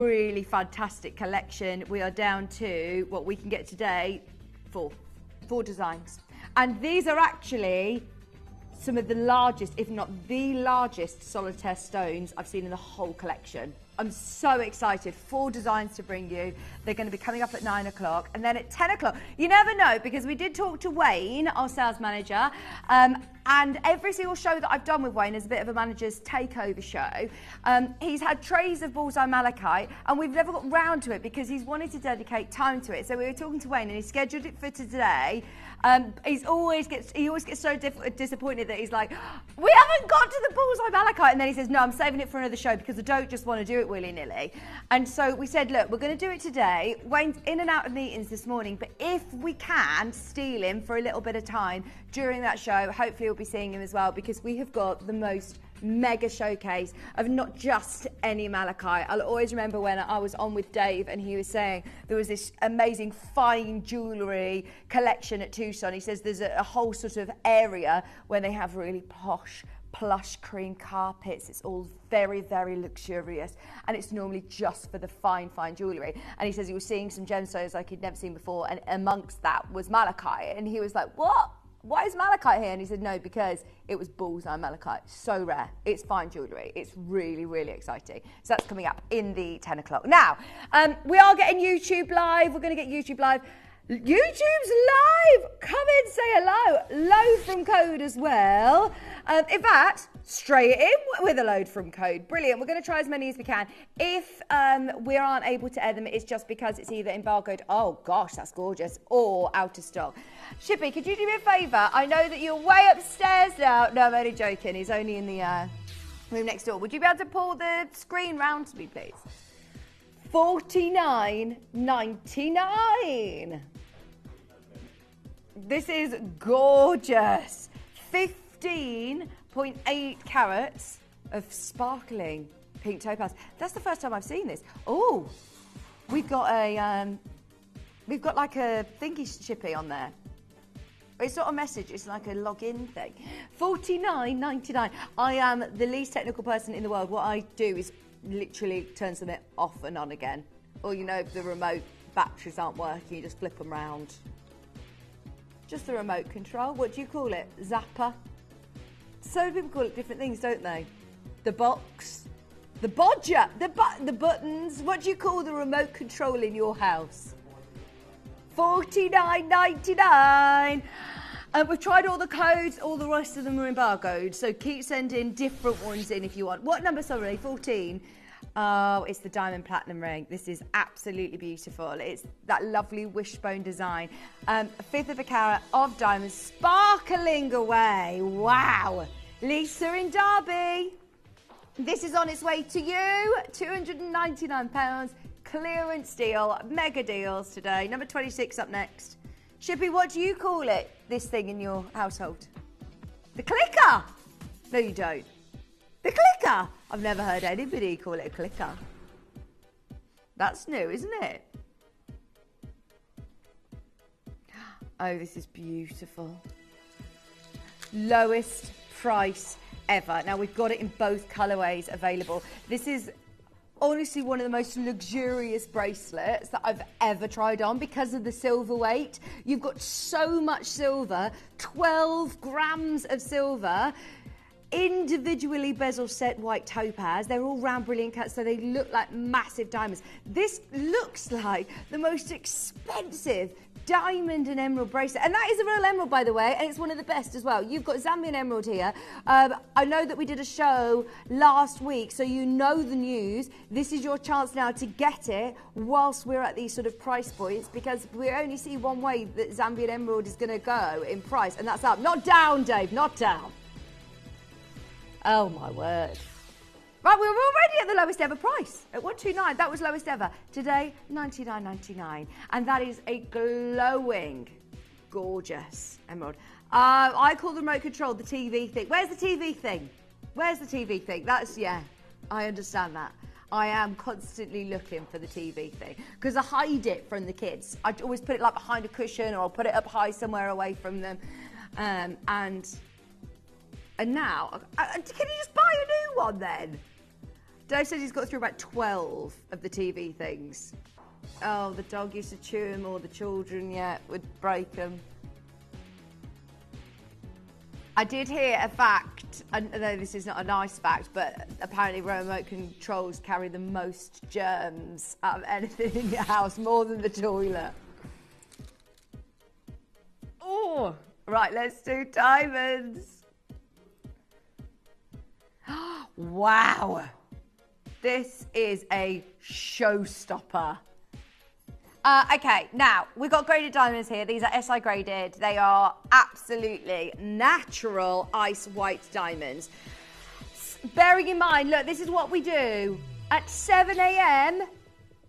really fantastic collection. We are down to what we can get today, four designs. And these are actually some of the largest, if not the largest, solitaire stones I've seen in the whole collection. I'm so excited. 4 designs to bring you. They're going to be coming up at 9 o'clock. And then at 10 o'clock, you never know, because we did talk to Wayne, our sales manager, and every single show that I've done with Wayne is a bit of a manager's takeover show. He's had trays of Bullseye Malachite, and we've never got round to it because he's wanted to dedicate time to it. So we were talking to Wayne, and he scheduled it for today. He always gets so disappointed that he's like, we haven't got to the Bullseye Malachite, and then he says, no, I'm saving it for another show because I don't just want to do it willy-nilly. And so we said, look, we're going to do it today. Wayne's in and out of meetings this morning, but if we can steal him for a little bit of time during that show, hopefully we'll be seeing him as well, because we have got the most mega showcase of not just any malachite. I'll always remember when I was on with Dave and he was saying there was this amazing fine jewellery collection at Tucson. He says there's a whole sort of area where they have really posh, plush cream carpets. It's all very, very luxurious, and it's normally just for the fine jewellery. And he says he was seeing some gemstones like he'd never seen before, and amongst that was malachite. And he was like, what? Why is malachite here? And he said, no, because it was Bullseye Malachite. So rare. It's fine jewellery. It's really, really exciting. So that's coming up in the 10 o'clock. Now, we are getting YouTube live. We're going to get YouTube live. YouTube's live. Come in, say hello. Load from code as well. In fact, straight in with a load from code. Brilliant. We're going to try as many as we can. If we aren't able to air them, it's just because it's either embargoed, oh gosh, that's gorgeous, or out of stock. Shippy, could you do me a favour? I know that you're way upstairs now. No, I'm only joking. He's only in the room next door. Would you be able to pull the screen round to me, please? $49.99. This is gorgeous. 15.8 carats of sparkling pink topaz. That's the first time I've seen this. Oh, we've got like a thingy shippy on there. It's not a message, it's like a login thing. $49.99. I am the least technical person in the world. What I do is literally turn something off and on again. Or, you know, if the remote batteries aren't working, you just flip them round. Just the remote control. What do you call it? Zapper? So many people call it different things, don't they? The box, the bodger, the buttons. What do you call the remote control in your house? $49.99. And we've tried all the codes, all the rest of them are embargoed, so keep sending different ones in if you want. What number, sorry, 14? Oh, it's the diamond platinum ring. This is absolutely beautiful. It's that lovely wishbone design. 1/5 of a carat of diamonds sparkling away. Wow. Lisa in Derby. This is on its way to you. £299. Clearance deal. Mega deals today. Number 26 up next. Shippy, what do you call it, this thing in your household? The clicker. No, you don't. The clicker. I've never heard anybody call it a clicker. That's new, isn't it? Oh, this is beautiful. Lowest price ever. Now, we've got it in both colourways available. This is honestly one of the most luxurious bracelets that I've ever tried on because of the silver weight. You've got so much silver, 12 grams of silver, individually bezel set white topaz. They're all round brilliant cuts, so they look like massive diamonds. This looks like the most expensive diamond and emerald bracelet, and that is a real emerald, by the way, and it's one of the best as well. You've got Zambian emerald here. I know that we did a show last week, so you know the news. This is your chance now to get it whilst we're at these sort of price points, because we only see one way that Zambian emerald is going to go in price, and that's up, not down, Dave, not down. Oh my word. Right, we were already at the lowest ever price at $129. That was lowest ever. Today, $99.99. And that is a glowing, gorgeous emerald. I call the remote control the TV thing. Where's the TV thing? Where's the TV thing? That's, yeah, I understand that. I am constantly looking for the TV thing because I hide it from the kids. I always put it like behind a cushion, or I'll put it up high somewhere away from them. And now, can you just buy a new one then? Dave says he's got through about 12 of the TV things. Oh, the dog used to chew him, or the children, would break them. I did hear a fact, and no, this is not a nice fact, but apparently remote controls carry the most germs out of anything in your house, more than the toilet. Oh, right, let's do diamonds. Wow. This is a showstopper. Okay, now, we've got graded diamonds here. These are SI graded. They are absolutely natural ice white diamonds. Bearing in mind, look, this is what we do. At 7 a.m,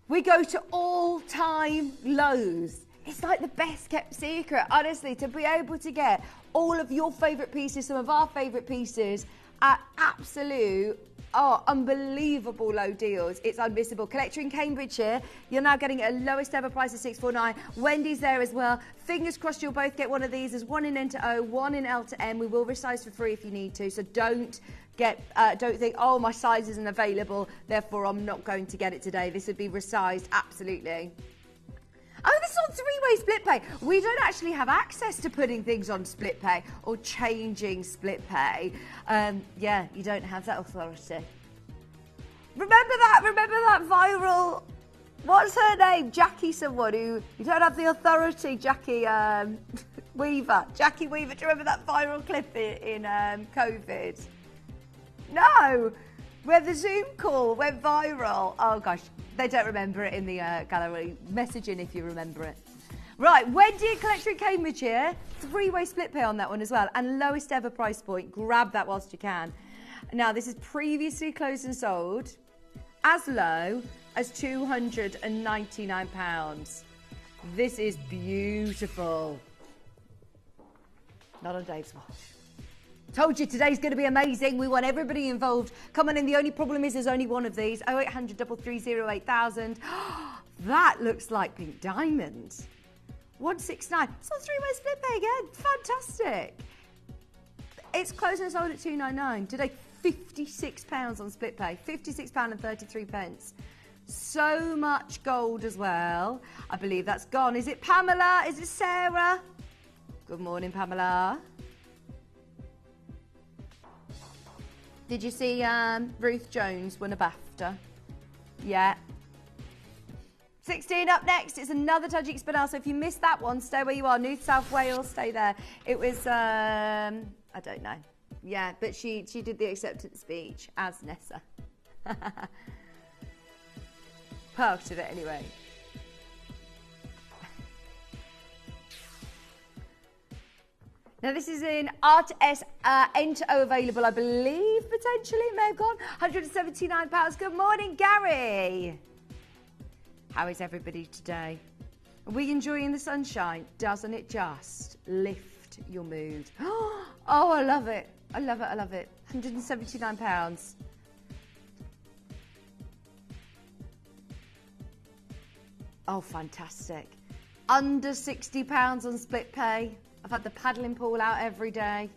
we go to all-time lows. It's like the best kept secret, honestly, to be able to get all of your favourite pieces, some of our favourite pieces, at absolute unbelievable low deals. It's unmissable. Collector in Cambridgeshire, you're now getting a lowest ever price of $649. Wendy's there as well. Fingers crossed you'll both get one of these. There's one in N to O, one in L to M. We will resize for free if you need to. So don't think, oh, my size isn't available, therefore I'm not going to get it today. This would be resized, absolutely. Oh, this is on three-way split pay. We don't actually have access to putting things on split pay or changing split pay. Yeah, you don't have that authority. Remember that viral, what's her name? Jackie someone who, you don't have the authority, Jackie Weaver. Jackie Weaver, do you remember that viral clip in COVID? No, where the Zoom call went viral. Oh gosh. They don't remember it in the gallery. Message in if you remember it. Right, Wendy and Collector in Cambridgeshire. Three-way split pay on that one as well. And lowest ever price point. Grab that whilst you can. Now, this is previously closed and sold as low as £299. This is beautiful. Not on Dave's watch. Told you today's going to be amazing. We want everybody involved. Come on in. The only problem is there's only one of these. 0800 330 8000. That looks like pink diamond. 169. It's on three-way split pay again. Fantastic. It's closing and sold at 299. Today, £56 on split pay. £56.33. So much gold as well. I believe that's gone. Is it Pamela? Is it Sarah? Good morning, Pamela. Did you see Ruth Jones win a BAFTA? Yeah. 16 up next. It's another Tajik Spinel. So if you missed that one, stay where you are. New South Wales, stay there. It was, I don't know. Yeah, but she did the acceptance speech as Nessa. Part of it anyway. Now, this is in Art S N to O available, I believe, potentially. It may have gone. £179. Good morning, Gary. How is everybody today? Are we enjoying the sunshine? Doesn't it just lift your mood? Oh, I love it. I love it. I love it. £179. Oh, fantastic. Under £60 on split pay. I've had the paddling pool out every day.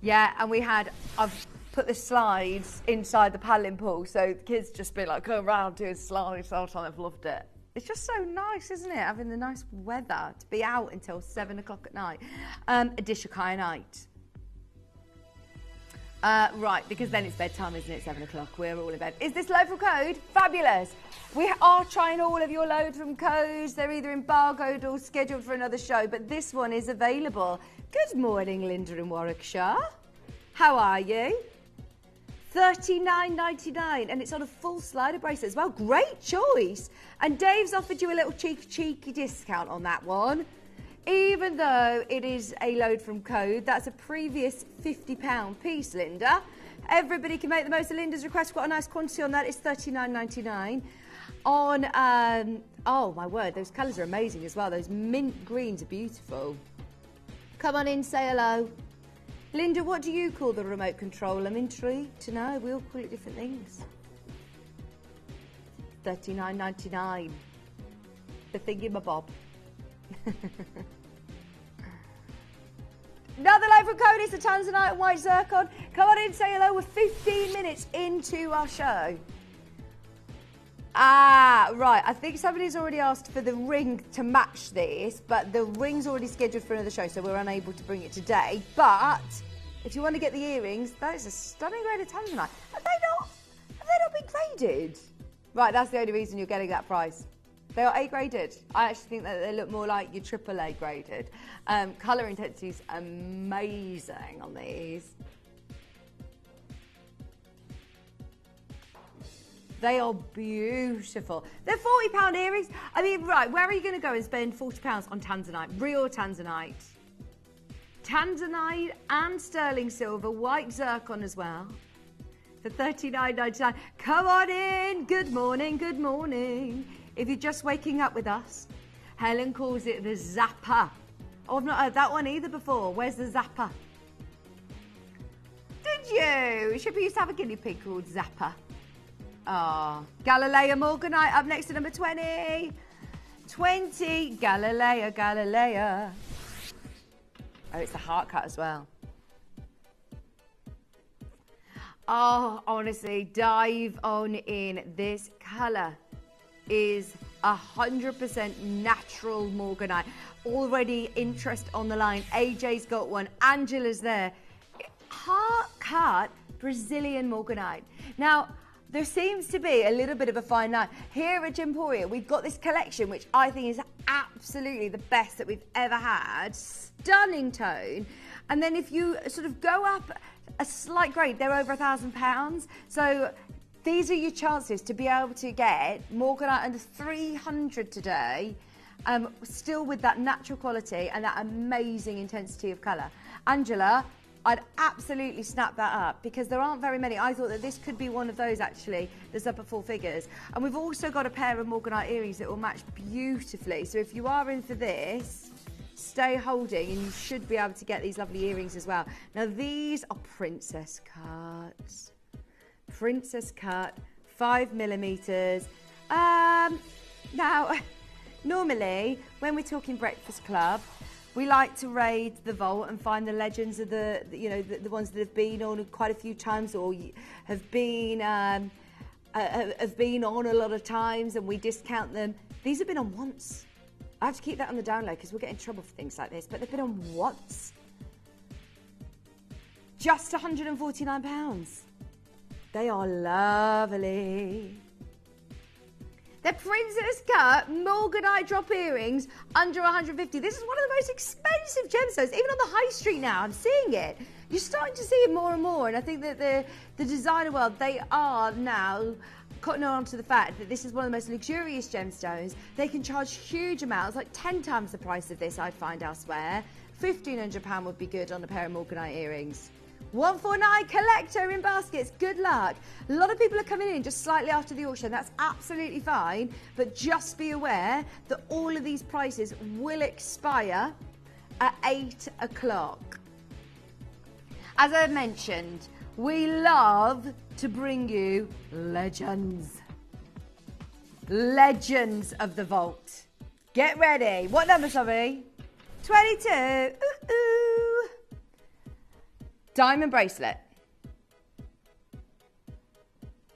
Yeah, and I've put the slides inside the paddling pool, so the kids just been like going around doing slides all the time. I've loved it. It's just so nice, isn't it? Having the nice weather to be out until 7 o'clock at night. A dish of kyanite. Right, because then it's bedtime, isn't it? 7 o'clock. We're all in bed. Is this load from Code? Fabulous. We are trying all of your load from codes. They're either embargoed or scheduled for another show, but this one is available. Good morning, Linda in Warwickshire. How are you? $39.99, and it's on a full slider bracelet as well. Great choice. And Dave's offered you a little cheeky discount on that one. Even though it is a load from Code, that's a previous £50 piece, Linda. Everybody can make the most of Linda's request. We've got a nice quantity on that. It's $39.99. On, oh my word, those colours are amazing as well. Those mint greens are beautiful. Come on in, say hello. Linda, what do you call the remote control? I'm intrigued to know. We all call it different things. $39.99. The thingamabob. Another load from Cody, it's a Tanzanite and white zircon. Come on in, say hello. We're 15 minutes into our show. Ah, right. I think somebody's already asked for the ring to match this, but the ring's already scheduled for another show, so we're unable to bring it today. But if you want to get the earrings, that is a stunning grade of tanzanite. Have they not been graded? Right, that's the only reason you're getting that price. They are A graded. I actually think that they look more like your AAA graded. Colour intensity is amazing on these. They are beautiful. They're £40 earrings. I mean, right, where are you going to go and spend £40 on tanzanite? Real tanzanite. Tanzanite and sterling silver, white zircon as well. For $39.99. Come on in. Good morning, good morning. If you're just waking up with us, Helen calls it the zapper. Oh, I've not heard that one either before. Where's the zapper? Did you? Should we used to have a guinea pig called Zapper? Ah, oh, Galileo Morganite up next to number 20. 20, Galileo. Oh, it's a heart cut as well. Oh, honestly, dive on in. This colour is 100% natural Morganite. Already interest on the line. AJ's got one. Angela's there. Heart cut Brazilian Morganite. Now, there seems to be a little bit of a fine line. Here at Gemporia, we've got this collection, which I think is absolutely the best that we've ever had. Stunning tone. And then if you sort of go up a slight grade, they're over £1,000. So these are your chances to be able to get Morganite under 300 today, still with that natural quality and that amazing intensity of colour. Angela, I'd absolutely snap that up because there aren't very many. I thought that this could be one of those actually that's up at 4 figures. And we've also got a pair of Morganite earrings that will match beautifully. So if you are in for this, stay holding and you should be able to get these lovely earrings as well. Now these are princess cuts. Princess cut, 5mm. Now, normally when we're talking Breakfast Club, we like to raid the vault and find the legends of the ones that have been on quite a few times or have been on a lot of times, and we discount them. These have been on once. I have to keep that on the down low because we'll get in trouble for things like this, but they've been on once. Just £149. They are lovely. They're princess cut Morganite drop earrings under 150. This is one of the most expensive gemstones, even on the high street now. I'm seeing it. You're starting to see it more and more, and I think that the designer world, they are now cotton on to the fact that this is one of the most luxurious gemstones. They can charge huge amounts, like 10 times the price of this I'd find elsewhere. £1,500 would be good on a pair of Morganite earrings. 149 collector in baskets. Good luck. A lot of people are coming in just slightly after the auction. That's absolutely fine, but just be aware that all of these prices will expire at 8 o'clock. As I mentioned, we love to bring you legends. Legends of the vault. Get ready. What number, sorry? 22. Ooh, ooh. Diamond bracelet.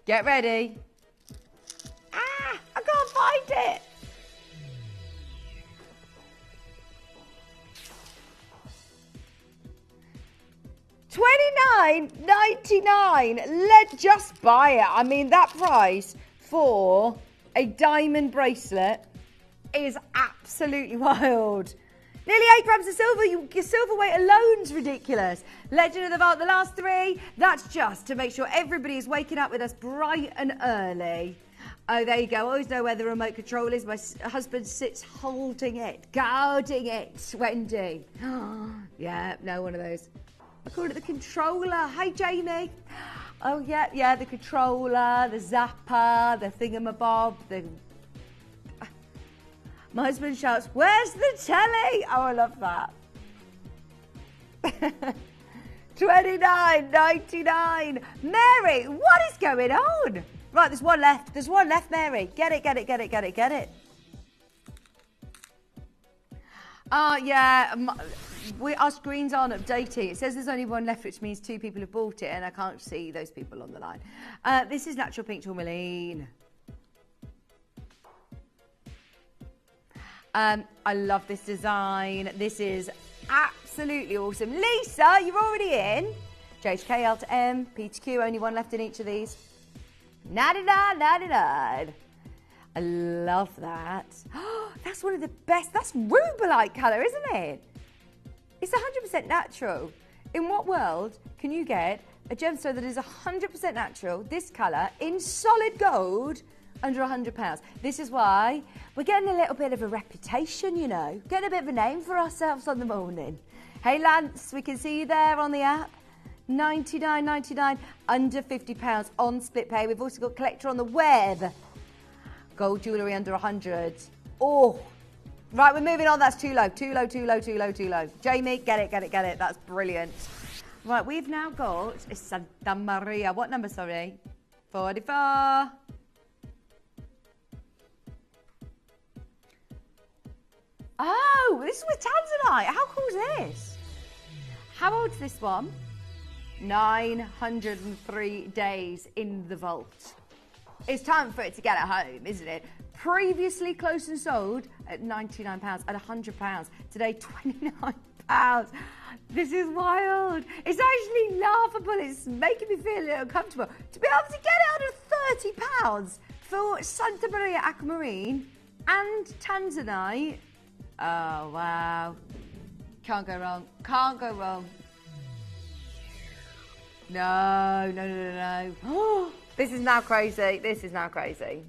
Get ready. Ah, I can't find it. $29.99. Let's just buy it. I mean, that price for a diamond bracelet is absolutely wild. Nearly 8 grams of silver. Your silver weight alone's ridiculous. Legend of the Vault, the last 3. That's just to make sure everybody is waking up with us bright and early. Oh, there you go. I always know where the remote control is. My husband sits holding it, guarding it. Wendy. Yeah, no, one of those. I call it the controller. Hi, Jamie. Oh, yeah, the controller, the zapper, the thingamabob, the... My husband shouts, "Where's the telly?" Oh, I love that. $29.99. Mary, what is going on? Right, there's one left. There's one left, Mary. Get it. Oh, yeah. our screens aren't updating. It says there's only one left, which means 2 people have bought it, and I can't see those people on the line. This is Natural Pink Tourmaline. I love this design. This is absolutely awesome. Lisa, you're already in. JHK, L to M, P to Q, only one left in each of these. 99, 99. I love that. Oh, that's one of the best. That's rubellite colour, isn't it? It's 100% natural. In what world can you get a gemstone that is 100% natural, this colour, in solid gold, under £100? This is why we're getting a little bit of a reputation, you know. Getting a bit of a name for ourselves on the morning. Hey, Lance, we can see you there on the app. $99.99, under £50 on split pay. We've also got collector on the web. Gold jewellery under 100. Oh, right, we're moving on. That's too low, too low, too low, too low, too low. Jamie, get it, get it, get it. That's brilliant. Right, we've now got Santa Maria. What number, sorry? 44. Oh, this is with tanzanite. How cool is this? How old's this one? 903 days in the vault. It's time for it to get at home, isn't it? Previously closed and sold at £99, at £100. Today, £29. This is wild. It's actually laughable. It's making me feel a little comfortable. To be able to get it under £30 for Santa Maria Aquamarine and Tanzanite. Oh, wow. Can't go wrong. Can't go wrong. No, no, no, no, no. This is now crazy. This is now crazy.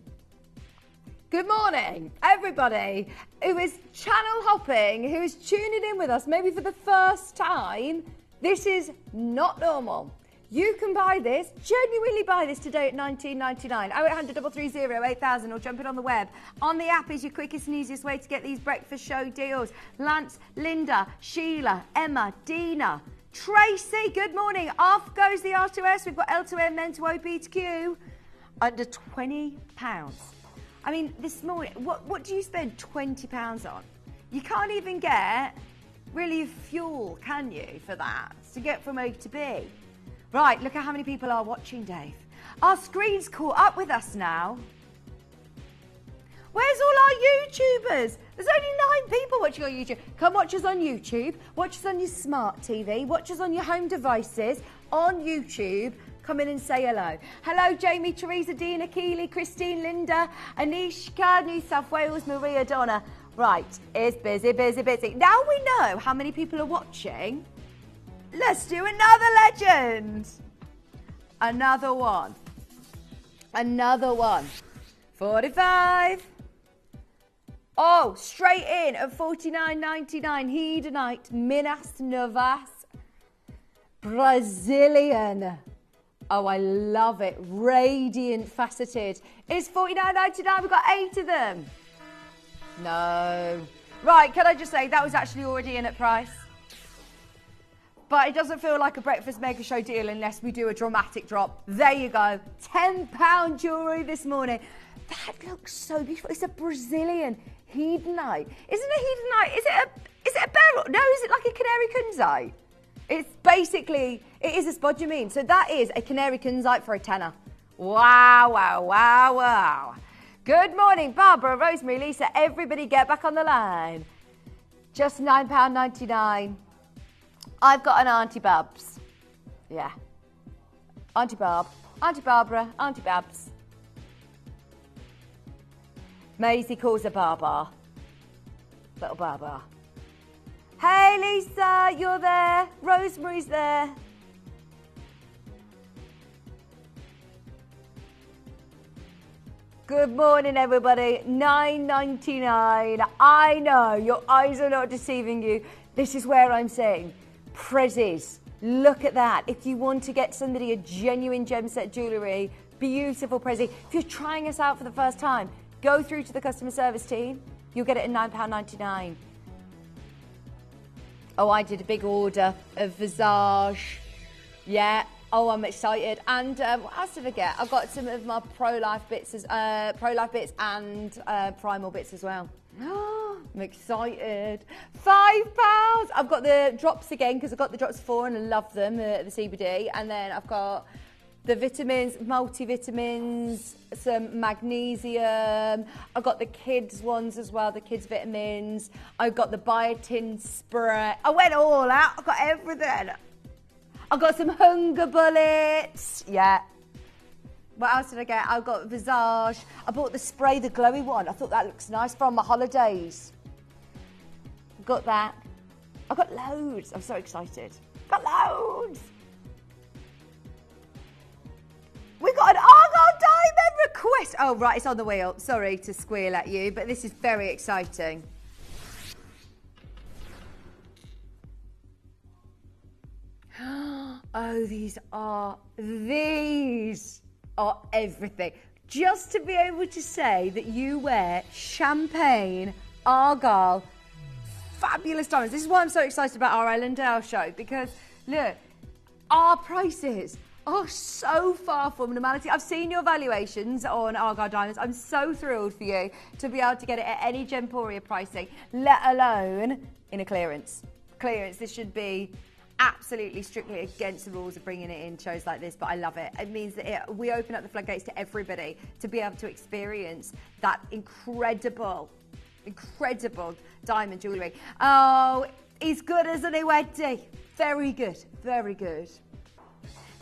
Good morning, everybody who is channel hopping, who is tuning in with us, maybe for the first time. This is not normal. You can buy this, genuinely buy this today at $19.99. 0800 330 8000 or jump it on the web. On the app is your quickest and easiest way to get these breakfast show deals. Lance, Linda, Sheila, Emma, Dina, Tracy, good morning. Off goes the R2S. We've got L2M, men to OP to Q. Under £20. I mean, this morning, what do you spend £20 on? You can't even get really fuel, can you, for that, to get from A to B. Right, look at how many people are watching, Dave. Our screen's caught up with us now. Where's all our YouTubers? There's only 9 people watching on YouTube. Come watch us on YouTube. Watch us on your smart TV. Watch us on your home devices on YouTube. Come in and say hello. Hello, Jamie, Teresa, Dina, Keely, Christine, Linda, Anishka, New South Wales, Maria, Donna. Right, it's busy, busy, busy. Now we know how many people are watching. Let's do another legend. Another one. Another one. 45. Oh, straight in at $49.99. Hedonite, Minas Novas, Brazilian. Oh, I love it. Radiant faceted. It's $49.99. We've got 8 of them. No. Right, can I just say that was actually already in at price? But it doesn't feel like a breakfast mega show deal unless we do a dramatic drop. There you go. £10 jewellery this morning. That looks so beautiful. It's a Brazilian hedonite. Isn't it hedonite? Is it a beryl? No, is it like a canary kunzite? It's basically, it is a spodumene. So that is a canary kunzite for a tenner. Wow, wow, wow, wow. Good morning, Barbara, Rosemary, Lisa. Everybody get back on the line. Just £9.99. I've got an Auntie Babs. Yeah. Auntie Barb. Auntie Barbara. Auntie Babs. Maisie calls her Barbara. Little Barbara. Hey, Lisa, you're there. Rosemary's there. Good morning, everybody. $9.99. I know your eyes are not deceiving you. This is where I'm saying, prezzies. Look at that. If you want to get somebody a genuine gem set jewellery, beautiful prezzie. If you're trying us out for the first time, go through to the customer service team. You'll get it at £9.99. Oh, I did a big order of Visage. Yeah. Oh, I'm excited. And what else did I get? I got some of my Pro Life bits and Primal bits as well. I'm excited. £5. I've got the drops again because I've got the drops before and I love them, the CBD. And then I've got the vitamins, multivitamins, some magnesium. I've got the kids ones as well, the kids vitamins. I've got the biotin spray. I went all out. I've got everything. I've got some hunger bullets. Yeah. What else did I get? I've got Visage. I bought the spray, the glowy one. I thought that looks nice for on my holidays. Got that. I've got loads. I'm so excited. Got loads. We got an Argyle Diamond request. Oh, right, it's on the wheel. Sorry to squeal at you, but this is very exciting. Oh, these are everything. Just to be able to say that you wear champagne, Argyle, fabulous diamonds. This is why I'm so excited about our Ellendale show, because look, our prices are so far from normality. I've seen your valuations on Argyle Diamonds. I'm so thrilled for you to be able to get it at any Gemporia pricing, let alone in a clearance. This should be absolutely strictly against the rules of bringing it in shows like this, but I love it. It means that we open up the floodgates to everybody to be able to experience that incredible diamond jewellery. Oh, he's good, isn't he, Wendy? Very good, very good.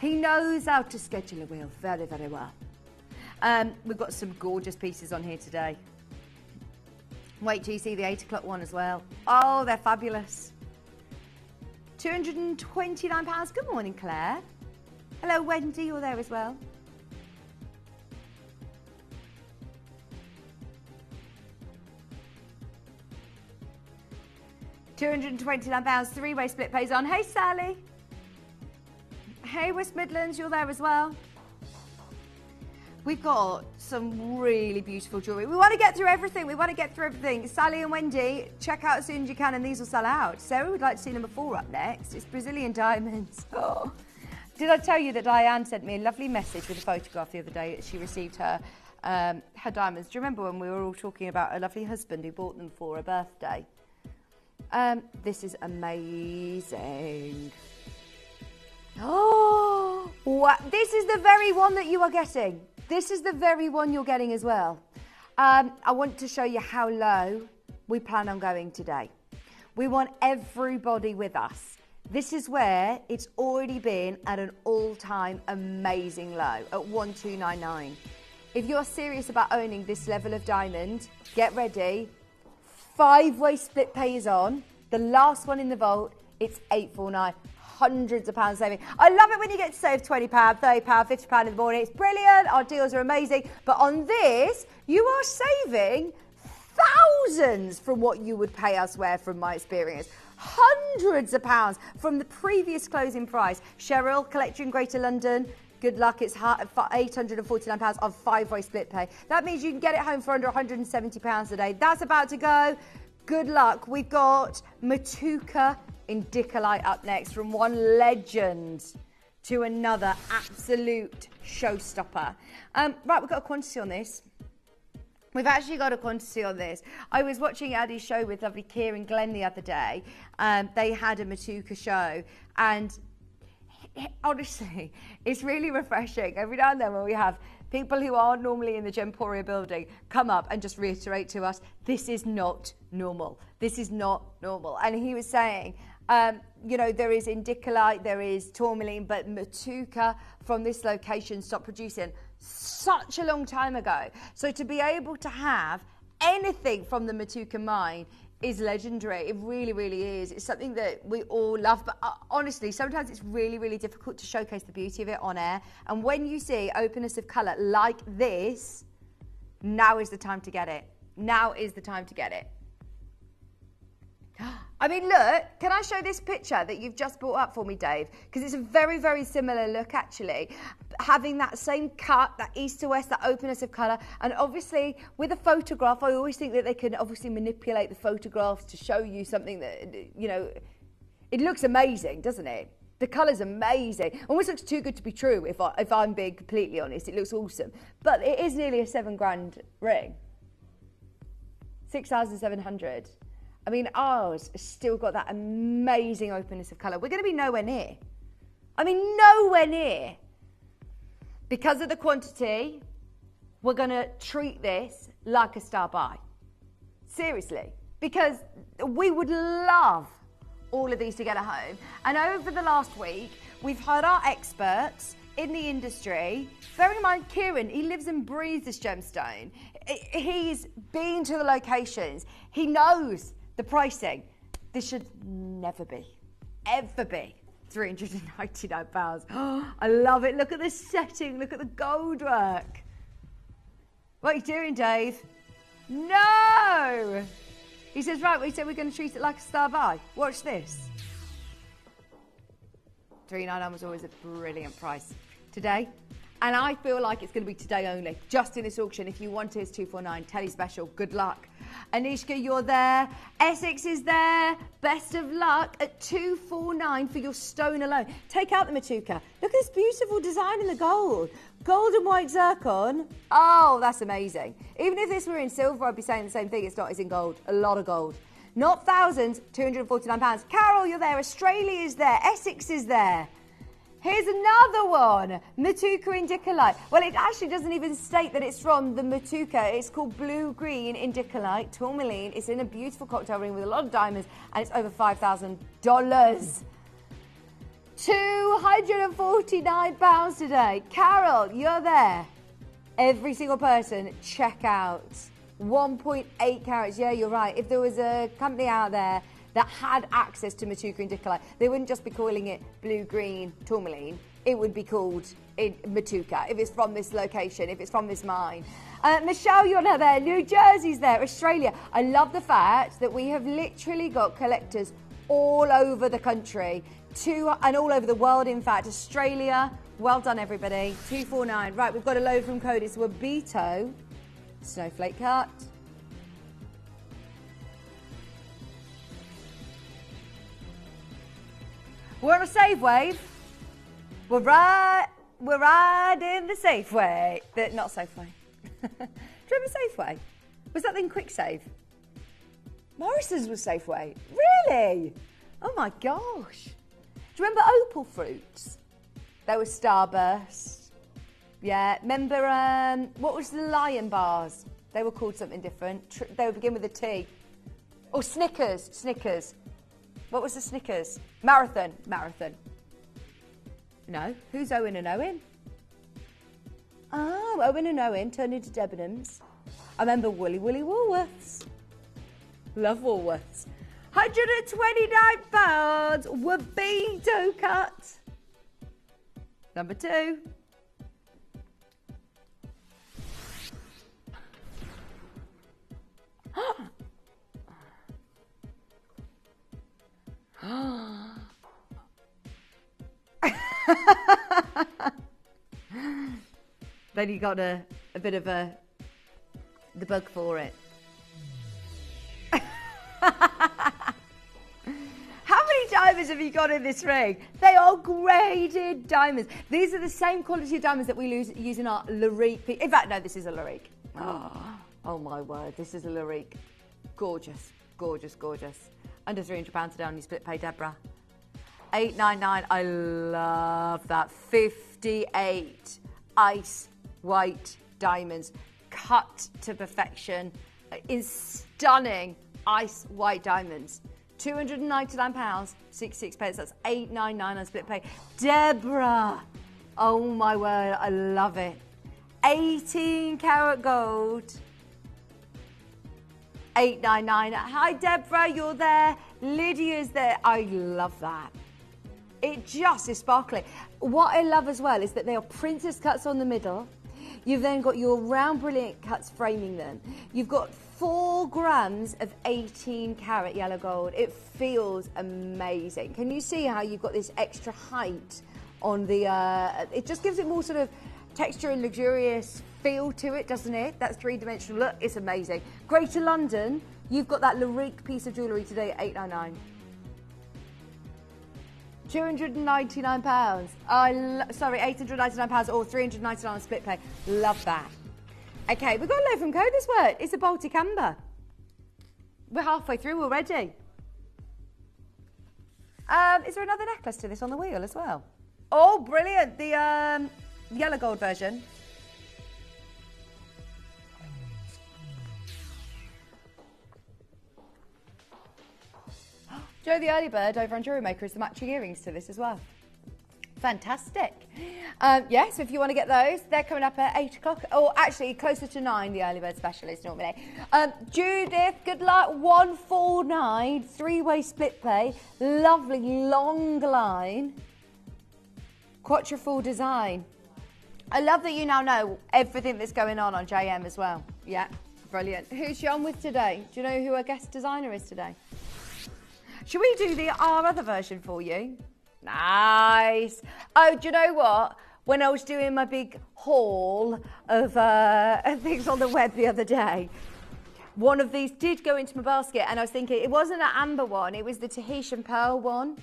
He knows how to schedule a wheel very, very well. We've got some gorgeous pieces on here today. Wait till you see the 8 o'clock one as well. Oh, they're fabulous. £229. Good morning, Claire. Hello, Wendy, you're there as well. £229, three-way split pays on. Hey, Sally. Hey, West Midlands, you're there as well. We've got some really beautiful jewellery. We want to get through everything. Sally and Wendy, check out as soon as you can and these will sell out. Sarah would like to see number 4 up next. It's Brazilian diamonds. Oh. Did I tell you that Diane sent me a lovely message with a photograph the other day that she received her diamonds? Do you remember when we were all talking about a lovely husband who bought them for her birthday? This is amazing. Oh, what? This is the very one that you are getting. This is the very one you're getting as well. I want to show you how low we plan on going today. We want everybody with us. This is where it's already been at an all-time amazing low at 1299. If you're serious about owning this level of diamond, get ready. 5-way split pays on. The last one in the vault, it's 849. Hundreds of pounds saving. I love it when you get to save £20, £30, £50 in the morning. It's brilliant. Our deals are amazing. But on this, you are saving thousands from what you would pay elsewhere, from my experience. Hundreds of pounds from the previous closing price. Cheryl, collector in Greater London, good luck. It's £849 of 5-way split pay. That means you can get it home for under £170 a day. That's about to go. Good luck. We've got Matuka Indicolite up next, from one legend to another absolute showstopper. Right, we've got a quantity on this. We've actually got a quantity on this. I was watching Addie's show with lovely Kieran Glenn the other day. They had a Matuka show, and honestly, it's really refreshing. Every now and then when we have people who aren't normally in the Gemporia building come up and just reiterate to us, this is not normal. This is not normal. And he was saying, you know, there is indicolite, there is tourmaline, but Matuka from this location stopped producing such a long time ago. So to be able to have anything from the Matuka mine is legendary. It really, really is. It's something that we all love, but honestly, sometimes it's really, really difficult to showcase the beauty of it on air. And when you see openness of colour like this, now is the time to get it. Now is the time to get it. I mean, look, can I show this picture that you've just brought up for me, Dave? Because it's a very, very similar look, actually. Having that same cut, that east to west, that openness of colour. And obviously, with a photograph, I always think that they can obviously manipulate the photographs to show you something that, you know, it looks amazing, doesn't it? The colour's amazing. Almost looks too good to be true, if I'm being completely honest. It looks awesome. But it is nearly a £7 grand ring. 6,700. I mean, ours has still got that amazing openness of colour. We're going to be nowhere near. I mean, nowhere near. Because of the quantity, we're going to treat this like a star buy. Seriously. Because we would love all of these to get at home. And over the last week, we've had our experts in the industry. Bear in mind, Kieran, he lives and breathes this gemstone. He's been to the locations. He knows the pricing. This should never be, ever be £399. Oh, I love it. Look at the setting. Look at the gold work. What are you doing, Dave? No! He says, right, we said we're going to treat it like a star buy. Watch this. £399 was always a brilliant price. Today, and I feel like it's going to be today only, just in this auction. If you want it, it's 249, telly special. Good luck. Anishka, you're there. Essex is there. Best of luck at 249 for your stone alone. Take out the Matuka. Look at this beautiful design in the gold. Gold and white zircon. Oh, that's amazing. Even if this were in silver, I'd be saying the same thing. It's not, it's in gold. A lot of gold. Not thousands, £249. Carol, you're there. Australia is there. Essex is there. Here's another one, Matuka Indicolite. Well, it actually doesn't even state that it's from the Matuka. It's called Blue Green Indicolite, tourmaline. It's in a beautiful cocktail ring with a lot of diamonds, and it's over $5,000. £249 today. Carol, you're there. Every single person, check out 1.8 carats. Yeah, you're right. If there was a company out there that had access to Matuka Indicolite, they wouldn't just be calling it blue-green tourmaline. It would be called Matuka if it's from this location, if it's from this mine. Michelle, you're now there. New Jersey's there. Australia. I love the fact that we have literally got collectors all over the country, and all over the world, in fact. Australia, well done, everybody. 249. Right, we've got a load from code. It's Wabito Snowflake Cut. We're on a save wave. We're riding the Safeway. Not Safeway. Do you remember Safeway? Was that then Quick Save? Morrison's was Safeway. Really? Oh my gosh. Do you remember Opal Fruits? They were Starburst. Yeah. Remember, what was the Lion Bars? They were called something different. They would begin with a T. Or Snickers. Snickers. What was the Snickers? Marathon. No. Who's Owen and Owen? Oh, Owen and Owen turned into Debenhams. I remember Woolly Woolworths. Love Woolworths. £129. Wabito cut. Number 2. Then you got a bit of the bug for it. How many diamonds have you got in this ring? They are graded diamonds. These are the same quality of diamonds that we use in our Larique. In fact, no, this is a Larique. Oh my word, this is a Larique. Gorgeous, gorgeous, gorgeous. Under £300 today on your split pay, Deborah. $899. I love that. 58 ice white diamonds cut to perfection in stunning ice white diamonds. £299, 66 pence. That's $899 on split pay. Deborah. Oh my word, I love it. 18 karat gold. $899. Hi Deborah, you're there. Lydia's there. I love that. It just is sparkling. What I love as well is that they are princess cuts on the middle. You've then got your round brilliant cuts framing them. You've got 4 grams of 18 karat yellow gold. It feels amazing. Can you see how you've got this extra height on the, it just gives it more sort of texture and luxurious feel to it, doesn't it? That 3-dimensional look, it's amazing. Greater London, you've got that Larique piece of jewellery today at $899. £299. Sorry, £899 or £399 on split pay. Love that. Okay, we've got a load from Code this word. It's a Baltic Amber. We're halfway through already. Is there another necklace to this on the wheel as well? Oh, brilliant. The yellow gold version. Joe the early bird over on Jewelry Maker is the matching earrings to this as well. Fantastic. Yeah, so if you want to get those, they're coming up at 8 o'clock. Or actually, closer to 9, the early bird special is normally. Judith, good luck. 149, three-way split pay. Lovely long line. Quatrefoil design. I love that you now know everything that's going on JM as well. Yeah, brilliant. Who's she on with today? Do you know who our guest designer is today? Should we do our other version for you? Nice. Oh, do you know what? When I was doing my big haul of things on the web the other day, one of these did go into my basket, and I was thinking it wasn't an amber one, it was the Tahitian pearl one.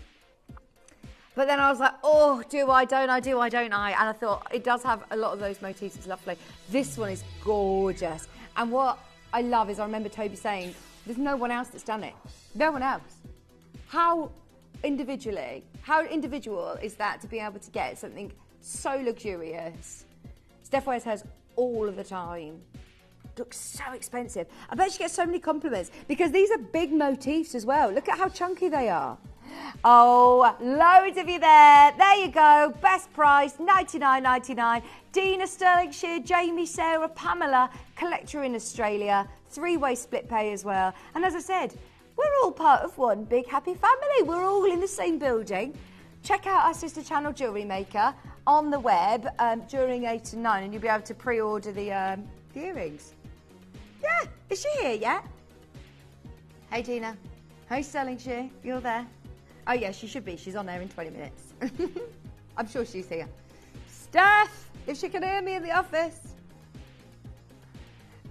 But then I was like, oh, do I, don't I, do I, don't I? And I thought it does have a lot of those motifs, it's lovely. This one is gorgeous. And what I love is I remember Toby saying, there's no one else that's done it. No one else. How individual is that to be able to get something so luxurious? Steph wears hers all of the time. Looks so expensive. I bet she gets so many compliments because these are big motifs as well. Look at how chunky they are. Oh, loads of you there. There you go. Best price, $99.99. Dina, Stirlingshire, Jamie, Sarah, Pamela, collector in Australia. Three-way split pay as well. And as I said, we're all part of one big happy family. We're all in the same building. Check out our sister channel, Jewelry Maker, on the web during 8 and 9, and you'll be able to pre-order the earrings. Yeah, is she here yet? Hey, Dina. Hey, Stirlingshire, you're there? Oh, yeah, she should be. She's on there in 20 minutes. I'm sure she's here. Steph, if she can hear me in the office.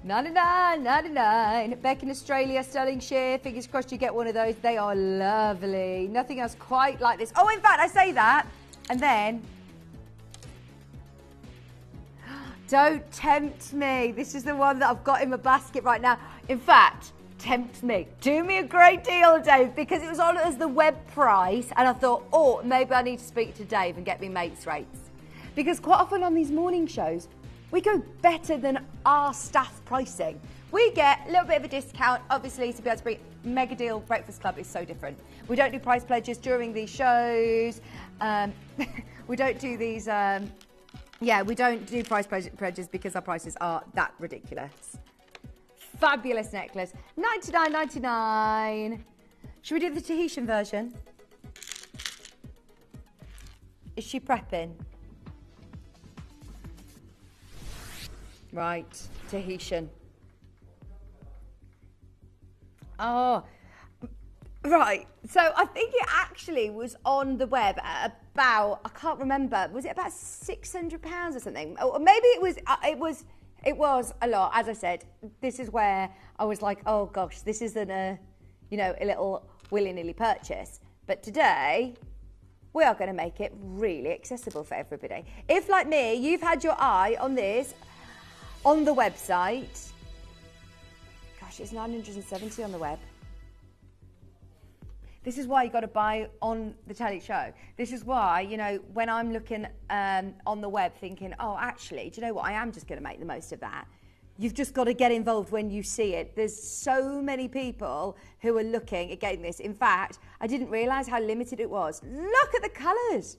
99.99. Beck in Australia, Stirlingshire. Fingers crossed you get one of those. They are lovely. Nothing else quite like this. Oh, in fact, I say that. And then, don't tempt me. This is the one that I've got in my basket right now. In fact, tempt me. Do me a great deal, Dave, because it was on as the web price. And I thought, oh, maybe I need to speak to Dave and get me mates rates. Because quite often on these morning shows, we go better than our staff pricing. We get a little bit of a discount, obviously, to be able to bring Mega Deal Breakfast Club is so different. We don't do price pledges during these shows. We don't do these, we don't do price pledges because our prices are that ridiculous. Fabulous necklace, $99.99. Should we do the Tahitian version? Is she prepping? Right, Tahitian. Oh, right. So I think it actually was on the web at about, I can't remember, was it about £600 or something? Or maybe it was a lot. As I said, this is where I was like, oh gosh, this isn't a little willy-nilly purchase. But today, we are going to make it really accessible for everybody. If, like me, you've had your eye on this, on the website, gosh, it's 970 on the web. This is why you got to buy on the Telly Show. This is why, when I'm looking on the web thinking, oh, actually, do you know what? I am just going to make the most of that. You've just got to get involved when you see it. There's so many people who are looking at getting this. In fact, I didn't realise how limited it was. Look at the colours.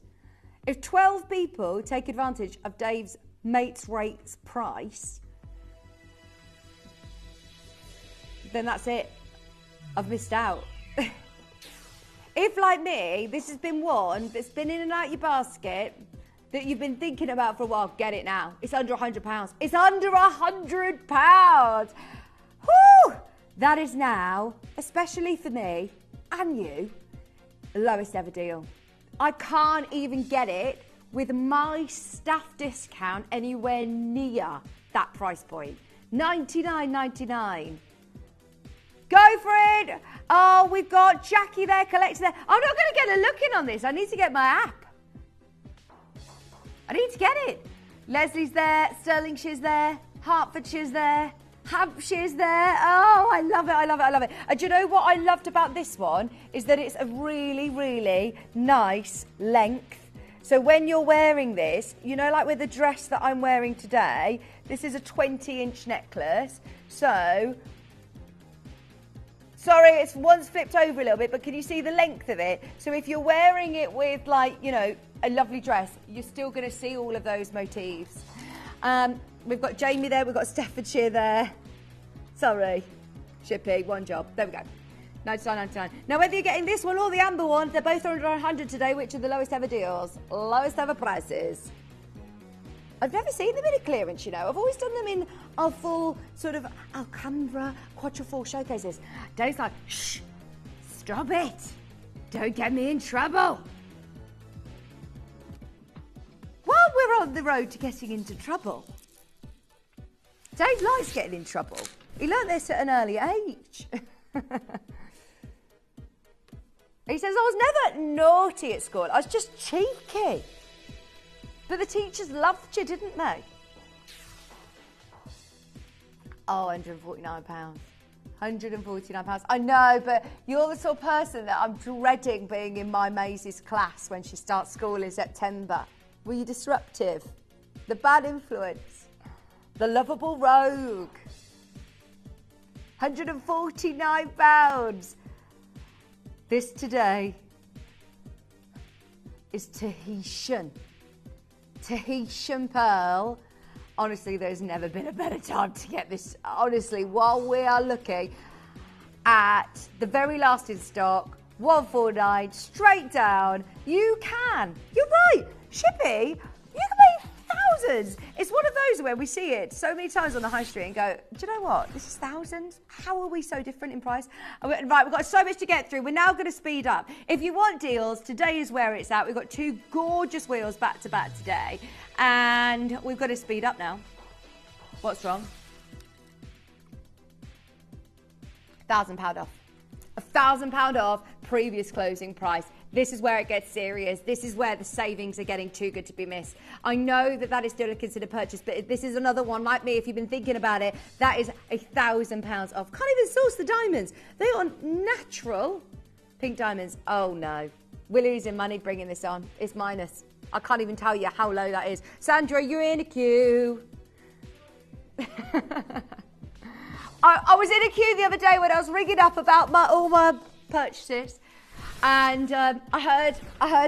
If 12 people take advantage of Dave's mates rates price, then that's it. I've missed out. If, like me, this has been one that's been in and out your basket that you've been thinking about for a while, get it now. It's under £100. It's under £100. Whew! That is now, especially for me and you, the lowest ever deal. I can't even get it with my staff discount anywhere near that price point. $99.99. Go for it. Oh, we've got Jackie there, collector there. I'm not going to get a look in on this. I need to get my app. I need to get it. Leslie's there, Stirlingshire's there, Hertfordshire's there. Hampshire's there. Oh, I love it, I love it, I love it. And do you know what I loved about this one? Is that it's a really, really nice length. So when you're wearing this, you know, like with the dress that I'm wearing today, this is a 20-inch necklace. So, sorry, it's one's flipped over a little bit, but can you see the length of it? So if you're wearing it with, like, you know, a lovely dress, you're still going to see all of those motifs. We've got Jamie there, we've got Staffordshire there. Sorry, Shippy, one job. There we go. 99.99. Now, whether you're getting this one or the amber one, they're both under 100 today, which are the lowest ever deals, lowest ever prices. I've never seen them in a clearance, you know. I've always done them in our full sort of Alcambra Quatrefoil showcases. Dave's like, shh, stop it. Don't get me in trouble. While we're on the road to getting into trouble, Dave likes getting in trouble. He learnt this at an early age. He says, I was never naughty at school. I was just cheeky. But the teachers loved you, didn't they? Oh, £149. £149. I know, but you're the sort of person that I'm dreading being in my Maisie's class when she starts school in September. Were you disruptive? The bad influence? The lovable rogue? £149. This today is Tahitian. Tahitian pearl. Honestly, there's never been a better time to get this. Honestly, while we are looking at the very last in stock, 149, straight down, you can. You're right, Shippy, you can pay thousands. It's one of those where we see it so many times on the high street and go, do you know what? This is thousands. How are we so different in price? Right, we've got so much to get through. We're now going to speed up. If you want deals, today is where it's at. We've got two gorgeous wheels back to back today. And we've got to speed up now. What's wrong? £1,000 off. £1,000 off previous closing price. This is where it gets serious. This is where the savings are getting too good to be missed. I know that that is still a considered purchase, but this is another one like me. If you've been thinking about it, that is £1,000 off. Can't even source the diamonds. They are natural pink diamonds. Oh no, we're losing money bringing this on. It's minus. I can't even tell you how low that is. Sandra, you're in a queue. I was in a queue the other day when I was ringing up about all my purchases. And I heard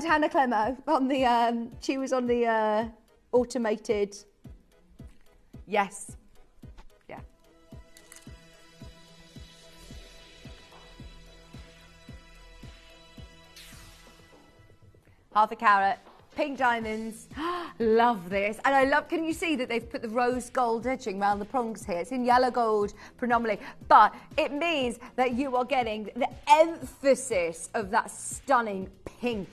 Hannah Clemo on the, she was on the automated, yes, yeah. Half a carat, pink diamonds, love this. And I love, can you see that they've put the rose gold edging around the prongs here? It's in yellow gold predominantly, but it means that you are getting the emphasis of that stunning pink,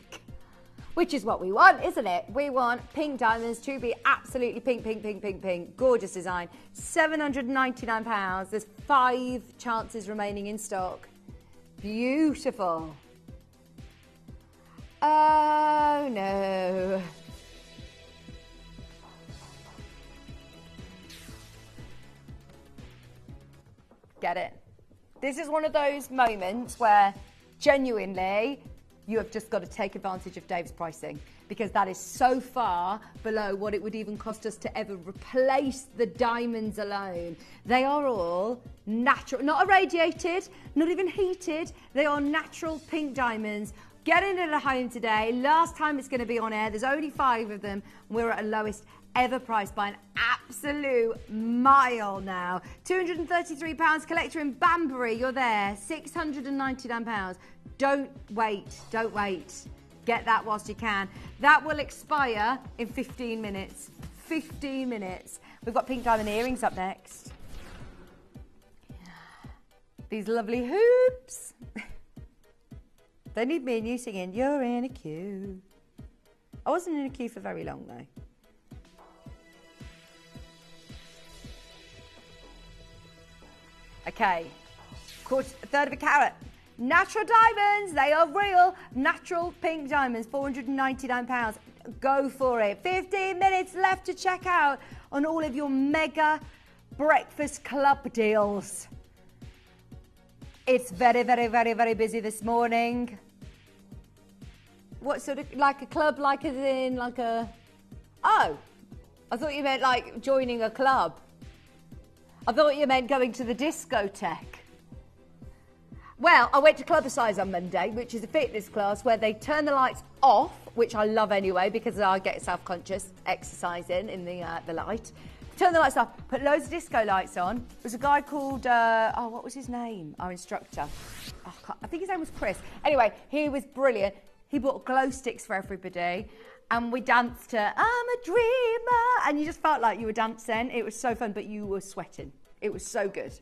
which is what we want, isn't it? We want pink diamonds to be absolutely pink, pink, pink, pink, pink. Gorgeous design. £799. There's 5 chances remaining in stock. Beautiful. Oh no. Get it? This is one of those moments where genuinely you have just got to take advantage of Dave's pricing, because that is so far below what it would even cost us to ever replace the diamonds alone. They are all natural, not irradiated, not even heated. They are natural pink diamonds. Getting it at home today. Last time it's going to be on air. There's only 5 of them. We're at a lowest ever price by an absolute mile now. £233. Collector in Banbury. You're there. £699. Don't wait. Don't wait. Get that whilst you can. That will expire in 15 minutes. 15 minutes. We've got pink diamond earrings up next. These lovely hoops. They need me and you singing, you're in a queue. I wasn't in a queue for very long though. Okay, a third of a carat. Natural diamonds, they are real. Natural pink diamonds, £499. Go for it. 15 minutes left to check out on all of your mega breakfast club deals. It's very, very, very, very busy this morning. What sort of, like a club, like as in like a, oh, I thought you meant like joining a club. I thought you meant going to the discotheque. Well, I went to Clubbercise on Monday, which is a fitness class where they turn the lights off, which I love anyway because I get self-conscious exercising in the light. Turn the lights off, put loads of disco lights on. There was a guy called, what was his name? Our instructor. I think his name was Chris. Anyway, he was brilliant. He bought glow sticks for everybody. And we danced to I'm a Dreamer. And you just felt like you were dancing. It was so fun, but you were sweating. It was so good.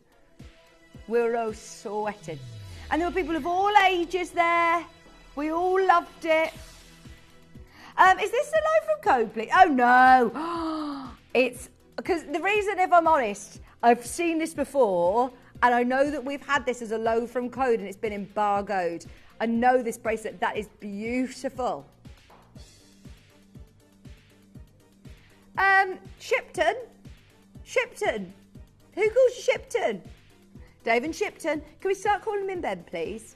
We were all sweating. And there were people of all ages there. We all loved it. Is this a low from Copley? Oh, no. It's... Because the reason, if I'm honest, I've seen this before, and I know that we've had this as a low from Code and it's been embargoed. I know this bracelet, that is beautiful. Shipton. Who calls you Shipton? Dave and Shipton. Can we start calling him Ben, please?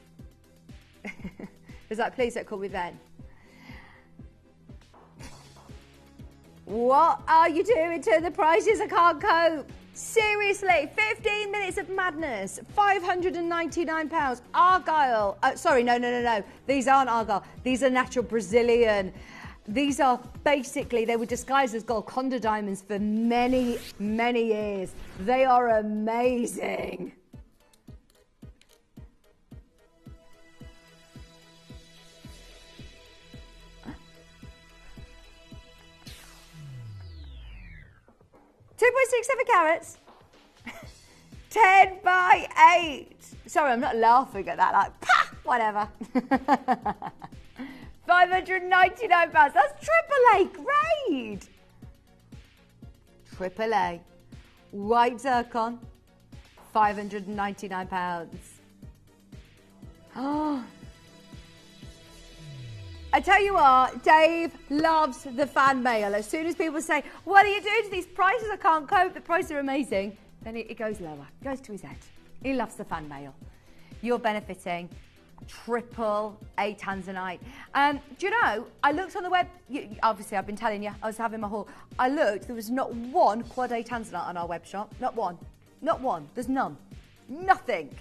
It's like, please don't call me Ben. What are you doing to the prices? I can't cope. Seriously, 15 minutes of madness. £599. Argyle. Sorry, no. These aren't Argyle. These are natural Brazilian. These are basically, they were disguised as Golconda diamonds for many, many years. They are amazing. $2.67 carats. 10 by 8. Sorry, I'm not laughing at that. Like, pah, whatever. £599. That's AAA grade. AAA. White zircon. £599. Oh. I tell you what, Dave loves the fan mail. As soon as people say, what are you doing to these prices? I can't cope. The prices are amazing. Then it goes lower. It goes to his head. He loves the fan mail. You're benefiting. AAA Tanzanite. Do you know, I looked on the web. Obviously, I've been telling you, I was having my haul. I looked. There was not one Quad A Tanzanite on our web shop. Not one. Not one. There's none. Nothing.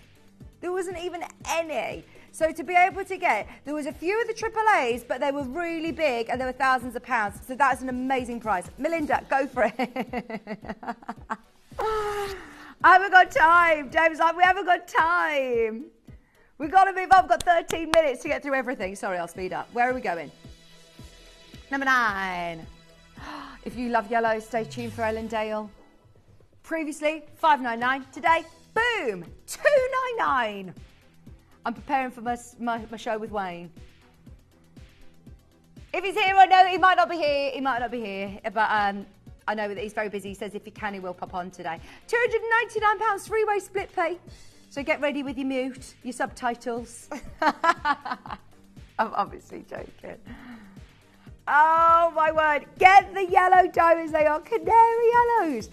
There wasn't even any. So to be able to get, there was a few of the AAAs, but they were really big and there were thousands of pounds. So that's an amazing price. Melinda, go for it. I haven't got time. James, like, we haven't got time. We've got to move on. We've got 13 minutes to get through everything. Sorry, I'll speed up. Where are we going? Number 9. If you love yellow, stay tuned for Ellendale. Previously, $5.99. Today, boom, $2.99. I'm preparing for my show with Wayne. If he's here, I know he might not be here. He might not be here, but I know that he's very busy. He says if he can, he will pop on today. £299 three-way split pay. So get ready with your mute, your subtitles. I'm obviously joking. Oh my word! Get the yellow diamonds. They are canary yellows.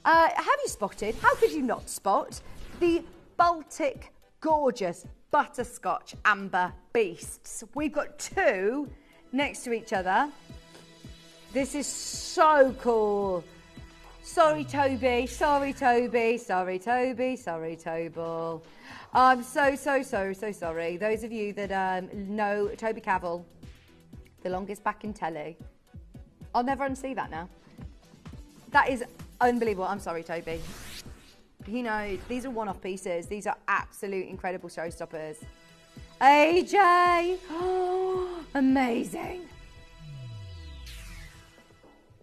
Have you spotted? How could you not spot the Baltic gorgeous butterscotch amber beasts? We've got 2 next to each other. This is so cool. Sorry, Toby. Sorry, Toby. Sorry, Toby. Sorry, Tobal. I'm so sorry. Those of you that know Toby Cavell, the longest back in telly. I'll never unsee that now. That is unbelievable. I'm sorry, Toby. You know, these are one-off pieces. These are absolute incredible showstoppers. AJ! Oh, amazing.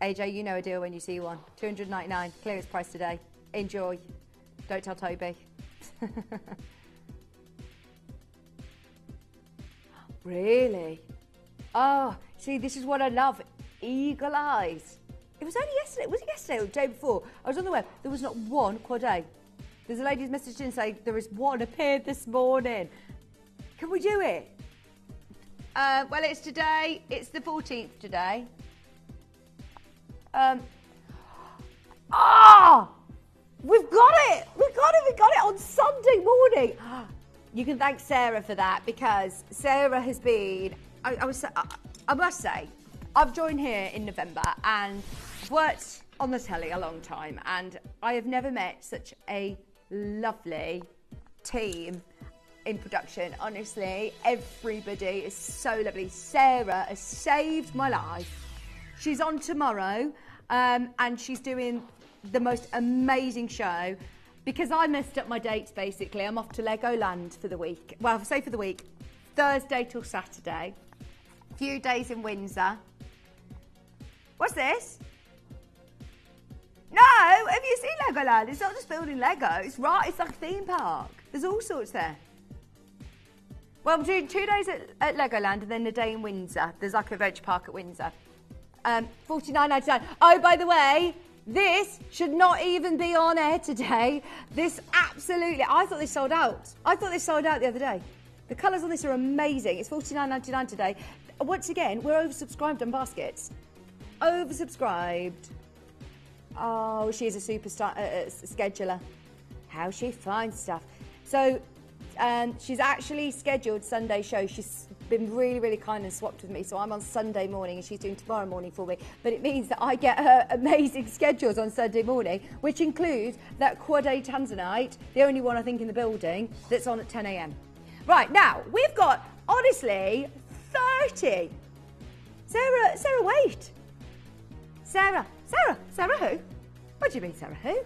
AJ, you know a deal when you see one. $299, clearance price today. Enjoy. Don't tell Toby. Really? Oh, see, this is what I love. Eagle eyes. It was only yesterday. Was it yesterday or the day before? I was on the web. There was not one Quad A. There's a lady's message in saying there is one appeared this morning. Can we do it? Well, it's today. It's the 14th today. We've got it! We got it on Sunday morning. You can thank Sarah for that because Sarah has been, I must say, I've joined here in November and worked on the telly a long time, and I have never met such a lovely team in production. Honestly, everybody is so lovely. Sarah has saved my life. She's on tomorrow, and she's doing the most amazing show because I messed up my dates basically. I'm off to Legoland for the week. Well, I say for the week, Thursday till Saturday. A few days in Windsor. What's this? No, have you seen Legoland? It's not just building Lego. It's like a theme park. There's all sorts there. Well, I'm doing 2 days at Legoland and then a day in Windsor. There's like a veg park at Windsor. $49.99. Oh, by the way, this should not even be on air today. This absolutely, I thought this sold out. I thought this sold out the other day. The colours on this are amazing. It's $49.99 today. Once again, we're oversubscribed on baskets. Oversubscribed. Oh, she's a superstar scheduler. How she finds stuff. So she's actually scheduled Sunday show. She's been really, really kind and swapped with me. So I'm on Sunday morning and she's doing tomorrow morning for me. But it means that I get her amazing schedules on Sunday morning, which includes that Quad A Tanzanite, the only one I think in the building, that's on at 10 a.m. Right, now, we've got, honestly, 30. Sarah, wait. Sarah who? What do you mean, Sarah who?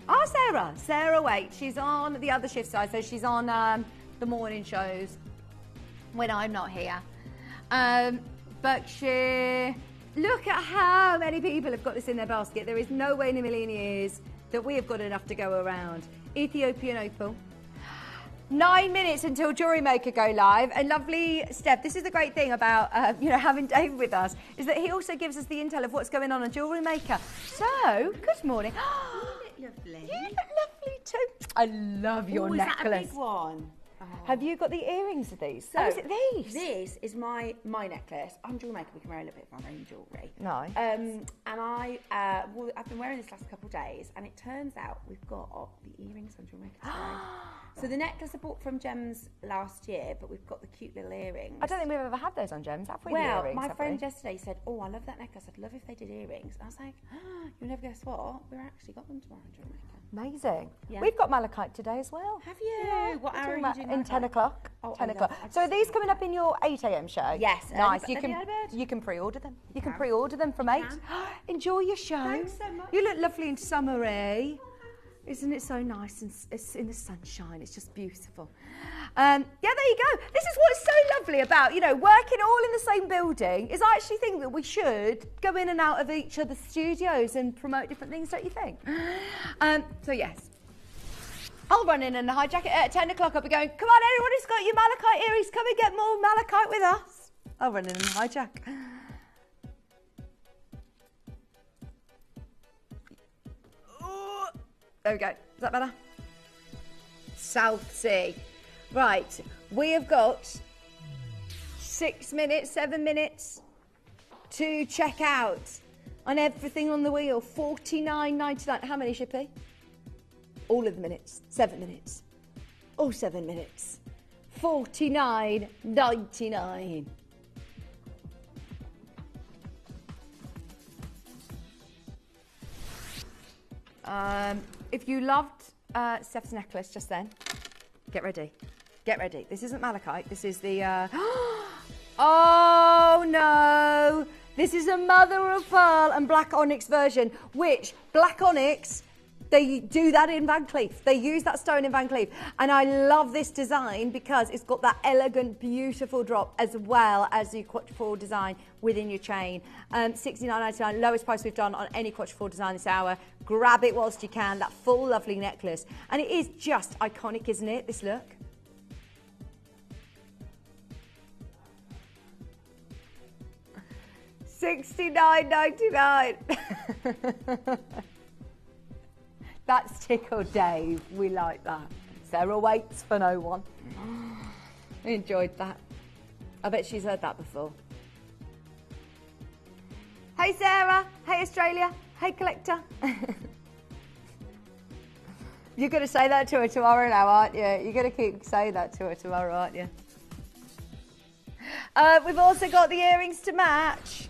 Oh, Sarah, wait. She's on the other shift side, so she's on the morning shows when I'm not here. But look at how many people have got this in their basket. There is no way in a million years that we have got enough to go around. Ethiopian opal. 9 minutes until Jewellery Maker go live. And lovely Steph, this is the great thing about having Dave with us, is that he also gives us the intel of what's going on Jewellery Maker. So, good morning. You look lovely. You look lovely too. I love your necklace. Is that a big one? Oh. Have you got the earrings of these? So, is it these? This is my necklace. I'm Jewellery Maker. We can wear a little bit of our own jewellery. Nice. And I've been wearing this last couple of days, and it turns out we've got the earrings on Jewellery Maker today. So the necklace I bought from Gems last year, but we've got the cute little earrings. I don't think we've ever had those on Gems, have we? Well, earrings, my friend yesterday said, "Oh, I love that necklace. I'd love if they did earrings." And I was like, "You'll never guess what? We've actually got them tomorrow on Jewellery Maker." Amazing. Yeah. We've got malachite today as well. Have you? Yeah. What hour are you doing? In 10 o'clock. Oh, 10 I o'clock. love- So are these coming up in your 8 a.m. show? Yes. Nice. Early bird. You can pre-order them. You can can. pre-order them from 8. can. Enjoy your show. Thanks so much. You look lovely and summery. Isn't it so nice and it's in the sunshine? It's just beautiful. Yeah, there you go. This is what's so lovely about, working all in the same building is I actually think that we should go in and out of each other's studios and promote different things, don't you think? So yes. I'll run in a high jacket at 10 o'clock. I'll be going, come on, anyone who's got your malachite earrings, come and get more malachite with us. I'll run in a high jack. There we go. Is that better? South Sea. Right. We have got 6 minutes, 7 minutes to check out on everything on the wheel. $49.99. How many, Shippy? All of the minutes. 7 minutes. All 7 minutes. $49.99. If you loved Steph's necklace just then, get ready. Get ready. This isn't malachite. This is the... Oh, no. This is a mother of pearl and black onyx version, which black onyx... They do that in Van Cleef. They use that stone in Van Cleef. And I love this design because it's got that elegant, beautiful drop as well as the quatrefoil design within your chain. $69.99, lowest price we've done on any quatrefoil design this hour. Grab it whilst you can, that full lovely necklace. And it is just iconic, isn't it, this look? $69.99. That's Tickle Dave. We like that. Sarah waits for no one. I enjoyed that. I bet she's heard that before. Hey Sarah. Hey Australia. Hey Collector. You're going to say that to her tomorrow now, aren't you? You're going to keep saying that to her tomorrow, aren't you? We've also got the earrings to match.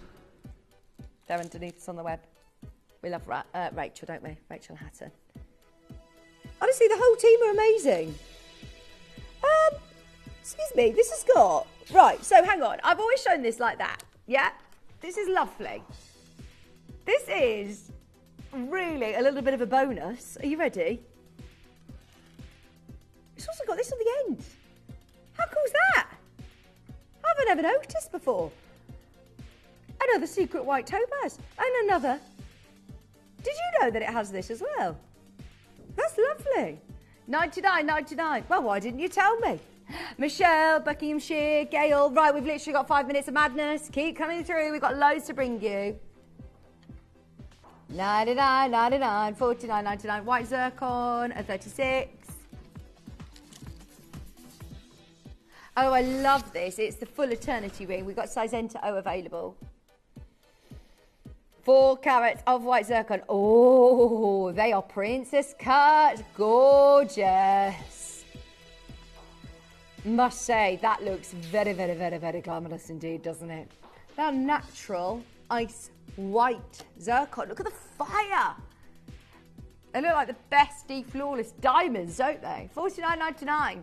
They're underneath us on the web. We love Rachel, don't we? Rachel Hatton. Honestly, the whole team are amazing. Excuse me, this has got... Right, so hang on. I've always shown this like that. Yeah? This is lovely. This is really a little bit of a bonus. Are you ready? It's also got this on the end. How cool is that? I haven't ever noticed before. Another secret white topaz. And another. Did you know that it has this as well? That's lovely. $99.99. Well, why didn't you tell me? Michelle, Buckinghamshire, Gail. Right, we've literally got 5 minutes of madness. Keep coming through. We've got loads to bring you. $99.99, $49.99. White zircon at 36. Oh, I love this. It's the full eternity ring. We've got size N to O available. 4 carats of white zircon. Oh, they are princess cut. Gorgeous. Must say, that looks very, very, very, very glamorous indeed, doesn't it? They're natural ice white zircon. Look at the fire. They look like the best flawless diamonds, don't they? $49.99.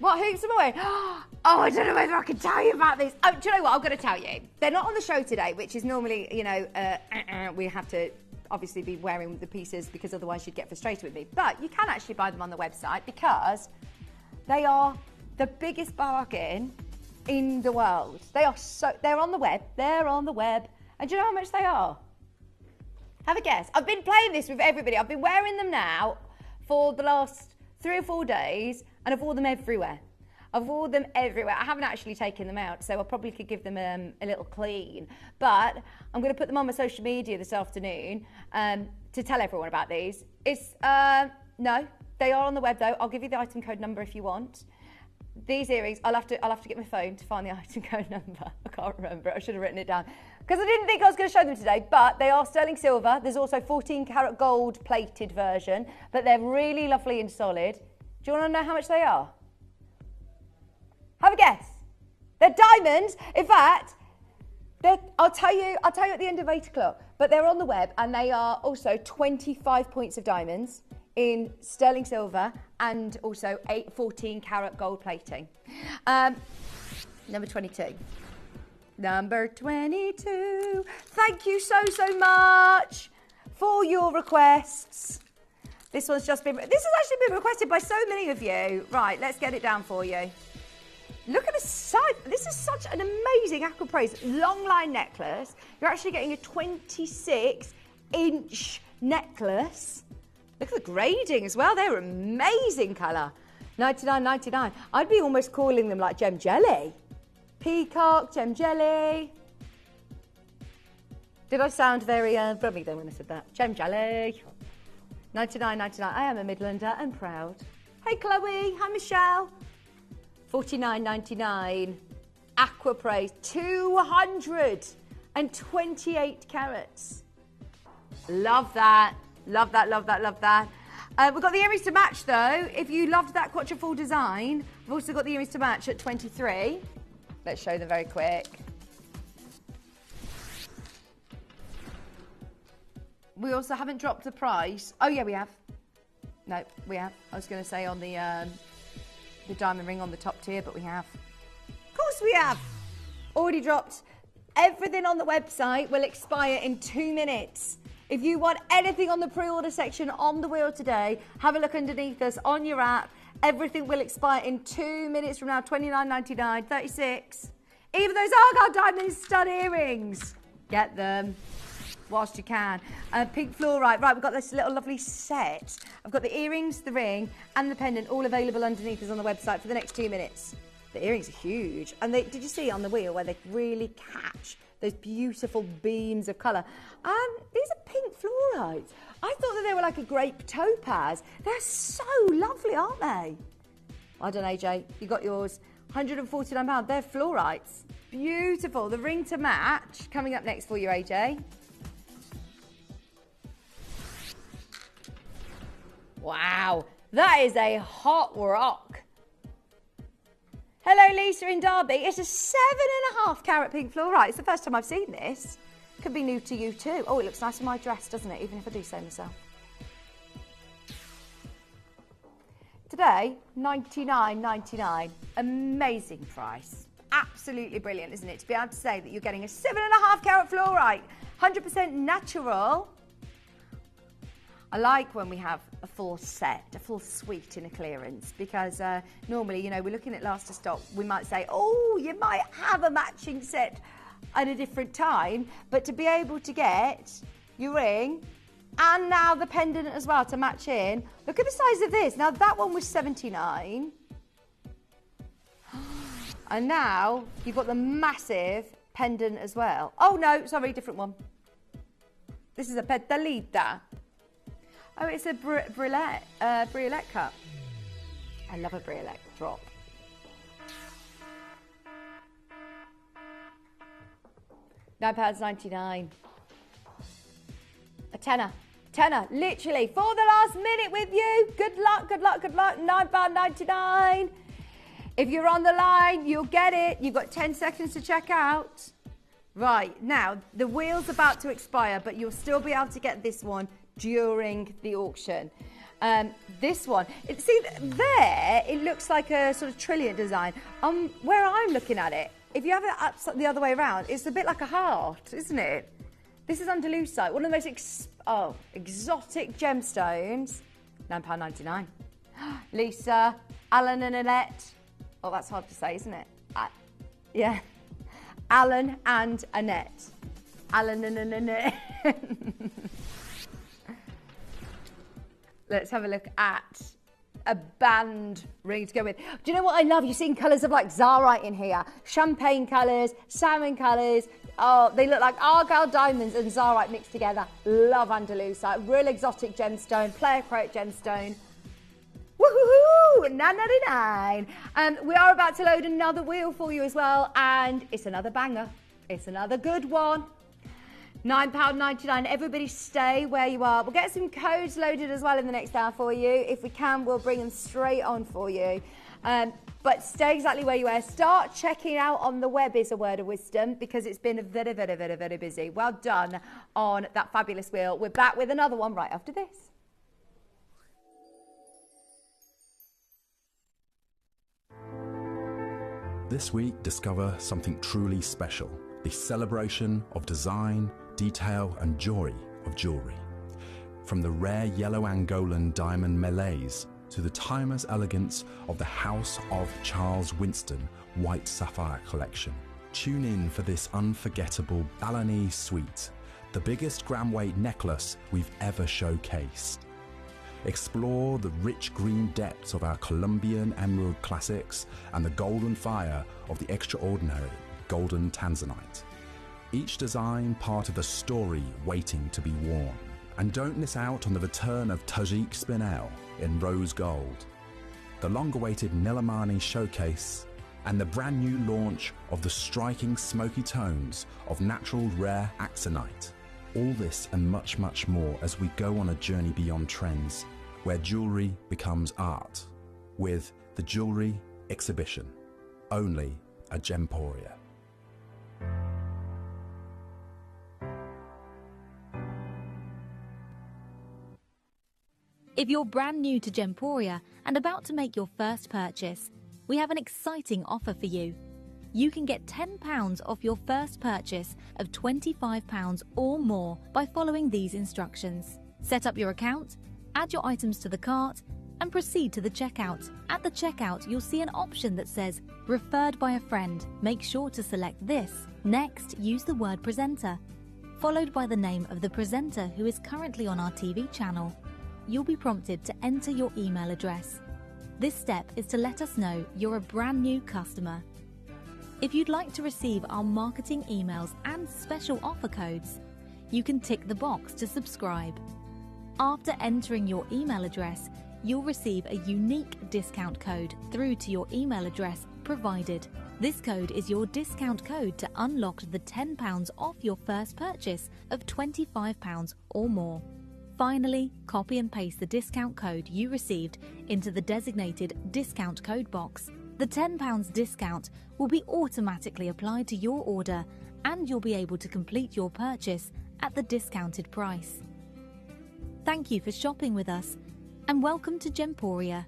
What, hoops them away? Oh, I don't know whether I can tell you about this. Oh, do you know what? I'm going to tell you. They're not on the show today, which is normally, you know, we have to obviously be wearing the pieces because otherwise you'd get frustrated with me. But you can actually buy them on the website because they are the biggest bargain in the world. They're on the web. They're on the web. And do you know how much they are? Have a guess. I've been playing this with everybody. I've been wearing them now for the last 3 or 4 days. And I've worn them everywhere. I've worn them everywhere. I haven't actually taken them out, so I probably could give them a little clean. But I'm going to put them on my social media this afternoon to tell everyone about these. No, they are on the web though. I'll give you the item code number if you want. These earrings, I'll have to get my phone to find the item code number. I can't remember. I should have written it down because I didn't think I was going to show them today. But they are sterling silver. There's also 14 karat gold plated version, but they're really lovely and solid. Do you want to know how much they are? Have a guess. They're diamonds. In fact, I'll tell you at the end of 8 o'clock. But they're on the web and they are also 25 points of diamonds in sterling silver and also 14 karat gold plating. Number 22. Number 22. Thank you so much for your requests. This has actually been requested by so many of you. Right, let's get it down for you. Look at the size. This is such an amazing Aquapraise long line necklace. You're actually getting a 26-inch necklace. Look at the grading as well. They're amazing colour. $99.99. I'd be almost calling them like gem jelly. Peacock, gem jelly. Did I sound very brummy then when I said that? Gem jelly. $99.99. I am a Midlander and proud. Hey Chloe, hi Michelle. $49.99. Aquapraise, 228 carats. Love that. Love that, love that, love that. We've got the earrings to match though. If you loved that quatrefoil design, we've also got the earrings to match at 23. Let's show them very quick. We also haven't dropped the price. Oh yeah, we have. No, we have. I was going to say on the diamond ring on the top tier, but we have. Of course we have. Already dropped. Everything on the website will expire in 2 minutes. If you want anything on the pre-order section on the wheel today, have a look underneath us on your app. Everything will expire in 2 minutes from now. $29.99, 36. Even those Argyle diamond stud earrings. Get them whilst you can. Pink fluorite. Right, we've got this little lovely set. I've got the earrings, the ring, and the pendant all available underneath us on the website for the next 2 minutes. The earrings are huge. And did you see on the wheel where they really catch those beautiful beams of colour? These are pink fluorites. I thought that they were like a grape topaz. They're so lovely, aren't they? I don't know, AJ. You got yours. £149. They're fluorites. Beautiful. The ring to match coming up next for you, AJ. Wow, that is a hot rock. Hello, Lisa in Derby. It's a 7.5 carat pink fluorite. It's the first time I've seen this. Could be new to you too. Oh, it looks nice in my dress, doesn't it? Even if I do say myself. Today, $99.99. Amazing price. Absolutely brilliant, isn't it? To be able to say that you're getting a 7.5 carat fluorite, 100% natural. I like when we have a full set, a full suite in a clearance, because normally, you know, we're looking at last to stock. We might say, oh, you might have a matching set at a different time, but to be able to get your ring and now the pendant as well to match in. Look at the size of this. Now that one was $79. And now you've got the massive pendant as well. Oh no, sorry, different one. This is a petalita. Oh, it's a briolette cup. I love a briolette drop. £9.99. A tenner, literally for the last minute with you. Good luck, good luck, good luck. £9.99. If you're on the line, you'll get it. You've got 10 seconds to check out. Right, now, the wheel's about to expire, but you'll still be able to get this one during the auction. This one, see there, it looks like a sort of trilliant design. Where I'm looking at it, if you have it upside the other way around, it's a bit like a heart, isn't it? This is Andalusite, one of the most exotic gemstones. £9.99. Lisa, Alan and Annette. Oh, that's hard to say, isn't it? Yeah. Alan and Annette. Alan and Annette. Let's have a look at a band ring to go with. Do you know what I love? You're seeing colours of like Zarite in here. Champagne colours, salmon colours. Oh, they look like Argyle diamonds and Zarite mixed together. Love Andalusite. Real exotic gemstone, player crate gemstone. Woohoo! $9.99. We are about to load another wheel for you as well, and it's another banger. It's another good one. £9.99. Everybody stay where you are. We'll get some codes loaded as well in the next hour for you. If we can, we'll bring them straight on for you. But stay exactly where you are. Start checking out on the web is a word of wisdom, because it's been very, very, very, very busy. Well done on that fabulous wheel. We're back with another one right after this. This week, discover something truly special. The celebration of design, detail and joy of jewellery. From the rare yellow Angolan diamond melees to the timeless elegance of the House of Charles Winston White Sapphire collection. Tune in for this unforgettable Balinese suite, the biggest gram weight necklace we've ever showcased. Explore the rich green depths of our Colombian emerald classics and the golden fire of the extraordinary golden tanzanite. Each design part of a story waiting to be worn. And don't miss out on the return of Tajik Spinel in rose gold, the long-awaited Nilamani showcase, and the brand new launch of the striking smoky tones of natural rare axonite. All this and much, much more as we go on a journey beyond trends, where jewellery becomes art, with the Jewellery Exhibition, only at Gemporia. If you're brand new to Gemporia and about to make your first purchase, we have an exciting offer for you. You can get £10 off your first purchase of £25 or more by following these instructions. Set up your account, add your items to the cart, and proceed to the checkout. At the checkout, you'll see an option that says, Referred by a friend. Make sure to select this. Next, use the word presenter, followed by the name of the presenter who is currently on our TV channel. You'll be prompted to enter your email address. This step is to let us know you're a brand new customer. If you'd like to receive our marketing emails and special offer codes, you can tick the box to subscribe. After entering your email address, you'll receive a unique discount code through to your email address provided. This code is your discount code to unlock the £10 off your first purchase of £25 or more. Finally, copy and paste the discount code you received into the designated discount code box. The £10 discount will be automatically applied to your order and you'll be able to complete your purchase at the discounted price. Thank you for shopping with us and welcome to Gemporia.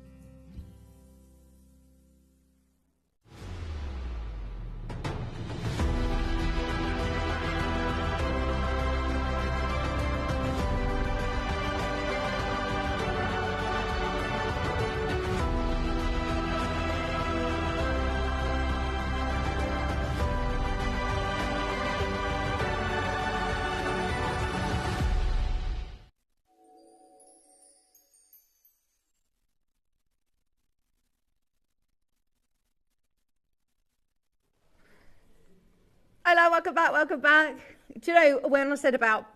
Hello, welcome back. Do you know, when I said about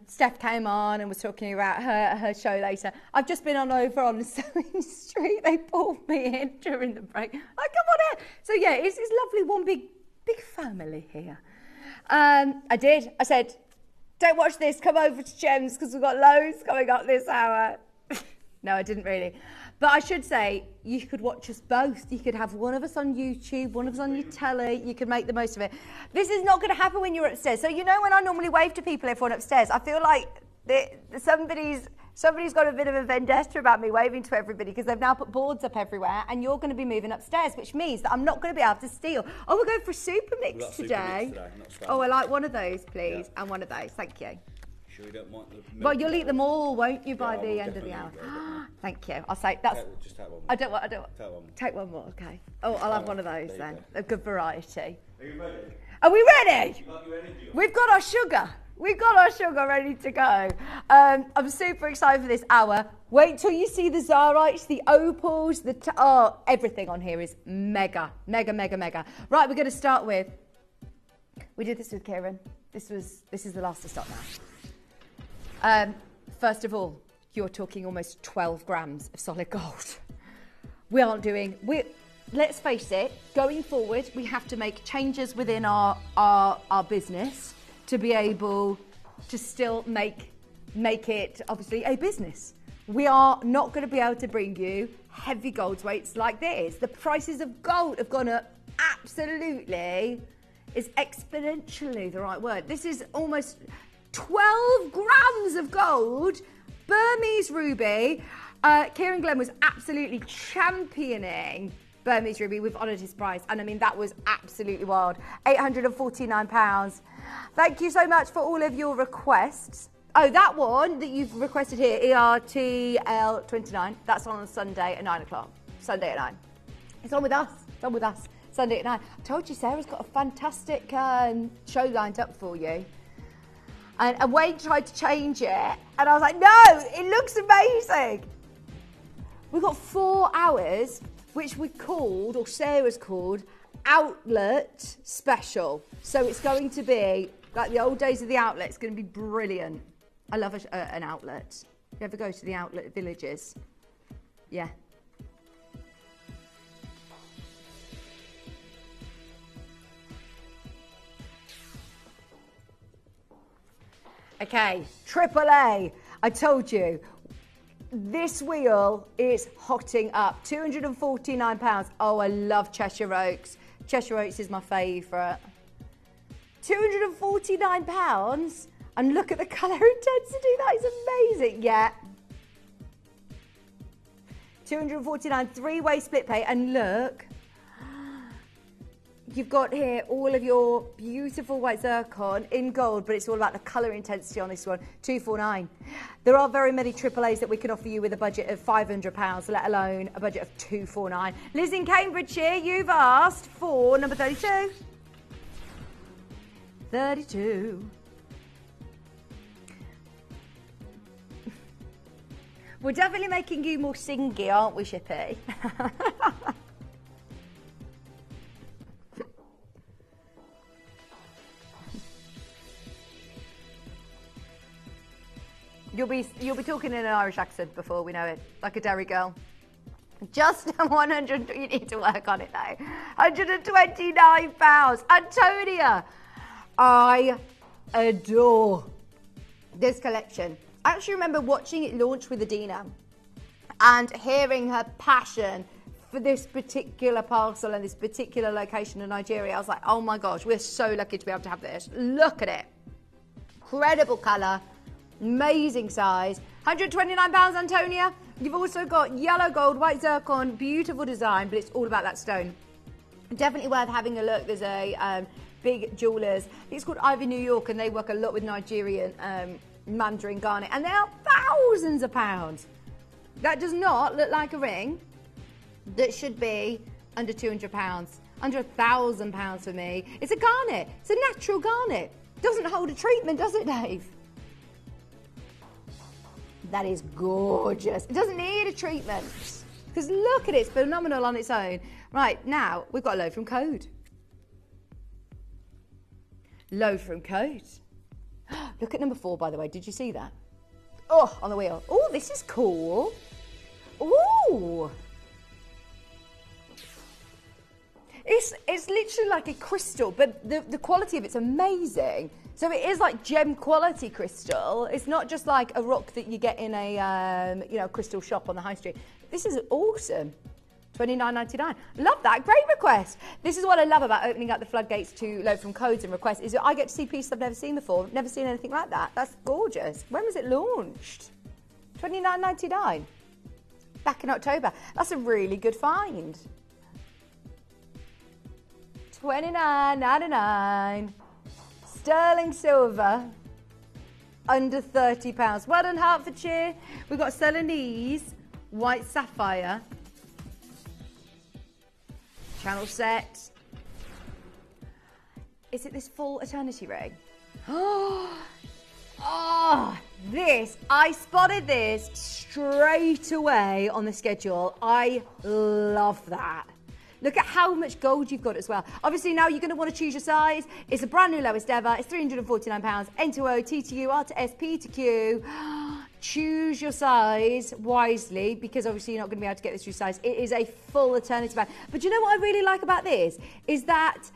Steph came on and was talking about her show later, I've just been over on Sewing Street. They pulled me in during the break. Come on in. So yeah, it's lovely, one big family here. I said, don't watch this, come over to Gems because we've got loads coming up this hour. No, I didn't really. But I should say, you could watch us both. You could have one of us on YouTube, one of us on your telly. You could make the most of it. This is not going to happen when you're upstairs. So you know when I normally wave to people if I'm upstairs, I feel like somebody's got a bit of a vendetta about me waving to everybody because they've now put boards up everywhere and you're going to be moving upstairs, which means that I'm not going to be able to steal. Oh, we're going for a super mix today. Oh, I like one of those, please, and one of those. Thank you. Sure you don't mind the well, you'll eat them all, won't you, by the end of the hour? Thank you. I'll say that's. Just take one. I don't want. Take one more. Take one more, okay. Oh, I'll have one of those then. A good variety. Are you ready? Are we ready? You got your energy on? We've got our sugar. We've got our sugar ready to go. I'm super excited for this hour. Wait till you see the Zarites, the opals, everything on here is mega. Right, we're going to start with. We did this with Kieran. This is the last to stop now. First of all, you're talking almost 12 grams of solid gold. Let's face it, going forward, we have to make changes within our business to be able to still make it, obviously, a business. We are not going to be able to bring you heavy gold weights like this. The prices of gold have gone up absolutely, is exponentially the right word. This is almost 12 grams of gold, Burmese ruby. Kieran Glenn was absolutely championing Burmese ruby. We've honoured his price, and I mean that was absolutely wild. £849. Thank you so much for all of your requests. Oh, that one that you've requested here, ERTL29. That's on Sunday at 9 o'clock. Sunday at 9. It's on with us. Sunday at 9. I told you Sarah's got a fantastic show lined up for you. And Wayne tried to change it, and I was like, no, it looks amazing. We've got 4 hours, which we called, or Sarah's called, Outlet Special. So it's going to be, like the old days of the outlet, it's going to be brilliant. I love an outlet. You ever go to the outlet villages? Yeah. Okay, AAA. I told you, this wheel is hotting up. £249. Oh, I love Cheshire Oaks. Cheshire Oaks is my favourite. £249? And look at the colour intensity. That is amazing. Yeah. 249, 3-way split pay. And look, you've got here all of your beautiful white zircon in gold, but it's all about the colour intensity on this one. 249. There are very many AAAs that we can offer you with a budget of £500, let alone a budget of 249. Liz in Cambridgeshire, you've asked for number 32. 32. We're definitely making you more singy, aren't we, Shippy? You'll be talking in an Irish accent before we know it, like a Derry girl. Just 100. You need to work on it though. £129. Antonia, I adore this collection. I actually remember watching it launch with Adina and hearing her passion for this particular parcel and this particular location in Nigeria. I was like, oh my gosh, we're so lucky to be able to have this. Look at it. Incredible colour, amazing size. £129, Antonia. You've also got yellow gold, white zircon, beautiful design, but it's all about that stone. Definitely worth having a look. There's a big jewellers. I think it's called Ivy New York, and they work a lot with Nigerian mandarin garnet, and they are thousands of pounds. That does not look like a ring that should be under £200, under £1,000 for me. It's a garnet. It's a natural garnet. Doesn't hold a treatment, does it, Dave? That is gorgeous. It doesn't need a treatment. Because look at it, it's phenomenal on its own. Right, now we've got a load from Code. Load from Code. Look at number 4, by the way. Did you see that? Oh, on the wheel. Oh, this is cool. Ooh. It's literally like a crystal, but the quality of it's amazing. So it is like gem quality crystal. It's not just like a rock that you get in a crystal shop on the high street. This is awesome. $29.99. Love that. Great request. This is what I love about opening up the floodgates to load from codes and requests, is that I get to see pieces I've never seen before. Never seen anything like that. That's gorgeous. When was it launched? $29.99. Back in October. That's a really good find. $29.99. Sterling silver. Under £30. Well done, Hertfordshire. We've got Celanese white sapphire. Channel set. Is it this full eternity ring? Oh, this. I spotted this straight away on the schedule. I love that. Look at how much gold you've got as well. Obviously, now you're going to want to choose your size. It's a brand new lowest ever. It's £349. N2O, T to U, R to S, P to Q. Choose your size wisely, because obviously you're not going to be able to get this through size. It is a full eternity band. But you know what I really like about this? Is that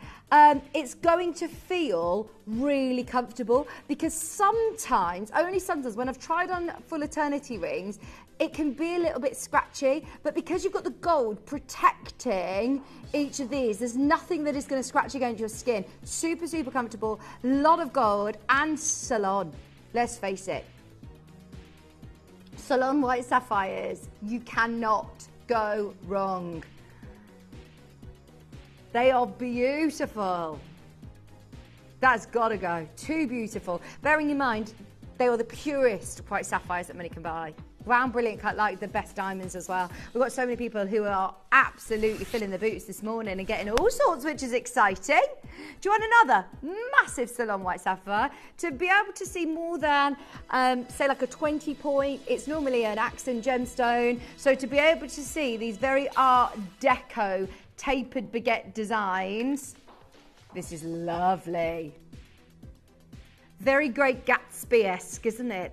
it's going to feel really comfortable, because sometimes, only sometimes, when I've tried on full eternity rings, it can be a little bit scratchy, but because you've got the gold protecting each of these, there's nothing that is going to scratch against your skin. Super, super comfortable. A lot of gold and salon. Let's face it. Salon white sapphires. You cannot go wrong. They are beautiful. That's got to go. Too beautiful. Bearing in mind, they are the purest white sapphires that money can buy. Round brilliant cut, like the best diamonds as well. We've got so many people who are absolutely filling the boots this morning and getting all sorts, which is exciting. Do you want another massive salon white sapphire? To be able to see more than, say, like a 20 point, it's normally an accent gemstone. So to be able to see these very Art Deco tapered baguette designs, this is lovely. Very Great Gatsby-esque, isn't it?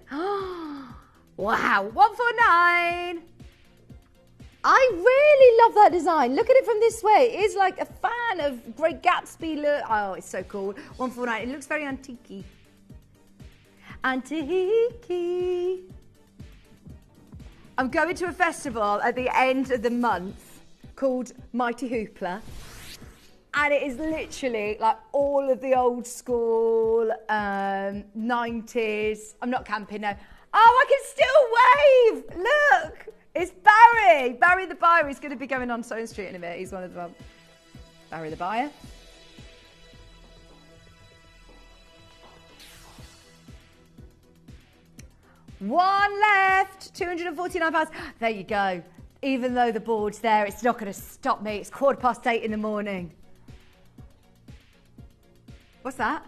Wow, $149. I really love that design. Look at it from this way. It is like a fan of Great Gatsby look. Oh, it's so cool. $149. It looks very antique-y. Antique-y. I'm going to a festival at the end of the month called Mighty Hoopla. And it is literally like all of the old school 90s. I'm not camping now. Oh, I can still wave! Look! It's Barry! Barry the buyer is going to be going on Stone Street in a bit. He's one of them. Barry the buyer. One left! £249. There you go. Even though the board's there, it's not going to stop me. It's 8:15 in the morning. What's that?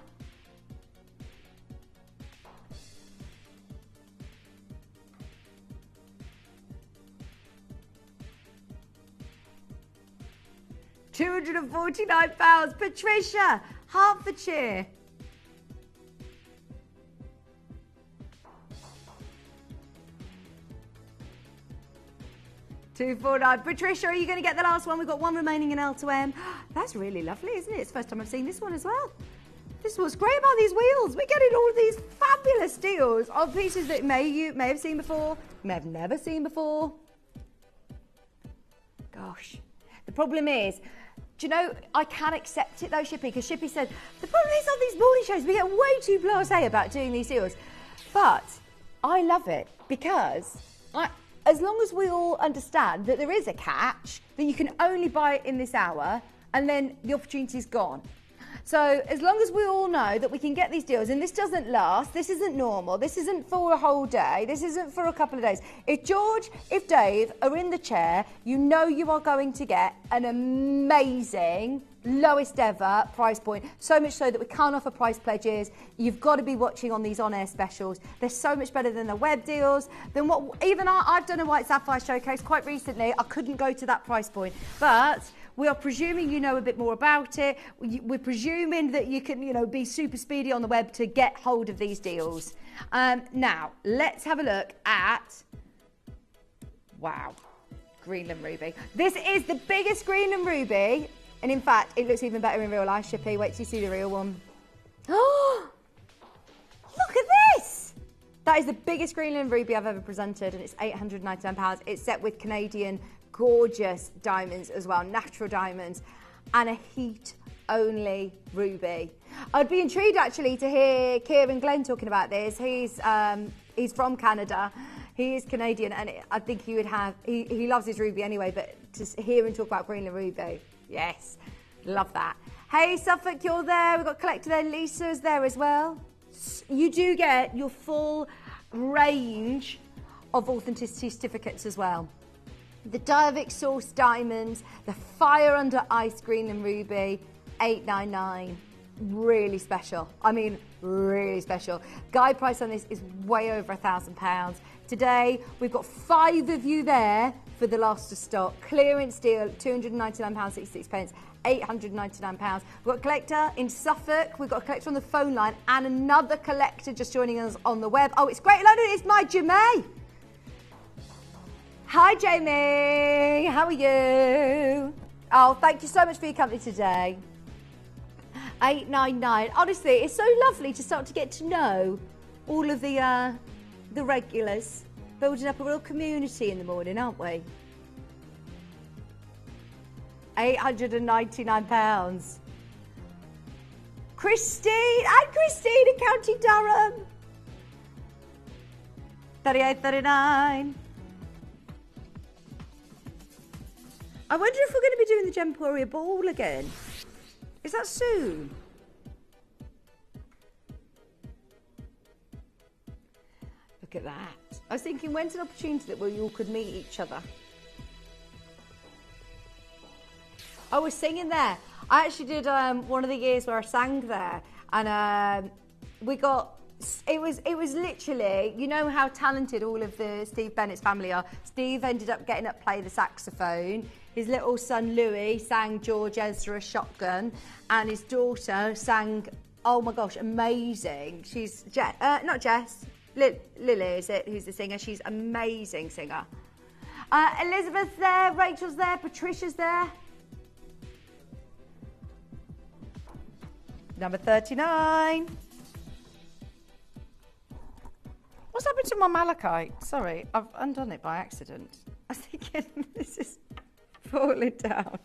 £249. Patricia, Hertfordshire. $249. Patricia, are you going to get the last one? We've got one remaining in L2M. That's really lovely, isn't it? It's the first time I've seen this one as well. This is what's great about these wheels. We're getting all of these fabulous deals on pieces that you may have seen before, may have never seen before. Gosh. The problem is, do you know, I can accept it though, Shippy, because Shippy said, the problem is on these morning shows, we get way too blasé about doing these deals. But I love it because as long as we all understand that there is a catch, that you can only buy it in this hour, and then the opportunity's gone. So as long as we all know that we can get these deals, and this doesn't last, this isn't normal, this isn't for a whole day, this isn't for a couple of days. If George, if Dave are in the chair, you know you are going to get an amazing, lowest ever price point. So much so that we can't offer price pledges. You've got to be watching on these on-air specials. They're so much better than the web deals. Than what even I've done a White Sapphire showcase quite recently. I couldn't go to that price point, but we are presuming you know a bit more about it. We're presuming that you can, be super speedy on the web to get hold of these deals. Now, let's have a look at, wow, Greenland Ruby. This is the biggest Greenland Ruby. And in fact, it looks even better in real life, Shippy. Wait till you see the real one. Oh, look at this. That is the biggest Greenland Ruby I've ever presented, and it's £899. It's set with Canadian gorgeous diamonds as well, natural diamonds, and a heat-only ruby. I'd be intrigued actually to hear Kieran Glenn talking about this. He's from Canada. He is Canadian, and I think he would have. He loves his ruby anyway, but to hear him talk about Greenland Ruby, yes, love that. Hey, Suffolk, you're there. We've got Collector there. Lisa's there as well. You do get your full range of authenticity certificates as well. The Diavik Source Diamonds, the Fire Under Ice Greenland Ruby, $899. Really special. I mean, really special. Guide price on this is way over £1,000. Today, we've got 5 of you there for the last of stock. Clearance deal, £299.66, £899. We've got a collector in Suffolk. We've got a collector on the phone line and another collector just joining us on the web. Oh, it's Great London. It's my Jamie. Hi, Jamie. How are you? Oh, thank you so much for your company today. $899. Honestly, it's so lovely to start to get to know all of the regulars, building up a real community in the morning, aren't we? £899. Christine in County Durham. $38.39. I wonder if we're going to be doing the Gemporia ball again. Is that soon? Look at that. I was thinking, when's an opportunity that we all could meet each other? I was singing there. I actually did one of the years where I sang there, and we got. It was literally, you know how talented all of the Steve Bennett's family are. Steve ended up getting up to play the saxophone. His little son Louis sang George Ezra Shotgun, and his daughter sang, oh my gosh, amazing. She's not Jess, Lily is it, who's the singer. She's an amazing singer. Elizabeth's there, Rachel's there, Patricia's there. Number 39. What's happened to my malachite? Sorry, I've undone it by accident. I was thinking this is falling down.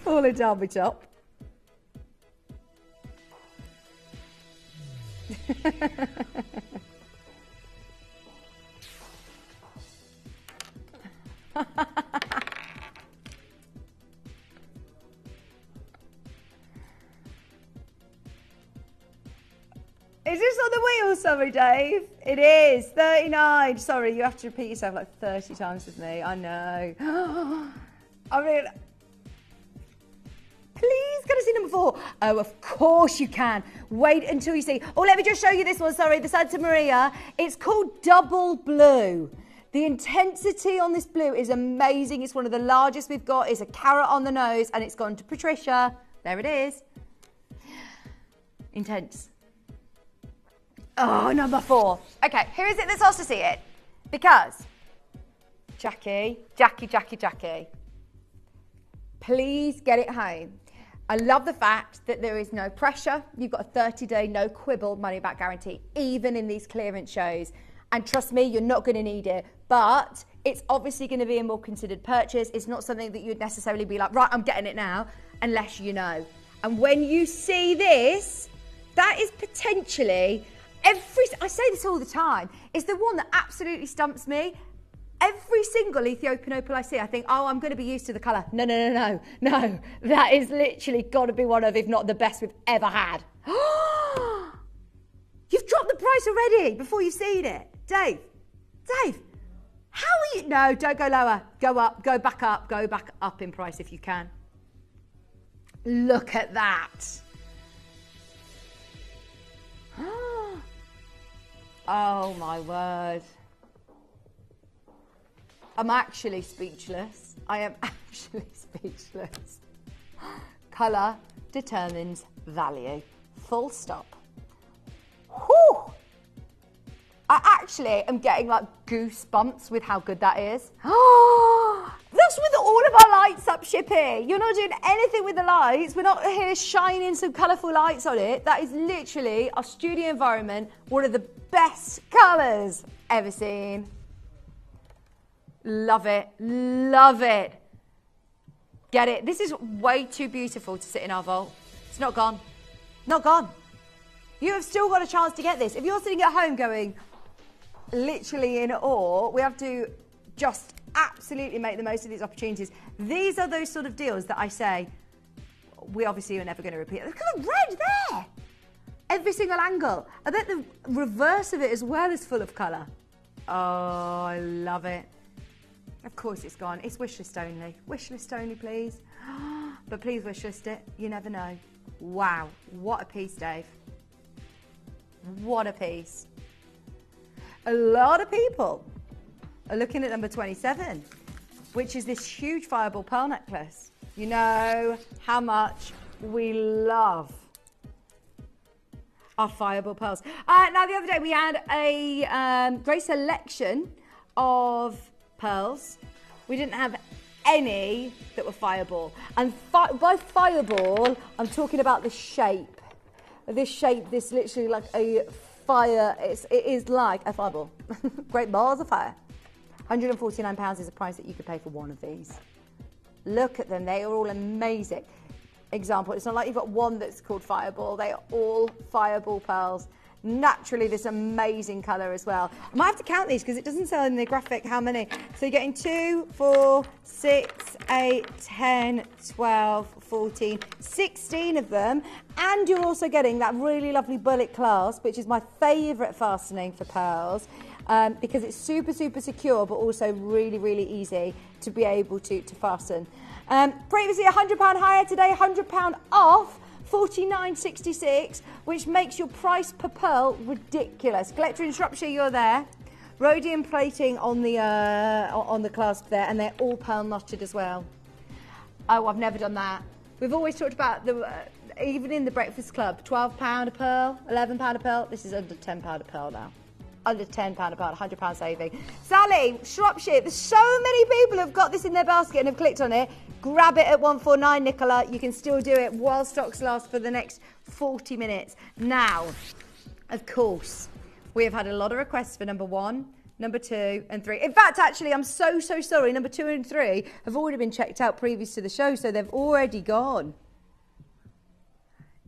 Falling down my top. Is this on the wheel? Sorry, Dave. It is. 39. Sorry, you have to repeat yourself like 30 times with me. I know. I mean, please, can I see number 4? Oh, of course you can. Wait until you see. Oh, let me just show you this one. Sorry, the Santa Maria. It's called Double Blue. The intensity on this blue is amazing. It's one of the largest we've got. It's a carat on the nose, and it's gone to Patricia. There it is. Intense. Oh, number 4. Okay, who is it that's asked to see it? Because Jackie, please get it home. I love the fact that there is no pressure. You've got a 30-day no quibble money back guarantee, even in these clearance shows. And trust me, you're not going to need it. But it's obviously going to be a more considered purchase. It's not something that you'd necessarily be like, right, I'm getting it now, unless you know. And when you see this, that is potentially I say this all the time, it's the one that absolutely stumps me. Every single Ethiopian opal I see, I think, oh, I'm going to be used to the colour. No. That is literally got to be one of, if not the best we've ever had. You've dropped the price already before you've seen it. Dave, how are you? No, don't go lower. Go up, go back up in price if you can. Look at that. Oh my word. I'm actually speechless. I am actually speechless. Colour determines value. Full stop. Whew. I actually am getting like goosebumps with how good that is. That's with all of our lights up, Shippy. You're not doing anything with the lights. We're not here shining some colourful lights on it. That is literally our studio environment, one of the best colours ever seen. Love it. Love it. Get it? This is way too beautiful to sit in our vault. It's not gone. Not gone. You have still got a chance to get this. If you're sitting at home going literally in awe, we have to just absolutely make the most of these opportunities. These are those sort of deals that I say, we obviously are never going to repeat. Look at the red there. Every single angle. I bet the reverse of it as well is full of colour. Oh, I love it. Of course it's gone. It's wish list only. Wish list only, please. But please wish list it. You never know. Wow. What a piece, Dave. What a piece. A lot of people are looking at number 27, which is this huge fireball pearl necklace. You know how much we love our fireball pearls. Now, the other day we had a great selection of pearls. We didn't have any that were fireball. And by fireball, I'm talking about the shape. This shape, this literally like a fire. It is like a fireball. Great balls of fire. £149 is the price that you could pay for one of these. Look at them. They are all amazing. Example, it's not like you've got one that's called fireball. They are all fireball pearls. Naturally, this amazing colour as well. I might have to count these because it doesn't say in the graphic how many. So you're getting 2, 4, 6, 8, 10, 12, 14, 16 of them. And you're also getting that really lovely bullet clasp, which is my favourite fastening for pearls. Because it's super, super secure, but also really, really easy to be able to fasten. Previously £100 higher, today £100 off, $49.66, which makes your price per pearl ridiculous. Collector in Shropshire, you're there. Rhodium plating on the clasp there, and they're all pearl knotted as well. Oh, I've never done that. We've always talked about the even in the Breakfast Club, £12 a pearl, £11 a pearl. This is under £10 a pearl now. Under £10 a pearl, £100 saving. Sally, Shropshire, there's so many people who have got this in their basket and have clicked on it. Grab it at 149, Nicola. You can still do it while stocks last for the next 40 minutes. Now, of course, we have had a lot of requests for number 1, number 2 and 3. In fact, actually, I'm so sorry. Number 2 and 3 have already been checked out previous to the show, so they've already gone.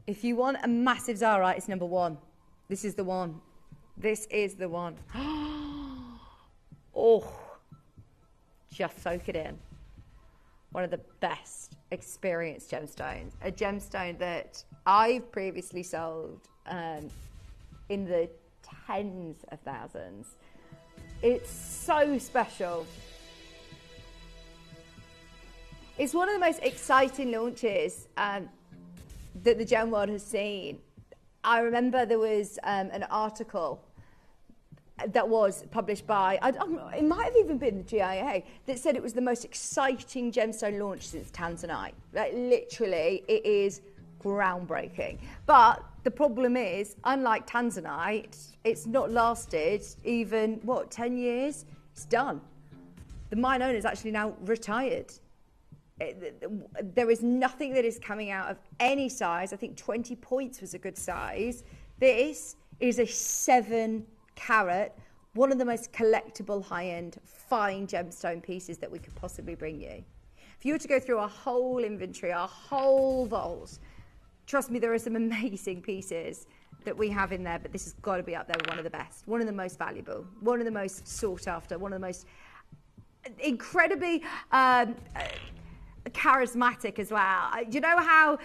If you want a massive Zara, it's number 1. This is the one. This is the one. Oh, just soak it in. One of the best experienced gemstones. A gemstone that I've previously sold in the tens of thousands. It's so special. It's one of the most exciting launches that the gem world has seen. I remember there was an article that was published by, it might have even been the GIA, that said it was the most exciting gemstone launch since Tanzanite. Like, literally, it is groundbreaking. But the problem is, unlike Tanzanite, it's not lasted even, 10 years? It's done. The mine owner is actually now retired. There is nothing that is coming out of any size. I think 20 points was a good size. This is a 7 carat, one of the most collectible, high-end, fine gemstone pieces that we could possibly bring you. If you were to go through our whole inventory, our whole vault, trust me, there are some amazing pieces that we have in there, but this has got to be up there with one of the best, one of the most valuable, one of the most sought after, one of the most incredibly charismatic as well. You know how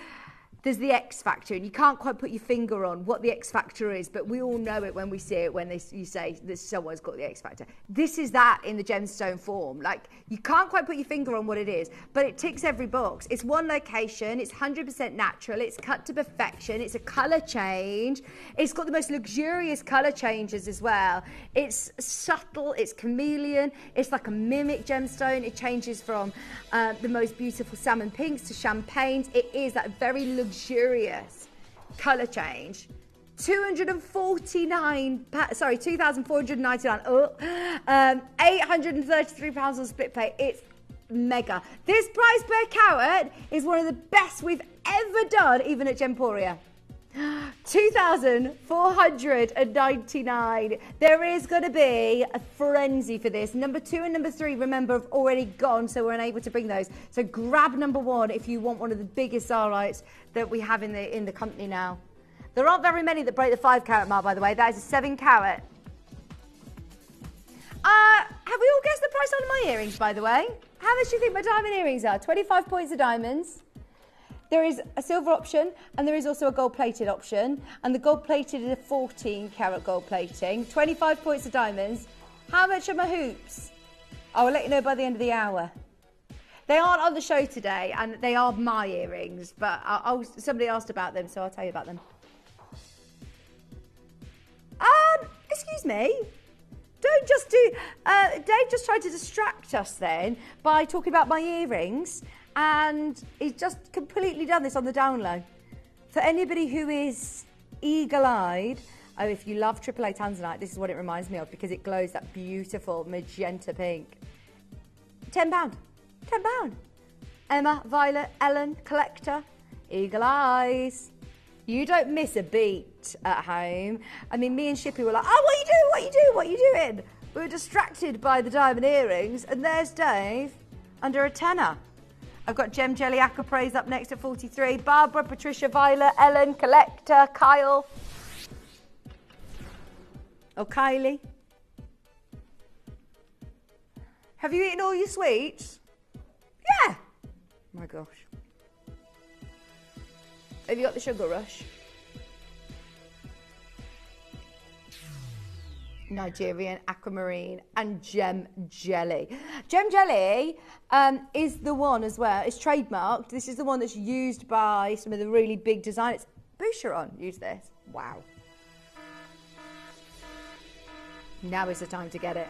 there's the X factor, and you can't quite put your finger on what the X factor is, but we all know it when we see it, when you say that someone's got the X factor. This is that in the gemstone form. Like, you can't quite put your finger on what it is, but it ticks every box. It's one location, it's 100% natural, it's cut to perfection, it's a colour change, it's got the most luxurious colour changes as well. It's subtle, it's chameleon, it's like a mimic gemstone. It changes from the most beautiful salmon pinks to champagnes. It is that very luxurious colour change. 2,499, 833 pounds on split pay. It's mega. This price per carat is one of the best we've ever done, even at Gemporia. 2,499. There is going to be a frenzy for this. Number 2 and number 3, remember, have already gone, so we're unable to bring those. So grab number 1 if you want one of the biggest Zarites that we have in the company now. There aren't very many that break the 5 carat mark, by the way. That is a 7 carat. Have we all guessed the price on my earrings, by the way? How much do you think my diamond earrings are? 25 points of diamonds. There is a silver option, and there is also a gold-plated option. And the gold-plated is a 14 carat gold plating. 25 points of diamonds. How much are my hoops? I will let you know by the end of the hour. They aren't on the show today, and they are my earrings, but somebody asked about them, so I'll tell you about them. Excuse me. Don't just do... Dave just tried to distract us then by talking about my earrings, and he's just completely done this on the down low. For anybody who is eagle-eyed, if you love AAA Tanzanite, this is what it reminds me of, because it glows that beautiful magenta pink. £10. £10. Emma, Violet, Ellen, Collector, Eagle Eyes. You don't miss a beat at home. I mean, me and Shippy were like, oh, what are you doing? What are you doing? What are you doing? We were distracted by the diamond earrings, and there's Dave under a tenner. I've got Gem Jelly Aquapraise up next at 43. Barbara, Patricia, Violet, Ellen, Collector, Kyle. Oh, Kylie. Have you eaten all your sweets? Yeah. Oh my gosh. Have you got the sugar rush? Nigerian, aquamarine, and Gem Jelly. Gem Jelly is the one as well. It's trademarked. This is the one that's used by some of the really big designers. Boucheron used this. Wow. Now is the time to get it.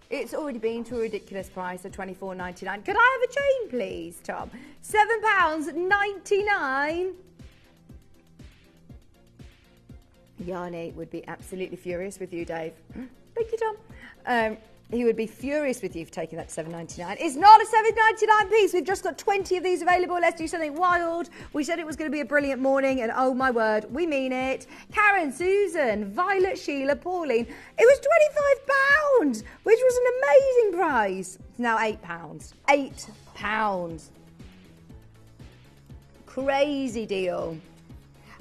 It's already been to a ridiculous price of £24.99. Could I have a chain, please, Tom? £7.99. Yanni would be absolutely furious with you, Dave. Thank you, Tom. He would be furious with you for taking that to £7.99. It's not a £7.99 piece. We've just got 20 of these available. Let's do something wild. We said it was going to be a brilliant morning, and oh my word, we mean it. Karen, Susan, Violet, Sheila, Pauline. It was £25, which was an amazing price. It's now £8. £8. Crazy deal.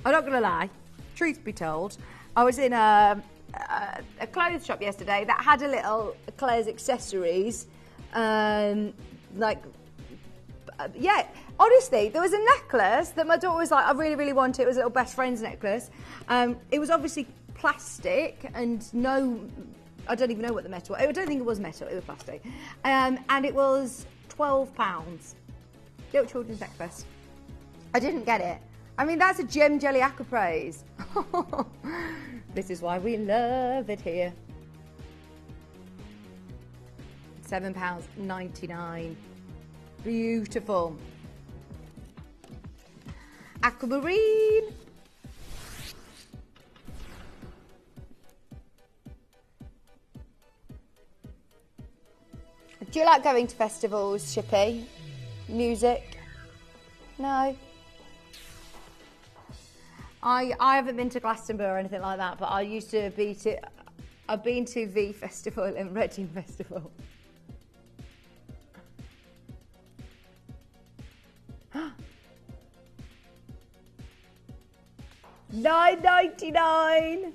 I'm not going to lie. Truth be told, I was in a clothes shop yesterday that had a little Claire's accessories, honestly, there was a necklace that my daughter was like, I really, really want it. It was a little best friend's necklace. It was obviously plastic and I don't even know what the metal was. I don't think it was metal, it was plastic. And it was £12. Little children's necklace. I didn't get it. I mean, that's a Gem Jelly Aquapraise. This is why we love it here. £7.99. Beautiful. Aquamarine. Do you like going to festivals, Shippy? Music? No? I haven't been to Glastonbury or anything like that, but I used to be to... I've been to V Festival and Reading Festival. $9.99.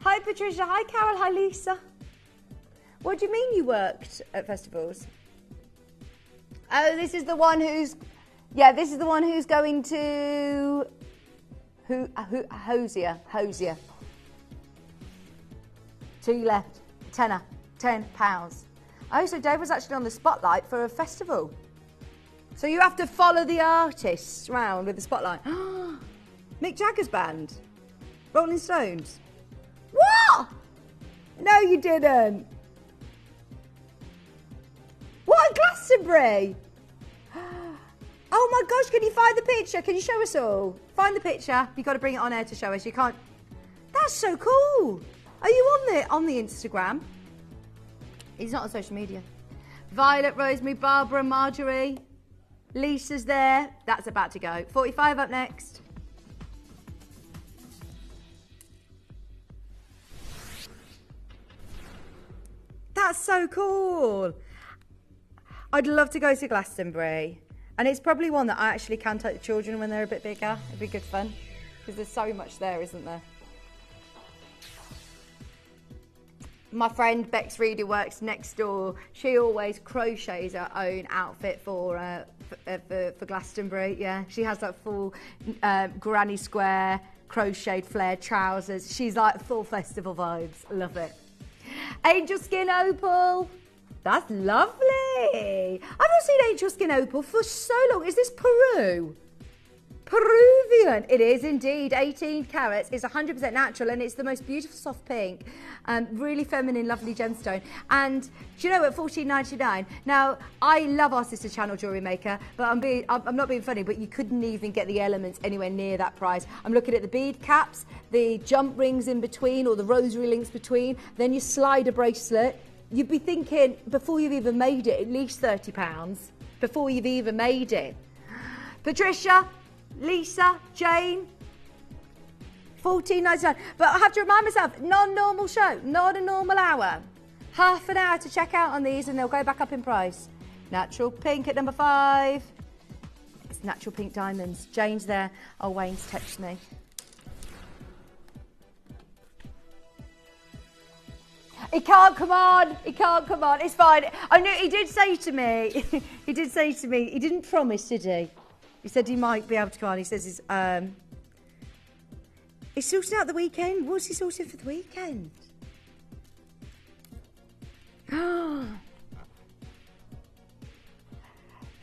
Hi Patricia, hi Carol, hi Lisa. What do you mean you worked at festivals? Oh, this is the one who's... Yeah, this is the one who's going to... Hosier. 2 left. Tenner. £10. Oh, so Dave was actually on the spotlight for a festival. So you have to follow the artists round with the spotlight. Mick Jagger's band. Rolling Stones. What? No, you didn't. What, Glastonbury? Oh my gosh, can you find the picture? Can you show us all? Find the picture. You've got to bring it on air to show us. You can't... That's so cool. Are you on the Instagram? He's not on social media. Violet, Rosemary, Barbara, Marjorie. Lisa's there. That's about to go. 45 up next. That's so cool. I'd love to go to Glastonbury. And it's probably one that I actually can take the children when they're a bit bigger. It'd be good fun. Because there's so much there, isn't there? My friend Bex Reed, who works next door, she always crochets her own outfit for Glastonbury. Yeah, she has that full granny square crocheted flared trousers. She's like full festival vibes. Love it. Angel Skin Opal. That's lovely. I've not seen Angel Skin Opal for so long. Is this Peru? Peruvian. It is indeed. 18 carats. It's 100% natural and it's the most beautiful soft pink. Really feminine, lovely gemstone. And do you know, at $14.99, now I love our sister channel Jewelry Maker, but I'm not being funny, but you couldn't even get the elements anywhere near that price. I'm looking at the bead caps, the jump rings in between, or the rosary links between, then your slider bracelet. You'd be thinking, before you've even made it, at least £30, before you've even made it. Patricia, Lisa, Jane, $14.99. But I have to remind myself, non-normal show, not a normal hour. Half an hour to check out on these and they'll go back up in price. Natural pink at number 5. It's natural pink diamonds. Jane's there. Oh, Wayne's texted me. He can't come on. He can't come on. It's fine. I knew he did say to me, he didn't promise, did he? He said he might be able to come on. He says he's sorting out the weekend. What's he sorting for the weekend?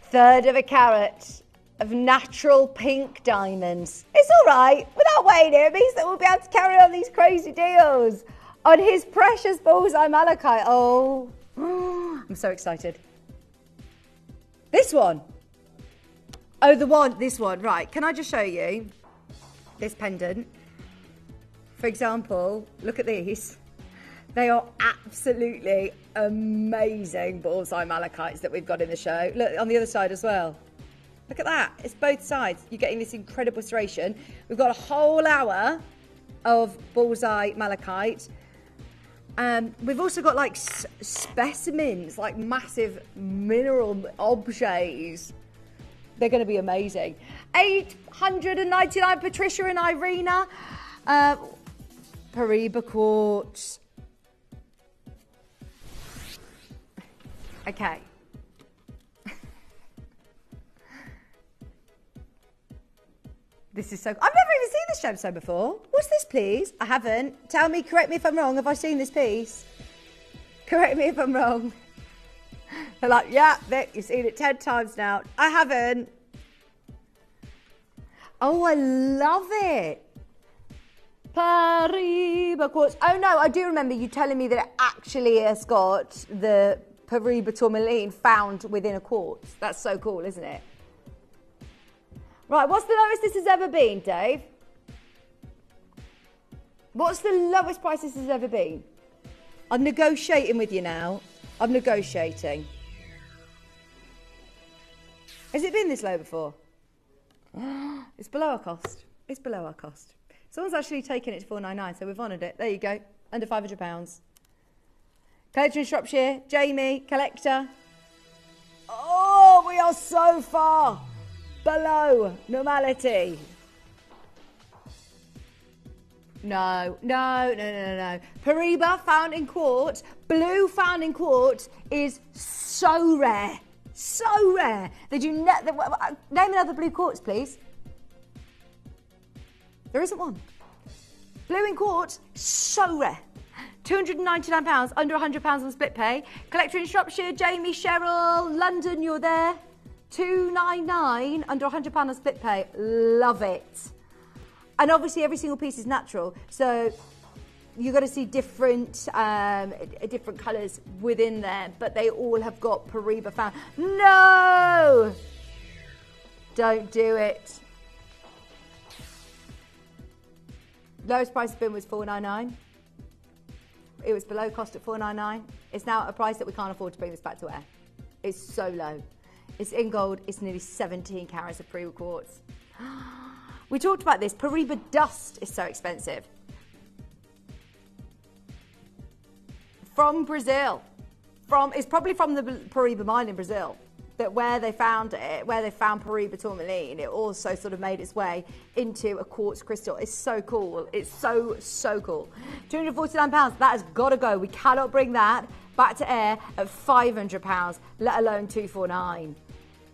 Third of a carat of natural pink diamonds. It's all right. Without Wayne here, it means that we'll be able to carry on these crazy deals on his precious bullseye malachite. Oh, I'm so excited. This one. Oh, this one. Right, can I just show you this pendant? For example, look at these. They are absolutely amazing bullseye malachites that we've got in the show. Look, on the other side as well. Look at that. It's both sides. You're getting this incredible serration. We've got a whole hour of bullseye malachite. We've also got like specimens, like massive mineral objets. They're going to be amazing. $899, Patricia and Irina. Paraiba quartz. Okay. This is so... I've never even seen this gemstone before. What's this, please? I haven't. Tell me, correct me if I'm wrong. Have I seen this piece? Correct me if I'm wrong. They're like, yeah, Vic, you've seen it 10 times now. I haven't. Oh, I love it. Paraiba quartz. Oh, no, I do remember you telling me that it actually has got the Paraiba tourmaline found within a quartz. That's so cool, isn't it? Right, what's the lowest this has ever been, Dave? What's the lowest price this has ever been? I'm negotiating with you now. I'm negotiating. Has it been this low before? It's below our cost. It's below our cost. Someone's actually taken it to 499, so we've honoured it. There you go. Under £500. Collector in Shropshire, Jamie, collector. Oh, we are so far below normality. No. Paraiba found in court, blue found in court is so rare. So rare. They do name another blue quartz, please. There isn't one. Blue in quartz, so rare. £299, under £100 on split pay. Collector in Shropshire, Jamie, Cheryl, London, you're there. £299, under £100 on split pay. Love it. And obviously every single piece is natural, so you've got to see different colours within there, but they all have got Paraiba found. No! Don't do it. Lowest price has been was $499. It was below cost at $499. It's now at a price that we can't afford to bring this back to air. It's so low. It's in gold. It's nearly 17 carats of Paraiba quartz. We talked about this. Paraiba dust is so expensive. From Brazil. It's probably from the Paraiba mine in Brazil. That where they found it, where they found Paraiba tourmaline, it also sort of made its way into a quartz crystal. It's so cool. It's so cool. £249, that has got to go. We cannot bring that back to air at £500, let alone $249.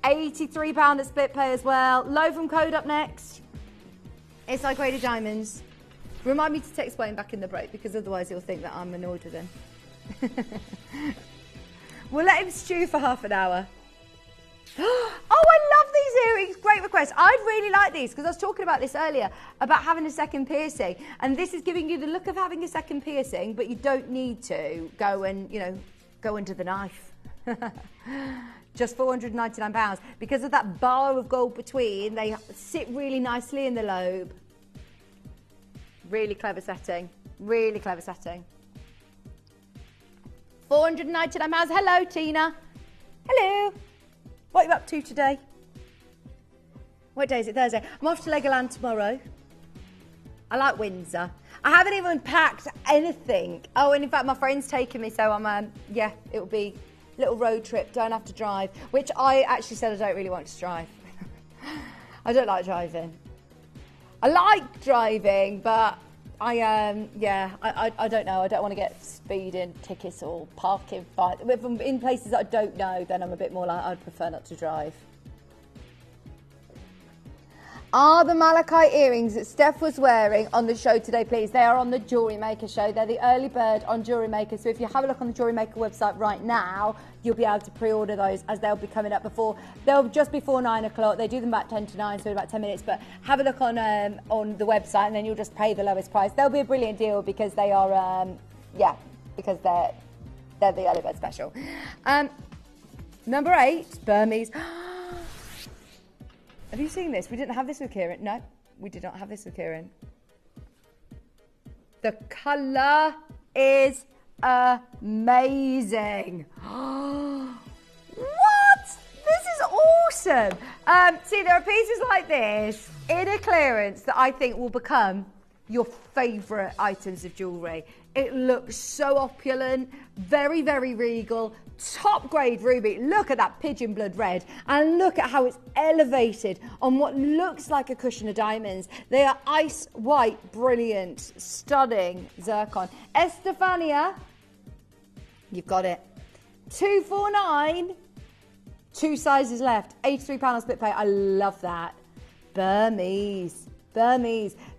£83 at split pay as well. Low from Code up next. It's like graded diamonds. Remind me to text Wayne back in the break because otherwise he'll think that I'm annoyed with him. We'll let him stew for half an hour. Oh, I love these earrings. Great request. I'd really like these because I was talking about this earlier about having a second piercing. And this is giving you the look of having a second piercing, but you don't need to go and, go into the knife. Just £499. Because of that bar of gold between, they sit really nicely in the lobe. Really clever setting. Really clever setting. £499. Hello, Tina. Hello. What are you up to today? What day is it? Thursday. I'm off to Legoland tomorrow. I like Windsor. I haven't even packed anything. Oh, and in fact, my friend's taking me, so I'm, it'll be a little road trip. Don't have to drive, which I actually said I don't really want to drive. I don't like driving. I like driving, but I don't know. I don't want to get speeding tickets or parking fines. If I'm in places that I don't know, then I'm a bit more like, I'd prefer not to drive. Are the malachite earrings that Steph was wearing on the show today, please? They are on the Jewellery Maker show. They're the early bird on Jewellery Maker. So if you have a look on the Jewellery Maker website right now, you'll be able to pre-order those as they'll be coming up they'll just before 9 o'clock. They do them about 10 to 9, so about 10 minutes. But have a look on the website and then you'll just pay the lowest price. They'll be a brilliant deal because they are, because they're the early bird special. Number 8, Burmese. Have you seen this? We didn't have this with Kieran. No, we did not have this with Kieran. The colour is amazing. What? This is awesome. See, there are pieces like this in a clearance that I think will become your favourite items of jewellery. It looks so opulent, very, very regal, top grade ruby. Look at that pigeon blood red and look at how it's elevated on what looks like a cushion of diamonds. They are ice white, brilliant, stunning zircon. Estefania, you've got it. $249, 2 sizes left, £83 on split pay. I love that. Burmese.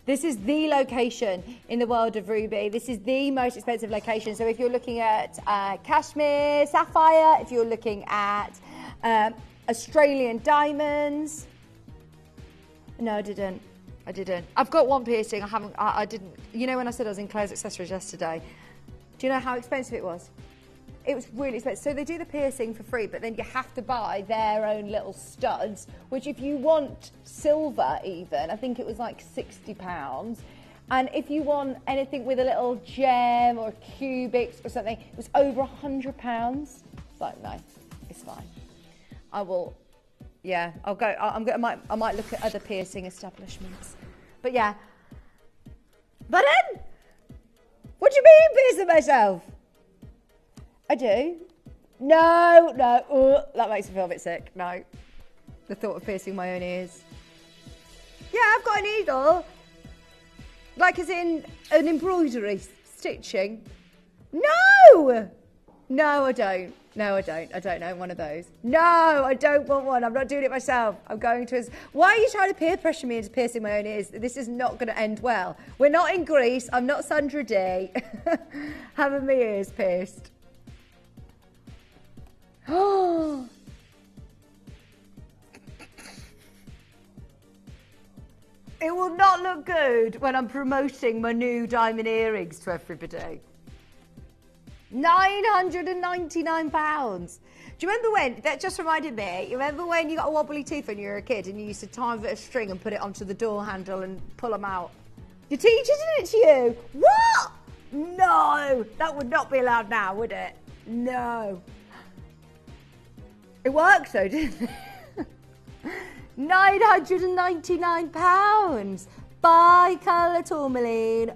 This is the location in the world of ruby. This is the most expensive location. So if you're looking at cashmere, sapphire, if you're looking at Australian diamonds. No, I didn't. I've got one piercing. I didn't. You know when I said I was in Claire's Accessories yesterday? Do you know how expensive it was? It was really expensive. So they do the piercing for free, but then you have to buy their own little studs, which if you want silver even, I think it was like £60. And if you want anything with a little gem or cubics or something, it was over £100. It's like, no, it's fine. I will Yeah, I'll go. I might look at other piercing establishments. But yeah. But then, what do you mean piercing myself? I do. No. That makes me feel a bit sick. No. The thought of piercing my own ears. Yeah, I've got a needle. Like as in an embroidery stitching. No! No, I don't. No, I don't. I don't know one of those. No, I don't want one. I'm not doing it myself. I'm going to... Why are you trying to peer pressure me into piercing my own ears? This is not going to end well. We're not in Greece. I'm not Sandra Day. Having my ears pierced. Oh... It will not look good when I'm promoting my new diamond earrings to everybody. £999. Do you remember when, that just reminded me, you remember when you got a wobbly tooth when you were a kid and you used to tie a bit of string and put it onto the door handle and pull them out? Your teacher did it to you? What? No, that would not be allowed now, would it? No. It worked though, didn't it? £999. Bi-colour tourmaline,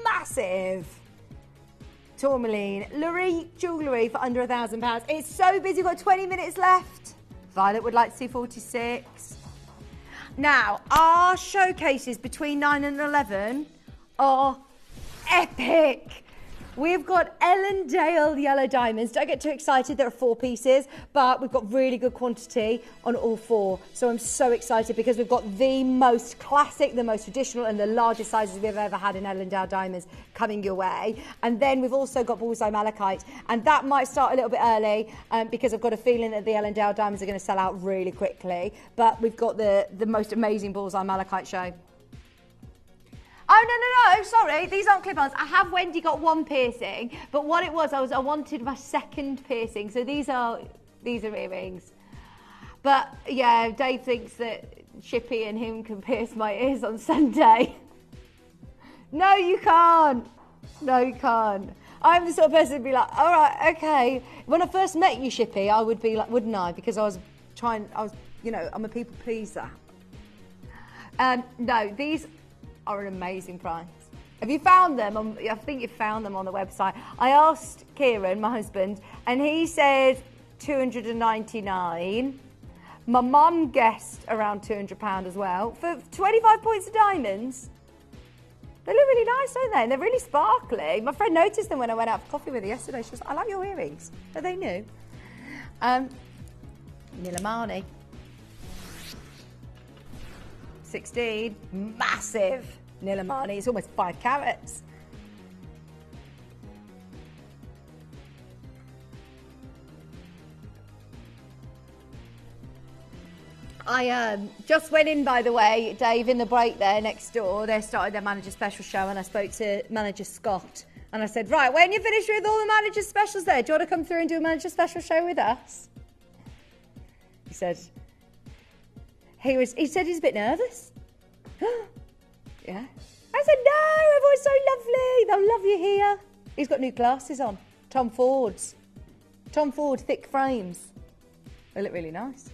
massive. Tourmaline, Larique jewellery for under £1,000. It's so busy, we've got 20 minutes left. Violet would like to see 46. Now, our showcases between 9 and 11 are epic. We've got Ellendale yellow diamonds. Don't get too excited, there are 4 pieces, but we've got really good quantity on all 4. So I'm so excited because we've got the most classic, the most traditional and the largest sizes we've ever had in Ellendale diamonds coming your way. And then we've also got Bullseye Malachite, and that might start a little bit early because I've got a feeling that the Ellendale diamonds are going to sell out really quickly. But we've got the most amazing Bullseye Malachite show. Oh, no, sorry, these aren't clip-ons. I have Wendy got 1 piercing, but what it was, I wanted my 2nd piercing, so these are earrings. But, yeah, Dave thinks that Shippy and him can pierce my ears on Sunday. No, you can't. No, you can't. I'm the sort of person who'd be like, all right, okay. When I first met you, Shippy, I would be like, wouldn't I? Because I'm a people pleaser. No, these are an amazing price. Have you found them? I think you found them on the website. I asked Kieran, my husband, and he said 299. My mum guessed around £200 as well. For 25 points of diamonds. They look really nice, don't they? And they're really sparkly. My friend noticed them when I went out for coffee with her yesterday. She was like, I like your earrings. Are they new? Nilamani. 16, massive Nilamani. It's almost 5 carats. I just went in, by the way, Dave, in the break there next door. They started their manager special show, and I spoke to manager Scott. And I said, right, when you finish with all the manager specials there, do you want to come through and do a manager special show with us? He said he's a bit nervous. Yeah. I said, no, everyone's so lovely. They'll love you here. He's got new glasses on. Tom Ford, thick frames. They look really nice.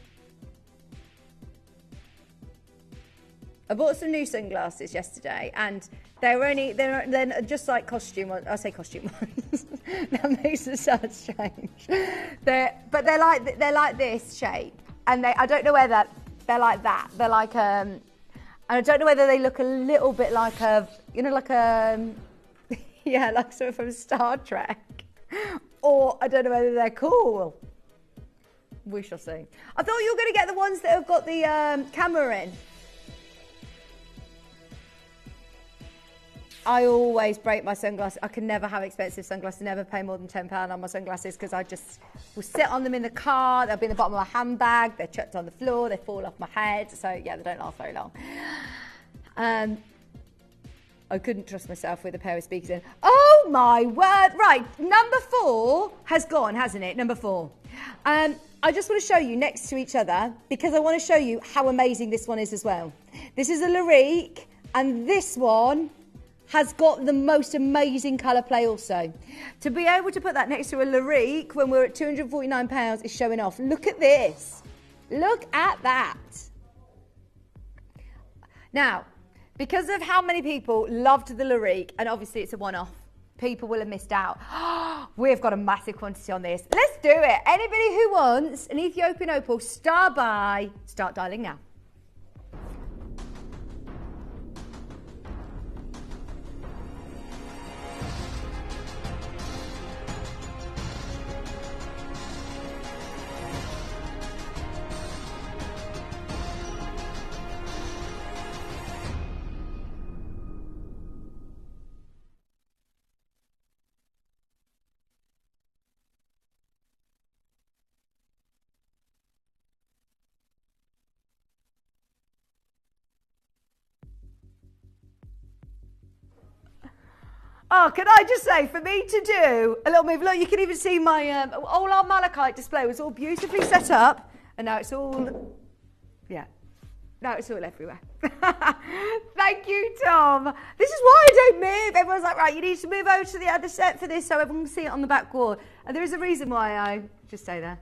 I bought some new sunglasses yesterday, and they're just like costume ones. I say costume ones. That makes it sound strange. They're like this shape, and I don't know whether they're like that. They're like and I don't know whether they look a little bit like like something from Star Trek, or I don't know whether they're cool. We shall see. I thought you were going to get the ones that have got the camera in. I always break my sunglasses. I can never have expensive sunglasses, never pay more than £10 on my sunglasses because I just will sit on them in the car. They'll be in the bottom of my handbag. They're chucked on the floor. They fall off my head. So, yeah, they don't last very long. I couldn't trust myself with a pair of speakers in. Oh, my word. Right, number 4 has gone, hasn't it? Number 4. I just want to show you next to each other because I want to show you how amazing this one is as well. This is a Larique, and this one has got the most amazing colour play also. To be able to put that next to a Larique when we're at £249 is showing off. Look at this. Look at that. Now, because of how many people loved the Larique, and obviously it's a one-off, people will have missed out. We've got a massive quantity on this. Let's do it. Anybody who wants an Ethiopian opal star buy, start dialing now. Oh, can I just say, for me to do a little move, look, you can even see my, all our malachite display was all beautifully set up, and now it's all, yeah, now it's all everywhere. Thank you, Tom. This is why I don't move. Everyone's like, right, you need to move over to the other set for this so everyone can see it on the back wall. And there is a reason why I just stay there.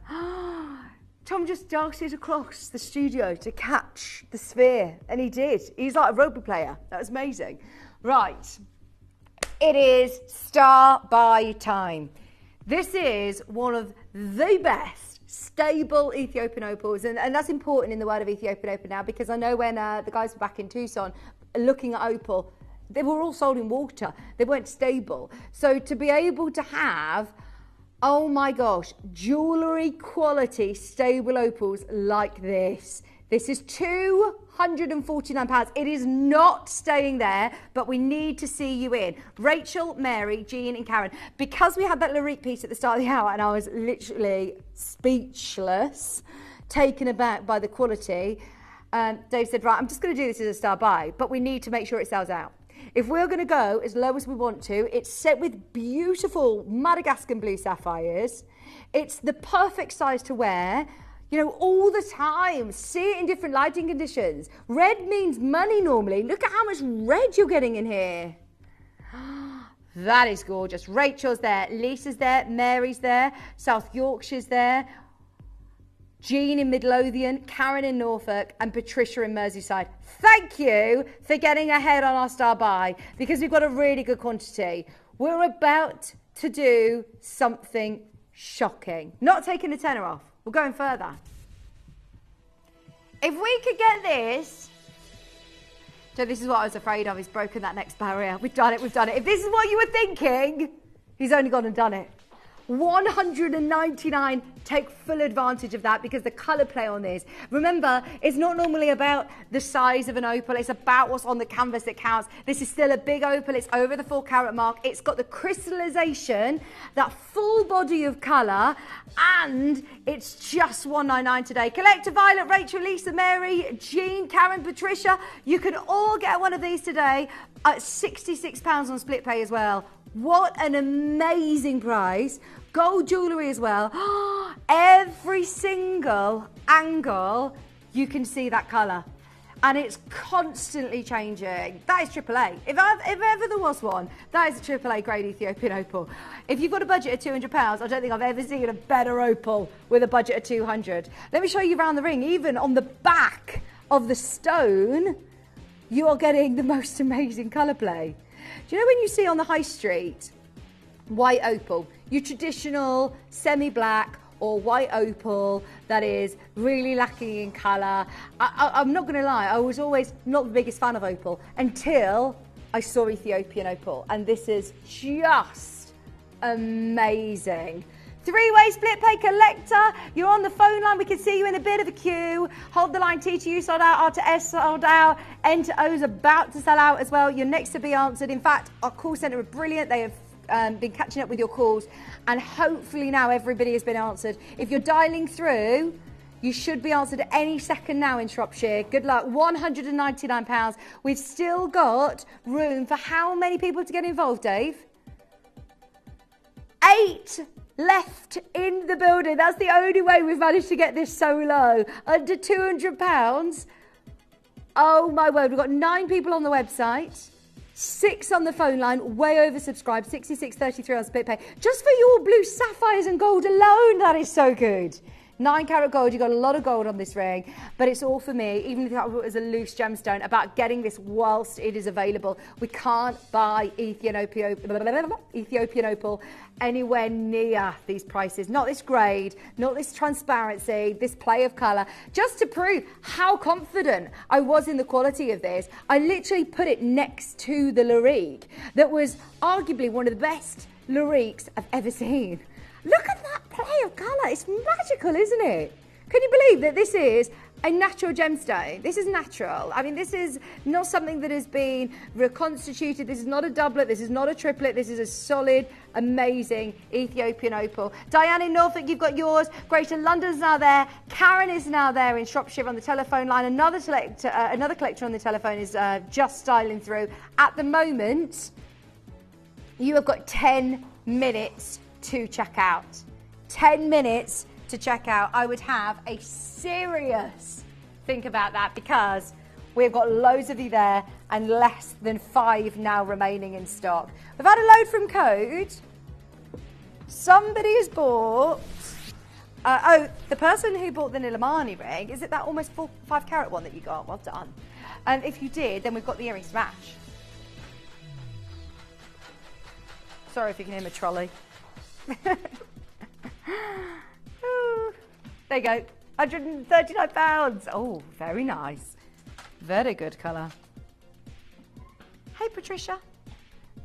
Tom just darted across the studio to catch the sphere, and he did. He's like a rugby player. That was amazing. Right. It is star buy time. This is one of the best stable Ethiopian opals, and that's important in the world of Ethiopian opal now, because I know when the guys were back in Tucson looking at opal, they were all sold in water. They weren't stable. So to be able to have, oh my gosh, jewellery quality stable opals like this. This is £249. It is not staying there, but we need to see you in. Rachel, Mary, Jean and Karen. Because we had that Larique piece at the start of the hour and I was literally speechless, taken aback by the quality, Dave said, right, I'm just going to do this as a star buy, but we need to make sure it sells out. If we're going to go as low as we want to, it's set with beautiful Madagascar blue sapphires. It's the perfect size to wear. You know, all the time. See it in different lighting conditions. Red means money normally. Look at how much red you're getting in here. That is gorgeous. Rachel's there. Lisa's there. Mary's there. South Yorkshire's there. Jean in Midlothian. Karen in Norfolk. And Patricia in Merseyside. Thank you for getting ahead on our star buy, because we've got a really good quantity. We're about to do something shocking. Not taking a tenner off. We're going further. If we could get this, so this is what I was afraid of, he's broken that next barrier. We've done it, we've done it. If this is what you were thinking, he's only gone and done it. 199, take full advantage of that, because the colour play on this, remember, it's not normally about the size of an opal, it's about what's on the canvas that counts. This is still a big opal, it's over the 4 carat mark, it's got the crystallization, that full body of colour, and it's just 199 today. Collector Violet, Rachel, Lisa, Mary, Jean, Karen, Patricia, you can all get one of these today at £66 on split pay as well. What an amazing price. Gold jewellery as well. Every single angle you can see that colour, and it's constantly changing. That is AAA. If ever there was one, that is a AAA grade Ethiopian opal. If you've got a budget of £200, I don't think I've ever seen a better opal with a budget of 200. Let me show you around the ring. Even on the back of the stone, you are getting the most amazing colour play. Do you know when you see on the high street white opal, your traditional semi-black or white opal that is really lacking in colour? I'm not going to lie, I was always not the biggest fan of opal until I saw Ethiopian opal, and this is just amazing. 3-way split pay collector, you're on the phone line, we can see you in a bit of a queue. Hold the line, T to U sold out, R to S sold out, N to O's about to sell out as well. You're next to be answered. In fact, our call centre are brilliant. They have been catching up with your calls, and hopefully now everybody has been answered. If you're dialing through, you should be answered any second now in Shropshire. Good luck. £199. We've still got room for how many people to get involved, Dave? 8 left in the building. That's the only way we've managed to get this so low. Under £200. Oh my word, we've got 9 people on the website, 6 on the phone line, way oversubscribed, 66.33 on split pay. Just for your blue sapphires and gold alone, that is so good. 9 carat gold, you've got a lot of gold on this ring, but it's all for me, even if it was a loose gemstone, about getting this whilst it is available. We can't buy Ethiopian opal anywhere near these prices. Not this grade, not this transparency, this play of colour. Just to prove how confident I was in the quality of this, I literally put it next to the Larique that was arguably one of the best Lariques I've ever seen. Look at that play of colour. It's magical, isn't it? Can you believe that this is a natural gemstone? This is natural. I mean, this is not something that has been reconstituted. This is not a doublet. This is not a triplet. This is a solid, amazing Ethiopian opal. Diane in Norfolk, you've got yours. Greater London's now there. Karen is now there in Shropshire on the telephone line. Another collector on the telephone is just styling through. At the moment, you have got 10 minutes to check out. 10 minutes to check out. I would have a serious think about that because we've got loads of you there and less than 5 now remaining in stock. We've had a load from Code. Somebody has bought, the person who bought the Nilamani ring, is it that almost 5 carat one that you got? Well done. And if you did, then we've got the earring smash. Sorry if you can hear my trolley. There you go, £139. Oh, very nice. Very good colour. Hey, Patricia.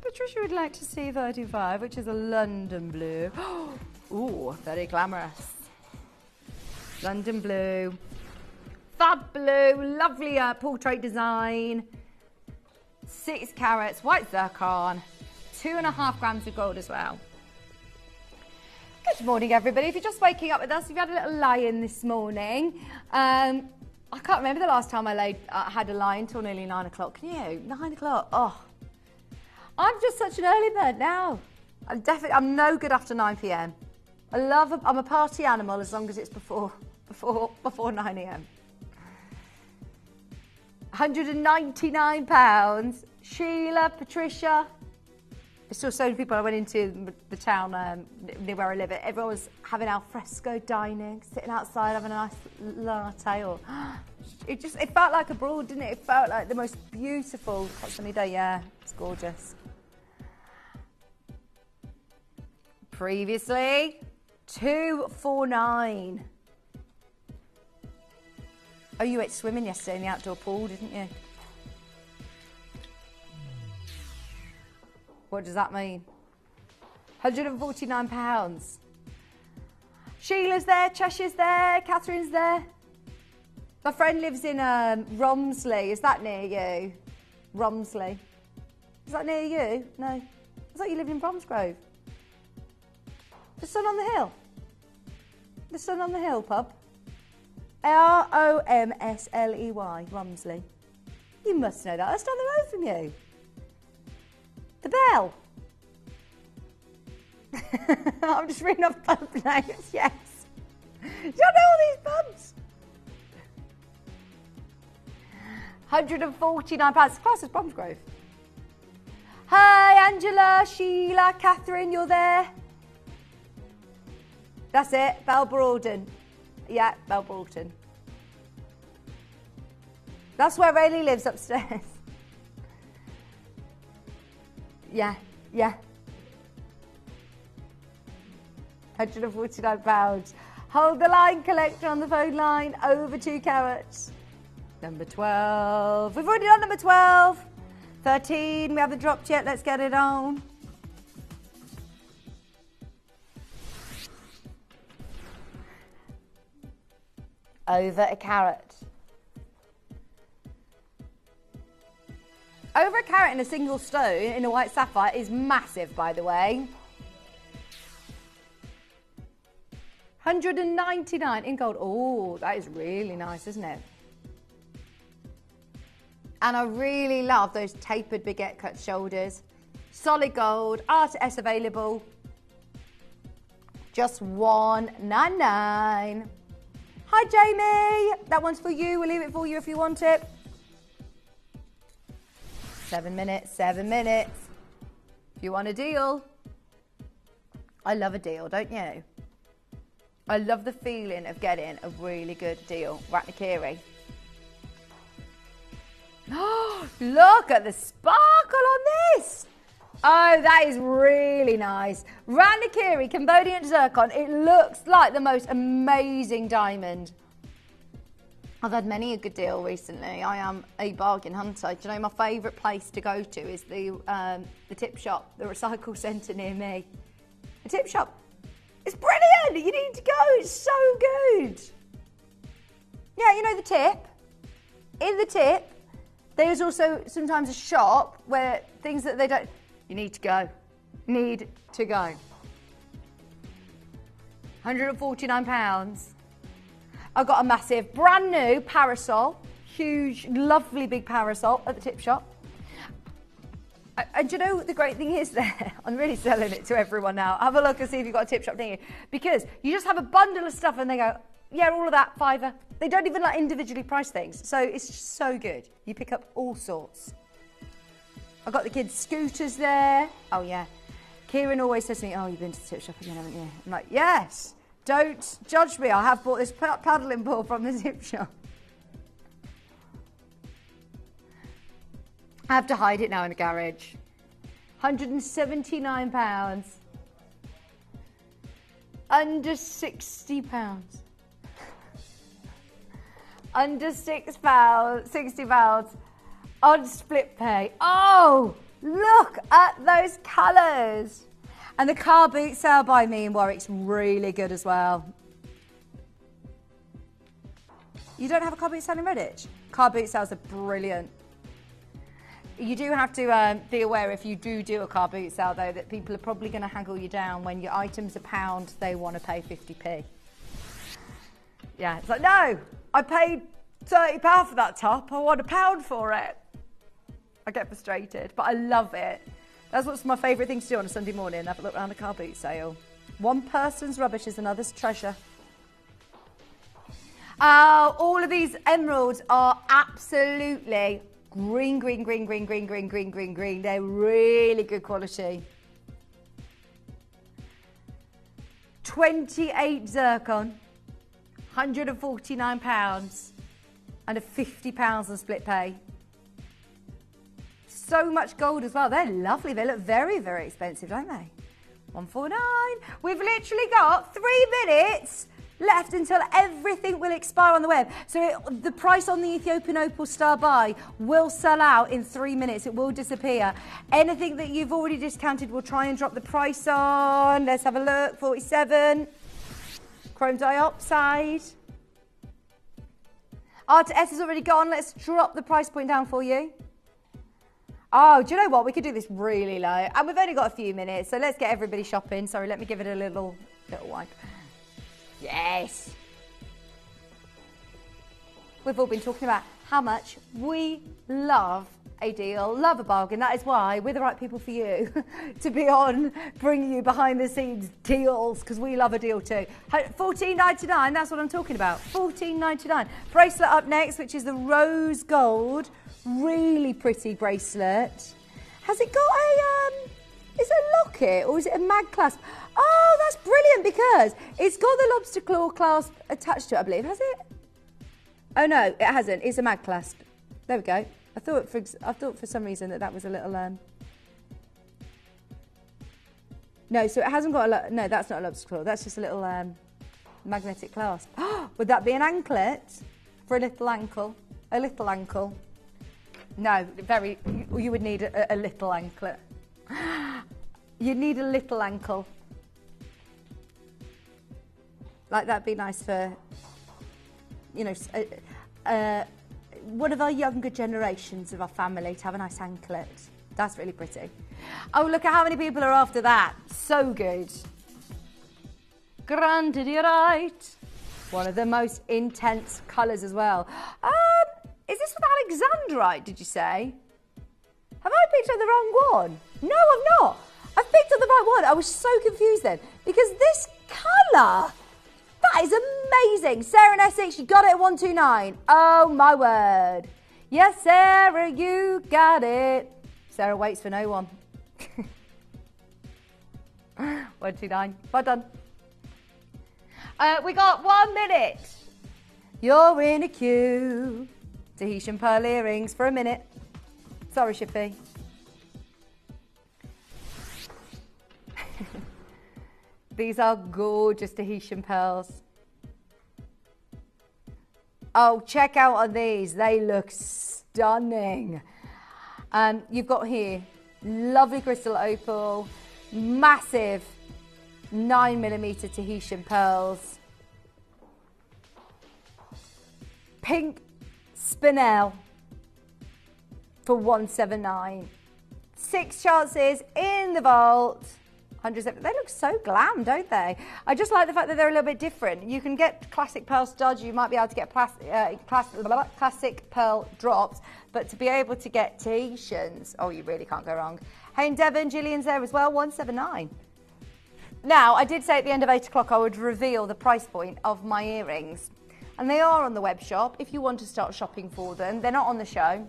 Patricia would like to see 35, which is a London blue. Ooh, very glamorous. London blue. Fab blue, lovely portrait design. 6 carats, white zircon. 2.5 grams of gold as well. Good morning, everybody. If you're just waking up with us, you've had a little lie-in this morning. I can't remember the last time I had a lie until nearly 9 o'clock. Can you? 9 o'clock. Oh, I'm just such an early bird now. I'm no good after 9 p.m. I'm a party animal as long as it's before 9 a.m. £199. Sheila, Patricia. I saw so many people. I went into the town near where I live. Everyone was having al fresco dining, sitting outside having a nice latte. It felt like abroad, didn't it? It felt like the most beautiful hot sunny day. Yeah, it's gorgeous. Previously, 249. Oh, you went swimming yesterday in the outdoor pool, didn't you? What does that mean? £149. Sheila's there, Cheshire's there, Catherine's there. My friend lives in Romsley. Is that near you? Romsley. Is that near you? No. I thought you lived in Bromsgrove. The Sun on the Hill. The Sun on the Hill pub. Romsley. Romsley. You must know that. That's down the road from you. The Bell. I'm just reading off pub names, yes. Do you know all these pubs? £149. Class as Bromsgrove. Hi, Angela, Sheila, Catherine, you're there? That's it, Bell Broughton. Yeah, Bell Broughton. That's where Rayleigh lives, upstairs. Yeah. £149. Hold the line, collector on the phone line. Over 2 carats. Number 12. We've already done number 12. 13, we haven't dropped yet. Let's get it on. Over a carat. Over a carat in a single stone in a white sapphire is massive, by the way. £199 in gold. Oh, that is really nice, isn't it? And I really love those tapered baguette cut shoulders. Solid gold, R2S available. Just $199. Hi, Jamie. That one's for you. We'll leave it for you if you want it. 7 minutes, 7 minutes. If you want a deal. I love a deal, don't you? I love the feeling of getting a really good deal. Ratnakiri. Oh, look at the sparkle on this. Oh, that is really nice. Ratnakiri Cambodian zircon. It looks like the most amazing diamond. I've had many a good deal recently. I am a bargain hunter. Do you know my favourite place to go to is the tip shop, the recycle centre near me. The tip shop. It's brilliant. You need to go. It's so good. Yeah, you know the tip. In the tip, there's also sometimes a shop where things that they don't. You need to go. Need to go. £149. I got a massive, brand new parasol. Huge, lovely big parasol at the tip shop. And do you know what the great thing is there? I'm really selling it to everyone now. Have a look and see if you've got a tip shop near you. Because you just have a bundle of stuff and they go, yeah, all of that, £5. They don't even like individually price things. So it's just so good. You pick up all sorts. I've got the kids' scooters there. Oh, yeah. Kieran always says to me, oh, you've been to the tip shop again, haven't you? I'm like, yes. Don't judge me. I have bought this paddling ball from the tip shop. I have to hide it now in the garage. £179. Under £60. Under £60 on split pay. Oh, look at those colours. And the car boot sale by me in Warwick's really good as well. You don't have a car boot sale in Redditch? Car boot sales are brilliant. You do have to be aware if you do a car boot sale though that people are probably going to haggle you down. When your item's £1, they want to pay 50p. Yeah, it's like, no, I paid £30 for that top. I want £1 for it. I get frustrated, but I love it. That's what's my favourite thing to do on a Sunday morning, have a look around a car boot sale. One person's rubbish is another's treasure. All of these emeralds are absolutely green. They're really good quality. 28 zircon, £149 and a £50 on split pay. So much gold as well. They're lovely. They look very, very expensive, don't they? £149. We've literally got 3 minutes left until everything will expire on the web. So the price on the Ethiopian Opal Star Buy will sell out in 3 minutes. It will disappear. Anything that you've already discounted, we'll try and drop the price on. Let's have a look. 47. Chrome dioxide. R2S is already gone. Let's drop the price point down for you. Oh, do you know what? We could do this really low. And we've only got a few minutes, so let's get everybody shopping. Sorry, let me give it a little wipe. Yes. We've all been talking about how much we love a deal, love a bargain. That is why we're the right people for you to be on bringing you behind the scenes deals, because we love a deal too. $14.99, that's what I'm talking about. $14.99. Bracelet up next, which is the rose gold. Really pretty bracelet. Has it got a, is it a locket or is it a mag clasp? Oh, that's brilliant because it's got the lobster claw clasp attached to it, I believe. Has it? Oh no, it hasn't. It's a mag clasp. There we go. I thought for some reason that was a little, no, so it hasn't got a, no, that's not a lobster claw. That's just a little magnetic clasp. Would that be an anklet for a little ankle? A little ankle? No, you would need a little anklet. You'd need a little ankle. Like that'd be nice for, you know, one of our younger generations of our family to have a nice anklet. That's really pretty. Oh, look at how many people are after that. So good. Granted, you're right. One of the most intense colours as well. Is this with Alexandrite, did you say? Have I picked up the wrong one? No, I've not. I've picked up the right one. I was so confused then. Because this colour, that is amazing. Sarah in Essex, you got it at 129. Oh, my word. Yes, Sarah, you got it. Sarah waits for no one. 129. Well done. We got 1 minute. You're in a queue. Tahitian pearl earrings for a minute. Sorry, Shifi. These are gorgeous Tahitian pearls. Oh, check out on these. They look stunning. You've got here lovely crystal opal, massive 9mm Tahitian pearls, pink spinel for 179. 6 chances in the vault. 107. They look so glam, don't they? I just like the fact that they're a little bit different. You can get classic pearl studs. You might be able to get classic pearl drops, but to be able to get Tahitians, oh, you really can't go wrong. Hey, and Devon, Gillian's there as well, 179. Now, I did say at the end of 8 o'clock I would reveal the price point of my earrings. And they are on the web shop if you want to start shopping for them. They're not on the show.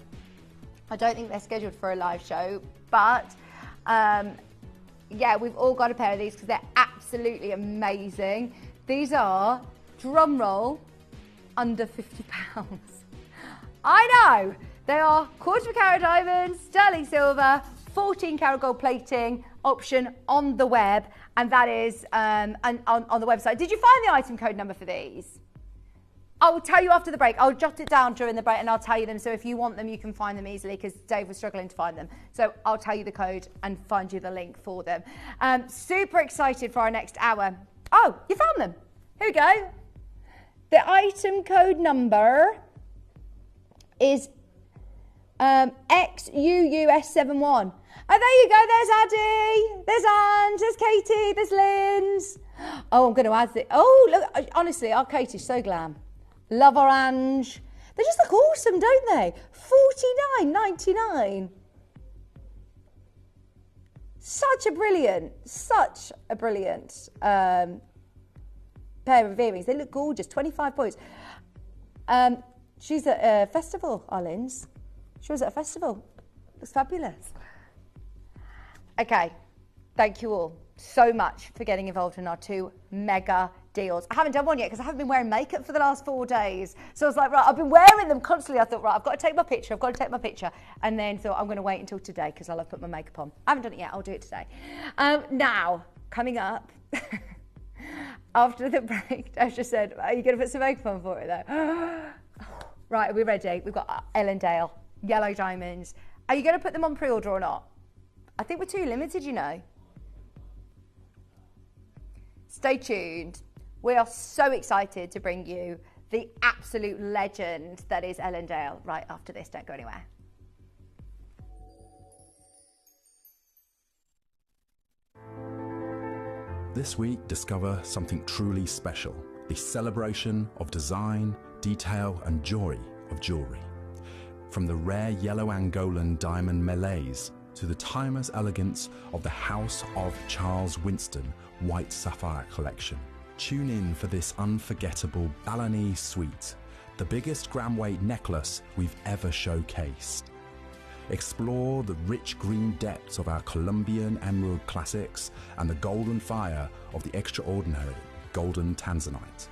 I don't think they're scheduled for a live show, but yeah, we've all got a pair of these because they're absolutely amazing. These are, drum roll, under £50. I know! They are quarter of a carat diamonds, sterling silver, 14 karat gold plating option on the web, and that is on the website. Did you find the item code number for these? I will tell you after the break. I'll jot it down during the break and I'll tell you them. So if you want them, you can find them easily because Dave was struggling to find them. So I'll tell you the code and find you the link for them. Super excited for our next hour. Oh, you found them. Here we go. The item code is XUUS71. Oh, there you go. There's Addie. There's Ange. There's Katie. There's Lynn's. Oh, I'm going to add this. Oh, look. Honestly, our Katie's so glam. Love our Ange. They just look awesome, don't they? $49.99. Such a brilliant pair of earrings. They look gorgeous. 25 points. She's at a festival, Arlen's. She was at a festival. Looks fabulous. Okay. Thank you all so much for getting involved in our 2 mega deals. I haven't done one yet because I haven't been wearing makeup for the last 4 days. So I was like, right, I've been wearing them constantly. I thought, right, I've got to take my picture. And then thought I'm going to wait until today because I'll have put my makeup on. I haven't done it yet. I'll do it today. Now, coming up, after the break, I just said, are you going to put some makeup on for it though? Right, are we ready? We've got Ellendale, yellow diamonds. Are you going to put them on pre-order or not? I think we're too limited, you know. Stay tuned. We are so excited to bring you the absolute legend that is Ellendale right after this. Don't go anywhere. This week, discover something truly special. The celebration of design, detail and joy of jewellery. From the rare yellow Angolan diamond melees to the timeless elegance of the House of Charles Winston White Sapphire collection. Tune in for this unforgettable Balinese suite, the biggest gram-weight necklace we've ever showcased. Explore the rich green depths of our Colombian emerald classics and the golden fire of the extraordinary golden tanzanite.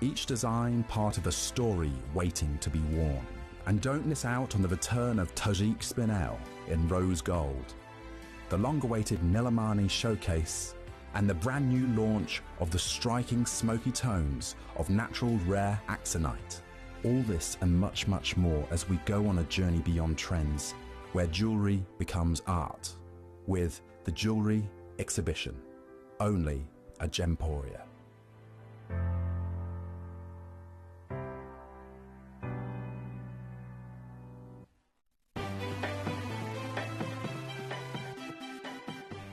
Each design part of a story waiting to be worn. And don't miss out on the return of Tajik Spinel in rose gold, the long-awaited Nilamani showcase, and the brand new launch of the striking smoky tones of natural rare axonite. All this and much, much more as we go on a journey beyond trends, where jewellery becomes art, with the Jewellery Exhibition, only at Gemporia.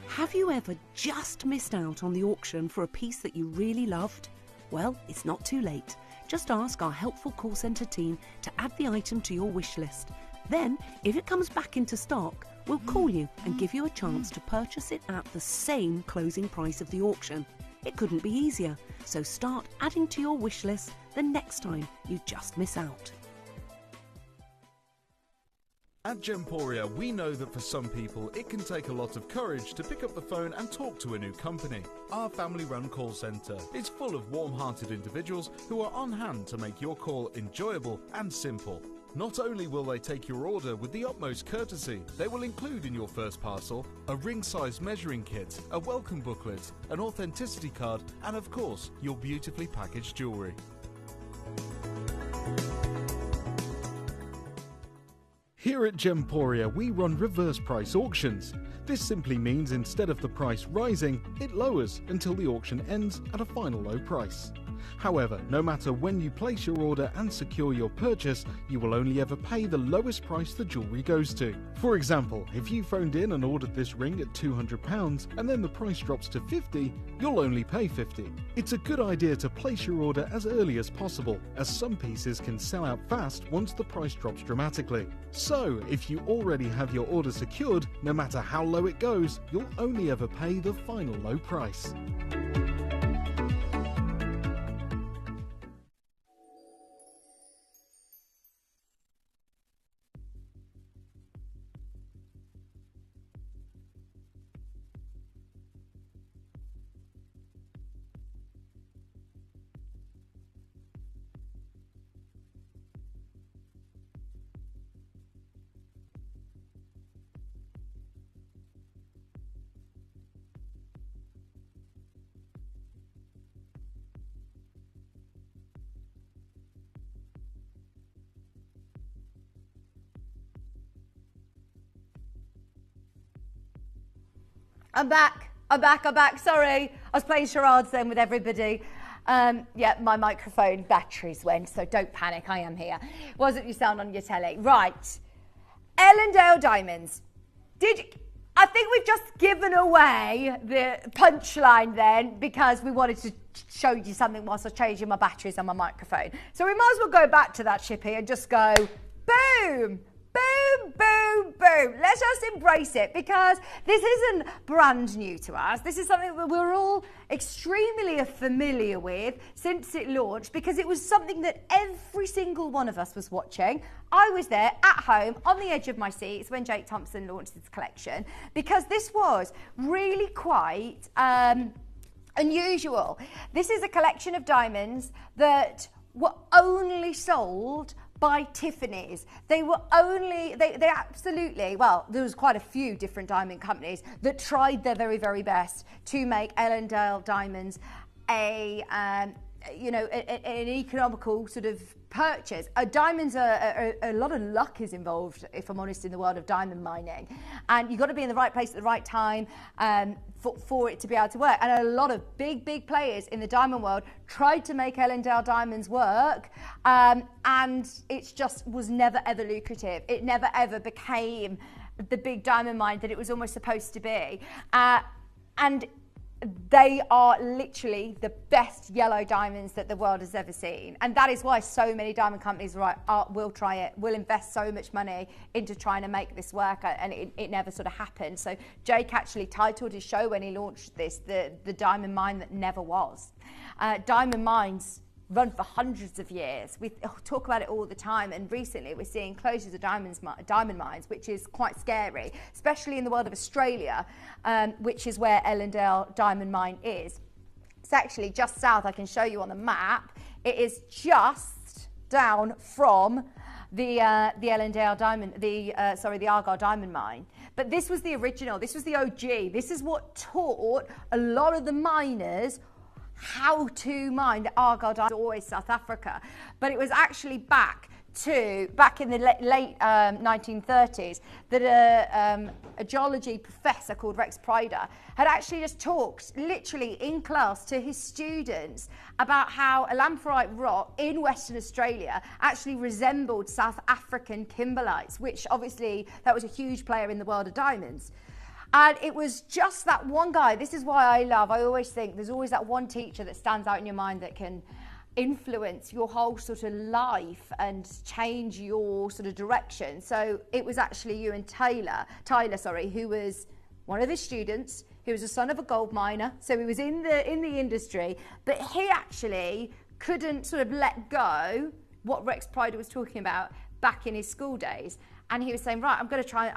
Have you ever just missed out on the auction for a piece that you really loved? Well, it's not too late. Just ask our helpful call centre team to add the item to your wish list. Then, if it comes back into stock, we'll call you and give you a chance to purchase it at the same closing price of the auction. It couldn't be easier, so start adding to your wish list the next time you just miss out. At Gemporia, we know that for some people, it can take a lot of courage to pick up the phone and talk to a new company. Our family-run call centre is full of warm-hearted individuals who are on hand to make your call enjoyable and simple. Not only will they take your order with the utmost courtesy, they will include in your first parcel a ring-size measuring kit, a welcome booklet, an authenticity card, and of course, your beautifully packaged jewellery. Here at Gemporia, we run reverse price auctions. This simply means instead of the price rising, it lowers until the auction ends at a final low price. However, no matter when you place your order and secure your purchase, you will only ever pay the lowest price the jewellery goes to. For example, if you phoned in and ordered this ring at £200 and then the price drops to £50, you'll only pay £50. It's a good idea to place your order as early as possible, as some pieces can sell out fast once the price drops dramatically. So, if you already have your order secured, no matter how low it goes, you'll only ever pay the final low price. I'm back. Sorry, I was playing charades then with everybody. Yeah, my microphone batteries went, so don't panic, I am here. Wasn't you sound on your telly? Right, Ellendale Diamonds. I think we've just given away the punchline then because we wanted to show you something whilst I was changing my batteries on my microphone. So we might as well go back to that, Chippy, and just go boom. Boom, boom, boom. Let's just embrace it because this isn't brand new to us. This is something that we're all extremely familiar with since it launched because it was something that every single one of us was watching. I was there at home on the edge of my seats when Jake Thompson launched his collection because this was really quite unusual. This is a collection of diamonds that were only sold by Tiffany's. They were only, they absolutely, well, there was quite a few different diamond companies that tried their very, very best to make Ellendale Diamonds an economical sort of purchase. Diamonds are a lot of luck is involved, if I'm honest, in the world of diamond mining, and you've got to be in the right place at the right time for it to be able to work. And a lot of big players in the diamond world tried to make Ellendale Diamonds work, and it just was never ever lucrative. It never ever became the big diamond mine that it was almost supposed to be, and they are literally the best yellow diamonds that the world has ever seen. And that is why so many diamond companies will try it, will invest so much money into trying to make this work, and it never sort of happened. So Jake actually titled his show when he launched this, the Diamond Mine That Never Was. Diamond mines run for hundreds of years. We talk about it all the time, and recently we're seeing closures of diamond mines, which is quite scary, especially in the world of Australia, which is where Ellendale Diamond Mine is. It's actually just south. I can show you on the map. It is just down from the Ellendale Diamond, the Argyle Diamond Mine. But this was the original. This was the OG. This is what taught a lot of the miners how to mine the Argyle Diamond, always South Africa. But it was actually back in the late 1930s that a geology professor called Rex Pryder had actually just talked literally in class to his students about how a lamphorite rock in Western Australia actually resembled South African kimberlites, which obviously that was a huge player in the world of diamonds. And it was just that one guy. This is why I always think there's always that one teacher that stands out in your mind that can influence your whole sort of life and change your sort of direction. So it was actually Ewan Tyler, who was one of his students. He was the son of a gold miner, so he was in the industry, but he actually couldn't sort of let go what Rex Pryder was talking about back in his school days. And he was saying, right, I'm going to try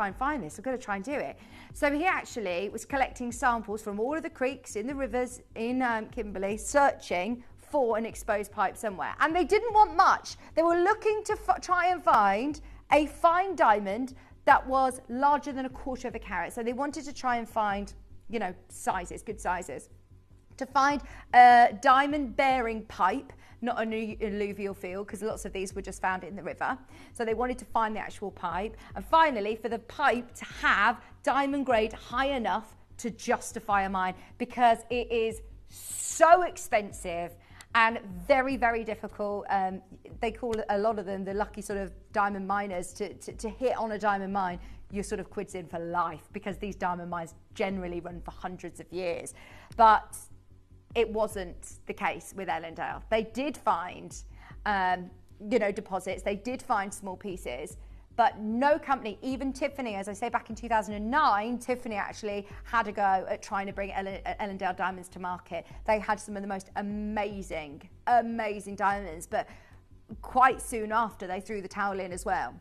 and find this. I'm going to try and do it. So he actually was collecting samples from all of the creeks in the rivers in Kimberley, searching for an exposed pipe somewhere. And they didn't want much. They were looking to try and find a fine diamond that was larger than 1/4 of a carat. So they wanted to try and find, you know, sizes, good sizes. To find a diamond-bearing pipe, not an alluvial field, because lots of these were just found in the river. So they wanted to find the actual pipe. And finally, for the pipe to have diamond grade high enough to justify a mine, because it is so expensive and very, very difficult. They call a lot of them the lucky sort of diamond miners to hit on a diamond mine. You're sort of quids in for life, because these diamond mines generally run for hundreds of years. But it wasn't the case with Ellendale. They did find, deposits. They did find small pieces, but no company, even Tiffany, as I say, back in 2009, Tiffany actually had a go at trying to bring Ellendale diamonds to market. They had some of the most amazing diamonds, but quite soon after they threw the towel in as well.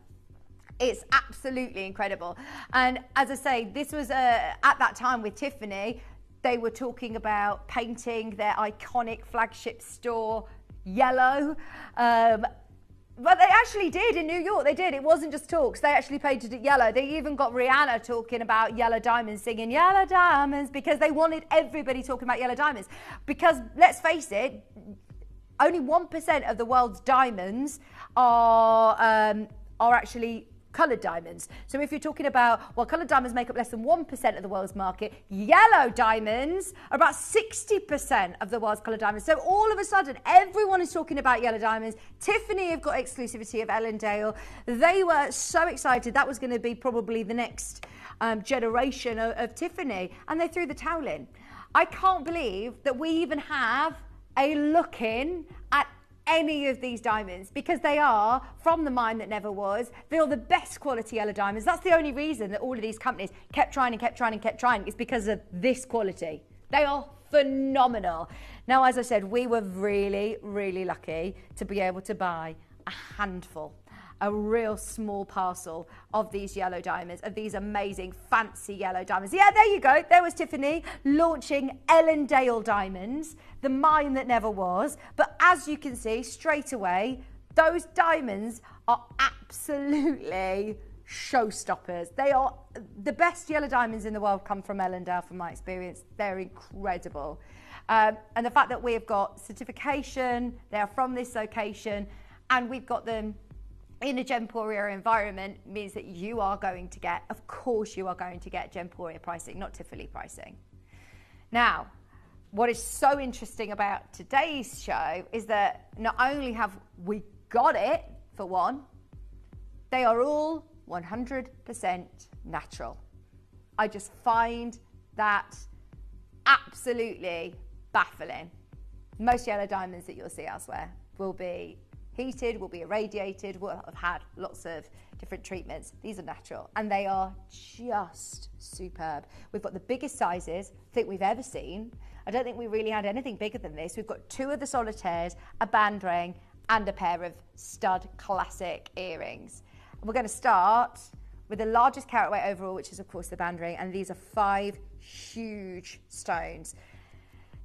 It's absolutely incredible. And as I say, this was at that time with Tiffany. They were talking about painting their iconic flagship store yellow. But they actually did in New York. They did. It wasn't just talks. They actually painted it yellow. They even got Rihanna talking about yellow diamonds, singing yellow diamonds, because they wanted everybody talking about yellow diamonds. Because let's face it, only 1% of the world's diamonds are actually coloured diamonds. So if you're talking about, well, coloured diamonds make up less than 1% of the world's market, yellow diamonds are about 60% of the world's coloured diamonds. So all of a sudden, everyone is talking about yellow diamonds. Tiffany have got exclusivity of Ellendale. They were so excited. That was going to be probably the next generation of Tiffany. And they threw the towel in. I can't believe that we even have a look in at any of these diamonds, because they are from the mine that never was. They are the best quality yellow diamonds. That's the only reason that all of these companies kept trying is because of this quality. They are phenomenal. Now, as I said, we were really, really lucky to be able to buy a handful, a real small parcel of these yellow diamonds, of these amazing fancy yellow diamonds. Yeah, there you go. There was Tiffany launching Ellendale Diamonds, the mine that never was. But as you can see straight away, those diamonds are absolutely showstoppers. They are the best yellow diamonds in the world, come from Ellendale, from my experience. They're incredible. And the fact that we have got certification, they are from this location, and we've got them in a Gemporia environment, means that you are going to get, of course you are going to get Gemporia pricing, not Tiffany pricing. Now, what is so interesting about today's show is that not only have we got it, for one, they are all 100% natural. I just find that absolutely baffling. Most yellow diamonds that you'll see elsewhere will be heated, will be irradiated, will have had lots of different treatments. These are natural and they are just superb. We've got the biggest sizes I think we've ever seen. I don't think we really had anything bigger than this. We've got 2 of the solitaires, a band ring and a pair of stud classic earrings. We're going to start with the largest carat weight overall, which is of course the band ring, and these are 5 huge stones.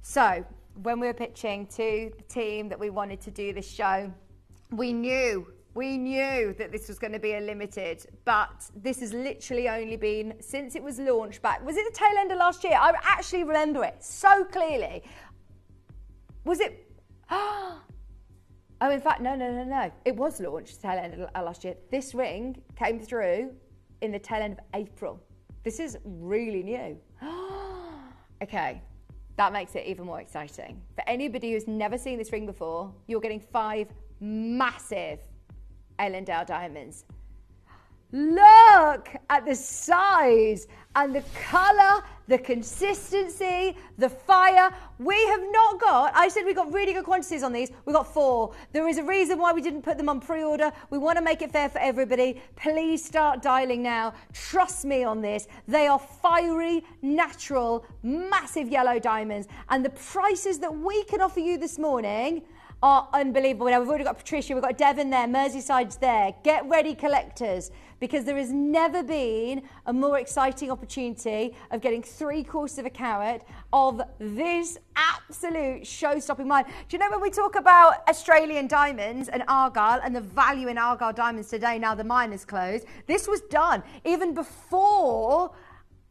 So when we were pitching to the team that we wanted to do this show, we knew that this was going to be a limited, but this has literally only been, since it was launched back, was it the tail end of last year? I actually remember it so clearly. Was it? Oh, in fact, no. It was launched tail end of last year. This ring came through in the tail end of April. This is really new. Okay. That makes it even more exciting. For anybody who's never seen this ring before, you're getting 5 massive Ellendale diamonds. Look at the size and the colour, the consistency, the fire. We have not got, I said we got really good quantities on these. We got 4. There is a reason why we didn't put them on pre-order. We want to make it fair for everybody. Please start dialing now. Trust me on this. They are fiery, natural, massive yellow diamonds. And the prices that we can offer you this morning are unbelievable. Now, we've already got Patricia, we've got Devon there, Merseyside's there. Get ready, collectors, because there has never been a more exciting opportunity of getting 3/4 carat of this absolute show-stopping mine. Do you know when we talk about Australian diamonds and Argyle and the value in Argyle diamonds today, now the mine is closed, this was done even before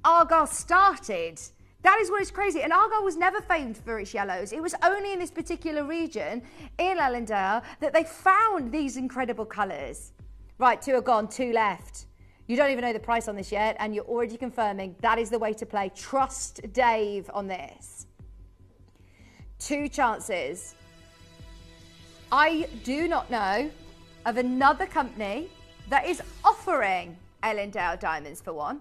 Argyle started. That is what is crazy. And Argyle was never famed for its yellows. It was only in this particular region in Ellendale that they found these incredible colours. Right, 2 are gone, 2 left. You don't even know the price on this yet, and you're already confirming that is the way to play. Trust Dave on this. 2 chances. I do not know of another company that is offering Ellendale diamonds for one.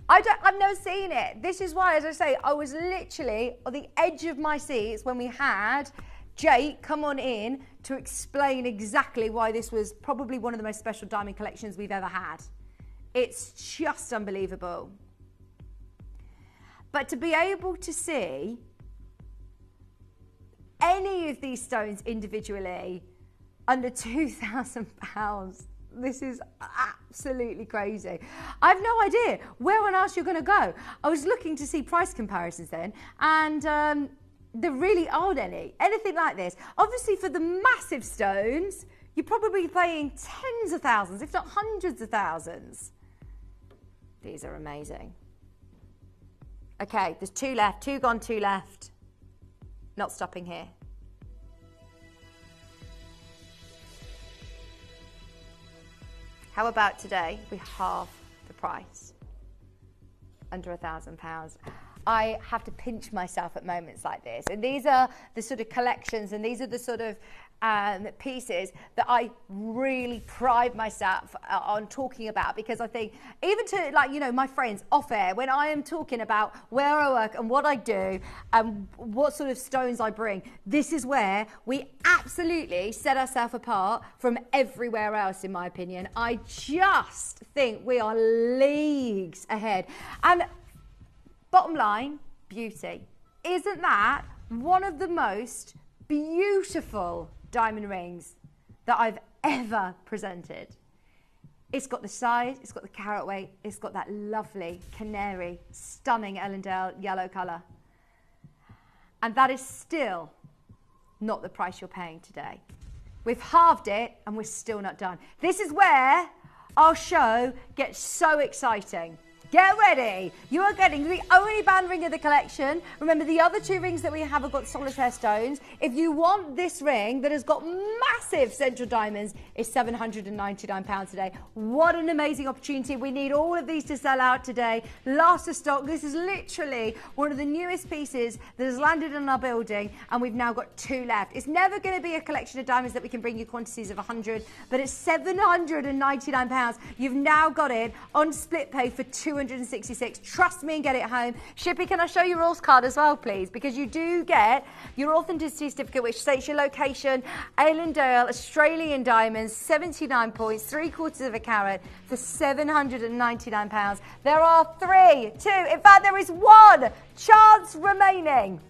I've never seen it. This is why, as I say, I was literally on the edge of my seats when we had Jake come on in to explain exactly why this was probably one of the most special diamond collections we've ever had. It's just unbelievable. But to be able to see any of these stones individually under £2,000, this is absolutely crazy. I have no idea where on earth you're going to go. I was looking to see price comparisons then, and there really aren't anything like this. Obviously, for the massive stones, you're probably paying tens of thousands, if not hundreds of thousands. These are amazing. Okay, there's 2 left, 2 gone, 2 left. Not stopping here. How about today we halve the price? Under £1,000. I have to pinch myself at moments like this. And these are the sort of collections, and these are the sort of pieces that I really pride myself on talking about, because I think even to, like, you know, my friends off air, when I am talking about where I work and what I do and what sort of stones I bring, this is where we absolutely set ourselves apart from everywhere else, in my opinion. I just think we are leagues ahead. And bottom line, beauty. Isn't that one of the most beautiful diamond rings that I've ever presented? It's got the size, it's got the carat weight, it's got that lovely canary, stunning Ellendale yellow colour. And that is still not the price you're paying today. We've halved it and we're still not done. This is where our show gets so exciting. Get ready. You are getting the only band ring of the collection. Remember, the other 2 rings that we have got solitaire stones. If you want this ring that has got massive central diamonds, it's £799 today. What an amazing opportunity. We need all of these to sell out today. Last of stock. This is literally one of the newest pieces that has landed in our building, and we've now got 2 left. It's never going to be a collection of diamonds that we can bring you quantities of 100, but it's £799. You've now got it on split pay for £266. Trust me and get it home. Shippy, can I show you your Royals card as well, please? Because you do get your authenticity certificate, which states your location, Ellendale, Australian diamonds, 79 points, 3/4 carat for £799. There are 3, 2, in fact, there is 1 chance remaining.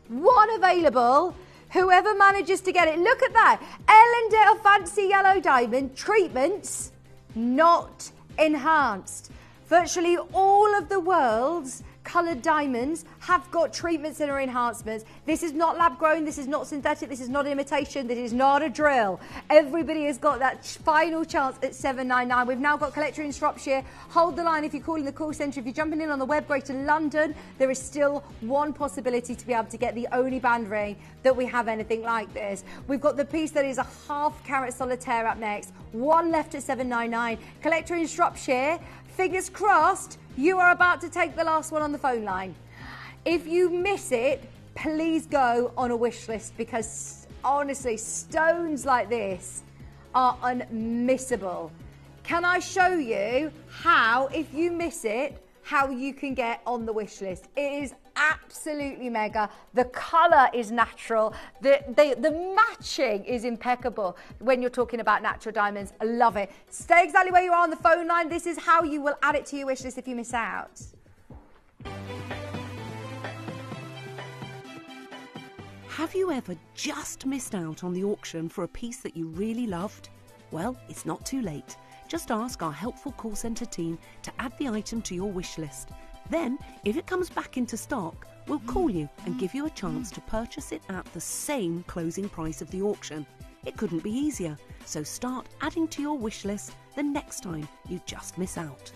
1 available. Whoever manages to get it. Look at that. Ellendale fancy yellow diamond treatments, not enhanced. Virtually all of the world's coloured diamonds have got treatments and enhancements. This is not lab grown, this is not synthetic, this is not imitation, this is not a drill. Everybody has got that final chance at $799. We've now got Collector in Shropshire. Hold the line if you're calling the call centre. If you're jumping in on the web, Greater London, there is still 1 possibility to be able to get the only band ring that we have anything like this. We've got the piece that is a half carat solitaire up next. 1 left at $799. Collector in Shropshire, fingers crossed, you are about to take the last one on the phone line. If you miss it, please go on a wish list, because honestly, stones like this are unmissable. Can I show you how, if you miss it, how you can get on the wish list? It is absolutely mega. The colour is natural. The matching is impeccable when you're talking about natural diamonds. I love it. Stay exactly where you are on the phone line. This is how you will add it to your wish list if you miss out. Have you ever just missed out on the auction for a piece that you really loved? Well, it's not too late. Just ask our helpful call centre team to add the item to your wish list. Then, if it comes back into stock, we'll call you and give you a chance to purchase it at the same closing price of the auction. It couldn't be easier, so start adding to your wish list the next time you just miss out.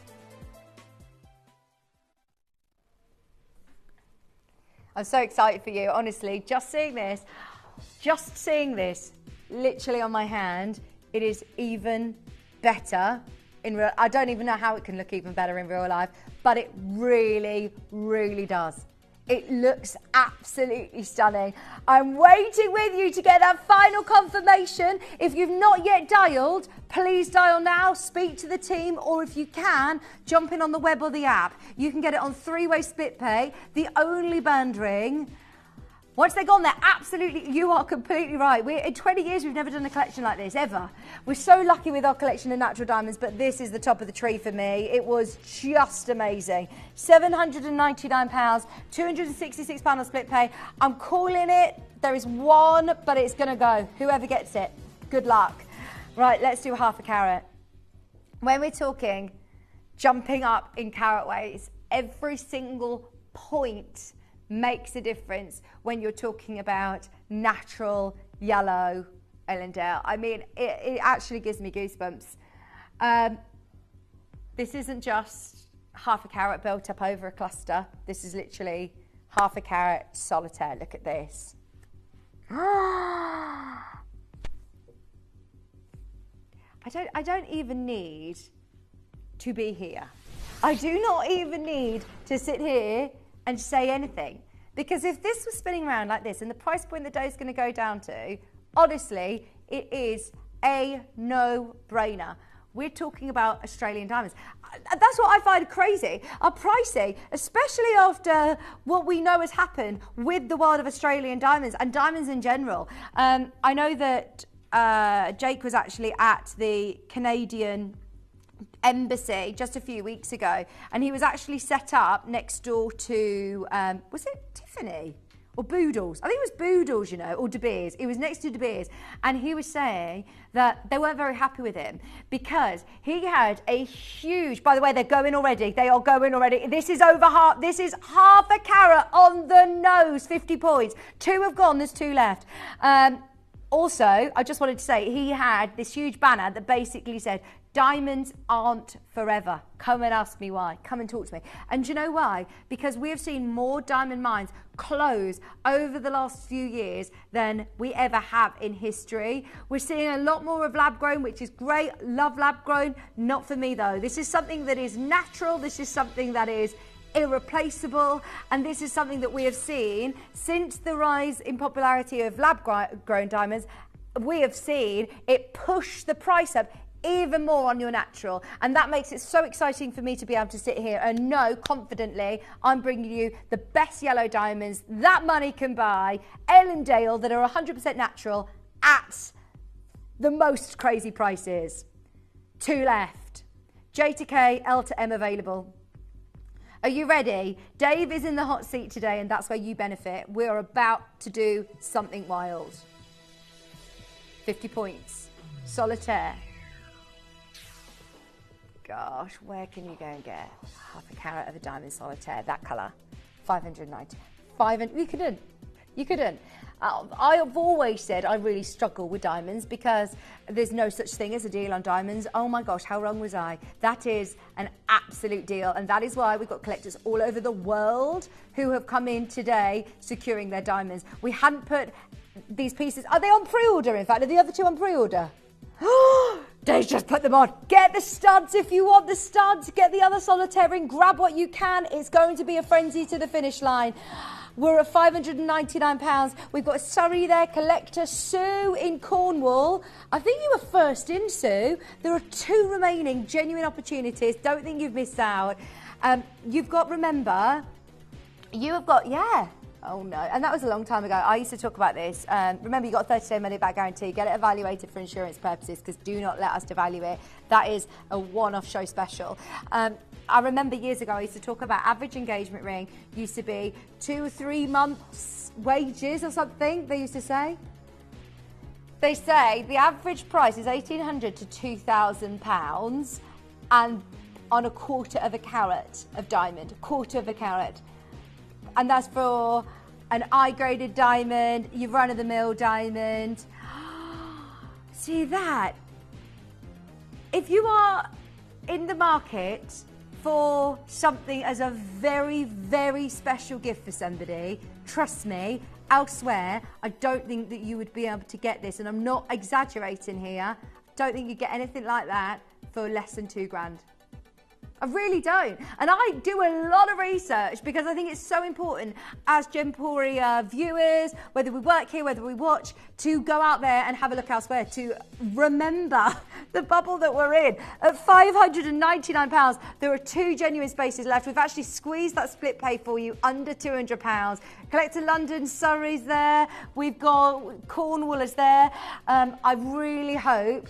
I'm so excited for you, honestly. Just seeing this literally on my hand, it is even better in real. I don't even know how it can look even better in real life, but it really, really does. It looks absolutely stunning. I'm waiting with you to get that final confirmation. If you've not yet dialed, please dial now, speak to the team, or if you can, jump in on the web or the app. You can get it on three-way split pay, the only band ring. Once they're gone, they're absolutely, you are completely right. In 20 years, we've never done a collection like this, ever. We're so lucky with our collection of natural diamonds, but this is the top of the tree for me. It was just amazing. £799, £266 on split pay. I'm calling it. There is one, but it's going to go. Whoever gets it, good luck. Right, let's do half a carat. When we're talking jumping up in carat weights, every single point makes a difference when you're talking about natural yellow Ellendale. I mean, it actually gives me goosebumps. This isn't just half a carat built up over a cluster. This is literally half a carat solitaire. Look at this. I don't even need to be here. I do not even need to sit here and say anything, because if this was spinning around like this and the price point the dough is going to go down to, honestly, it is a no-brainer. We're talking about Australian diamonds. That's what I find crazy. Our pricing, especially after what we know has happened with the world of Australian diamonds and diamonds in general. I know that Jake was actually at the Canadian Embassy just a few weeks ago, and he was actually set up next door to was it Tiffany or Boodles? I think it was Boodles, you know, or De Beers. It was next to De Beers, and he was saying that they weren't very happy with him because he had a huge, by the way, they're going already. They are going already. This is over half. This is half a carat on the nose, 50 points. 2 have gone. There's 2 left. Also, I just wanted to say he had this huge banner that basically said, diamonds aren't forever. Come and ask me why. Come and talk to me. And do you know why? Because we have seen more diamond mines close over the last few years than we ever have in history. We're seeing a lot more of lab grown, which is great. Love lab grown. Not for me though. This is something that is natural. This is something that is irreplaceable, and this is something that we have seen since the rise in popularity of lab grown diamonds. We have seen it push the price up even more on your natural, and that makes it so exciting for me to be able to sit here and know confidently I'm bringing you the best yellow diamonds that money can buy, Ellendale, that are 100% natural at the most crazy prices. 2 left. J to K, L to M available. Are you ready? Dave is in the hot seat today, and that's where you benefit. We're about to do something wild. 50 points. Solitaire. Gosh, where can you go and get half a carat of a diamond solitaire, that colour? 590. You couldn't. I've always said I really struggle with diamonds because there's no such thing as a deal on diamonds. Oh my gosh, how wrong was I? That is an absolute deal, and that is why we've got collectors all over the world who have come in today securing their diamonds. We hadn't put these pieces. Are they on pre-order, in fact? Are the other 2 on pre-order? Dave's just put them on. Get the studs if you want the studs. Get the other solitaire in. Grab what you can. It's going to be a frenzy to the finish line. We're at £599. We've got Surrey there, collector Sue in Cornwall. I think you were first in, Sue. There are 2 remaining genuine opportunities. Don't think you've missed out. You've got, remember, you have got, yeah, Oh no, and that was a long time ago. I used to talk about this. Remember, you got a 30-day money-back guarantee. Get it evaluated for insurance purposes, because do not let us devalue it. That is a one-off show special. I remember years ago I used to talk about average engagement ring used to be 2 or 3 months' wages or something, they used to say. They say the average price is £1,800 to £2,000 and on a quarter of a carat of diamond, a quarter of a carat. And that's for an I-graded diamond, your run-of-the-mill diamond. See that? If you are in the market for something as a very, very special gift for somebody, trust me, elsewhere, I don't think that you would be able to get this. And I'm not exaggerating here. I don't think you get anything like that for less than £2,000. I really don't. And I do a lot of research because I think it's so important as Gemporia viewers, whether we work here, whether we watch, to go out there and have a look elsewhere, to remember the bubble that we're in. At £599, there are 2 genuine spaces left. We've actually squeezed that split pay for you under £200. Collector London, Surrey's there. We've got Cornwall is there. I really hope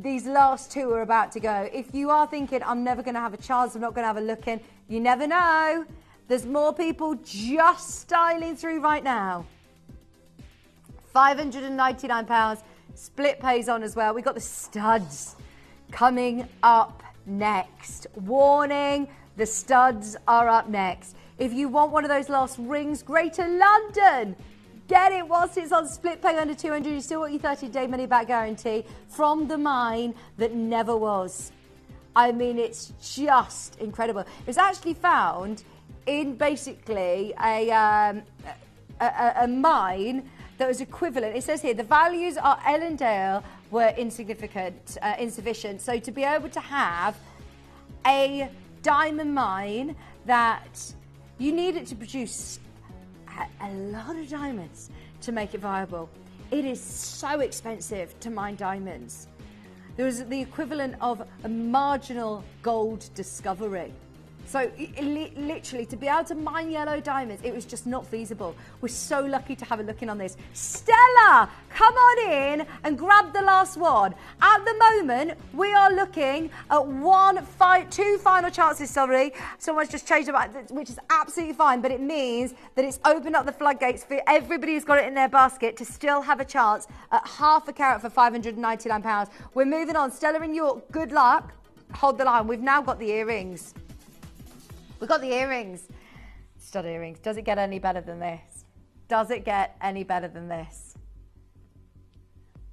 these last 2 are about to go. If you are thinking, I'm never going to have a chance, I'm not going to have a look in, you never know. There's more people just styling through right now. £599, split pays on as well. We've got the studs coming up next. Warning, the studs are up next. If you want one of those last rings, Greater London, get it whilst it's on split pay under 200. You still got your 30-day money-back guarantee from the mine that never was. I mean, it's just incredible. It was actually found in basically a mine that was equivalent. It says here, the values at Ellendale were insufficient. So to be able to have a diamond mine that you needed to produce a lot of diamonds to make it viable. It is so expensive to mine diamonds. There was the equivalent of a marginal gold discovery. So literally, to be able to mine yellow diamonds, it was just not feasible. We're so lucky to have a look in on this. Stella, come on in and grab the last one. At the moment, we are looking at 2 final chances, sorry. Someone's just changed about, which is absolutely fine, but it means that it's opened up the floodgates for everybody who's got it in their basket to still have a chance at half a carat for £599. We're moving on. Stella in York, good luck. Hold the line. We've now got the earrings. We've got the earrings. Stud earrings. Does it get any better than this? Does it get any better than this?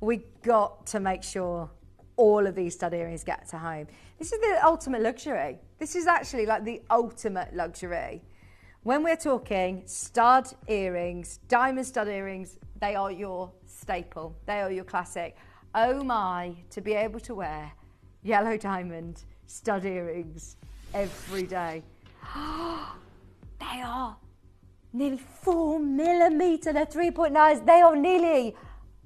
We got to make sure all of these stud earrings get to home. This is the ultimate luxury. This is actually like the ultimate luxury. When we're talking stud earrings, diamond stud earrings, they are your staple. They are your classic. Oh my, to be able to wear yellow diamond stud earrings every day. They are nearly 4mm. They're 3.9s. They are nearly,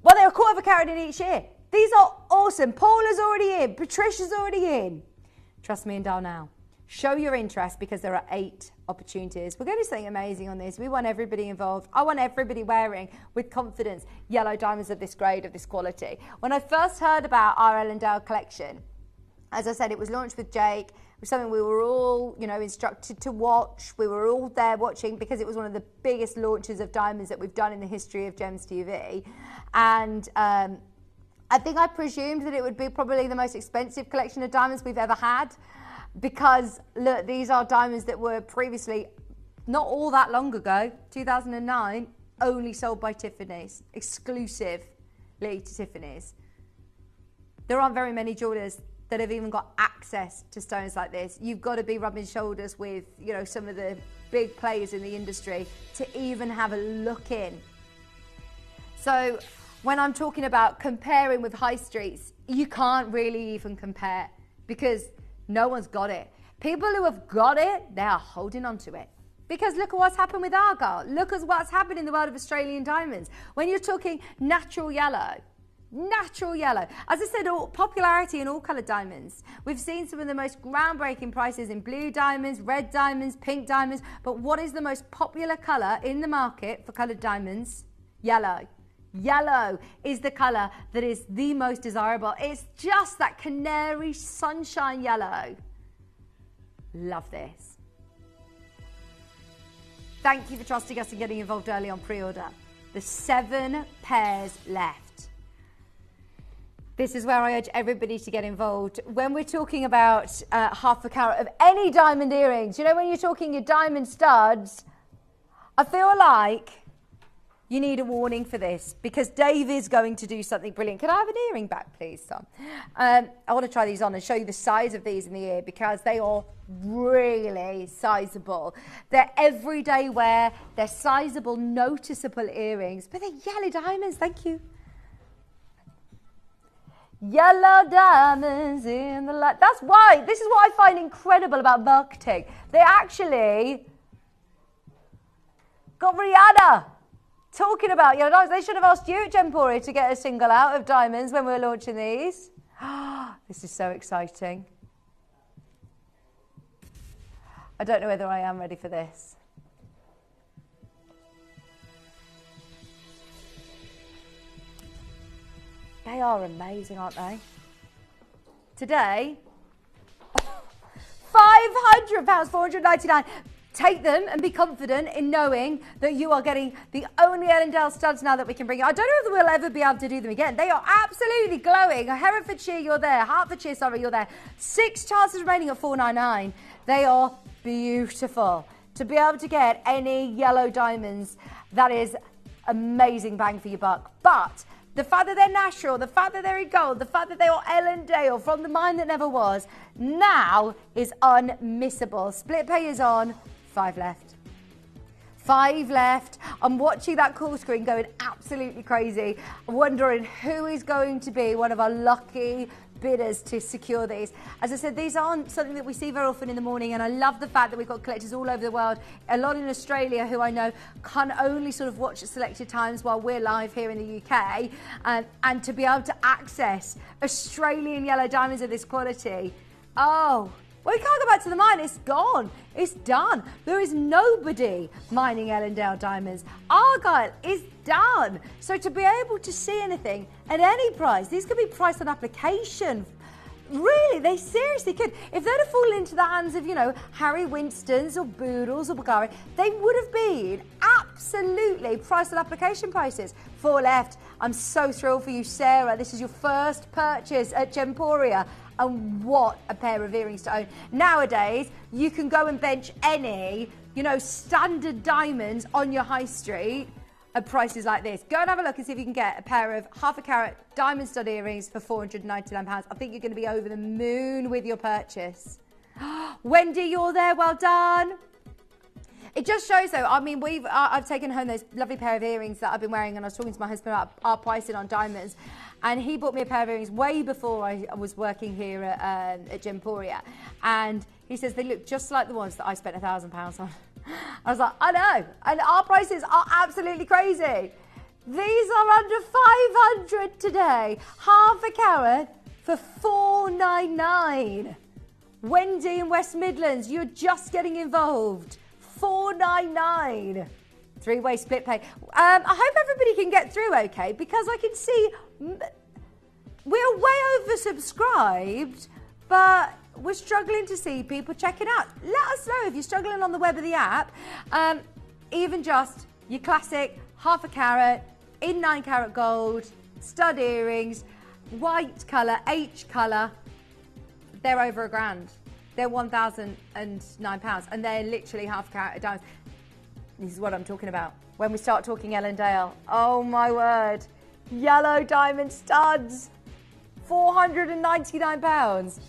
well, they're a quarter of a carat in each ear. These are awesome. Paula's already in. Patricia's already in. Trust me and dial now. Show your interest because there are 8 opportunities. We're going to do something amazing on this. We want everybody involved. I want everybody wearing with confidence yellow diamonds of this grade, of this quality. When I first heard about our Ellendale collection, as I said, it was launched with Jake. It was something we were all, instructed to watch. We were all there watching because it was one of the biggest launches of diamonds that we've done in the history of Gems TV. And I think I presumed that it would be probably the most expensive collection of diamonds we've ever had because, look, these are diamonds that were previously, not all that long ago, 2009, only sold by Tiffany's, exclusively to Tiffany's. There aren't very many jewelers that have even got access to stones like this. You've got to be rubbing shoulders with, some of the big players in the industry to even have a look in. So when I'm talking about comparing with high streets, you can't really even compare because no one's got it. People who have got it, they are holding on to it. Because look at what's happened with Argyle. Look at what's happened in the world of Australian diamonds. When you're talking natural yellow, Natural yellow. As I said, popularity in all coloured diamonds. We've seen some of the most groundbreaking prices in blue diamonds, red diamonds, pink diamonds. But what is the most popular colour in the market for coloured diamonds? Yellow. Yellow is the colour that is the most desirable. It's just that canary sunshine yellow. Love this. Thank you for trusting us and getting involved early on pre-order. There's 7 pairs left. This is where I urge everybody to get involved. When we're talking about half a carat of any diamond earrings, you know, when you're talking your diamond studs, I feel like you need a warning for this because Dave is going to do something brilliant. Can I have an earring back, please, Tom? I want to try these on and show you the size of these in the ear because they are really sizable. They're everyday wear. They're sizable, noticeable earrings, but they're yellow diamonds. Thank you. Yellow diamonds in the light. That's why, this is what I find incredible about marketing. They actually got Rihanna talking about yellow diamonds. They should have asked you at Gemporia to get a single out of diamonds when we were launching these. This is so exciting. I don't know whether I am ready for this. They are amazing, aren't they? Today, £500, £499. Take them and be confident in knowing that you are getting the only Ellendale studs now that we can bring you. I don't know if we'll ever be able to do them again. They are absolutely glowing. Herefordshire, you're there. Hertfordshire, sorry, you're there. 6 chances remaining at £499. They are beautiful. To be able to get any yellow diamonds, that is amazing bang for your buck. But the fact that they're natural, the fact that they're in gold, the fact that they are Ellendale from the mine that never was, now is unmissable. Split pay is on. 5 left. 5 left. I'm watching that call screen going absolutely crazy, wondering who is going to be one of our lucky bidders to secure these. As I said, these aren't something that we see very often in the morning, and I love the fact that we've got collectors all over the world, a lot in Australia who I know can only sort of watch at selected times while we're live here in the UK, and to be able to access Australian yellow diamonds of this quality. Oh, well, we can't go back to the mine. It's gone. It's done. There is nobody mining Ellendale diamonds. Argyle is done. So to be able to see anything at any price, these could be priced on application. Really, they seriously could. If they'd have fallen into the hands of, you know, Harry Winstons or Boodles or Bulgari, they would have been absolutely priced on application prices. 4 left. I'm so thrilled for you, Sarah. This is your first purchase at Gemporia. And what a pair of earrings to own. Nowadays, you can go and bench any, you know, standard diamonds on your high street at prices like this. Go and have a look and see if you can get a pair of half a carat diamond stud earrings for £499. I think you're going to be over the moon with your purchase. Wendy, you're there. Well done. It just shows, though, I mean, I've taken home those lovely pair of earrings that I've been wearing, and I was talking to my husband about our pricing on diamonds, and he bought me a pair of earrings way before I was working here at Gemporia, and he says they look just like the ones that I spent £1,000 on. I was like, I know, and our prices are absolutely crazy. These are under 500 today, half a carat for £499. Wendy in West Midlands, you're just getting involved. £499. 3-way split pay. I hope everybody can get through okay, because I can see we're way oversubscribed, but we're struggling to see people checking out. Let us know if you're struggling on the web or the app. Even just your classic half a carat in 9 carat gold, stud earrings, white colour, H colour. They're over £1,000. They're £1,009, and they're literally half a carat of diamonds. This is what I'm talking about. When we start talking Ellendale, oh my word, yellow diamond studs, £499.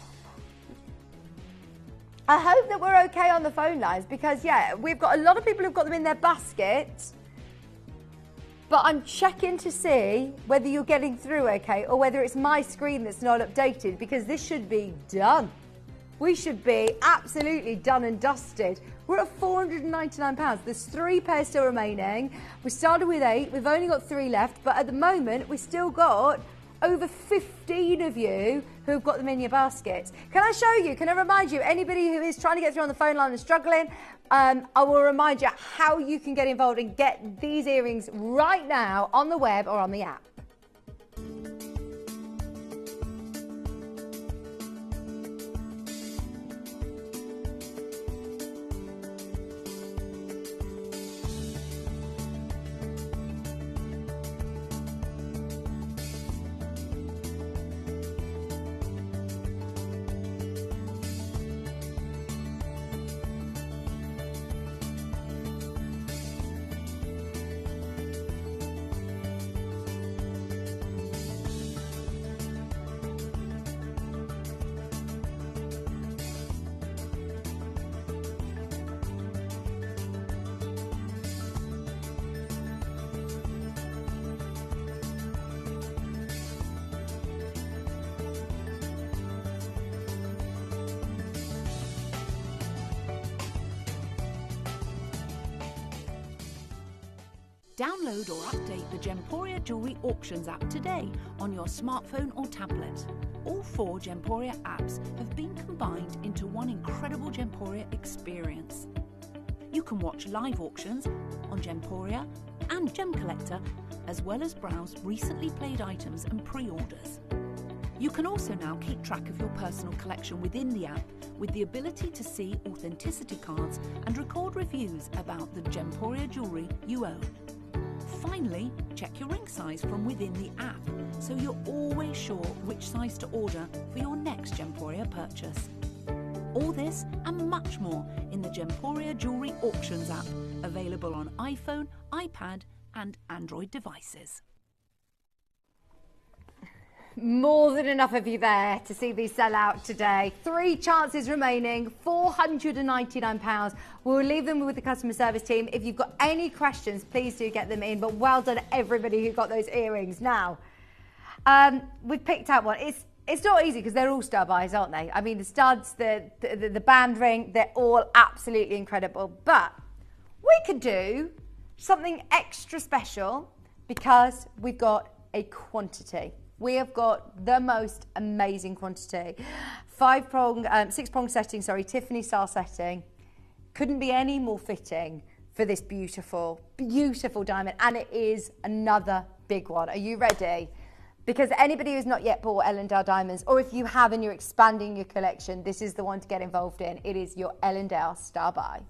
I hope that we're okay on the phone lines, because yeah, we've got a lot of people who've got them in their baskets, but I'm checking to see whether you're getting through okay, or whether it's my screen that's not updated, because this should be done. We should be absolutely done and dusted. We're at £499. There's 3 pairs still remaining. We started with 8. We've only got 3 left. But at the moment, we've still got over 15 of you who have got them in your baskets. Can I show you, can I remind you, anybody who is trying to get through on the phone line and struggling, I will remind you how you can get involved and get these earrings right now on the web or on the app. Download or update the Gemporia Jewellery Auctions app today on your smartphone or tablet. All 4 Gemporia apps have been combined into one incredible Gemporia experience. You can watch live auctions on Gemporia and Gem Collector, as well as browse recently played items and pre-orders. You can also now keep track of your personal collection within the app with the ability to see authenticity cards and record reviews about the Gemporia jewellery you own. Finally, check your ring size from within the app, so you're always sure which size to order for your next Gemporia purchase. All this and much more in the Gemporia Jewellery Auctions app, available on iPhone, iPad and Android devices. More than enough of you there to see these sell out today. 3 chances remaining, £499. We'll leave them with the customer service team. If you've got any questions, please do get them in. But well done everybody who got those earrings. Now, we've picked out one. It's not easy because they're all star buys, aren't they? I mean, the studs, the band ring, they're all absolutely incredible. But we could do something extra special because we've got a quantity. We have got the most amazing quantity. 6-prong setting, Tiffany style setting. Couldn't be any more fitting for this beautiful, beautiful diamond. And it is another big one. Are you ready? Because anybody who's not yet bought Ellendale diamonds, or if you have and you're expanding your collection, this is the one to get involved in. It is your Ellendale Star Buy.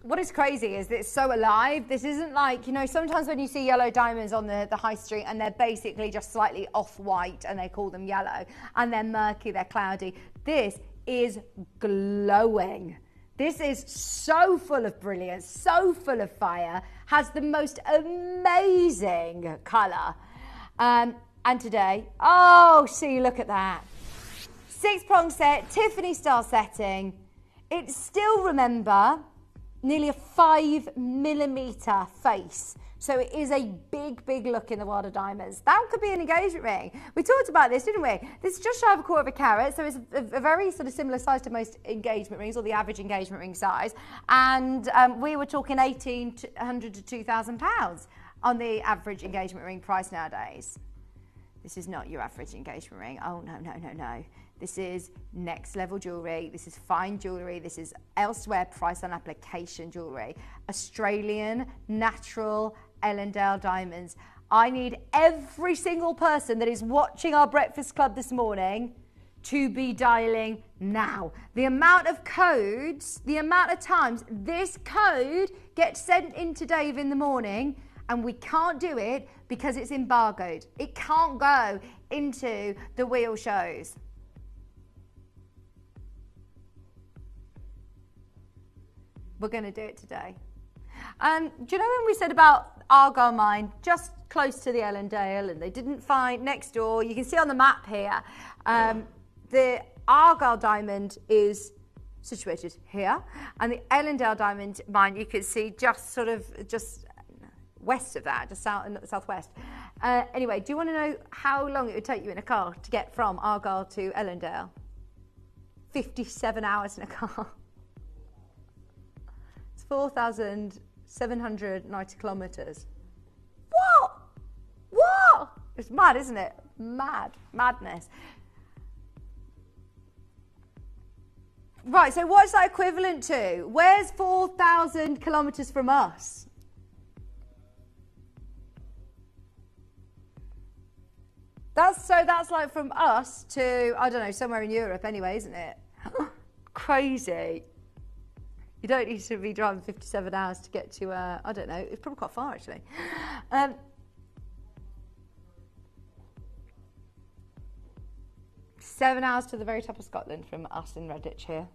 What is crazy is that it's so alive. This isn't like, you know, sometimes when you see yellow diamonds on the high street and they're basically just slightly off-white and they call them yellow and they're murky, they're cloudy. This is glowing. This is so full of brilliance, so full of fire, has the most amazing colour. And today, oh, see, look at that. 6-prong set, Tiffany style setting. It's still, remember, nearly a 5mm face. So it is a big, big look in the world of diamonds. That could be an engagement ring. We talked about this, didn't we? This is just shy of 1/4 carat, so it's a very sort of similar size to most engagement rings, or the average engagement ring size. And we were talking £1,800 to £2,000 on the average engagement ring price nowadays. This is not your average engagement ring. Oh, no, no, no, no. This is next level jewellery. This is fine jewellery. This is elsewhere price on application jewellery. Australian, natural, Ellendale diamonds. I need every single person that is watching our Breakfast Club this morning to be dialing now. The amount of codes, the amount of times this code gets sent into Dave in the morning, and we can't do it because it's embargoed. It can't go into the wheel shows. We're going to do it today. Do you know when we said about Argyle Mine, just close to the Ellendale, and they didn't find next door? You can see on the map here, the Argyle diamond is situated here. And the Ellendale diamond mine, you can see just west of that, just southwest. Anyway, do you want to know how long it would take you in a car to get from Argyle to Ellendale? 57 hours in a car. It's 4,790 kilometres. What? It's mad, isn't it? Madness. Right, so what's that equivalent to? Where's 4,000 kilometres from us? That's like from us to, I don't know, somewhere in Europe anyway, isn't it? Crazy. You don't need to be driving 57 hours to get to, I don't know, it's probably quite far actually. 7 hours to the very top of Scotland from us in Redditch here.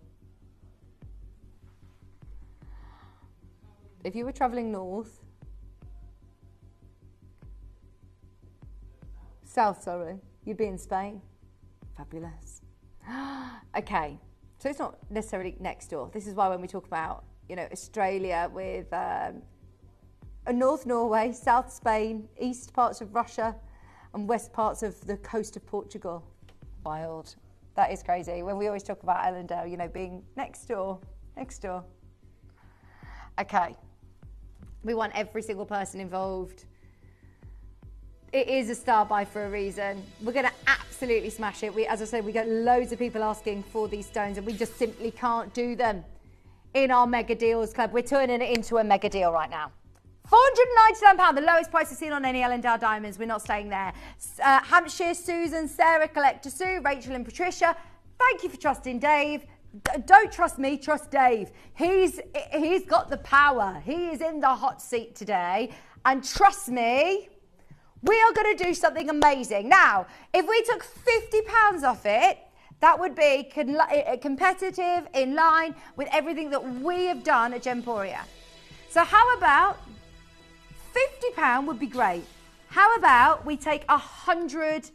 If you were travelling south, you'd be in Spain. Fabulous. Okay, so it's not necessarily next door. This is why when we talk about, Australia with North Norway, South Spain, east parts of Russia, and west parts of the coast of Portugal. Wild. That is crazy. When we always talk about Ellendale, being next door. Okay. We want every single person involved. It is a star buy for a reason. We're going to absolutely smash it. As I said, we get loads of people asking for these stones and we just simply can't do them in our Mega Deals Club. We're turning it into a mega deal right now. £499, the lowest price we've seen on any Ellendale diamonds. We're not staying there. Hampshire, Susan, Sarah, Collector Sue, Rachel and Patricia, thank you for trusting Dave. Don't trust me, trust Dave. He's got the power. He is in the hot seat today. And trust me, we are going to do something amazing. Now, if we took £50 off it, that would be competitive, in line with everything that we have done at Gemporia. So how about £50 would be great. How about we take £100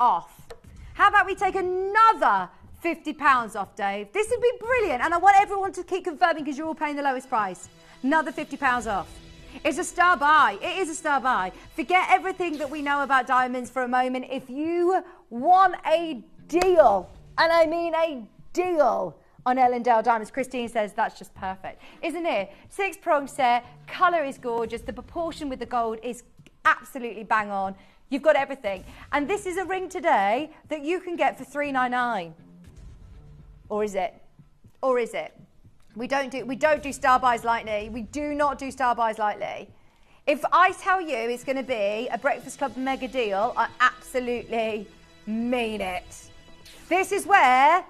off? How about we take another £50 off, Dave? This would be brilliant. And I want everyone to keep confirming because you're all paying the lowest price. Another £50 off. It's a star buy. It is a star buy. Forget everything that we know about diamonds for a moment. If you want a deal, and I mean a deal, on Ellendale diamonds, Christine says that's just perfect, isn't it? 6-prong set, colour is gorgeous, the proportion with the gold is absolutely bang on. You've got everything, and this is a ring today that you can get for $399. Or is it? We don't do star buys lightly. We do not do star buys lightly. If I tell you it's going to be a Breakfast Club mega deal, I absolutely mean it. This is where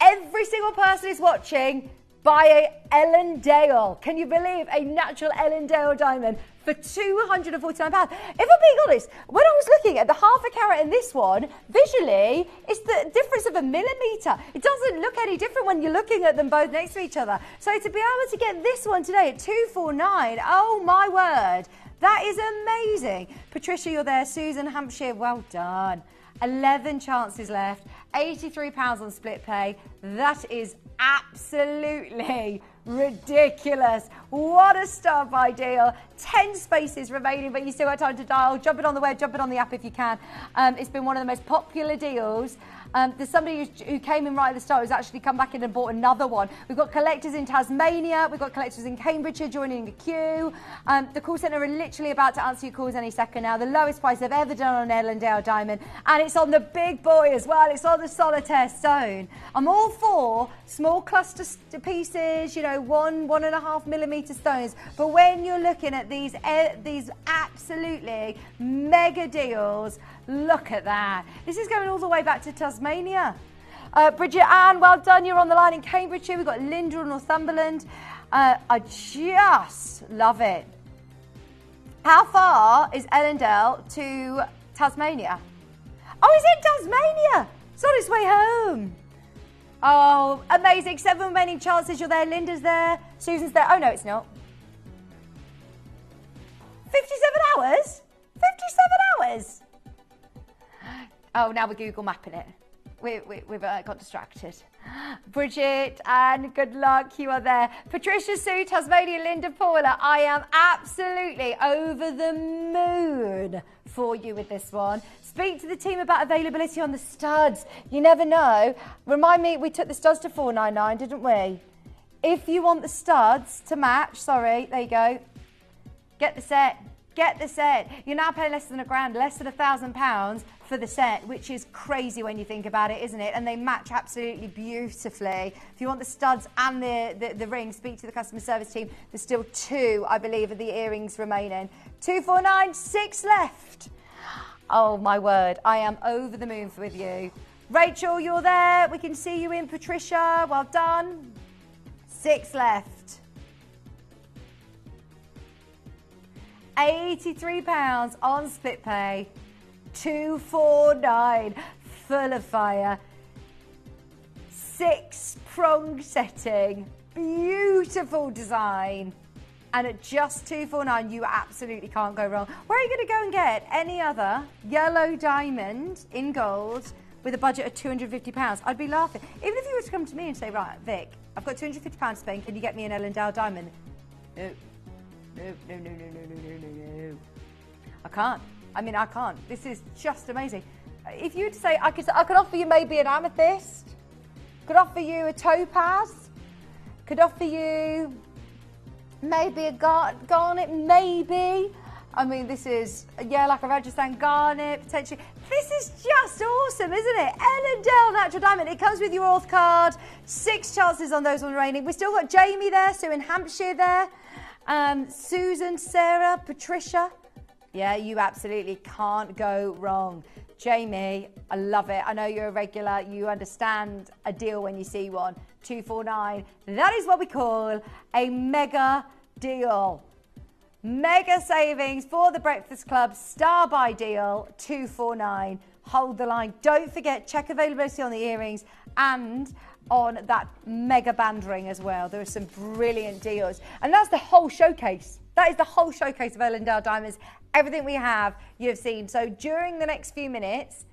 every single person is watching buy a Ellendale. Can you believe a natural Ellendale diamond for £249? If I'm being honest, when I was looking at the half a carat in this one, visually, it's the difference of a millimetre. It doesn't look any different when you're looking at them both next to each other. So to be able to get this one today at £249, oh my word, that is amazing. Patricia, you're there. Susan, Hampshire, well done. 11 chances left, £83 on split pay. That is absolutely ridiculous. What a star buy deal. 10 spaces remaining, but you still got time to dial. Jump it on the web, jump it on the app if you can. It's been one of the most popular deals. There's somebody who came in right at the start who's actually come back in and bought another one. We've got collectors in Tasmania. We've got collectors in Cambridgeshire joining the queue. The call centre are literally about to answer your calls any second now. The lowest price they've ever done on an Ellendale diamond. And it's on the big boy as well. It's on the solitaire stone. I'm all for small cluster pieces, 1.5 millimetre stones. But when you're looking at these absolutely mega deals, look at that. This is going all the way back to Tasmania. Bridget Ann, well done. You're on the line in Cambridgeshire. We've got Linda in Northumberland. I just love it. How far is Ellendale to Tasmania? Oh, is it Tasmania? It's on its way home. Oh, amazing. 7 remaining chances. You're there. Linda's there. Susan's there. Oh, no, it's not. 57 hours? 57 hours? Oh, now we're Google mapping it. We've got distracted. Bridget, and good luck, you are there. Patricia Sue, Tasmania, Linda Paula, I am absolutely over the moon for you with this one. Speak to the team about availability on the studs. You never know. Remind me, we took the studs to $4.99, didn't we? If you want the studs to match, sorry, there you go. Get the set. Get the set. You're now paying less than £1,000, less than £1,000 for the set, which is crazy when you think about it, isn't it? And they match absolutely beautifully. If you want the studs and the rings, speak to the customer service team. There's still 2, I believe, of the earrings remaining. 249, 6 left. Oh my word, I am over the moon with you. Rachel, you're there. We can see you in. Patricia, well done. 6 left. £83 on split pay. 249, full of fire. 6-prong setting, beautiful design. And at just 249, you absolutely can't go wrong. Where are you going to go and get any other yellow diamond in gold with a budget of £250? I'd be laughing. Even if you were to come to me and say, right, Vic, I've got £250 to spend, can you get me an Ellendale diamond? No. No. I can't. I mean, I can't. This is just amazing. If you'd say, I could offer you maybe an amethyst, could offer you a topaz, could offer you maybe a garnet, maybe. I mean, this is, yeah, like a Rajasthan garnet, potentially. This is just awesome, isn't it? Ellendale Natural Diamond. It comes with your Auth card. 6 chances on those on remaining. We've still got Jamie there, Sue in Hampshire there. Susan, Sarah, Patricia. Yeah, you absolutely can't go wrong. Jamie, I love it. I know you're a regular. You understand a deal when you see one. 249. That is what we call a mega deal. Mega savings for the Breakfast Club. Star buy deal. 249. Hold the line. Don't forget, check availability on the earrings and on that mega band ring as well. There are some brilliant deals. And that's the whole showcase. That is the whole showcase of Ellendale Diamonds. Everything we have, you have seen. So during the next few minutes,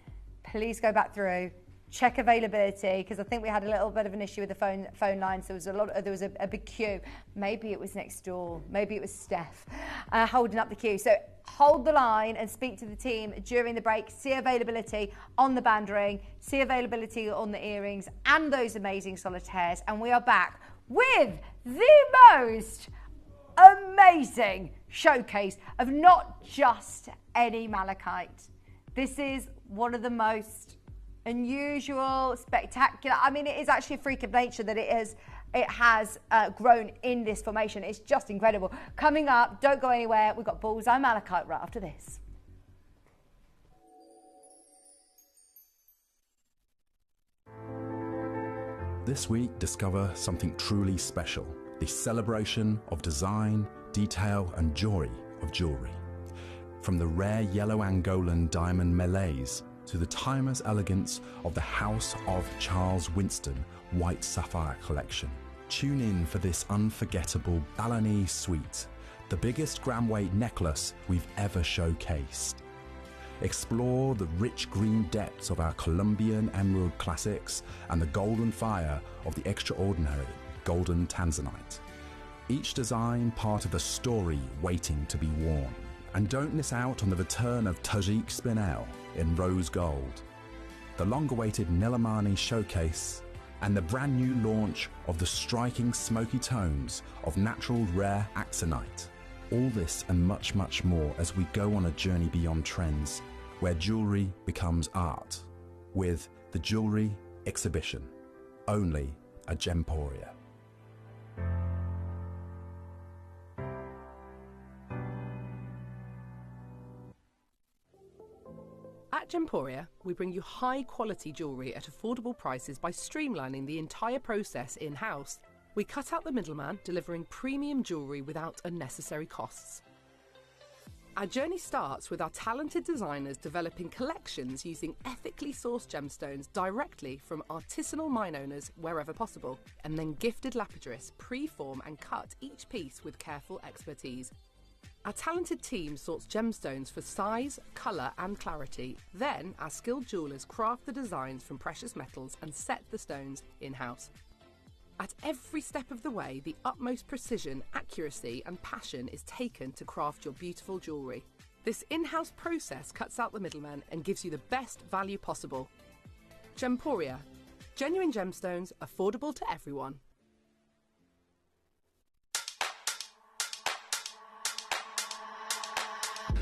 please go back through, check availability, because I think we had a little bit of an issue with the phone lines. There was a big queue. Maybe it was next door. Maybe it was Steph holding up the queue. So hold the line and speak to the team during the break. See availability on the band ring, see availability on the earrings and those amazing solitaires. And we are back with the most amazing showcase of not just any malachite. This is one of the most unusual, spectacular. I mean, it is actually a freak of nature that it has grown in this formation. It's just incredible. Coming up, don't go anywhere. We've got Bullseye Malachite right after this. This week, discover something truly special. The celebration of design, detail and joy of jewellery. From the rare yellow Angolan diamond melees to the timeless elegance of the House of Charles Winston White Sapphire collection. Tune in for this unforgettable Balinese suite, the biggest gram weight necklace we've ever showcased. Explore the rich green depths of our Colombian emerald classics and the golden fire of the extraordinary golden tanzanite. Each design part of a story waiting to be worn. And don't miss out on the return of Tajik Spinel in rose gold, the long-awaited Nilamani showcase, and the brand new launch of the striking smoky tones of natural rare axonite. All this and much, much more as we go on a journey beyond trends, where jewellery becomes art, with the Jewellery Exhibition, only at Gemporia. At Gemporia, we bring you high-quality jewellery at affordable prices by streamlining the entire process in-house. We cut out the middleman, delivering premium jewellery without unnecessary costs. Our journey starts with our talented designers developing collections using ethically sourced gemstones directly from artisanal mine owners wherever possible, and then gifted lapidarists pre-form and cut each piece with careful expertise. Our talented team sorts gemstones for size, colour and clarity. Then, our skilled jewellers craft the designs from precious metals and set the stones in-house. At every step of the way, the utmost precision, accuracy and passion is taken to craft your beautiful jewellery. This in-house process cuts out the middleman and gives you the best value possible. Gemporia. Genuine gemstones, affordable to everyone.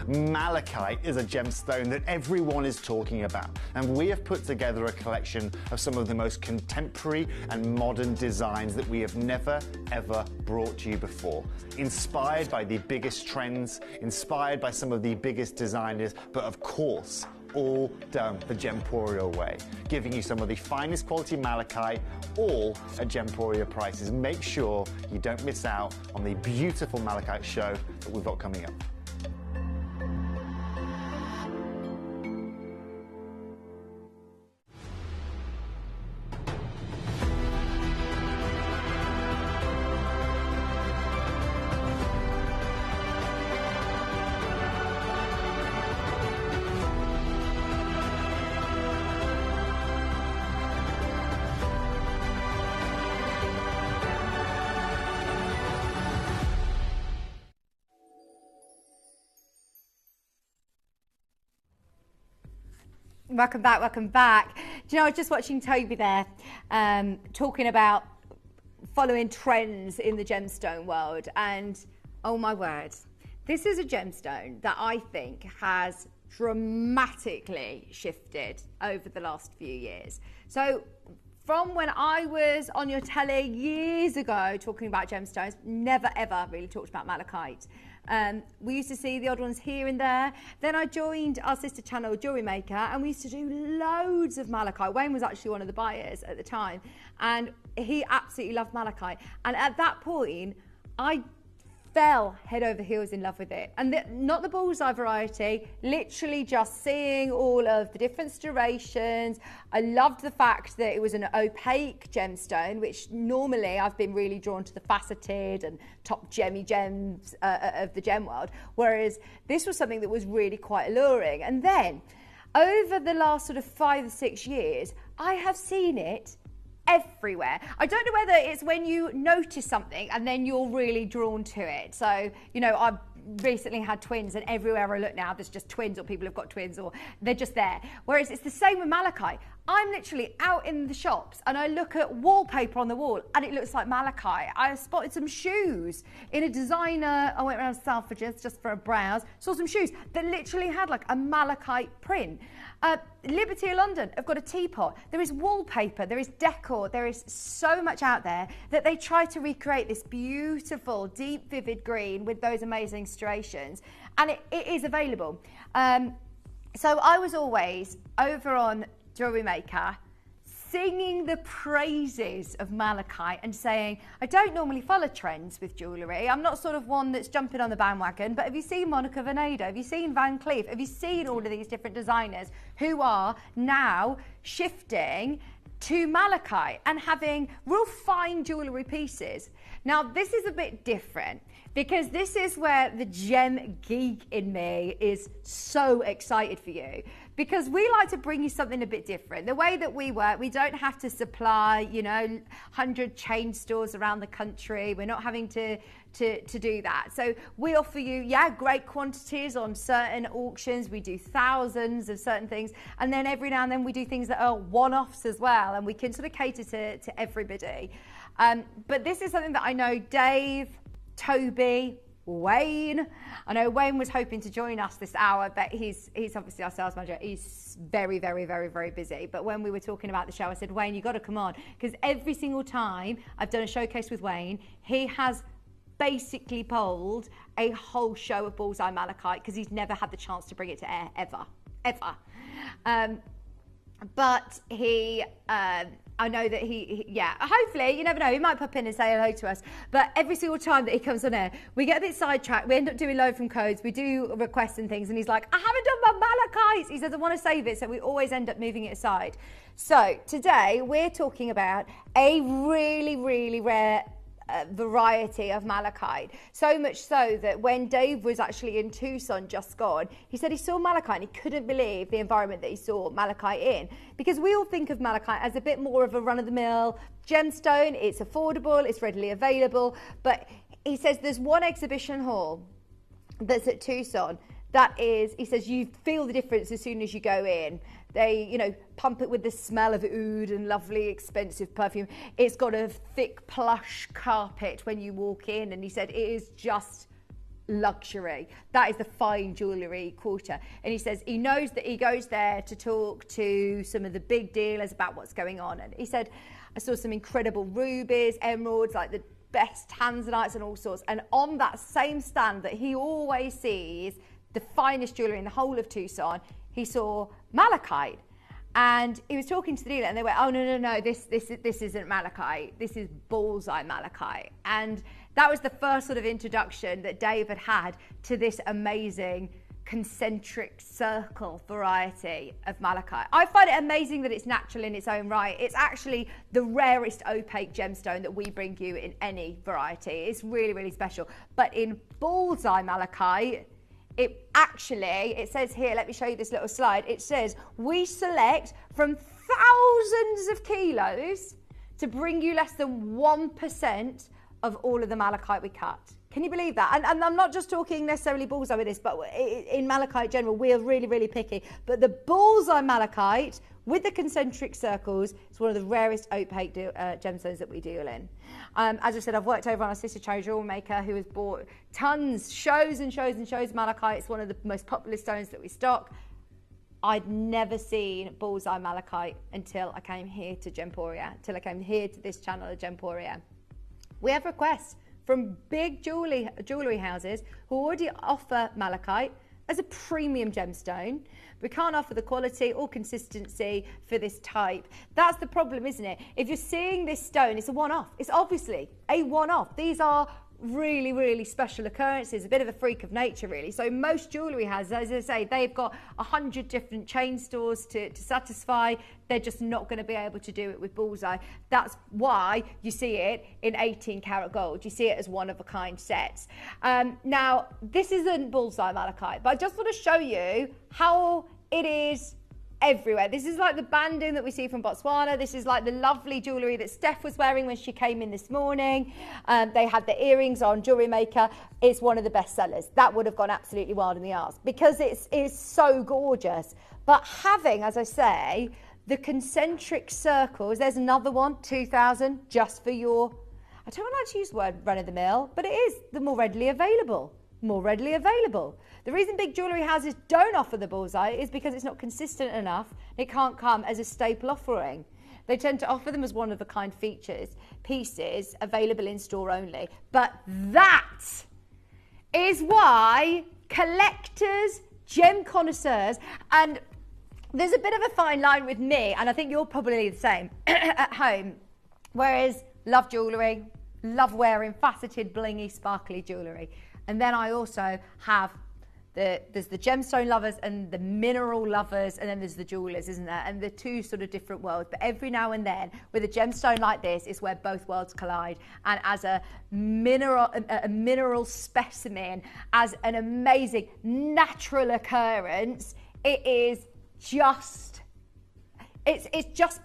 Malachite is a gemstone that everyone is talking about, and we have put together a collection of some of the most contemporary and modern designs that we have never ever brought to you before. Inspired by the biggest trends, inspired by some of the biggest designers, but of course all done the Gemporia way, giving you some of the finest quality malachite, all at Gemporia prices. Make sure you don't miss out on the beautiful malachite show that we've got coming up. Welcome back, welcome back. Do you know, I was just watching Toby there talking about following trends in the gemstone world, and oh my word, this is a gemstone that I think has dramatically shifted over the last few years. So from when I was on your telly years ago talking about gemstones, never ever really talked about malachite. We used to see the odd ones here and there. Then I joined our sister channel, Jewelry Maker, and we used to do loads of malachite. Wayne was actually one of the buyers at the time, and he absolutely loved malachite. And at that point, I fell head over heels in love with it. And not the bullseye variety, literally just seeing all of the different striations. I loved the fact that it was an opaque gemstone, which normally I've been really drawn to the faceted and top gemmy gems of the gem world, whereas this was something that was really quite alluring. And then over the last sort of 5 or 6 years, I have seen it everywhere. I don't know whether it's when you notice something and then you're really drawn to it. So, you know, I've recently had twins, and everywhere I look now there's just twins, or people have got twins, or they're just there. Whereas it's the same with malachite. I'm literally out in the shops and I look at wallpaper on the wall and it looks like malachite. I spotted some shoes in a designer, I went around Selfridges just for a browse, saw some shoes that literally had like a malachite print. Liberty of London have got a teapot. There is wallpaper, there is decor, there is so much out there that they try to recreate this beautiful, deep, vivid green with those amazing striations, and it is available. So I was always over on Jewelry Maker singing the praises of malachite and saying, I don't normally follow trends with jewellery. I'm not sort of one that's jumping on the bandwagon, but have you seen Monica Vinader? Have you seen Van Cleef? Have you seen all of these different designers who are now shifting to malachite and having real fine jewellery pieces? Now, this is a bit different because this is where the gem geek in me is so excited for you, because we like to bring you something a bit different. The way that we work, we don't have to supply, you know, 100 chain stores around the country. We're not having to do that. So we offer you, great quantities on certain auctions. We do thousands of certain things. And then every now and then we do things that are one-offs as well. And we can sort of cater to everybody. But this is something that I know Dave, Toby, Wayne. I know Wayne was hoping to join us this hour, but he's obviously our sales manager. He's very, very, very, very busy. But when we were talking about the show, I said, Wayne, you got to come on, because every single time I've done a showcase with Wayne, he has basically pulled a whole show of bullseye malachite because he's never had the chance to bring it to air ever. But he, I know that hopefully, you never know, he might pop in and say hello to us. But every single time that he comes on air, we get a bit sidetracked. We end up doing load from codes. We do requests and things. And he's like, I haven't done my malachite. He says, I want to save it. So we always end up moving it aside. So today we're talking about a really, really rare variety of malachite. So much so that when Dave was actually in Tucson just gone, he said he saw malachite and he couldn't believe the environment that he saw malachite in, because we all think of malachite as a bit more of a run-of-the-mill gemstone. It's affordable, it's readily available, but he says there's one exhibition hall that's at Tucson that is, he says, you feel the difference as soon as you go in. They, you know, pump it with the smell of oud and lovely, expensive perfume. It's got a thick plush carpet when you walk in, and he said it is just luxury. That is the fine jewellery quarter. And he says he knows that he goes there to talk to some of the big dealers about what's going on. And he said, I saw some incredible rubies, emeralds, like the best tanzanites and all sorts. And on that same stand that he always sees the finest jewellery in the whole of Tucson, he saw malachite. And he was talking to the dealer and they went, oh, no, this isn't malachite. This is bullseye malachite. And that was the first sort of introduction that Dave had to this amazing concentric circle variety of malachite. I find it amazing that it's natural in its own right. It's actually the rarest opaque gemstone that we bring you in any variety. It's really, really special. But in bullseye malachite, it says here, let me show you this little slide. It says we select from thousands of kilos to bring you less than 1% of all of the malachite we cut. Can you believe that? And I'm not just talking necessarily bullseye with this, but in malachite in general, we're really, really picky. But the bullseye malachite with the concentric circles is one of the rarest opaque gemstones that we deal in. As I said, I've worked over on our sister Cherry Jewel Maker, who has bought tons, shows and shows and shows of malachite. It's one of the most popular stones that we stock. I'd never seen bullseye malachite until I came here to Gemporia, until I came here to this channel of Gemporia. We have requests from big jewellery houses who already offer malachite as a premium gemstone. We can't offer the quality or consistency for this type. That's the problem, isn't it? If you're seeing this stone, it's a one-off. It's obviously a one-off. These are really, really special occurrences, a bit of a freak of nature, really. So most jewellery houses, as I say, they've got 100 different chain stores to satisfy. They're just not going to be able to do it with bullseye. That's why you see it in 18 karat gold. You see it as one-of-a-kind sets. Now, this isn't bullseye malachite, but I just want to show you how it is everywhere. This is like the banding that we see from Botswana. This is like the lovely jewellery that Steph was wearing when she came in this morning. They had the earrings on Jewellery Maker. It's one of the best sellers. That would have gone absolutely wild in the arse because it's so gorgeous. But having, as I say, the concentric circles, there's another one, 2,000, just for your, I don't like to use the word run of the mill, but it is the more readily available. More readily available. The reason big jewellery houses don't offer the bullseye is because it's not consistent enough. It can't come as a staple offering. They tend to offer them as one-of-a-kind pieces available in store only. But that is why collectors, gem connoisseurs, and there's a bit of a fine line with me, and I think you're probably the same at home, whereas love jewellery, love wearing faceted, blingy, sparkly jewellery. And then I also have there's the gemstone lovers and the mineral lovers, and then there's the jewelers, isn't there? And the two sort of different worlds. But every now and then, with a gemstone like this, is where both worlds collide. And as a mineral specimen, as an amazing natural occurrence, it's just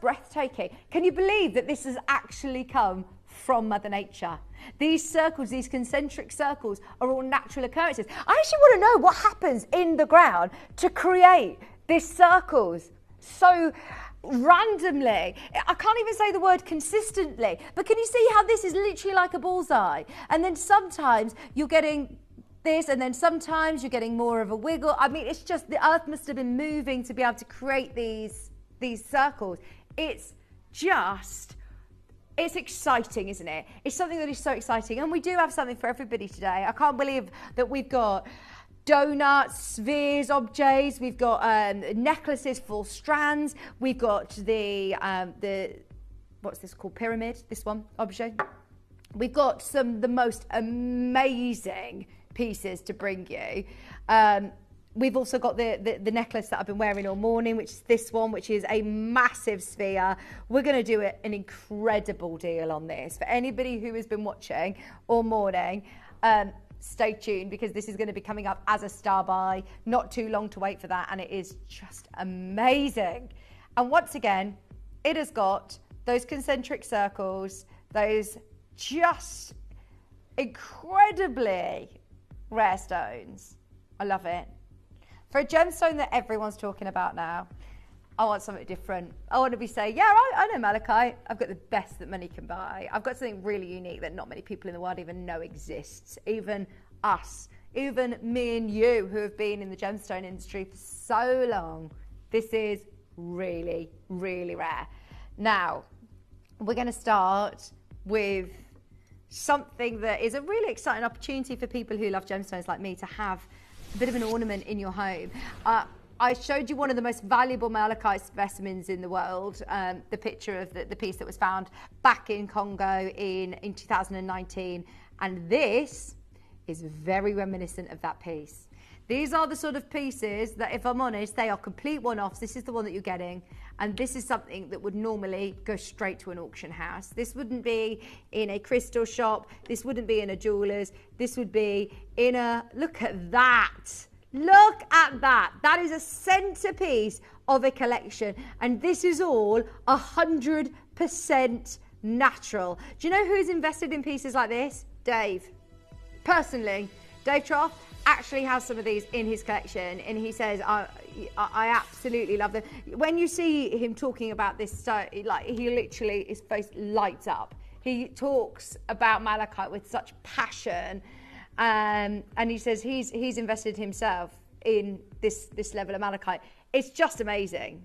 breathtaking. Can you believe that this has actually come from Mother Nature? These circles, these concentric circles, are all natural occurrences. I actually want to know what happens in the ground to create these circles so randomly. I can't even say the word consistently, but can you see how this is literally like a bullseye? And then sometimes you're getting this, and then sometimes you're getting more of a wiggle. I mean, it's just the earth must have been moving to be able to create these circles. It's exciting, isn't it? It's something that is so exciting. And we do have something for everybody today. I can't believe that we've got donuts, spheres, objets. We've got necklaces, full strands. We've got the what's this called? Pyramid, this one, objet. We've got some of the most amazing pieces to bring you. We've also got the necklace that I've been wearing all morning, which is this one, which is a massive sphere. We're going to do an incredible deal on this. For anybody who has been watching all morning, stay tuned, because this is going to be coming up as a star buy. Not too long to wait for that, and it is just amazing. And once again, it has got those concentric circles, those just incredibly rare stones. I love it. For a gemstone that everyone's talking about now, I want something different. I want to be saying, yeah, I know malachite. I've got the best that money can buy. I've got something really unique that not many people in the world even know exists. Even us, even me and you, who have been in the gemstone industry for so long. This is really, really rare. Now, we're going to start with something that is a really exciting opportunity for people who love gemstones like me to have a bit of an ornament in your home. I showed you one of the most valuable malachite specimens in the world, the picture of the piece that was found back in Congo in 2019. And this is very reminiscent of that piece. These are the sort of pieces that, if I'm honest, they are complete one-offs. This is the one that you're getting. And this is something that would normally go straight to an auction house. This wouldn't be in a crystal shop. This wouldn't be in a jeweler's. This would be in a, look at that. Look at that. That is a centerpiece of a collection. And this is all 100% natural. Do you know who's invested in pieces like this? Dave. Personally, Dave Trough actually has some of these in his collection, and he says, I absolutely love them. When you see him talking about this, like, he literally, his face lights up. He talks about malachite with such passion, and he says he's invested himself in this level of malachite. It's just amazing.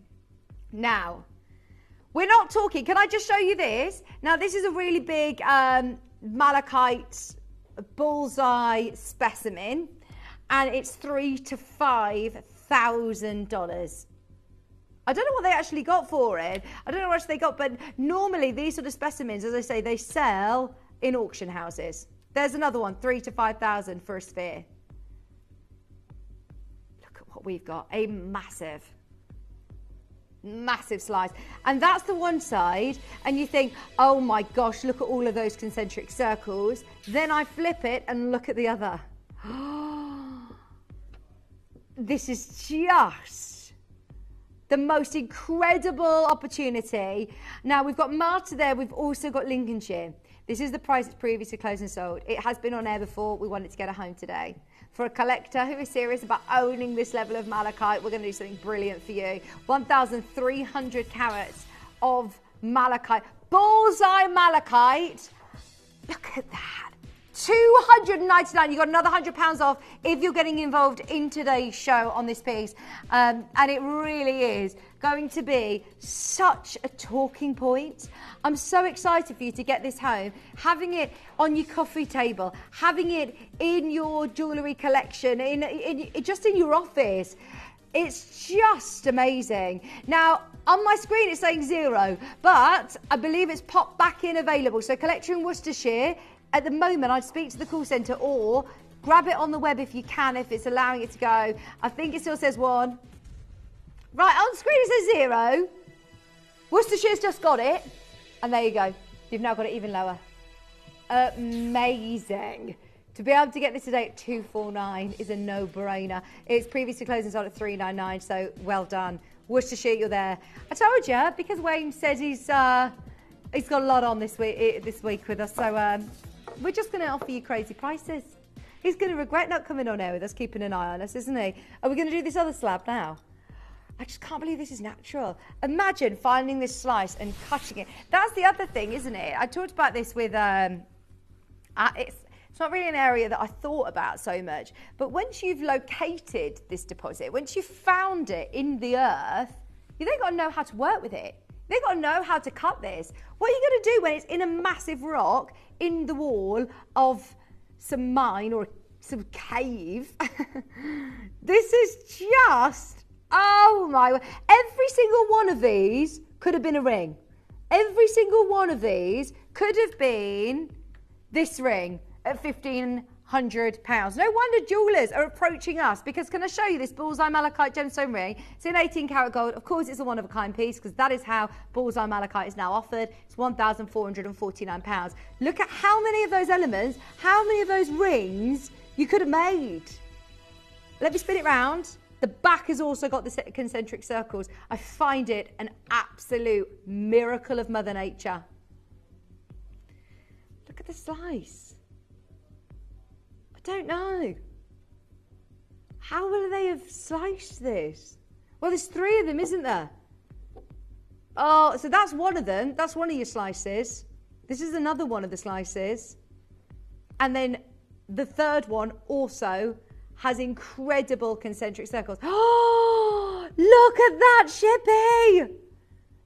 Now, we're not talking, can I just show you this? Now, this is a really big malachite bullseye specimen, and it's $3,000 to $5,000. I don't know what they actually got for it. I don't know what they got, but normally these sort of specimens, as I say, they sell in auction houses. There's another one, $3,000 to $5,000 for a sphere. Look at what we've got, a massive slice. And that's the one side, and you think, oh my gosh, look at all of those concentric circles. Then I flip it and look at the other. This is just the most incredible opportunity. Now, we've got Marta there, we've also got Lincolnshire. This is the price it's previously closed and sold. It has been on air before. We wanted to get it home today. For a collector who is serious about owning this level of malachite, we're going to do something brilliant for you. 1,300 carats of malachite. Bullseye malachite. Look at that. $299. You got another £100 off if you're getting involved in today's show on this piece. And it really is going to be such a talking point. I'm so excited for you to get this home, having it on your coffee table, having it in your jewellery collection, just in your office. It's just amazing. Now, on my screen it's saying 0, but I believe it's popped back in available. So collector in Worcestershire, at the moment, I'd speak to the call centre or grab it on the web if you can, if it's allowing it to go. I think it still says 1. Right, on screen it says 0. Worcestershire's just got it. And there you go. You've now got it even lower. Amazing. To be able to get this today at $249 is a no-brainer. It's previously closed and sold at $399, so well done. Worcestershire, you're there. I told you, because Wayne said he's got a lot on this week with us, so we're just going to offer you crazy prices. He's going to regret not coming on air with us, keeping an eye on us, isn't he? Are we going to do this other slab now? I just can't believe this is natural. Imagine finding this slice and cutting it. That's the other thing, isn't it? I talked about this with, it's not really an area that I thought about so much, but once you've located this deposit, once you've found it in the earth, you then got to know how to work with it. They've got to know how to cut this. What are you going to do when it's in a massive rock in the wall of some mine or some cave? This is just, oh my, every single one of these could have been a ring. Every single one of these could have been this ring at $1,500. £1,500. No wonder jewellers are approaching us, because can I show you this Bullseye Malachite gemstone ring? It's in 18 karat gold. Of course, it's a one-of-a-kind piece, because that is how Bullseye Malachite is now offered. It's £1,449. Look at how many of those elements, how many of those rings you could have made. Let me spin it round. The back has also got the concentric circles. I find it an absolute miracle of Mother Nature. Look at the slice. I don't know. How will they have sliced this? Well, there's 3 of them, isn't there? Oh, so that's one of them. That's one of your slices. This is another one of the slices. And then the third one also has incredible concentric circles. Oh, look at that, Shippy!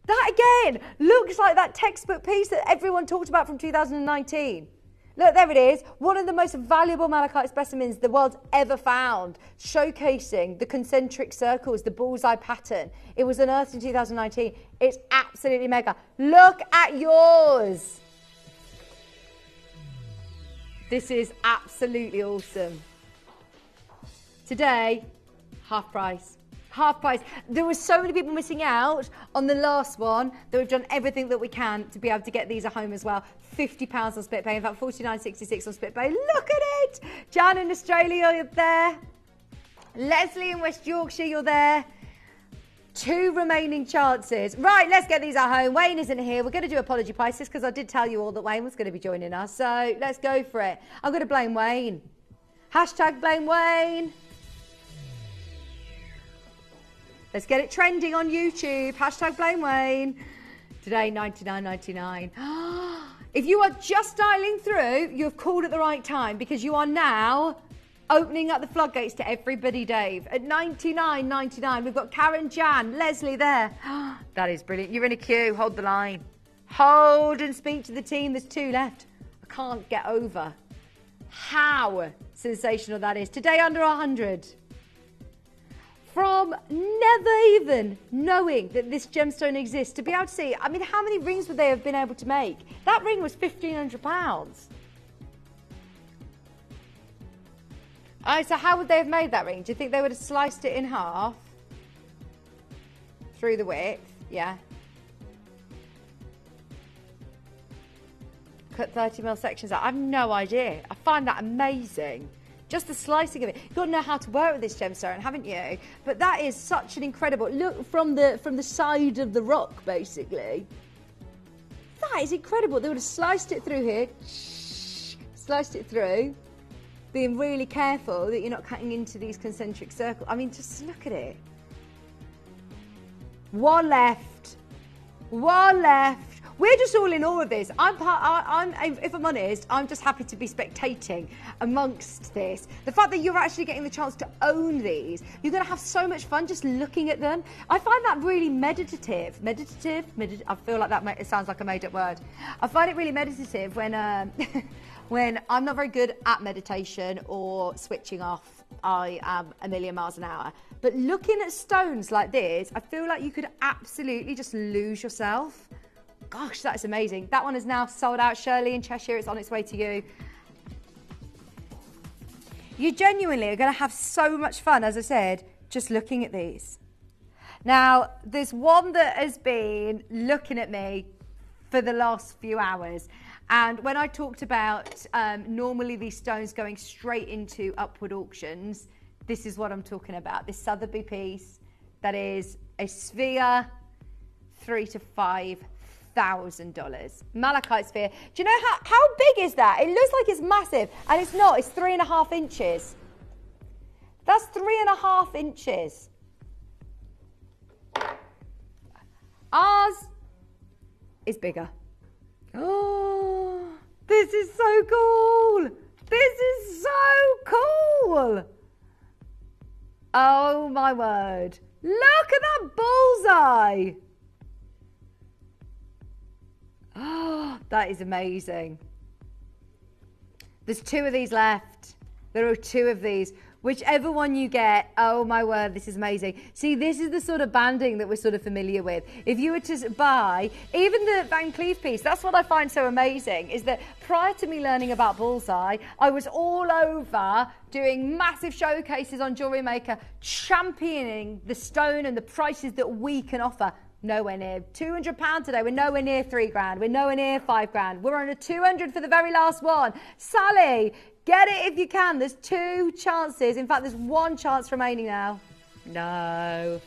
That again looks like that textbook piece that everyone talked about from 2019. Look, there it is. One of the most valuable malachite specimens the world's ever found, showcasing the concentric circles, the bullseye pattern. It was unearthed in 2019. It's absolutely mega. Look at yours. This is absolutely awesome. Today, half price. Half price. There were so many people missing out on the last one that we've done everything that we can to be able to get these at home as well. £50 on SplitPay, in fact $49.66 on SplitPay. Look at it! Jan in Australia, you're there. Leslie in West Yorkshire, you're there. 2 remaining chances. Right, let's get these at home. Wayne isn't here. We're going to do apology prices because I did tell you all that Wayne was going to be joining us. So let's go for it. I'm going to blame Wayne. Hashtag blame Wayne. Let's get it trending on YouTube. Hashtag blame Wayne. Today, $99.99. If you are just dialing through, you've called at the right time, because you are now opening up the floodgates to everybody, Dave. At $99.99, we've got Karen, Jan, Leslie there. That is brilliant. You're in a queue. Hold the line. Hold and speak to the team. There's 2 left. I can't get over how sensational that is. Today, under 100. From never even knowing that this gemstone exists, to be able to see, I mean, how many rings would they have been able to make? That ring was £1,500. So how would they have made that ring? Do you think they would have sliced it in half? Through the width, yeah. Cut 30mm sections out. I have no idea. I find that amazing. Just the slicing of it. You've got to know how to work with this gemstone, haven't you? But that is such an incredible look from the side of the rock, basically. That is incredible. They would have sliced it through here, sliced it through, being really careful that you're not cutting into these concentric circles. I mean, just look at it. 1 left. 1 left. We're just all in awe of this. If I'm honest, I'm just happy to be spectating amongst this. The fact that you're actually getting the chance to own these, you're going to have so much fun just looking at them. I find that really meditative. I feel like it sounds like a made-up word. I find it really meditative when when I'm not very good at meditation or switching off. I am a million miles an hour. But looking at stones like this, I feel like you could absolutely just lose yourself. Gosh, that's amazing. That one is now sold out. Shirley in Cheshire, it's on its way to you. You genuinely are going to have so much fun, as I said, just looking at these. Now, there's one that has been looking at me for the last few hours. And when I talked about normally these stones going straight into upward auctions, this is what I'm talking about. This Sotheby piece that is a sphere, $3,000 to $5,000. Malachite sphere. Do you know how big is that? It looks like it's massive, and it's not. It's 3.5 inches. That's 3.5 inches. Ours is bigger. Oh, this is so cool. This is so cool. Oh my word. Look at that bullseye. Oh, that is amazing. There's 2 of these left. There are 2 of these. Whichever one you get, oh my word, this is amazing. See, this is the sort of banding that we're sort of familiar with. If you were to buy, even the Van Cleef piece, that's what I find so amazing, is that prior to me learning about Bullseye, I was all over doing massive showcases on Jewelry Maker, championing the stone and the prices that we can offer. Nowhere near £200 today. We're nowhere near £3,000. We're nowhere near £5,000. We're on a 200 for the very last one. Sally, get it if you can. There's 2 chances. In fact, there's 1 chance remaining now. No.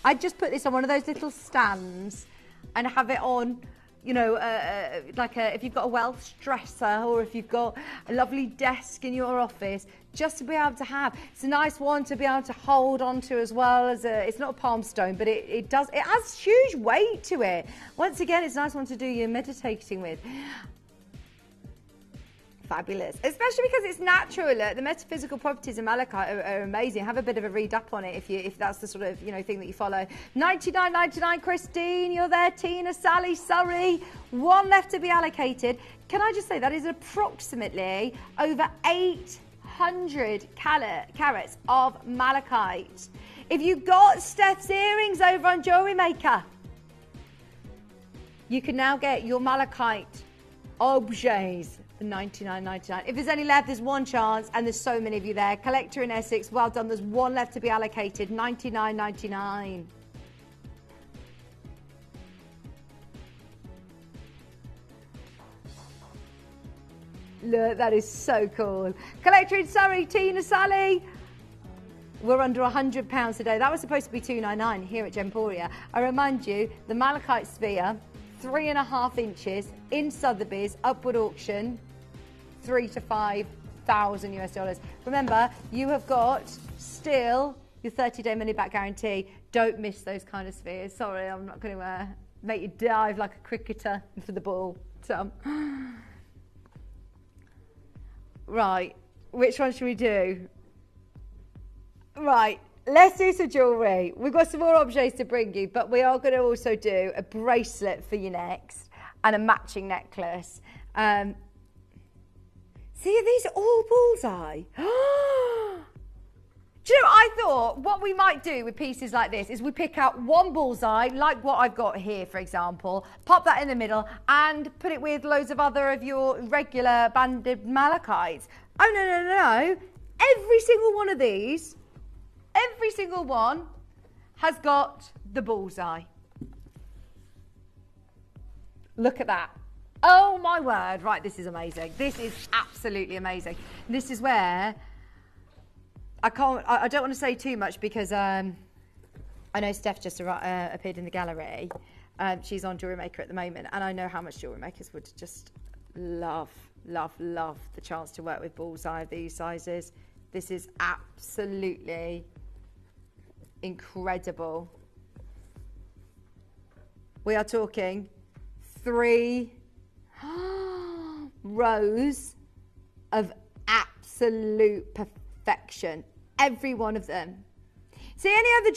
I'd just put this on one of those little stands and have it on, you know, if you've got a wealth dresser or if you've got a lovely desk in your office, just to be able to have. It's a nice one to be able to hold onto as well as it's not a palm stone, but it has huge weight to it. Once again, it's a nice one to do your meditating with. Fabulous, especially because it's natural. The metaphysical properties of malachite are amazing. Have a bit of a read up on it if that's the sort of thing that you follow. $99.99, Christine, you're there. Tina, Sally, Surrey, 1 left to be allocated. Can I just say that is approximately over 800 carats of malachite. If you got Steph's earrings over on Jewelry Maker, you can now get your malachite objets for $99.99. If there's any left, there's 1 chance, and there's so many of you there. Collector in Essex, well done. There's 1 left to be allocated. $99.99. Look, that is so cool. Collector in Surrey, Tina, Sally. We're under £100 today. That was supposed to be $299 here at Gemporia. I remind you, the malachite sphere, 3.5 inches in Sotheby's upward auction, $3,000 to $5,000 US. Remember, you have got still your 30-day money-back guarantee. Don't miss those kind of spheres. Sorry, I'm not going to make you dive like a cricketer for the ball. So, right, which one should we do? Right, let's do some jewellery. We've got some more objets to bring you, but we are going to also do a bracelet for you next and a matching necklace. See, are these all Bullseye? Do you know, I thought what we might do with pieces like this is we pick out 1 Bullseye, like what I've got here, for example, pop that in the middle and put it with loads of other of your regular banded malachites. Oh, no. Every single one of these, every single one has got the Bullseye. Look at that. Oh my word. Right, this is amazing. This is absolutely amazing. This is where I don't want to say too much because I know Steph just appeared in the gallery. She's on Jewelry Maker at the moment, and I know how much Jewelry Makers would just love the chance to work with Bullseye of these sizes. This is absolutely incredible. We are talking 3 rows of absolute perfection, every one of them. See, any other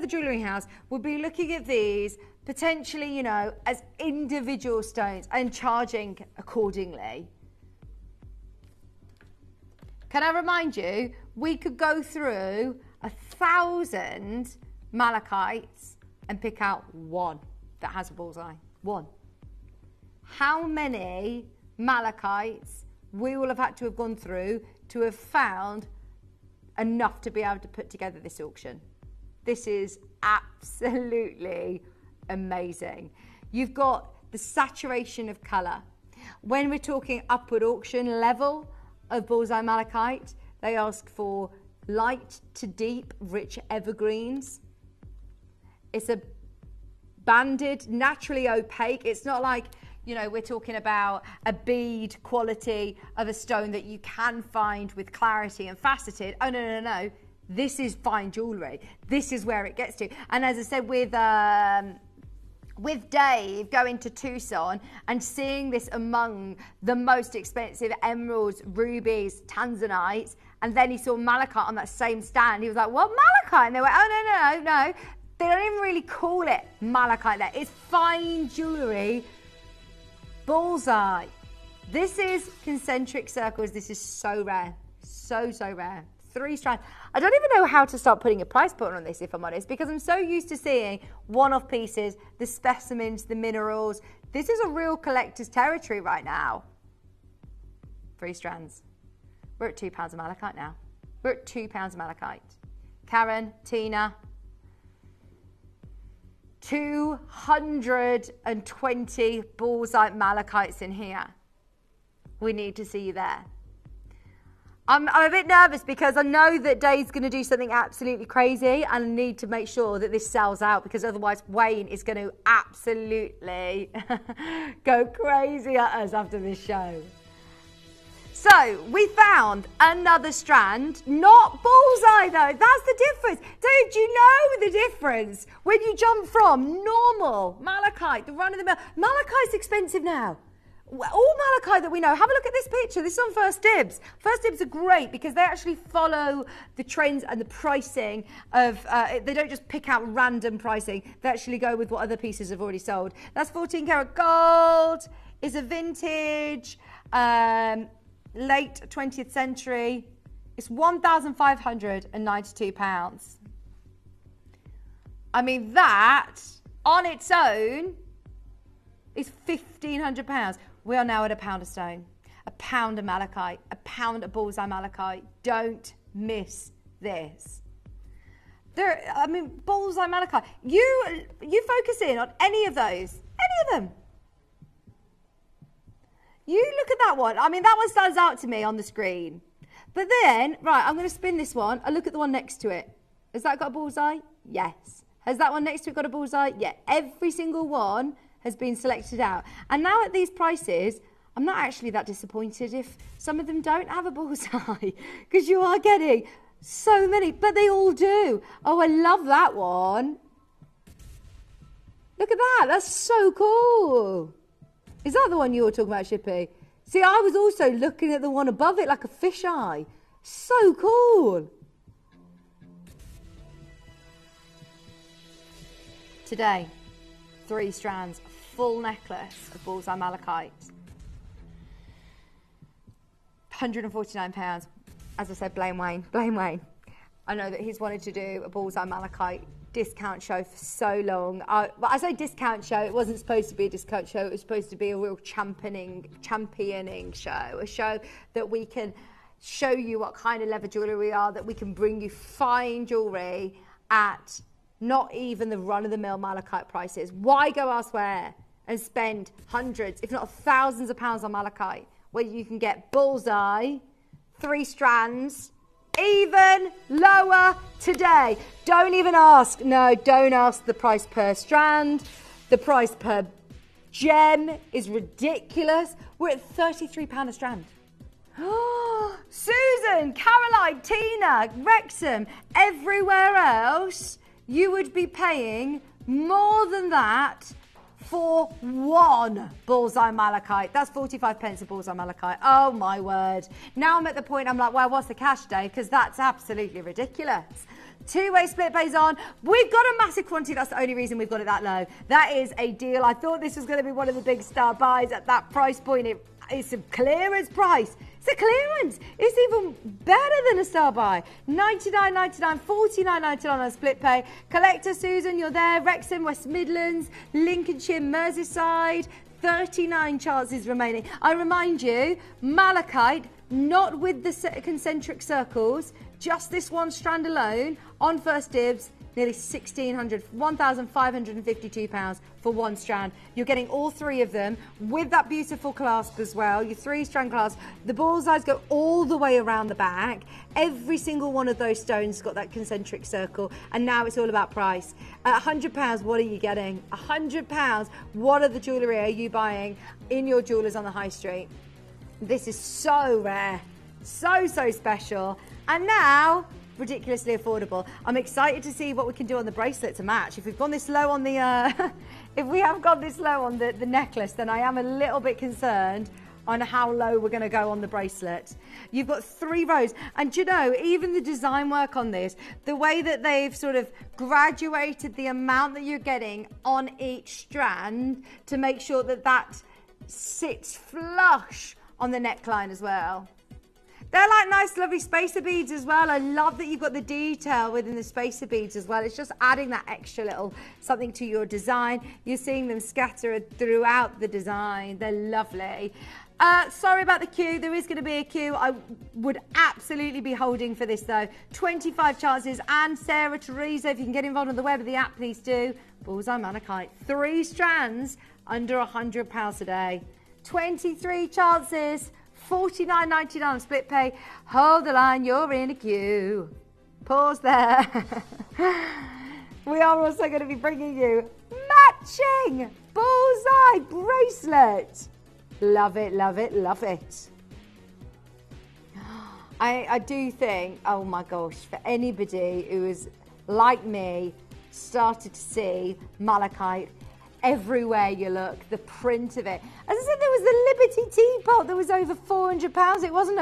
jewellery house would be looking at these potentially, you know, as individual stones and charging accordingly. Can I remind you, we could go through 1,000 malachites and pick out 1 that has a Bullseye. 1. How many malachites we will have had to have gone through to have found enough to be able to put together this auction? This is absolutely amazing. You've got the saturation of colour. When we're talking upward auction level of Bullseye malachite, they ask for light to deep, rich evergreens. It's a banded, naturally opaque. It's not like, you know, we're talking about a bead quality of a stone that you can find with clarity and faceted. Oh, no. This is fine jewellery. This is where it gets to. And as I said, with Dave going to Tucson and seeing this among the most expensive emeralds, rubies, tanzanites, and then he saw malachite on that same stand, he was like, what, malachite? And they went, oh, no. They don't even really call it malachite there. It's fine jewellery. Bullseye. This is concentric circles. This is so rare. So rare. 3 strands. I don't even know how to start putting a price point on this, if I'm honest, because I'm so used to seeing one-off pieces, the specimens, the minerals. This is a real collector's territory right now. 3 strands. We're at £2 of malachite now. We're at £2 of malachite. Karen, Tina, 220 bullseye malachites in here. We need to see you there. I'm a bit nervous because I know that Dave's going to do something absolutely crazy, and I need to make sure that this sells out, because otherwise Wayne is going to absolutely go crazy at us after this show. So we found another strand, not bullseye though. That's the difference. Dave, do you know the difference when you jump from normal malachite, the run-of-the-mill? Malachite's expensive now. All malachite that we know, have a look at this picture. This is on First Dibs. First Dibs are great because they actually follow the trends and the pricing of, they don't just pick out random pricing. They actually go with what other pieces have already sold. That's 14 karat gold, is a vintage, late 20th century. It's £1,592. I mean, that on its own is £1,500. We are now at £1 a stone, £1 of malachite, £1 of bullseye malachite. Don't miss this. Bullseye malachite. You focus in on any of those, any of them. You look at that one. I mean, that one stands out to me on the screen. But then, right, I'm going to spin this one. I look at the one next to it. Has that got a bullseye? Yes. Has that one next to it got a bullseye? Yeah. Every single one has been selected out. And now at these prices, I'm not actually that disappointed if some of them don't have a bullseye, because you are getting so many, but they all do. Oh, I love that one. Look at that. That's so cool. Is that the one you were talking about, Shippy? See, I was also looking at the one above it like a fisheye. So cool. Today, 3 strands, full necklace of bullseye malachite. £149. As I said, blame Wayne. Blame Wayne. I know that he's wanted to do a bullseye malachite discount show for so long. But I say discount show, it wasn't supposed to be a discount show. It was supposed to be a real championing show. A show that we can show you what kind of leather jewellery we are, that we can bring you fine jewellery at not even the run-of-the-mill malachite prices. Why go elsewhere and spend hundreds, if not thousands of pounds on malachite, where you can get bullseye, 3 strands, even lower today? Don't even ask. No, don't ask the price per strand. The price per gem is ridiculous. We're at £33 a strand. Susan, Caroline, Tina, Wrexham, everywhere else, you would be paying more than that for one bullseye malachite. That's 45 pence a bullseye malachite. Oh my word. Now I'm at the point I'm like, well, what's the cash day? Because that's absolutely ridiculous. 2-way split pays on. We've got a massive quantity. That's the only reason we've got it that low. That is a deal. I thought this was going to be one of the big star buys at that price point. It's a clearance price. It's a clearance. It's even better than a star buy. $99.99, $49.99 on a split pay. Collector Susan, you're there. Wrexham, West Midlands, Lincolnshire, Merseyside. 39 chances remaining. I remind you, malachite, not with the concentric circles, just this one strand alone on First Dibs, nearly £1,552 for one strand. You're getting all 3 of them with that beautiful clasp as well, your 3-strand clasp. The bullseyes go all the way around the back. Every single one of those stones has got that concentric circle, and now it's all about price. At £100, what are you getting? £100, what other jewellery are you buying in your jewellers on the high street? This is so rare, so special, and now ridiculously affordable. I'm excited to see what we can do on the bracelet to match. If we've gone this low on the if we have gone this low on the necklace, then I am a little bit concerned on how low we're going to go on the bracelet. You've got 3 rows, and you know, even the design work on this, the way that they've sort of graduated the amount that you're getting on each strand to make sure that sits flush on the neckline as well. They're like nice, lovely spacer beads as well. I love that you've got the detail within the spacer beads as well. It's just adding that extra little something to your design. You're seeing them scattered throughout the design. They're lovely. Sorry about the queue. There is going to be a queue. I would absolutely be holding for this though. 25 chances. And Sarah, Teresa, if you can get involved on the web of the app, please do. Bullseye Malachite. 3 strands under £100 a day. 23 chances. $49.99 on split pay. Hold the line, you're in a queue. Pause there. We are also going to be bringing you matching bullseye bracelet. Love it, love it, love it. I do think, oh my gosh, for anybody who is like me, started to see malachite everywhere you look, the print of it. As I said, there was the Liberty teapot that was over £400. It wasn't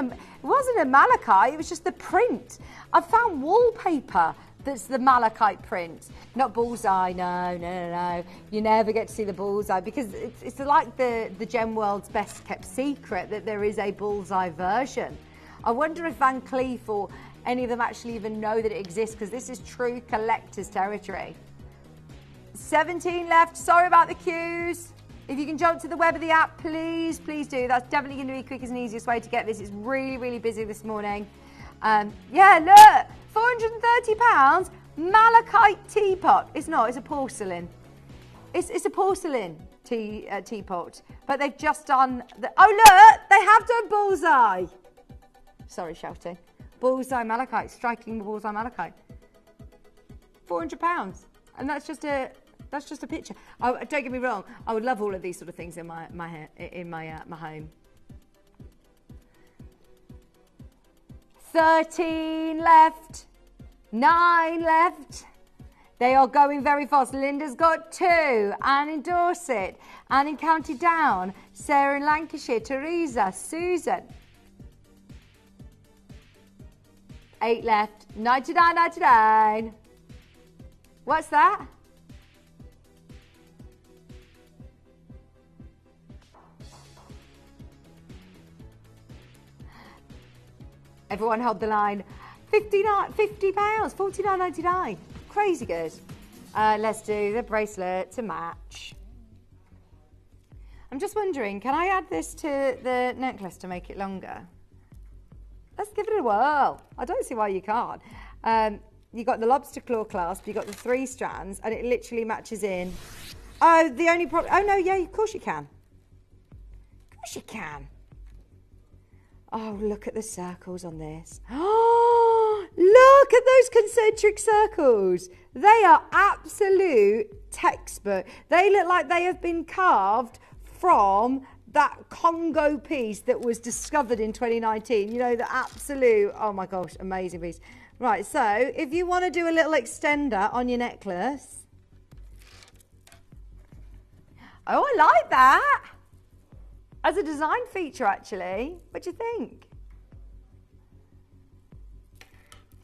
a malachite, it was just the print. I found wallpaper that's the malachite print, not bullseye. No. You never get to see the bullseye because it's like the gem world's best kept secret that there is a bullseye version. I wonder if Van Cleef or any of them actually even know that it exists, because this is true collector's territory. 17 left. Sorry about the queues. If you can jump to the web of the app, please do. That's definitely going to be the quickest and easiest way to get this. It's really, really busy this morning. Yeah, look, £430 malachite teapot. It's not. It's a porcelain. It's a porcelain teapot. But they've just done. Oh look, they have done bullseye. Sorry, shouting. Bullseye malachite, striking the bullseye malachite. £400, and that's just a picture. Oh, don't get me wrong. I would love all of these sort of things in my home. 13 left. 9 left. They are going very fast. Linda's got 2. Anne in Dorset. Anne in County Down. Sarah in Lancashire. Teresa. Susan. 8 left. 99.99. What's that? Everyone hold the line. £50, £49.99. Crazy good. Let's do the bracelet to match. I'm just wondering, can I add this to the necklace to make it longer? Let's give it a whirl. I don't see why you can't. You got the lobster claw clasp, you got the 3 strands, and it literally matches in. Oh, the only problem. Oh no, yeah, of course you can. Of course you can. Oh, look at the circles on this. Oh, look at those concentric circles. They are absolute textbook. They look like they have been carved from that Congo piece that was discovered in 2019. You know, the absolute, oh my gosh, amazing piece. Right, so if you want to do a little extender on your necklace. Oh, I like that. As a design feature, actually. What do you think?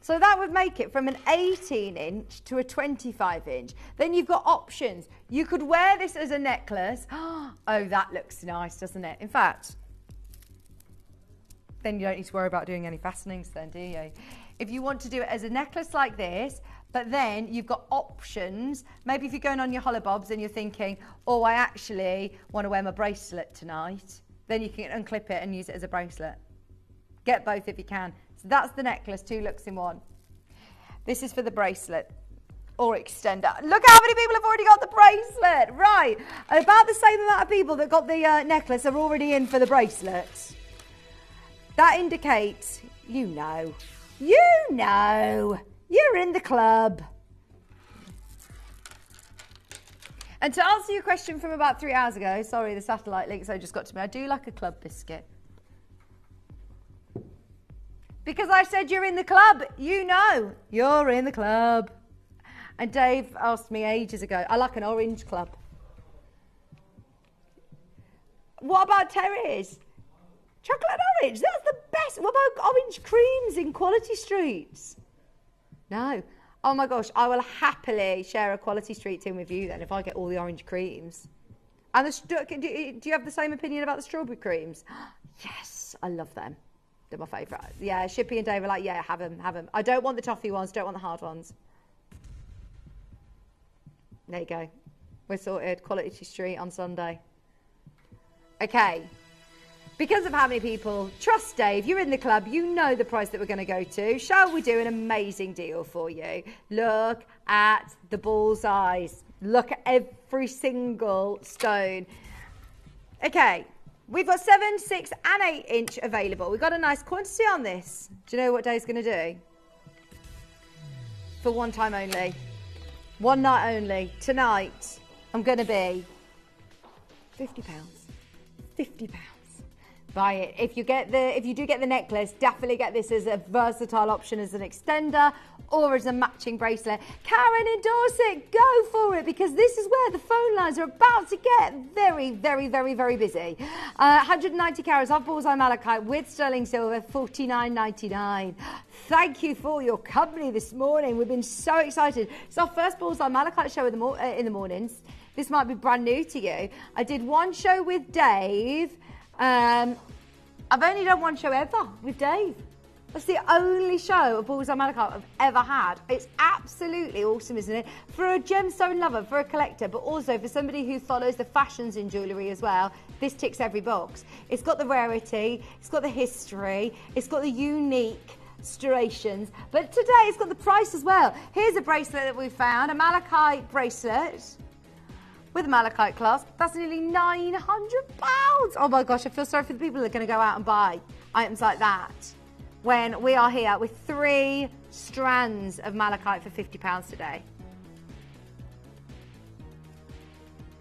So that would make it from an 18-inch to a 25-inch. Then you've got options. You could wear this as a necklace. Oh, that looks nice, doesn't it? In fact, then you don't need to worry about doing any fastenings then, do you? If you want to do it as a necklace like this, but then you've got options. Maybe if you're going on your hollowbobs and you're thinking, oh, I actually want to wear my bracelet tonight, then you can unclip it and use it as a bracelet. Get both if you can. So that's the necklace, 2 looks in one. This is for the bracelet or extender. Look how many people have already got the bracelet. Right, about the same amount of people that got the necklace are already in for the bracelet. That indicates, you know, you're in the club. And to answer your question from about 3 hours ago, sorry, the satellite links I just got to me, I do like a club biscuit. Because I said you're in the club, you know, you're in the club. And Dave asked me ages ago, I like an orange club. What about Terry's? Chocolate orange, that's the best. What about orange creams in Quality Streets? No. Oh my gosh, I will happily share a Quality Street tin with you then if I get all the orange creams. And do you have the same opinion about the strawberry creams? Yes, I love them. They're my favourite. Yeah, Shippy and Dave are like, yeah, have them. I don't want the toffee ones, don't want the hard ones. There you go. We're sorted. Quality Street on Sunday. Okay. Because of how many people trust Dave, you're in the club, you know the price that we're going to go to. Shall we do an amazing deal for you? Look at the bullseyes. Look at every single stone. Okay, we've got 7, 6 and 8 inch available. We've got a nice quantity on this. Do you know what Dave's going to do? For one time only. One night only. Tonight, I'm going to be £50. £50. Buy it. If you do get the necklace, definitely get this as a versatile option as an extender or as a matching bracelet. Karen in Dorset, go for it, because this is where the phone lines are about to get very, very, very, very busy. 190 carats of bullseye malachite with sterling silver, $49.99. Thank you for your company this morning. We've been so excited. It's our first bullseye malachite show in the mornings. This might be brand new to you. I did one show with Dave. I've only done one show ever with Dave. That's the only show of bullseye malachite I've ever had. It's absolutely awesome, isn't it? For a gemstone lover, for a collector, but also for somebody who follows the fashions in jewellery as well, this ticks every box. It's got the rarity, it's got the history, it's got the unique striations, but today it's got the price as well. Here's a bracelet that we found, a malachite bracelet with a malachite clasp. That's nearly £900. Oh my gosh, I feel sorry for the people that are going to go out and buy items like that when we are here with 3 strands of malachite for £50 today.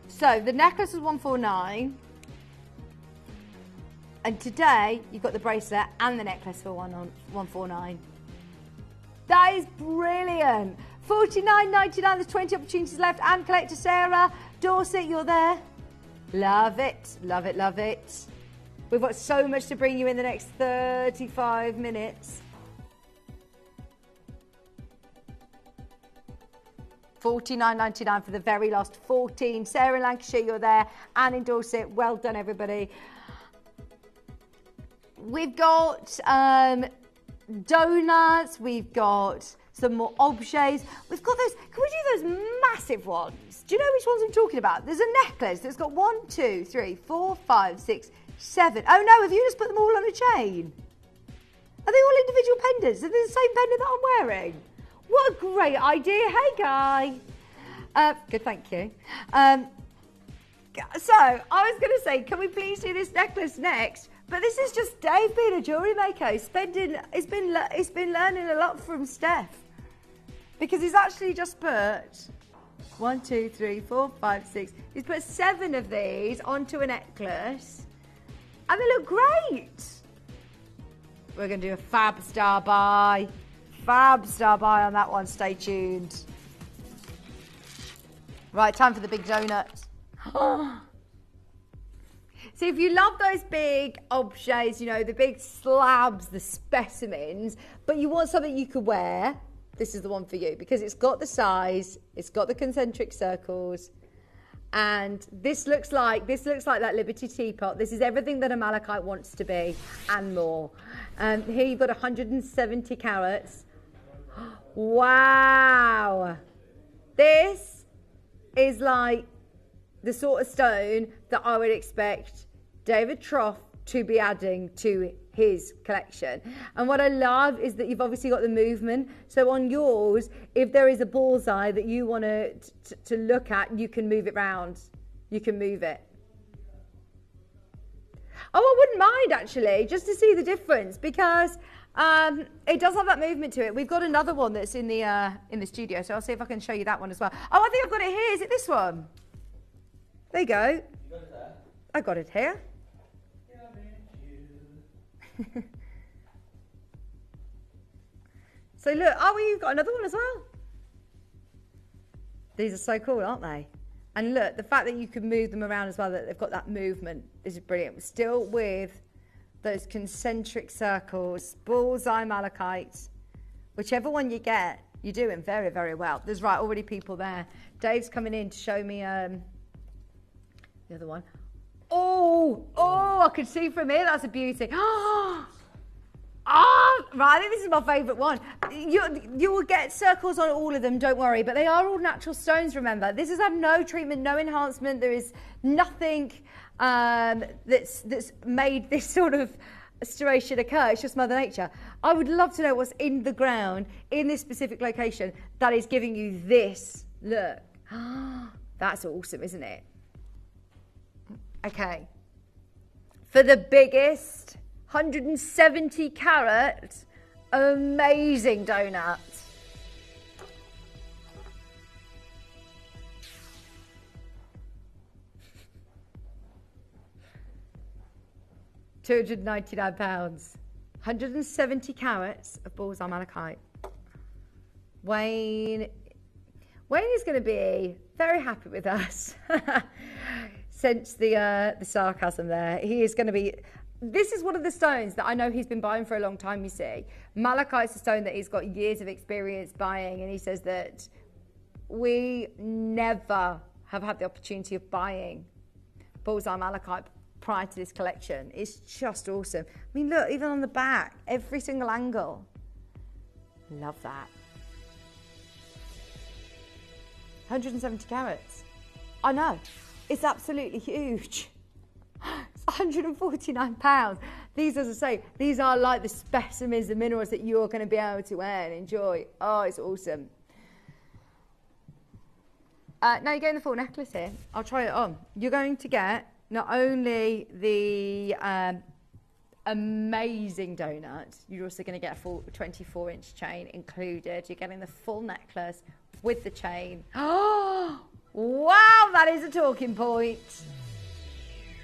So the necklace was $149, and today you've got the bracelet and the necklace for $149. That is brilliant. $49.99, there's 20 opportunities left. And collector Sarah Dorset, you're there. Love it, love it, love it. We've got so much to bring you in the next 35 minutes. $49.99 for the very last 14. Sarah in Lancashire, you're there. Anne in Dorset, well done everybody. We've got donuts, we've got some more objets. We've got those, can we do those massive ones? Do you know which ones I'm talking about? There's a necklace that's got 1, 2, 3, 4, 5, 6, 7. Oh no, have you just put them all on a chain? Are they all individual pendants? Are they the same pendant that I'm wearing? What a great idea. Hey, Guy. Good, thank you. So, I was going to say, can we please do this necklace next? But this is just Dave being a jewellery maker. He's been learning a lot from Steph. Because he's actually just put 1, 2, 3, 4, 5, 6. He's put 7 of these onto a necklace. And they look great. We're going to do a fab star buy. Fab star buy on that one. Stay tuned. Right, time for the big donut. So if you love those big objets, you know, the big slabs, the specimens, but you want something you could wear, this is the one for you, because it's got the size, it's got the concentric circles, and this looks like that Liberty teapot. This is everything that a malachite wants to be and more. Here you've got 170 carats. Wow. This is like the sort of stone that I would expect David Trough to be adding to his collection. And what I love is that you've obviously got the movement. So on yours, if there is a bullseye that you want to look at, you can move it round. You can move it. Oh, I wouldn't mind actually, just to see the difference, because it does have that movement to it. We've got another one that's in the studio, so I'll see if I can show you that one as well. Oh, I think I've got it here. Is it this one? There you go. You got it there? I got it here. So look, you've got another one as well. These are so cool, aren't they? And look, the fact that you can move them around as well, that they've got that movement, this is brilliant. Still with those concentric circles, bullseye malachite, whichever one you get, you're doing very, very well. There's already people there. Dave's coming in to show me The other one. Oh, I can see from here. That's a beauty. Right, I think this is my favourite one. You will get circles on all of them, don't worry, but they are all natural stones, remember. This has had no treatment, no enhancement. There is nothing that's made this sort of restoration occur. It's just Mother Nature. I would love to know what's in the ground in this specific location that is giving you this look. That's awesome, isn't it? Okay. For the biggest 170 carat amazing donut. £299. 170 carats of bullseye malachite. Wayne is going to be very happy with us. Sense the sarcasm there. He is going to be. This is one of the stones that I know he's been buying for a long time, you see. Malachite's a stone that he's got years of experience buying, and he says that we never have had the opportunity of buying bullseye malachite prior to this collection. It's just awesome. I mean, look, even on the back, every single angle. Love that. 170 carats. I know. It's absolutely huge. It's £149. These, as I say, these are like the specimens, the minerals that you're going to be able to wear and enjoy. Oh, it's awesome. Now you're getting the full necklace here. I'll try it on. You're going to get not only the amazing donut, you're also going to get a full 24-inch chain included. You're getting the full necklace with the chain. Oh, wow, that is a talking point.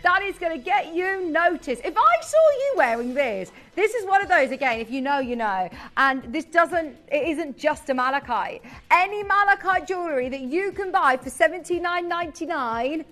That is going to get you noticed. If I saw you wearing this is one of those, again, if you know, you know. And it isn't just a malachite. Any malachite jewellery that you can buy for $79.99,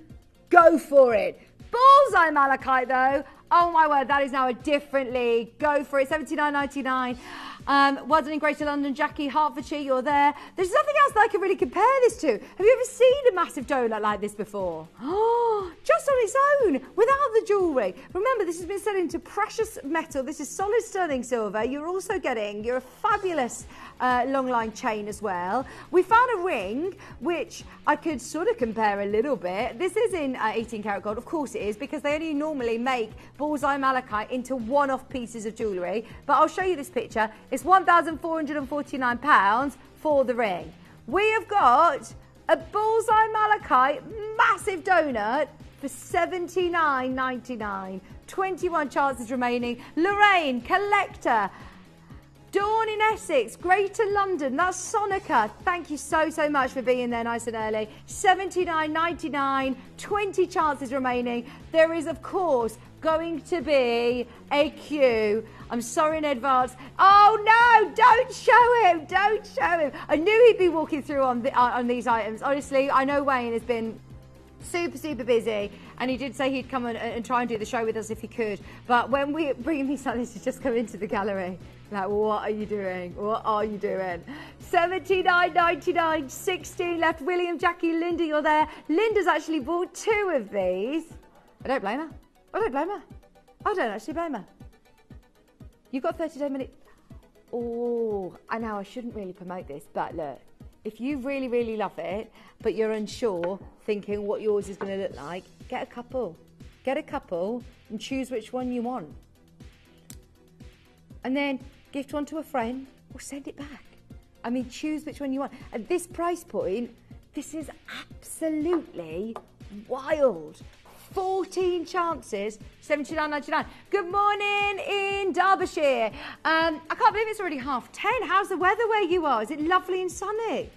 go for it. Bullseye malachite, though, oh my word, that is now a different league. Go for it, $79.99. Well done in Greater London, Jackie, Hertfordshire, you're there. There's nothing else that I can really compare this to. Have you ever seen a massive donut like this before? Oh, just on its own, without the jewellery. Remember, this has been set into precious metal. This is solid sterling silver. You're also getting your fabulous long line chain as well. We found a ring, which I could sort of compare a little bit. This is in 18 karat gold. Of course it is, because they only normally make bullseye malachite into one-off pieces of jewellery. But I'll show you this picture. It's £1,449 for the ring. We have got a bullseye malachite massive donut for $79.99. 21 chances remaining. Lorraine, Collector, Dawn in Essex, Greater London, that's Sonica. Thank you so much for being there nice and early. $79.99, 20 chances remaining. There is, of course, going to be a queue. I'm sorry in advance. Oh no, don't show him, don't show him. I knew he'd be walking through on these items. Honestly, I know Wayne has been super busy, and he did say he'd come and try and do the show with us if he could. But when we bring these items to just come into the gallery, like, what are you doing? What are you doing? $79.99, 16 left. William, Jackie, Linda, you're there. Linda's actually bought 2 of these. I don't blame her. I don't blame her. I don't actually blame her. You've got 30-day minutes. Oh, I know I shouldn't really promote this, but look, if you really love it, but you're unsure, thinking what yours is going to look like, get a couple. Get a couple and choose which one you want. And then gift one to a friend or send it back. I mean, choose which one you want. At this price point, this is absolutely wild. 14 chances, $79.99. Good morning in Derbyshire. I can't believe it's already 10:30. How's the weather where you are? Is it lovely and sunny?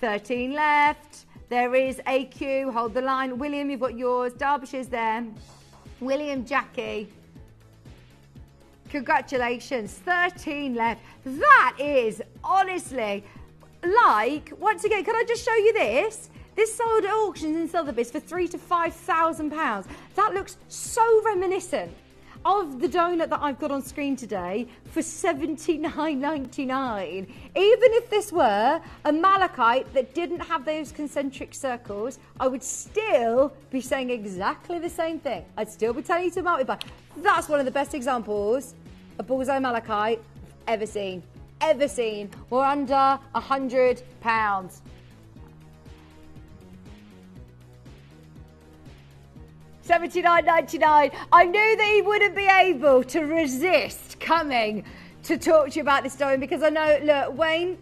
13 left. There is a queue. Hold the line. William, you've got yours. Derbyshire's there. William, Jackie. Congratulations. 13 left. That is honestly like, once again, can I just show you this? This sold at auctions in Sotheby's for £3,000 to £5,000. That looks so reminiscent. of the donut that I've got on screen today for $79.99. Even if this were a malachite that didn't have those concentric circles, I would still be saying exactly the same thing. I'd still be telling you to multiply. That's one of the best examples of bullseye malachite ever seen. Ever seen. We're under £100. $79.99. I knew that he wouldn't be able to resist coming to talk to you about this stone because I know, look, Wayne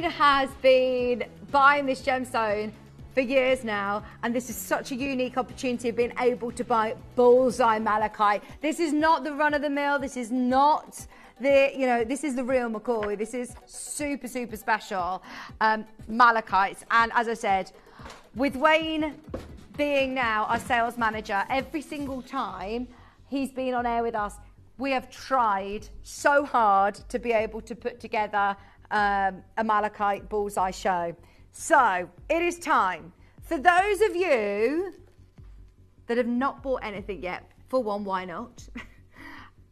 has been buying this gemstone for years now, and this is such a unique opportunity of being able to buy bullseye malachite. This is not the run of the mill. This is not this is the real McCoy. This is super, super special malachites. And as I said, with Wayne being now our sales manager, every single time he's been on air with us, we have tried so hard to be able to put together a malachite bullseye show. So it is time for those of you that have not bought anything yet. For one, why not?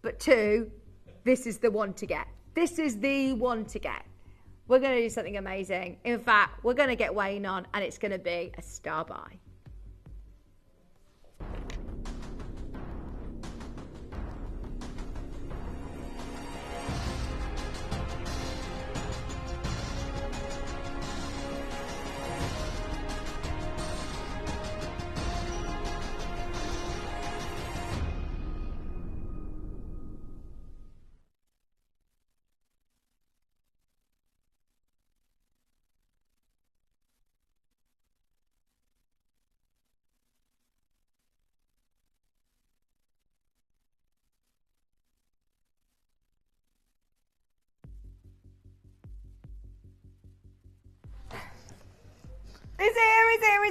But two, this is the one to get. This is the one to get. We're going to do something amazing. In fact, we're going to get Wayne on and it's going to be a star buy. He's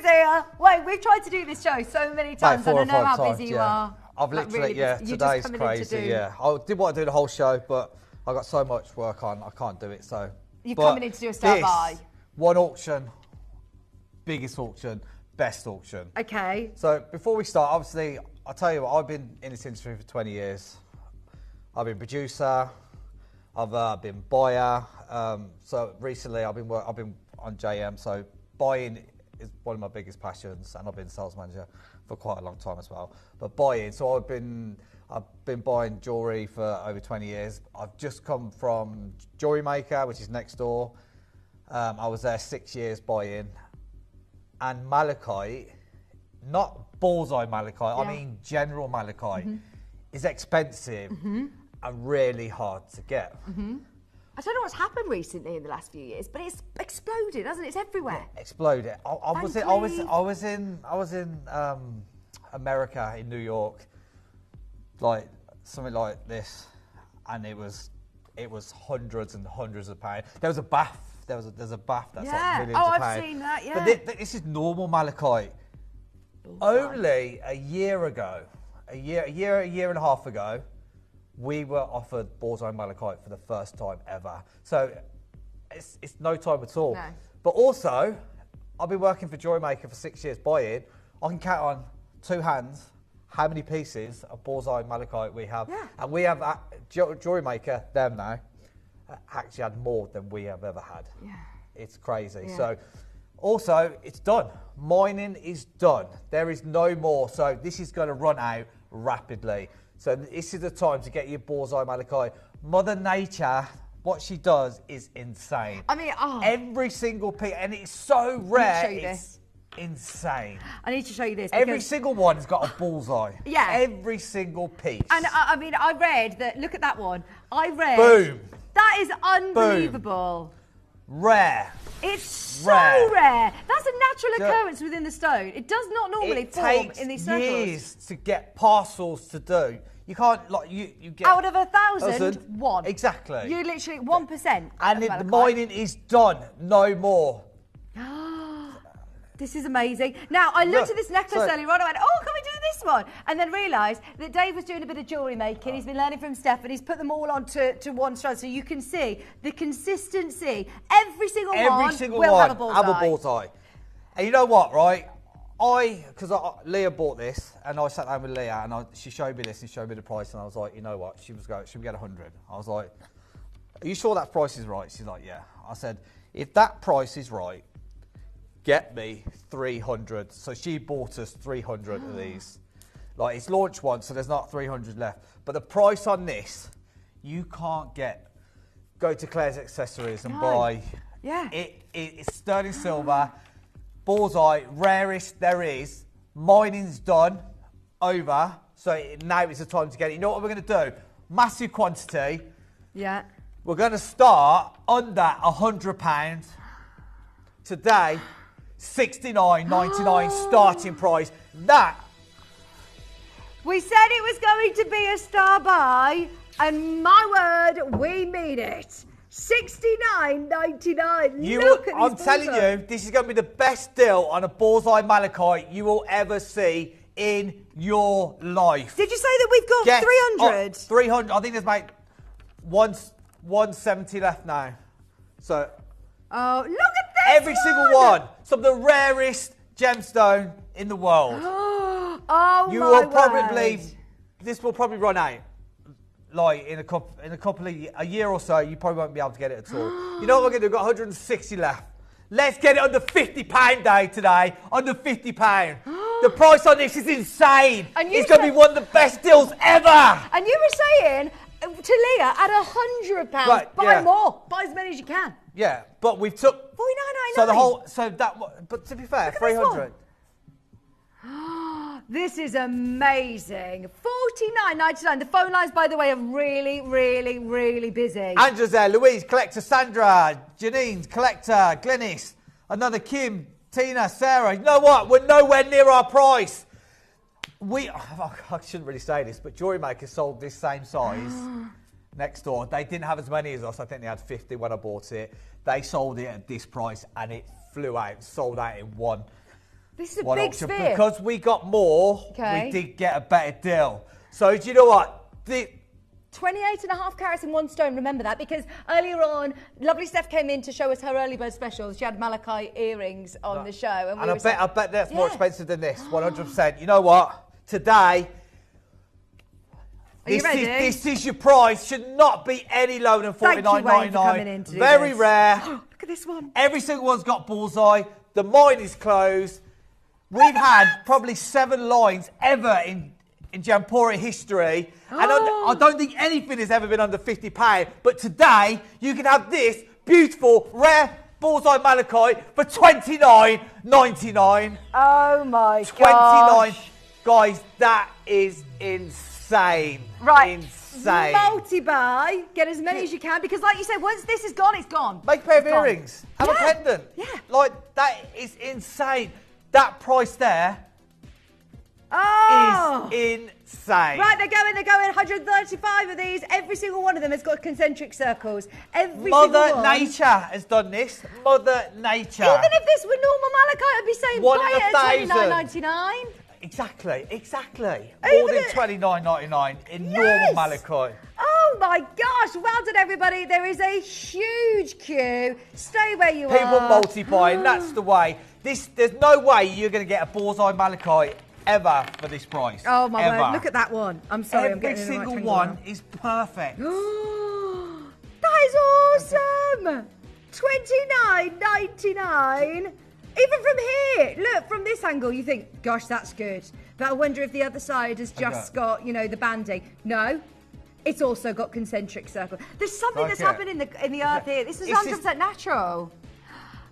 here. Wait, we've tried to do this show so many times, and I know how busy you are. I've literally, today's crazy, I did want to do the whole show, but I got so much work on, I can't do it, so. You're coming in to do a star buy. One auction, biggest auction, best auction. Okay. So before we start, obviously, I'll tell you what, I've been in this industry for 20 years. I've been producer, I've been buyer, so recently I've been on JM, so buying is one of my biggest passions, and I've been sales manager for quite a long time as well. But buying, so I've been buying jewellery for over 20 years. I've just come from Jewellery Maker, which is next door. I was there 6 years buying, and malachite, not bullseye malachite, I mean general malachite, is expensive and really hard to get. I don't know what's happened recently in the last few years, but it's exploded, hasn't it? It's everywhere. Yeah, exploded. I was in America, in New York, like something like this, and it was hundreds and hundreds of pounds. There was a bath. There's a bath that's like millions of pounds. I've seen that. Yeah. But this is normal malachite. Only a year ago, a year and a half ago, we were offered bullseye malachite for the first time ever. So it's no time at all. No. But also, I've been working for Jewellery Maker for 6 years buying. I can count on two hands how many pieces of bullseye malachite we have. Yeah. And we have, Jewellery Maker, them now, actually had more than we have ever had. Yeah. It's crazy. Yeah. So also, it's done. Mining is done. There is no more. So this is going to run out rapidly. So this is the time to get your bullseye malachite. Mother Nature, what she does is insane. I mean, every single piece, and it's so rare, it's insane. I need to show you this. Every single one has got a bullseye. Yeah. Every single piece. And I mean, I read that, look at that one. I read. Boom. That is unbelievable. Boom. Rare. It's so rare. That's a natural occurrence within the stone. It does not normally form in these circles. It takes years to get parcels to do. You can't, like, you get... Out of 1,000, one. Exactly. You literally, 1%. And the mining is done. No more. This is amazing. Now, I looked at this necklace earlier on and I went, oh, can we do this one? And then realised that Dave was doing a bit of jewellery making. He's been learning from Steph and he's put them all onto one strand. So you can see the consistency. Every single one will have a bullseye. And you know what, right? Because Leah bought this, and I sat down with Leah, and she showed me this and showed me the price, and I was like, you know what? She was going, should we get 100? I was like, are you sure that price is right? She's like, yeah. I said, if that price is right, get me 300. So she bought us 300 of these. Like, it's launch one, so there's not 300 left. But the price on this, you can't go to Claire's Accessories and buy. Yeah. It's sterling silver, bullseye, rarest there is. Mining's done, over. So now is the time to get it. You know what we're going to do? Massive quantity. Yeah. We're going to start under £100. Today, $69.99 starting price. That. We said it was going to be a star buy, and my word, we mean it. $69.99. Look at I'm this telling bullseye. you, this is going to be the best deal on a bullseye malachite you will ever see in your life. Did you say that we've got 300? 300. I think there's about 170 left now. So Oh, look at this every single one. Some of the rarest gemstone in the world. Oh, You my will probably, word. this will probably run out. Like in a couple of a year or so, you probably won't be able to get it at all. You know what we're going to do? We've got 160 left. Let's get it under £50 day today. Under £50. The price on this is insane. And you It's going to said- be one of the best deals ever. And you were saying to Leah, at £100, Right, buy yeah. more. Buy as many as you can. Yeah, but we've took. $49.99. But to be fair, Look at this 300. This is amazing. $49.99. The phone lines, by the way, are really, really, really busy. Andrew's there, Louise, Collector, Sandra, Janine's, Collector, Glenys, another Kim, Tina, Sarah. You know what? We're nowhere near our price. I shouldn't really say this, but Jewelry Maker sold this same size next door. They didn't have as many as us. I think they had 50 when I bought it. They sold it at this price, and it flew out, sold out in one. This is a One big auction. sphere. Because we got more, Okay. we did get a better deal. So do you know what? 28.5 carats in one stone, remember that, because earlier on, lovely Steph came in to show us her early bird specials. She had malachite earrings on the show. And And I bet that's more Yeah. expensive than this, 100%. You know what? Today, Are you ready? this is your price. Should not be any lower than Thank you, Wayne, for coming in $49.99. to do Very this. rare. Look at this one. Every single one's got bullseye. The mine is closed. We've had probably 7 lines ever in Gemporia history. And I don't think anything has ever been under £50. But today, you can have this beautiful, rare bullseye malachite for $29.99. Oh my 29. gosh. Guys, that is insane. Right. Insane. Multi-buy. Get as many as you can, because like you said, once this is gone, it's gone. Make a pair of It's gone. earrings. Have a Yeah. pendant. Yeah. Like, that is insane. That price there Oh. is insane. Right, they're going 135 of these. Every single one of them has got concentric circles. Every Mother single one. Nature has done this. Mother Nature. Even if this were normal malachite, I'd be saying One buy in it at 1,000. $29.99. Exactly. Even More than at- $29.99 in Yes. normal malachite. Oh my gosh, well done everybody. There is a huge queue. Stay where you are. People multiplying, that's the way. There's no way you're going to get a bullseye malachite ever for this price. Oh my ever. word, look at that one. I'm sorry, I'm Every getting in the right single angle one now. is perfect. That is awesome! $29.99. Even from here, look, from this angle, you think, gosh, that's good. But I wonder if the other side has just got, the banding. No, it's also got concentric circles. There's something that's Okay. happened in the earth here. This is It's 100% natural.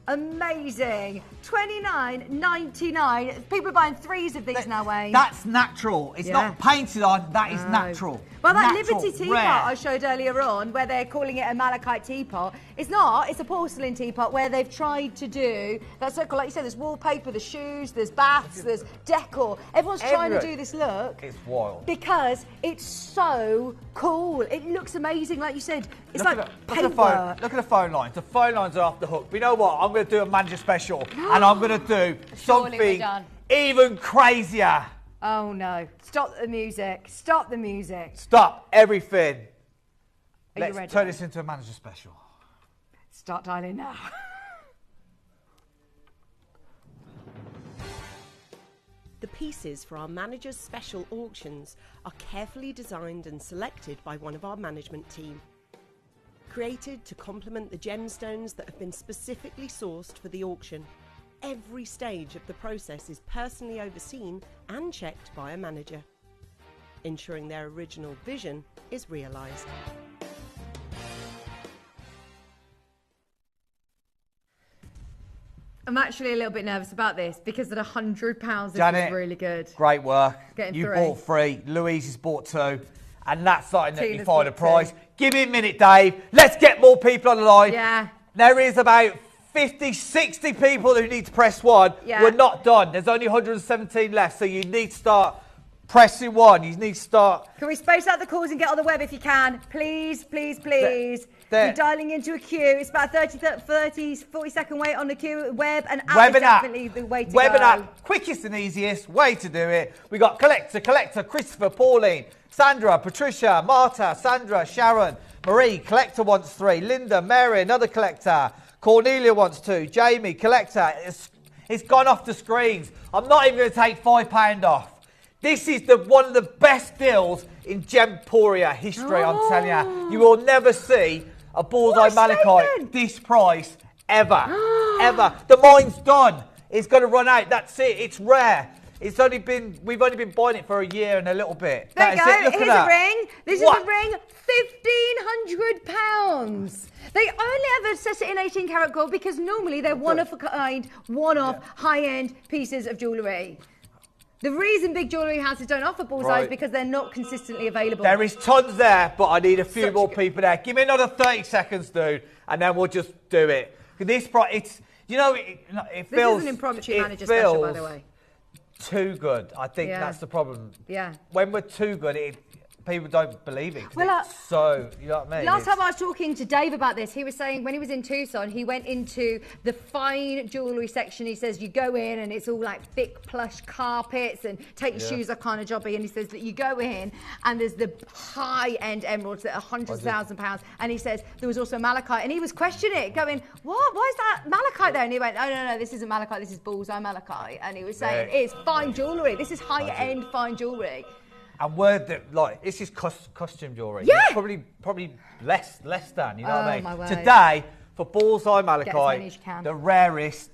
Amazing. $29.99. People are buying 3s of these now, Wayne. That's natural. It's Yeah. not painted on. That is natural. Well, that Natural, Liberty teapot rare. I showed earlier on, where they're calling it a malachite teapot, it's not. It's a porcelain teapot where they've tried to do that circle. Like you said, there's wallpaper, there's shoes, there's baths, there's decor. Everyone's trying to do this look. It's wild. Because it's so cool. It looks amazing, like you said. It's Look like at the phone. paintwork. Look at the phone lines. The phone lines are off the hook. But you know what? I'm going to do a manager special, and I'm going to do Surely we're something done. even crazier. Oh no. Stop the music. Stop the music. Stop everything. Are Let's you ready? turn this into a manager special. Start dialing now. The pieces for our managers' special auctions are carefully designed and selected by one of our management team. Created to complement the gemstones that have been specifically sourced for the auction, every stage of the process is personally overseen and checked by a manager, ensuring their original vision is realised. I'm actually a little bit nervous about this because at £100, this Janet, is really good. Great work. Getting You 3. bought 3. Louise has bought 2. And that's something that you Tina's find a bought prize. 2. Give me a minute, Dave. Let's get more people on the line. Yeah. There is about 50, 60 people who need to press 1. Yeah. We're not done. There's only 117 left, so you need to start pressing 1. You need to start... Can we space out the calls and get on the web if you can? Please, please, please. There. You're dialing into a queue. It's about 40 second wait on the queue. Web and app Web is and app. definitely the way to Web go. and app. Quickest and easiest way to do it. We got Collector, Christopher, Pauline, Sandra, Patricia, Marta, Sandra, Sharon, Marie. Collector wants 3. Linda, Mary, another collector. Cornelia wants 2. Jamie, collector. It's gone off the screens. I'm not even going to take £5 off. This is one of the best deals in Gemporia history, I'm telling you. You will never see a bullseye malachite this price ever. Ever. The mine's done. It's going to run out. That's it. It's rare. We've only been buying it for a year and a little bit. There you go. Here's a ring. This What? is a ring. £1,500. They only ever set it in 18 karat gold because normally they're one-of-a-kind, one-off, high-end pieces of jewellery. The reason big jewellery houses don't offer bullseyes is because they're not consistently available. There is tons there, but I need a few more people there. Give me another 30 seconds, dude, and then we'll just do it. This price, it's, you know, it feels... This is an impromptu manager special, by the way. Too good. I think Yeah. that's the problem. Yeah. When we're too good, people don't believe it. Well, So, you know what I mean? Last time I was talking to Dave about this, he was saying when he was in Tucson, he went into the fine jewellery section. He says you go in and it's all like thick plush carpets and take your shoes off kind of jobby. And he says that you go in and there's the high-end emeralds that are £100,000. And he says there was also malachite. And he was questioning it, going, what? Why is that malachite there? And he went, oh, no, this isn't malachite. This is bullseye malachite. And he was saying it's fine jewellery. This is high-end fine jewellery. And this is costume jewellery. Yeah. Probably less than, you know what I mean? My word. Today, for bullseye Get as many as you malachite, can. the rarest,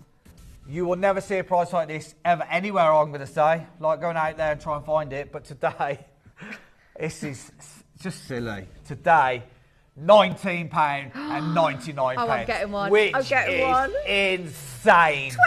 you will never see a price like this ever anywhere, I'm going to say. Like going out there and try and find it. But today, this is just silly. Today, £19.99. Oh, I'm getting one. Which I'm getting is one. insane. £20!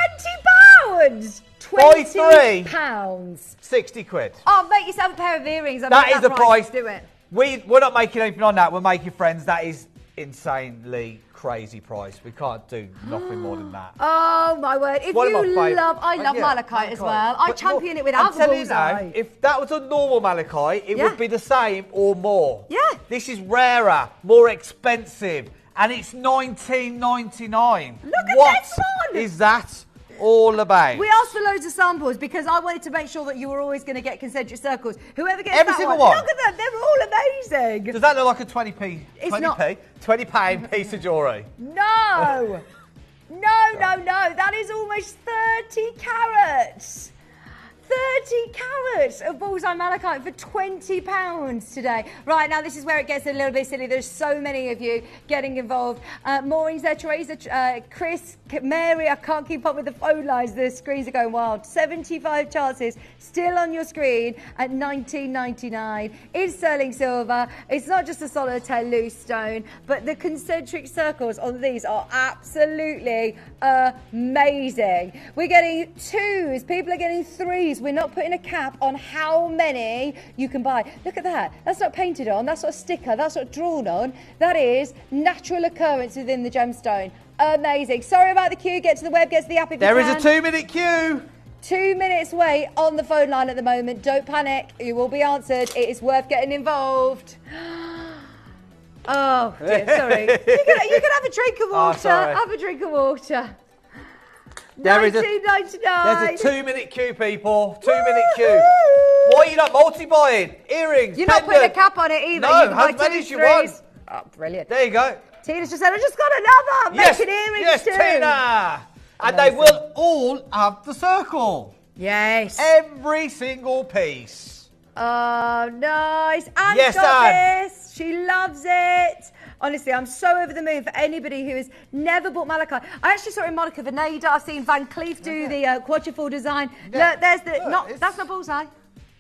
Buy 3. £20. 60 quid. Oh, make yourself a pair of earrings. That is the price. Do it. We're not making anything on that. We're making friends. That is insanely crazy price. We can't do nothing more than that. Oh my word! If One of my you favourite- love, I love malachite as well. I But champion look, it without I'm the telling you now, bullseye. if that was a normal malachite, it Yeah. would be the same or more. Yeah. This is rarer, more expensive, and it's £19.99. Look at What this one! is that all about? We asked for loads of samples because I wanted to make sure that you were always going to get concentric circles. Whoever gets Every that single one. Look at them, they're all amazing. Does that look like a 20p? It's 20p? not. £20 piece of jewellery. No, no, that is almost 30 carats. 30 carats of bullseye malachite for £20 today. Right, now this is where it gets a little bit silly. There's so many of you getting involved. Maureen's there, Teresa, Chris, Mary, I can't keep up with the phone lines. The screens are going wild. 75 chances still on your screen at $19.99. It's sterling silver. It's not just a solitaire loose stone, but the concentric circles on these are absolutely amazing. We're getting 2s. People are getting 3s. We're not putting a cap on how many you can buy. Look at that. That's not painted on. That's not a sticker. That's not drawn on. That is natural occurrence within the gemstone. Amazing. Sorry about the queue. Get to the web. Get to the app if you can. There is a 2-minute queue. 2 minutes wait on the phone line at the moment. Don't panic. You will be answered. It is worth getting involved. Oh, dear, sorry. You can have a drink of water. sorry. Have a drink of water. There is a- $19.99. There's a 2-minute queue, people. 2-minute queue. Why are you not multi-buying? Earrings, You're not putting a cap on it either. No, you can buy as many 2s, as you want. 3s. Oh, brilliant. There you go. Tina's just said, I just got another. Yes, Making earrings yes, too. Tina. And they will all have the circle. Yes. Every single piece. Oh, nice. Anne's Yes, got Anne. this. She loves it. Honestly, I'm so over the moon for anybody who has never bought malachite. I actually saw it in Monica Veneda. I've seen Van Cleef do the quadrifoil design. Yeah. Look, there's the Look, that's not bullseye.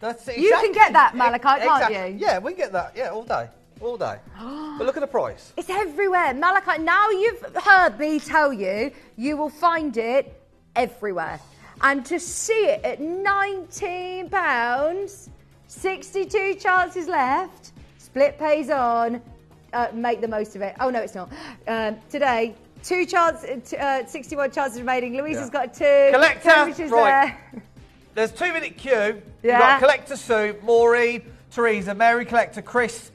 That's You can get that malachite, can't you? Yeah, we can get that. Yeah, all day. All day. But look at the price. It's everywhere. Malachite. Now you've heard me tell you, you will find it everywhere. And to see it at £19, 62 chances left. Split pays on. Make the most of it. Oh no, it's not. Today, 61 chances remaining. Louisa's got 2. Collector, Cambridge is right. there. There's 2 minute queue. You've Yeah. got Collector Sue, Maureen, Teresa, Mary Collector, Chris,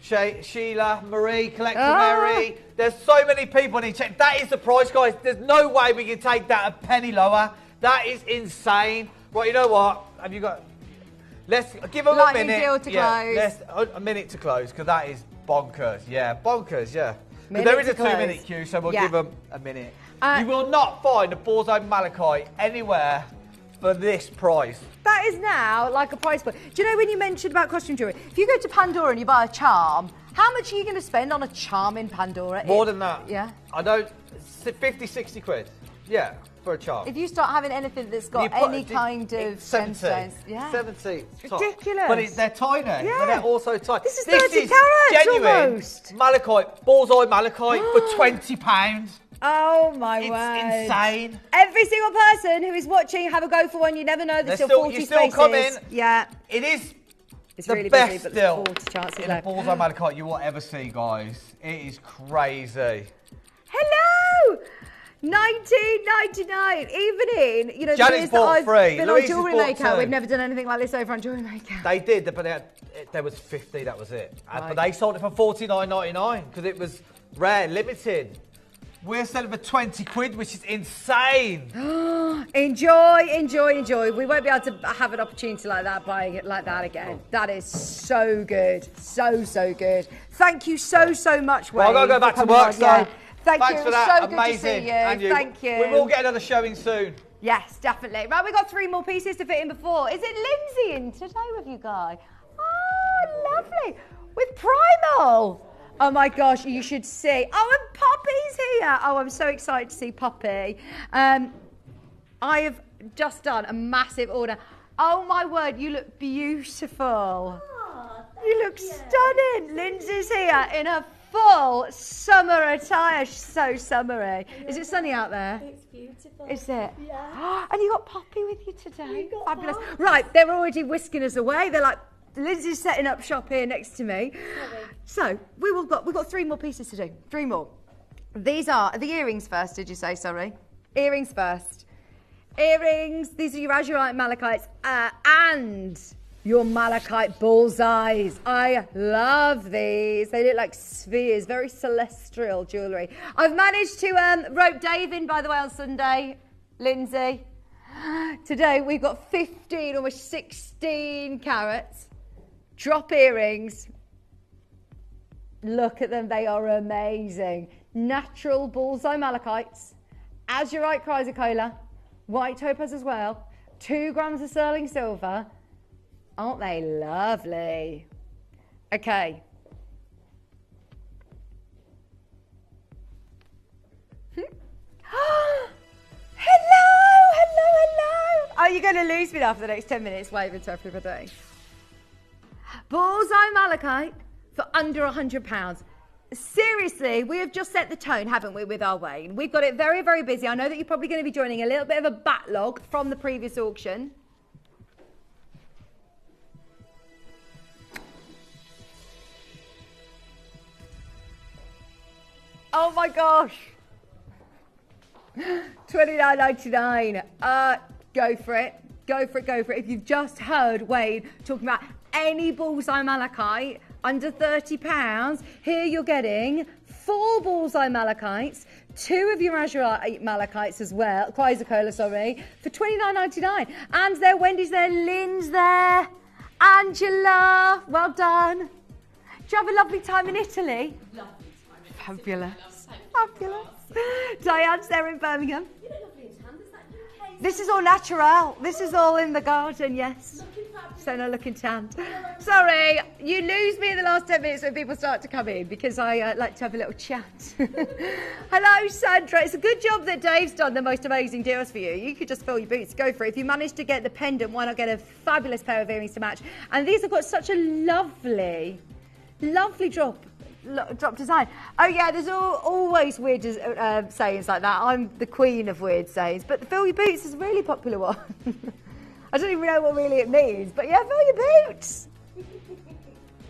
Sheila, Marie, Collector Mary. There's so many people need to check. That is the price, guys. There's no way we can take that a penny lower. That is insane. Right, you know what? Have you got... Let's give them a Lightning minute. deal to close. A minute to close, because that is bonkers. Yeah, bonkers, yeah. 'Cause Minute there is to a close. 2-minute queue, so we'll Yeah. give them a minute. You will not find a bullseye malachite anywhere for this price. That is now like a price point. Do you know when you mentioned about costume jewellery? If you go to Pandora and you buy a charm, how much are you going to spend on a charm in Pandora? More than that. Yeah. I know, 50, 60 quid. Yeah, for a charm. If you start having anything that's got You put- any kind of 70. gemstones, yeah. 70. top. Ridiculous. But they're tiny. Yeah. But they're also tiny. This is 30 carats genuine almost. malachite, bullseye malachite for £20. Oh my It's word. insane. Every single person who is watching, have a go for one. You never know. There's still 40 you still spaces. come in. Yeah. It is It's the really best busy, but still there's 40 chances in a left. bullseye malachite you will ever see, guys. It is crazy. Hello! 19.99. Even in, you know, the Janet's years that bought I've 3. been Louisa's on Jewellery bought Maker, 2. we've never done anything like this over on Jewellery Maker. They did, but there was 50, that was it. But they sold it for $49.99 because it was rare, limited. We're selling for 20 quid, which is insane. Enjoy, enjoy, enjoy. We won't be able to have an opportunity like that buying it like that again. That is so good. So, so good. Thank you so, so much, Wayne. Well, I've got to go back for to coming work, on. so Yeah. Thank thanks you. for It was that. so good Amazing. to see you. And you. Thank you. We will get another showing soon. Yes, definitely. Right, we've got 3 more pieces to fit in before. Is it Lindsay in today with you guys? Oh, lovely. With Primal. Oh my gosh, you should see. Oh, and Poppy's here. Oh, I'm so excited to see Poppy. I have just done a massive order. Oh my word, you look beautiful. You look stunning. Lindsay's here in her full summer attire. She's so summery. Is it sunny out there? It's beautiful. Is it? Yeah. And you got Poppy with you today. We got Fabulous. Poppy. Right, they're already whisking us away. They're like, Lindsay's setting up shop here next to me. So we've got 3 more pieces to do. 3 more. These are the earrings first. Did you say? Sorry. Earrings first. Earrings. These are your azurite malachites and your malachite bullseyes. I love these. They look like spheres. Very celestial jewellery. I've managed to rope Dave in, by the way, on Sunday. Lindsay. Today we've got 15, almost 16 carats. Drop earrings. Look at them, they are amazing. Natural bullseye malachites, azurite chrysocolla, white topaz as well, 2 grams of sterling silver. Aren't they lovely? Okay. Hello. Are you going to lose me now for the next 10 minutes waving to everybody? Bullseye malachite for under £100. Seriously, we have just set the tone, haven't we, with our Wayne? We've got it very, very busy. I know that you're probably going to be joining a little bit of a backlog from the previous auction. Oh my gosh. $29.99. Go for it. Go for it, go for it. If you've just heard Wayne talking about any bullseye malachite under £30, here you're getting 4 bullseye malachites, 2 of your azurite malachites as well, chrysocolla, sorry, for $29.99. And there, Wendy's there, Lynn's there, Angela, well done. Did you have a lovely time in Italy? Lovely time. Fabulous. Fabulous. Diane's there in Birmingham. You look lovely in tan. There's that UK This is all natural. This is all in the garden, yes. So no looking tanned. Sorry, you lose me in the last 10 minutes when people start to come in because I like to have a little chat. Hello, Sandra. It's a good job that Dave's done the most amazing deals for you. You could just fill your boots, go for it. If you manage to get the pendant, why not get a fabulous pair of earrings to match? And these have got such a lovely drop design. Oh yeah, there's always weird sayings like that. I'm the queen of weird sayings, but the fill your boots is a really popular one. I don't even know what really it means, but yeah, fill your boots.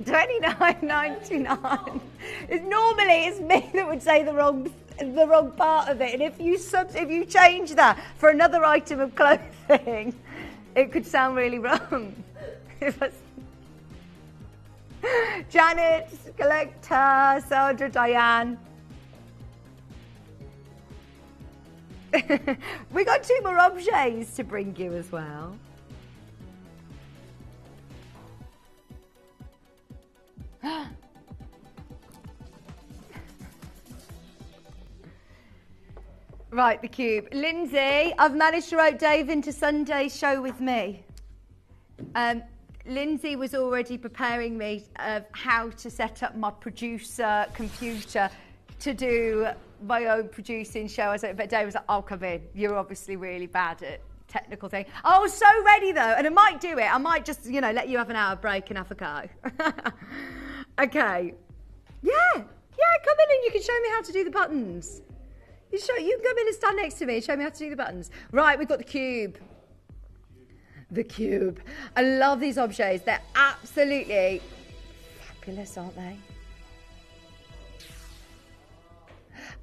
$29.99. Normally it's me that would say the wrong part of it, and if you change that for another item of clothing, it could sound really wrong. Janet, Collector, Sandra, Diane. We got 2 more objets to bring you as well. Right, the cube. Lindsay, I've managed to rope Dave into Sunday's show with me. Lindsay was already preparing me of how to set up my producer computer to do my own producing show. But Dave was like, I'll come in. You're obviously really bad at technical thing. I was so ready though, and I might do it. I might just, let you have an hour break and have a go. Okay. Yeah, come in and you can show me how to do the buttons. You can come in and stand next to me and show me how to do the buttons. Right, we've got the cube. The cube. I love these objets. They're absolutely fabulous, aren't they?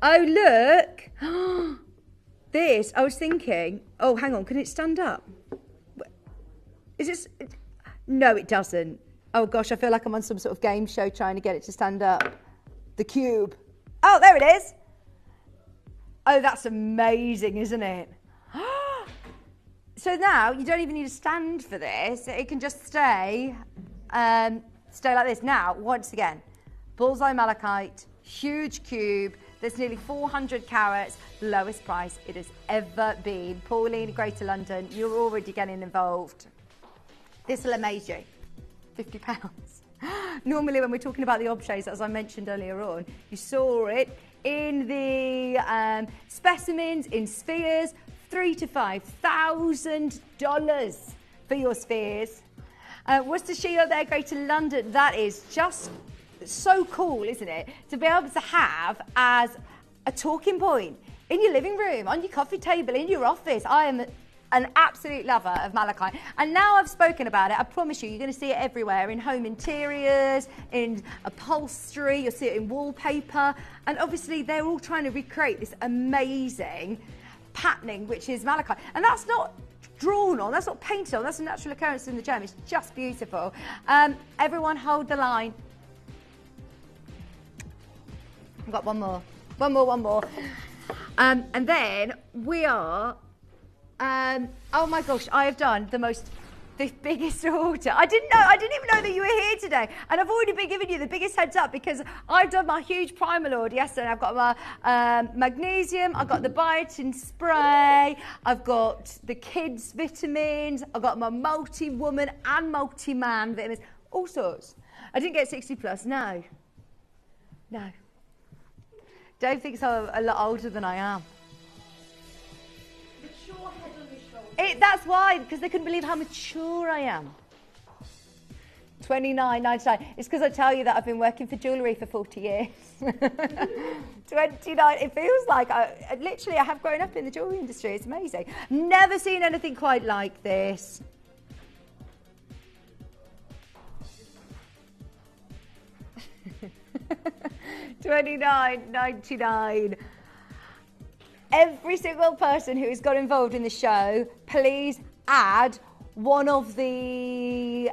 Oh, look. This, I was thinking, oh, hang on, can it stand up? Is this, no, it doesn't. Oh gosh, I feel like I'm on some sort of game show trying to get it to stand up. The cube. Oh, there it is. Oh, that's amazing, isn't it? So now you don't even need a stand for this. It can just stay like this. Now, once again, bullseye malachite, huge cube. There's nearly 400 carats, lowest price it has ever been. Pauline, Greater London, you're already getting involved. This will amaze you. £50. Normally when we're talking about the objets, as I mentioned earlier on, you saw it in the specimens, in spheres, $3,000 to $5,000 for your spheres. Worcestershire there, Greater London, that is just so cool, isn't it? To be able to have as a talking point in your living room, on your coffee table, in your office. I am an absolute lover of malachite. And now I've spoken about it, I promise you, you're going to see it everywhere, in home interiors, in upholstery, you'll see it in wallpaper. And obviously they're all trying to recreate this amazing patterning, which is malachite. And that's not drawn on, that's not painted on, that's a natural occurrence in the gem. It's just beautiful. Everyone hold the line. I've got one more. And then we are, oh my gosh, I have done the biggest order. I didn't even know that you were here today. And I've already been giving you the biggest heads up because I've done my huge primal order yesterday. I've got my magnesium, I've got the biotin spray, I've got the kids vitamins, I've got my multi-woman and multi-man vitamins, all sorts. I didn't get 60 plus, no. Dave thinks I'm a lot older than I am. Mature head on your shoulder. That's why, because they couldn't believe how mature I am. $29.99. It's because I tell you that I've been working for jewellery for 40 years. $29. It feels like I have grown up in the jewellery industry. It's amazing. Never seen anything quite like this. $29.99. Every single person who has got involved in the show, please add one of the,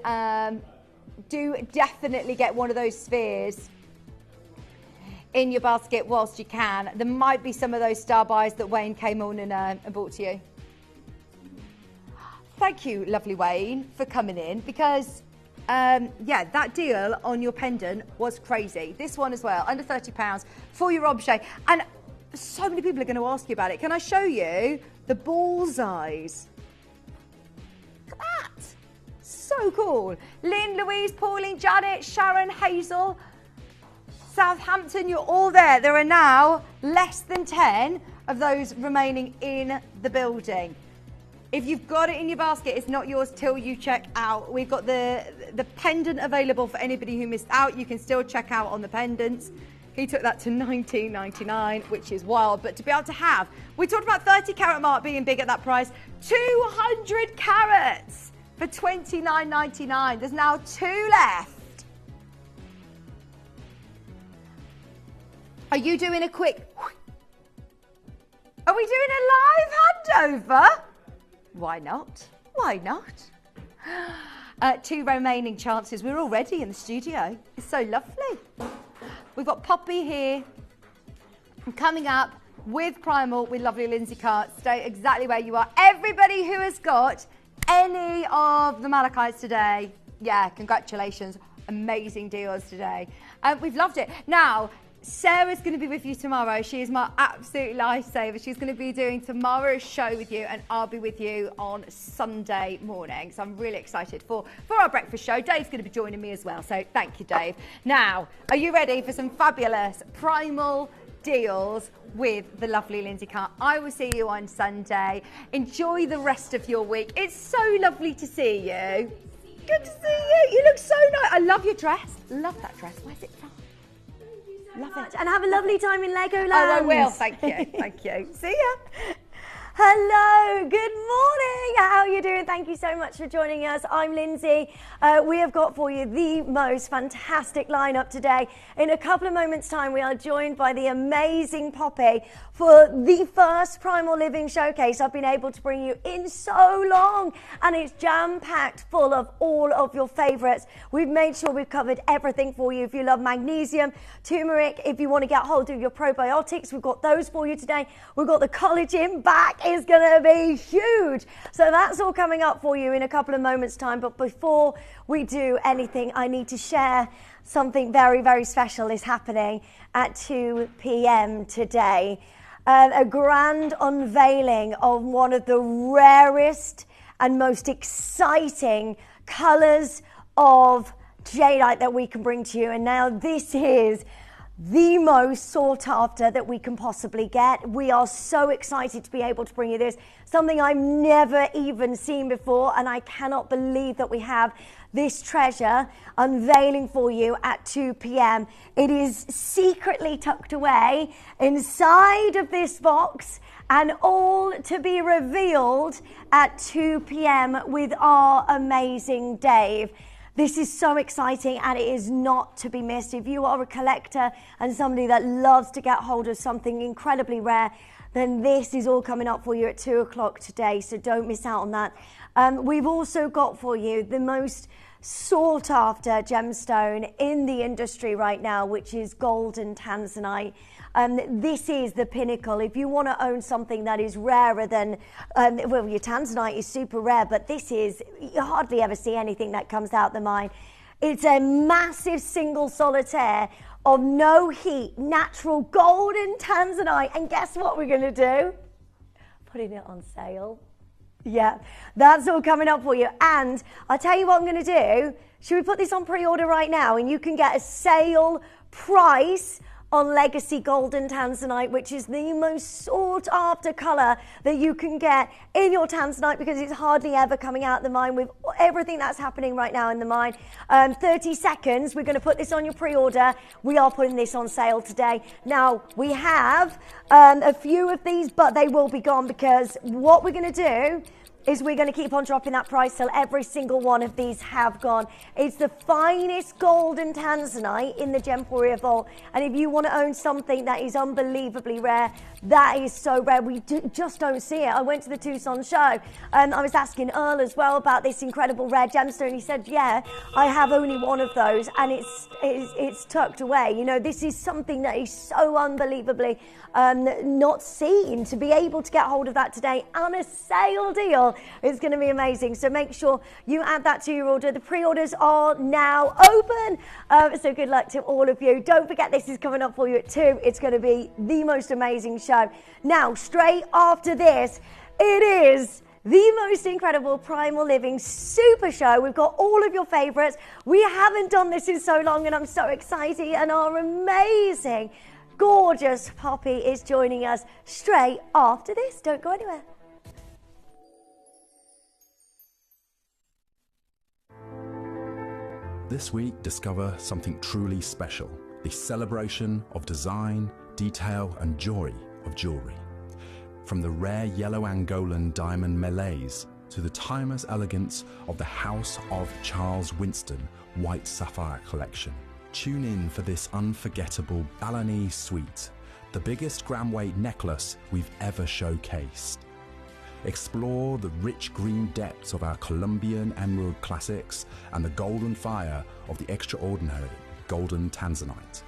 do definitely get one of those spheres in your basket whilst you can. There might be some of those star buys that Wayne came on and brought to you. Thank you, lovely Wayne, for coming in, because yeah, that deal on your pendant was crazy. This one as well, under £30 for your objet. And so many people are going to ask you about it. Can I show you the bullseyes. Look at that. So cool. Lynn, Louise, Pauline, Janet, Sharon, Hazel, Southampton, you're all there. There are now less than 10 of those remaining in the building. If you've got it in your basket, it's not yours till you check out. We've got the pendant available for anybody who missed out. You can still check out on the pendants. He took that to $19.99, which is wild. But to be able to have, we talked about 30 carat mark being big at that price, 200 carats for $29.99. There's now 2 left. Are you doing a quick... Are we doing a live handover? Why not? Why not? 2 remaining chances. We're already in the studio. It's so lovely. We've got Poppy here. Coming up with Primal with lovely Lindsay Carr. Stay exactly where you are. Everybody who has got any of the Malachites today, yeah, congratulations. Amazing deals today. We've loved it. Now, Sarah's going to be with you tomorrow. She is my absolute lifesaver. She's going to be doing tomorrow's show with you, and I'll be with you on Sunday morning. So I'm really excited for our breakfast show. Dave's going to be joining me as well. So thank you, Dave. Now, are you ready for some fabulous Primal deals with the lovely Lindsay Carr? I will see you on Sunday. Enjoy the rest of your week. It's so lovely to see you. Good to see you. You look so nice. I love your dress. Love that dress. Where's it from? Love it. And have a lovely time in Legoland. Oh, I will. Thank you. Thank you. See ya. Hello, good morning. How are you doing? Thank you so much for joining us. I'm Lindsay. We have got for you the most fantastic lineup today. In a couple of moments' time, we are joined by the amazing Poppy for the first Primal Living Showcase I've been able to bring you in so long. And it's jam-packed full of all of your favourites. We've made sure we've covered everything for you. If you love magnesium, turmeric, if you want to get hold of your probiotics, we've got those for you today. We've got the collagen back. Is going to be huge. So that's all coming up for you in a couple of moments' time. But before we do anything, I need to share something very, very special is happening at 2 p.m. today. A grand unveiling of one of the rarest and most exciting colours of jadeite that we can bring to you. And now this is the most sought after that we can possibly get. We are so excited to be able to bring you this, something I've never even seen before, and I cannot believe that we have this treasure unveiling for you at 2 p.m. It is secretly tucked away inside of this box and all to be revealed at 2 p.m. with our amazing Dave. This is so exciting and it is not to be missed. If you are a collector and somebody that loves to get hold of something incredibly rare, then this is all coming up for you at 2 o'clock today, so don't miss out on that. We've also got for you the most sought after gemstone in the industry right now, which is golden tanzanite. This is the pinnacle. If you want to own something that is rarer than, well, your tanzanite is super rare, but this is, you hardly ever see anything that comes out the mine. It's a massive single solitaire of no heat, natural golden tanzanite. And guess what we're going to do? Putting it on sale. Yeah, that's all coming up for you. And I'll tell you what I'm going to do. Should we put this on pre-order right now? And you can get a sale price on Legacy Golden Tanzanite, which is the most sought after colour that you can get in your Tanzanite, because it's hardly ever coming out the mine with everything that's happening right now in the mine. 30 seconds, we're going to put this on your pre-order. We are putting this on sale today. Now, we have a few of these, but they will be gone, because what we're going to do is we're going to keep on dropping that price till every single one of these have gone. It's the finest golden tanzanite in the Gemporia Vault. And if you want to own something that is unbelievably rare, that is so rare. We just don't see it. I went to the Tucson show and I was asking Earl as well about this incredible rare gemstone. He said, yeah, I have only one of those and it's tucked away. You know, this is something that is so unbelievably not seen. To be able to get hold of that today on a sale deal, it's going to be amazing. So make sure you add that to your order. The pre-orders are now open. So good luck to all of you. Don't forget, this is coming up for you at 2. It's going to be the most amazing show. Now, straight after this, It is the most incredible Primal Living Super Show. We've got all of your favourites. We haven't done this in so long, and I'm so excited. And our amazing, gorgeous Poppy is joining us straight after this. Don't go anywhere. This week, discover something truly special, the celebration of design, detail and joy of jewellery. From the rare yellow Angolan diamond melees to the timeless elegance of the House of Charles Winston White Sapphire collection. Tune in for this unforgettable Balinese suite, the biggest gram-weight necklace we've ever showcased. Explore the rich green depths of our Colombian emerald classics and the golden fire of the extraordinary golden tanzanite.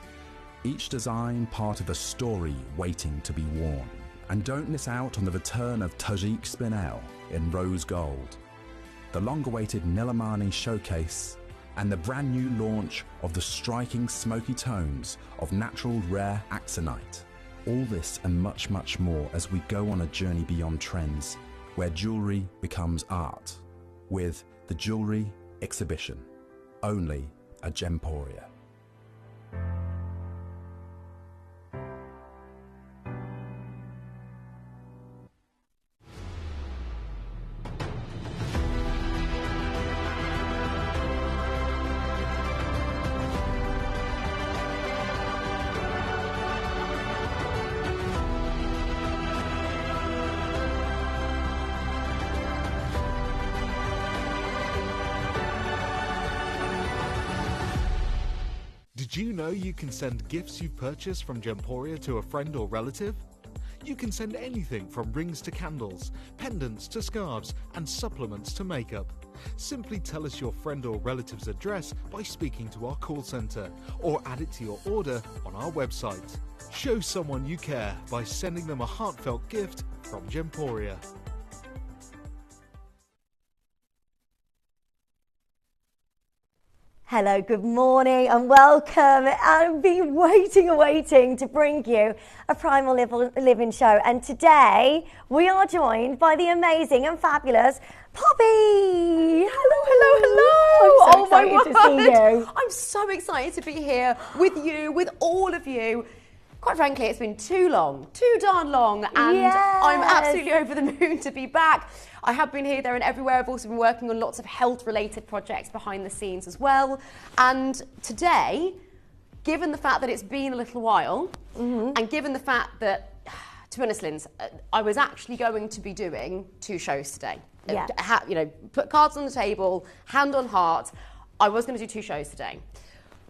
Each design part of a story waiting to be worn. And don't miss out on the return of Tajik Spinel in rose gold, the long-awaited Nilamani showcase, and the brand new launch of the striking smoky tones of natural rare axonite. All this and much, much more as we go on a journey beyond trends, where jewellery becomes art, with the Jewellery Exhibition, only at Gemporia. Did you know you can send gifts you've purchased from Gemporia to a friend or relative? You can send anything from rings to candles, pendants to scarves, and supplements to makeup. Simply tell us your friend or relative's address by speaking to our call centre, or add it to your order on our website. Show someone you care by sending them a heartfelt gift from Gemporia. Hello, good morning and welcome. I've been waiting to bring you a Primal Living show, and today we are joined by the amazing and fabulous Poppy. Hello. I'm so excited to see you. I'm so excited to be here with you, with all of you. Quite frankly, it's been too darn long, and Yes. I'm absolutely over the moon to be back. I have been here, there and everywhere. I've also been working on lots of health-related projects behind the scenes as well. And today, given the fact that it's been a little while, and given the fact that, to be honest, Linz, I was actually going to be doing 2 shows today. Yeah. Put cards on the table, hand on heart. I was going to do 2 shows today.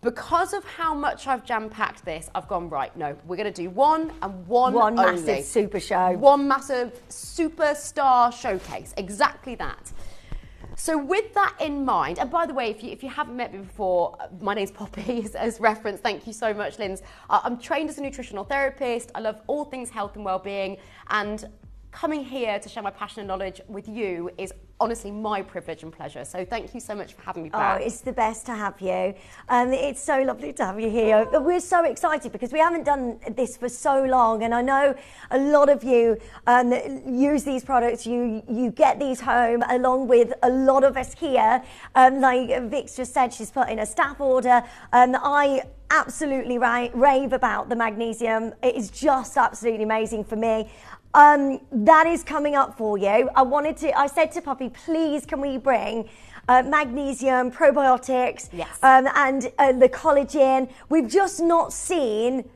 Because of how much I've jam-packed this, I've gone, right, no, we're going to do one and one only. Massive super show. One massive superstar showcase, exactly that. So with that in mind, and by the way, if you haven't met me before, my name's Poppy, as referenced. Thank you so much, Linz. I'm trained as a nutritional therapist. I love all things health and well-being, and coming here to share my passion and knowledge with you is honestly my privilege and pleasure. So thank you so much for having me back. Oh, it's the best to have you. It's so lovely to have you here. We're so excited because we haven't done this for so long, and I know a lot of you use these products. You get these home along with a lot of us here. Like Vix just said, she's put in a staff order. I absolutely rave about the magnesium. It is just absolutely amazing for me. That is coming up for you. I said to Poppy, please can we bring magnesium, probiotics, yes. And the collagen. We've just not seen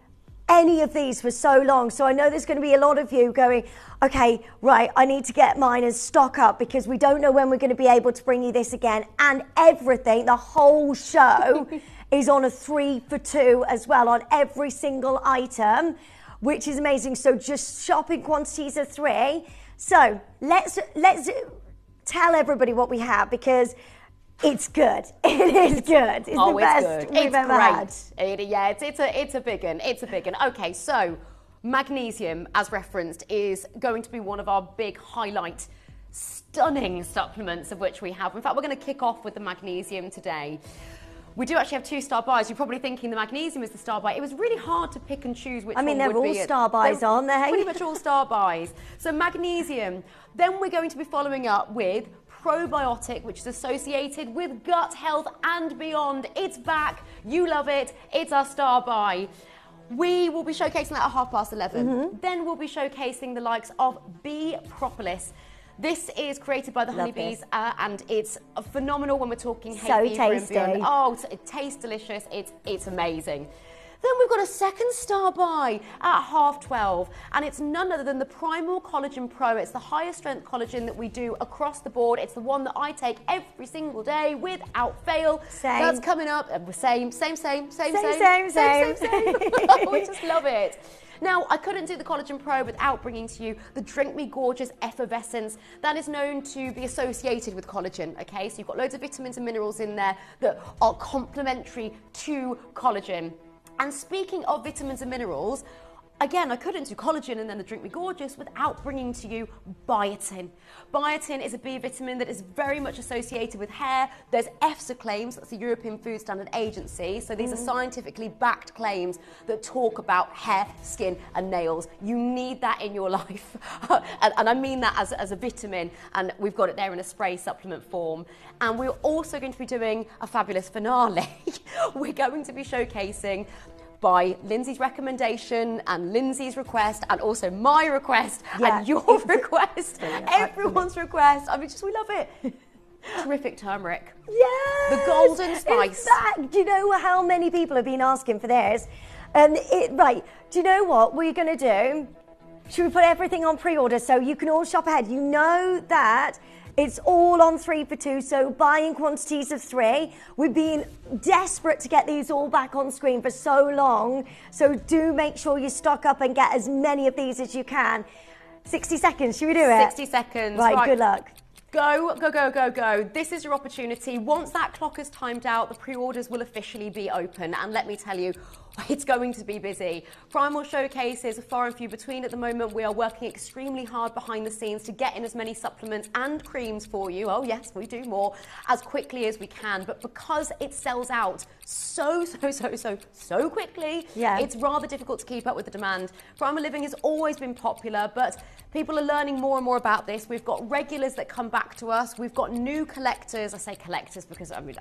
any of these for so long. So I know there's going to be a lot of you going, okay, right, I need to get mine and stock up because we don't know when we're going to be able to bring you this again. And everything, the whole show is on a 3 for 2 as well on every single item, which is amazing. So just shop in quantities of 3. So let's tell everybody what we have because it's good. It is good. It's the best we've ever had. It's a big one. It's a big one. Okay, so magnesium, as referenced, is going to be one of our big highlight, stunning supplements of which we have. In fact, we're going to kick off with the magnesium today. We do actually have 2-star buys. You're probably thinking the magnesium is the star buy. It was really hard to pick and choose which one would be. I mean, they're all star buys, aren't they? Pretty much all star buys. So magnesium. Then we're going to be following up with probiotic, which is associated with gut health and beyond. It's back. You love it. It's our star buy. We will be showcasing that at 11:30. Then we'll be showcasing the likes of Bee Propolis. This is created by the honeybees, and it's phenomenal when we're talking hay fever and beyond. Oh, it tastes delicious. It's amazing. Then we've got a second star buy at 12:30, and it's none other than the Primal Collagen Pro. It's the highest strength collagen that we do across the board. It's the one that I take every single day without fail. Same. That's coming up. Same. Same. We just love it. Now, I couldn't do the Collagen Pro without bringing to you the Drink Me Gorgeous Effervescence. That is known to be associated with collagen, okay? So you've got loads of vitamins and minerals in there that are complementary to collagen. And speaking of vitamins and minerals, again, I couldn't do collagen and then the Drink Me Gorgeous without bringing to you biotin. Biotin is a B vitamin that is very much associated with hair. There's EFSA claims, that's the European Food Standard Agency. So these are scientifically backed claims that talk about hair, skin and nails. You need that in your life. and I mean that as a vitamin, and we've got it there in a spray supplement form. And we're also going to be doing a fabulous finale. We're going to be showcasing, by Lindsay's recommendation and Lindsay's request and also my request and your request, everyone's request. I mean, we love it. Terrific turmeric. Yes! The golden spice. Do you know how many people have been asking for this? Right, do you know what we're going to do? Should we put everything on pre-order so you can all shop ahead? You know that it's all on 3 for 2, so buying quantities of 3. We've been desperate to get these all back on screen for so long, so do make sure you stock up and get as many of these as you can. 60 seconds, should we do it? 60 seconds. Right, good luck. Go, go, go, go, go. This is your opportunity. Once that clock is timed out, the pre-orders will officially be open. And let me tell you, it's going to be busy. Primal showcases are far and few between at the moment. We are working extremely hard behind the scenes to get in as many supplements and creams for you. Oh yes, we do more, as quickly as we can. But because it sells out so quickly, it's rather difficult to keep up with the demand. Primal Living has always been popular, but people are learning more and more about this. We've got regulars that come back to us. We've got new collectors. I say collectors because I mean,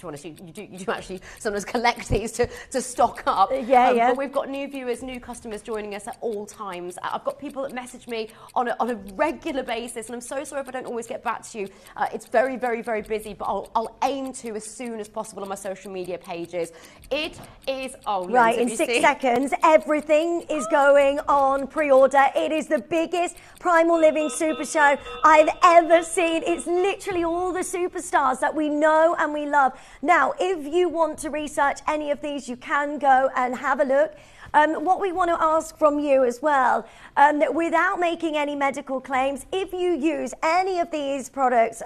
you do actually sometimes collect these to stock up. But we've got new viewers, new customers joining us at all times. I've got people that message me on a regular basis, and I'm so sorry if I don't always get back to you. It's very, very, very busy, but I'll aim to as soon as possible on my social media pages. It is, right, in 6 seconds, everything is going on pre-order. It is the biggest Primal Living Super Show I've ever seen. It's literally all the superstars that we know and we love. Now, if you want to research any of these, you can go and have a look. What we want to ask from you as well, without making any medical claims, if you use any of these products,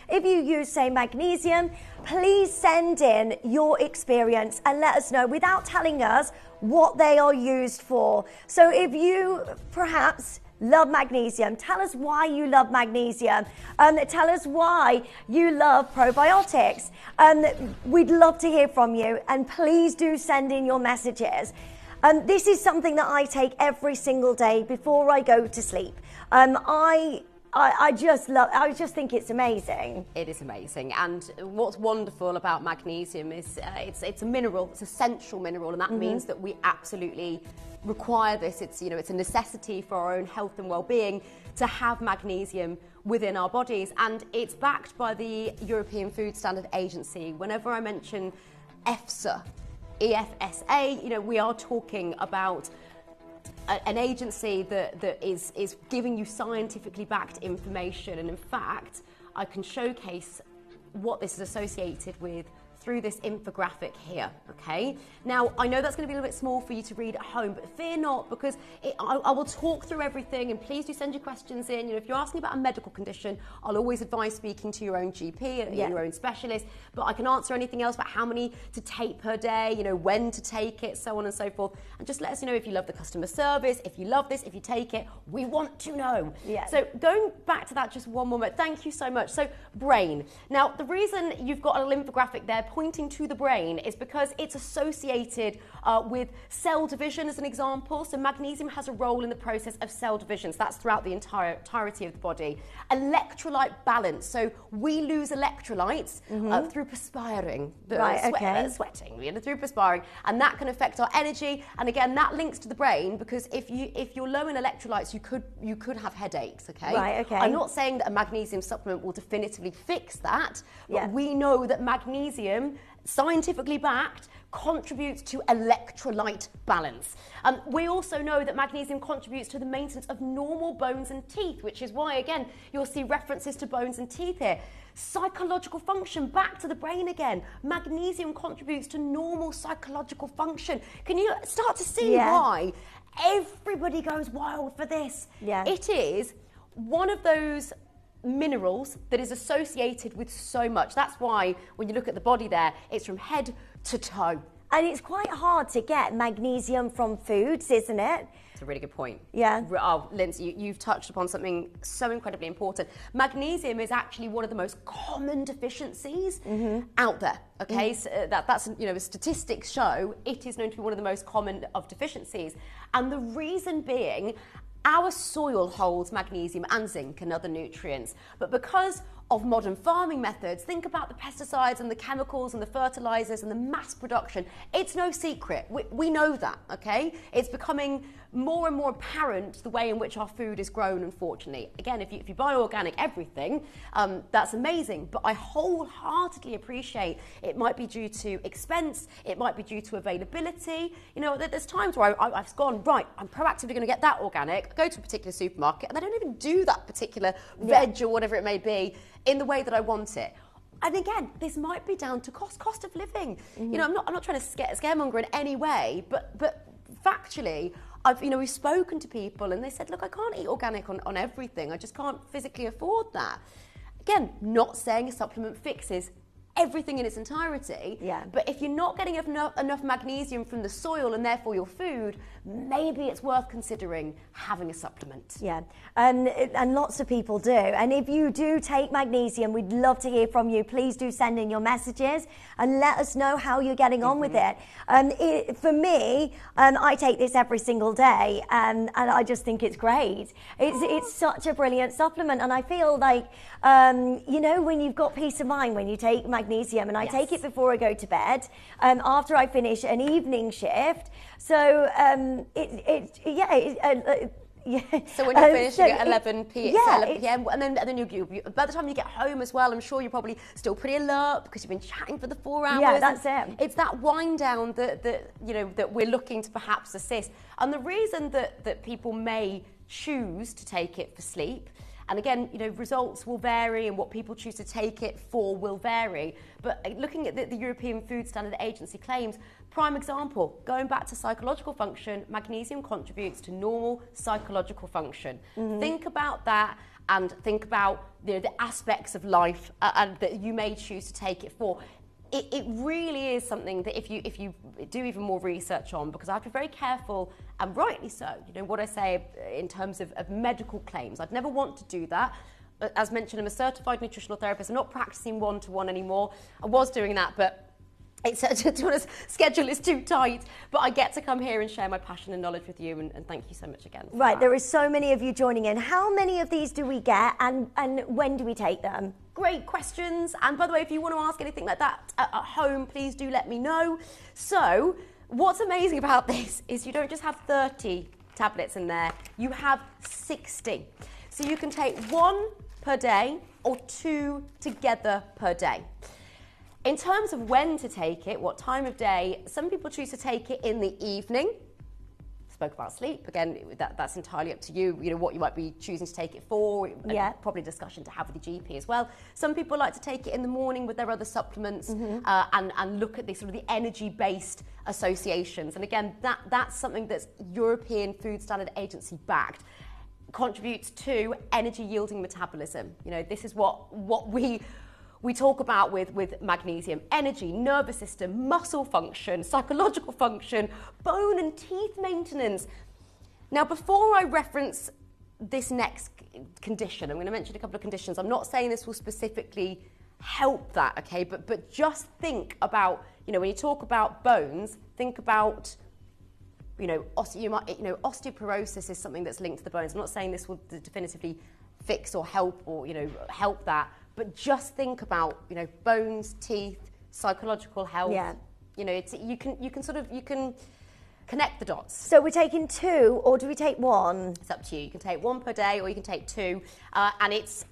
if you use, say, magnesium, please send in your experience and let us know without telling us what they are used for. So if you perhaps love magnesium, tell us why you love magnesium. Tell us why you love probiotics. We'd love to hear from you, and please do send in your messages. This is something that I take every single day before I go to sleep. I just think it's amazing. It is amazing, and what's wonderful about magnesium is it's a mineral, it's an essential mineral, and that means that we absolutely require this. It's a necessity for our own health and well-being to have magnesium within our bodies, and it's backed by the European Food Standard Agency. Whenever I mention EFSA, EFSA, we are talking about an agency that is giving you scientifically backed information, and in fact I can showcase what this is associated with through this infographic here, okay? Now, I know that's going to be a little bit small for you to read at home, but fear not, because I will talk through everything, and please do send your questions in. If you're asking about a medical condition, I'll always advise speaking to your own GP and your own specialist, but I can answer anything else about how many to take per day, when to take it, so on and so forth. And just let us know if you love the customer service, if you love this, if you take it. We want to know. Yes. So going back to that just one moment, thank you so much. So brain. Now, the reason you've got a little infographic there pointing to the brain is because it's associated with cell division, as an example. So magnesium has a role in the process of cell division. So that's throughout the entirety of the body. Electrolyte balance. So we lose electrolytes through perspiring, sweating, through perspiring, and that can affect our energy. And again, that links to the brain, because if you're low in electrolytes, you could have headaches. Okay. Right. Okay. I'm not saying that a magnesium supplement will definitively fix that, but we know that magnesium, scientifically backed, contributes to electrolyte balance. We also know that magnesium contributes to the maintenance of normal bones and teeth, which is why, again, you'll see references to bones and teeth here. Psychological function, back to the brain again. Magnesium contributes to normal psychological function. Can you start to see why everybody goes wild for this? Yeah. It is one of those minerals that is associated with so much. That's why when you look at the body there, it's from head to toe. And it's quite hard to get magnesium from foods, isn't it? It's a really good point. Yeah. Oh, Lindsay, you've touched upon something so incredibly important. Magnesium is actually one of the most common deficiencies out there. Okay, so that's statistics show it is known to be one of the most common of deficiencies, and the reason being, our soil holds magnesium and zinc and other nutrients, but because of modern farming methods, think about the pesticides and the chemicals and the fertilizers and the mass production. It's no secret. We know that, okay? It's becoming more and more apparent the way in which our food is grown, unfortunately. Again, if you buy organic everything, that's amazing, but I wholeheartedly appreciate it might be due to expense, it might be due to availability. You know, there's times where I've gone, right, I'm proactively going to get that organic, I go to a particular supermarket, and they don't even do that particular veg or whatever it may be in the way that I want it. And again, this might be down to cost of living. You know, I'm not trying to scaremonger in any way, but factually, we've spoken to people and they said, look, I can't eat organic on everything. I just can't physically afford that. Again, not saying a supplement fixes everything in its entirety, but if you're not getting enough magnesium from the soil and therefore your food, maybe it's worth considering having a supplement. Yeah, and lots of people do. And if you do take magnesium, we'd love to hear from you. Please do send in your messages and let us know how you're getting on with it. For me, I take this every single day, and I just think it's great. It's such a brilliant supplement, and I feel like, when you've got peace of mind when you take magnesium, and I take it before I go to bed, after I finish an evening shift. So So when you're finishing at 11 p.m. and then you by the time you get home as well, I'm sure you're probably still pretty alert because you've been chatting for the 4 hours. Yeah, that's it. It's that wind down that we're looking to perhaps assist. And the reason that people may choose to take it for sleep, and again, results will vary and what people choose to take it for will vary. But looking at the European Food Standard Agency claims, prime example, going back to psychological function, magnesium contributes to normal psychological function. Think about that and think about the aspects of life and that you may choose to take it for. It really is something that if you do even more research on, because I have to be very careful, and rightly so, what I say in terms of medical claims. I'd never want to do that. As mentioned, I'm a certified nutritional therapist. I'm not practicing one-to-one anymore. I was doing that, but schedule is too tight, but I get to come here and share my passion and knowledge with you, and thank you so much again. Right, there is so many of you joining in. How many of these do we get, and when do we take them? Great questions, and by the way, if you want to ask anything like that at home, please do let me know. So, what's amazing about this is you don't just have 30 tablets in there, you have 60. So you can take 1 per day or 2 together per day. In terms of when to take it, what time of day, some people choose to take it in the evening. Spoke about sleep. Again, that's entirely up to you, what you might be choosing to take it for. Probably a discussion to have with your GP as well. Some people like to take it in the morning with their other supplements and look at the sort of the energy-based associations. And again, that's something that's European Food Standard Agency backed. Contributes to energy-yielding metabolism. This is what we talk about with magnesium: energy, nervous system, muscle function, psychological function, bone and teeth maintenance. Now, before I reference this next condition, I'm going to mention a couple of conditions. I'm not saying this will specifically help that, okay? But just think about, you know, when you talk about bones, think about, you know, osteoporosis is something that's linked to the bones. I'm not saying this will definitively fix or help or, you know, help that, but just think about, you know, bones, teeth, psychological health. Yeah. You know, you can connect the dots. So we're taking 2, or do we take 1? It's up to you. You can take 1 per day, or you can take 2, and it's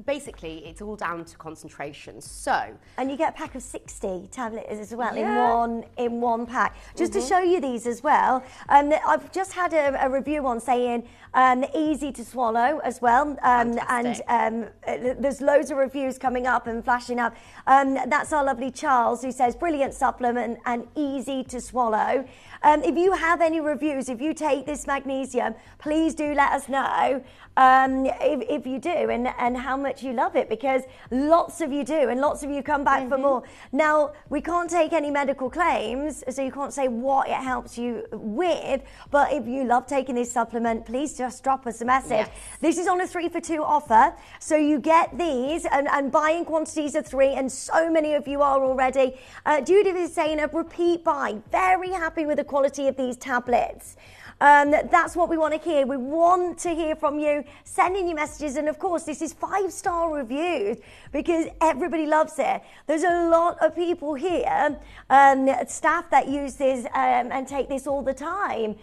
basically it's all down to concentration. So, and you get a pack of 60 tablets as well Yeah. in one pack. Just to show you these as well, I've just had a review on saying easy to swallow as well, and there's loads of reviews coming up and flashing up. That's our lovely Charles, who says brilliant supplement and easy to swallow. If you have any reviews, if you take this magnesium, please do let us know if you do and how much you love it, because lots of you do and lots of you come back for more. Now, we can't take any medical claims, so you can't say what it helps you with, but if you love taking this supplement, please just drop us a message. Yes. This is on a 3 for 2 offer, so you get these and buying quantities of 3, and so many of you are already. Judith is saying a repeat buy. Very happy with the quality of these tablets. That's what we want to hear. We want to hear from you. Send in your messages, and of course this is 5-star reviews because everybody loves it. There's a lot of people here, staff that use this and take this all the time,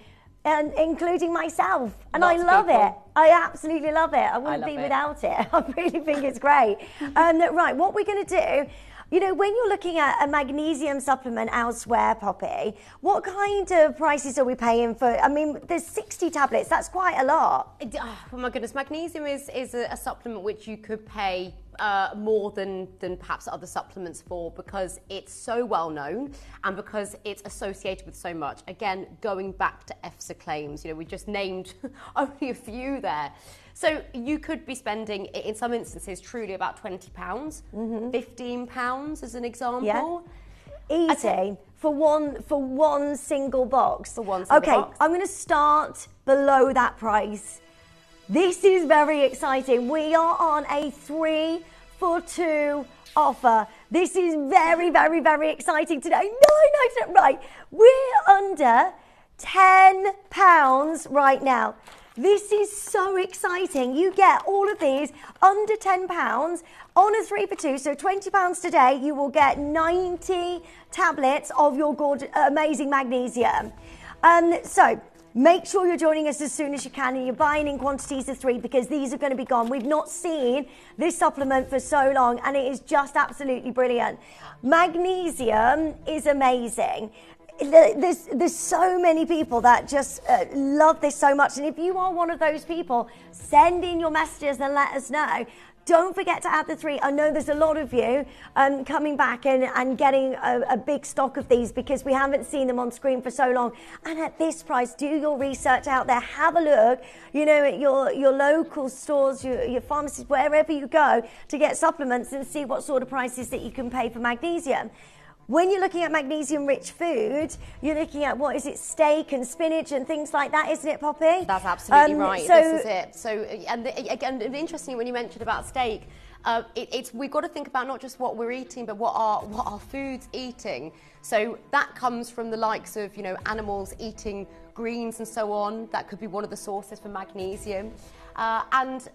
and including myself, and I love it. I absolutely love it. I wouldn't be without it. I really think it's great. Right, what we're going to do, you know, when you're looking at a magnesium supplement elsewhere, Poppy, what kind of prices are we paying for? I mean, there's 60 tablets. That's quite a lot. Oh my goodness, magnesium is a supplement which you could pay more than perhaps other supplements for, because it's so well known and because it's associated with so much. Again, going back to EFSA claims, you know, we just named only a few there. So you could be spending, in some instances, truly about £20, £15 as an example. Yeah. Easy for one single box. For one single box. Okay, I'm going to start below that price. This is very exciting. We are on a 3 for 2 offer. This is very, very, very exciting today. No, right. We're under £10 right now. This is so exciting. You get all of these under £10 on a 3 for 2. So £20 today, you will get 90 tablets of your amazing magnesium. So make sure you're joining us as soon as you can, and you're buying in quantities of 3, because these are going to be gone. We've not seen this supplement for so long, and it is just absolutely brilliant. Magnesium is amazing. There's so many people that just love this so much, and if you are one of those people, send in your messages and let us know. Don't forget to add the 3. I know there's a lot of you coming back and getting a big stock of these, because we haven't seen them on screen for so long. And at this price, do your research out there. Have a look, you know, at your local stores, your pharmacies, wherever you go to get supplements, and see what sort of prices that you can pay for magnesium. When you're looking at magnesium-rich food, you're looking at, what is it, steak and spinach and things like that, isn't it, Poppy? That's absolutely right. This is it. So, and again, interestingly, when you mentioned about steak, we've got to think about not just what we're eating, but what our food's eating. So that comes from the likes of, you know, animals eating greens and so on. That could be one of the sources for magnesium. And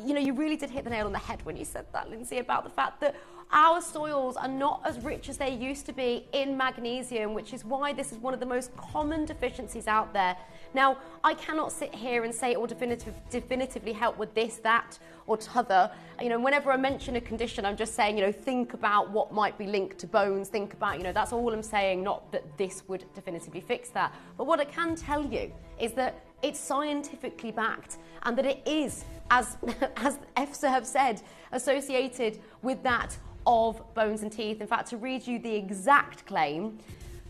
you know, you really did hit the nail on the head when you said that, Lindsay, about the fact that our soils are not as rich as they used to be in magnesium, which is why this is one of the most common deficiencies out there. Now, I cannot sit here and say it will definitively help with this, that, or t'other. You know, whenever I mention a condition, I'm just saying, you know, think about what might be linked to bones, think about, you know, that's all I'm saying, not that this would definitively fix that. But what I can tell you is that it's scientifically backed, and that it is, as EFSA have said, associated with that of bones and teeth. In fact, to read you the exact claim,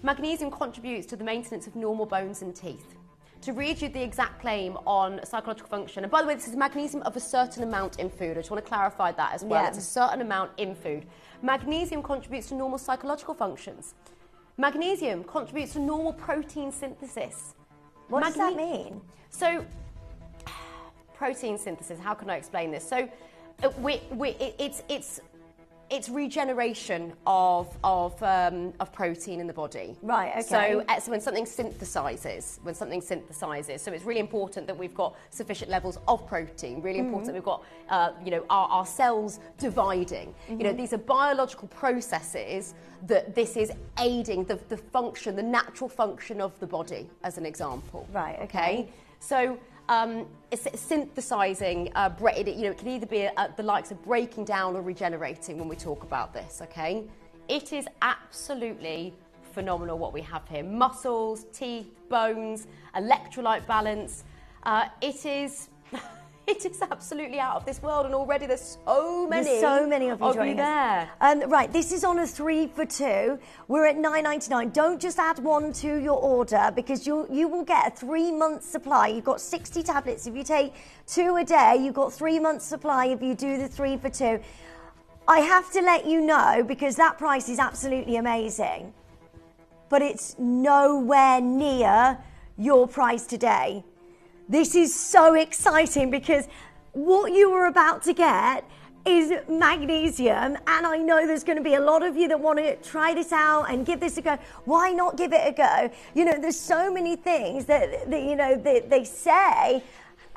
magnesium contributes to the maintenance of normal bones and teeth. To read you the exact claim on psychological function, and by the way, this is magnesium of a certain amount in food. I just want to clarify that as well. Yeah. It's a certain amount in food. Magnesium contributes to normal psychological functions. Magnesium contributes to normal protein synthesis. What does that mean? So, protein synthesis, how can I explain this? So, It's regeneration of protein in the body. Right, okay. So when something synthesizes, so it's really important that we've got sufficient levels of protein. Really important that we've got, our cells dividing. These are biological processes that this is aiding the function, the natural function of the body, as an example. Right. Okay. So. It's synthesizing, it can either be the likes of breaking down or regenerating when we talk about this, okay? It is absolutely phenomenal what we have here. Muscles, teeth, bones, electrolyte balance. It is absolutely out of this world, and already there's so many of you joining there. Right, this is on a 3 for 2. We're at $9.99. Don't just add one to your order, because you will get a 3-month supply. You've got 60 tablets. If you take 2 a day, you've got 3 months supply if you do the 3 for 2. I have to let you know, because that price is absolutely amazing, but it's nowhere near your price today. This is so exciting, because what you are about to get is magnesium, and I know there's going to be a lot of you that want to try this out and give this a go. Why not give it a go? There's so many things that they say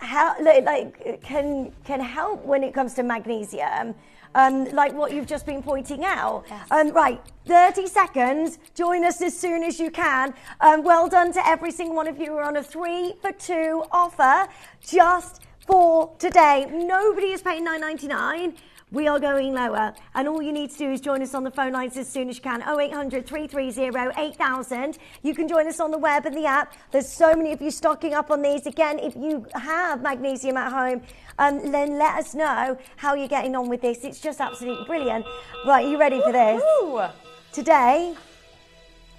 can help when it comes to magnesium. Like what you've just been pointing out. Yes. Right, 30 seconds. Join us as soon as you can. Well done to every single one of you. We're on a 3 for 2 offer just for today. Nobody is paying $9.99. We are going lower, and all you need to do is join us on the phone lines as soon as you can. 0800 330 8000. You can join us on the web and the app. There's so many of you stocking up on these. Again, if you have magnesium at home, then let us know how you're getting on with this. It's just absolutely brilliant. Right, are you ready for this? Woo-hoo! Today,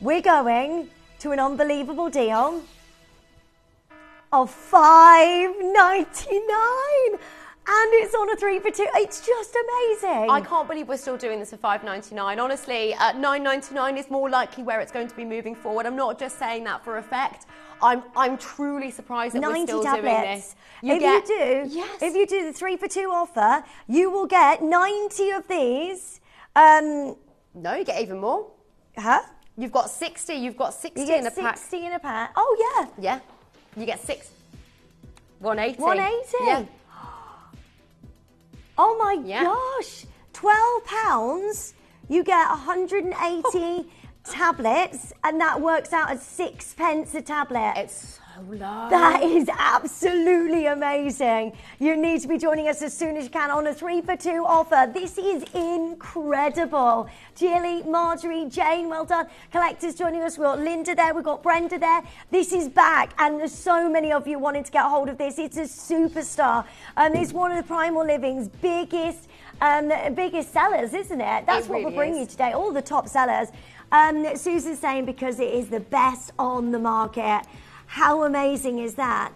we're going to an unbelievable deal of $5.99. And it's on a 3 for 2. It's just amazing. I can't believe we're still doing this for $5.99. Honestly, $9.99 is more likely where it's going to be moving forward. I'm not just saying that for effect. I'm truly surprised that we're still doing this. If you do the 3 for 2 offer, you will get 90 of these. No, you get even more. Huh? You've got 60. You've got 60 in a pack. 60 in a pack. Oh yeah. Yeah. You get 6. 180. 180. Yeah. Oh my gosh, £12, you get 180 tablets, and that works out at 6 pence a tablet. It's so low. That is absolutely amazing. You need to be joining us as soon as you can on a 3 for 2 offer. This is incredible. Jilly, Marjorie, Jane, well done. Collectors joining us. We've got Linda there, we've got Brenda there. This is back, and there's so many of you wanting to get a hold of this. It's a superstar. It's one of the Primal Living's biggest sellers, isn't it? That's what we're bringing you today, all the top sellers. Susan's saying because it is the best on the market. How amazing is that?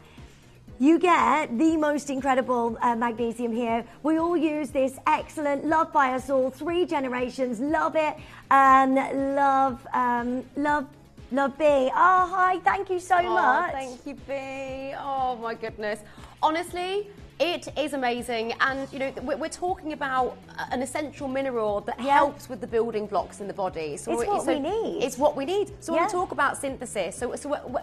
You get the most incredible magnesium here. We all use this excellent, loved by us all, 3 generations, love it, and love B. Oh, hi, thank you so much. Thank you, B. Oh my goodness. Honestly, it is amazing, and we're talking about an essential mineral that helps with the building blocks in the body. So it's what we need. It's what we need. So when we talk about synthesis, so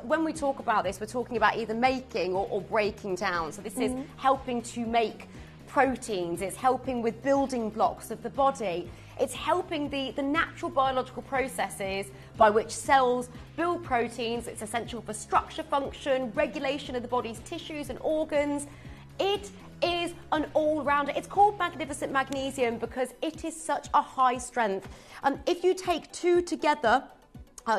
when we talk about this, we're talking about either making or breaking down. So this is helping to make proteins. It's helping with building blocks of the body. It's helping the natural biological processes by which cells build proteins. It's essential for structure, function, regulation of the body's tissues and organs. It is an all-rounder. It's called Magnificent Magnesium because it is such a high strength. If you take 2 together,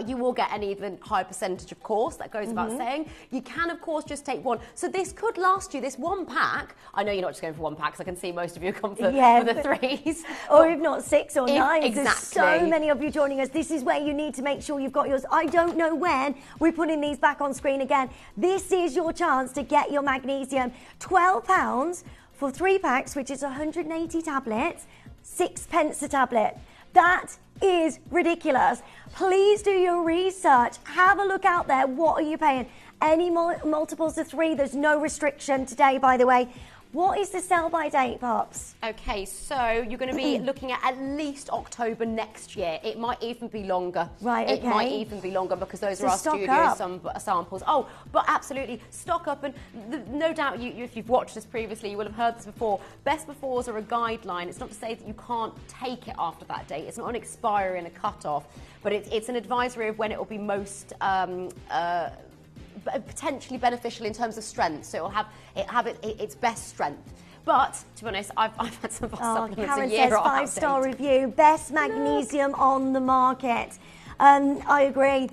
you will get an even higher percentage, of course, that goes without saying. You can, of course, just take 1. So this could last you, this 1 pack. I know you're not just going for 1 pack, because I can see most of you come for the 3s. Or if not 6 or 9. Exactly. There's so many of you joining us. This is where you need to make sure you've got yours. I don't know when we're putting these back on screen again. This is your chance to get your magnesium. £12 for 3 packs, which is 180 tablets, 6 pence a tablet. That is ridiculous. Please do your research. Have a look out there. What are you paying? Any multiples of 3? There's no restriction today, by the way. What is the sell-by date, Pops? Okay, so you're going to be looking at least October next year. It might even be longer. Right, It okay. might even be longer because those So are our stock studio up. samples. Oh, but absolutely, stock up. And no doubt, if you've watched this previously, you will have heard this before. Best befores are a guideline. It's not to say that you can't take it after that date. It's not an expiry and a cut-off, but it's an advisory of when it will be most potentially beneficial in terms of strength. So it'll have its best strength. But to be honest, I've had some of our supplements Karen a year says out of 5-star date. review, best magnesium on the market. I agree.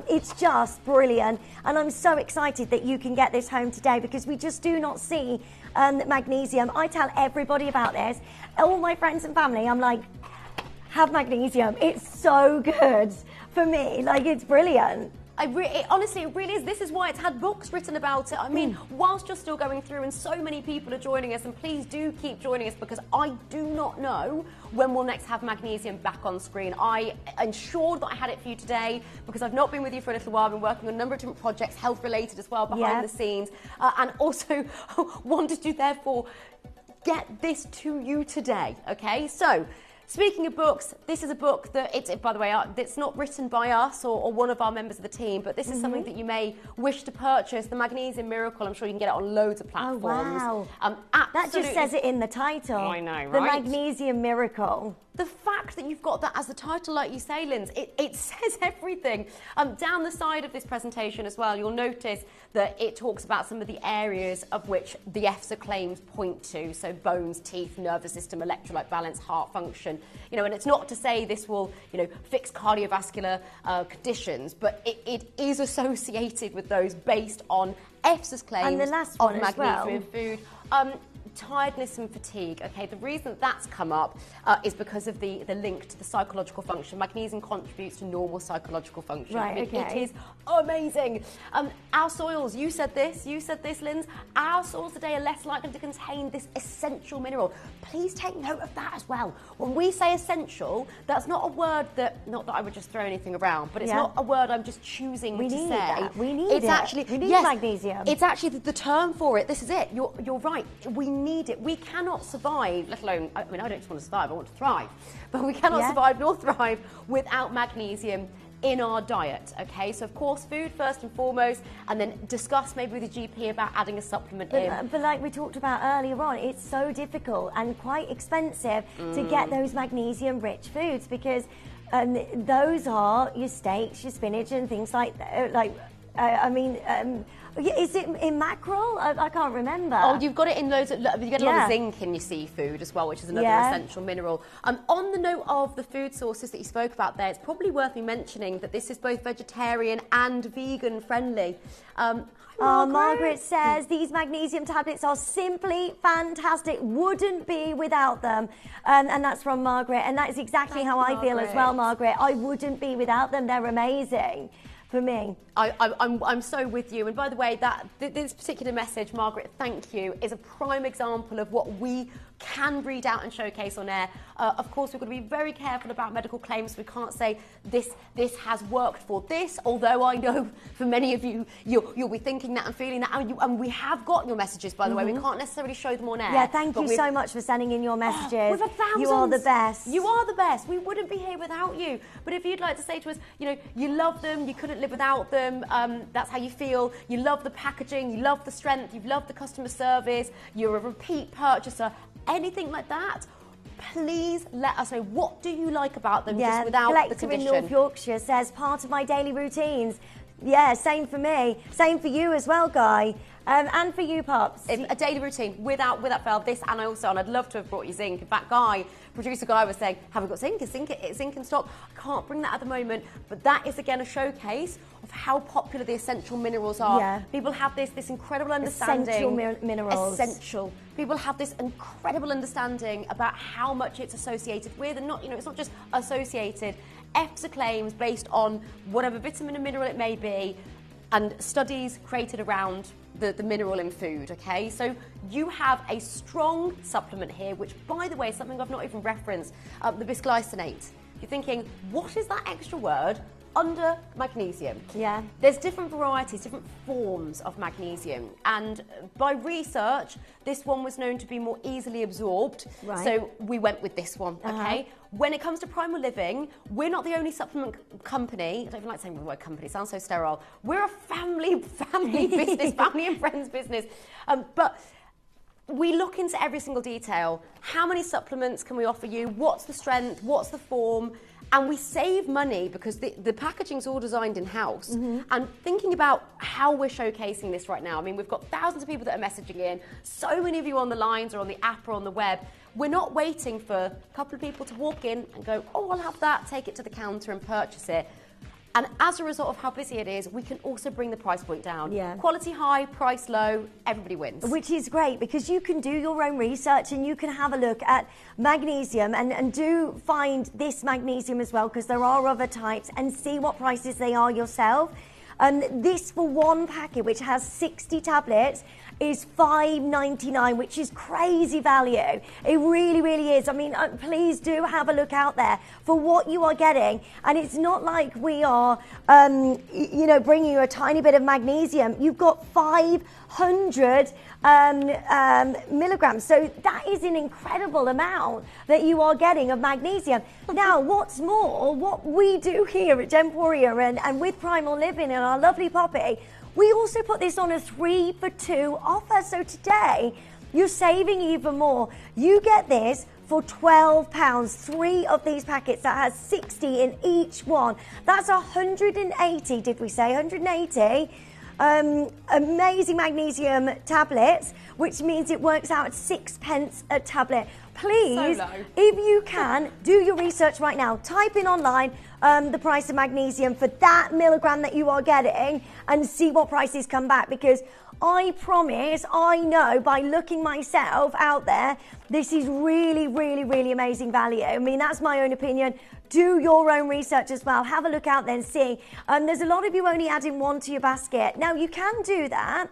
It's just brilliant, and I'm so excited that you can get this home today because we just do not see magnesium. I tell everybody about this. All my friends and family, I'm like, have magnesium. It's so good for me. Like, it's brilliant. Honestly, it really is. This is why it's had books written about it. I mean, whilst you're still going through and so many people are joining us, and please do keep joining us because I do not know when we'll next have magnesium back on screen. I ensured that I had it for you today because I've not been with you for a little while. I've been working on a number of different projects, health related as well, behind the scenes, and also wanted to therefore get this to you today. Okay, so speaking of books, this is a book that, by the way, it's not written by us or one of our members of the team, but this is something that you may wish to purchase, The Magnesium Miracle. I'm sure you can get it on loads of platforms. Oh, wow. That just Absolutely. says it in the title. I know, The right? Magnesium Miracle. The fact that you've got that as the title, like you say, Linz, it says everything. Down the side of this presentation as well, you'll notice that it talks about some of the areas of which the EFSA claims point to. So bones, teeth, nervous system, electrolyte balance, heart function. And it's not to say this will, fix cardiovascular conditions, but it is associated with those based on EFSA's claims And the last of one as magnesium well. in food. Tiredness and fatigue. Okay, the reason that's come up is because of the link to the psychological function. Magnesium contributes to normal psychological function. Right, I mean, okay. It is amazing. Our soils, you said this, Linz, our soils today are less likely to contain this essential mineral. Please take note of that as well. When we say essential, that's not a word not that I would just throw anything around, but it's not a word I'm just choosing to say. That. We need it's it. Actually, we need yes, magnesium. It's actually the term for it. This is it. You're right. We need it. We cannot survive, let alone, I don't just want to survive, I want to thrive. But we cannot survive nor thrive without magnesium in our diet, okay? So, of course, food first and foremost, and then discuss maybe with your GP about adding a supplement in. But like we talked about earlier on, it's so difficult and quite expensive to get those magnesium-rich foods because those are your steaks, your spinach, and things like that. Is it in mackerel? I can't remember. Oh, you've got it in loads. You get a lot of zinc in your seafood as well, which is another essential mineral. On the note of the food sources that you spoke about there, it's probably worth me mentioning that this is both vegetarian and vegan friendly. Margaret says these magnesium tablets are simply fantastic. Wouldn't be without them. And that's from Margaret. And that is exactly how I feel as well, Margaret. I wouldn't be without them. They're amazing for me. I'm so with you. And by the way, this particular message, Margaret, thank you, is a prime example of what we can read out and showcase on air. Of course, we've got to be very careful about medical claims. We can't say this has worked for this, although I know for many of you, you'll be thinking that and feeling that. And we have got your messages, by the way. We can't necessarily show them on air. Yeah, thank you so much for sending in your messages. We've had thousands. You are the best. You are the best. We wouldn't be here without you. But if you'd like to say to us, you love them, you couldn't live without them, that's how you feel, you love the packaging, you love the strength, you love the customer service, you're a repeat purchaser, anything like that, please let us know. What do you like about them just without the Collector condition? in North Yorkshire says part of my daily routines. Yeah, same for me. Same for you as well, Guy. And for you, Pops. A daily routine, without fail, this and I'd love to have brought you zinc. In fact, producer Guy was saying, have we got zinc? Is zinc in stock? I can't bring that at the moment, but that is again a showcase of how popular the essential minerals are. Yeah. People have this incredible understanding. Essential minerals. Essential. People have this incredible understanding about how much it's associated with, and not, it's not just associated. EFSA claims based on whatever vitamin and mineral it may be, and studies created around the mineral in food, okay? So you have a strong supplement here, which, by the way, is something I've not even referenced, the bisglycinate. You're thinking, what is that extra word? under magnesium. Yeah. There's different varieties, different forms of magnesium. And by research, this one was known to be more easily absorbed. Right. So we went with this one, okay? When it comes to Primal Living, we're not the only supplement company. I don't even like saying the word company, it sounds so sterile. We're a family business, family and friends business. But we look into every single detail. How many supplements can we offer you? What's the strength? What's the form? And we save money because the packaging's all designed in-house. And thinking about how we're showcasing this right now, I mean, we've got thousands of people that are messaging in, so many of you on the lines or on the app or on the web. We're not waiting for a couple of people to walk in and go, oh, I'll have that, take it to the counter and purchase it. And as a result of how busy it is, we can also bring the price point down. Yeah. Quality high, price low, everybody wins. Which is great because you can do your own research and you can have a look at magnesium and do find this magnesium as well because there are other types and see what prices they are yourself. This for one packet, which has 60 tablets, is $5.99, which is crazy value. It really, really is. I mean, please do have a look out there for what you are getting. And it's not like we are, bringing you a tiny bit of magnesium. You've got 500 milligrams. So that is an incredible amount that you are getting of magnesium. Now, what's more, what we do here at Gemporia and with Primal Living and our lovely Poppy, we also put this on a 3-for-2 offer. So today, you're saving even more. You get this for £12, 3 of these packets that has 60 in each one. That's 180, did we say? 180 amazing magnesium tablets, which means it works out at 6p a tablet. Please, So low. if you can, do your research right now. Type in online the price of magnesium for that milligram that you are getting and see what prices come back, because I promise, I know by looking myself out there, this is really, really, really amazing value. I mean, that's my own opinion. Do your own research as well. Have a look out there and see. There's a lot of you only adding 1 to your basket. Now, you can do that.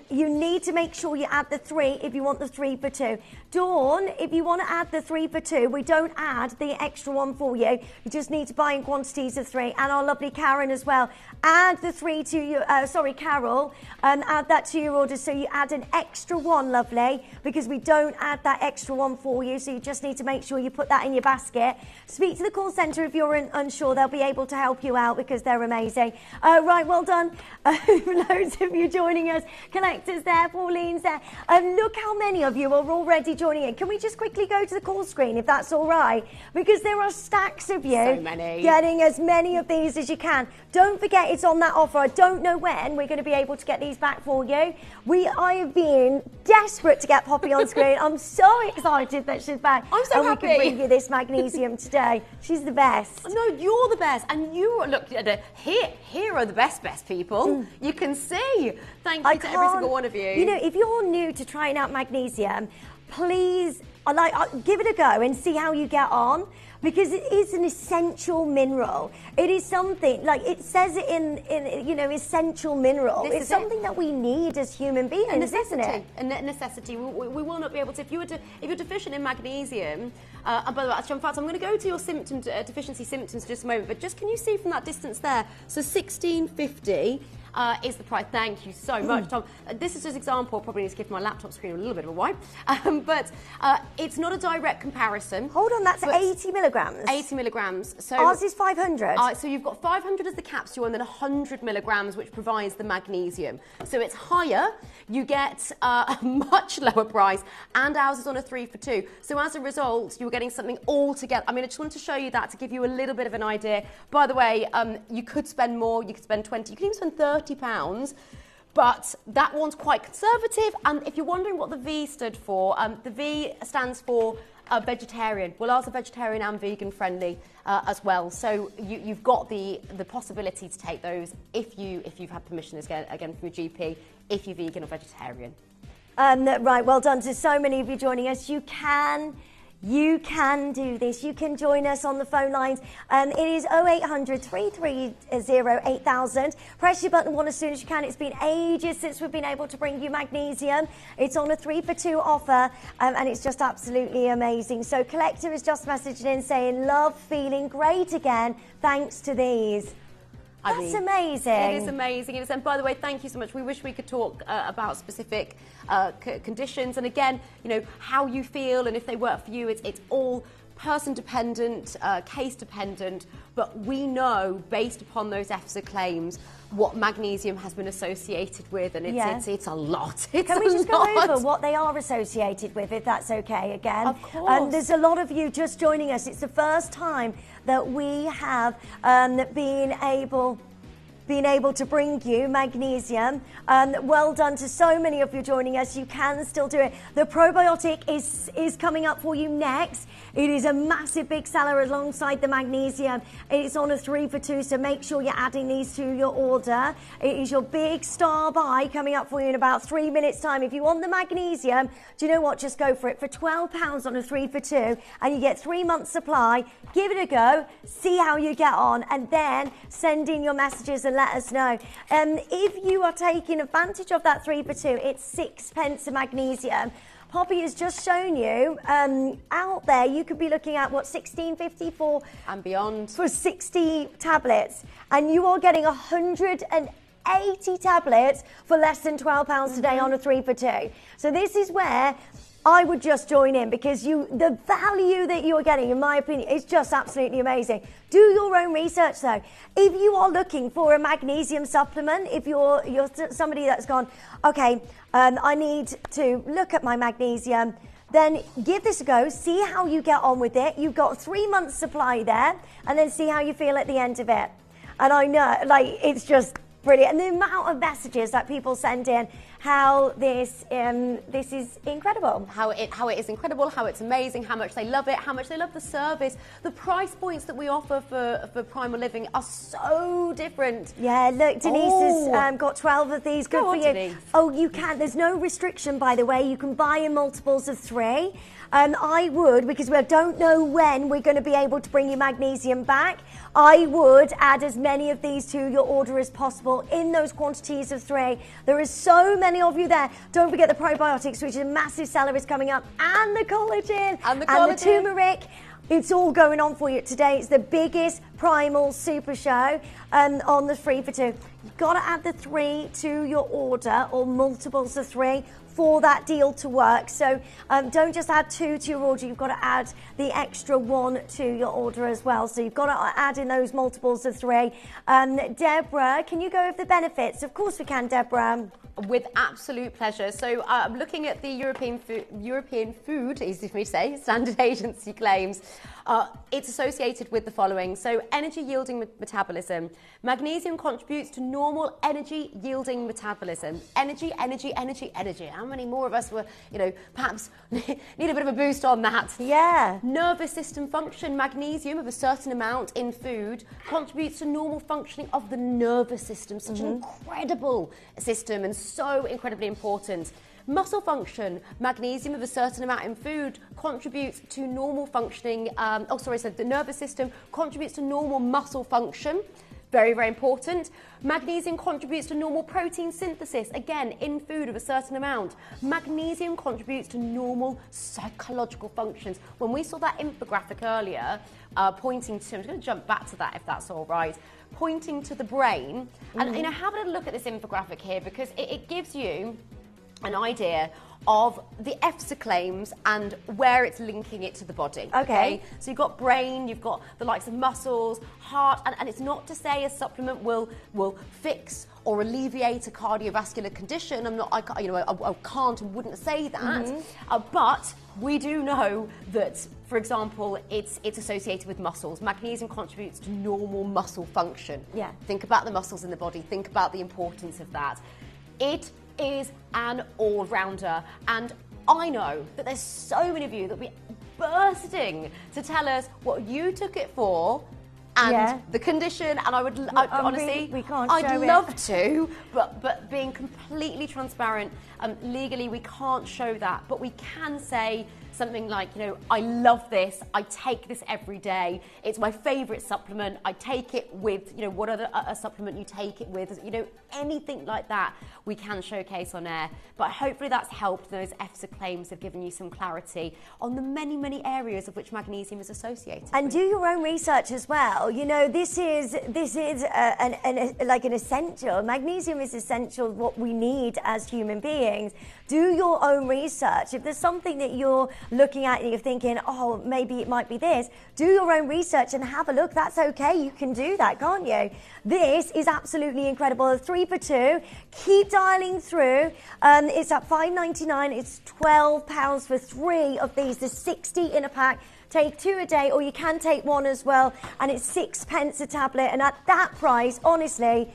You need to make sure you add the 3 if you want the 3-for-2. Dawn, if you want to add the 3-for-2, we don't add the extra one for you. You just need to buy in quantities of 3. And our lovely Karen as well. Add the 3 to your, Carol, add that to your order. So you add an extra 1, lovely, because we don't add that extra 1 for you. So you just need to make sure you put that in your basket. Speak to the call centre if you're unsure. They'll be able to help you out because they're amazing. Right, well done. Loads of you joining us. Collectors there, Pauline's there. Look how many of you are already joining in. Can we just quickly go to the call screen if that's all right? Because there are stacks of you So many. getting as many of these as you can. Don't forget it's on that offer. I don't know when we're going to be able to get these back for you. I have been desperate to get Poppy on screen. I'm so excited that she's back. I'm so and happy. we can bring you this magnesium today. She's the best. No, you're the best, and you look here are the best people. You can see. Thank you to every single one of you. You know, if you're new to trying out magnesium, please give it a go and see how you get on, because it is an essential mineral. It is something, like it says it in essential mineral. This It's is something that we need as human beings, isn't it? A necessity. We will not be able to. If you're deficient in magnesium, and by the way, actually, in fact, I'm going to go to your deficiency symptoms in just a moment. But just can you see from that distance there? So 1650. Is the price. Thank you so much, Tom. This is just an example. Probably need to give my laptop screen a little bit of a wipe. But it's not a direct comparison. Hold on, that's 80 milligrams. 80 milligrams. So ours is 500. So you've got 500 as the capsule and then 100 milligrams, which provides the magnesium. So it's higher. You get a much lower price, and ours is on a 3-for-2. So as a result, you're getting something all together. I mean, I just wanted to show you that to give you a little bit of an idea. By the way, you could spend more. You could spend 20. You could even spend 30 £30, but that one's quite conservative. And if you're wondering what the V stood for, the V stands for vegetarian. Well, ours are vegetarian and vegan friendly as well. So you've got the possibility to take those if you've had permission again from your GP, if you're vegan or vegetarian. Right, well done to so many of you joining us. You can You can do this. You can join us on the phone lines. It is 0800 330 8000. Press your button 1 as soon as you can. It's been ages since we've been able to bring you magnesium. It's on a 3 for 2 offer, and it's just absolutely amazing. So Collector has just messaged in saying, love feeling great again thanks to these. That's amazing. It is amazing. And by the way, thank you so much. We wish we could talk about specific conditions. And again, you know, how you feel and if they work for you, it's all person dependent, case dependent. But we know, based upon those EFSA claims, what magnesium has been associated with, and it's a lot. Can we just go over what they are associated with, if that's okay again? Of course. There's a lot of you just joining us. It's the first time that we have been able to bring you magnesium. Well done to so many of you joining us. You can still do it. The probiotic is coming up for you next. It is a massive big seller alongside the magnesium. It's on a 3 for 2, so make sure you're adding these to your order. It is your big star buy coming up for you in about 3 minutes time. If you want the magnesium, do you know what? Just go for it for £12 on a 3 for 2, and you get 3 months supply. Give it a go, see how you get on, and then send in your messages and let us know. If you are taking advantage of that 3 for 2, it's 6 pence of magnesium. Poppy has just shown you out there, you could be looking at what, £16.50 for and beyond for 60 tablets, and you are getting 180 tablets for less than £12 today on a 3 for 2. So this is where I would just join in, because the value that you're getting, in my opinion, is just absolutely amazing. Do your own research though. If you are looking for a magnesium supplement, if you're somebody that's gone, okay, I need to look at my magnesium, then give this a go, see how you get on with it. You've got 3 months supply there, and then see how you feel at the end of it. And I know, like, it's just brilliant. And the amount of messages that people send in, how this is incredible. How it is incredible, how it's amazing, how much they love it, how much they love the service. The price points that we offer for Primal Living are so different. Yeah, look, Denise has got 12 of these. Good Go for on, you. Denise. Oh, you can. There's no restriction, by the way. You can buy in multiples of 3. I would, because we don't know when we're going to be able to bring you magnesium back, I would add as many of these to your order as possible in those quantities of 3. There is so many of you there. Don't forget the probiotics, which is a massive seller, is coming up, and the collagen, and the turmeric. It's all going on for you today. It's the biggest Primal Super Show on the 3 for 2. You've got to add the 3 to your order, or multiples of 3, for that deal to work. So don't just add 2 to your order, you've got to add the extra 1 to your order as well. So you've got to add in those multiples of 3. Deborah, can you go over the benefits? Of course we can, Deborah. With absolute pleasure. So looking at the European Food, easy for me to say, Standard Agency claims, it's associated with the following. So energy yielding metabolism. Magnesium contributes to normal energy yielding metabolism. Energy. How many more of us were, perhaps need a bit of a boost on that? Yeah. Nervous system function. Magnesium of a certain amount in food contributes to normal functioning of the nervous system. Such an incredible system, and so incredibly important. Muscle function. Magnesium of a certain amount in food contributes to normal functioning. So the nervous system contributes to normal muscle function. Very, very important. Magnesium contributes to normal protein synthesis, again, in food of a certain amount. Magnesium contributes to normal psychological functions. When we saw that infographic earlier, pointing to, I'm going to jump back to that if that's all right, pointing to the brain. And, have a look at this infographic here, because it gives you an idea of the EFSA claims and where it's linking it to the body. Okay. So you've got brain, you've got the likes of muscles, heart, and it's not to say a supplement will fix or alleviate a cardiovascular condition. I can't and wouldn't say that. But we do know that, for example, it's associated with muscles. Magnesium contributes to normal muscle function. Yeah. Think about the muscles in the body. Think about the importance of that. It is an all-rounder, and I know that there's so many of you that will be bursting to tell us what you took it for and the condition, and honestly, I'd love to, but being completely transparent, legally we can't show that, but we can say something like, you know, I love this, I take this every day, it's my favourite supplement, I take it with, you know, what other supplement you take it with, you know, anything like that we can showcase on air. But hopefully that's helped. Those EFSA claims have given you some clarity on the many, many areas of which magnesium is associated. And do your own research as well. You know, this is like an essential. Magnesium is essential, what we need as human beings. Do your own research. If there's something that you're looking at and you're thinking, oh, maybe it might be this, do your own research and have a look. That's okay. You can do that, can't you? This is absolutely incredible. A 3 for 2. Keep dialing through. It's at $5.99. It's £12 for 3 of these. There's 60 in a pack. Take 2 a day, or you can take 1 as well, and it's 6 pence a tablet. And at that price, honestly,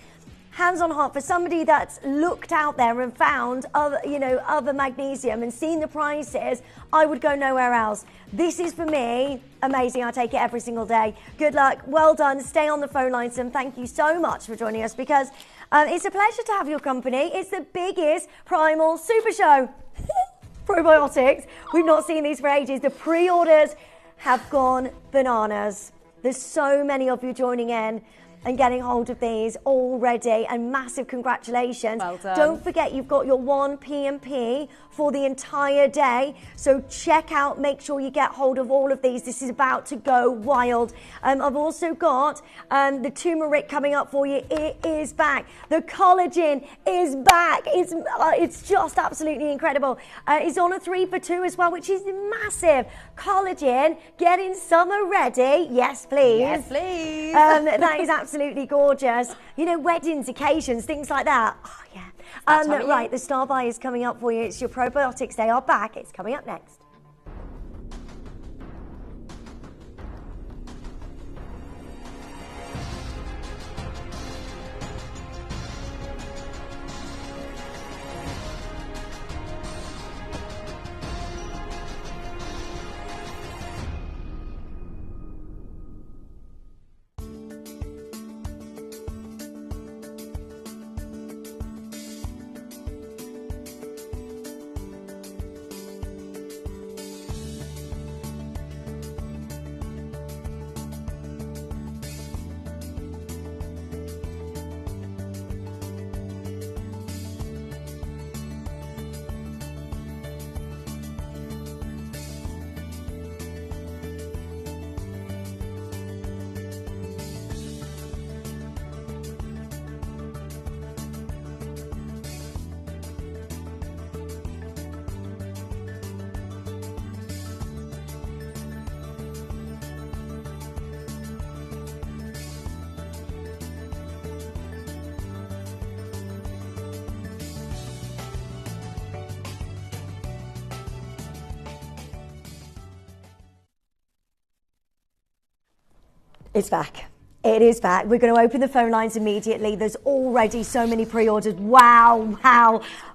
hands on heart, for somebody that's looked out there and found other magnesium and seen the prices, I would go nowhere else. This is, for me, amazing. I take it every single day. Good luck. Well done. Stay on the phone lines, and thank you so much for joining us, because it's a pleasure to have your company. It's the biggest Primal Super Show. Probiotics. We've not seen these for ages. The pre-orders have gone bananas. There's so many of you joining in and getting hold of these already, and massive congratulations. Well done. Don't forget, you've got your 1 PMP for the entire day, so check out, make sure you get hold of all of these. This is about to go wild. I've also got the turmeric coming up for you. It is back. The collagen is back. It's just absolutely incredible. It's on a 3 for 2 as well, which is massive. Collagen, getting summer ready. Yes, please. Yes, please. That is absolutely gorgeous. You know, weddings, occasions, things like that. Oh, yeah. Right, the Star Buy is coming up for you. It's your probiotics. They are back. It's coming up next. It's back. It is back. We're going to open the phone lines immediately. There's already so many pre-orders. Wow.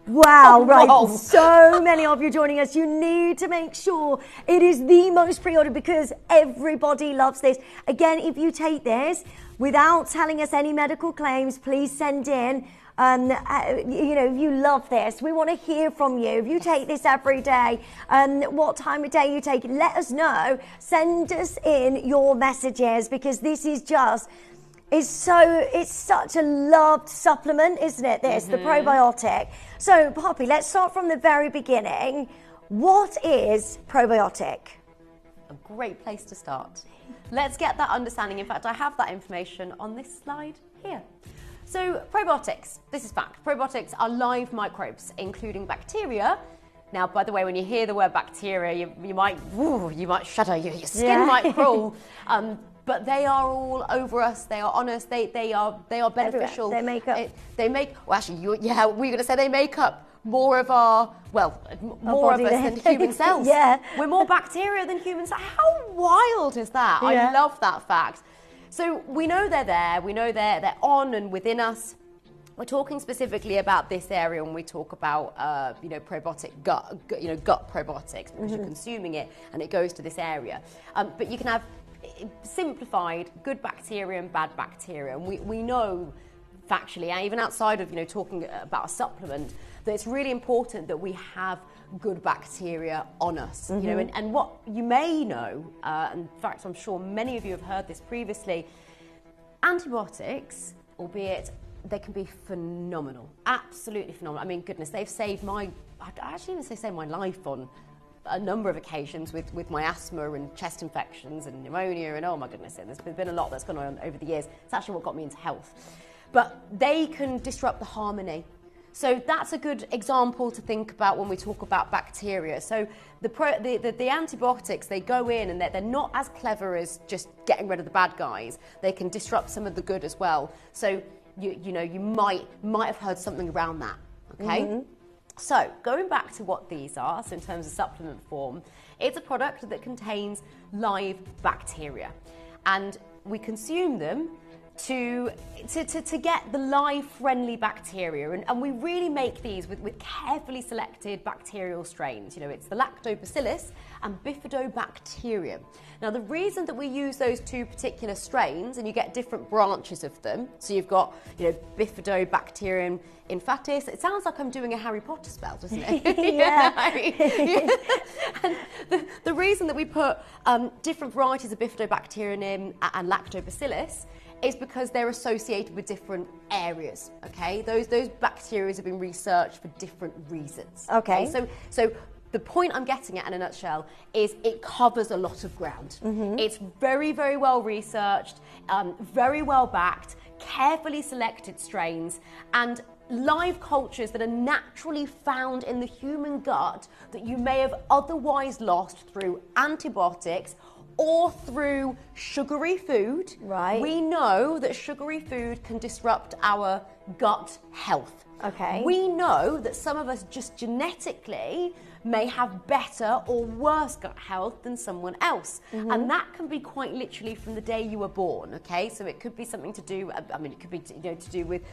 Right. Whoa. So many of you joining us. You need to make sure it is the most pre-ordered, because everybody loves this. Again, if you take this without telling us any medical claims, please send in. If you love this, we want to hear from you. If you take this every day, what time of day you take it, let us know. Send us in your messages, because this is it's such a loved supplement, isn't it? This, the probiotic. So, Poppy, let's start from the very beginning. What is probiotic? A great place to start. Let's get that understanding. In fact, I have that information on this slide here. So probiotics, this is fact. Probiotics are live microbes, including bacteria. Now, by the way, when you hear the word bacteria, you might shudder, your skin might crawl. But they are all over us. They are on us. They are beneficial. They make up. We're going to say they make up more of more of us than human cells. Yeah. We're more bacteria than human cells. How wild is that? Yeah. I love that fact. So we know they're there, we know they're on and within us. We're talking specifically about this area when we talk about, probiotic gut probiotics, because you're consuming it and it goes to this area. But you can have simplified good bacteria and bad bacteria. And we know factually, and even outside of talking about a supplement, that it's really important that we have good bacteria on us. You know, and what you may know, in fact, I'm sure many of you have heard this previously, antibiotics, albeit they can be phenomenal, absolutely phenomenal. I mean, goodness, they've saved I actually even say saved my life on a number of occasions with my asthma and chest infections and pneumonia, and oh my goodness, there's been a lot that's gone on over the years. It's actually what got me into health. But they can disrupt the harmony. So that's a good example to think about when we talk about bacteria. So the antibiotics, they go in and they're not as clever as just getting rid of the bad guys. They can disrupt some of the good as well. So you know, you might have heard something around that, okay? So going back to what these are, so in terms of supplement form, it's a product that contains live bacteria, and we consume them to get the live friendly bacteria, and we really make these with carefully selected bacterial strains. You know, it's the Lactobacillus and Bifidobacterium. Now, the reason that we use those two particular strains, and you get different branches of them, so you've got, you know, Bifidobacterium infatis. It sounds like I'm doing a Harry Potter spell, doesn't it? And the reason that we put different varieties of Bifidobacterium and Lactobacillus is because they're associated with different areas, okay? Those bacteria have been researched for different reasons. Okay. So the point I'm getting at in a nutshell is it covers a lot of ground. It's very, very well researched, very well backed, carefully selected strains, and live cultures that are naturally found in the human gut that you may have otherwise lost through antibiotics or through sugary food. Right. We know that sugary food can disrupt our gut health. Okay. We know that some of us just genetically may have better or worse gut health than someone else. And that can be quite literally from the day you were born, okay? So it could be something to do, I mean, it could be, you know, to do with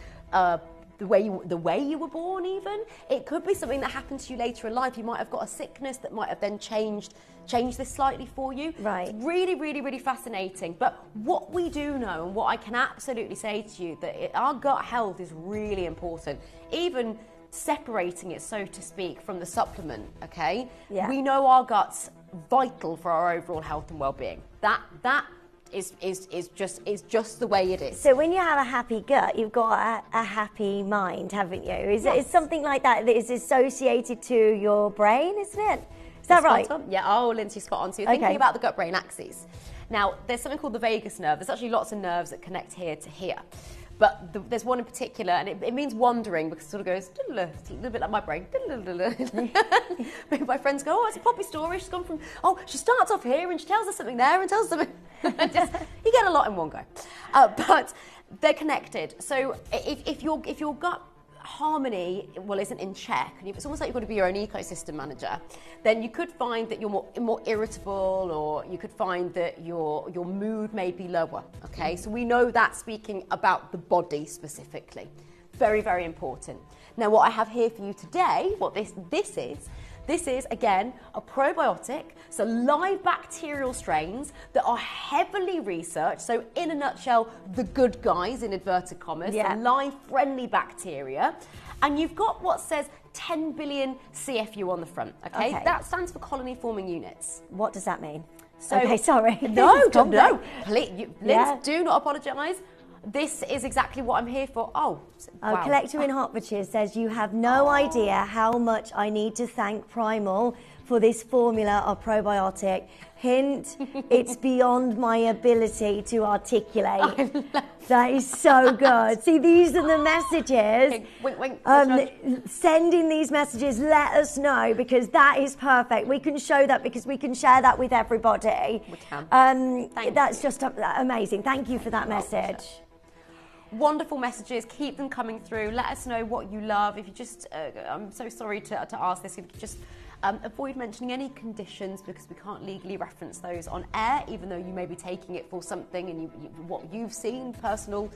the way you were born even. It could be something that happened to you later in life. You might have got a sickness that might have then changed this slightly for you. Right. It's really, really, really fascinating. But what we do know, and what I can absolutely say to you, that our gut health is really important. Even separating it, so to speak, from the supplement, okay? Yeah. We know our gut's vital for our overall health and well-being. That is just the way it is. So when you have a happy gut, you've got a happy mind, haven't you? Is Yes. it something like that is associated to your brain, isn't it? Is that right? Spot on. Yeah, oh, Lindsay, spot on. So you're thinking about the gut-brain axes. Now, there's something called the vagus nerve. There's actually lots of nerves that connect here to here. But there's one in particular, and it means wandering, because it sort of goes, it's a little bit like my brain. My friends go, oh, it's a Poppy story. She's gone from, oh, she starts off here and she tells us something there and tells us something. You get a lot in one go. But they're connected. So if your gut harmony, well, isn't in check, and it's almost like you've got to be your own ecosystem manager, then you could find that you're more irritable, or you could find that your mood may be lower, okay? So we know that, speaking about the body specifically. Very, very important. Now, what I have here for you today, what this is, again, a probiotic, so live bacterial strains that are heavily researched. So in a nutshell, the good guys, in inverted commas, Yeah. the live friendly bacteria. And you've got what says 10 billion CFU on the front, okay? That stands for colony forming units. What does that mean? So, okay, sorry. No, Come no. back. Please, Yeah. Liz, do not apologise. This is exactly what I'm here for. Oh, wow. Collector in Hertfordshire says, you have no idea how much I need to thank Primal for this formula of probiotic. Hint, it's beyond my ability to articulate. That is so good. See, these are the messages. Okay, wink. Sending these messages, let us know, because that is perfect. We can show that, because we can share that with everybody. We can. That's just amazing. Thank you for that message. Wonderful messages. Keep them coming through. Let us know what you love. If you just, I'm so sorry to ask this, if you could just avoid mentioning any conditions, because we can't legally reference those on air, even though you may be taking it for something, and what you've seen, personal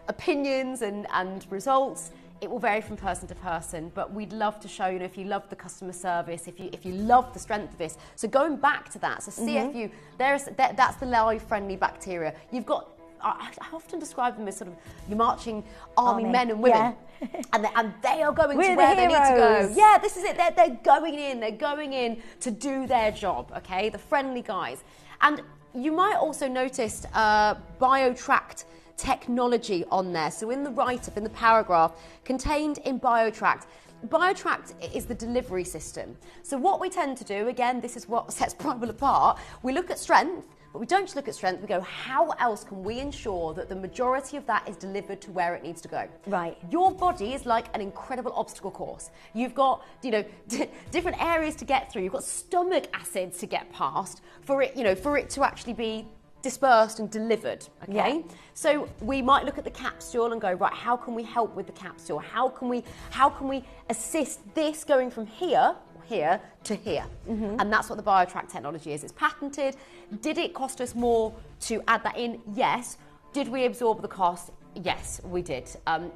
opinions and results. It will vary from person to person, but we'd love to show, you know, if you love the customer service, if you love the strength of this. So going back to that, so CFU, that's the live friendly bacteria. You've got I often describe them as sort of your marching army men and women. Yeah. and they are going We're to where the they need to go. heroes. Yeah, this is it. They're going in to do their job, okay? The friendly guys. And you might also notice BioTract technology on there. So in the write-up, in the paragraph, contained in BioTract, BioTract is the delivery system. So what we tend to do, again, this is what sets Primal apart, we look at strength, but we don't just look at strength, we go, how else can we ensure that the majority of that is delivered to where it needs to go? Right. Your body is like an incredible obstacle course. You've got, different areas to get through. You've got stomach acids to get past for it, for it to actually be dispersed and delivered, okay? Yeah. So we might look at the capsule and go, right, how can we help with the capsule? How can we assist this going from here to here? Mm-hmm. And that's what the BioTract technology is. It's patented. Did it cost us more to add that in? Yes. Did we absorb the cost? Yes, we did.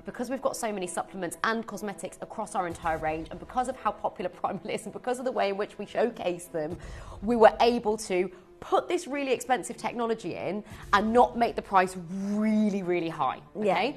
Because we've got so many supplements and cosmetics across our entire range, and because of how popular Primal is, and because of the way in which we showcase them, we were able to put this really expensive technology in and not make the price really, really high. Okay? Yeah.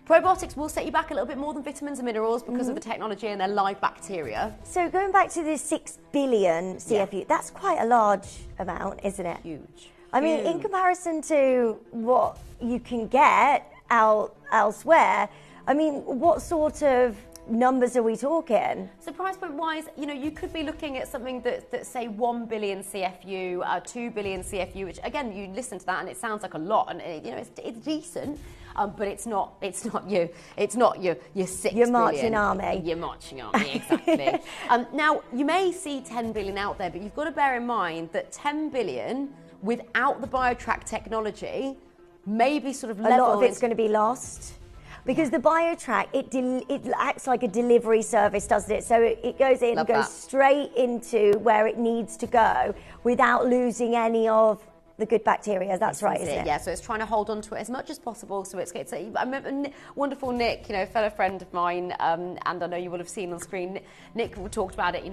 Probiotics will set you back a little bit more than vitamins and minerals because of the technology and their live bacteria. So going back to the 6 billion CFU, that's quite a large amount, isn't it? Huge. I mean, in comparison to what you can get elsewhere, I mean, what sort of numbers are we talking? So price point wise, you could be looking at something that say 1 billion CFU, 2 billion CFU, which again, you listen to that and it sounds like a lot, and it's decent, but it's not your 6 Your marching billion. army. Your marching army, exactly. Now you may see 10 billion out there, but you've got to bear in mind that 10 billion without the BioTract technology, maybe sort of a lot of it's going to be lost. Because the BioTract, it acts like a delivery service, doesn't it? So it goes in, goes straight into wwhere it needs to go without losing any of the good bacteria. That's right, isn't it? Yeah, so it's trying to hold on to it as much as possible. So I remember wonderful Nick, a fellow friend of mine, and I know you will have seen on screen, Nick talked about it,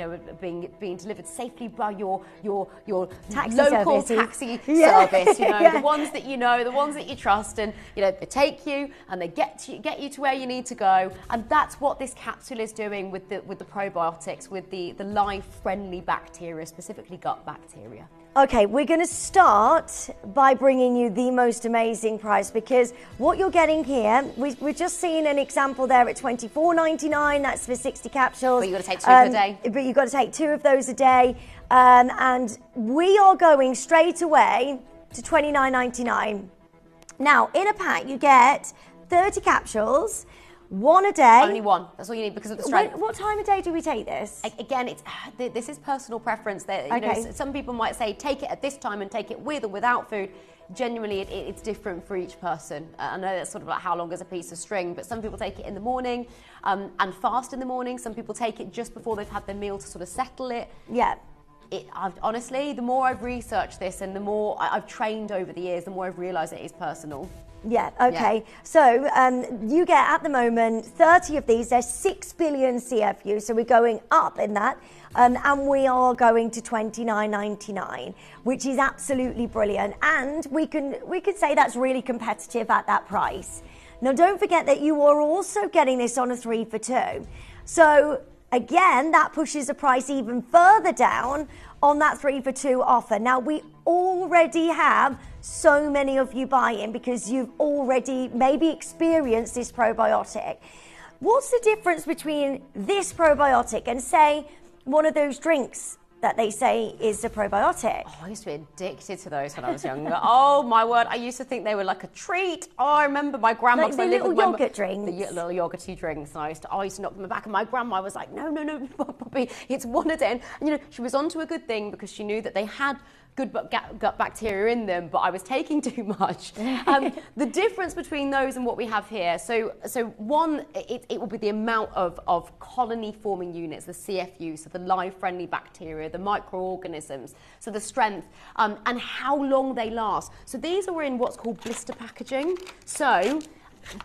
being delivered safely by your taxi local services. taxi Yeah. service, Yeah. the ones that the ones that you trust, and they take you and they get you to where you need to go, and that's what this capsule is doing with the probiotics, with the live friendly bacteria, specifically gut bacteria. Okay, we're going to start by bringing you the most amazing price, because what you're getting here, we've just seen an example there at $24.99. That's for 60 capsules. But you've got to take 2 a day. But you've got to take 2 of those a day. And we are going straight away to $29.99. Now, in a pack, you get 30 capsules. 1 a day. Only 1. That's all you need because of the strength. What time of day do we take this? Again, this is personal preference. Okay. Some people might say take it at this time and take it with or without food. Genuinely, it's different for each person. I know that's sort of like how long is a piece of string, but some people take it in the morning and fast in the morning. Some people take it just before they've had their meal to sort of settle it. Yeah. Honestly, the more I've researched this and the more I've trained over the years, the more I've realised it is personal. Yeah, okay. Yeah. So you get at the moment 30 of these. There's 6 billion CFU, so we're going up in that. And we are going to $29.99, which is absolutely brilliant. And we could say that's really competitive at that price. Now, don't forget that you are also getting this on a 3 for 2. So again, that pushes the price even further down on that 3 for 2 offer. Now, we already have so many of you buying because you've already maybe experienced this probiotic. What's the difference between this probiotic and, say, one of those drinks that they say is a probiotic? Oh, I used to be addicted to those when I was younger. Oh my word, I used to think they were like a treat. Oh, I remember my grandma. Like the little yogurt drinks? The little yogurty drinks. And I used to knock them back, and my grandma was like, no, Poppy, it's 1 a day. And she was onto a good thing because she knew that they had good gut bacteria in them, but I was taking too much. The difference between those and what we have here, so one, it will be the amount of colony-forming units, the CFU, so the live-friendly bacteria, the microorganisms, so the strength, and how long they last. So these are in what's called blister packaging. So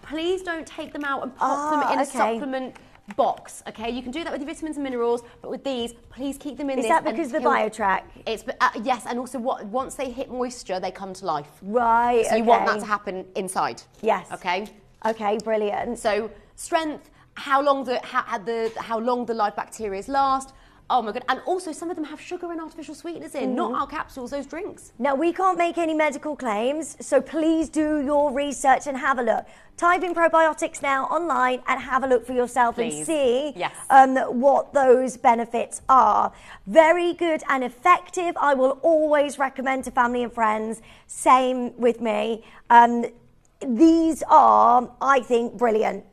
please don't take them out and pop them in a supplement box, okay? You can do that with your vitamins and minerals, but with these, please keep them in Is this. that because of the BioTrack? It's yes, and also once they hit moisture, they come to life. Right. So you want that to happen inside. Yes. Okay. Okay. Brilliant. So strength, how long the live bacteria last. Oh my god! And also, some of them have sugar and artificial sweeteners in, not our capsules, those drinks. Now, we can't make any medical claims, so please do your research and have a look. Type in probiotics now online and have a look for yourself and see what those benefits are. Very good and effective. I will always recommend to family and friends. Same with me. These are, I think, brilliant.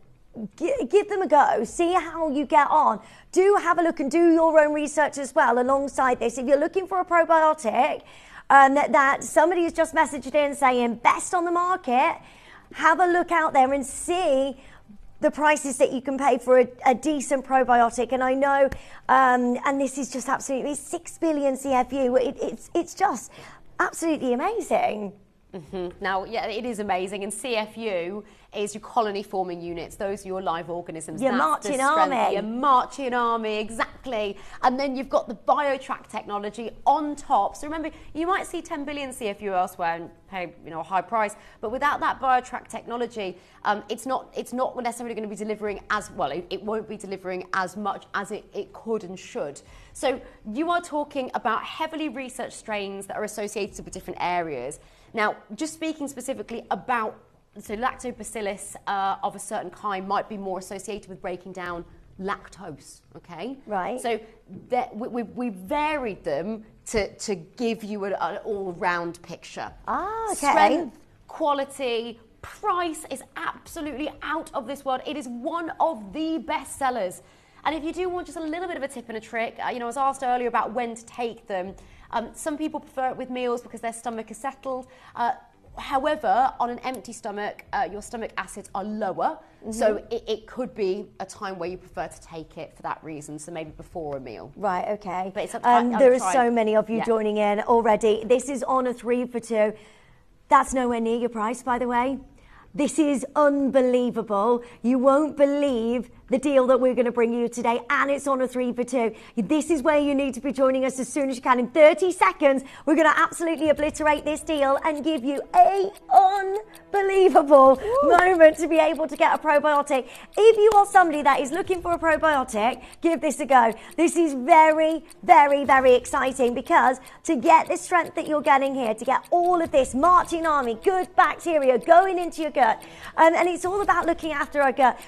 Give them a go. See how you get on. Do have a look and do your own research as well alongside this. If you're looking for a probiotic that somebody has just messaged in saying best on the market, have a look out there and see the prices that you can pay for a decent probiotic. And I know, and this is just absolutely 6 billion CFU. It's just absolutely amazing. Now, yeah, it is amazing. And CFU is your colony-forming units. Those are your live organisms. Your marching army. Your marching army, exactly. And then you've got the BioTrack technology on top. So remember, you might see 10 billion CFU elsewhere and pay a high price, but without that BioTrack technology, it's not necessarily going to be delivering as well. It won't be delivering as much as it could and should. So you are talking about heavily researched strains that are associated with different areas. Now, just speaking specifically about, so lactobacillus of a certain kind might be more associated with breaking down lactose, okay? Right. So we varied them to give you an all-round picture. Ah, okay. Strength, quality, price is absolutely out of this world. It is one of the best sellers. And if you do want just a little bit of a tip and a trick, I was asked earlier about when to take them. Some people prefer it with meals because their stomach is settled. However, on an empty stomach, your stomach acids are lower. So it could be a time where you prefer to take it for that reason. So maybe before a meal. Right, okay. But it's there are so many of you joining in already. This is on a 3 for 2. That's nowhere near your price, by the way. This is unbelievable. You won't believe the deal that we're going to bring you today, and it's on a 3 for 2. This is where you need to be joining us as soon as you can. In 30 seconds, we're going to absolutely obliterate this deal and give you a unbelievable moment to be able to get a probiotic. If you are somebody that is looking for a probiotic, give this a go. This is very, very, very exciting because to get the strength that you're getting here, to get all of this marching army, good bacteria going into your gut, and it's all about looking after our gut.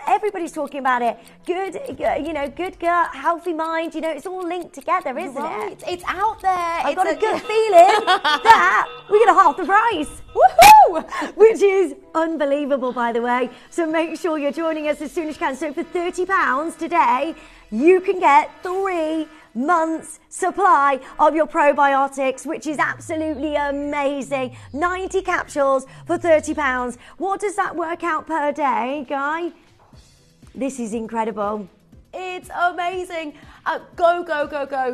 Everybody's talking about it. Good gut, healthy mind. It's all linked together, isn't it? It's out there. I've got a good feeling that we're going to half the price. Woohoo! Which is unbelievable, by the way. So make sure you're joining us as soon as you can. So for £30 today, you can get 3 months supply of your probiotics, which is absolutely amazing. 90 capsules for £30. What does that work out per day, Guy? This is incredible. It's amazing. Go.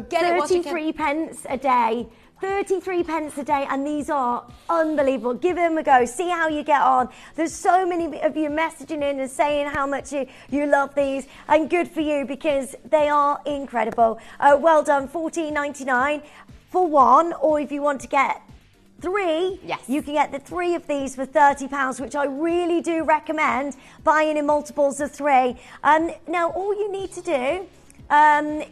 Get it once you can. 33 pence a day. 33 pence a day, and these are unbelievable. Give them a go. See how you get on. There's so many of you messaging in and saying how much you love these, and good for you because they are incredible. Well done. $14.99 for one, or if you want to get 3, you can get the 3 of these for £30, which I really do recommend buying in multiples of 3. Now, all you need to do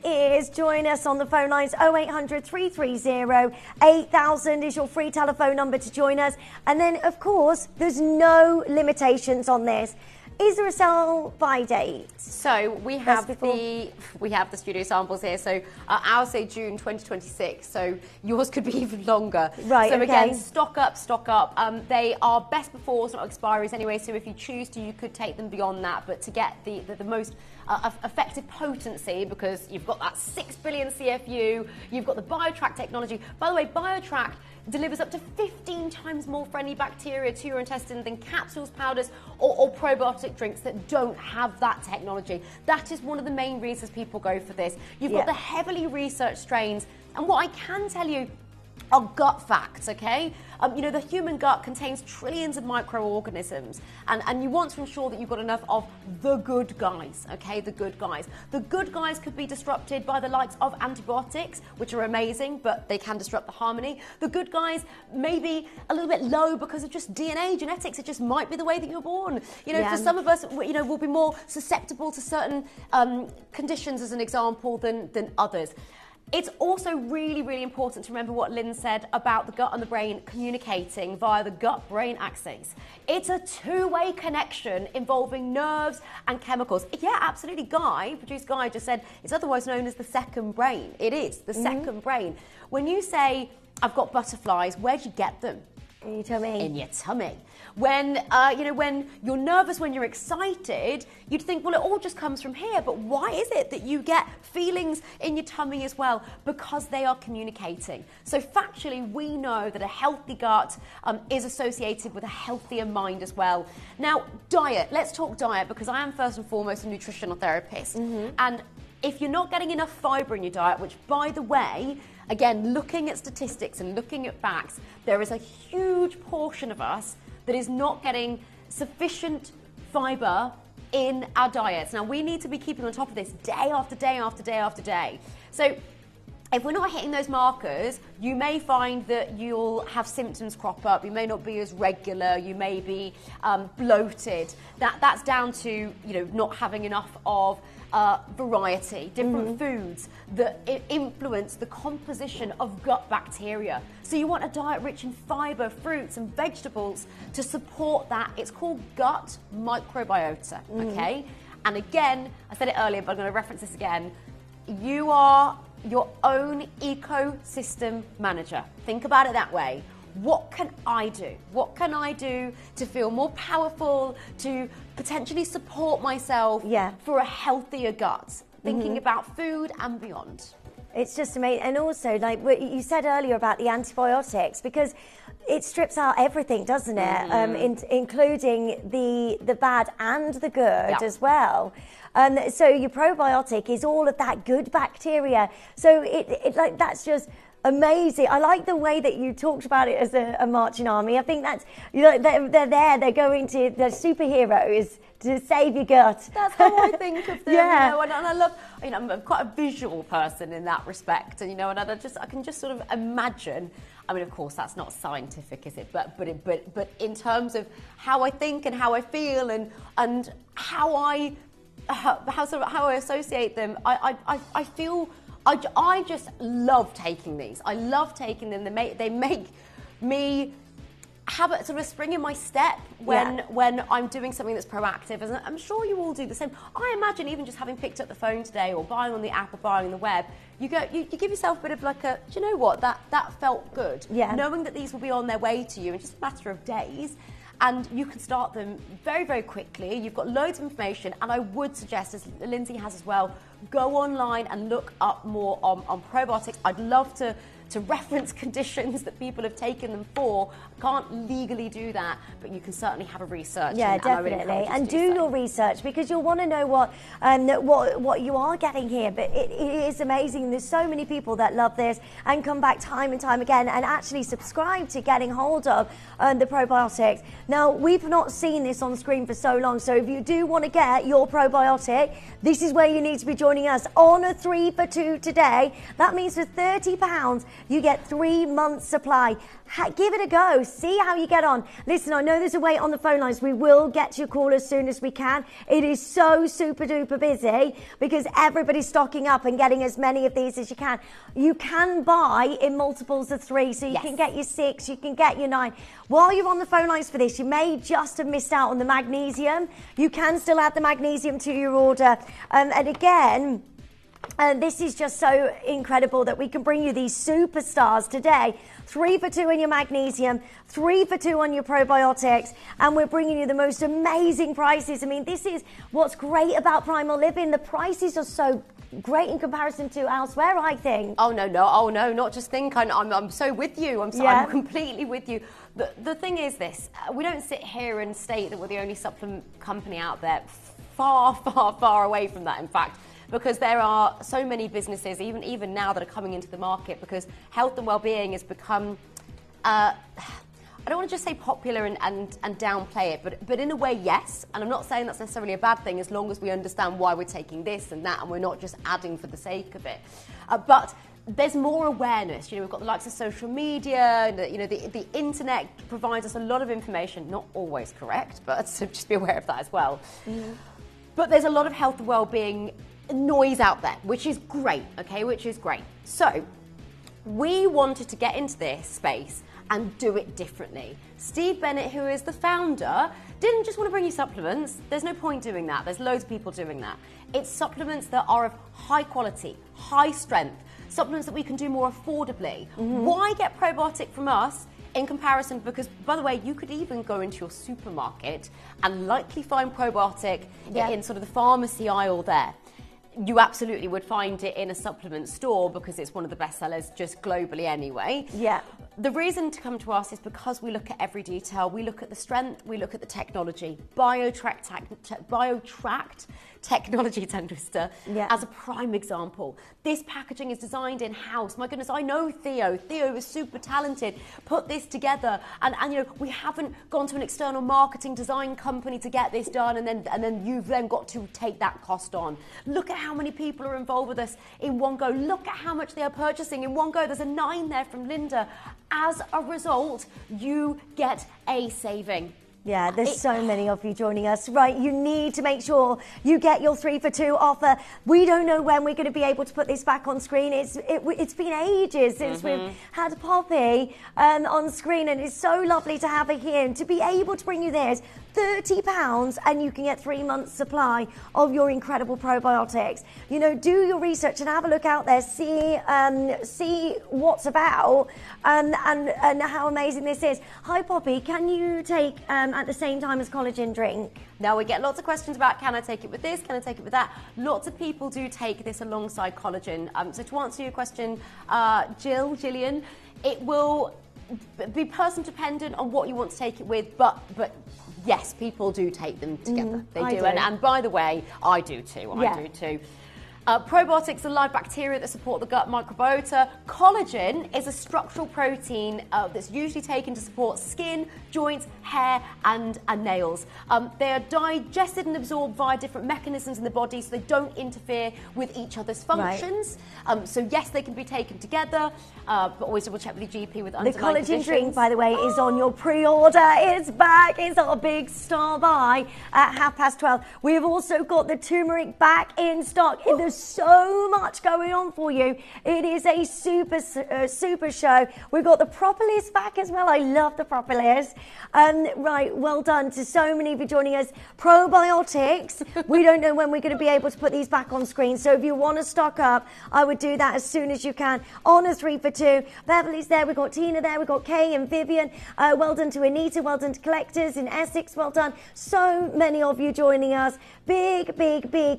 is join us on the phone lines. 0800 330 8000 is your free telephone number to join us. And then, of course, there's no limitations on this. Is there a sell-by date? So we have the studio samples here. So ours say June 2026. So yours could be even longer. Right. So again, stock up. They are best before, not expiries anyway. So if you choose to, you could take them beyond that. But to get the most effective potency, because you've got that 6 billion CFU, you've got the BioTrack technology. By the way, BioTrack delivers up to 15 times more friendly bacteria to your intestine than capsules, powders, or probiotic drinks that don't have that technology. That is one of the main reasons people go for this. You've got the heavily researched strains, and what I can tell you, are gut facts, okay? You know, the human gut contains trillions of microorganisms, and you want to ensure that you've got enough of the good guys, okay? The good guys. The good guys could be disrupted by the likes of antibiotics, which are amazing, but they can disrupt the harmony. The good guys may be a little bit low because of just DNA, genetics. It just might be the way that you're born. You know, for some of us, you know, we'll be more susceptible to certain conditions, as an example, than others. It's also really, really important to remember what Lynn said about the gut and the brain communicating via the gut-brain axis. It's a two-way connection involving nerves and chemicals. Yeah, absolutely. Producer Guy just said it's otherwise known as the second brain. It is the second brain. When you say, I've got butterflies, where do you get them? In your tummy. In your tummy. When when you're nervous, when you're excited, you'd think, well, it all just comes from here. But why is it that you get feelings in your tummy as well? Because they are communicating. So factually, we know that a healthy gut is associated with a healthier mind as well. Now, diet. Let's talk diet, because I am first and foremost a nutritional therapist. And if you're not getting enough fibre in your diet, which, by the way, again, looking at statistics and looking at facts, there is a huge portion of us that is not getting sufficient fibre in our diets. Now, we need to be keeping on top of this day after day after day after day. So if we're not hitting those markers, you may find that you'll have symptoms crop up. You may not be as regular. You may be bloated. That's down to, you know, not having enough of variety, different foods that influence the composition of gut bacteria. So you want a diet rich in fibre, fruits and vegetables to support that. It's called gut microbiota, okay? And again, I said it earlier, but I'm going to reference this again. You are your own ecosystem manager. Think about it that way. What can I do? What can I do to feel more powerful, to potentially support myself for a healthier gut? Thinking about food and beyond. It's just amazing. And also, like you said earlier about the antibiotics, because it strips out everything, doesn't it? Including the bad and the good as well. So your probiotic is all of that good bacteria. So it like that's just amazing. I like the way that you talked about it as a marching army. I think that's, you know, they're there, they're superheroes to save your gut. That's how I think of them. You know, and I love, you know, I'm quite a visual person in that respect, and you know, and I can just sort of imagine. I mean, of course, that's not scientific, is it? But in terms of how I think and how I feel and how I associate them, I feel. I just love taking these. I love taking them. They make me have a sort of spring in my step when I'm doing something that's proactive. And I'm sure you all do the same. I imagine even just having picked up the phone today, or buying on the app or buying on the web, you give yourself a bit of like a, do you know what, that felt good. Yeah. Knowing that these will be on their way to you in just a matter of days. And you can start them very, very quickly. You've got loads of information, and I would suggest, as Lindsay has as well, go online and look up more on probiotics. I'd love to reference conditions that people have taken them for. I can't legally do that, but you can certainly have a research. Yeah, definitely. And do your research, because you'll want to know what you are getting here. But it is amazing. There's so many people that love this and come back time and time again and actually subscribe to getting hold of the probiotics. Now, we've not seen this on screen for so long, so if you do want to get your probiotic, this is where you need to be joining us on a 3 for 2 today. That means for £30, you get 3 months supply. Give it a go. See how you get on. Listen, I know there's a wait on the phone lines. We will get to your call as soon as we can. It is so super duper busy because everybody's stocking up and getting as many of these as you can. You can buy in multiples of 3, so you can get your 6, you can get your 9. While you're on the phone lines for this, you may just have missed out on the magnesium. You can still add the magnesium to your order. And again, this is just so incredible that we can bring you these superstars today. 3 for 2 in your magnesium, 3 for 2 on your probiotics, and we're bringing you the most amazing prices. I mean, this is what's great about Primal Living. The prices are so great in comparison to elsewhere, I think. Oh no, not just think. I'm so with you. I'm completely with you. The thing is this, we don't sit here and state that we're the only supplement company out there. Far, far, far away from that, in fact. because there are so many businesses, even now, that are coming into the market because health and well-being has become, I don't want to just say popular and downplay it, but in a way, yes. And I'm not saying that's necessarily a bad thing as long as we understand why we're taking this and that and we're not just adding for the sake of it. But there's more awareness. You know, we've got the likes of social media, the internet provides us a lot of information, not always correct, but so just be aware of that as well. But there's a lot of health and well-being noise out there, which is great, okay, which is great. So we wanted to get into this space and do it differently. Steve Bennett, who is the founder, didn't just want to bring you supplements. There's no point doing that. There's loads of people doing that. It's supplements that are of high quality, high strength, supplements that we can do more affordably. Why get probiotic from us in comparison? Because, by the way, you could even go into your supermarket and likely find probiotic in sort of the pharmacy aisle there. You absolutely would find it in a supplement store because it's one of the best sellers just globally anyway. Yeah. The reason to come to us is because we look at every detail. We look at the strength, we look at the technology. BioTract Technology Tongue Twister as a prime example. This packaging is designed in-house. My goodness, I know Theo. Theo is super talented, put this together. And you know, we haven't gone to an external marketing design company to get this done and then you've then got to take that cost on. Look at how many people are involved with us in one go. Look at how much they are purchasing in one go. There's a 9 there from Linda. As a result, you get a saving. Yeah, there's so many of you joining us. Right, you need to make sure you get your 3 for 2 offer. We don't know when we're going to be able to put this back on screen. It's been ages since we've had Poppy on screen, and it's so lovely to have her here and to be able to bring you this. £30 and you can get 3 months supply of your incredible probiotics. You know, do your research and have a look out there, see what's about and how amazing this is. Hi Poppy, can you take at the same time as collagen drink? Now we get lots of questions about, can I take it with this, can I take it with that? Lots of people do take this alongside collagen. So to answer your question, Gillian, it will be person dependent on what you want to take it with, but yes, people do take them together. They do. And by the way, I do too. I do too. Probiotics are live bacteria that support the gut microbiota. Collagen is a structural protein that's usually taken to support skin, joints, hair, and nails. They are digested and absorbed via different mechanisms in the body, so they don't interfere with each other's functions. So yes, they can be taken together, but always double check with your GP with underlying collagen conditions. drink, by the way, is on your pre-order. It's back. It's our big star buy at 12:30. We've also got the turmeric back in stock. There's so much going on for you. It is a super show. We've got the propolis back as well. I love the propolis. Right, well done to so many of you joining us. Probiotics. We don't know when we're going to be able to put these back on screen. So if you want to stock up, I would do that as soon as you can. On a 3 for 2. Beverly's there. We've got Tina there. We've got Kay and Vivian. Well done to Anita. Well done to Collectors in Essex. Well done. So many of you joining us. Big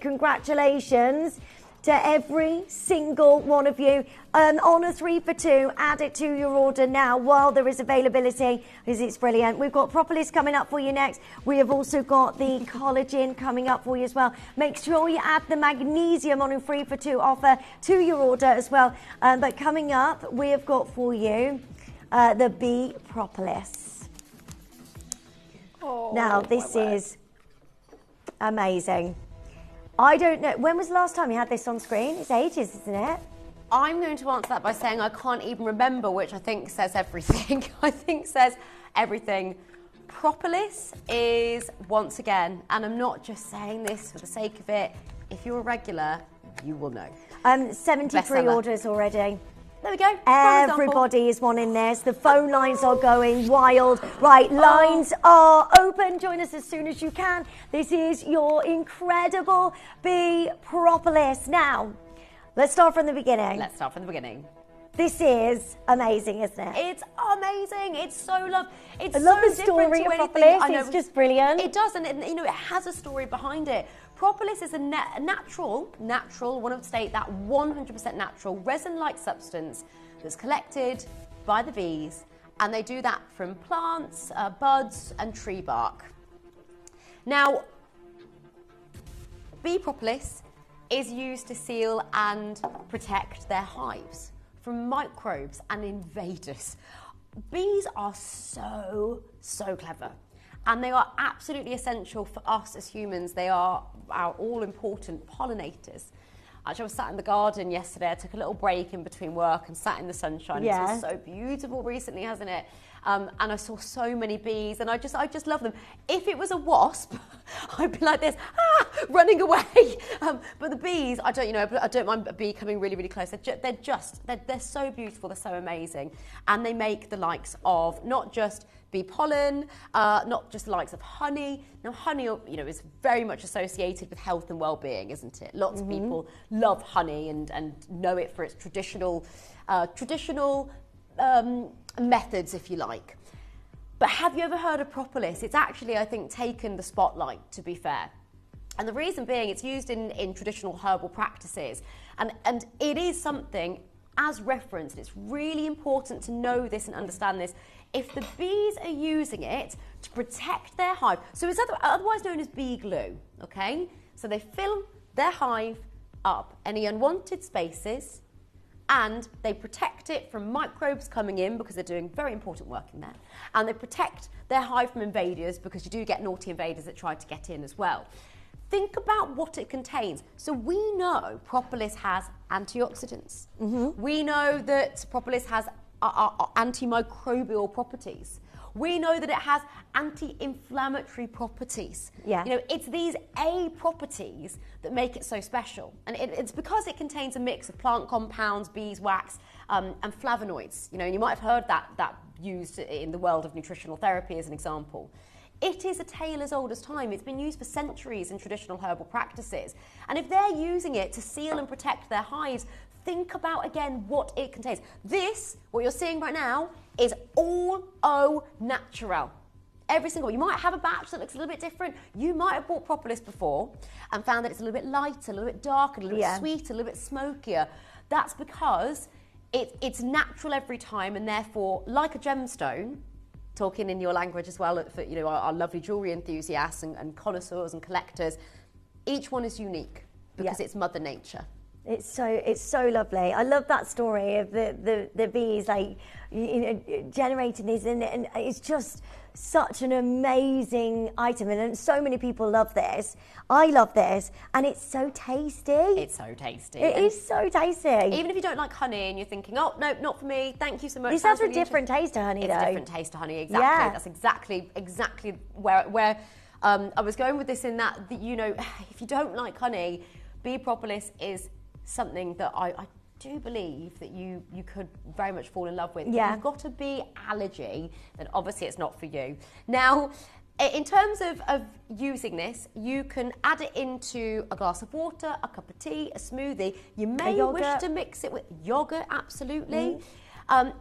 congratulations to every single one of you. On a 3 for 2, add it to your order now while there is availability, because it's brilliant. We've got propolis coming up for you next. We have also got the collagen coming up for you as well. Make sure you add the magnesium on a 3 for 2 offer to your order as well. But coming up, we have got for you the bee propolis. Now, this is amazing. I don't know. When was the last time you had this on screen? It's ages, isn't it? I'm going to answer that by saying I can't even remember, which I think says everything. I think says everything. Propolis is, once again, and I'm not just saying this for the sake of it, if you're a regular, you will know. 70 pre-orders already. There we go. Everybody is wanting this. The phone lines are going wild. Right, lines are open. Join us as soon as you can. This is your incredible bee propolis. Now, let's start from the beginning. Let's start from the beginning. This is amazing, isn't it? It's amazing. It's so lovely. It's I love so the story different to of anything. propolis. It's just brilliant. It does, and it has a story behind it. Propolis is a natural, one would state that 100% natural resin-like substance that's collected by the bees, and they do that from plants, buds, and tree bark. Now, bee propolis is used to seal and protect their hives from microbes and invaders. Bees are so clever, and they are absolutely essential for us as humans. They are our all-important pollinators. Actually, I was sat in the garden yesterday. I took a little break in between work and sat in the sunshine. Yeah. It's been so beautiful recently, hasn't it? And I saw so many bees, and I just love them. If it was a wasp, I'd be like this, running away. But the bees, I don't mind a bee coming really, really close. They're so beautiful. They're so amazing, and they make the likes of not just bee pollen, not just the likes of honey. Now, honey, is very much associated with health and well-being, isn't it? Lots of people love honey and know it for its traditional methods, if you like. But have you ever heard of propolis? It's actually, I think, taken the spotlight, to be fair. And the reason being, it's used in traditional herbal practices. And it is something, as referenced, it's really important to know this and understand this. If the bees are using it to protect their hive, so it's otherwise known as bee glue, okay? So they fill their hive up, any unwanted spaces, and they protect it from microbes coming in because they're doing very important work in there. And they protect their hive from invaders because you do get naughty invaders that try to get in as well. Think about what it contains. So we know propolis has antioxidants. We know that propolis has antimicrobial properties. We know that it has anti-inflammatory properties. Yeah. It's these A properties that make it so special. And it's because it contains a mix of plant compounds, beeswax, and flavonoids. And you might have heard that used in the world of nutritional therapy as an example. It is a tale as old as time. It's been used for centuries in traditional herbal practices. And if they're using it to seal and protect their hives, think about again what it contains. This, what you're seeing right now, is all au natural. Every single one. You might have a batch that looks a little bit different. You might have bought propolis before and found that it's a little bit lighter, a little bit darker, a little bit sweeter, a little bit smokier. That's because it's natural every time, and therefore, like a gemstone, talking in your language as well for our lovely jewellery enthusiasts and connoisseurs and collectors, each one is unique because it's Mother Nature. It's so lovely. I love that story of the bees generating these, and it's just such an amazing item, and so many people love this. I love this, and it's so tasty. It's so tasty. It is so tasty. Even if you don't like honey and you're thinking, oh no, not for me, thank you so much. This has a different taste to honey, though. It's a different taste to honey, exactly. Yeah. That's exactly where I was going with this, in that if you don't like honey, bee propolis is something that I do believe that you could very much fall in love with. Yeah. If you've got a bee allergy, then obviously it's not for you. Now, in terms of using this, you can add it into a glass of water, a cup of tea, a smoothie. You may wish to mix it with yogurt, absolutely.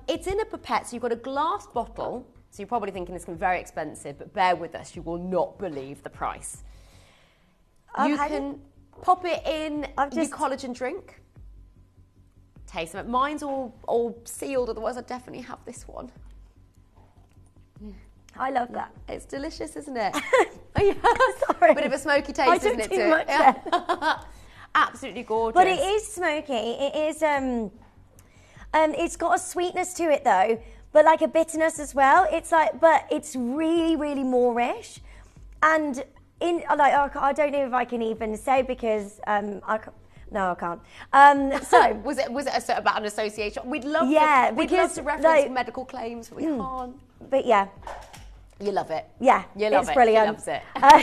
It's in a pipette, so you've got a glass bottle. So you're probably thinking it's going to be very expensive, but bear with us, you will not believe the price. You can pop it in your collagen drink. Taste them. Mine's all sealed, otherwise I'd definitely have this one. I love that. It's delicious, isn't it? Sorry. Bit of a smoky taste, isn't it? Too much there. Absolutely gorgeous. But it is smoky. It is. It's got a sweetness to it though, but like a bitterness as well. But it's really, really moreish, and I don't know if I can even say because No, I can't. So was it about an association? We'd love we'd love to reference medical claims, but we can't. But yeah. You love it. Yeah, you love it's it. Brilliant. She loves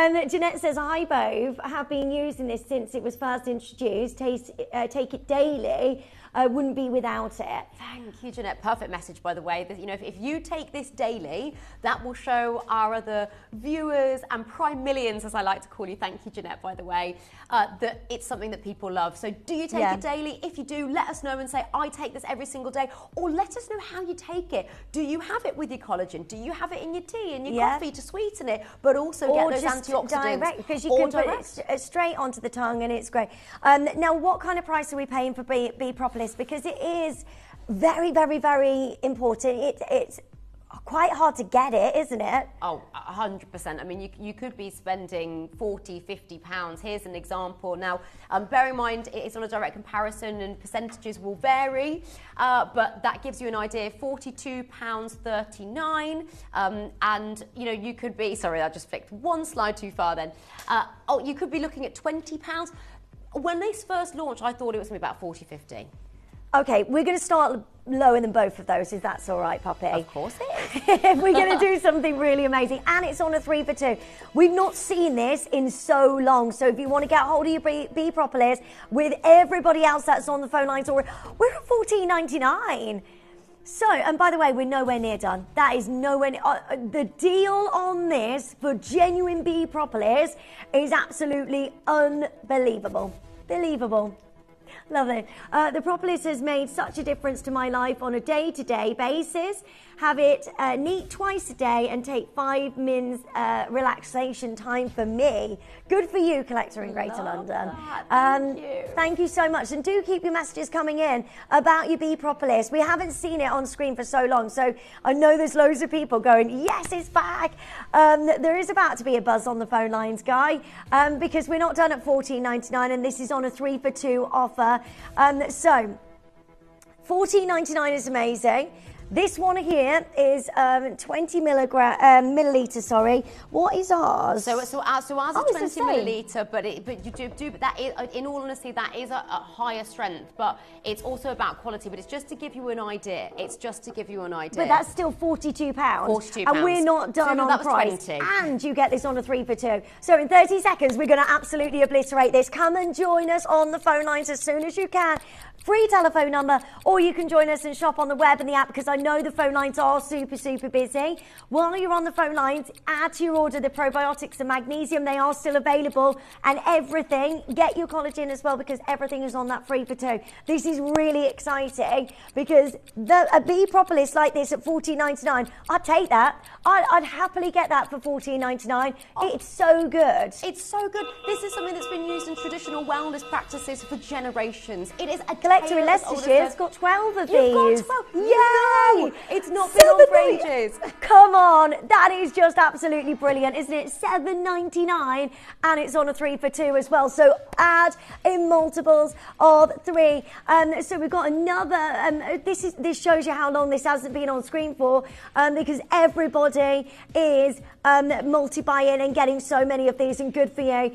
it. Jeanette says, "Hi, Bove. Have been using this since it was first introduced. Take it daily. Wouldn't be without it." Thank you, Jeanette. Perfect message, by the way. If you take this daily, that will show our other viewers and prime millions, as I like to call you. Thank you, Jeanette, by the way, that it's something that people love. So do you take it daily? If you do, let us know and say, I take this every single day. Or let us know how you take it. Do you have it with your collagen? Do you have it in your tea and your coffee to sweeten it, but also get those antioxidants? Direct, because you can put it straight onto the tongue, and it's great. Now, what kind of price are we paying for Bee Propolis? Because it is very, very, very important. It's quite hard to get it, isn't it? Oh, 100%. I mean, you could be spending 40, 50 pounds. Here's an example. Now, bear in mind, it is on a direct comparison and percentages will vary, but that gives you an idea, £42.39. And, you know, you could be, sorry, I just flicked one slide too far then. You could be looking at £20. When they first launched, I thought it was going to be about 40, 50. Okay, we're going to start lower than both of those, if that's all right, Poppy. Of course it is. We're going to do something really amazing, and it's on a 3 for 2. We've not seen this in so long, so if you want to get hold of your Bee Propolis with everybody else that's on the phone lines, we're at $14.99. So, and by the way, we're nowhere near done. That is nowhere near. The deal on this for genuine Bee Propolis is absolutely unbelievable. Believable. Lovely. The Propolis has made such a difference to my life on a day-to-day basis. Have it neat twice a day and take 5 minutes relaxation time for me. Good for you, collector in Greater London. Thank you. Thank you so much. And do keep your messages coming in about your Bee Propolis. We haven't seen it on screen for so long, so I know there's loads of people going, yes, it's back. There is about to be a buzz on the phone lines, Guy, because we're not done at $14.99 and this is on a 3 for 2 offer. So $14.99 is amazing. This one here is 20 millilitres, sorry. What is ours? So ours is 20 millilitre, but that is, in all honesty, that is a higher strength, but it's also about quality, but it's just to give you an idea. It's just to give you an idea. But that's still £42. £42. And we're not done So on that was price. 20. And you get this on a 3 for 2. So in 30 seconds, we're going to absolutely obliterate this. Come and join us on the phone lines as soon as you can. Free telephone number, or you can join us and shop on the web and the app, because I know the phone lines are super, super busy. While you're on the phone lines, add to your order the probiotics and magnesium. They are still available, and everything. Get your collagen as well, because everything is on that 3 for 2. This is really exciting, because a Bee Propolis like this at $14.99, I'd take that. I'd happily get that for $14.99. It's so good. It's so good. This is something that's been used in traditional wellness practices for generations. It is a collector in Leicestershire has got 12 of these. You've got 12. Yay! It's not been on for ages. Come on, that is just absolutely brilliant, isn't it? $7.99, and it's on a 3 for 2 as well. So add in multiples of 3. So we've got another. This shows you how long this hasn't been on screen for, because everybody is multi-buying and getting so many of these, and good for you.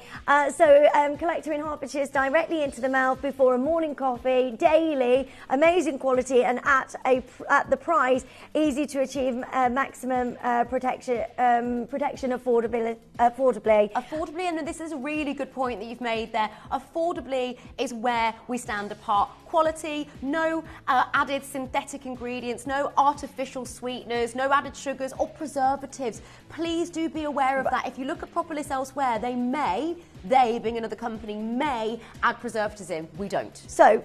So collector in Hertfordshire is directly into the mouth before a morning coffee, daily, amazing quality, and at the price, easy to achieve, maximum protection affordably. Affordably, and this is a really good point that you've made there. Affordably is where we stand apart. Quality, no added synthetic ingredients, no artificial sweeteners, no added sugars or preservatives. Please do be aware of that. If you look at Propolis elsewhere, they being another company, may add preservatives in. We don't. So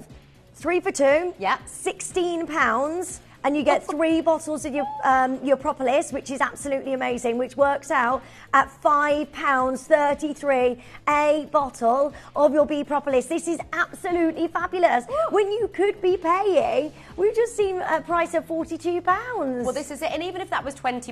3 for 2, yeah, £16, and you get 3 bottles of your Propolis, which is absolutely amazing, which works out at £5.33 a bottle of your Bee Propolis. This is absolutely fabulous. When you could be paying, we've just seen a price of £42. Well, this is it. And even if that was £20,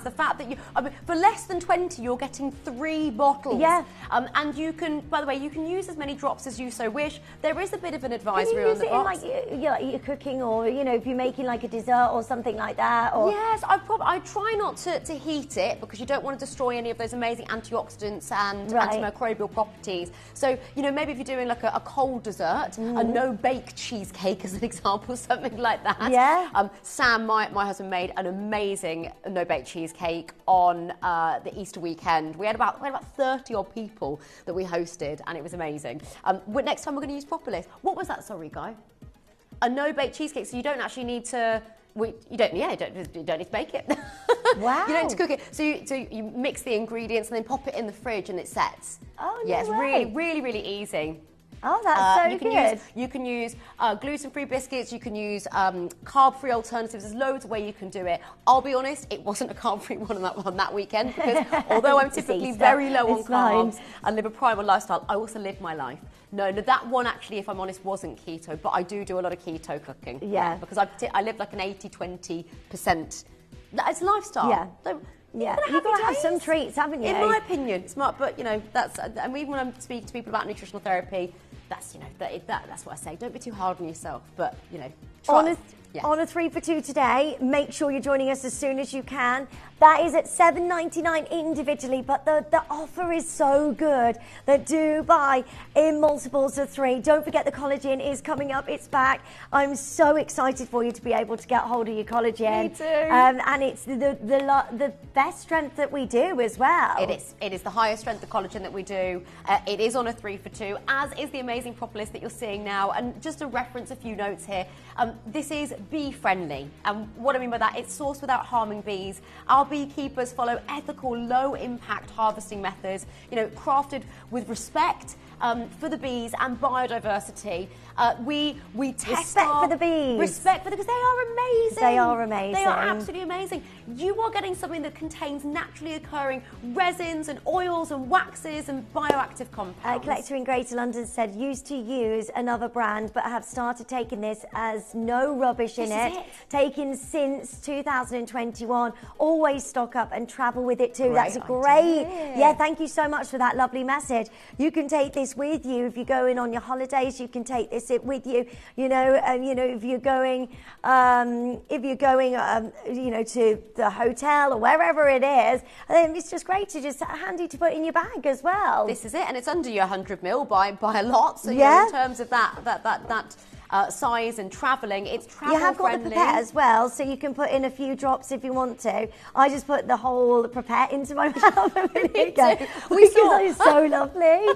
the fact that for less than 20, you're getting 3 bottles. Yeah. And you can, by the way, you can use as many drops as you so wish. There is a bit of an advisory on the box. Can you use it in like you're cooking, or if you're making like a dessert or something like that? Or yes, I try not to heat it, because you don't want to destroy any of those amazing antioxidants and antimicrobial properties. So, maybe if you're doing like a cold dessert, a no-bake cheesecake as an example, something like that. Yeah. Sam, my husband, made an amazing no-bake cheesecake on the Easter weekend. We had about 30 odd people that we hosted, and it was amazing. Next time we're going to use Propolis. What was that, sorry, Guy? A no-bake cheesecake, so you don't actually need to. You don't need to bake it. Wow. You don't need to cook it. So you mix the ingredients and then pop it in the fridge and it sets. Oh, no yeah, it's way. really, really, really easy. Oh, that's so you can good. You can use gluten-free biscuits. You can use carb-free alternatives. There's loads of ways you can do it. I'll be honest, it wasn't a carb-free one on that weekend because although I'm typically very low on carbs and live a primal lifestyle, I also live my life. No, that one actually, if I'm honest, wasn't keto, but I do a lot of keto cooking. Yeah. Because I live like an 80-20%. It's a lifestyle. Yeah. So, yeah, you've got to have some treats, haven't you? In my opinion, smart. But that's. And even when I'm speaking to people about nutritional therapy, that's that's what I say. Don't be too hard on yourself. But try. On a 3 for 2 today, make sure you're joining us as soon as you can. That is at $7.99 individually, but the offer is so good that do buy in multiples of 3. Don't forget the collagen is coming up, it's back. I'm so excited for you to be able to get hold of your collagen. Me too. And it's the best strength that we do as well. It is the highest strength of collagen that we do. It is on a 3 for 2, as is the amazing propolis that you're seeing now. And just to reference a few notes here, this is bee friendly. And what I mean by that, it's sourced without harming bees. Our beekeepers follow ethical, low impact harvesting methods, crafted with respect for the bees and biodiversity. We test respect for the bees. Respect for the, because they are amazing. They are amazing. They are absolutely amazing. You are getting something that contains naturally occurring resins and oils and waxes and bioactive compounds. Collector in Greater London said, used to use another brand, but have started taking this as no rubbish in it. Taken since 2021. Always stock up and travel with it too. Great That's a great. Yeah, thank you so much for that lovely message. You can take this with you if you're going on your holidays. You can take this with you. If you're going, to the hotel or wherever it is, it's just great to just handy to put in your bag as well. This is it, and it's under your 100ml by a lot. So in terms of that size and travelling, it's travel You have got friendly. the pipette as well, so you can put in a few drops if you want to. I just put the whole pipette into my mouth a minute ago because it's so lovely.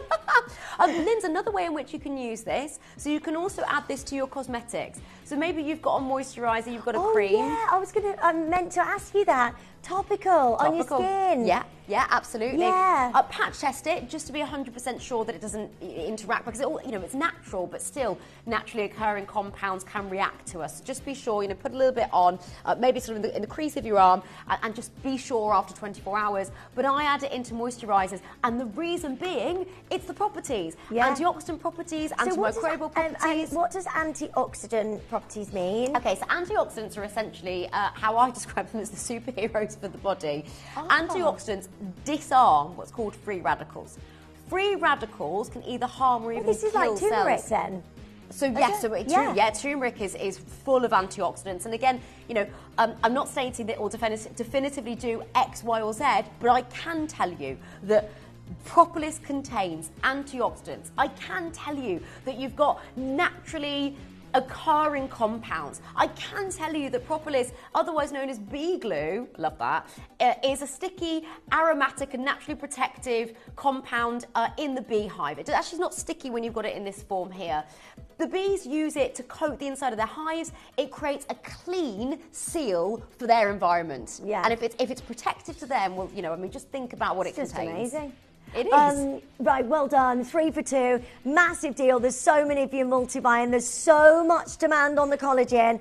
Lynn's, another way in which you can use this, so you can also add this to your cosmetics. So maybe you've got a moisturiser, you've got a cream. Yeah, I meant to ask you that. Topical on your skin. Yeah, absolutely. Yeah. Patch test it just to be 100% sure that it doesn't interact, because it's natural, but still naturally occurring compounds can react to us. So just be sure, put a little bit on, maybe sort of in the crease of your arm, and just be sure after 24 hours. But I add it into moisturisers, and the reason being, it's the properties. Yeah. Antioxidant properties, antimicrobial properties. What does antioxidant properties mean? Okay, so antioxidants are essentially how I describe them as the superheroes for the body. Antioxidants disarm what's called free radicals. Free radicals can either harm or even kill cells. This is like turmeric then? So yes, turmeric is full of antioxidants. And again, I'm not stating that it will definitively do X, Y, or Z, but I can tell you that propolis contains antioxidants. I can tell you that you've got naturally occurring compounds. I can tell you that propolis, otherwise known as bee glue, love that, is a sticky, aromatic and naturally protective compound in the beehive. It actually is not sticky when you've got it in this form here. The bees use it to coat the inside of their hives. It creates a clean seal for their environment. Yeah. And if it's protective to them, well, just think about what it contains. It's just amazing. It is. Right, well done. 3 for 2. Massive deal. There's so many of you multi-buying. There's so much demand on the collagen.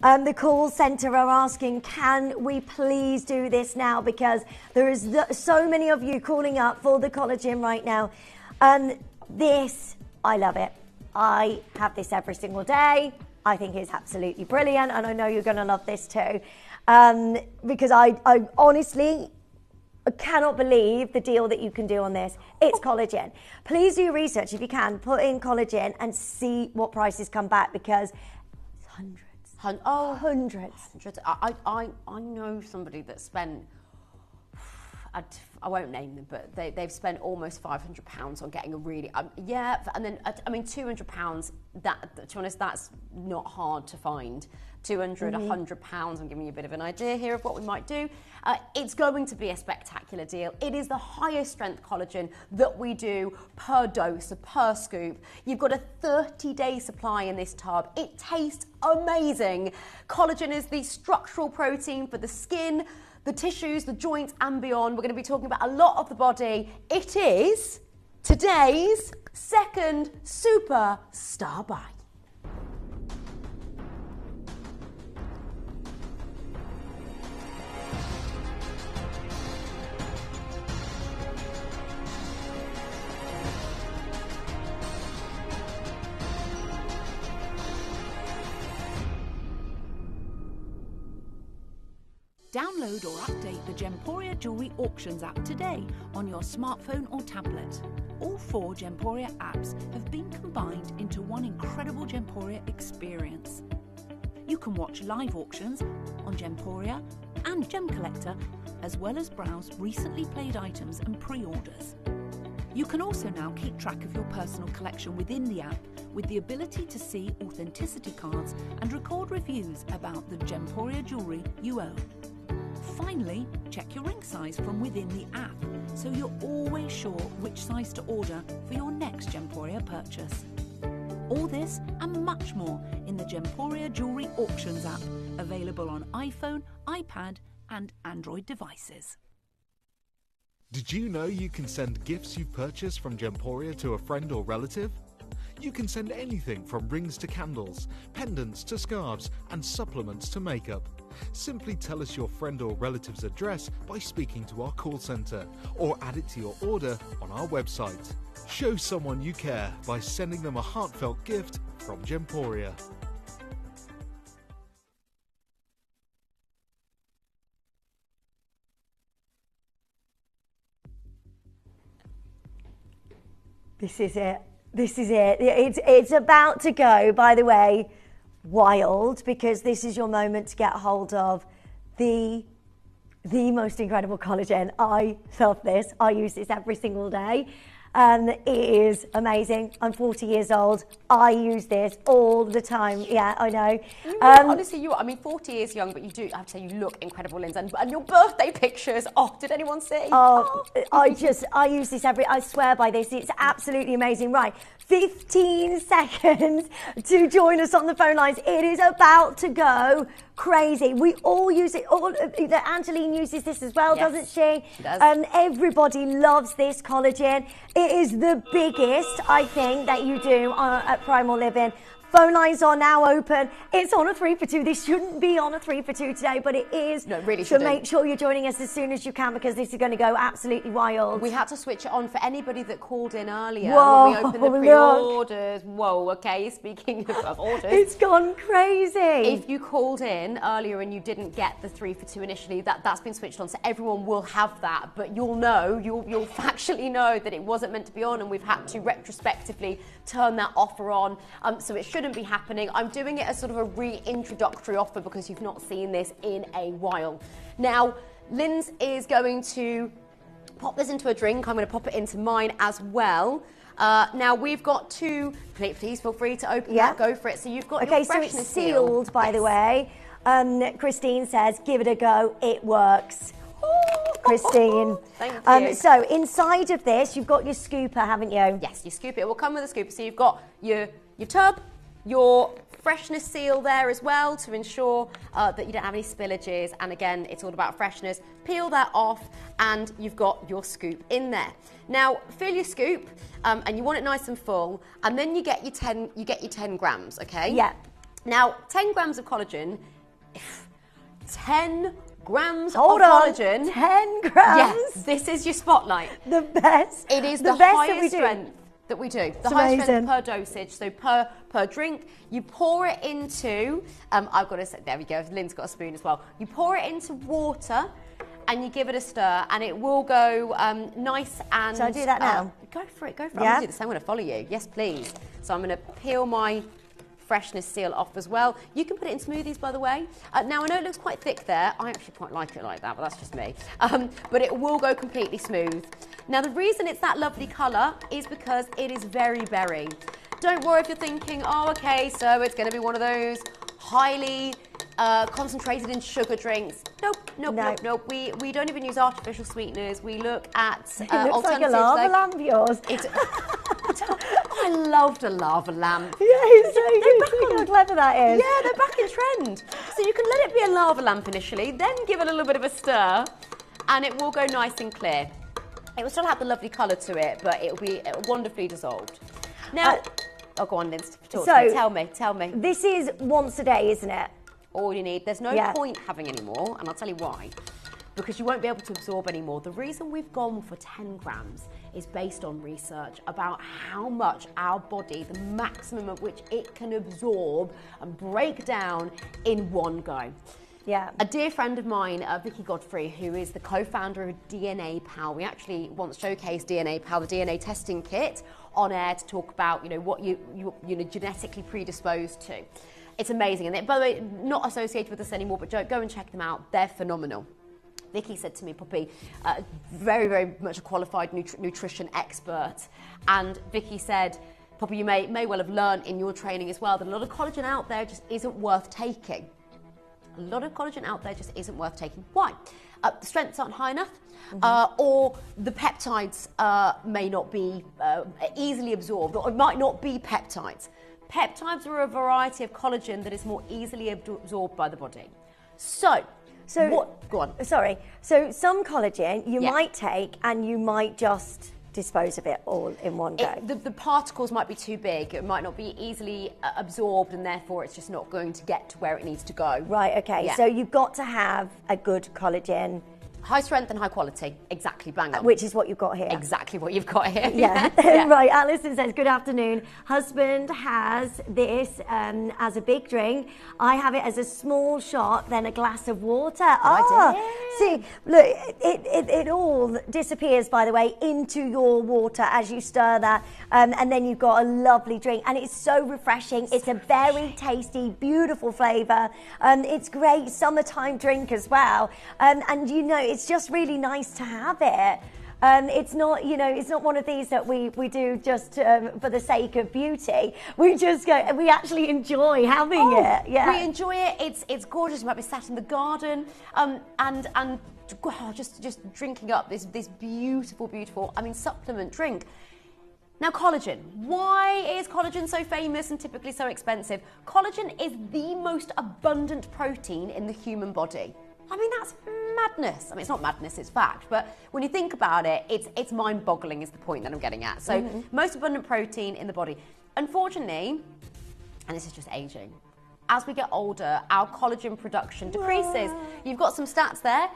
The call centre are asking, can we please do this now? Because there is so many of you calling up for the collagen right now. This, I love it. I have this every single day. I think it's absolutely brilliant. And I know you're going to love this too. Because I honestly... I cannot believe the deal that you can do on this. It's collagen. Please do your research if you can. Put in collagen and see what prices come back, because it's hundreds. Hundreds. I know somebody that spent, I won't name them, but they've spent almost £500 on getting a really, and then, £200, that, to be honest, that's not hard to find. £200, £100, I'm giving you a bit of an idea here of what we might do. It's going to be a spectacular deal. It is the highest strength collagen that we do per dose, per scoop. You've got a 30-day supply in this tub. It tastes amazing. Collagen is the structural protein for the skin, the tissues, the joints and beyond. We're going to be talking about a lot of the body. It is today's second superstar buy. Download or update the Gemporia Jewellery Auctions app today on your smartphone or tablet. All 4 Gemporia apps have been combined into one incredible Gemporia experience. You can watch live auctions on Gemporia and Gem Collector, as well as browse recently played items and pre-orders. You can also now keep track of your personal collection within the app with the ability to see authenticity cards and record reviews about the Gemporia jewellery you own. Finally, check your ring size from within the app, so you're always sure which size to order for your next Gemporia purchase. All this and much more in the Gemporia Jewellery Auctions app, available on iPhone, iPad and Android devices. Did you know you can send gifts you've purchased from Gemporia to a friend or relative? You can send anything from rings to candles, pendants to scarves, and supplements to makeup. Simply tell us your friend or relative's address by speaking to our call centre, or add it to your order on our website. Show someone you care by sending them a heartfelt gift from Gemporia. This is it. This is it. It's about to go, by the way, wild, because this is your moment to get hold of the most incredible collagen. I love this. I use this every single day. It is amazing. I'm 40 years old. I use this all the time. Yeah, I know. Honestly, I mean, 40 years young, but you do, I have to say, you look incredible, Linz. And your birthday pictures, did anyone see? I use this I swear by this. It's absolutely amazing. Right, 15 seconds to join us on the phone lines. It is about to go crazy. We all use it. Angeline uses this as well, doesn't she? She does. Everybody loves this collagen. It is the biggest, I think, that you do at Primal Living. Phone lines are now open. It's on a 3 for 2. This shouldn't be on a 3 for 2 today, but it is. No, it really so shouldn't. make sure you're joining us as soon as you can, because this is going to go absolutely wild. We had to switch it on for anybody that called in earlier. Whoa, when we opened the pre-orders. Whoa, okay, speaking of orders. It's gone crazy. If you called in earlier and you didn't get the 3 for 2 initially, that's been switched on, so everyone will have that, but you'll factually know that it wasn't meant to be on, and we've had to retrospectively turn that offer on, so it shouldn't be happening. I'm doing it as sort of a reintroductory offer because you've not seen this in a while. Now, Linz is going to pop this into a drink. I'm going to pop it into mine as well. Now, we've got 2. Please feel free to open that. Go for it. So you've got your freshness so it's sealed, by the way. Christine says, give it a go. It works. Christine. Thank you. So inside of this, you've got your scooper, haven't you? Yes, your scooper. It will come with a scooper. So you've got your tub, your freshness seal there as well to ensure that you don't have any spillages, and again, it's all about freshness. Peel that off and you've got your scoop in there. Now fill your scoop and you want it nice and full, and then you get your 10 grams, okay? Yeah. Now 10 grams of collagen, 10 grams Hold of on. collagen. 10 grams? Yes, this is your spotlight. The best. It is the the best highest strength that we do. The highest strength per dosage, so per drink. You pour it into, I've got to say, there we go, Lynn's got a spoon as well. You pour it into water and you give it a stir, and it will go nice and... Shall I do that now? Go for it, go for it. Yeah? I'm going to do the same, I'm going to follow you. Yes, please. So I'm going to peel my freshness seal off as well. You can put it in smoothies, by the way. Now, I know it looks quite thick there. I actually quite like it like that, but that's just me. But it will go completely smooth. Now, the reason it's that lovely colour is because it is very berry. Don't worry if you're thinking, oh, okay, so it's going to be one of those highly concentrated in sugar drinks. Nope. We don't even use artificial sweeteners. We look at it looks like a lava lamp, yours. I loved a lava lamp. Yeah, it's so good. Look how clever that is. Yeah, they're back in trend. So you can let it be a lava lamp initially, then give it a little bit of a stir, and it will go nice and clear. It will still have the lovely colour to it, but it will be wonderfully dissolved. Now, oh, go on, Linz. Talk to me. Tell me. This is once a day, isn't it? All you need. There's no point having any more, and I'll tell you why. Because you won't be able to absorb any more. The reason we've gone for 10 grams is based on research about how much our body, the maximum of which it can absorb and break down in one go. Yeah. A dear friend of mine, Vicky Godfrey, who is the co-founder of DNA Pal, we actually once showcased DNA Pal, the DNA testing kit, on air to talk about, what you're genetically predisposed to. It's amazing. And by the way, not associated with us anymore, but go and check them out. They're phenomenal. Vicky said to me, Poppy, very, very much a qualified nutrition expert. And Vicky said, Poppy, you may well have learned in your training as well that a lot of collagen out there just isn't worth taking. A lot of collagen out there just isn't worth taking. Why? The strengths aren't high enough, or the peptides may not be easily absorbed, or it might not be peptides. Peptides are a variety of collagen that is more easily absorbed by the body. So what? Go on. Sorry. So some collagen you might take and you might just dispose of it all in one go. The particles might be too big. It might not be easily absorbed, and therefore it's just not going to get to where it needs to go. Right, okay. Yeah. So you've got to have a good collagen. High strength and high quality. Exactly, bang on. Which is what you've got here. Exactly what you've got here. Yeah. Yeah. Right, Alison says, good afternoon. Husband has this as a big drink. I have it as a small shot, then a glass of water. See, look, it all disappears, by the way, into your water as you stir that. And then you've got a lovely drink. And it's so refreshing. It's a very tasty, beautiful flavour. It's great summertime drink as well. And it's just really nice to have it. It's not, it's not one of these that we do just for the sake of beauty. We actually enjoy having it. Yeah, we enjoy it. It's gorgeous. You might be sat in the garden and just drinking up this beautiful, supplement drink. Now, collagen. Why is collagen so famous and typically so expensive? Collagen is the most abundant protein in the human body. I mean, that's madness. I mean, it's not madness, it's fact. But when you think about it, it's mind-boggling is the point that I'm getting at. So most abundant protein in the body. Unfortunately, and this is just aging, as we get older, our collagen production decreases. You've got some stats there.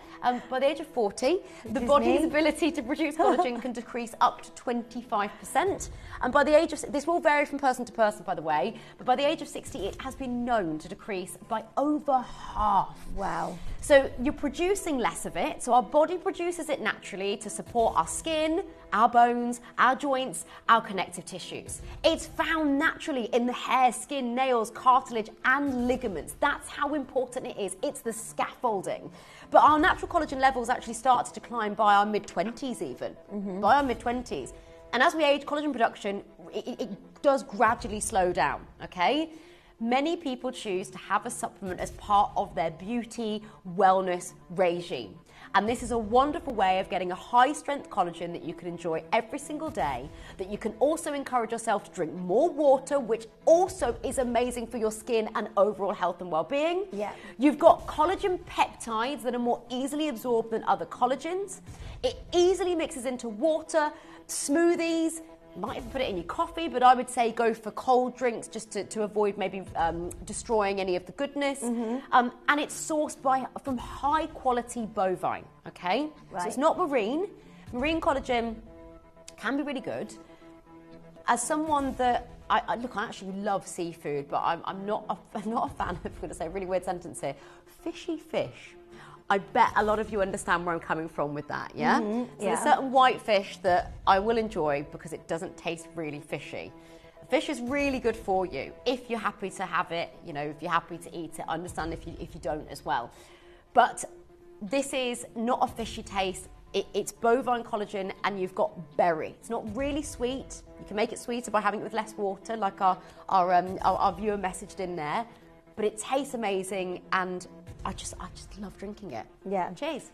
By the age of 40, the body's ability to produce collagen can decrease up to 25%. And by the age of, this will vary from person to person, by the way, but by the age of 60, it has been known to decrease by over half. Wow. So you're producing less of it. So our body produces it naturally to support our skin, our bones, our joints, our connective tissues. It's found naturally in the hair, skin, nails, cartilage, and ligaments. That's how important it is. It's the scaffolding. But our natural collagen levels actually start to decline by our mid-20s even, by our mid-20s. And as we age, collagen production, it does gradually slow down, okay? Many people choose to have a supplement as part of their beauty wellness regime. And this is a wonderful way of getting a high-strength collagen that you can enjoy every single day, that you can also encourage yourself to drink more water, which also is amazing for your skin and overall health and well-being. Yeah. You've got collagen peptides that are more easily absorbed than other collagens. It easily mixes into water, smoothies. You might even put it in your coffee, but I would say go for cold drinks just to avoid maybe destroying any of the goodness. And it's sourced from high quality bovine, okay? Right. So it's not marine. Marine collagen can be really good. As someone that, I actually love seafood, but I'm not a fan of, I'm going to say a really weird sentence here, fishy fish. I bet a lot of you understand where I'm coming from with that, yeah? So there's certain white fish that I will enjoy because it doesn't taste really fishy. Fish is really good for you if you're happy to have it, if you're happy to eat it. I understand if you don't as well. But this is not a fishy taste. It's bovine collagen and you've got berry. It's not really sweet. You can make it sweeter by having it with less water, like our viewer messaged in there. But it tastes amazing and I just love drinking it. Yeah. Cheers.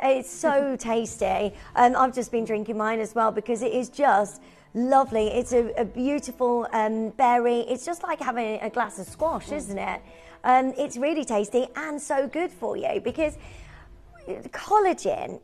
It's so tasty. I've just been drinking mine as well because it is just lovely. It's a beautiful berry. It's just like having a glass of squash, isn't it? It's really tasty and so good for you because collagen,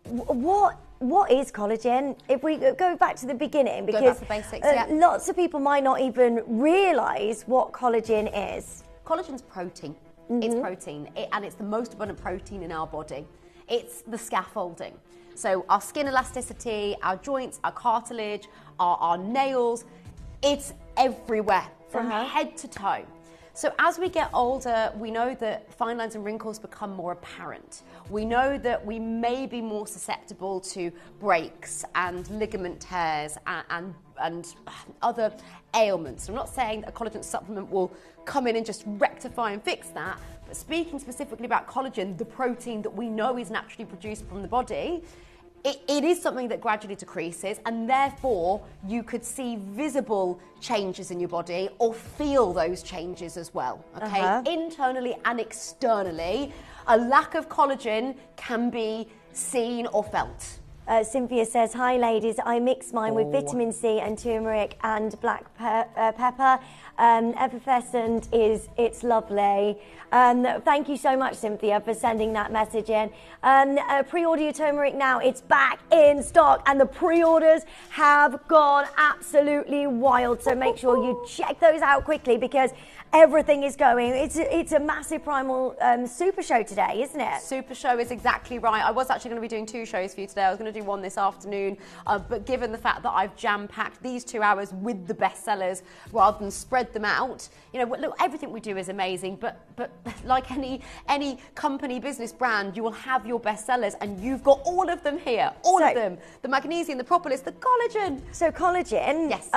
What is collagen? If we go back to the beginning, because back to the basics, yeah. lots of people might not even realise what collagen is. Collagen's protein. It's protein, and it's the most abundant protein in our body. It's the scaffolding. So our skin elasticity, our joints, our cartilage, our nails, it's everywhere from head to toe. So as we get older, we know that fine lines and wrinkles become more apparent. We know that we may be more susceptible to breaks and ligament tears and other ailments. I'm not saying that a collagen supplement will come in and just rectify and fix that, but speaking specifically about collagen, the protein that we know is naturally produced from the body, it is something that gradually decreases, and therefore you could see visible changes in your body or feel those changes as well, okay? Internally and externally, a lack of collagen can be seen or felt. Cynthia says, hi ladies, I mix mine with vitamin C and turmeric and black pepper. Effervescent it's lovely. Thank you so much, Cynthia, for sending that message in. Pre-order your turmeric now. It's back in stock and the pre-orders have gone absolutely wild. So make sure you check those out quickly because everything is going. It's a massive Primal Super Show today, isn't it? Super Show is exactly right. I was actually going to be doing 2 shows for you today. I was going to do one this afternoon, but given the fact that I've jam-packed these 2 hours with the bestsellers rather than spread them out, you know, look, everything we do is amazing, but like any company, business brand, you will have your bestsellers, and you've got all of them here, all of them. The magnesium, the propolis, the collagen. So collagen, yes,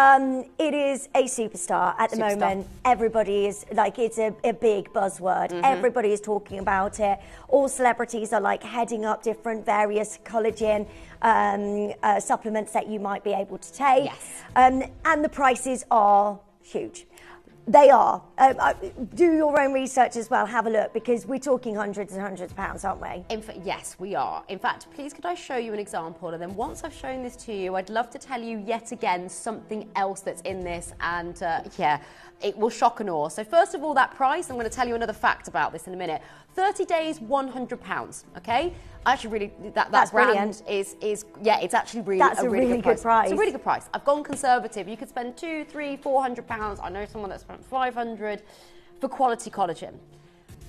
it is a superstar at the moment. Everybody is like, it's a big buzzword. Everybody is talking about it. All celebrities are like heading up different various collagen supplements that you might be able to take. Yes. And the prices are huge. They are. Do your own research as well. Have a look, because we're talking hundreds and hundreds of pounds, aren't we? Yes, we are. In fact, please could I show you an example? And then once I've shown this to you, I'd love to tell you yet again something else that's in this. And yeah, it will shock and awe. So first of all, that price, I'm going to tell you another fact about this in a minute. 30 days, £100, okay? Actually, really, that brand is yeah, it's actually really a really good price. It's a really good price. I've gone conservative. You could spend £200, £300, £400. I know someone that spent £500 for quality collagen.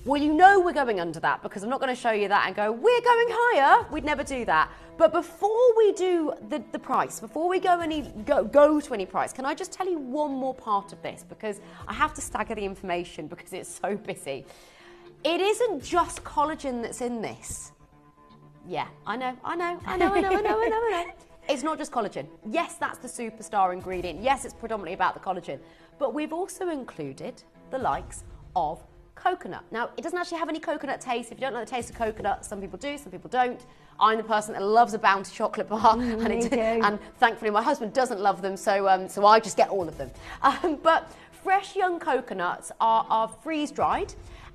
Well, you know we're going under that, because I'm not going to show you that and go, we're going higher. We'd never do that. But before we do the price, before we go to any price, can I just tell you one more part of this? Because I have to stagger the information because it's so busy. It isn't just collagen that's in this. Yeah, I know. It's not just collagen. Yes, that's the superstar ingredient. Yes, it's predominantly about the collagen. But we've also included the likes of coconut. Now, it doesn't actually have any coconut taste. If you don't like the taste of coconut, some people do, some people don't. I'm the person that loves a Bounty chocolate bar, and thankfully my husband doesn't love them, so I just get all of them. But fresh young coconuts are freeze-dried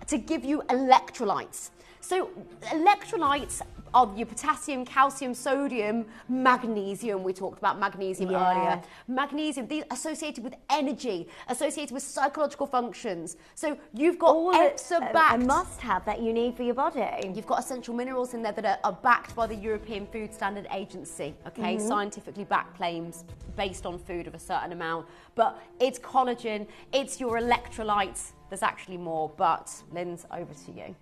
to give you electrolytes. So electrolytes are your potassium, calcium, sodium, magnesium. We talked about magnesium earlier. Magnesium, these associated with energy, associated with psychological functions. So you've got EFSA-backed. A must-have that you need for your body. You've got essential minerals in there that are backed by the European Food Standard Agency, okay? Scientifically backed claims based on food of a certain amount. But it's collagen, it's your electrolytes. There's actually more, but Linz, over to you.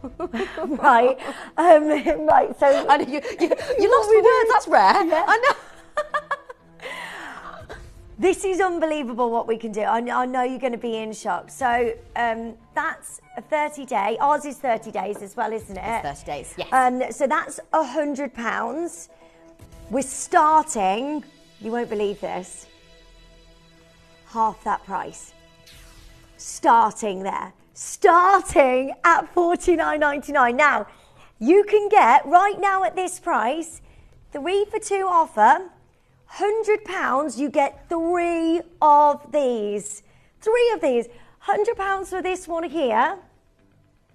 Right. Right. So I know you lost for words. That's rare. Yeah. I know. This is unbelievable what we can do. I know you're going to be in shock. So that's a 30-day. Ours is 30 days as well, isn't it? It's 30 days. Yes. So that's £100. We're starting. You won't believe this. Half that price. Starting there. Starting at $49.99. Now, you can get, right now at this price, 3 for 2 offer, £100, you get 3 of these. 3 of these. £100 for this one here,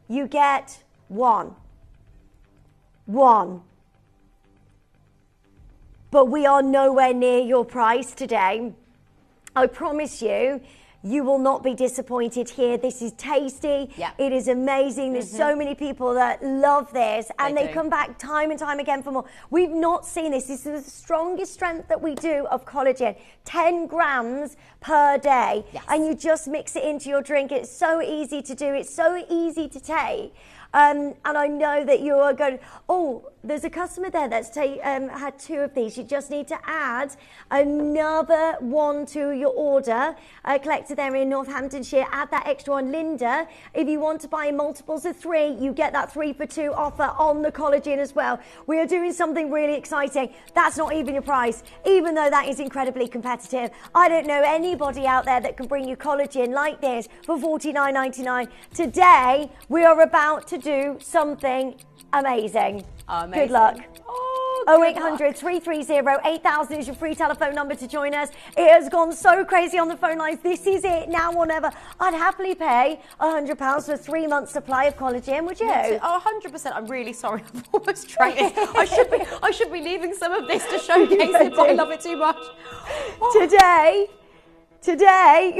you get 1. 1. But we are nowhere near your price today. I promise you, You will not be disappointed here. This is tasty. Yeah. It is amazing. There's so many people that love this, and they do. come back time and time again for more. We've not seen this. This is the strongest strength that we do of collagen. 10 grams per day. Yes. And you just mix it into your drink. It's so easy to do. It's so easy to take. And I know that you are going, oh, there's a customer there that's had 2 of these. You just need to add another one to your order. Collector there in Northamptonshire, add that extra one. Linda, if you want to buy multiples of 3, you get that 3 for 2 offer on the collagen as well. We are doing something really exciting. That's not even your price, even though that is incredibly competitive. I don't know anybody out there that can bring you collagen like this for $49.99. Today, we are about to do something amazing. Good luck. 0800 330 8000 is your free telephone number to join us. It has gone so crazy on the phone lines. This is it, now or never. I'd happily pay £100 for 3 months supply of collagen, would you? 100%. I'm really sorry. I've almost drank it. I should be leaving some of this to showcase it, but I love it too much. Today,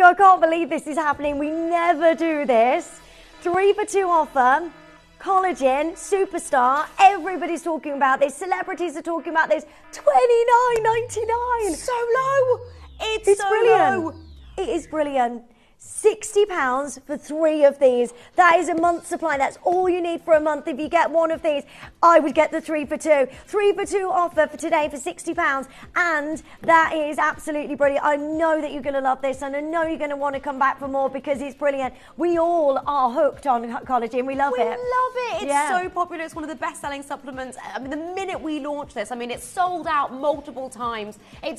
I can't believe this is happening. We never do this. 3 for 2 offer. Collagen, Superstar, everybody's talking about this. Celebrities are talking about this. $29.99. So low. It's so brilliant. low. It is brilliant. £60 for 3 of these. That is a month's supply. That's all you need for a month. If you get 1 of these, I would get the 3 for 2. 3 for 2 offer for today for £60. And that is absolutely brilliant. I know that you're going to love this, and I know you're going to want to come back for more because it's brilliant. We all are hooked on collagen. We love it. We love it. It's so popular. It's one of the best-selling supplements. I mean, the minute we launched this, I mean, it's sold out multiple times. We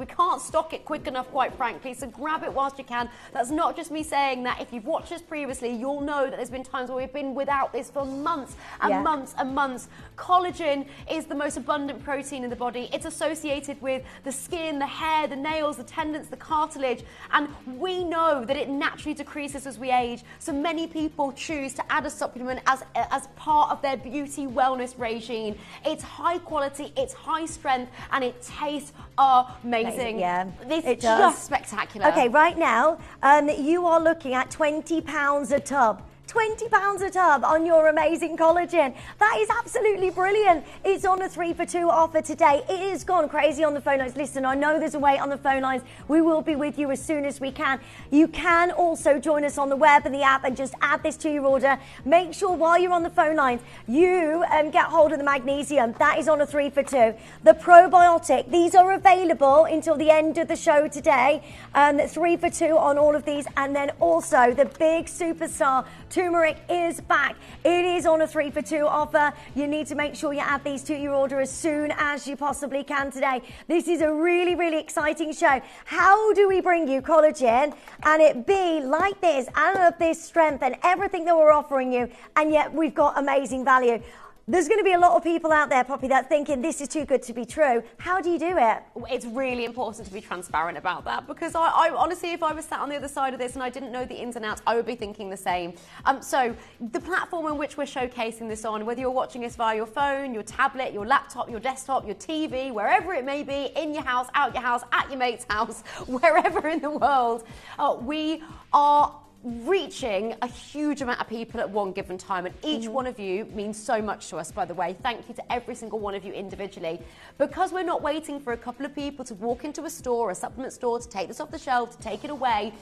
can't stock it quick enough, quite frankly, so grab it whilst you can. That's not just me saying that. If you've watched us previously, you'll know that there's been times where we've been without this for months and months and months. Collagen is the most abundant protein in the body. It's associated with the skin, the hair, the nails, the tendons, the cartilage, and we know that it naturally decreases as we age. So many people choose to add a supplement as part of their beauty wellness regime. It's high quality, it's high strength, and it tastes amazing. Yeah, it's just spectacular. Okay, right now, you are looking at £20 a tub. £20 a tub on your amazing collagen. That is absolutely brilliant. It's on a 3 for 2 offer today. It has gone crazy on the phone lines. Listen, I know there's a wait on the phone lines. We will be with you as soon as we can. You can also join us on the web and the app and just add this to your order. Make sure while you're on the phone lines, you get hold of the magnesium. That is on a 3 for 2. The probiotic, these are available until the end of the show today. 3 for 2 on all of these. And then also the big superstar turmeric is back. It is on a 3 for 2 offer. You need to make sure you add these to your order as soon as you possibly can today. This is a really, really exciting show. How do we bring you collagen and it be like this and of this strength and everything that we're offering you, and yet we've got amazing value? There's going to be a lot of people out there, Poppy, that's thinking this is too good to be true. How do you do it? It's really important to be transparent about that, because I honestly, if I was sat on the other side of this and I didn't know the ins and outs, I would be thinking the same. So the platform in which we're showcasing this on, whether you're watching us via your phone, your tablet, your laptop, your desktop, your TV, wherever it may be, in your house, out your house, at your mate's house, wherever in the world, we are reaching a huge amount of people at one given time, and each one of you means so much to us, by the way. Thank you to every single one of you individually, because we're not waiting for a couple of people to walk into a store, a supplement store, to take this off the shelf, to take it away.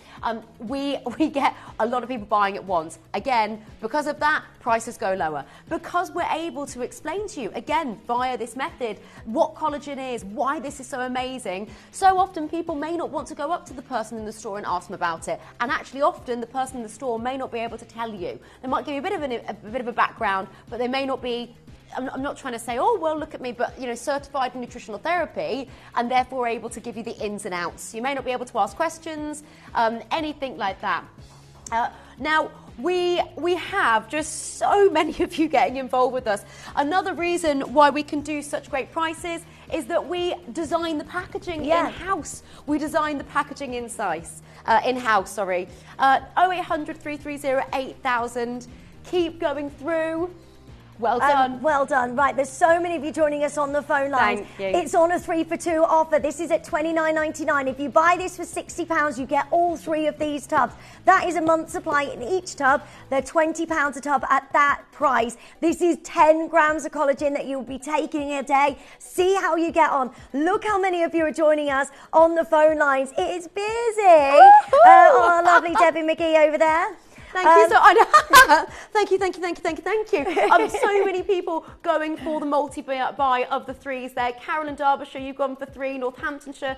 We get a lot of people buying at once. Again, because of that, prices go lower, because we're able to explain to you, again, via this method, what collagen is, why this is so amazing. So often people may not want to go up to the person in the store and ask them about it, and actually often the person in the store may not be able to tell you. They might give you a bit of a background, but they may not be, I'm not trying to say, oh, well, look at me, but, certified in nutritional therapy, and therefore able to give you the ins and outs. You may not be able to ask questions, anything like that. Now, we have just so many of you getting involved with us. Another reason why we can do such great prices is that we design the packaging in-house. We design the packaging in-house, 0800 330 8000. Keep going through. Well done. Well done. Right, there's so many of you joining us on the phone lines. Thank you. It's on a 3 for 2 offer. This is at $29.99. If you buy this for £60, you get all 3 of these tubs. That is a month's supply in each tub. They're £20 a tub at that price. This is 10 grams of collagen that you'll be taking a day. See how you get on. Look how many of you are joining us on the phone lines. It is busy. Our lovely Debbie McGee over there. Thank you thank you. So many people going for the multi-buy of the 3s there. Carol in Derbyshire, you've gone for 3. Northamptonshire,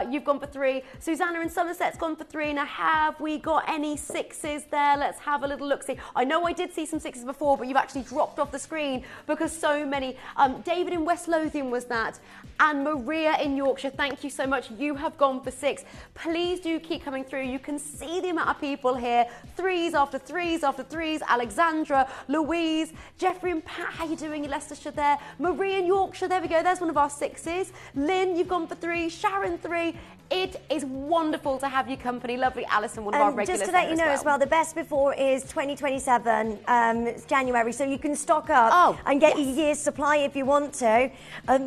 you've gone for 3. Susanna in Somerset's gone for 3. Now, have we got any 6s there? Let's have a little look-see. I know I did see some 6s before, but you've actually dropped off the screen because so many. David in West Lothian was that. And Maria in Yorkshire, thank you so much. You have gone for 6. Please do keep coming through. You can see the amount of people here. 3s after 3s after 3s. Alexandra, Louise, Jeffrey and Pat, how you doing in Leicestershire there? Maria in Yorkshire, there we go. There's one of our 6s. Lynn, you've gone for 3. Sharon, 3. It is wonderful to have your company. Lovely Alison, one of our regulars. Just to let you know as well, the best before is 2027, it's January, so you can stock up and get your year's supply if you want to.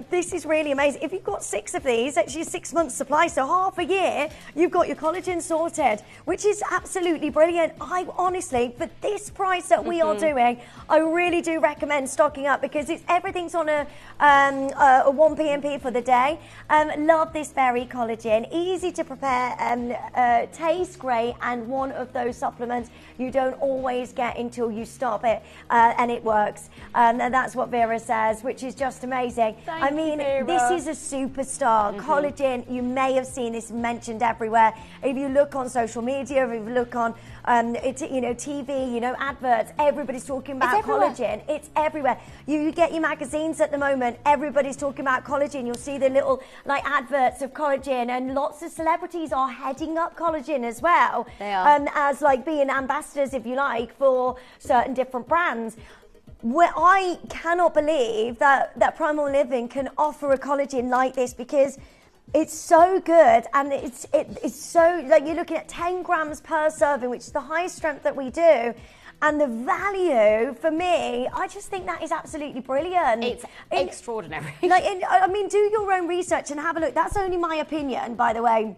This is really amazing. If you've got 6 of these, that's your 6 months supply, so half a year, you've got your collagen sorted, which is absolutely brilliant. I honestly, for this price that we are doing, I really do recommend stocking up because everything's on a 1 PMP for the day. Love this berry collagen. Easy to prepare, tastes great, and one of those supplements you don't always get until you stop it, and it works. And that's what Vera says, which is just amazing. Thank you, Vera. This is a superstar. Collagen, you may have seen this mentioned everywhere. If you look on social media, if you look on TV, adverts, everybody's talking about collagen. It's everywhere. You get your magazines at the moment, everybody's talking about collagen. You'll see the little adverts of collagen, and lots of celebrities are heading up collagen as well. They are. As being ambassadors, if you like, for certain different brands. Where I cannot believe that Primal Living can offer a collagen like this because it's so good, and it's so, you're looking at 10 grams per serving, which is the highest strength that we do. And the value, for me, I just think that is absolutely brilliant. It's extraordinary. Do your own research and have a look. That's only my opinion, by the way.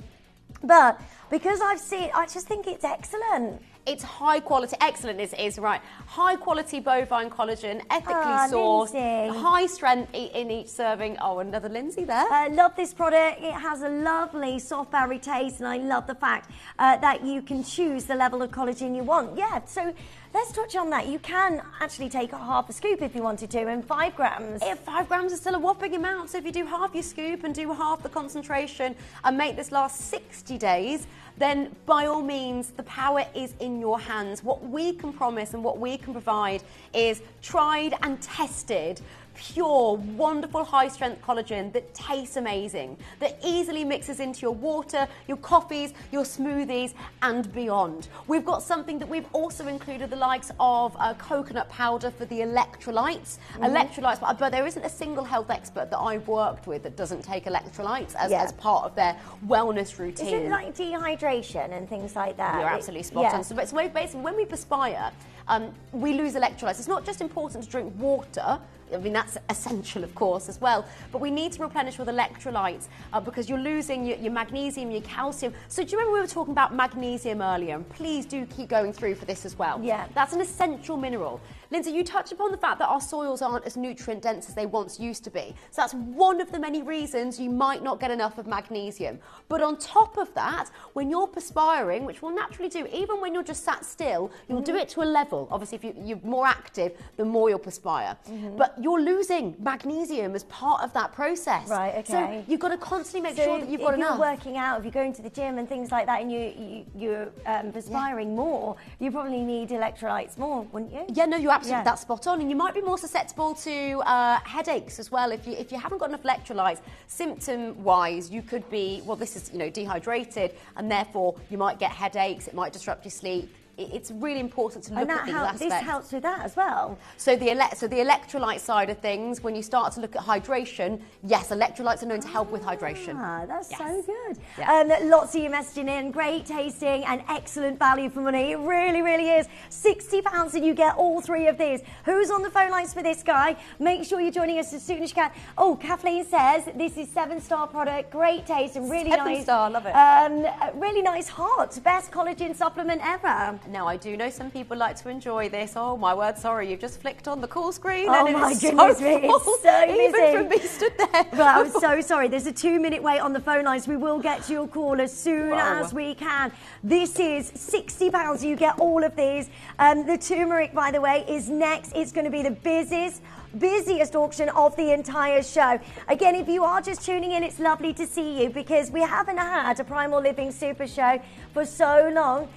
But because I've seen, I just think it's excellent. It's high quality, excellent is right. High quality bovine collagen, ethically sourced, Lindsay. high strength in each serving. Oh, another Lindsay there. I love this product. It has a lovely soft berry taste, and I love the fact that you can choose the level of collagen you want. Yeah, so let's touch on that. You can actually take half a scoop if you wanted to, and 5 grams. 5 grams is still a whopping amount. So if you do half your scoop and do half the concentration and make this last 60 days, then by all means, the power is in your hands. What we can promise and what we can provide is tried and tested, pure, wonderful high-strength collagen that tastes amazing, that easily mixes into your water, your coffees, your smoothies, and beyond. We've got something that we've also included the likes of coconut powder for the electrolytes. Electrolytes, but there isn't a single health expert that I've worked with that doesn't take electrolytes as part of their wellness routine. Is it like dehydration and things like that? You're absolutely spot on. So basically, when we perspire, we lose electrolytes. It's not just important to drink water. I mean, that's essential, of course, as well. But we need to replenish with electrolytes because you're losing your magnesium, your calcium. So do you remember we were talking about magnesium earlier? And please do keep going through for this as well. Yeah. That's an essential mineral. Lindsay, you touched upon the fact that our soils aren't as nutrient dense as they once used to be. So that's one of the many reasons you might not get enough of magnesium. But on top of that, when you're perspiring, which we'll naturally do, even when you're just sat still, you'll do it to a level. Obviously, if you're more active, the more you'll perspire. But you're losing magnesium as part of that process. Right, okay. So you've got to constantly make sure that you've got enough. If you're working out, if you're going to the gym and things like that, and you're perspiring more, you probably need electrolytes more, wouldn't you? Yeah, no, you're absolutely, that's spot on. And you might be more susceptible to headaches as well. If you haven't got enough electrolytes, symptom-wise, you could be, well, this is, dehydrated, and therefore you might get headaches, it might disrupt your sleep. it's really important to look And at these aspects. this helps with that as well. So the electrolyte side of things, when you start to look at hydration, yes, electrolytes are known to help with hydration. Ah, that's so good. Yeah. Lots of you messaging in, great tasting and excellent value for money. It really, really is. £60 and you get all 3 of these. Who's on the phone lines for this guy? Make sure you're joining us as soon as you can. Oh, Kathleen says this is 7-star product, great taste and really nice. 7-star, love it. Really nice hot, best collagen supplement ever. Now, I do know some people like to enjoy this. Oh, my word, sorry, you've just flicked on the call screen. Oh, and my it's goodness so me, full, it's so busy. Even from me stood there. Well, I'm so sorry. There's a 2-minute wait on the phone lines. We will get to your call as soon as we can. This is £60. You get all of these. The turmeric, by the way, is next. It's going to be the busiest auction of the entire show. Again, if you are just tuning in, it's lovely to see you because we haven't had a Primal Living Super Show for so long.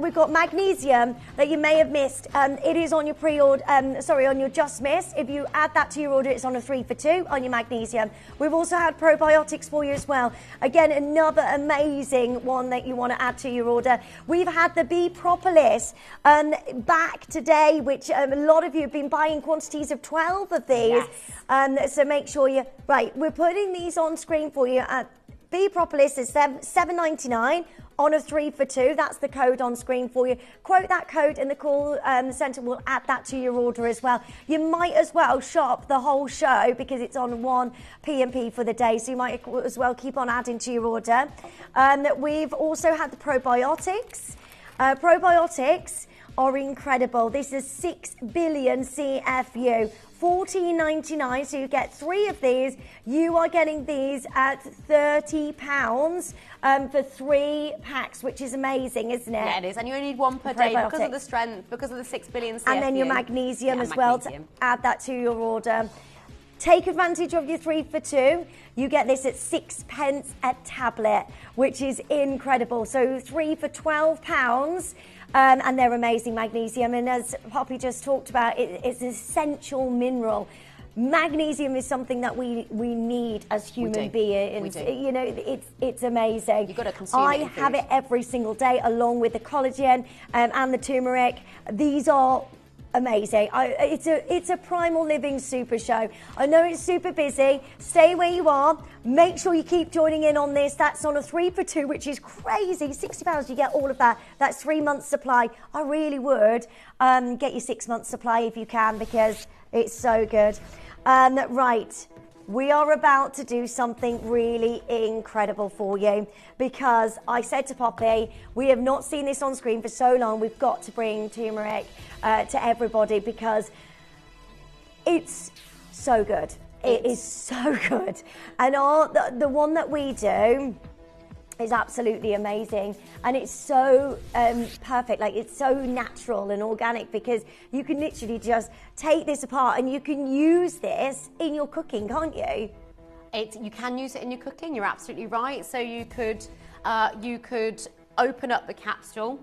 We've got magnesium that you may have missed. It is on your pre-order, on your just missed. If you add that to your order, it's on a 3 for 2 on your magnesium. We've also had probiotics for you as well. Again, another amazing one that you want to add to your order. We've had the Bee Propolis back today, which a lot of you have been buying quantities of 12 of these. Yes. So make sure we're putting these on screen for you. Bee Propolis is $7.99. On a 3 for 2, that's the code on screen for you. Quote that code and the call centre will add that to your order as well. You might as well shop the whole show because it's on 1 P&P for the day, so you might as well keep on adding to your order. We've also had the probiotics. Probiotics are incredible. This is 6 billion CFU. $14.99, so you get 3 of these. You are getting these at £30 for 3 packs, which is amazing, isn't it? Yeah, it is, and you only need 1 per day because of the strength, because of the 6 billion CFU. And then your magnesium as well to add that to your order. Take advantage of your 3 for 2. You get this at 6p a tablet, which is incredible. So 3 for £12. And they're amazing magnesium. And as Poppy just talked about, it's an essential mineral. Magnesium is something that we need as human beings. You know, it's amazing. You've got to consume it in food. I have it every single day, along with the collagen and the turmeric. These are amazing. It's a Primal Living Super Show. I know it's super busy. Stay where you are. Make sure you keep joining in on this. That's on a 3 for 2, which is crazy. £60, you get all of that. That's 3 months supply. I really would get your 6 months supply if you can, because it's so good. Right. We are about to do something really incredible for you, because I said to Poppy, we have not seen this on screen for so long. We've got to bring turmeric to everybody because it's so good. It is so good. And the one that we do is absolutely amazing, and it's so perfect. Like, it's so natural and organic, because you can literally just take this apart and you can use this in your cooking, can't you? You can use it in your cooking. You're absolutely right. So you could open up the capsule.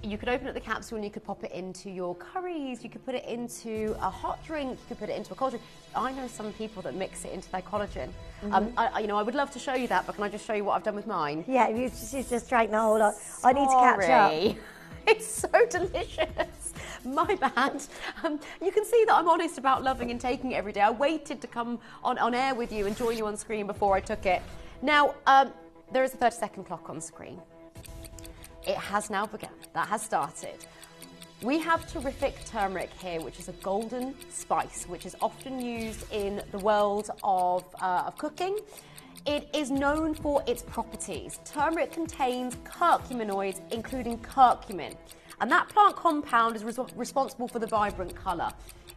You could open up the capsule and you could pop it into your curries. You could put it into a hot drink. You could put it into a cold drink. I know some people that mix it into their collagen. Mm-hmm. I would love to show you that, but can I just show you what I've done with mine? Yeah, she's just drank the whole lot. I need to catch up. It's so delicious. My bad. You can see that I'm honest about loving and taking it every day. I waited to come on air with you and join you on screen before I took it. Now, there is a 30-second clock on screen. It has now begun. That has started. We have terrific turmeric here, which is a golden spice, which is often used in the world of cooking. It is known for its properties. Turmeric contains curcuminoids, including curcumin, and that plant compound is responsible for the vibrant colour.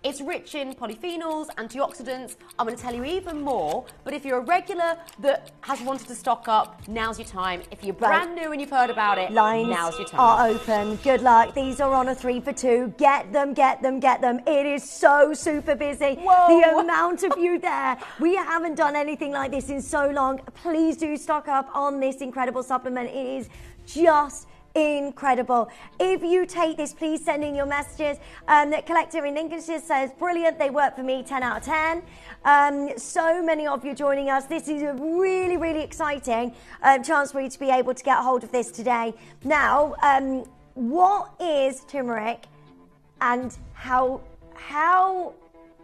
It's rich in polyphenols, antioxidants. I'm going to tell you even more, but if you're a regular that has wanted to stock up, now's your time. If you're brand new and you've heard about it, now's your time. Are open. Good luck. These are on a 3 for 2. Get them, get them, get them. It is so super busy. Whoa. The amount of you there. We haven't done anything like this in so long. Please do stock up on this incredible supplement. It is just incredible. If you take this, please send in your messages. Collector in Lincolnshire says, brilliant, they work for me, 10 out of 10. So many of you joining us. This is a really exciting chance for you to be able to get hold of this today. Now, what is turmeric and how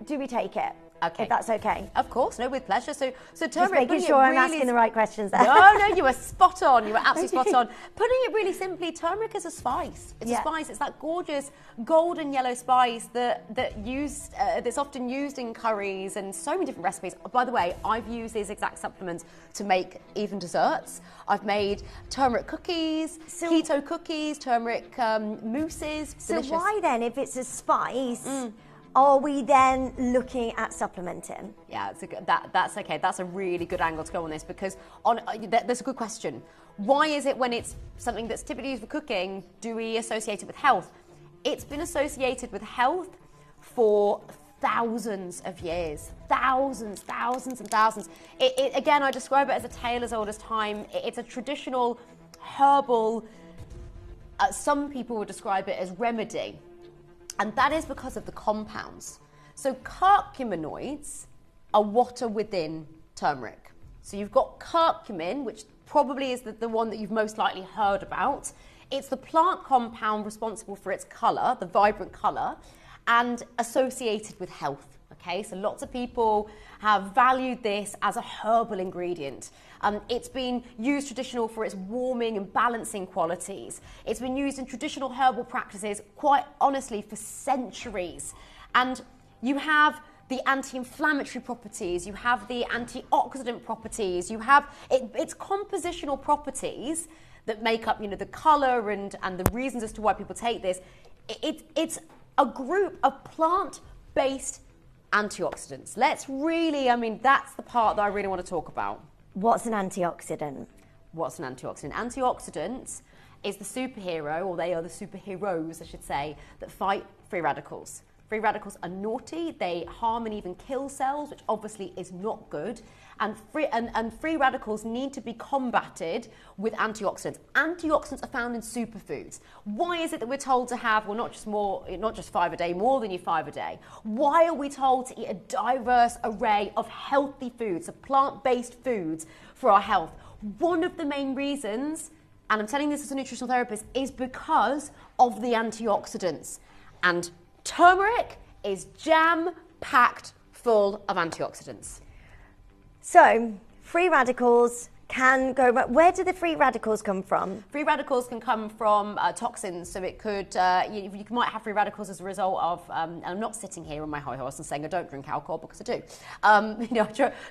do we take it? Okay. If that's okay. Of course, no, with pleasure. So turmeric. Just making sure I'm asking the right questions there. No, you were spot on. You were absolutely spot on. Putting it really simply, turmeric is a spice. It's a spice. It's that gorgeous golden yellow spice that's often used in curries and so many different recipes. By the way, I've used these exact supplements to make even desserts. I've made turmeric cookies, keto cookies, turmeric mousses. So delicious. why then, if it's a spice, are we then looking at supplementing? Yeah, that's okay. That's a really good angle to go on this, because that's a good question. Why is it when it's something that's typically used for cooking, do we associate it with health? It's been associated with health for thousands of years. Thousands and thousands. Again, I describe it as a tale as old as time. It's a traditional herbal, some people would describe it as remedy. And that is because of the compounds. So curcuminoids are what are within turmeric. So you've got curcumin, which probably is the one that you've most likely heard about. It's the plant compound responsible for its colour, the vibrant colour, and associated with health. Okay, so lots of people have valued this as a herbal ingredient. It's been used traditional for its warming and balancing qualities. It's been used in traditional herbal practices, quite honestly, for centuries. And you have the anti-inflammatory properties, you have the antioxidant properties, you have its compositional properties that make up, the colour and the reasons as to why people take this. It's a group of plant-based antioxidants. That's the part that I really want to talk about. What's an antioxidant? What's an antioxidant? Antioxidants is the superhero, or they are the superheroes, I should say, that fight free radicals. Free radicals are naughty, they harm and even kill cells, which obviously is not good. And free radicals need to be combated with antioxidants. Antioxidants are found in superfoods. Why is it that we're told to have, not just 5 a day, more than 5 a day? Why are we told to eat a diverse array of healthy foods, of plant-based foods for our health? One of the main reasons, and I'm telling this as a nutritional therapist, is because of the antioxidants. And turmeric is jam-packed full of antioxidants. So, free radicals can go, but where do the free radicals come from? Free radicals can come from toxins, so it could, you might have free radicals as a result of, and I'm not sitting here on my high horse and saying I don't drink alcohol, because I do.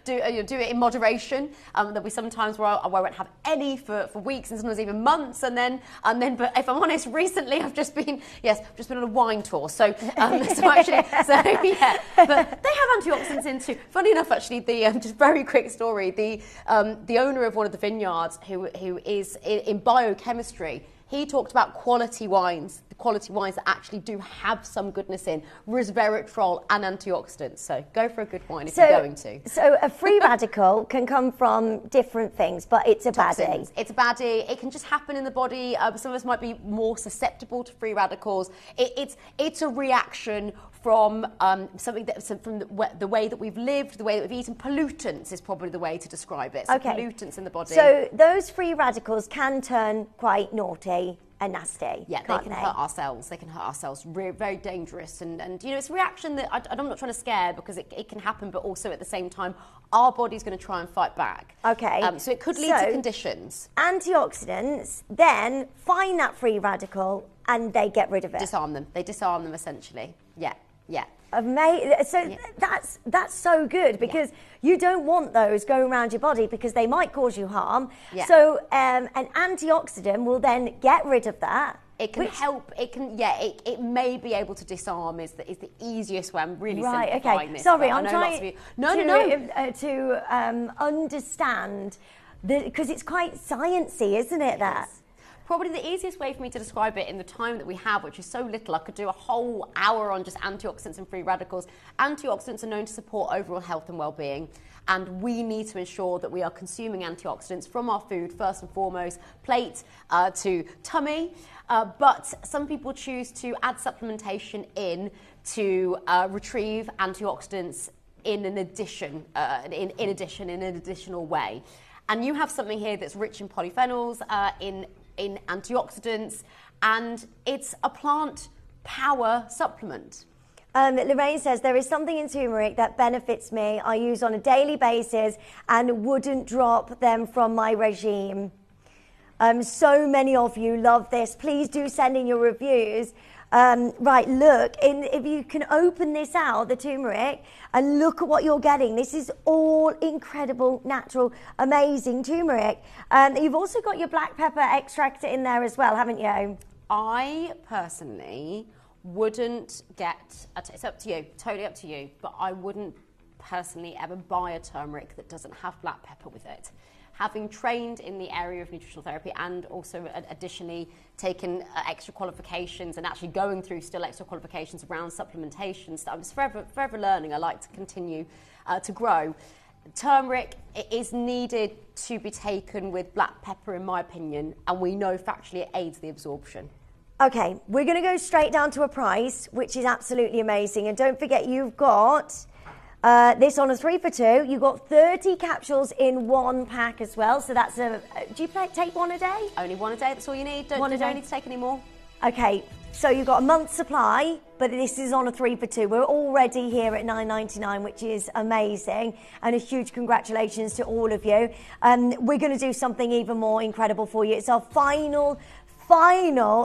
Do it in moderation. There'll be some times where I won't have any for weeks and sometimes even months, and then, but if I'm honest, recently I've just been on a wine tour, so but they have antioxidants in too. Funny enough, actually, just very quick story, the owner of one of the vineyards who is in biochemistry, he talked about quality wines that actually do have some goodness in, resveratrol and antioxidants. So go for a good wine if you're going to. So a free radical can come from different things, but it's a baddie. It's a baddie. It can just happen in the body. Some of us might be more susceptible to free radicals. It's a reaction from something from the way that we've lived, the way that we've eaten. Pollutants is probably the way to describe it. So pollutants in the body. So those free radicals can turn quite naughty and nasty. Yeah, they can hurt our cells. They can hurt our cells. Very dangerous. And it's a reaction that I'm not trying to scare, because it can happen, but also at the same time, our body's going to try and fight back. Okay. So it could lead to conditions. Antioxidants then find that free radical and they get rid of it. Disarm them. They disarm them essentially. Yeah. So that's so good, because you don't want those going around your body, because they might cause you harm. Yeah. So an antioxidant will then get rid of that. It can help. It can. Yeah. It may be able to disarm. Is the easiest way. I'm really simplifying this. Sorry, I'm trying to understand because it's quite sciencey, isn't it? That. Probably the easiest way for me to describe it in the time that we have, which is so little, I could do a whole hour on just antioxidants and free radicals. Antioxidants are known to support overall health and well-being, and we need to ensure that we are consuming antioxidants from our food, first and foremost, plate to tummy. But some people choose to add supplementation in to retrieve antioxidants in an additional way. And you have something here that's rich in polyphenols, in in antioxidants, and it's a plant power supplement. Lorraine says, there is something in turmeric that benefits me. I use on a daily basis and wouldn't drop them from my regime. So many of you love this. Please do send in your reviews. Right, look, if you can open this out, the turmeric, and look at what you're getting. This is all incredible, natural, amazing turmeric. You've also got your black pepper extract in there as well, haven't you? I personally wouldn't get, it's up to you, totally up to you, but I wouldn't personally ever buy a turmeric that doesn't have black pepper with it. Having trained in the area of nutritional therapy and also additionally taken extra qualifications and actually going through still extra qualifications around supplementation, so I was forever learning. I like to continue to grow. Turmeric is needed to be taken with black pepper, in my opinion, and we know factually it aids the absorption. Okay, we're going to go straight down to a price, which is absolutely amazing. And don't forget, you've got this on a 3 for 2. You've got 30 capsules in one pack as well. So that's do you take one a day? Only one a day, that's all you need. Don't need to take any more. Okay, so you've got a month's supply, but this is on a 3 for 2. We're already here at $9.99, which is amazing. And a huge congratulations to all of you. We're going to do something even more incredible for you. It's our final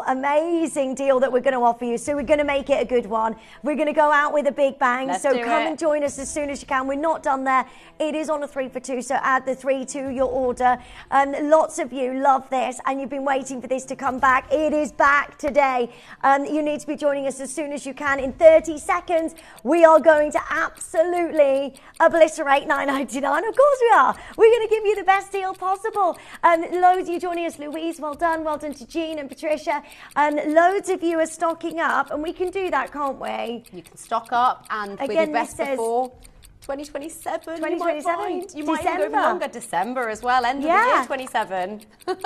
amazing deal that we're going to offer you. So we're going to make it a good one. We're going to go out with a big bang. Let's so do come it. and join us as soon as you can. We're not done there. It is on a 3 for 2. So add the 3 to your order. Lots of you love this and you've been waiting for this to come back. It is back today. You need to be joining us as soon as you can. In 30 seconds, we are going to absolutely obliterate $9.99. Of course we are. We're going to give you the best deal possible. Loads of you joining us. Louise, well done. Well done to Jean and Patricia, and loads of you are stocking up, and we can do that, can't we? You can stock up, and with your best before 2027. 2027. You might even go even longer. December as well. End of the year 27.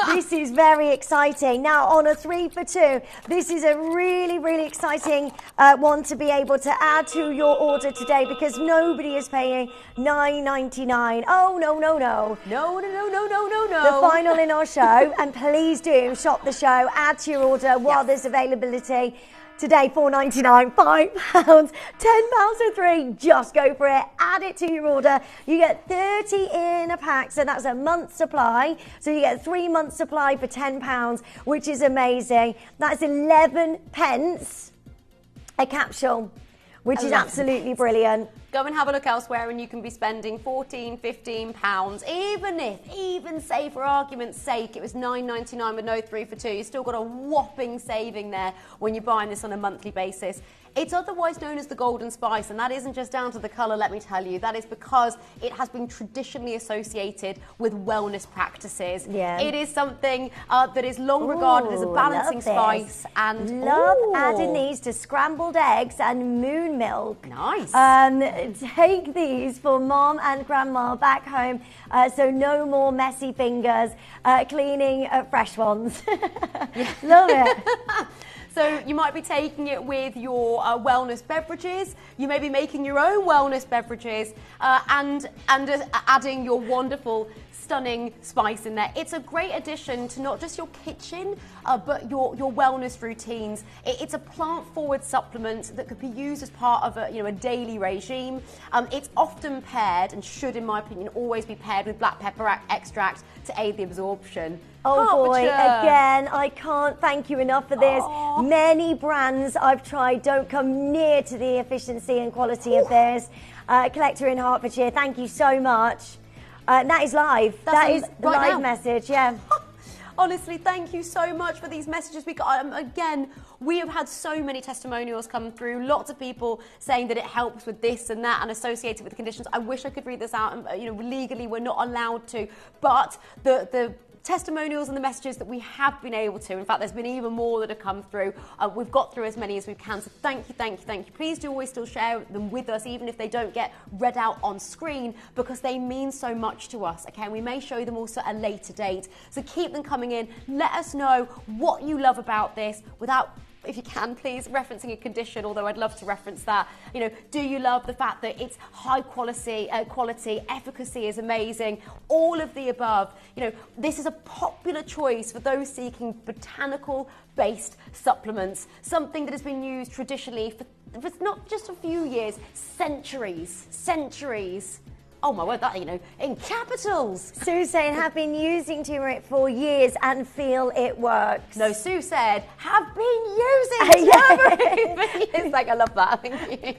This is very exciting. Now on a 3 for 2, this is a really exciting one to be able to add to your order today, because nobody is paying $9.99. Oh no. No. The final in our show, and please do shop the show. Add to your order while there's availability. Today, $4.99, £5, £10 or 3. Just go for it. Add it to your order. You get 30 in a pack, so that's a month's supply. So you get 3 months supply for £10, which is amazing. That's 11 pence a capsule, which is absolutely brilliant. Go and have a look elsewhere and you can be spending £14, £15. Even say for argument's sake, it was $9.99 with no 3 for 2. You've still got a whopping saving there when you're buying this on a monthly basis. It's otherwise known as the golden spice, and that isn't just down to the colour, let me tell you. That is because it has been traditionally associated with wellness practices. Yeah. It is something that is long regarded as a balancing spice. And love adding these to scrambled eggs and moon milk. Nice. Take these for mom and grandma back home, so no more messy fingers cleaning fresh ones. Love it. So you might be taking it with your wellness beverages. You may be making your own wellness beverages and adding your wonderful, stunning spice in there. It's a great addition to not just your kitchen, but your wellness routines. It's a plant-forward supplement that could be used as part of a daily regime. It's often paired, and should, in my opinion, always be paired with black pepper extract to aid the absorption. Oh boy, again, I can't thank you enough for this. Aww. Many brands I've tried don't come near to the efficiency and quality of this. Collector in Hertfordshire, thank you so much. That is live. That is a live message, yeah. Honestly, thank you so much for these messages. We have had so many testimonials come through. Lots of people saying that it helps with this and that and associated with the conditions. I wish I could read this out. And, legally, we're not allowed to. But the testimonials and the messages that we have been able to, in fact, there's been even more that have come through. We've got through as many as we can. So thank you. Please do always still share them with us, even if they don't get read out on screen, because they mean so much to us. Okay, and we may show them also at a later date. So keep them coming in. Let us know what you love about this without if you can, please, referencing a condition, although I'd love to reference that. You know, do you love the fact that it's high quality, efficacy is amazing, all of the above. You know, this is a popular choice for those seeking botanical-based supplements, something that has been used traditionally for not just a few years, centuries. Oh my word, that, you know, in capitals. Sue saying, have been using turmeric for years and feel it works. No, Sue said, have been using turmeric. It's like, I love that. Thank you.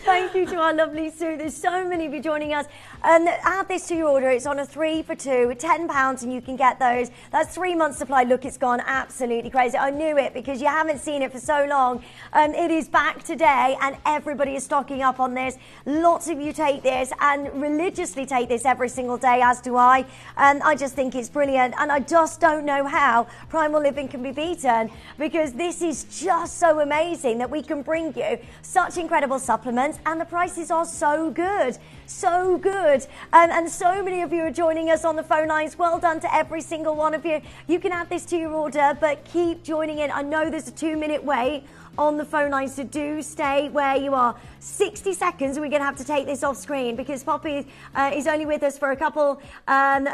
Thank you to our lovely Sue. There's so many of you joining us. Add this to your order. It's on a 3 for 2, £10, and you can get those. That's 3 months supply. Look, it's gone absolutely crazy. I knew it because you haven't seen it for so long. It is back today, and everybody is stocking up on this. Lots of you take this and religiously take this every single day, as do I. And I just think it's brilliant. And I just don't know how Primal Living can be beaten, because this is just so amazing that we can bring you such incredible supplements, and the prices are so good. So good. And so many of you are joining us on the phone lines. Well done to every single one of you. You can add this to your order, but keep joining in. I know there's a 2-minute wait on the phone lines, so do stay where you are. 60 seconds, we're going to have to take this off screen because Poppy is only with us for a couple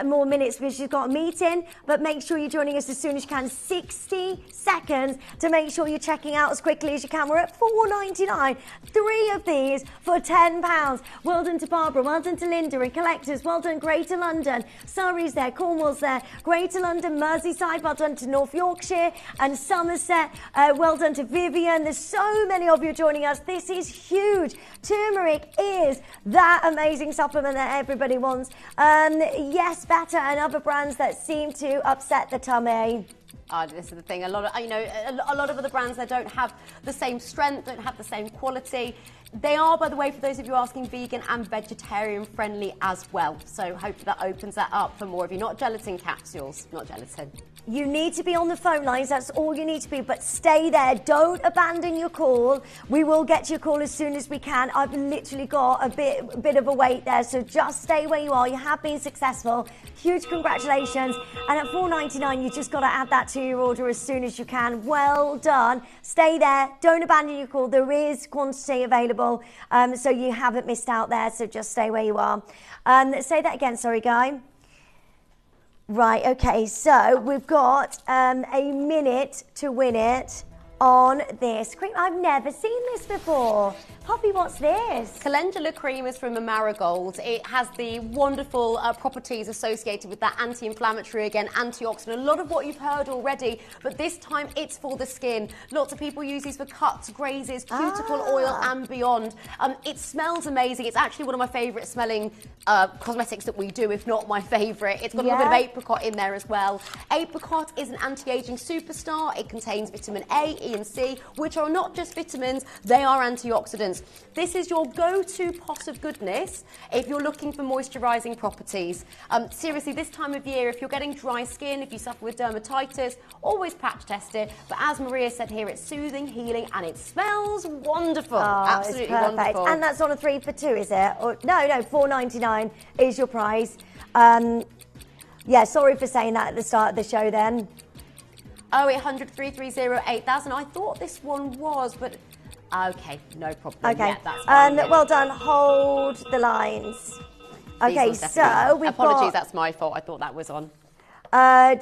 more minutes because she's got a meeting, but make sure you're joining us as soon as you can. 60 seconds to make sure you're checking out as quickly as you can. We're at $4.99, 3 of these for £10. Well done to Barbara, well done to Linda and collectors, well done Greater London, Surrey's there, Cornwall's there, Greater London, Merseyside, well done to North Yorkshire and Somerset, well done to Vivian. There's so many of you joining us. This is huge. Turmeric is that amazing supplement that everybody wants. Yes, Better and other brands that seem to upset the tummy. This is the thing. A lot of other brands that don't have the same strength, don't have the same quality. They are, by the way, for those of you asking, vegan and vegetarian friendly as well. So hopefully that opens that up for more of you. Not gelatin capsules, not gelatin. You need to be on the phone lines. That's all you need to be. But stay there. Don't abandon your call. We will get your call as soon as we can. I've literally got a bit of a wait there. So just stay where you are. You have been successful. Huge congratulations. And at $4.99, you just got to add that to your order as soon as you can. Well done. Stay there. Don't abandon your call. There is quantity available. So you haven't missed out there. So just stay where you are. Say that again. Sorry, Guy. Right, okay, so we've got a minute to win it on this cream. I've never seen this before. Poppy, what's this? Calendula cream is from Marigold. It has the wonderful properties associated with that anti-inflammatory, again, antioxidant. A lot of what you've heard already, but this time it's for the skin. Lots of people use these for cuts, grazes, cuticle oil and beyond. It smells amazing. It's actually one of my favourite smelling cosmetics that we do, if not my favourite. It's got a little bit of apricot in there as well. Apricot is an anti-aging superstar. It contains vitamin A, E and C, which are not just vitamins, they are antioxidants. This is your go-to pot of goodness if you're looking for moisturising properties. Seriously, this time of year, if you're getting dry skin, if you suffer with dermatitis, always patch test it. But as Maria said here, it's soothing, healing, and it smells wonderful. Absolutely wonderful. And that's on a 3 for 2, is it? Or, no, $4.99 is your price. Yeah, sorry for saying that at the start of the show then. 0800 330 8000. I thought this one was, but okay, no problem. Okay, yeah, that's fine. Well done. Hold the lines. Okay, so we've apologies, that's my fault. I thought that was on.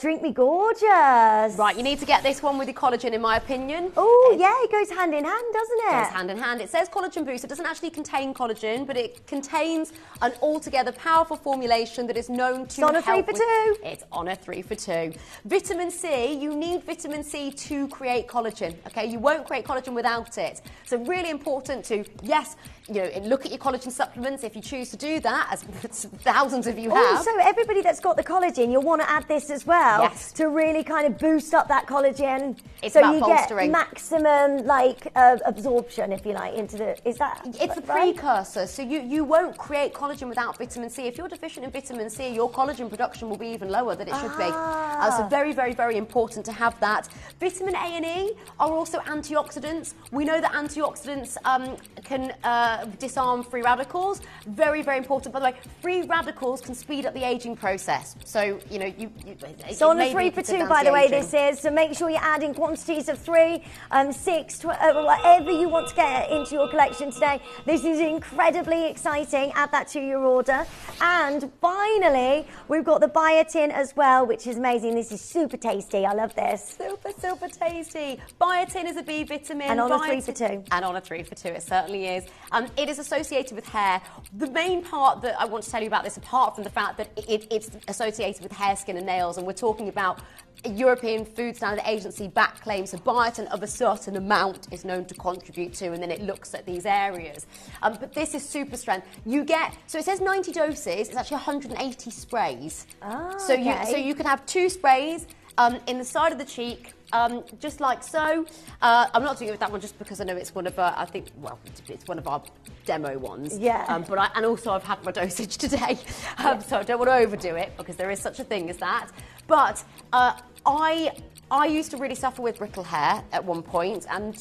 Drink Me Gorgeous. Right, you need to get this one with your collagen, in my opinion. Oh, yeah, it goes hand in hand, doesn't it? It goes hand in hand. It says collagen boost. It doesn't actually contain collagen, but it contains an altogether powerful formulation that is known to help. It's on a 3 for 2. It's on a 3 for 2. Vitamin C, you need vitamin C to create collagen, okay? You won't create collagen without it. So really important to, yes, you know, look at your collagen supplements if you choose to do that, as thousands of you have. Also, everybody that's got the collagen, you'll want to add this as well to really kind of boost up that collagen. It's so about you bolstering. Get maximum absorption, if you like, into the. Is that? It's the precursor. So you won't create collagen without vitamin C. If you're deficient in vitamin C, your collagen production will be even lower than it should be. So very, very, very important to have that. Vitamin A and E are also antioxidants. We know that antioxidants can disarm free radicals. Very, very important. By the way, free radicals can speed up the aging process. So, you know, So on a 3 for 2, by the way, this is. So make sure you're adding quantities of 3, 6, whatever you want to get into your collection today. This is incredibly exciting. Add that to your order. And finally, we've got the biotin as well, which is amazing. This is super tasty. I love this. Super, super tasty. Biotin is a B vitamin. And on a 3 for 2. And on a 3 for 2, it certainly is. It is associated with hair. The main part that I want to tell you about this, apart from the fact that it's associated with hair, skin and nails, and we're talking about European Food Standard Agency back claims, so biotin of a certain amount is known to contribute to, and then it looks at these areas. But this is super strength. You get, so it says 90 doses, it's actually 180 sprays. So you can have 2 sprays in the side of the cheek, just like so. I'm not doing it with that one just because I know it's one of it's one of our demo ones. Yeah. And also I've had my dosage today, so I don't want to overdo it because there is such a thing as that. But I used to really suffer with brittle hair at one point, and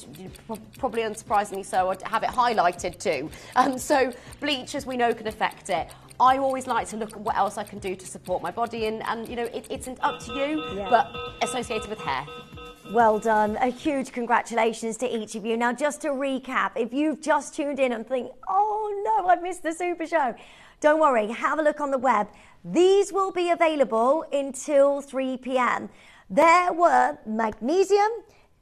probably unsurprisingly so, I have it highlighted too. So bleach, as we know, can affect it. I always like to look at what else I can do to support my body, and you know, it's up to you, but associated with hair. Well done. A huge congratulations to each of you. Now, just to recap, if you've just tuned in and think, oh no, I've missed the Super Show, don't worry, have a look on the web. These will be available until 3 p.m. There were magnesium,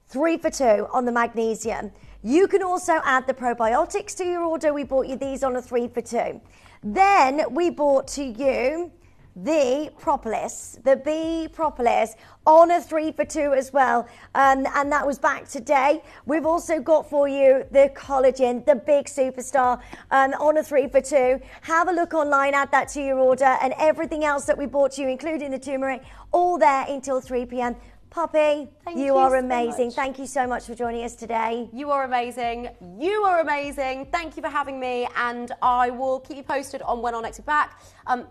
3 for 2 on the magnesium. You can also add the probiotics to your order. We bought you these on a 3 for 2. Then we brought to you the propolis, the bee propolis on a 3 for 2 as well, and that was back today. We've also got for you the collagen, the big superstar, on a 3 for 2. Have a look online, add that to your order, and everything else that we bought to you, including the turmeric, all there until 3 p.m. Poppy, you are amazing. Thank you so much for joining us today. You are amazing. You are amazing. Thank you for having me, and I will keep you posted on when our next back.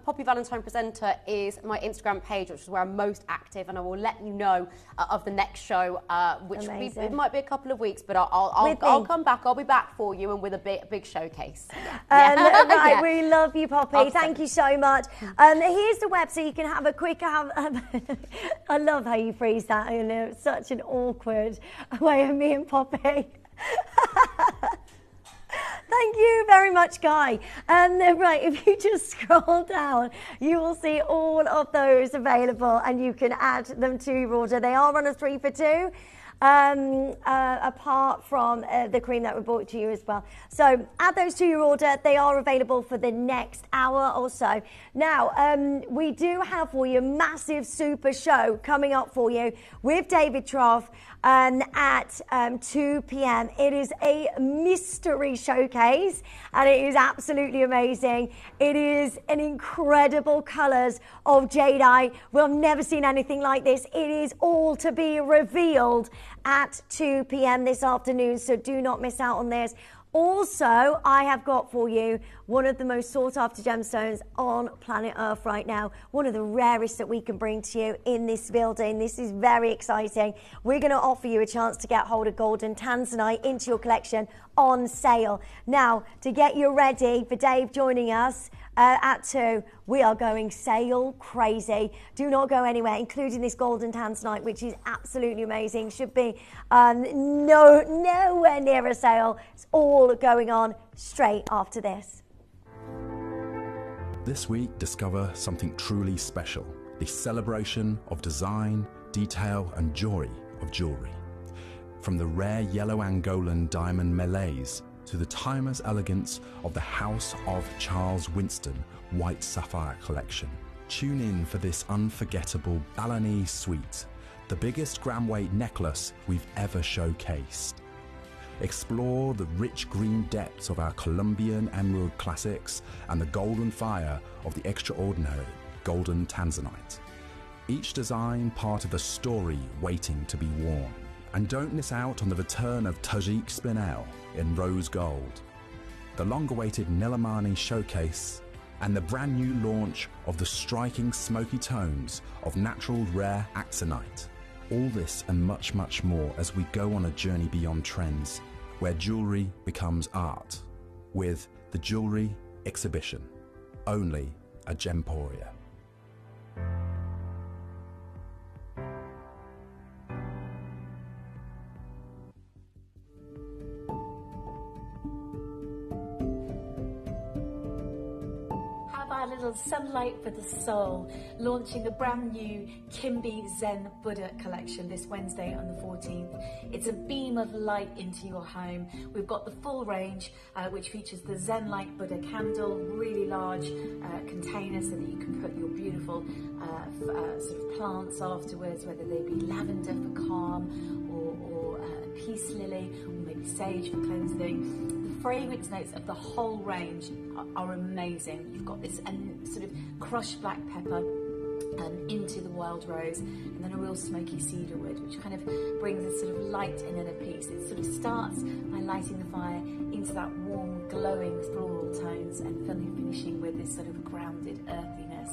Poppy Valentine Presenter is my Instagram page, which is where I'm most active, and I will let you know of the next show, which it might be a couple of weeks, but I'll come back. I'll be back for you, and with a big showcase. Right, we love you, Poppy. Thank you so much. Here's the web, so you can have a quick. I love how you freeze that. You know, it's such an awkward way of me and Poppy. Thank you very much, Guy. Right, if you just scroll down, you will see all of those available, and you can add them to your order. They are on a 3 for 2. Apart from the cream that we brought to you as well. So add those to your order. They are available for the next hour or so. Now, we do have for you a massive super show coming up for you with David Trough at 2 p.m. It is a mystery showcase, and it is absolutely amazing. It is an incredible colours of jadeite. We've never seen anything like this. It is all to be revealed at 2 p.m. this afternoon, so do not miss out on this. Also, I have got for you one of the most sought after gemstones on planet Earth right now, one of the rarest that we can bring to you in this building. This is very exciting. We're going to offer you a chance to get hold of golden tanzanite into your collection on sale. Now, to get you ready for Dave joining us at 2, we are going sale crazy. Do not go anywhere, including this golden tanzanite, which is absolutely amazing. Should be nowhere near a sale. It's all going on straight after this. This week, discover something truly special. The celebration of design, detail and joy of jewellery. From the rare yellow Angolan diamond melees to the timeless elegance of the House of Charles Winston White Sapphire collection. Tune in for this unforgettable Balinese suite, the biggest gram weight necklace we've ever showcased. Explore the rich green depths of our Colombian emerald classics and the golden fire of the extraordinary golden tanzanite. Each design part of a story waiting to be worn. And don't miss out on the return of Tajik Spinel in rose gold, the long-awaited Nilamani showcase, and the brand new launch of the striking smoky tones of natural rare axonite. All this and much, much more as we go on a journey beyond trends, where jewellery becomes art, with the Jewellery Exhibition, only at Gemporia. Have our little sunlight for the soul, launching the brand new Kimby Zen Buddha collection this Wednesday on the 14th. It's a beam of light into your home. We've got the full range, which features the Zen Light Buddha candle, really large container so that you can put your beautiful sort of plants afterwards, whether they be lavender for calm or peace lily, or maybe sage for cleansing. Fragrance notes of the whole range are amazing. You've got this sort of crushed black pepper into the wild rose, and then a real smoky cedar wood, which kind of brings a sort of light and inner peace. It sort of starts by lighting the fire into that warm, glowing floral tones, and finishing with this sort of grounded earthiness.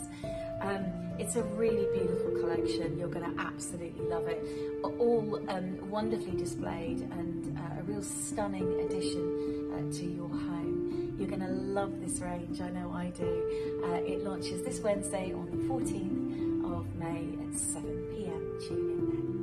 It's a really beautiful collection. You're going to absolutely love it. All wonderfully displayed, and a real stunning addition to your home. You're going to love this range, I know I do. It launches this Wednesday on the 14th of May at 7 p.m. Tune in then.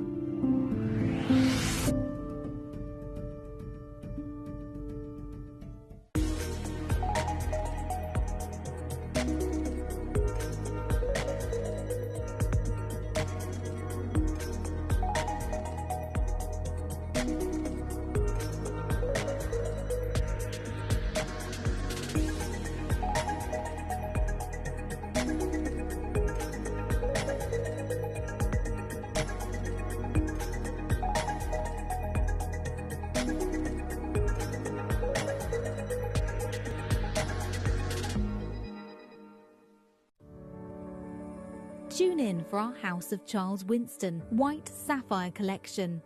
Tune in for our House of Charles Winston White Sapphire Collection.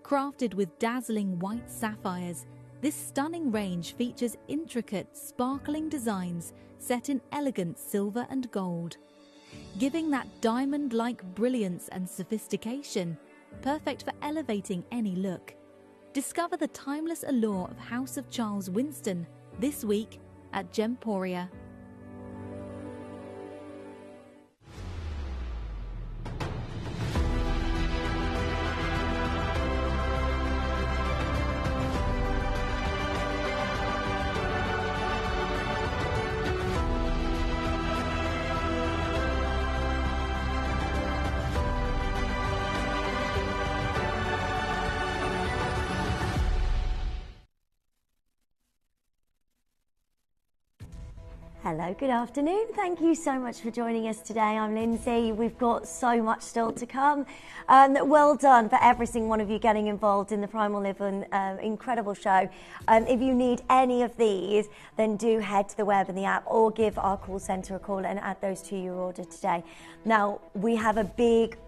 Crafted with dazzling white sapphires, this stunning range features intricate, sparkling designs set in elegant silver and gold, giving that diamond-like brilliance and sophistication, perfect for elevating any look. Discover the timeless allure of House of Charles Winston this week at Gemporia. Hello, good afternoon. Thank you so much for joining us today. I'm Lindsay. We've got so much still to come. Well done for every single one of you getting involved in the Primal Living incredible show. If you need any of these, then do head to the web and the app, or give our call centre a call and add those to your order today. Now, we have a big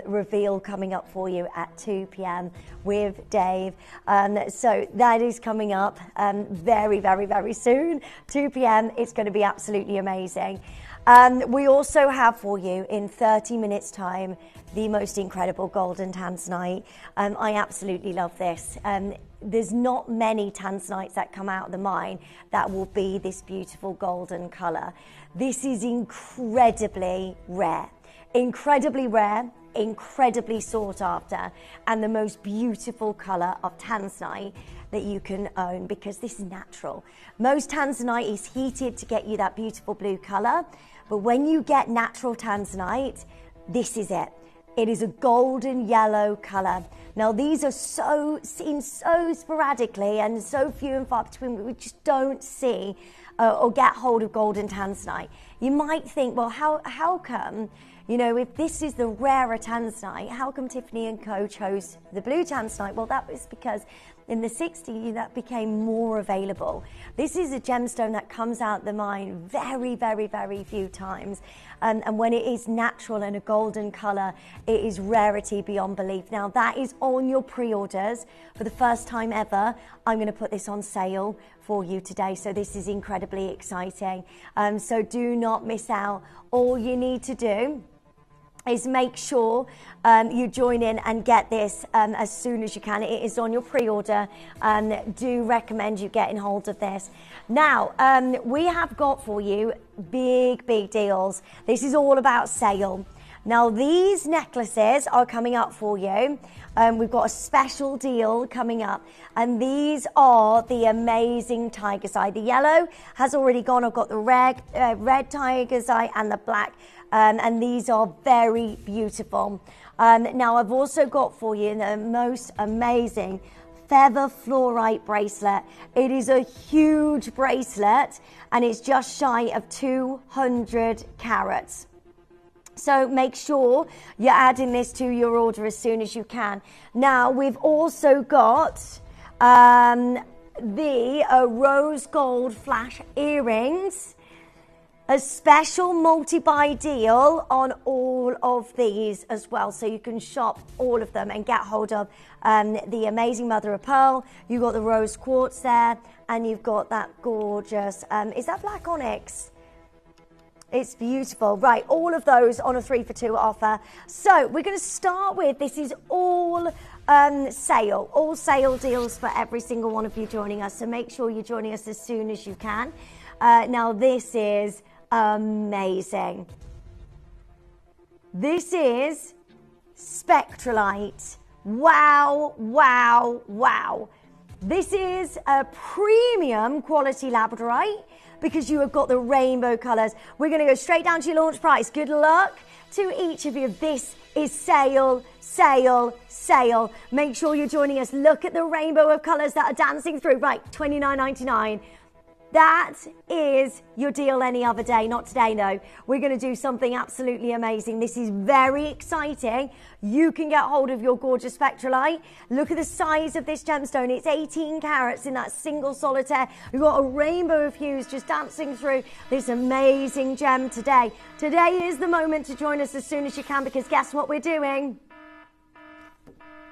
reveal coming up for you at 2 p.m. with Dave. So that is coming up very, very, very soon. 2 p.m. It's going to be absolutely amazing. We also have for you in 30 minutes time the most incredible golden tanzanite. I absolutely love this. There's not many tanzanites that come out of the mine that will be this beautiful golden colour. This is incredibly rare. Incredibly rare, incredibly sought after, and the most beautiful colour of tanzanite that you can own, because this is natural. Most tanzanite is heated to get you that beautiful blue colour, but when you get natural tanzanite, this is it. It is a golden yellow colour. Now these are seen so sporadically and so few and far between, we just don't see or get hold of golden tanzanite. You might think, well, how come, you know, if this is the rarer tanzanite, how come Tiffany & Co chose the blue tanzanite? Well, that was because in the 60s that became more available. This is a gemstone that comes out the mine very, very, very few times. And when it is natural and a golden colour, it is rarity beyond belief. Now that is on your pre-orders. For the first time ever, I'm going to put this on sale for you today. So this is incredibly exciting. So do not miss out. All you need to do is make sure you join in and get this as soon as you can. It is on your pre-order. Do recommend you getting hold of this. Now, we have got for you big deals. This is all about sale. Now these necklaces are coming up for you. We've got a special deal coming up, and these are the amazing tiger's eye. The yellow has already gone. I've got the red tiger's eye and the black, and these are very beautiful. Now I've also got for you the most amazing feather fluorite bracelet. It is a huge bracelet, and it's just shy of 200 carats. So make sure you're adding this to your order as soon as you can. Now we've also got the rose gold flash earrings. A special multi-buy deal on all of these as well, so you can shop all of them and get hold of the amazing mother of pearl. You've got the rose quartz there, and you've got that gorgeous, is that black onyx? It's beautiful. Right, all of those on a 3 for 2 offer. So we're going to start with, this is all sale deals for every single one of you joining us. So make sure you're joining us as soon as you can. Now this is amazing. This is Spectralite. Wow, wow, wow. This is a premium quality labradorite, because you have got the rainbow colours. We're going to go straight down to your launch price. Good luck to each of you. This is sale, sale, sale. Make sure you're joining us. Look at the rainbow of colours that are dancing through. Right, $29.99. That is your deal any other day, not today, no. We're going to do something absolutely amazing. This is very exciting. You can get hold of your gorgeous Spectralite. Look at the size of this gemstone. It's 18 carats in that single solitaire. We've got a rainbow of hues just dancing through this amazing gem today. Today is the moment to join us as soon as you can, because guess what we're doing?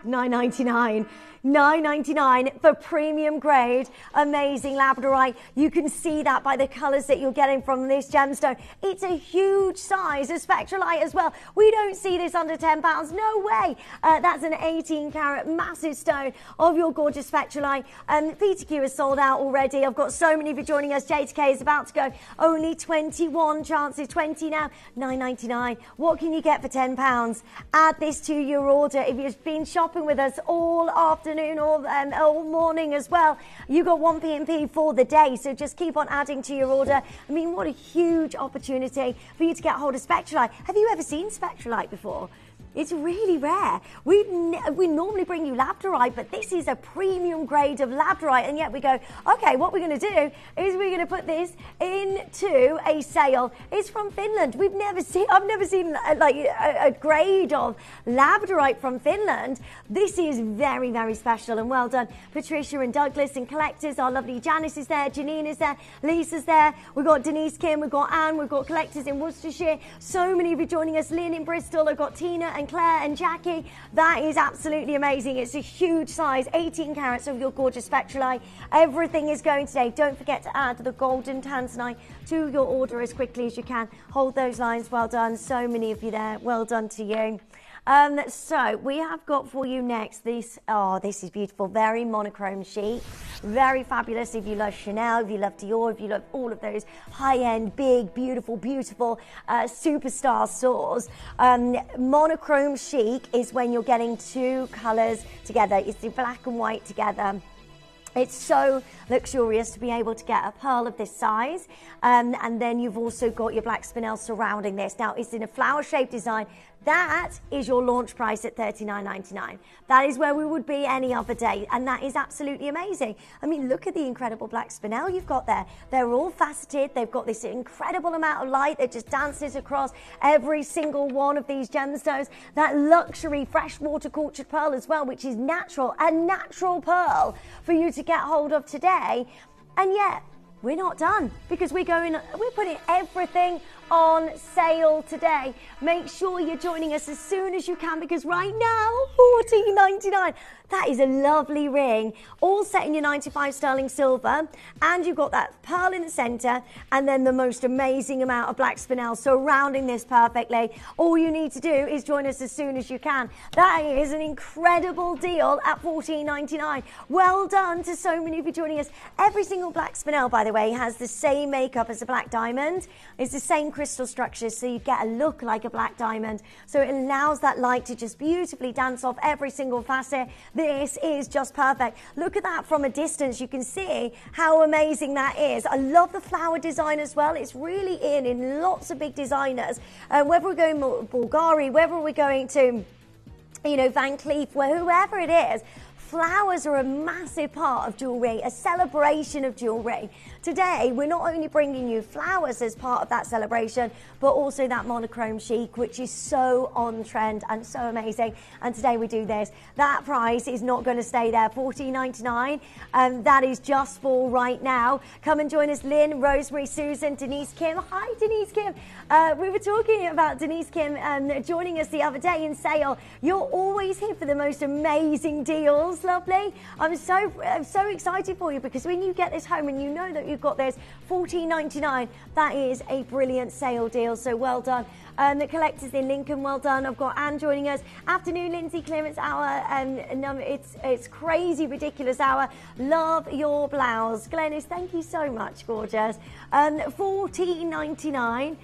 $9.99. $9.99 for premium grade amazing labradorite. You can see that by the colours that you're getting from this gemstone. It's a huge size of Spectralite as well. We don't see this under £10. No way. That's an 18 carat massive stone of your gorgeous Spectralite. PTQ is sold out already. I've got so many of you joining us. J2K is about to go. Only 21 chances, 20 now. $9.99. What can you get for £10? Add this to your order. If you've been shopping with us all afternoon or all morning as well, you got 1 P&P for the day, so just keep on adding to your order. I mean, what a huge opportunity for you to get hold of Spectralite. Have you ever seen Spectralite before? It's really rare. We normally bring you labradorite, but this is a premium grade of labradorite, and yet we go, okay, what we're going to do is we're going to put this into a sale. It's from Finland. I've never seen like a grade of labradorite from Finland. This is very, very special, and well done, Patricia and Douglas and collectors. Our lovely Janice is there, Janine is there, Lisa's there. We've got Denise Kim, we've got Anne, we've got collectors in Worcestershire. So many of you joining us. Lynn in Bristol. I've got Tina and Claire and Jackie. That is absolutely amazing. It's a huge size, 18 carats of your gorgeous Spectralite. Everything is going today. Don't forget to add the golden tanzanite to your order as quickly as you can. Hold those lines. Well done. So many of you there. Well done to you. So we have got for you next this is beautiful, very monochrome chic, very fabulous if you love Chanel, if you love Dior, if you love all of those high-end, big, beautiful superstar stores. Monochrome chic is when you're getting two colours together. It's the black and white together. It's so luxurious to be able to get a pearl of this size, and then you've also got your black spinel surrounding this. Now it's in a flower-shaped design. That is your launch price at $39.99. That is where we would be any other day, and that is absolutely amazing. I mean, look at the incredible black spinel you've got there. They're all faceted. They've got this incredible amount of light that just dances across every single one of these gemstones. That luxury freshwater cultured pearl as well, which is natural, a natural pearl for you to get hold of today. And yet, we're not done, because we're putting everything on sale today. Make sure you're joining us as soon as you can, because right now, $14.99. That is a lovely ring, all set in your 95 sterling silver, and you've got that pearl in the centre, and then the most amazing amount of black spinel surrounding this perfectly. All you need to do is join us as soon as you can. That is an incredible deal at $14.99. Well done to so many of you joining us. Every single black spinel, by the way, has the same makeup as a black diamond. It's the same crystal crystal structures so you get a look like a black diamond. So it allows that light to just beautifully dance off every single facet. This is just perfect. Look at that from a distance. You can see how amazing that is. I love the flower design as well. It's really in lots of big designers. Whether we're going Bulgari, whether we're going to, you know, Van Cleef, whoever it is, flowers are a massive part of jewellery, a celebration of jewellery. Today, we're not only bringing you flowers as part of that celebration, but also that monochrome chic, which is so on trend and so amazing. And today we do this. That price is not going to stay there, $14.99. That is just for right now. Come and join us, Lynn, Rosemary, Susan, Denise Kim. Hi, Denise Kim. We were talking about Denise Kim joining us the other day in sale. You're always here for the most amazing deals, lovely. I'm so excited for you, because when you get this home and you know that you've got this $14.99, that is a brilliant sale deal. So well done. The collectors in Lincoln, well done. I've got Anne joining us. Afternoon, Lindsay, clearance hour. It's crazy, ridiculous hour. Love your blouse. Glennis, thank you so much, gorgeous. $14.99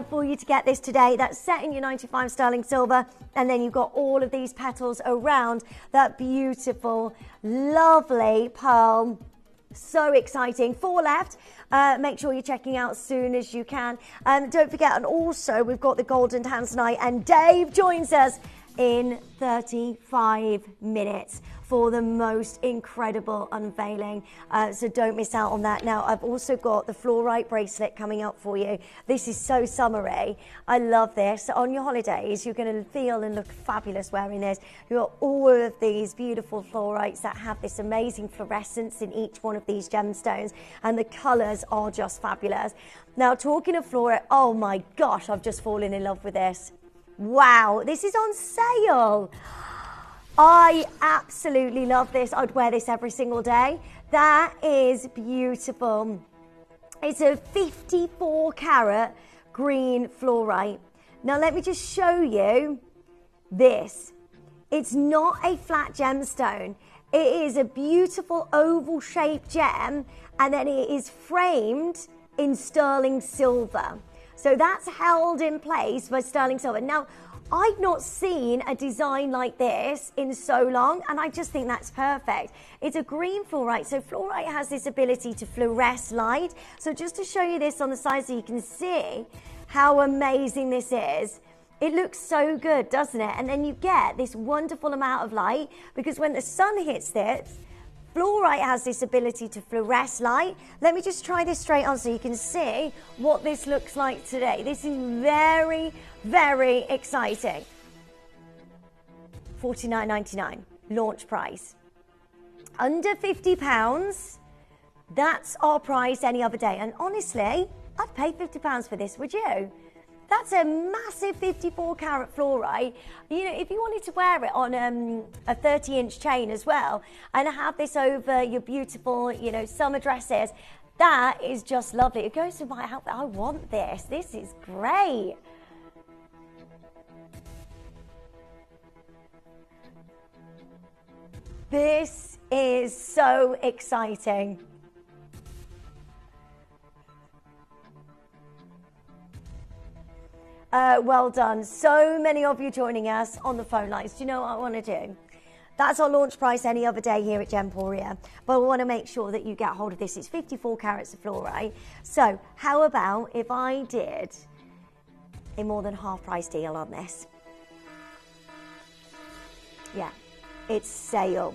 for you to get this today. That's set in your 95 sterling silver. And then you've got all of these petals around that beautiful, lovely pearl. So exciting. 4 left. Make sure you're checking out as soon as you can. Don't forget, and also we've got the Golden Tanzanite, and Dave joins us in 35 minutes for the most incredible unveiling. So don't miss out on that. Now, I've also got the fluorite bracelet coming up for you. This is so summery. I love this. On your holidays, you're going to feel and look fabulous wearing this. You've got all of these beautiful fluorites that have this amazing fluorescence in each one of these gemstones, and the colours are just fabulous. Now, talking of fluorite, oh my gosh, I've just fallen in love with this. Wow, this is on sale. I absolutely love this. I'd wear this every single day. That is beautiful. It's a 54 carat green fluorite. Now let me just show you this. It's not a flat gemstone. It is a beautiful oval shaped gem, and then it is framed in sterling silver. So that's held in place by sterling silver. Now, I've not seen a design like this in so long, and I just think that's perfect. It's a green fluorite, so fluorite has this ability to fluoresce light. So just to show you this on the side so you can see how amazing this is. It looks so good, doesn't it? And then you get this wonderful amount of light, because when the sun hits this, fluorite has this ability to fluoresce light. Let me just try this straight on so you can see what this looks like today. This is very, very exciting. $49.99 launch price. Under £50, that's our price any other day. And honestly, I'd pay £50 for this, would you? That's a massive 54 carat fluorite. You know, if you wanted to wear it on a 30-inch chain as well, and have this over your beautiful, you know, summer dresses, that is just lovely. It goes to my outfit. I want this. This is great. This is so exciting. Well done. So many of you joining us on the phone lines. Do you know what I want to do? That's our launch price any other day here at Gemporia. But we want to make sure that you get hold of this. It's 54 carats of fluorite. So how about if I did a more than half price deal on this? Yeah, it's sale.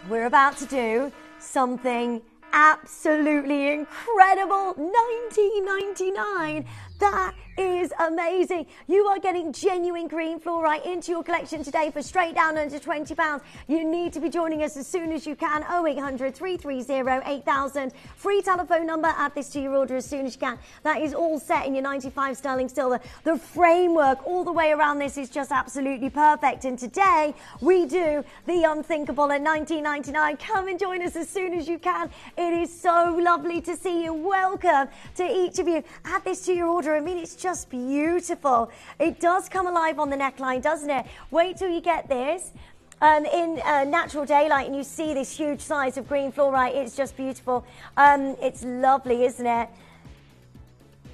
We're about to do something absolutely incredible. $19.99. That is amazing. You are getting genuine green fluorite into your collection today for straight down under £20. You need to be joining us as soon as you can. 0800 330 8000. Free telephone number. Add this to your order as soon as you can. That is all set in your 95 sterling silver. The framework all the way around this is just absolutely perfect. And today we do the unthinkable at $19.99. Come and join us as soon as you can. It is so lovely to see you. Welcome to each of you. Add this to your order. I mean, it's just beautiful. It does come alive on the neckline, doesn't it? Wait till you get this in natural daylight and you see this huge size of green fluorite. It's just beautiful. It's lovely, isn't it?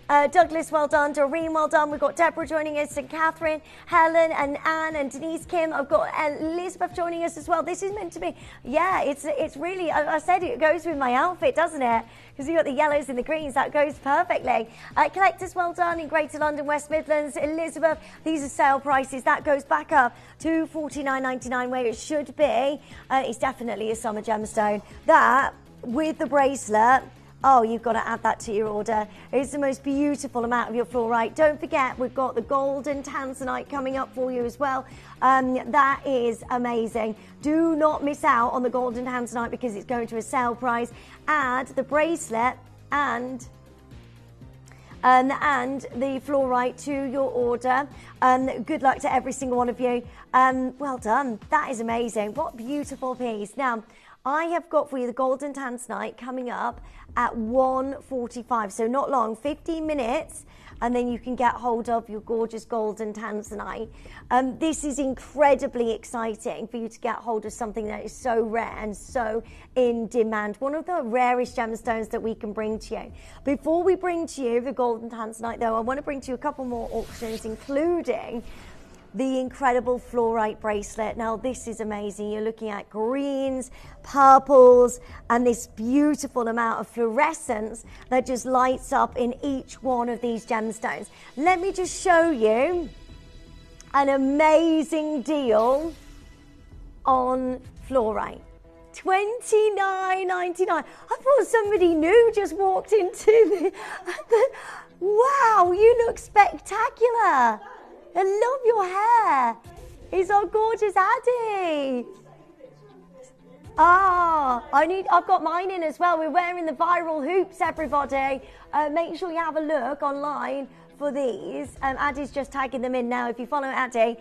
Douglas, well done. Doreen, well done. We've got Deborah joining us, and Catherine, Helen, and Anne, and Denise, Kim. I've got Elizabeth joining us as well. This is meant to be, yeah, it's really, I said it goes with my outfit, doesn't it? Because you've got the yellows and the greens, that goes perfectly. Collectors, well done in Greater London, West Midlands. Elizabeth, these are sale prices. That goes back up to $49.99 where it should be. It's definitely a summer gemstone. That, with the bracelet, oh, you've got to add that to your order. It's the most beautiful amount of your fluorite. Don't forget, we've got the golden tanzanite coming up for you as well. That is amazing. Do not miss out on the golden tanzanite because it's going to a sale price. Add the bracelet and the fluorite to your order. Good luck to every single one of you. Well done. That is amazing. What a beautiful piece. Now, I have got for you the golden tanzanite coming up at 1:45, so not long, 15 minutes, and then you can get hold of your gorgeous golden tanzanite. This is incredibly exciting for you to get hold of something that is so rare and so in demand. One of the rarest gemstones that we can bring to you. Before we bring to you the golden tanzanite, though, I want to bring to you a couple more auctions, including the incredible fluorite bracelet. Now, this is amazing. You're looking at greens, purples, and this beautiful amount of fluorescence that just lights up in each one of these gemstones. Let me just show you an amazing deal on fluorite. $29.99. I thought somebody new just walked into the wow, you look spectacular. I love your hair. It's our gorgeous Addie. I've got mine in as well. We're wearing the viral hoops, everybody. Make sure you have a look online for these. Addie's just tagging them in now. If you follow Addie,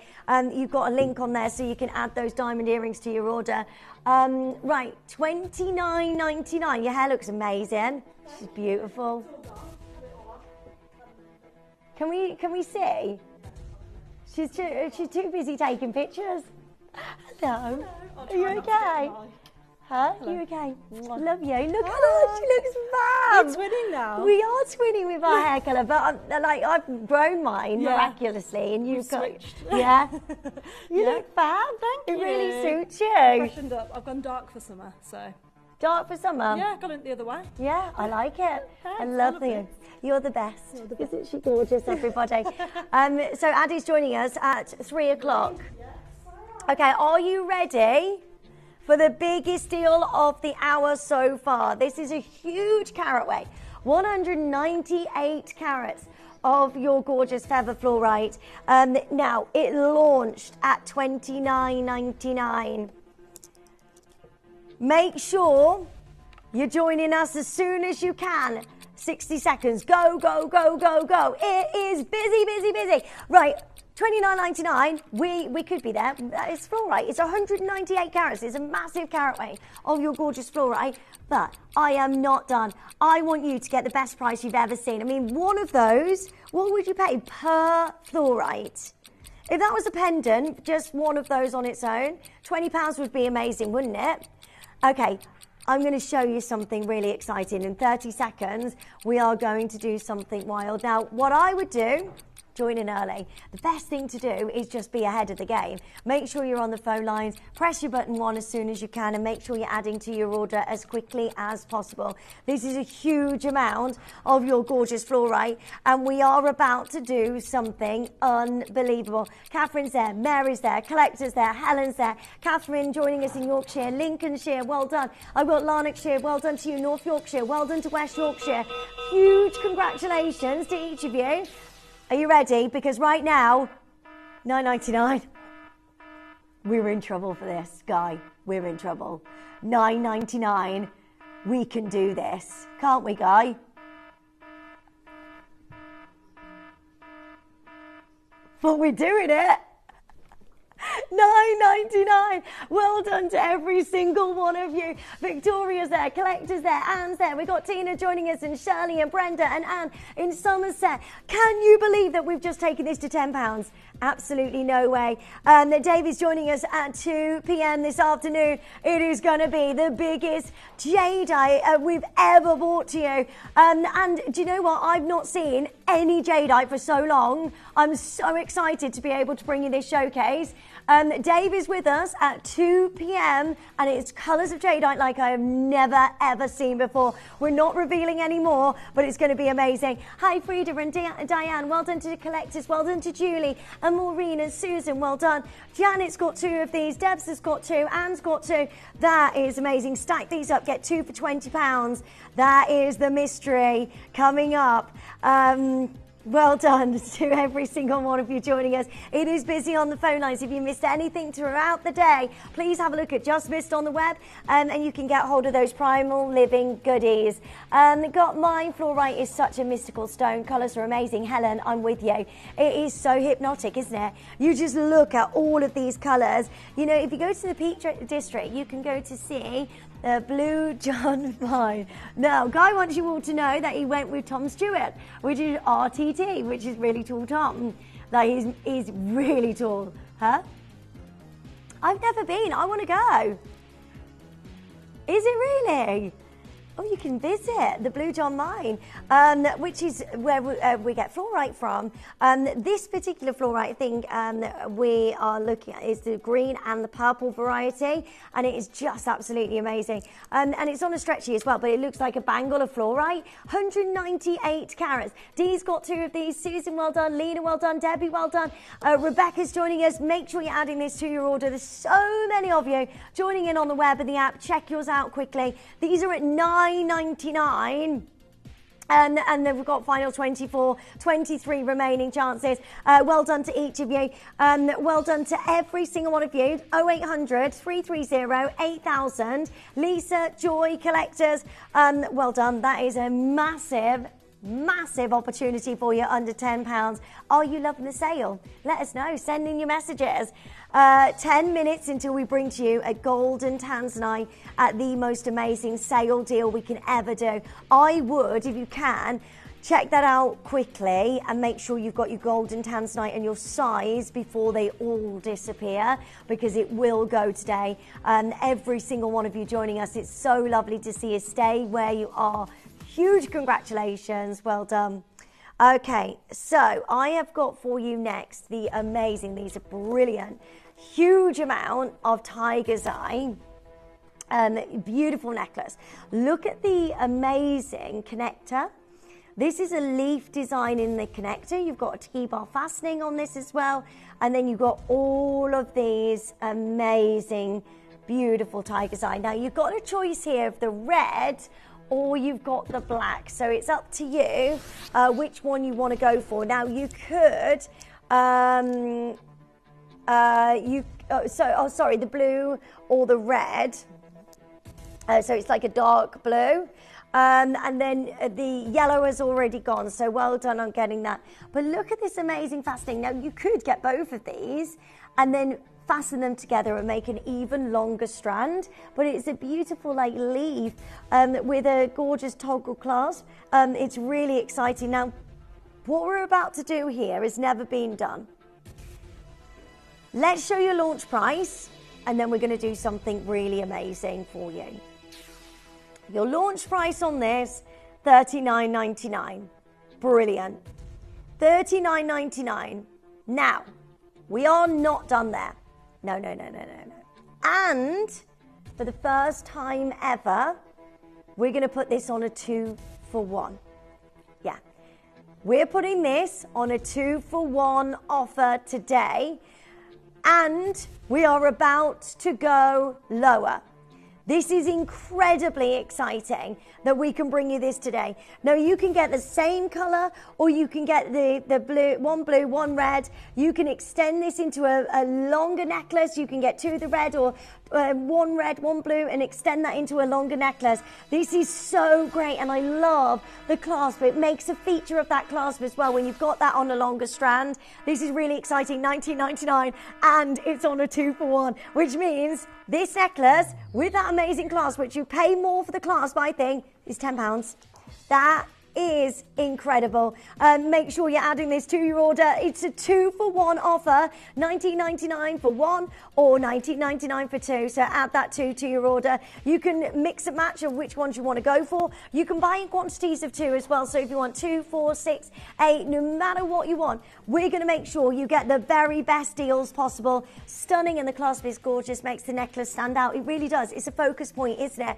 you've got a link on there so you can add those diamond earrings to your order. Right, $29.99. Your hair looks amazing. She's beautiful. Can we see? She's too busy taking pictures. Hello. Are you okay? Huh? Hello. You okay? Love you. Look at her. She looks fab. We're twinning now. We are twinning with our hair colour, but I've grown mine miraculously, and you've got switched. Yeah. You look fab. Thank you. It really suits you. Freshened up. I've gone dark for summer, so. Dark for summer? Yeah, gone it the other way. Yeah, I like it. Thanks, I love you. You're the best. Isn't she gorgeous, everybody? So Addie's joining us at 3 o'clock. Okay, are you ready for the biggest deal of the hour so far? This is a huge carat weight. 198 carats of your gorgeous feather fluorite. Now, it launched at $29.99. Make sure you're joining us as soon as you can. 60 seconds. Go, go, go, go, go. It is busy, busy, busy. Right, $29.99. We could be there. It's fluorite. It's 198 carats. It's a massive carat weight of your gorgeous fluorite. But I am not done. I want you to get the best price you've ever seen. I mean, one of those, what would you pay per fluorite? If that was a pendant, just one of those on its own, £20 would be amazing, wouldn't it? Okay, I'm going to show you something really exciting. In 30 seconds, we are going to do something wild. Now, what I would do, join in early. The best thing to do is just be ahead of the game. Make sure you're on the phone lines, press your button 1 as soon as you can, and make sure you're adding to your order as quickly as possible. This is a huge amount of your gorgeous fluorite, and we are about to do something unbelievable. Catherine's there, Mary's there, Collector's there, Helen's there, Catherine joining us in Yorkshire, Lincolnshire, well done. I've got Lanarkshire, well done to you, North Yorkshire, well done to West Yorkshire. Huge congratulations to each of you. Are you ready? Because right now, $9.99. We're in trouble for this, Guy. We're in trouble. $9.99. We can do this. Can't we, Guy? But we're doing it. $9.99. Well done to every single one of you. Victoria's there, Collector's there, Anne's there. We've got Tina joining us, and Shirley and Brenda and Anne in Somerset. Can you believe that we've just taken this to £10? Absolutely no way. Dave is joining us at 2 p.m. this afternoon. It is going to be the biggest jadeite we've ever brought to you. And do you know what? I've not seen any jadeite for so long. I'm so excited to be able to bring you this showcase. Dave is with us at 2 p.m. and it's colours of jadeite like I have never ever seen before. We're not revealing any more, but it's going to be amazing. Hi Frida and Diane, well done to the collectors, well done to Julie and Maureen and Susan, well done. Janet's got 2 of these, Deb's has got 2, Anne's got 2. That is amazing. Stack these up, get 2 for £20. That is the mystery coming up. Well done to every single one of you joining us. It is busy on the phone lines. If you missed anything throughout the day, please have a look at Just Missed on the web, and you can get hold of those Primal Living goodies. Got mine. Fluorite is such a mystical stone. Colours are amazing. Helen, I'm with you. It is so hypnotic, isn't it? You just look at all of these colours. You know, if you go to the Peak District, you can go to see the Blue John Vine. Now, Guy wants you all to know that he went with Tom Stewart, which is RTT, which is really tall Tom. Like, he's really tall. Huh? I've never been. I want to go. Is it really? Oh, you can visit the Blue John Mine, which is where we get fluorite from. This particular fluorite thing we are looking at is the green and the purple variety, and it is just absolutely amazing. And it's on a stretchy as well, but it looks like a bangle of fluorite. 198 carats. Dee's got 2 of these. Susan, well done. Lena, well done. Debbie, well done. Rebecca's joining us. Make sure you're adding this to your order. There's so many of you joining in on the web and the app. Check yours out quickly. These are at $9.99. And then we've got final 24, 23 remaining chances. Well done to each of you. Well done to every single one of you. 0800 330 8000. Lisa, Joy, collectors. Well done. That is a massive opportunity for you under £10. Are you loving the sale? Let us know. Send in your messages. 10 minutes until we bring to you a golden tanzanite at the most amazing sale deal we can ever do. I would, if you can, check that out quickly and make sure you've got your golden tanzanite and your size before they all disappear, because it will go today. Every single one of you joining us, it's so lovely to see you. Stay where you are. Huge congratulations. Well done. Okay, so I have got for you next the amazing, these are brilliant, huge amount of Tiger's Eye. Beautiful necklace. Look at the amazing connector. This is a leaf design in the connector. You've got a T-bar fastening on this as well. And then you've got all of these amazing, beautiful Tiger's Eye. Now, you've got a choice here of the red or you've got the black. So it's up to you which one you want to go for. Now, you could, the blue or the red. So it's like a dark blue. And then the yellow has already gone, so well done on getting that. But look at this amazing fastening. Now, you could get both of these and then fasten them together and make an even longer strand, but it's a beautiful like leaf with a gorgeous toggle clasp. It's really exciting. Now, what we're about to do here has never been done. Let's show you launch price, and then we're going to do something really amazing for you. Your launch price on this, $39.99. Brilliant. $39.99. Now, we are not done there. No. And for the first time ever, we're going to put this on a 2-for-1. Yeah. We're putting this on a 2-for-1 offer today, and we are about to go lower. This is incredibly exciting that we can bring you this today. Now, you can get the same color, or you can get the blue, one red. You can extend this into a longer necklace. You can get 2 of the red or one red, one blue, and extend that into a longer necklace. This is so great, and I love the clasp. It makes a feature of that clasp as well when you've got that on a longer strand. This is really exciting, $19.99, and it's on a 2-for-1, which means this necklace with that amazing clasp, which you pay more for the clasp, I think, is £10. That is incredible. Make sure you're adding this to your order. It's a 2-for-1 offer, $19.99 for one or $19.99 for two. So add that to your order. You can mix and match of which ones you want to go for. You can buy in quantities of 2 as well. So if you want 2, 4, 6, 8, no matter what you want, we're going to make sure you get the very best deals possible. Stunning, and the clasp is gorgeous, makes the necklace stand out. It really does. It's a focus point, isn't it?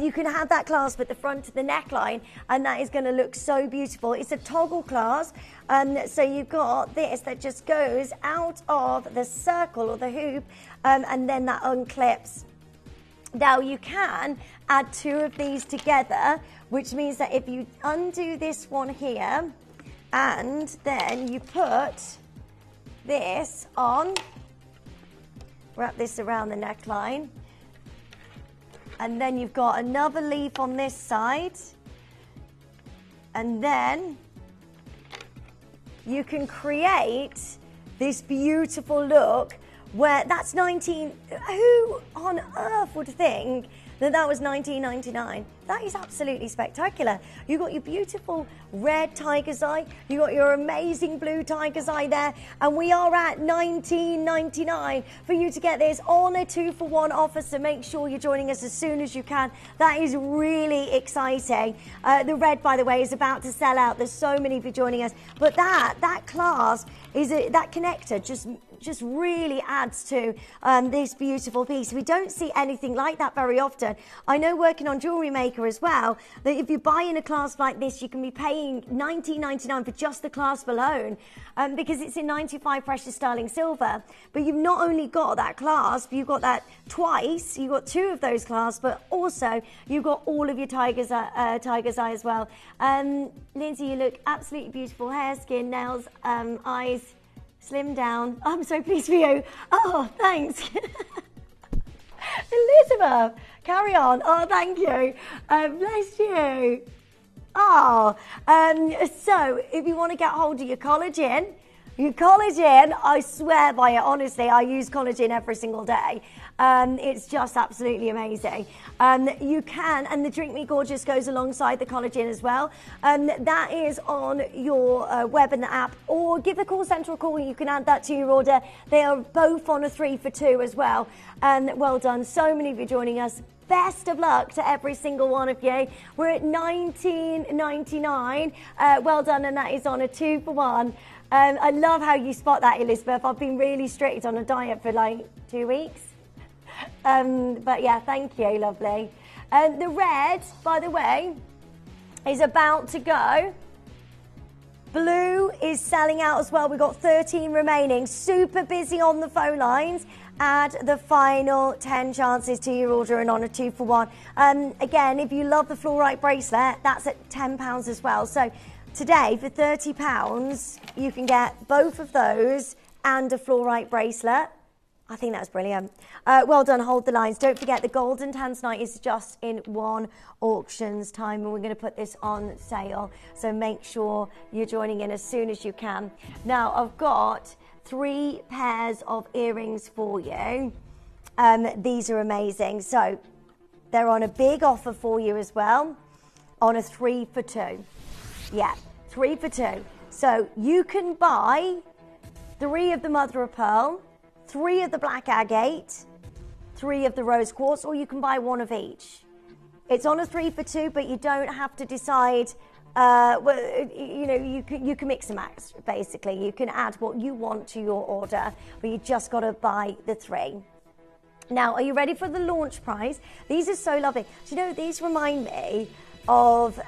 You can have that clasp at the front of the neckline, and that is going to look so beautiful. It's a toggle clasp, so you've got this that just goes out of the circle or the hoop, and then that unclips. Now you can add 2 of these together, which means that if you undo this one here and then you put this on, wrap this around the neckline, and then you've got another leaf on this side, and then you can create this beautiful look where that's 19. Who on earth would think that was $19.99? That is absolutely spectacular. You got your beautiful red tiger's eye, you got your amazing blue tiger's eye there, and we are at $19.99 for you to get this on a 2-for-1 offer. So make sure you're joining us as soon as you can. That is really exciting. The red, by the way, is about to sell out. There's so many of you joining us, but that clasp is that connector just really adds to this beautiful piece. We don't see anything like that very often. I know, working on Jewellery Maker as well, that if you buy in a clasp like this, you can be paying $19.99 for just the clasp alone, because it's in 95 precious sterling silver. But you've not only got that clasp, you've got that twice, you've got 2 of those clasps, but also you've got all of your tiger's eye as well. Lindsay, you look absolutely beautiful. Hair, skin, nails, eyes, slim down. I'm so pleased for you. Oh, thanks. Elizabeth, carry on. Oh, thank you. Bless you. Oh, so if you want to get hold of your collagen, I swear by it, honestly, I use collagen every single day. It's just absolutely amazing. You can, and the Drink Me Gorgeous goes alongside the collagen as well. That is on your web and the app, or give the call centre a call and you can add that to your order. They are both on a 3-for-2 as well. Well done. So many of you joining us. Best of luck to every single one of you. We're at $19.99. Well done, and that is on a 2-for-1. I love how you spot that, Elizabeth. I've been really strict on a diet for like 2 weeks. But yeah, thank you, lovely. The red, by the way, is about to go. Blue is selling out as well. We've got 13 remaining. Super busy on the phone lines. Add the final 10 chances to your order and on a 2-for-1. Again, if you love the fluorite bracelet, that's at £10 as well. So today, for £30, you can get both of those and a fluorite bracelet. I think that's brilliant. Well done, hold the lines. Don't forget, the Golden Tanzanite is just in one auction's time, and we're going to put this on sale. So make sure you're joining in as soon as you can. Now, I've got 3 pairs of earrings for you. These are amazing. So they're on a big offer for you as well, on a 3-for-2. Yeah, 3-for-2. So you can buy 3 of the mother of pearl, 3 of the black agate, 3 of the rose quartz, or you can buy 1 of each. It's on a 3-for-2, but you don't have to decide. Well, you know, you can mix and match, basically. You can add what you want to your order, but you just got to buy the 3. Now, are you ready for the launch price? These are so lovely. Do you know, these remind me of,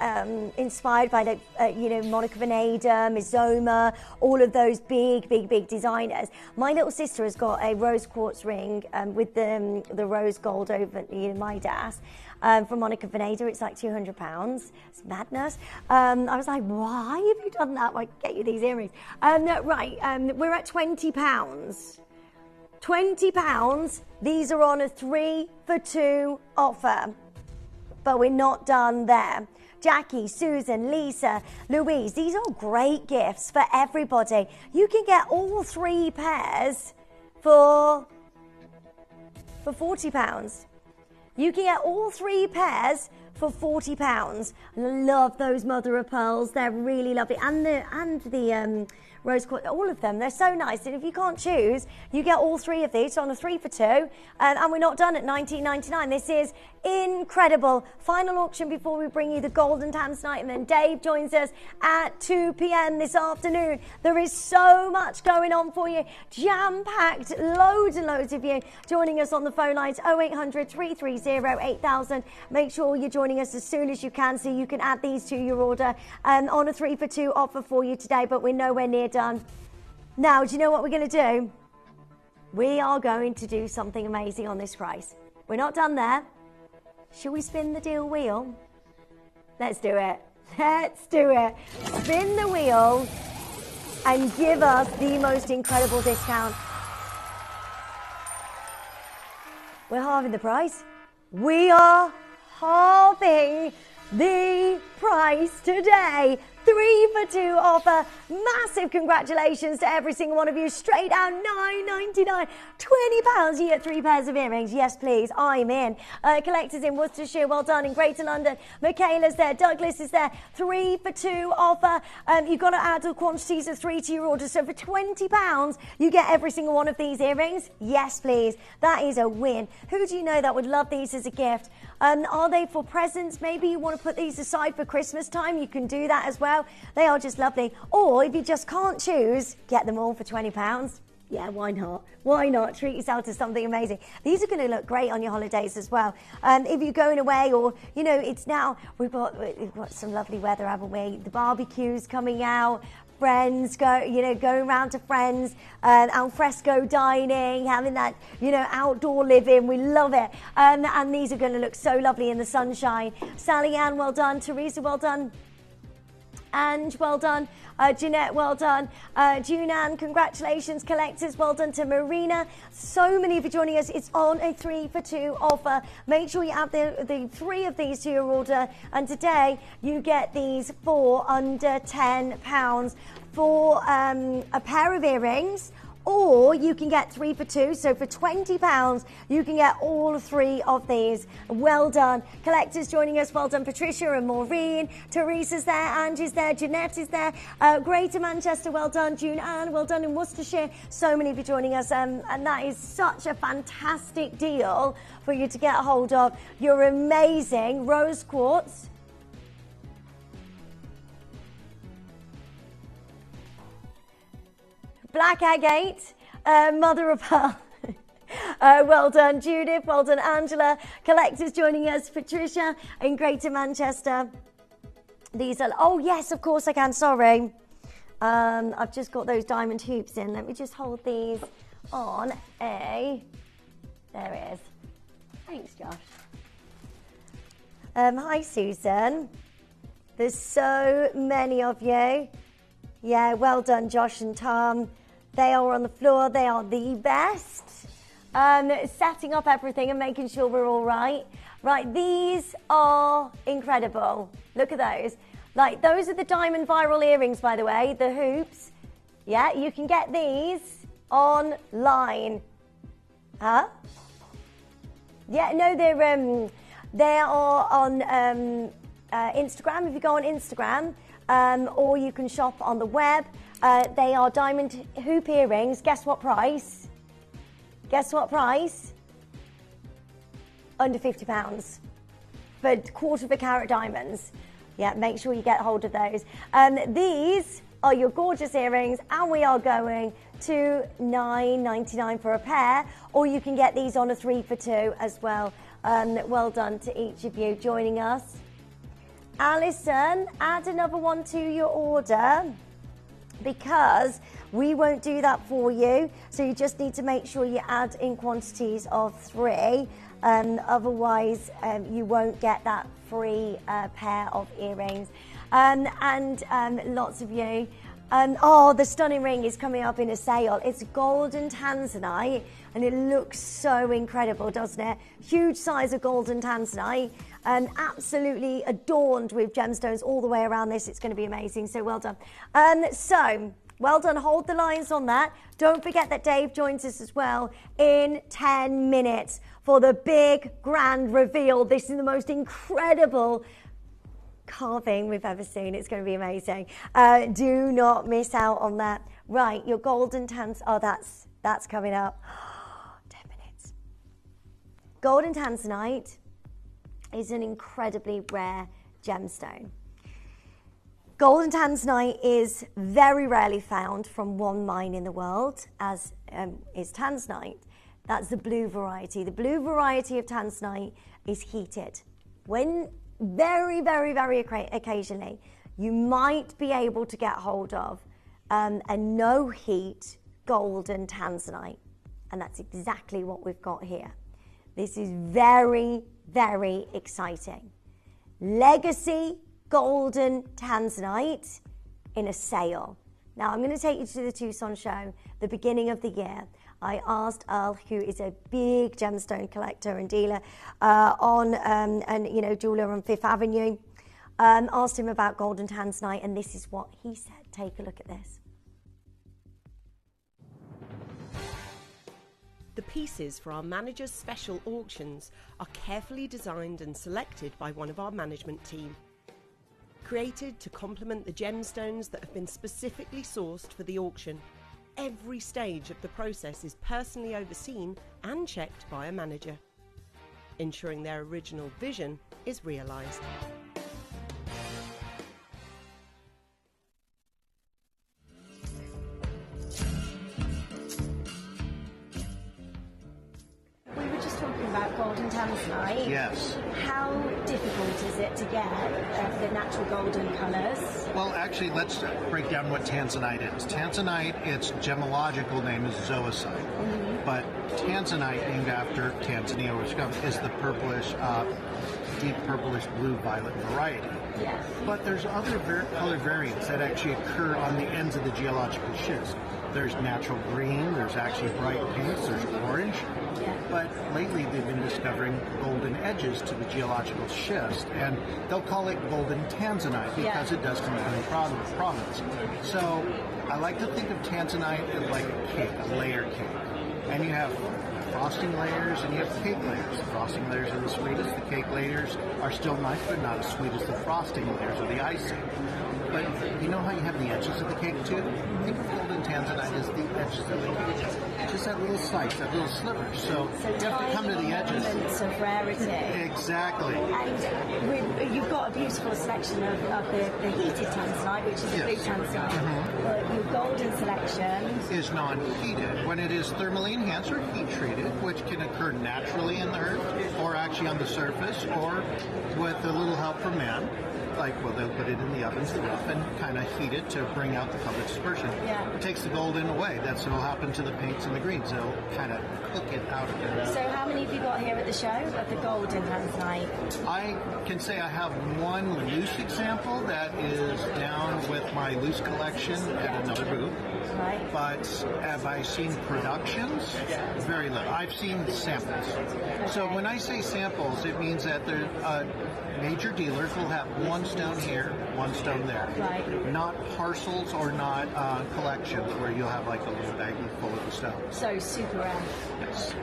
inspired by, you know, Monica Vinader, Mizoma, all of those big designers. My little sister has got a rose quartz ring with the rose gold over, you know, Midas. From Monica Vinader, it's like £200. It's madness. I was like, why have you done that? Why get you these earrings? Right, we're at £20. £20. These are on a 3 for 2 offer. But we're not done there. Jackie, Susan, Lisa, Louise, these are great gifts for everybody. You can get all 3 pairs for £40. You can get all 3 pairs for £40. Love those mother of pearls. They're really lovely. And the rose quartz, all of them, they're so nice. And if you can't choose, you get all 3 of these on a 3 for 2. And we're not done at $19.99. This is incredible. Final auction before we bring you the Golden Tanzanite, and then Dave joins us at 2 p.m. this afternoon. There is so much going on for you, jam-packed, loads and loads of you joining us on the phone lines 0800 330 8000. Make sure you're joining us as soon as you can so you can add these to your order on a 3 for 2 offer for you today, but we're nowhere near done. Now, do you know what we're going to do? We are going to do something amazing on this price. We're not done there. Shall we spin the deal wheel? Let's do it. Let's do it. Spin the wheel and give us the most incredible discount. We're halving the price. We are halving the price today. 3 for 2 offer. Massive congratulations to every single one of you. Straight out £9.99. £20. You get 3 pairs of earrings. Yes, please. I'm in. Collectors in Worcestershire. Well done. In Greater London. Michaela's there. Douglas is there. 3 for 2 offer. You've got to add the quantities of 3 to your order. So for £20, you get every single one of these earrings. Yes, please. That is a win. Who do you know that would love these as a gift? Are they for presents? Maybe you want to put these aside for Christmas time. You can do that as well. They are just lovely. Or if you just can't choose, get them all for £20. Yeah, why not? Why not? Treat yourself to something amazing. These are going to look great on your holidays as well. If you're going away, or, you know, it's now, we've got some lovely weather, haven't we? The barbecue's coming out. Friends going around to friends, al fresco dining, having that, outdoor living. We love it. And these are going to look so lovely in the sunshine. Sally Ann, well done. Teresa, well done. Ange, well done. Jeanette, well done. Junan, congratulations. Collectors, well done to Marina. So many of you joining us. It's on a 3 for 2 offer. Make sure you add the 3 of these to your order. And today you get these for under £10 for a pair of earrings. Or you can get 3 for 2. So for £20, you can get all 3 of these. Well done. Collectors joining us. Well done, Patricia and Maureen. Teresa's there. Angie's there. Jeanette is there. Greater Manchester, well done. June Ann, well done in Worcestershire. So many of you joining us. And that is such a fantastic deal for you to get a hold of. Your amazing rose quartz. Black agate, mother of pearl. Well done, Judith. Well done, Angela. Collectors joining us. Patricia in Greater Manchester. These are, oh yes, of course I can, sorry. I've just got those diamond hoops in. Let me just hold these on there it is. Thanks, Josh. Hi, Susan. There's so many of you. Yeah, well done, Josh and Tom. They are on the floor. They are the best. Setting up everything and making sure we're all right. Right, these are incredible. Look at those. Like, those are the diamond viral earrings, by the way, the hoops. Yeah, you can get these online. Huh? Yeah, no, they are on Instagram. If you go on Instagram, or you can shop on the web. They are diamond hoop earrings. Guess what price? Guess what price? Under £50 for quarter of a carat diamonds. Yeah, make sure you get hold of those. These are your gorgeous earrings, and we are going to $9.99 for a pair, or you can get these on a 3 for 2 as well. Well done to each of you joining us. Alison, add another one to your order, because we won't do that for you. So you just need to make sure you add in quantities of 3. Otherwise, you won't get that free pair of earrings. And lots of you The stunning ring is coming up in a sale. It's golden tanzanite and it looks so incredible, doesn't it? Huge size of golden tanzanite and absolutely adorned with gemstones all the way around this. It's going to be amazing, so well done. Well done, hold the lines on that. Don't forget that Dave joins us as well in 10 minutes for the big grand reveal. This is the most incredible carving we've ever seen. It's going to be amazing. Do not miss out on that. Right, your golden that's coming up. 10 minutes. Golden tanzanite is an incredibly rare gemstone. Golden tanzanite is very rarely found from one mine in the world, as is tanzanite. That's the blue variety. The blue variety of tanzanite is heated. When very, very, very occasionally, you might be able to get hold of a no heat golden tanzanite. And that's exactly what we've got here. This is very, very exciting. Legacy golden tanzanite in a sale. Now I'm going to take you to the Tucson show, the beginning of the year. I asked Earl, who is a big gemstone collector and dealer jeweler on Fifth Avenue, asked him about golden tanzanite, and this is what he said. Take a look at this. The pieces for our managers' special auctions are carefully designed and selected by one of our management team. Created to complement the gemstones that have been specifically sourced for the auction, every stage of the process is personally overseen and checked by a manager, ensuring their original vision is realised. We were just talking about golden tanzanite. Yes. How difficult is it to get the natural golden colours? Well, actually, let's break down what tanzanite is. Tanzanite, its gemological name is zoisite, but tanzanite, named after Tanzania, which is the purplish, deep purplish blue-violet variety. Yes. But there's other color variants that actually occur on the ends of the geological schist. There's natural green, there's actually bright pinks, there's orange. But lately they've been discovering golden edges to the geological schist, and they'll call it golden tanzanite because it does come from the province. So I like to think of tanzanite as like a cake, a layer cake. And you have frosting layers and you have cake layers. The frosting layers are the sweetest, the cake layers are still nice but not as sweet as the frosting layers or the icing. But you know how you have the edges of the cake too? Think of golden tanzanite as the edges of the cake. Just that little slice, that little sliver. So you have to come to the edges. Moments of rarity. Exactly. And you've got a beautiful selection of the heated tanzanite, which is the blue tanzanite. But your golden selection is non-heated. When it is thermally enhanced or heat treated, which can occur naturally in the earth, or actually on the surface, or with a little help from man. They'll put it in the ovens to rough and kind of heat it to bring out the color dispersion. It takes the golden away. That's what will happen to the pinks and the greens. They'll kind of cook it out of there. So how many have you got here at the show of the golden tanzanite? I can say I have one loose example that is down with my loose collection at another booth. Right. But have I seen productions? Very little. I've seen samples. Okay. So when I say samples, it means that there's major dealers will have one stone here, one stone there. Right. Not parcels or not collections where you'll have like a little bag full of the stones. So super rare. Yes.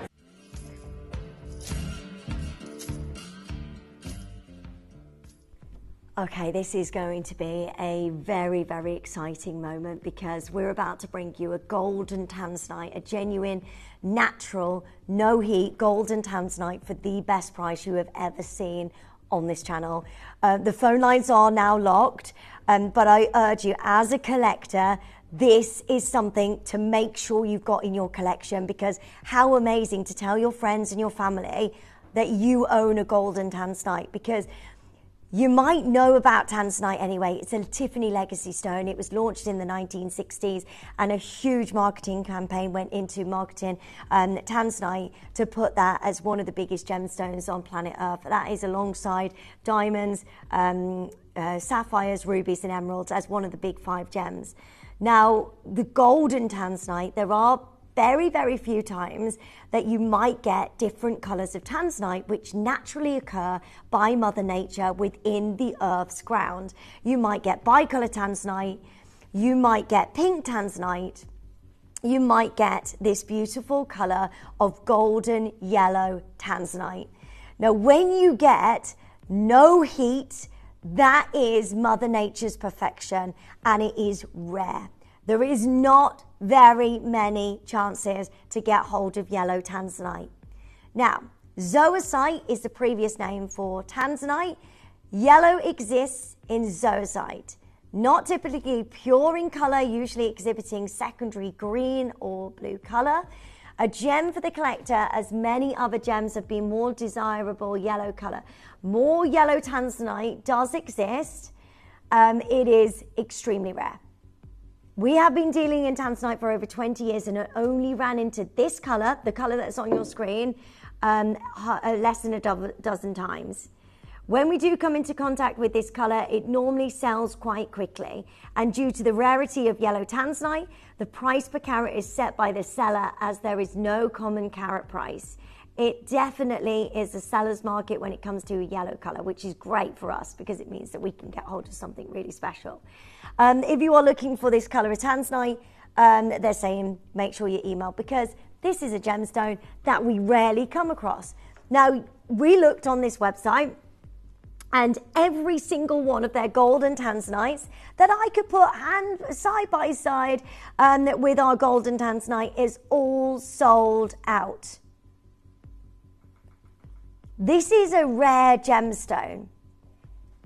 Okay, this is going to be a very, very exciting moment because we're about to bring you a golden tanzanite, a genuine, natural, no heat golden tanzanite for the best price you have ever seen on this channel. The phone lines are now locked, but I urge you as a collector, this is something to make sure you've got in your collection because how amazing to tell your friends and your family that you own a golden tanzanite because you might know about tanzanite anyway. It's a Tiffany legacy stone. It was launched in the 1960s and a huge marketing campaign went into marketing tanzanite to put that as one of the biggest gemstones on planet Earth. That is alongside diamonds, sapphires, rubies and emeralds as one of the big 5 gems. Now, the golden tanzanite, there are very, very few times that you might get different colours of tanzanite which naturally occur by Mother Nature within the Earth's ground. You might get bicolour tanzanite, you might get pink tanzanite, you might get this beautiful colour of golden yellow tanzanite. Now, when you get no heat, that is Mother Nature's perfection, and it is rare. There is not very many chances to get hold of yellow tanzanite. Now, zoisite is the previous name for tanzanite. Yellow exists in zoisite, not typically pure in colour, usually exhibiting secondary green or blue colour. A gem for the collector, as many other gems have been more desirable yellow colour. More yellow tanzanite does exist. It is extremely rare. We have been dealing in tanzanite for over 20 years and it only ran into this colour, the colour that's on your screen, less than a dozen times. When we do come into contact with this colour, it normally sells quite quickly. And due to the rarity of yellow tanzanite, the price per carat is set by the seller as there is no common carat price. It definitely is a seller's market when it comes to a yellow colour, which is great for us because it means that we can get hold of something really special. If you are looking for this colour of tanzanite, they're saying make sure you email because this is a gemstone that we rarely come across. Now, we looked on this website and every single one of their golden tanzanites that I could put side by side with our golden tanzanite is all sold out. This is a rare gemstone.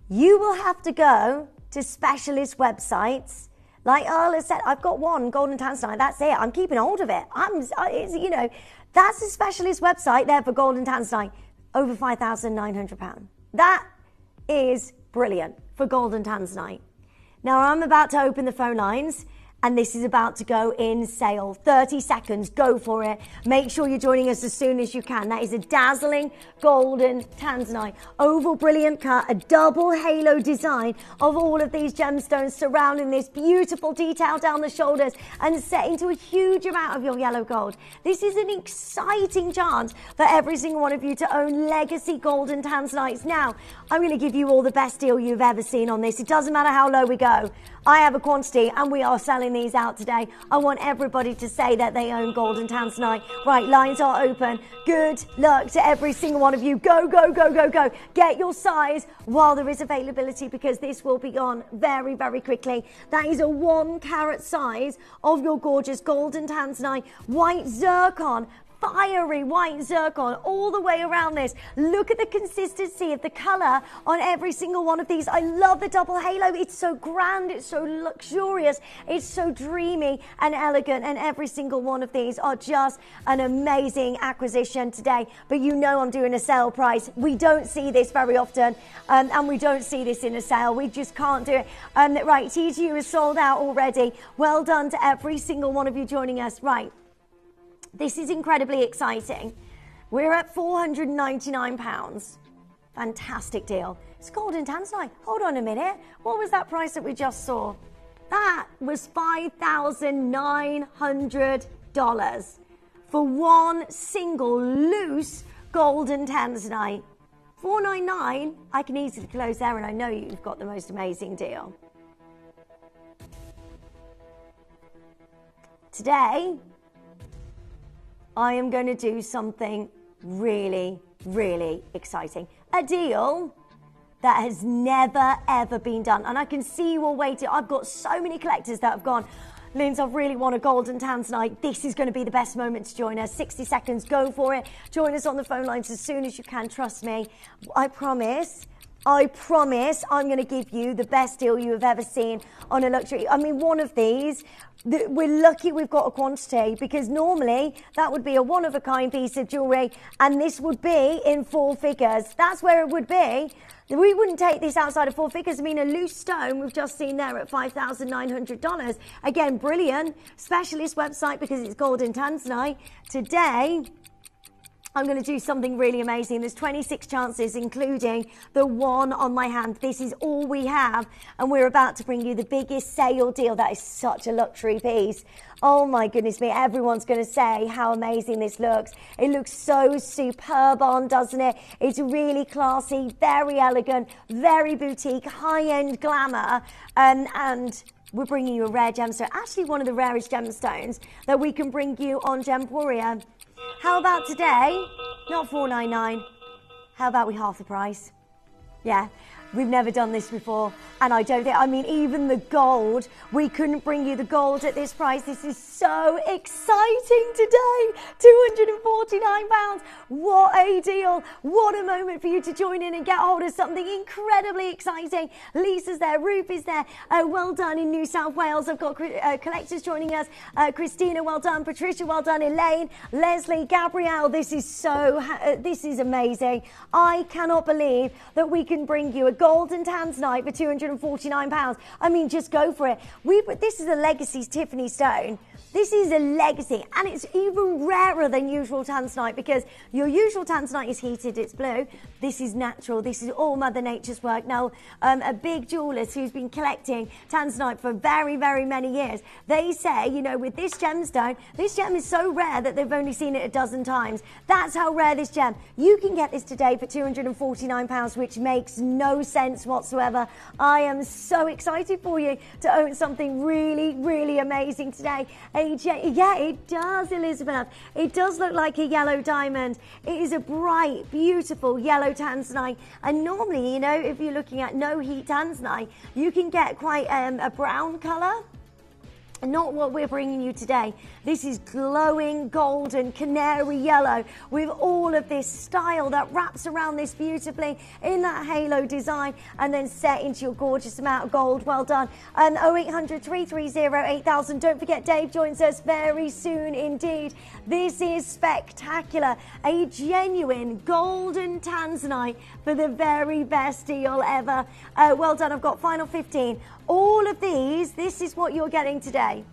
You will have to go to specialist websites. Like Earl said, I've got one golden tanzanite, that's it. I'm keeping hold of it. That's a specialist website there for golden tanzanite, over £5,900. That is brilliant for golden tanzanite. Now I'm about to open the phone lines and this is about to go in sale. 30 seconds, go for it. Make sure you're joining us as soon as you can. That is a dazzling golden tanzanite. Oval brilliant cut, a double halo design of all of these gemstones surrounding this beautiful detail down the shoulders and set into a huge amount of your yellow gold. This is an exciting chance for every single one of you to own legacy golden tanzanites. Now, I'm going to give you all the best deal you've ever seen on this. It doesn't matter how low we go. I have a quantity and we are selling these out today. I want everybody to say that they own golden tanzanite. Right, lines are open. Good luck to every single one of you. Go, go, go, go, go. Get your size while there is availability because this will be gone very, very quickly. That is a 1 carat size of your gorgeous golden tanzanite, white zircon, fiery white zircon all the way around this. Look at the consistency of the colour on every single one of these. I love the double halo. It's so grand, it's so luxurious, it's so dreamy and elegant, and every single one of these are just an amazing acquisition today. But you know I'm doing a sale price. We don't see this very often and we don't see this in a sale. We just can't do it. Right, TTU is sold out already. Well done to every single one of you joining us. Right. This is incredibly exciting. We're at £499. Fantastic deal. It's golden tanzanite. Hold on a minute. What was that price that we just saw? That was $5,900 for one single loose golden tanzanite. $499. I can easily close there, and I know you've got the most amazing deal. Today, I am going to do something really, really exciting. A deal that has never, ever been done. And I can see you all waiting. I've got so many collectors that have gone, Linz, I really want a golden tanzanite. This is going to be the best moment to join us. 60 seconds, go for it. Join us on the phone lines as soon as you can. Trust me. I promise I'm going to give you the best deal you have ever seen on a luxury. I mean, one of these, we're lucky we've got a quantity because normally that would be a one-of-a-kind piece of jewellery and this would be in 4 figures. That's where it would be. We wouldn't take this outside of 4 figures. I mean, a loose stone we've just seen there at $5,900. Again, brilliant. Specialist website because it's golden tanzanite. Today, I'm going to do something really amazing. There's 26 chances, including the one on my hand. This is all we have, and we're about to bring you the biggest sale deal. That is such a luxury piece. Oh my goodness me, everyone's going to say how amazing this looks. It looks so superb on, doesn't it? It's really classy, very elegant, very boutique, high-end glamour, and we're bringing you a rare gemstone, actually one of the rarest gemstones that we can bring you on Gemporia. How about today? Not $4.99. How about we half the price? Yeah, we've never done this before, and I don't think, I mean, even the gold, we couldn't bring you the gold at this price. This is so exciting today. £249. What a deal. What a moment for you to join in and get hold of something incredibly exciting. Lisa's there, Ruth is there. Well done in New South Wales. I've got collectors joining us. Christina, well done. Patricia, well done. Elaine, Leslie, Gabrielle. This is amazing. I cannot believe that we can bring you a golden tanzanite for £249. I mean, just go for it. This is a legacy Tiffany stone. This is a legacy, and it's even rarer than usual tanzanite, because your usual tanzanite is heated, it's blue. This is natural. This is all Mother Nature's work. Now, a big jeweller who's been collecting tanzanite for very, very many years, they say, you know, with this gemstone, this gem is so rare that they've only seen it a dozen times. That's how rare this gem. You can get this today for £249, which makes no sense whatsoever. I am so excited for you to own something really, really amazing today. Yeah, it does, Elizabeth. It does look like a yellow diamond. It is a bright, beautiful yellow tanzanite. And normally, you know, if you're looking at no heat tanzanite, you can get quite a brown colour. Not what we're bringing you today. This is glowing golden canary yellow with all of this style that wraps around this beautifully in that halo design and then set into your gorgeous amount of gold. Well done. 0800 330 8000. Don't forget, Dave joins us very soon indeed. This is spectacular. A genuine golden tanzanite for the very best deal ever. Well done. I've got final 15. All of these, this is what you're getting today.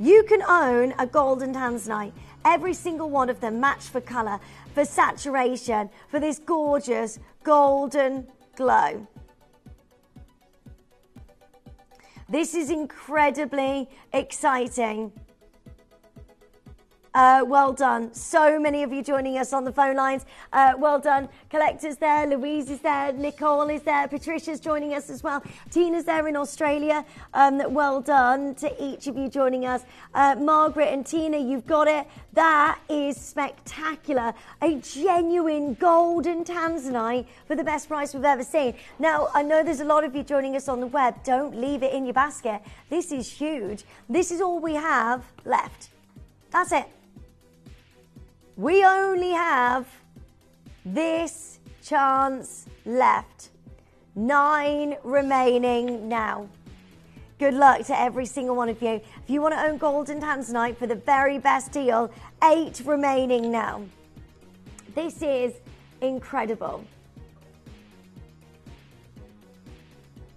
You can own a golden tanzanite. Every single one of them matched for colour, for saturation, for this gorgeous golden glow. This is incredibly exciting. Well done. So many of you joining us on the phone lines. Well done. Collectors there. Louise is there. Nicole is there. Patricia's joining us as well. Tina's there in Australia. Well done to each of you joining us. Margaret and Tina, you've got it. That is spectacular. A genuine golden tanzanite for the best price we've ever seen. Now, I know there's a lot of you joining us on the web. Don't leave it in your basket. This is huge. This is all we have left. That's it. We only have this chance left. 9 remaining now. Good luck to every single one of you. If you want to own golden tanzanite for the very best deal, 8 remaining now. This is incredible.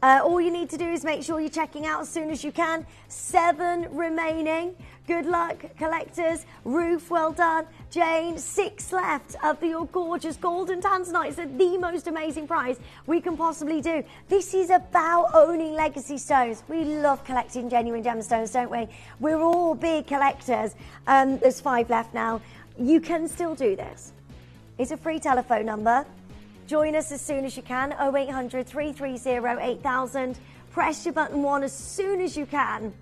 All you need to do is make sure you're checking out as soon as you can. 7 remaining. Good luck, collectors. Ruth, well done. Jane, 6 left of your gorgeous golden tanzanite. It's at the most amazing price we can possibly do. This is about owning legacy stones. We love collecting genuine gemstones, don't we? We're all big collectors. There's 5 left now. You can still do this. It's a free telephone number. Join us as soon as you can. 0800 330 8000. Press your button 1 as soon as you can.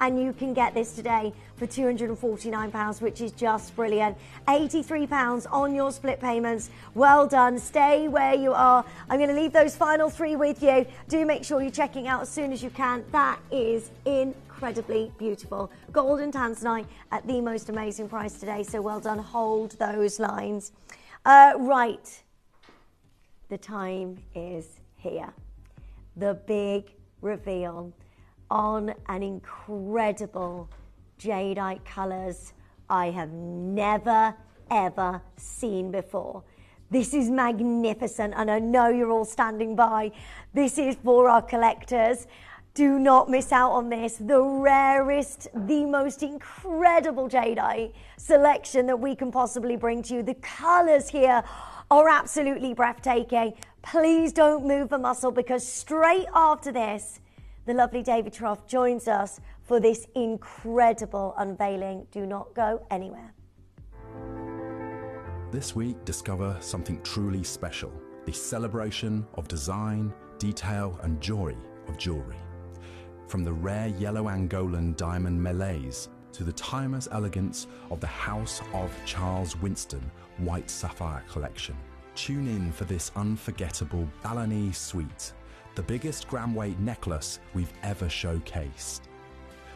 And you can get this today for £249, which is just brilliant. £83 on your split payments. Well done. Stay where you are. I'm going to leave those final 3 with you. Do make sure you're checking out as soon as you can. That is incredibly beautiful. Golden tanzanite at the most amazing price today. So well done. Hold those lines. Right. The time is here. The big reveal on an incredible jadeite colours I have never, ever seen before. This is magnificent, and I know you're all standing by. This is for our collectors. Do not miss out on this. The rarest, the most incredible jadeite selection that we can possibly bring to you. The colours here are absolutely breathtaking. Please don't move a muscle, because straight after this, the lovely David Trough joins us for this incredible unveiling. Do not go anywhere. This week, discover something truly special. The celebration of design, detail and joy of jewellery. From the rare yellow Angolan diamond melees to the timeless elegance of the House of Charles Winston White Sapphire collection. Tune in for this unforgettable Balinese suite, the biggest gram weight necklace we've ever showcased.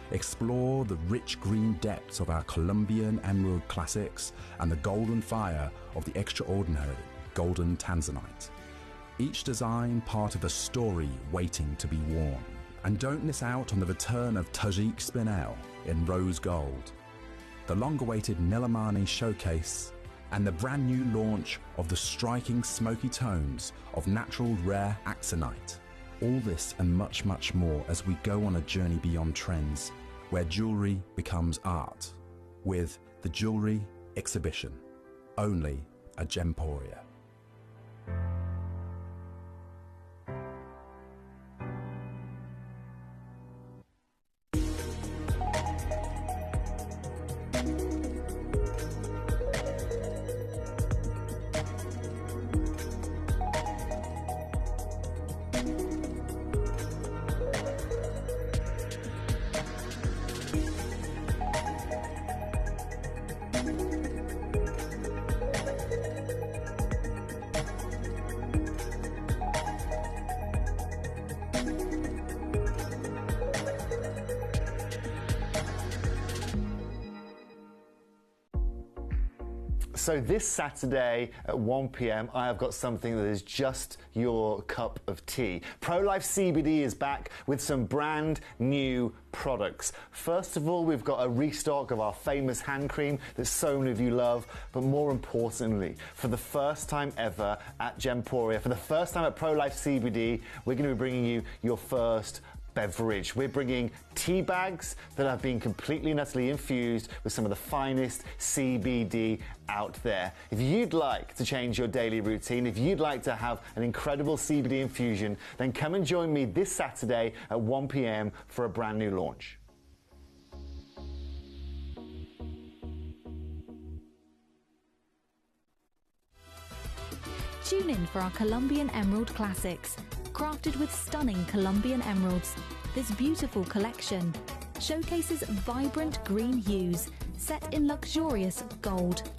Explore the rich green depths of our Colombian emerald classics and the golden fire of the extraordinary golden tanzanite. Each design part of a story waiting to be worn. And don't miss out on the return of Tajik Spinel in rose gold, the long-awaited Nilamani showcase, and the brand new launch of the striking smoky tones of natural rare axonite. All this and much, much more as we go on a journey beyond trends, where jewellery becomes art, with the Jewellery Exhibition, only at Gemporia. So this Saturday at 1 p.m, I have got something that is just your cup of tea. ProLife CBD is back with some brand new products. First of all, we've got a restock of our famous hand cream that so many of you love, but more importantly, for the first time ever at Gemporia, for the first time at ProLife CBD, we're going to be bringing you your first beverage. We're bringing tea bags that have been completely and utterly infused with some of the finest CBD out there. If you'd like to change your daily routine, if you'd like to have an incredible CBD infusion, then come and join me this Saturday at 1 p.m. for a brand new launch. Tune in for our Colombian Emerald Classics. Crafted with stunning Colombian emeralds, this beautiful collection showcases vibrant green hues set in luxurious gold.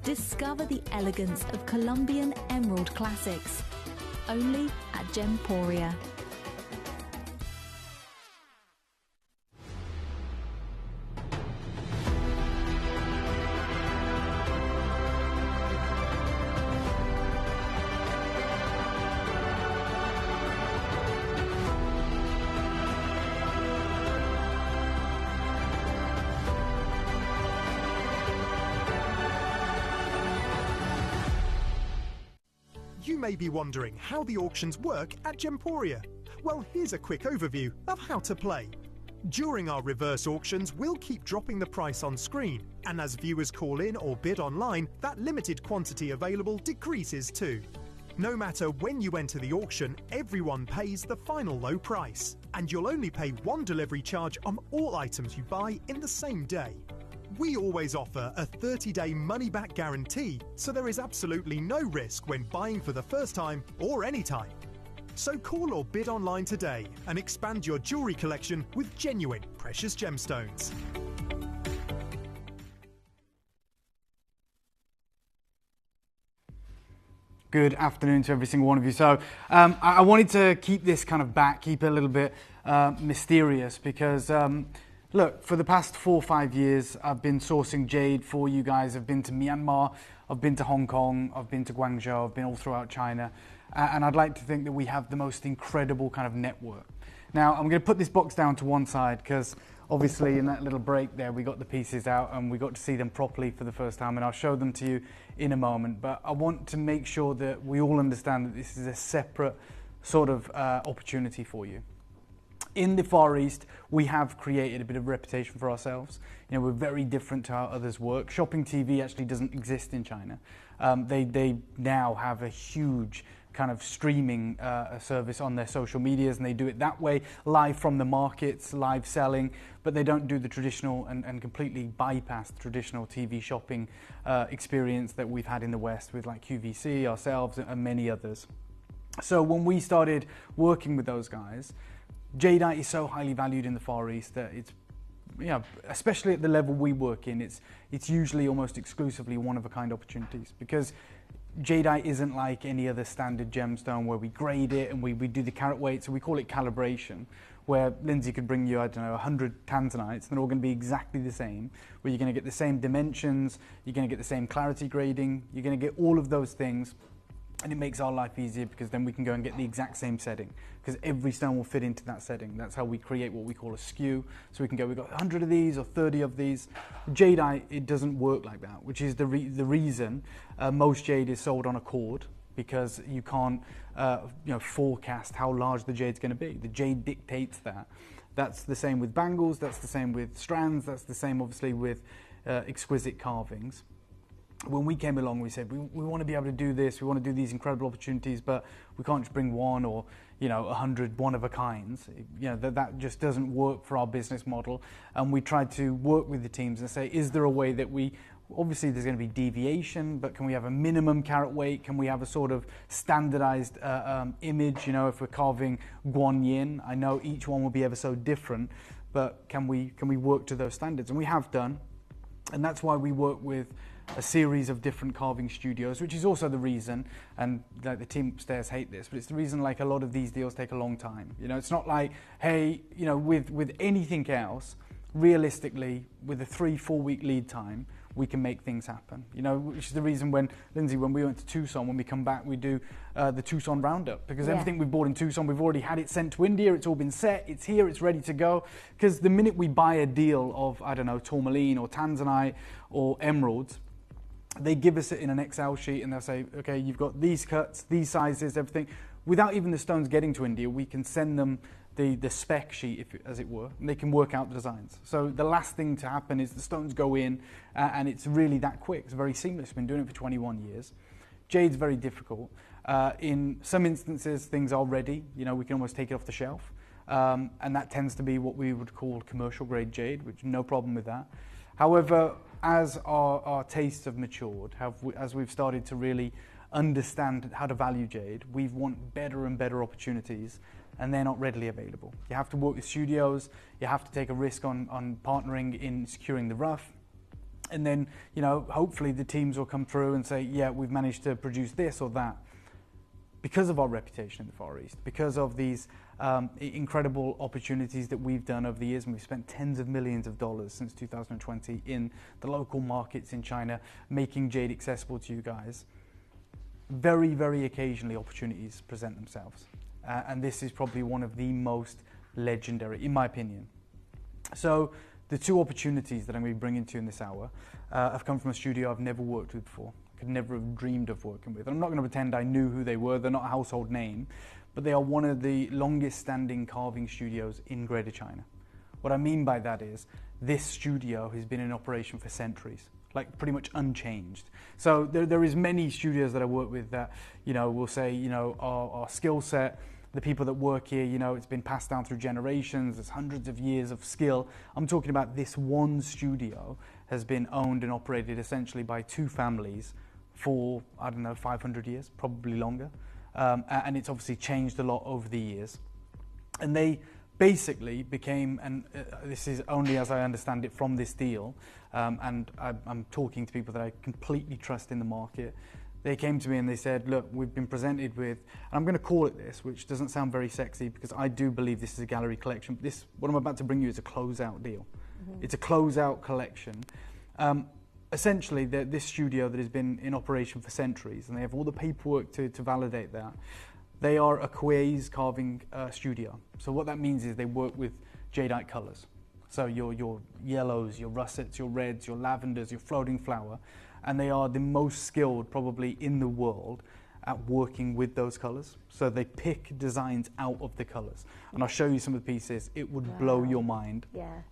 Discover the elegance of Colombian Emerald Classics, only at Gemporia. You may be wondering how the auctions work at Gemporia. Well, here's a quick overview of how to play. During our reverse auctions, we'll keep dropping the price on screen, and as viewers call in or bid online, that limited quantity available decreases too. No matter when you enter the auction, everyone pays the final low price, and you'll only pay one delivery charge on all items you buy in the same day. We always offer a 30-day money-back guarantee, so there is absolutely no risk when buying for the first time or any time. So call or bid online today and expand your jewellery collection with genuine precious gemstones. Good afternoon to every single one of you. So I wanted to keep this kind of back, keep it a little bit mysterious, because look, for the past 4 or 5 years, I've been sourcing jade for you guys. I've been to Myanmar, I've been to Hong Kong, I've been to Guangzhou, I've been all throughout China. And I'd like to think that we have the most incredible kind of network. Now, I'm going to put this box down to one side because obviously in that little break there, we got the pieces out and we got to see them properly for the first time, and I'll show them to you in a moment. But I want to make sure that we all understand that this is a separate sort of opportunity for you. In the Far East, we have created a bit of a reputation for ourselves. You know, we're very different to how others work. Shopping TV actually doesn't exist in China. They now have a huge kind of streaming service on their social medias, and they do it that way, live from the markets, live selling, but they don't do the traditional and completely bypass the traditional TV shopping experience that we've had in the West with like QVC, ourselves, and many others. So when we started working with those guys, Jadeite is so highly valued in the Far East that it's, you know, especially at the level we work in, it's usually almost exclusively one-of-a-kind opportunities, because Jadeite isn't like any other standard gemstone where we grade it and we do the carat weight, so we call it calibration, where Lindsay could bring you, I don't know, 100 tanzanites, and they're all going to be exactly the same, where you're going to get the same dimensions, you're going to get the same clarity grading, you're going to get all of those things. And it makes our life easier because then we can go and get the exact same setting, because every stone will fit into that setting. That's how we create what we call a skew. So we can go, we've got 100 of these or 30 of these. Jadeite, it doesn't work like that, which is the reason most jade is sold on a cord, because you can't forecast how large the jade's going to be. The jade dictates that. That's the same with bangles, that's the same with strands, that's the same obviously with exquisite carvings. When we came along, we said, we want to be able to do this, we want to do these incredible opportunities, but we can't just bring one or, 100 one-of-a-kinds. That just doesn't work for our business model. And we tried to work with the teams and say, is there a way that obviously there's going to be deviation, but can we have a minimum carat weight? Can we have a sort of standardized image? If we're carving guanyin, I know each one will be ever so different, but can we work to those standards? And we have done. And that's why we work with a series of different carving studios, which is also the reason, and like the team upstairs hate this, but it's the reason like a lot of these deals take a long time. It's not like, hey, with anything else, realistically, with a 3-4 week lead time, we can make things happen. Which is the reason when we went to Tucson, when we come back, we do the Tucson Roundup, because everything we bought in Tucson, we've already had it sent to India, it's all been set, it's here, it's ready to go. Because the minute we buy a deal of, I don't know, tourmaline or tanzanite or emeralds, they give us it in an Excel sheet and they'll say, okay, you've got these cuts, these sizes, everything. Without even the stones getting to India, we can send them the spec sheet, as it were, and they can work out the designs. So the last thing to happen is the stones go in and it's really that quick. It's very seamless. We've been doing it for 21 years. Jade's very difficult. In some instances, things are ready. We can almost take it off the shelf. And that tends to be what we would call commercial grade jade, which no problem with that. However, as our tastes have matured, as we've started to really understand how to value jade, we want better and better opportunities, and they're not readily available. You have to work with studios, you have to take a risk on partnering in securing the rough, and then hopefully the teams will come through and say, yeah, we've managed to produce this or that. Because of our reputation in the Far East, because of these incredible opportunities that we've done over the years, and we've spent tens of millions of dollars since 2020 in the local markets in China, making jade accessible to you guys. Very, very occasionally opportunities present themselves. And this is probably one of the most legendary, in my opinion. So the two opportunities that I'm going to be bringing to you in this hour have come from a studio I've never worked with before. Could never have dreamed of working with. I'm not going to pretend I knew who they were. They're not a household name, but they are one of the longest standing carving studios in Greater China. What I mean by that is this studio has been in operation for centuries, like pretty much unchanged. So there is many studios that I work with that, will say, our skill set, the people that work here, it's been passed down through generations, there's hundreds of years of skill. I'm talking about this one studio has been owned and operated essentially by two families for, 500 years, probably longer. And it's obviously changed a lot over the years. And they basically became, and this is only as I understand it from this deal, and I'm talking to people that I completely trust in the market. They came to me and they said, look, we've been presented with, and I'm going to call it this, which doesn't sound very sexy because I do believe this is a gallery collection. What I'm about to bring you is a closeout deal. Mm-hmm. It's a closeout collection. Essentially, this studio that has been in operation for centuries, and they have all the paperwork to validate that, they are a Kuais carving studio. So what that means is they work with jadeite colours. So your yellows, your russets, your reds, your lavenders, your floating flower, and they are the most skilled probably in the world at working with those colours. So they pick designs out of the colours. And I'll show you some of the pieces. It would blow your mind. Yeah.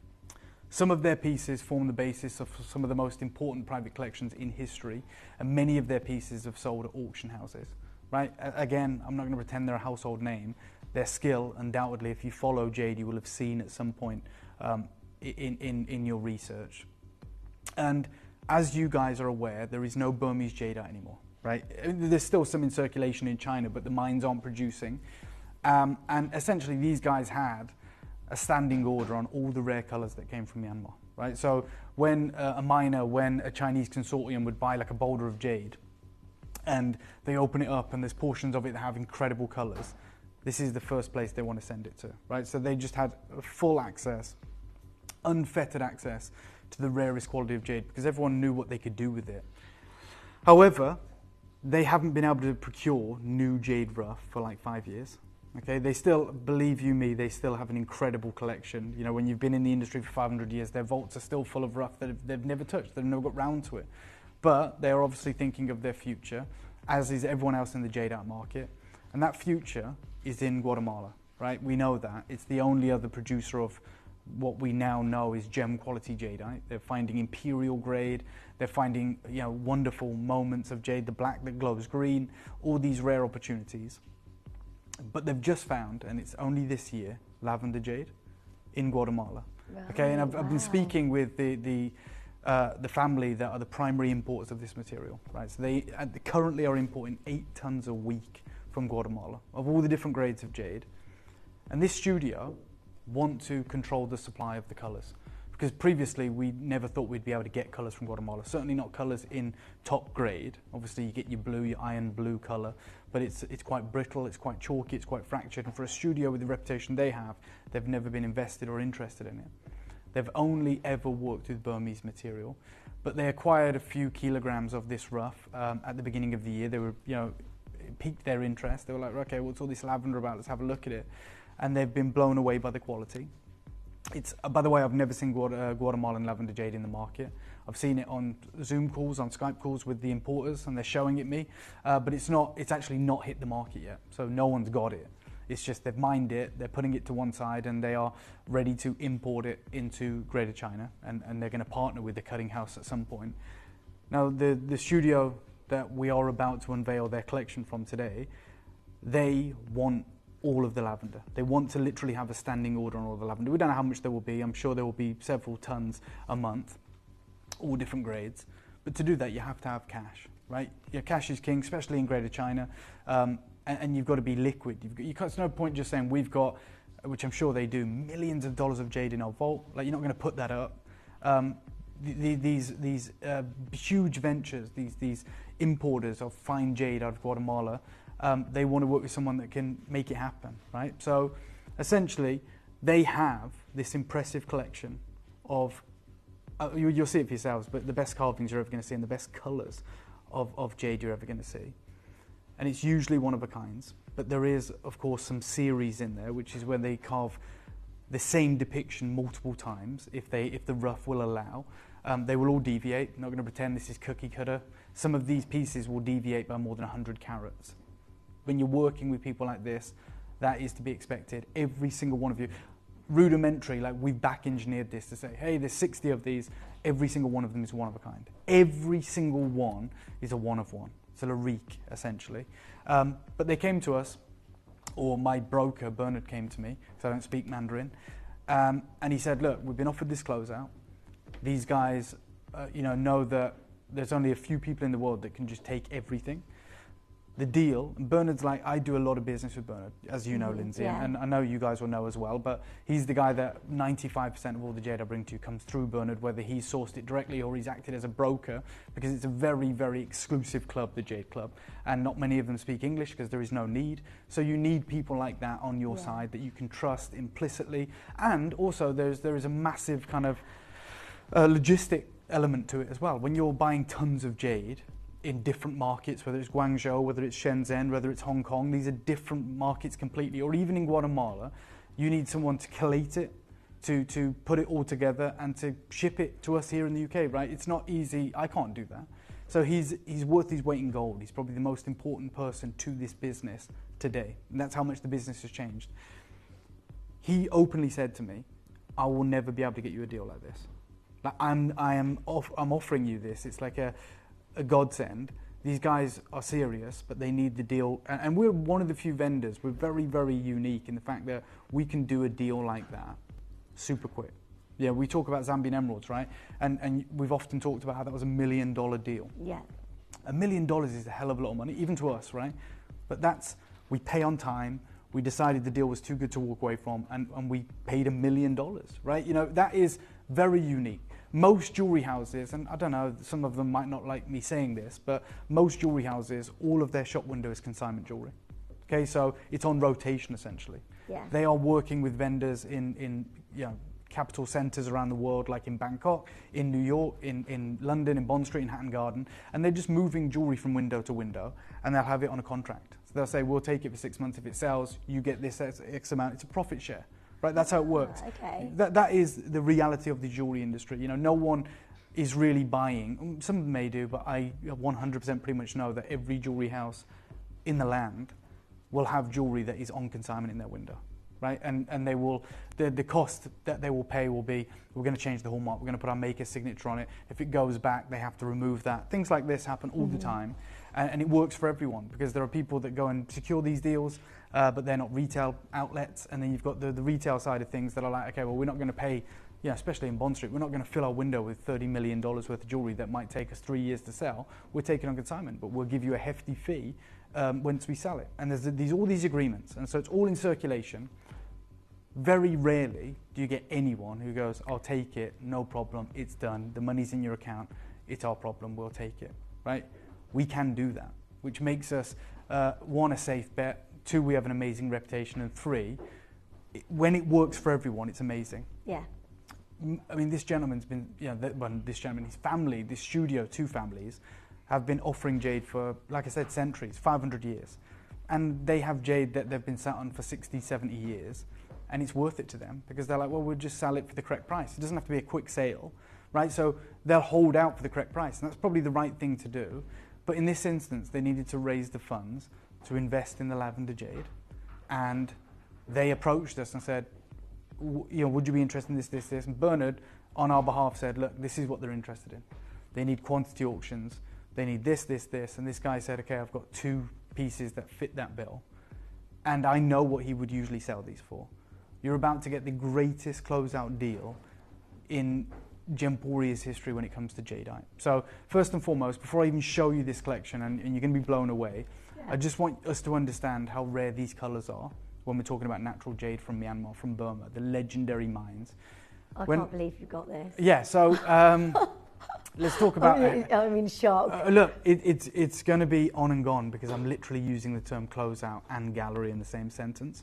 Some of their pieces form the basis of some of the most important private collections in history, and many of their pieces have sold at auction houses, right? Again, I'm not going to pretend they're a household name. Their skill, undoubtedly, if you follow Jade, you will have seen at some point in your research. And as you guys are aware, there is no Burmese jadeite anymore, right? There's still some in circulation in China, but the mines aren't producing. And essentially, these guys had a standing order on all the rare colours that came from Myanmar, right? So when when a Chinese consortium would buy like a boulder of jade and they open it up and there's portions of it that have incredible colours, this is the first place they want to send it to, right? So they just had full access, unfettered access to the rarest quality of jade because everyone knew what they could do with it. However, they haven't been able to procure new jade rough for like 5 years. Okay, they still, believe you me, they still have an incredible collection. You know, when you've been in the industry for 500 years, their vaults are still full of rough that they've never touched, they've never got round to it. But they're obviously thinking of their future, as is everyone else in the jadeite market. And that future is in Guatemala, right? We know that. It's the only other producer of what we now know is gem quality jadeite. They're finding imperial grade, they're finding, you know, wonderful moments of jade, the black that glows green, all these rare opportunities. But they've just found, and it's only this year, lavender jade in Guatemala. Right. Okay, and I've been speaking with the family that are the primary importers of this material. Right, so they currently are importing 8 tons a week from Guatemala of all the different grades of jade. And this studio want to control the supply of the colours. Because previously we never thought we'd be able to get colours from Guatemala, certainly not colours in top grade. Obviously you get your blue, your iron blue colour, but it's quite brittle, it's quite chalky, it's quite fractured, and for a studio with the reputation they have, they've never been invested or interested in it. They've only ever worked with Burmese material, but they acquired a few kilograms of this rough at the beginning of the year. They were, you know, it piqued their interest. They were like, okay, what's all this lavender about? Let's have a look at it. And they've been blown away by the quality. It's, by the way, I've never seen Guatemalan lavender jade in the market. I've seen it on Zoom calls, on Skype calls with the importers, and they're showing it me. But it's actually not hit the market yet, so no one's got it. It's just they've mined it, they're putting it to one side, and they are ready to import it into Greater China, and they're going to partner with the cutting house at some point. Now, the studio that we are about to unveil their collection from today, they want all of the lavender. They want to literally have a standing order on all the lavender. We don't know how much there will be. I'm sure there will be several tons a month, all different grades. But to do that, you have to have cash, right? Your cash is king, especially in Greater China, and you've got to be liquid. It's no point just saying we've got, which I'm sure they do, millions of dollars of jade in our vault. Like, you're not going to put that up. These huge ventures, these importers of fine jade out of Guatemala, they want to work with someone that can make it happen, right? So essentially, they have this impressive collection of, you'll see it for yourselves, but the best carvings you're ever going to see and the best colours of jade you're ever going to see. And it's usually one of a kinds, but there is, of course, some series in there, which is where they carve the same depiction multiple times, if the rough will allow. They will all deviate. I'm not going to pretend this is cookie cutter. Some of these pieces will deviate by more than 100 carats. When you're working with people like this, that is to be expected. Every single one of you, rudimentary, like we've back engineered this to say, hey, there's 60 of these, every single one of them is one of a kind. Every single one is a one of one. It's a LaRique, essentially. But they came to us, or my broker, Bernard, came to me, because I don't speak Mandarin, and he said, look, we've been offered this closeout. These guys know that there's only a few people in the world that can just take everything. The deal, and Bernard's like, I do a lot of business with Bernard, as you know, Lindsay, yeah. and I know you guys will know as well, but he's the guy that 95% of all the jade I bring to you comes through Bernard, whether he's sourced it directly or he's acted as a broker, because it's a very, very exclusive club, the Jade Club, and not many of them speak English because there is no need. So you need people like that on your side that you can trust implicitly, and also there is a massive kind of logistic element to it as well. When you're buying tons of jade in different markets, whether it's Guangzhou, whether it's Shenzhen, whether it's Hong Kong, these are different markets completely, or even in Guatemala, you need someone to collate it, to put it all together and to ship it to us here in the UK, right? It's not easy. I can't do that. So he's worth his weight in gold. He's probably the most important person to this business today. And that's how much the business has changed. He openly said to me, I will never be able to get you a deal like this. Like I'm offering you this. It's like a godsend. These guys are serious, but they need the deal. And we're one of the few vendors. We're very, very unique in the fact that we can do a deal like that super quick. Yeah, we talk about Zambian emeralds, right? And we've often talked about how that was $1 million deal. Yeah. $1 million is a hell of a lot of money, even to us, right? But we pay on time. We decided the deal was too good to walk away from, and we paid $1 million, right? You know, that is very unique. Most jewelry houses, and I don't know, some of them might not like me saying this, but most jewelry houses, all of their shop window is consignment jewelry. Okay, so it's on rotation essentially. Yeah. They are working with vendors in capital centres around the world, like in Bangkok, in New York, in London, in Bond Street, in Hatton Garden, and they're just moving jewelry from window to window, and they'll have it on a contract. So they'll say, we'll take it for 6 months. If it sells, you get this X amount. It's a profit share, right? That's how it works. Okay. That is the reality of the jewelry industry. You know, no one is really buying. Some of them may do, but I 100% pretty much know that every jewelry house in the land will have jewelry that is on consignment in their window. Right, and they will, the cost that they will pay will be, we're going to change the hallmark, we're going to put our maker's signature on it. If it goes back, they have to remove that. Things like this happen all the time, and it works for everyone, because there are people that go and secure these deals, but they're not retail outlets, and then you've got the retail side of things that are like, okay, well, we're not going to pay, especially in Bond Street, we're not going to fill our window with $30 million worth of jewelry that might take us 3 years to sell. We're taking on consignment, but we'll give you a hefty fee once we sell it. And there's all these agreements, and so it's all in circulation. Very rarely do you get anyone who goes, I'll take it, no problem, it's done, the money's in your account, it's our problem, we'll take it, right? We can do that, which makes us, one, a safe bet, two, we have an amazing reputation, and three, when it works for everyone, it's amazing. Yeah. I mean, this gentleman's been, this gentleman, his family, this studio, 2 families, have been offering jade for, like I said, centuries, 500 years. And they have jade that they've been sat on for 60, 70 years. And it's worth it to them because they're like, well, we'll just sell it for the correct price. It doesn't have to be a quick sale, right? So they'll hold out for the correct price, and that's probably the right thing to do. But in this instance, they needed to raise the funds to invest in the lavender jade, and they approached us and said, would you be interested in this? And Bernard, on our behalf, said, look, this is what they're interested in. They need quantity auctions. They need this. And this guy said, okay, I've got 2 pieces that fit that bill, and I know what he would usually sell these for. You're about to get the greatest closeout deal in Gemporia's history when it comes to jadeite. So first and foremost, before I even show you this collection, and you're going to be blown away, I just want us to understand how rare these colours are when we're talking about natural jade from Myanmar, from Burma, the legendary mines. I can't believe you got this. Yeah, so let's talk about... I'm in shock. Look, it's going to be on and gone because I'm literally using the term closeout and gallery in the same sentence.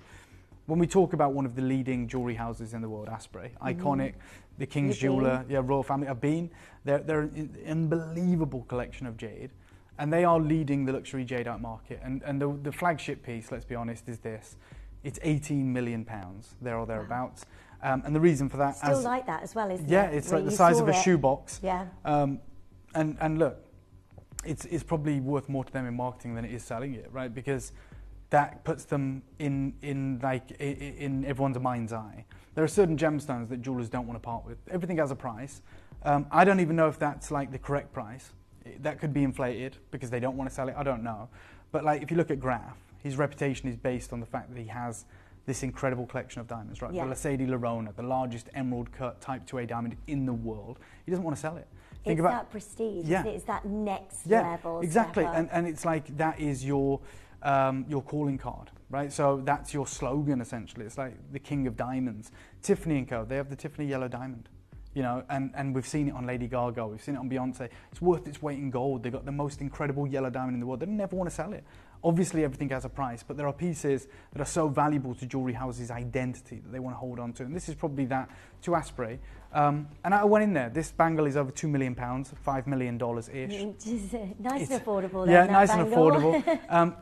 When we talk about one of the leading jewellery houses in the world, Asprey, iconic, the King's Jeweller, Royal Family, I've been. They're an unbelievable collection of jade, and they are leading the luxury jadeite market. And the flagship piece, let's be honest, is this. It's £18 million, there or thereabouts. And the reason for that... Still like that as well, isn't it? Yeah, it's like the size of a shoebox. Yeah. And look, it's probably worth more to them in marketing than it is selling it, right? Because that puts them in everyone's mind's eye. There are certain gemstones that jewelers don't want to part with. Everything has a price. I don't even know if that's like the correct price. That could be inflated because they don't want to sell it. I don't know. But like if you look at Graf, his reputation is based on the fact that he has this incredible collection of diamonds, right? Yeah. The Lesedi Lorona, the largest emerald cut Type 2A diamond in the world. He doesn't want to sell it. Think about that prestige. Yeah. It's that next level. Exactly. And it's like that is your calling card, right? So that's your slogan essentially. It's like the king of diamonds. Tiffany & Co, they have the Tiffany yellow diamond, and we've seen it on Lady Gaga, we've seen it on Beyonce. It's worth its weight in gold. They've got the most incredible yellow diamond in the world. They never want to sell it. Obviously everything has a price, but there are pieces that are so valuable to jewellery houses' identity that they want to hold on to, and this is probably that to Asprey. And I went in there. This bangle is over £2 million, $5 million-ish. Nice and affordable. Yeah, nice and affordable.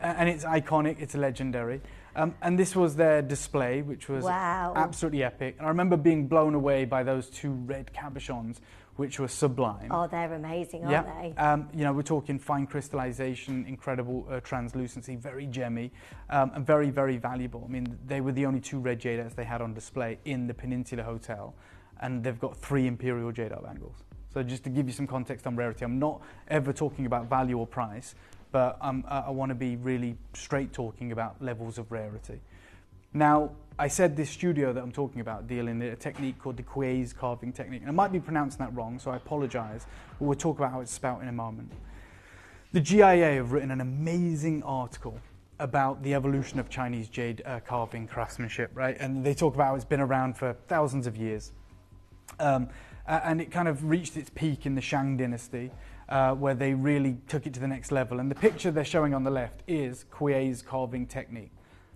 And it's iconic. It's legendary. And this was their display, which was absolutely epic. And I remember being blown away by those 2 red cabochons, which were sublime. Oh, they're amazing, aren't they? You know, we're talking fine crystallization, incredible translucency, very gemmy, and very, very valuable. I mean, they were the only 2 red jade arcs they had on display in the Peninsula Hotel, and they've got 3 imperial jade arc bangles. So just to give you some context on rarity, I'm not ever talking about value or price, but I want to be really straight talking about levels of rarity. Now, I said this studio that I'm talking about deal in a technique called the Cuese carving technique. And I might be pronouncing that wrong, so I apologize, but we'll talk about how it's spelt in a moment. The GIA have written an amazing article about the evolution of Chinese jade carving craftsmanship, right? And they talk about how it's been around for thousands of years. And it kind of reached its peak in the Shang dynasty, where they really took it to the next level. And the picture they're showing on the left is Cuese carving technique,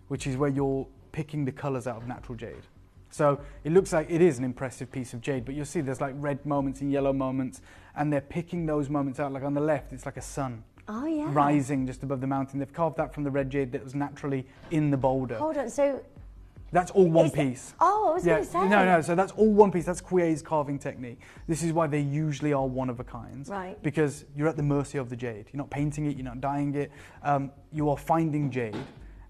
which is where you're picking the colors out of natural jade. So it looks like it is an impressive piece of jade, but you'll see there's like red moments and yellow moments, and they're picking those moments out. Like on the left, it's like a sun rising just above the mountain. They've carved that from the red jade that was naturally in the boulder. Hold on, so... That's all one piece. I was going to say. No, so that's all one piece. That's Cuese carving technique. This is why they usually are one of a kind. Right. Because you're at the mercy of the jade. You're not painting it, you're not dyeing it. You are finding jade,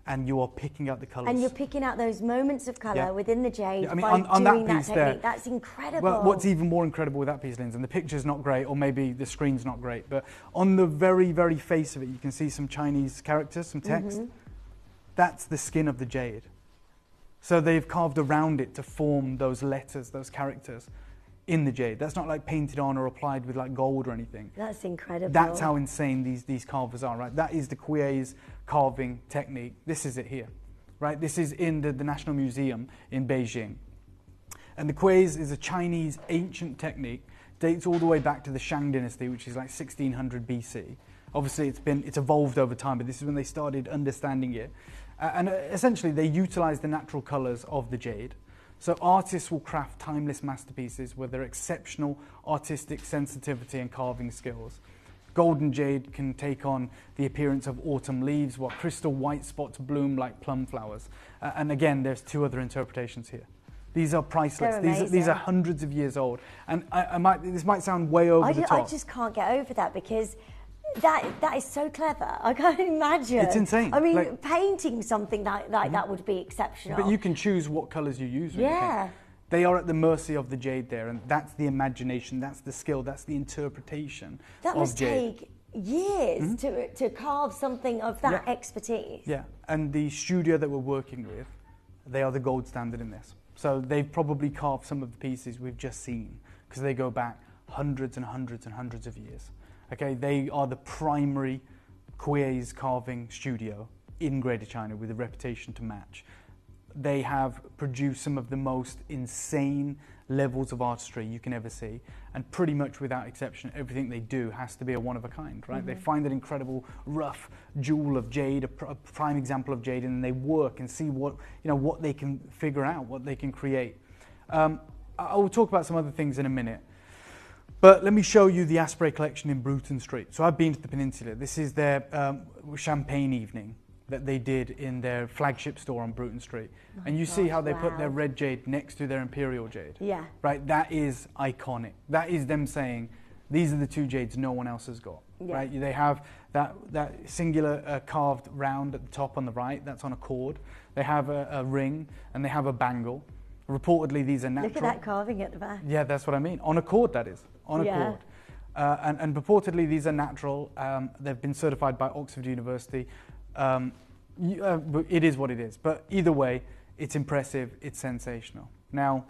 and you are picking out the colours. And you're picking out those moments of colour within the jade I mean, by on doing that that piece technique. there, That's incredible. Well, what's even more incredible with that piece, Linz, and the picture's not great, or maybe the screen's not great, but on the very, very face of it, you can see some Chinese characters, some text. That's the skin of the jade. So they've carved around it to form those letters, those characters in the jade. That's not like painted on or applied with like gold or anything. That's incredible. That's how insane these carvers are, right? That is the Cuese carving technique. This is it here, right? This is in the National Museum in Beijing. And the Cuese is a Chinese ancient technique, dates all the way back to the Shang dynasty, which is like 1600 BC. Obviously it's evolved over time, but this is when they started understanding it. And essentially they utilize the natural colors of the jade. So artists will craft timeless masterpieces with their exceptional artistic sensitivity and carving skills. Golden jade can take on the appearance of autumn leaves, while crystal white spots bloom like plum flowers. And again, there's 2 other interpretations here. These are priceless. These are hundreds of years old. And this might sound way over the top. I just can't get over that, because that is so clever. I can't imagine. It's insane. I mean, painting something like that would be exceptional. But you can choose what colours you use. When you paint. They are at the mercy of the jade there, and that's the imagination, that's the skill, that's the interpretation that of jade. Must take years to carve something of that expertise. Yeah, and the studio that we're working with, they are the gold standard in this. So they've probably carved some of the pieces we've just seen, because they go back hundreds and hundreds and hundreds of years. Okay, they are the primary Cuese carving studio in Greater China with a reputation to match. They have produced some of the most insane levels of artistry you can ever see, and pretty much without exception, everything they do has to be a one of a kind, right? They find an incredible rough jewel of jade, a prime example of jade, and then they work and see what they can figure out, what they can create. I will talk about some other things in a minute. But let me show you the Asprey collection in Bruton Street. So I've been to the Peninsula. This is their champagne evening that they did in their flagship store on Bruton Street. And you see how they put their red jade next to their imperial jade. Yeah. Right, that is iconic. That is them saying, these are the 2 jades no one else has got. Yeah. Right, they have that singular carved round at the top on the right, that's on a cord. They have a ring, and they have a bangle. Reportedly, these are natural. Look at that carving at the back. Yeah, that's what I mean. On a cord, that is. On a cord. And purportedly, these are natural. They've been certified by Oxford University. It is what it is. But either way, it's impressive. It's sensational. Now,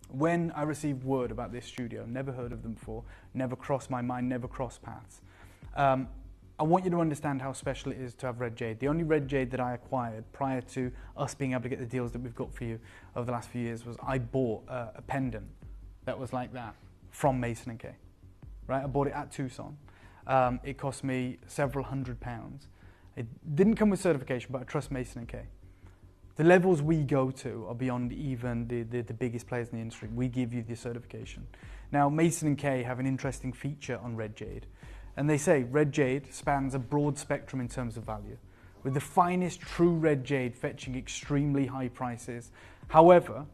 when I received word about this studio, never heard of them before, never crossed my mind, never crossed paths. I want you to understand how special it is to have red jade. The only red jade that I acquired prior to us being able to get the deals that we've got for you over the last few years was I bought a pendant that was like that from Mason & Kay. Right? I bought it at Tucson. It cost me several £100s. It didn't come with certification, but I trust Mason & Kay. The levels we go to are beyond even the biggest players in the industry. We give you the certification. Now, Mason & Kay have an interesting feature on red jade. And they say red jade spans a broad spectrum in terms of value. with the finest true red jade fetching extremely high prices. However,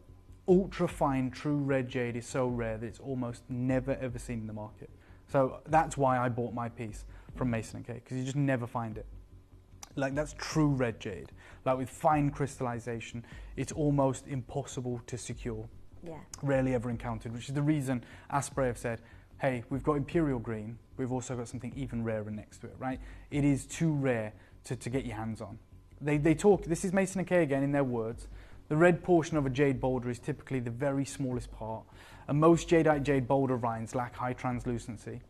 ultra fine true red jade is so rare that it's almost never ever seen in the market. So that's why I bought my piece from Mason & Kay, because you just never find it. Like, that's true red jade. Like, with fine crystallization, it's almost impossible to secure. Yeah. Rarely ever encountered, which is the reason Asprey have said, hey, we've got Imperial Green, we've also got something even rarer next to it, right? It is too rare to get your hands on. They talk, this is Mason & Kay again in their words, the red portion of a jade boulder is typically the very smallest part, and most jadeite jade boulder rinds lack high translucency,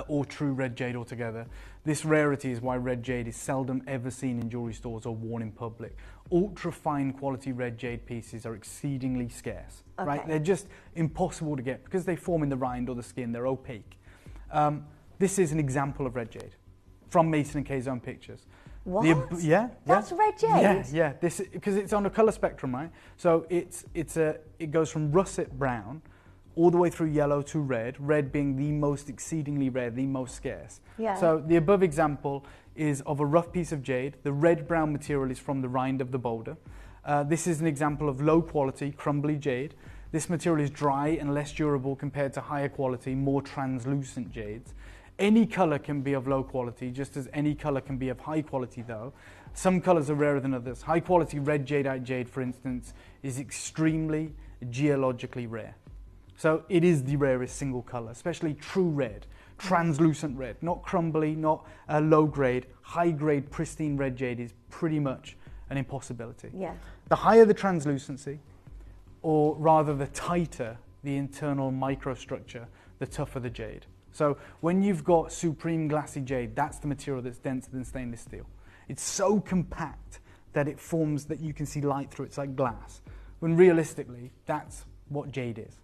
or true red jade altogether. This rarity is why red jade is seldom ever seen in jewellery stores or worn in public. Ultra fine quality red jade pieces are exceedingly scarce, right? They're just impossible to get because they form in the rind or the skin, they're opaque. This is an example of red jade from Mason & Kay's own pictures. What? Yeah. That's red jade? Yeah. This because it's on a colour spectrum, right? So it goes from russet brown all the way through yellow to red, red being the most exceedingly rare, the most scarce. Yeah. So the above example is of a rough piece of jade. The red-brown material is from the rind of the boulder. This is an example of low-quality, crumbly jade. This material is dry and less durable compared to higher quality, more translucent jades. Any colour can be of low quality, just as any colour can be of high quality though. Some colours are rarer than others. High quality red jadeite jade, for instance, is extremely geologically rare. So it is the rarest single colour, especially true red, translucent red, not crumbly, not low grade, high grade pristine red jade is pretty much an impossibility. Yeah. The higher the translucency, or rather the tighter the internal microstructure, the tougher the jade. So when you've got supreme glassy jade, that's the material that's denser than stainless steel. It's so compact that it forms that you can see light through it. It's like glass. When realistically, that's what jade is.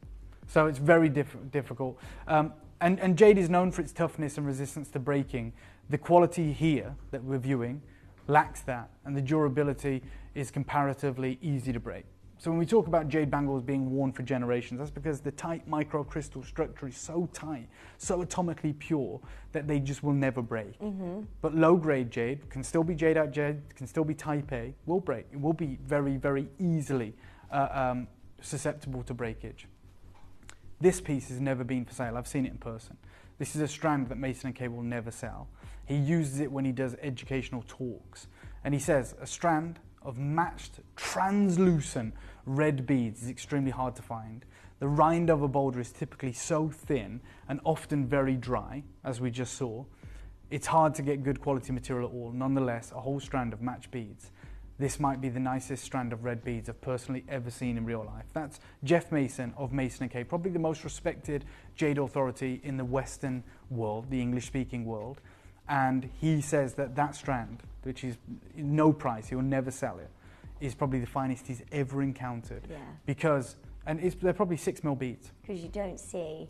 So it's very difficult. And jade is known for its toughness and resistance to breaking. The quality here that we're viewing lacks that, and the durability is comparatively easy to break. So when we talk about jade bangles being worn for generations, that's because the tight microcrystal structure is so tight, so atomically pure, that they just will never break. Mm-hmm. But low-grade jade can still be jadeite jade, can still be type A, will break. It will be very, very easily susceptible to breakage. This piece has never been for sale. I've seen it in person. This is a strand that Mason & Kay will never sell. He uses it when he does educational talks. And he says, a strand of matched, translucent red beads is extremely hard to find. The rind of a boulder is typically so thin and often very dry, as we just saw. It's hard to get good quality material at all. Nonetheless, a whole strand of matched beads. This might be the nicest strand of red beads I've personally ever seen in real life. That's Jeff Mason of Mason & Kay, probably the most respected jade authority in the Western world, the English-speaking world. And he says that that strand, which is no price, he'll never sell it, is probably the finest he's ever encountered. Yeah. Because, and they're probably 6 mil beads. Because you don't see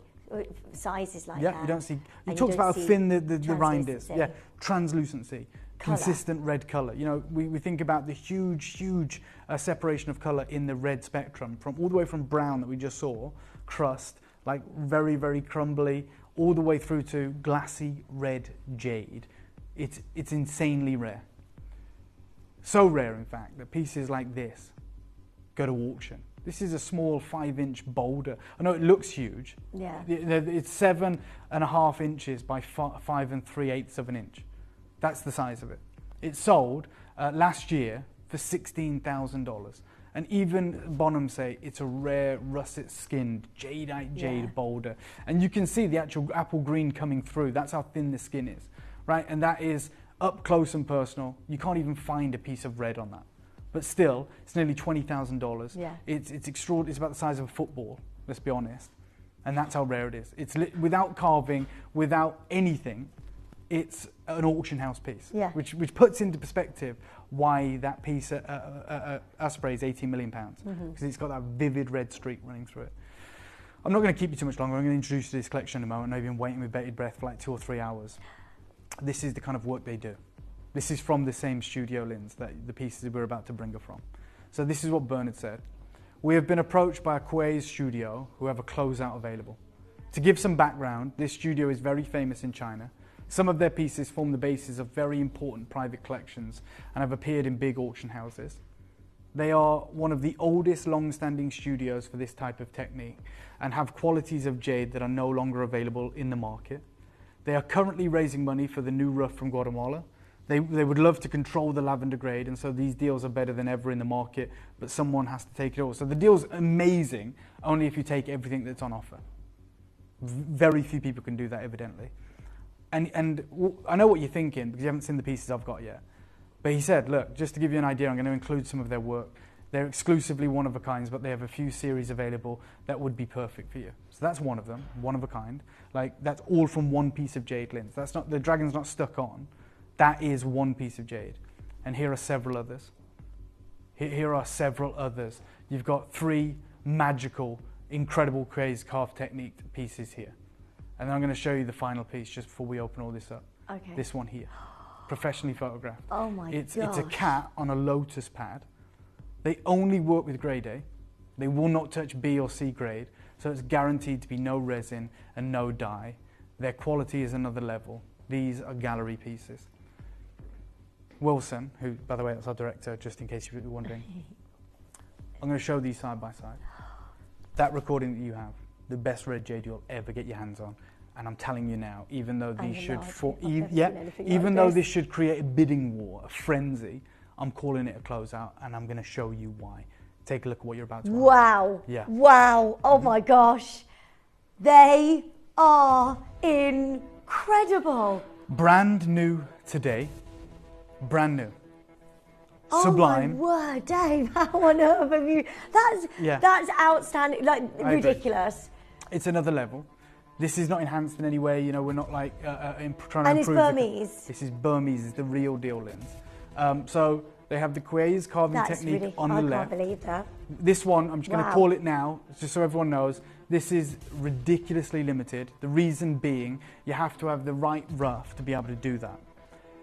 sizes like Yeah, that. you don't see. He And talks you don't about how see thin the rind is. translucency. Yeah, translucency, Colour. consistent red colour. You know, we think about the huge separation of colour in the red spectrum, from all the way from brown that we just saw, crust, like very, very crumbly, all the way through to glassy red jade. It's insanely rare. So rare, in fact, that pieces like this go to auction. This is a small 5-inch boulder. I know it looks huge. Yeah. It's 7.5 inches by 5 3/8 of an inch. That's the size of it. It sold last year for $16,000. And even Bonham say it's a rare russet-skinned jadeite jade boulder. And you can see the actual apple green coming through. That's how thin the skin is, right? And that is up close and personal. You can't even find a piece of red on that. But still, it's nearly $20,000. Yeah. It's extraordinary. It's about the size of a football, let's be honest. And that's how rare it is. It's without carving, without anything, it's an auction house piece. Yeah. Which puts into perspective why that piece at Asprey is £18 million. Because it's got that vivid red streak running through it. I'm not going to keep you too much longer. I'm going to introduce you to this collection in a moment. I've been waiting with bated breath for like 2 or 3 hours. This is the kind of work they do. This is from the same studio, Linz, that the pieces we're about to bring her from. So this is what Bernard said. We have been approached by a Kuwait studio who have a closeout available. To give some background, this studio is very famous in China Some of their pieces form the basis of very important private collections and have appeared in big auction houses. They are one of the oldest long-standing studios for this type of technique and have qualities of jade that are no longer available in the market. They are currently raising money for the new rough from Guatemala. They would love to control the lavender grade, and so these deals are better than ever in the market, but someone has to take it all. So the deal's amazing only if you take everything that's on offer. Very few people can do that, evidently. And I know what you're thinking because you haven't seen the pieces I've got yet. But he said, look, just to give you an idea, I'm going to include some of their work. They're exclusively one of a kinds, but they have a few series available that would be perfect for you. So that's one of them, one of a kind. Like, that's all from one piece of jade lens. That's not, the dragon's not stuck on. That is one piece of jade. And here are several others. Here are several others. You've got 3 magical, incredible craze carved technique pieces here. And then I'm going to show you the final piece just before we open all this up. Okay. This one here, professionally photographed. Oh my It's gosh. a cat on a lotus pad. They only work with grade A. They will not touch B or C grade, so it's guaranteed to be no resin and no dye. Their quality is another level. These are gallery pieces. Wilson, who, by the way, that's our director, just in case you were wondering. I'm going to show these side by side. That recording that you have, the best red jade you'll ever get your hands on. And I'm telling you now, even though these should, even though this should create a bidding war, a frenzy, I'm calling it a closeout, and I'm going to show you why. Take a look at what you're about to. Wow! Yeah. Wow! Oh my gosh, they are incredible. Brand new today. Brand new. Sublime. Oh my word, Dave! How on earth have you? That's outstanding. Like ridiculous. It's another level. This is not enhanced in any way. You know, we're not like trying to improve. And it's Burmese. This is Burmese. It's the real deal lens. So they have the Quays carving technique on the left. I can't believe that. This one, I'm just going to call it now, just so everyone knows. This is ridiculously limited. The reason being, you have to have the right rough to be able to do that.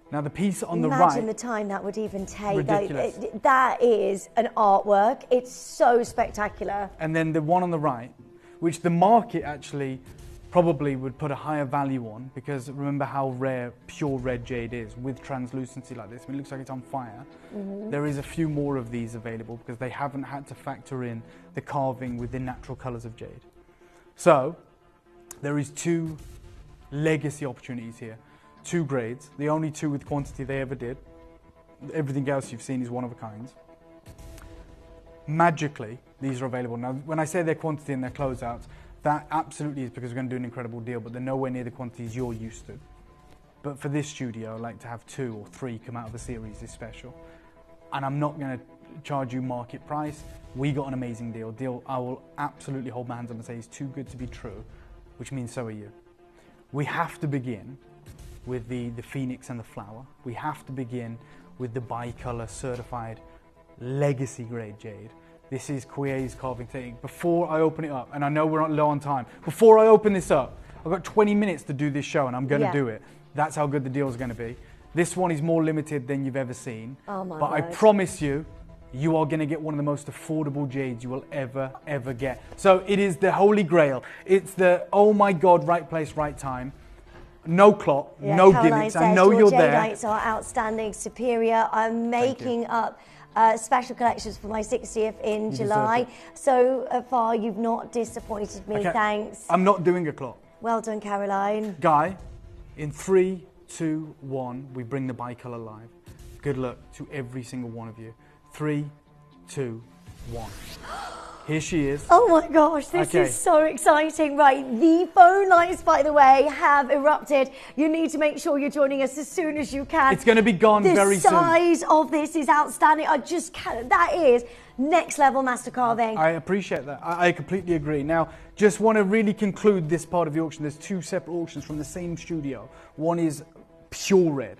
Now the piece on the right... Imagine the time that would even take. Ridiculous. That is an artwork. It's so spectacular. And then the one on the right, which the market actually probably would put a higher value on, because remember how rare pure red jade is with translucency like this. I mean, it looks like it's on fire. Mm-hmm. There is a few more of these available because they haven't had to factor in the carving with the natural colours of jade. So there is 2 legacy opportunities here. 2 grades, the only 2 with quantity they ever did. Everything else you've seen is one of a kind. Magically, these are available. Now, when I say their quantity and their closeouts, that absolutely is because we're going to do an incredible deal, but they're nowhere near the quantities you're used to. But for this studio, I like to have 2 or 3 come out of a series is special. And I'm not going to charge you market price. We got an amazing deal. I will absolutely hold my hands up and say is too good to be true, which means so are you. We have to begin with the Phoenix and the Flower. We have to begin with the bicolor certified legacy grade jade. This is Quay's carving technique. Before I open it up, and I know we're low on time, before I open this up, I've got 20 minutes to do this show and I'm going to do it. That's how good the deal is going to be. This one is more limited than you've ever seen. Oh my but word. I promise you, you are going to get one of the most affordable jades you will ever get. So it is the holy grail. It's the, oh my God, right place, right time. No clock, no gimmicks. I know you're there. Your jade are outstanding, superior. I'm making up special collections for my 60th in July. So far, you've not disappointed me. Thanks. I'm not doing a clock. Well done, Caroline. Guy, in 3, 2, 1, we bring the bicolor live. Good luck to every single one of you. 3, 2, 1. Here she is. Oh my gosh, this is so exciting. Right, the phone lines, by the way, have erupted. You need to make sure you're joining us as soon as you can. It's going to be gone very soon. The size of this is outstanding. I just can't, that is next level master carving. I appreciate that. I completely agree. Now, just want to really conclude this part of the auction. There's 2 separate auctions from the same studio. One is pure red,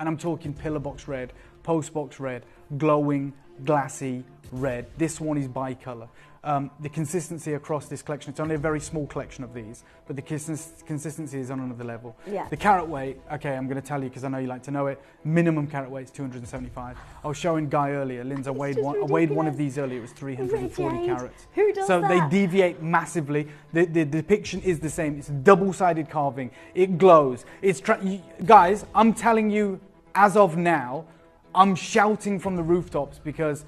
and I'm talking pillar box red, post box red, glowing, glassy red. This one is bicolor. The consistency across this collection, it's only a very small collection of these, but the consistency is on another level. Yeah. The carat weight, okay, I'm going to tell you because I know you like to know it, minimum carat weight is 275. I was showing Guy earlier, Linz, I weighed one of these earlier, it was 340 carats. Who does so that? They deviate massively. The depiction is the same. It's double-sided carving. It glows. Guys, I'm telling you, as of now, I'm shouting from the rooftops because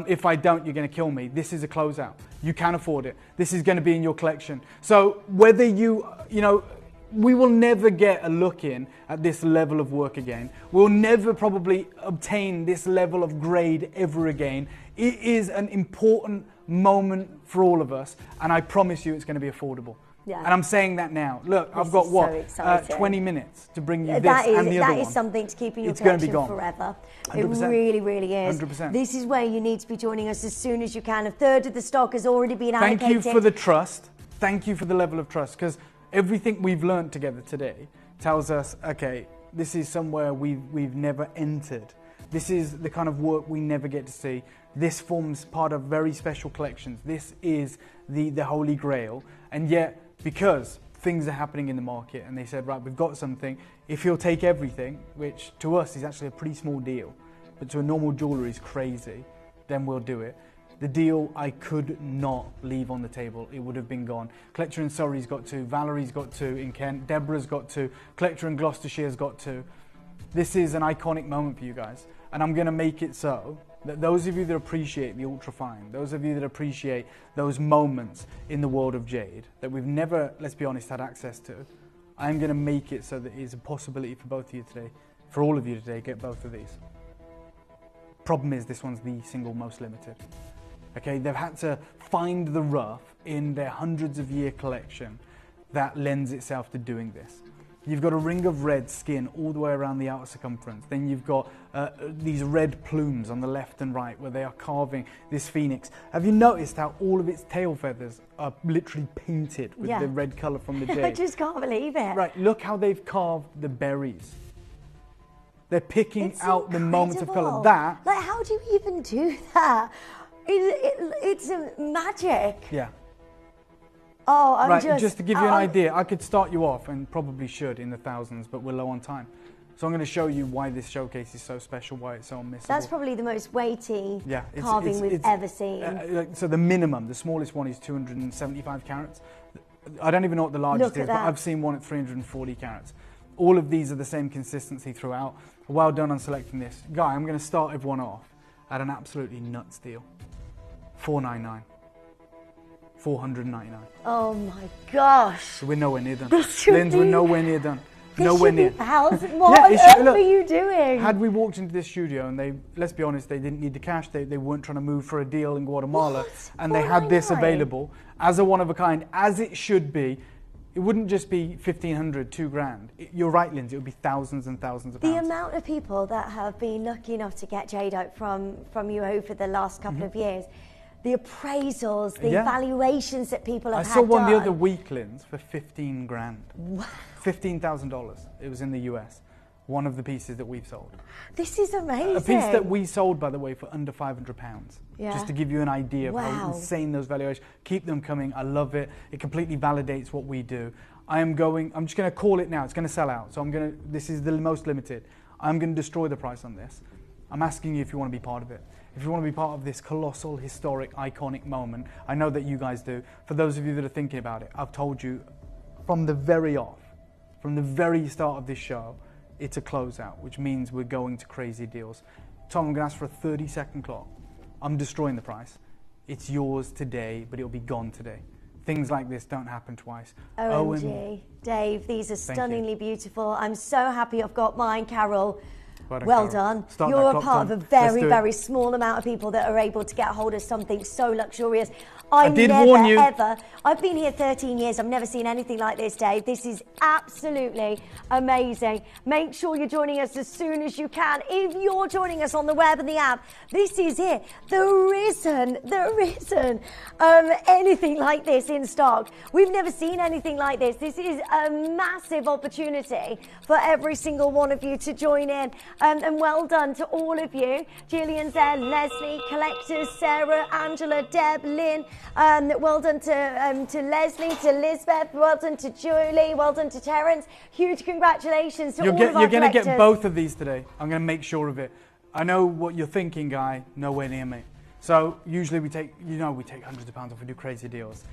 if I don't, you're going to kill me. This is a closeout. You can afford it. This is going to be in your collection. So whether we will never get a look in at this level of work again. We'll never probably obtain this level of grade ever again. It is an important moment for all of us, and I promise you it's going to be affordable. Yeah. And I'm saying that now. Look, I've got so 20 minutes to bring you this that and the other one. That is something to keep in your It's going to collection be gone. forever. 100%. It really, really is. 100%. This is where you need to be joining us as soon as you can. A third of the stock has already been allocated. Thank you for the trust. Thank you for the level of trust, because everything we've learned together today tells us, okay, this is somewhere we've never entered. This is the kind of work we never get to see. This forms part of very special collections. This is the Holy Grail. And yet, because things are happening in the market and they said, right, we've got something, if you'll take everything, which to us is actually a pretty small deal, but to a normal jeweler is crazy, then we'll do it. The deal I could not leave on the table. It would have been gone. Collector in Surrey's got 2, Valerie's got 2 in Kent, Deborah's got 2, Collector in Gloucestershire's got 2. This is an iconic moment for you guys, and I'm going to make it so that those of you that appreciate the ultra-fine, those of you that appreciate those moments in the world of jade that we've never, let's be honest, had access to, I'm going to make it so that it is a possibility for both of you today, for all of you today, get both of these. Problem is, this one's the single most limited. Okay, they've had to find the rough in their hundreds of year collection that lends itself to doing this. You've got a ring of red skin all the way around the outer circumference. Then you've got these red plumes on the left and right where they are carving this phoenix. Have you noticed how all of its tail feathers are literally painted with the red colour from the jade? I just can't believe it. Right, look how they've carved the berries. They're picking out the moments of colour. That, like, how do you even do that? It's magic. yeah. Oh, I'm right, just to give you an idea, I could start you off, and probably should, in the thousands, but we're low on time. So I'm going to show you why this showcase is so special, why it's so unmissable. That's probably the most weighty carving we've ever seen. So the minimum, the smallest one is 275 carats. I don't even know what the largest is, but I've seen one at 340 carats. All of these are the same consistency throughout. Well done on selecting this. Guy, I'm going to start everyone off at an absolutely nuts deal. $499. $499. Oh my gosh. So we're nowhere near done. This Linz, we're nowhere near done. Nowhere near. What on earth are you doing? Had we walked into this studio and they, let's be honest, they didn't need the cash, they weren't trying to move for a deal in Guatemala, and they had this available as a one of a kind, as it should be, it wouldn't just be 1,500, 2 grand. You're right, Lindsay, it would be thousands and thousands of pounds. The amount of people that have been lucky enough to get jade out from you over the last couple of years, the appraisals, the valuations that people have had I saw one done. the other week, Linz, for 15 grand. Wow. $15,000. It was in the US. One of the pieces that we've sold. This is amazing. A piece that we sold, by the way, for under £500. Yeah. Just to give you an idea of how insane those valuations. Keep them coming. I love it. It completely validates what we do. I'm just going to call it now. It's going to sell out. So this is the most limited. I'm going to destroy the price on this. I'm asking you if you want to be part of it. If you want to be part of this colossal, historic, iconic moment, I know that you guys do. For those of you that are thinking about it, I've told you from the very start of this show, it's a closeout, which means we're going to crazy deals. Tom, I'm going to ask for a 30-second clock. I'm destroying the price. It's yours today, but it'll be gone today. Things like this don't happen twice. OMG, Dave, these are stunningly beautiful. I'm so happy I've got mine, Carol. Well done. You're a part of a very, very small amount of people that are able to get hold of something so luxurious. I've been here 13 years. I've never seen anything like this, Dave. This is absolutely amazing. Make sure you're joining us as soon as you can. If you're joining us on the web and the app, this is it. There isn't anything like this in stock. We've never seen anything like this. This is a massive opportunity for every single one of you to join in And well done to all of you. Gillian, Zen, Leslie, collectors, Sarah, Angela, Deb, Lynn. Well done to Leslie, to Lisbeth. Well done to Julie. Well done to Terence. Huge congratulations to all of our You're going to collectors. get both of these today. I'm going to make sure of it. I know what you're thinking, Guy. Nowhere near me. So usually we take hundreds of pounds off. We do crazy deals.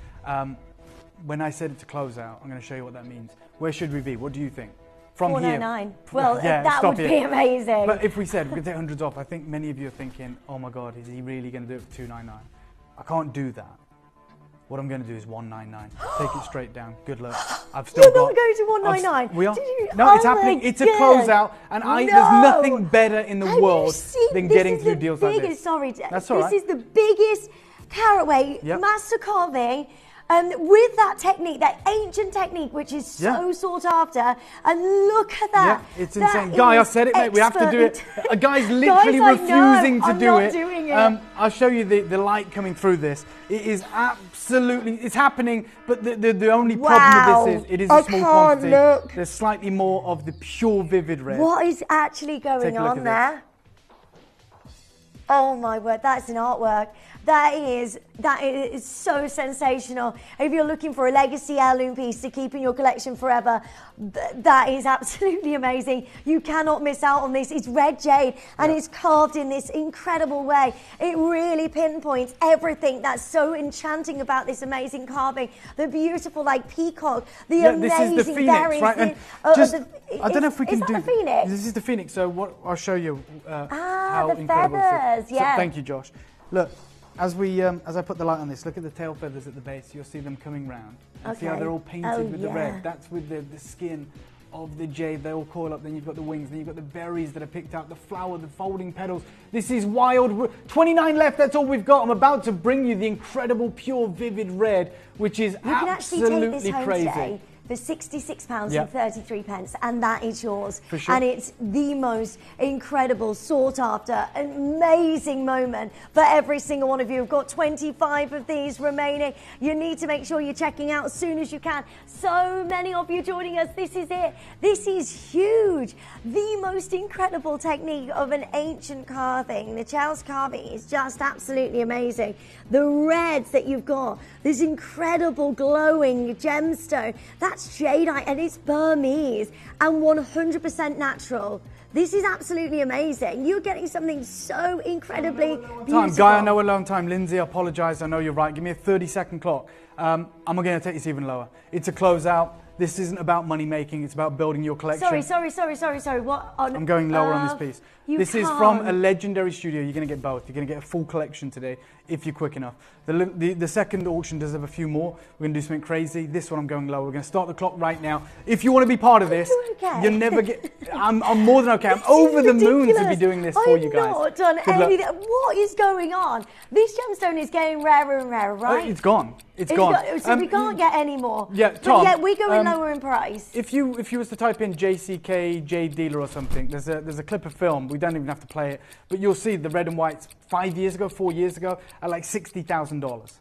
When I said it's a closeout, I'm going to show you what that means. Where should we be? What do you think? From here. $4.99. Well, Yeah, that stop would here. be amazing. But if we said we're going to take hundreds off, I think many of you are thinking, oh my God, is he really going to do it for $2.99? I can't do that. What I'm going to do is $1.99. Take it straight down. Good luck. I've still You're got. not going to $1.99. We are. Did you? No, it's Oh happening. my It's a God. closeout, and No. there's nothing better in the Have you world seen- than this getting is through the deals like biggest, this. Sorry, That's all right. This is the biggest caratway Yep. master carving. With that technique, that ancient technique, which is so Yeah. sought after, and look at that. Yeah, it's That insane. Guy, I is said it, mate. We have to do it. excellent. A guy's literally Guys, I know, refusing to I'm do not it. doing it. I'll show you the light coming through this. It is absolutely, it's happening, but the only problem with this is it is a I small can't quantity. look. There's slightly more of the pure vivid red. What is actually Take going a look on at there? Oh my word, that's an artwork. That is so sensational. If you're looking for a legacy heirloom piece to keep in your collection forever, that is absolutely amazing. You cannot miss out on this. It's red jade and it's carved in this incredible way. It really pinpoints everything that's so enchanting about this amazing carving. The beautiful like peacock, the Yeah, amazing this is the phoenix, berries. right? And I don't know if we can is do. that the phoenix? This is the phoenix. So what? I'll show you how the incredible feathers, this is. yeah. So, thank you, Josh. Look, as I put the light on this, look at the tail feathers at the base. You'll see them coming round. And see how Okay. they're all painted Oh, with the yeah. red. That's with the skin of the jade. They all coil up. Then you've got the wings. Then you've got the berries that are picked out. The flower, the folding petals. This is wild. 29 left. That's all we've got. I'm about to bring you the incredible, pure, vivid red, which is You can actually take this absolutely home crazy. today for £66 Yep. and 33 pence, and that is yours. For sure. And it's the most incredible, sought after, amazing moment for every single one of you. We've got 25 of these remaining. You need to make sure you're checking out as soon as you can. So many of you joining us. This is it. This is huge. The most incredible technique of an ancient carving. The Charles carving is just absolutely amazing. The reds that you've got, this incredible glowing gemstone. That's jadeite and it's Burmese and 100% natural. This is absolutely amazing. You're getting something so incredibly beautiful. Time, Guy, I know a long time. Lindsay, I apologise. I know you're right. Give me a 30-second clock. I'm going to take this even lower. It's a closeout. This isn't about money making. It's about building your collection. Sorry. What? I'm going lower on this piece. This is from a legendary studio. You're going to get both. You're going to get a full collection today if you're quick enough. The second auction does have a few more. We're going to do something crazy. This one I'm going lower. We're going to start the clock right now. If you want to be part of this, okay? you'll never get. I'm more than okay. I'm over the moon to be doing this for you guys. I've not done Good luck. anything. What is going on? This gemstone is getting rarer and rarer, right? It's gone. It's gone. So we can't get any more. Yeah, But Tom, yet we're going lower in price. If you was to type in JCK Jade Dealer or something, there's a clip of film. We don't even have to play it, but you'll see the red and whites 4 years ago at like $60,000.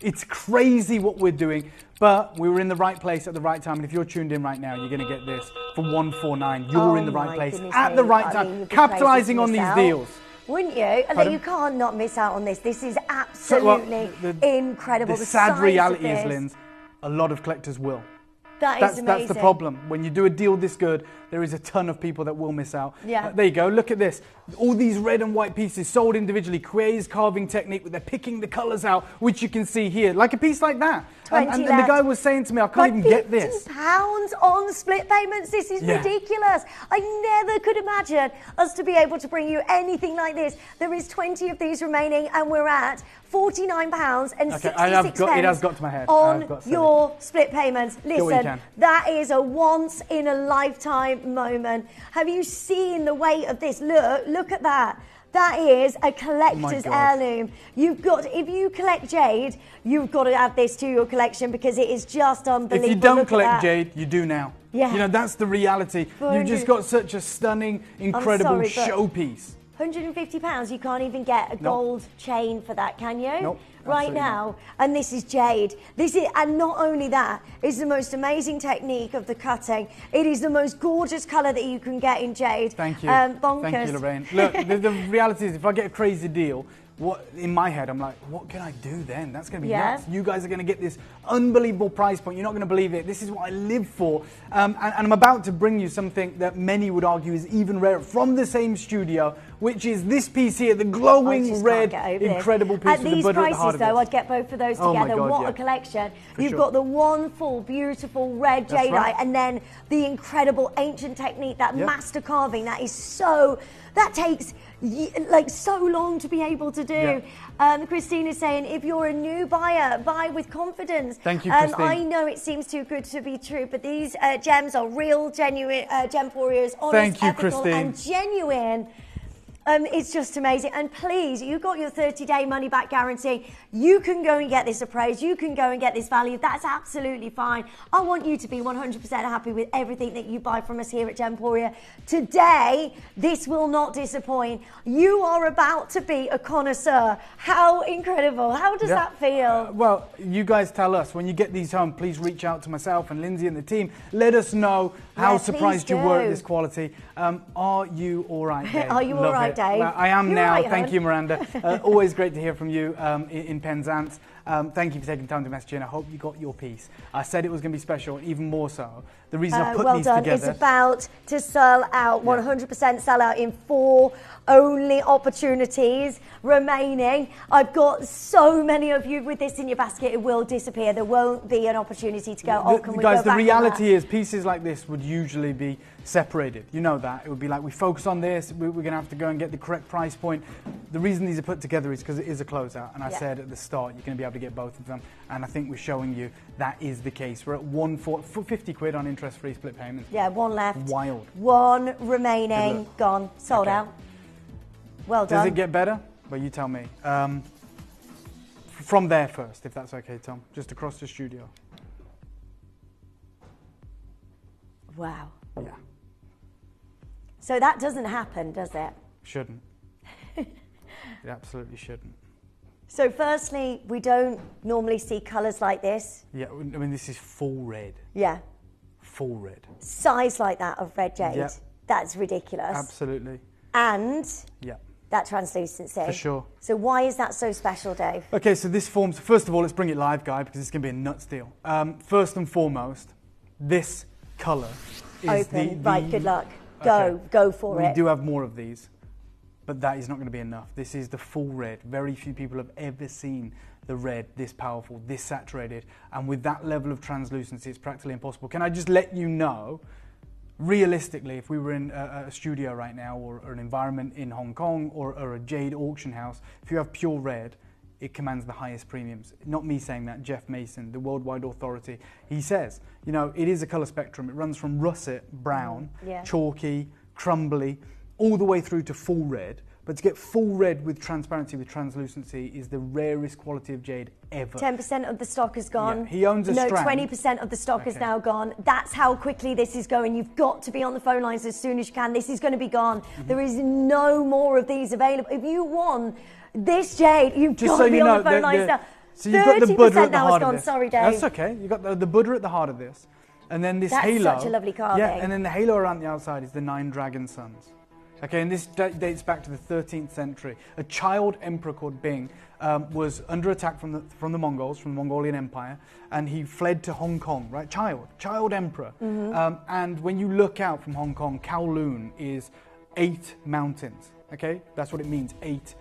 It's crazy what we're doing, but we were in the right place at the right time. And if you're tuned in right now, you're going to get this for $149. You're in the right place at the right time, capitalizing on these deals. Wouldn't you? And Pardon? you can't not miss out on this. This is absolutely incredible. The sad size reality of is, this. Linz, a lot of collectors will. That's amazing. That's the problem. When you do a deal this good, there is a ton of people that will miss out. Yeah. There you go. Look at this. All these red and white pieces sold individually. Quay's carving technique, where they're picking the colours out, which you can see here, like a piece like that. And the guy was saying to me, I can't even get this. £50 on split payments. This is ridiculous. I never could imagine us to be able to bring you anything like this. There is 20 of these remaining, and we're at £49 and 66 it has got to my head. on your split payments. what you Listen, can. that is a once in a lifetime moment. Have you seen the weight of this? Look at that. That is a collector's heirloom. If you collect jade, you've got to add this to your collection because it is just unbelievable. If you don't Look at collect that. jade, you do now. Yeah. You know, that's the reality. You've just got such a stunning, incredible sorry, but showpiece. £150, you can't even get a gold chain for that, can you? Nope, right now. And this is jade. And not only that, it's the most amazing technique of the cutting. It is the most gorgeous colour that you can get in jade. Thank you. Bonkers. Thank you, Lorraine. Look, the reality is, if I get a crazy deal, in my head, I'm like, what can I do then? That's going to be nuts. You guys are going to get this unbelievable price point. You're not going to believe it. This is what I live for. And I'm about to bring you something that many would argue is even rarer from the same studio, which is this piece here, the glowing red, incredible piece at with the these butter at the heart prices, of though, it. I'd get both of those Oh my together. God, What a collection. For You've sure. got the one full, beautiful red That's jadeite, right. and then the incredible ancient technique, that master carving, that takes like so long to be able to do. Christine is saying, if you're a new buyer, buy with confidence. Thank you, Christine. I know it seems too good to be true, but these gems are real, genuine Gemporias, honest, Thank you, ethical, Christine. and genuine. It's just amazing. And please, you got your 30-day money-back guarantee. You can go and get this appraised. You can go and get this value. That's absolutely fine. I want you to be 100% happy with everything that you buy from us here at Gemporia. Today, this will not disappoint. You are about to be a connoisseur. How incredible. How does that feel? Well, you guys tell us. When you get these home, please reach out to myself and Lindsay and the team. Let us know how surprised you were at this quality. Are you all right, Dave? Are you all right, Dave? Well, I am You're now. right, Thank hon. you, Miranda. Always great to hear from you in Penzance. Thank you for taking time to message in. I hope you got your piece. I said it was going to be special, and even more so. The reason I put well these done. together. It's about to sell out, 100% sell out in 4 only opportunities remaining. I've got so many of you with this in your basket, it will disappear. There won't be an opportunity to go, can we Guys, go the back on reality is pieces like this would usually be separated. You know that. It would be like, we focus on this, we're going to have to go and get the correct price point. The reason these are put together is because it is a closeout. And I said at the start, you're going to be able to get both of them. And I think we're showing you that is the case. We're at 50 quid on interest-free split payments. Yeah, one left. Wild. One remaining, gone, sold out. Well done. Does it get better? Well, you tell me. From there first, if that's okay, Tom. Just across the studio. Wow. Yeah. So that doesn't happen, does it? Shouldn't. It absolutely shouldn't. So firstly, we don't normally see colours like this. Yeah, I mean, this is full red. Yeah. Full red. Size like that of red jade. Yeah. That's ridiculous. Absolutely. And Yeah. that translucency. For sure. So why is that so special, Dave? Okay, so this forms, first of all, let's bring it live, Guy, because it's going to be a nuts deal. First and foremost, this colour is Open. Right, good luck. Go for it. We do have more of these, but that is not going to be enough. This is the full red. Very few people have ever seen the red this powerful, this saturated, and with that level of translucency, it's practically impossible. Can I just let you know, realistically, if we were in a studio right now or an environment in Hong Kong or a jade auction house, if you have pure red, it commands the highest premiums. Not me saying that, Jeff Mason, the worldwide authority. He says, you know, it is a colour spectrum. It runs from russet, brown, chalky, crumbly, all the way through to full red. But to get full red with transparency, with translucency, is the rarest quality of jade ever. 10% of the stock is gone. Yeah, he owns a strand. 20% of the stock is now gone. That's how quickly this is going. You've got to be on the phone lines as soon as you can. This is going to be gone. There is no more of these available. If you want this jade, you've Just got so to be you on know, the phone lines now. So you've got the Buddha at the now heart is of gone. this. Sorry, Dave. That's okay. You've got the Buddha at the heart of this. And then this That's halo. such a lovely carving. Yeah, and then the halo around the outside is the 9 dragon suns. Okay, and this dates back to the 13th century. A child emperor called Bing was under attack from the Mongols, from the Mongolian Empire, and he fled to Hong Kong, right? Child emperor. And when you look out from Hong Kong, Kowloon is 8 mountains, okay? That's what it means, 8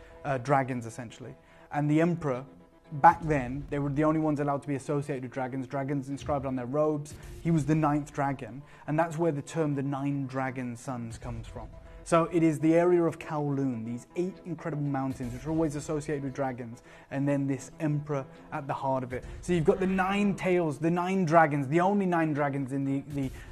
dragons, essentially. And the emperor, back then, they were the only ones allowed to be associated with dragons inscribed on their robes. He was the 9th dragon, and that's where the term the 9 dragon sons comes from. So it is the area of Kowloon, these 8 incredible mountains, which are always associated with dragons, and then this emperor at the heart of it. So you've got the 9 tails, the 9 dragons, the only 9 dragons in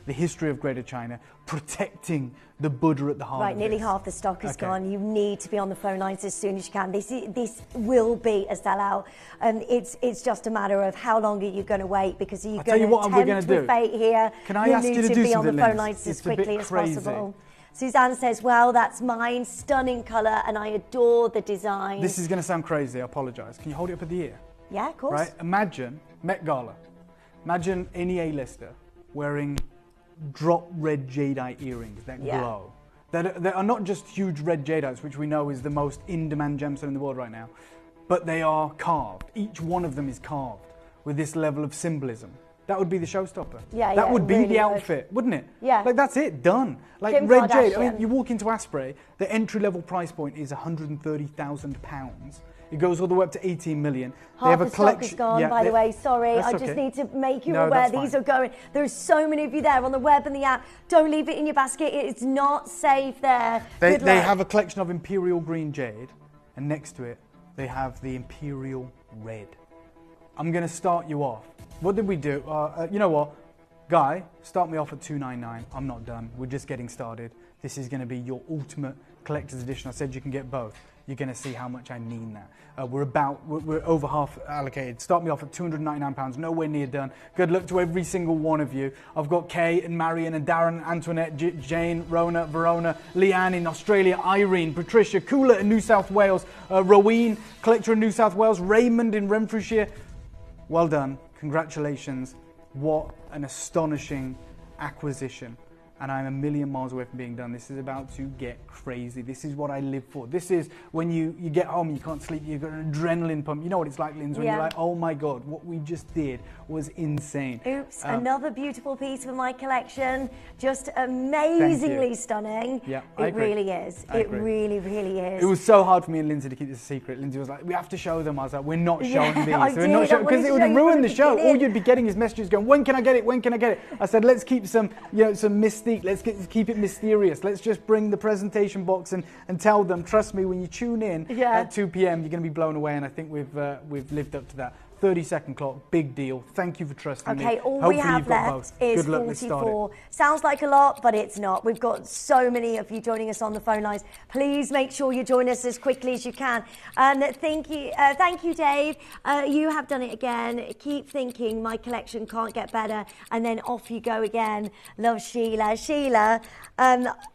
the history of Greater China, protecting the Buddha at the heart of it. Right, nearly half the stock is gone. You need to be on the phone lines as soon as you can. This will be a sellout, and it's just a matter of how long are you going to wait, because you're going to tempt with fate here. Can I ask you to do be on the something, phone Linz? lines as It's a bit quickly as crazy. possible. Suzanne says, well, that's mine. Stunning colour, and I adore the design. This is going to sound crazy, I apologise. Can you hold it up at the ear? Yeah, of course. Right? Imagine Met Gala. Imagine any A-lister wearing drop red jadeite earrings that glow. That are not just huge red jadeites, which we know is the most in-demand gemstone in the world right now, but they are carved. Each one of them is carved with this level of symbolism. That would be the showstopper. That would be really the outfit, wouldn't it? Yeah. Like, that's it, done. Like, Kim red jade, I Kardashian. mean, you walk into Asprey, the entry-level price point is £130,000. It goes all the way up to 18 million. They Half have a the stock collection. is gone, Yeah, by the way. Sorry, That's I just okay. need to make you No, aware that's these fine. are going. There's so many of you there on the web and the app. Don't leave it in your basket. It's not safe there. They Good luck. have a collection of Imperial Green Jade, and next to it, they have the Imperial Red. I'm going to start you off. What did we do? You know what? Guy, start me off at $299. I'm not done. We're just getting started. This is going to be your ultimate collector's edition. I said you can get both. You're going to see how much I mean that. We're over half allocated. Start me off at £299, nowhere near done. Good luck to every single one of you. I've got Kay and Marion and Darren, Antoinette, Jane, Rona, Verona, Leanne in Australia, Irene, Patricia, Kula in New South Wales, Roween, collector in New South Wales, Raymond in Renfrewshire. Well done. Congratulations. What an astonishing acquisition. And I'm a million miles away from being done. This is about to get crazy. This is what I live for. This is when you get home, you can't sleep, you've got an adrenaline pump. You know what it's like, Linz, when you're like, oh my God, what we just did was insane. Oops, another beautiful piece from my collection. Just amazingly stunning. Yeah, it really is. It really, really is. It was so hard for me and Lindsay to keep this a secret. Lindsay was like, we have to show them. I was like, we're not showing these. I We're not did. I because wanted it to would show you ruin from the the show. All beginning. you'd be getting is messages going, when can I get it? When can I get it? I said, let's keep some, some mystique. Let's keep it mysterious. Let's just bring the presentation box and tell them, trust me, when you tune in at 2 p.m, you're going to be blown away. And I think we've lived up to that. 30-second clock, big deal. Thank you for trusting me. Okay, all Hopefully we have you've got left both. is Good luck, let's start 44. Sounds like a lot, but it's not. We've got so many of you joining us on the phone lines. Please make sure you join us as quickly as you can. And thank you, Dave. You have done it again. Keep thinking, my collection can't get better. And then off you go again. Love Sheila. Sheila,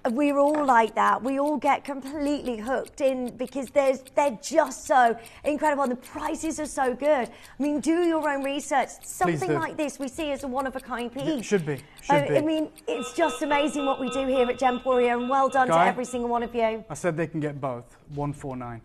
we're all like that. We all get completely hooked in because they're just so incredible. And the prices are so good. I mean, do your own research. Something like this we see as a one-of-a-kind piece. Yeah, should be. I mean, it's just amazing what we do here at Gemporia, and well done to every single one of you. I said they can get both. 149,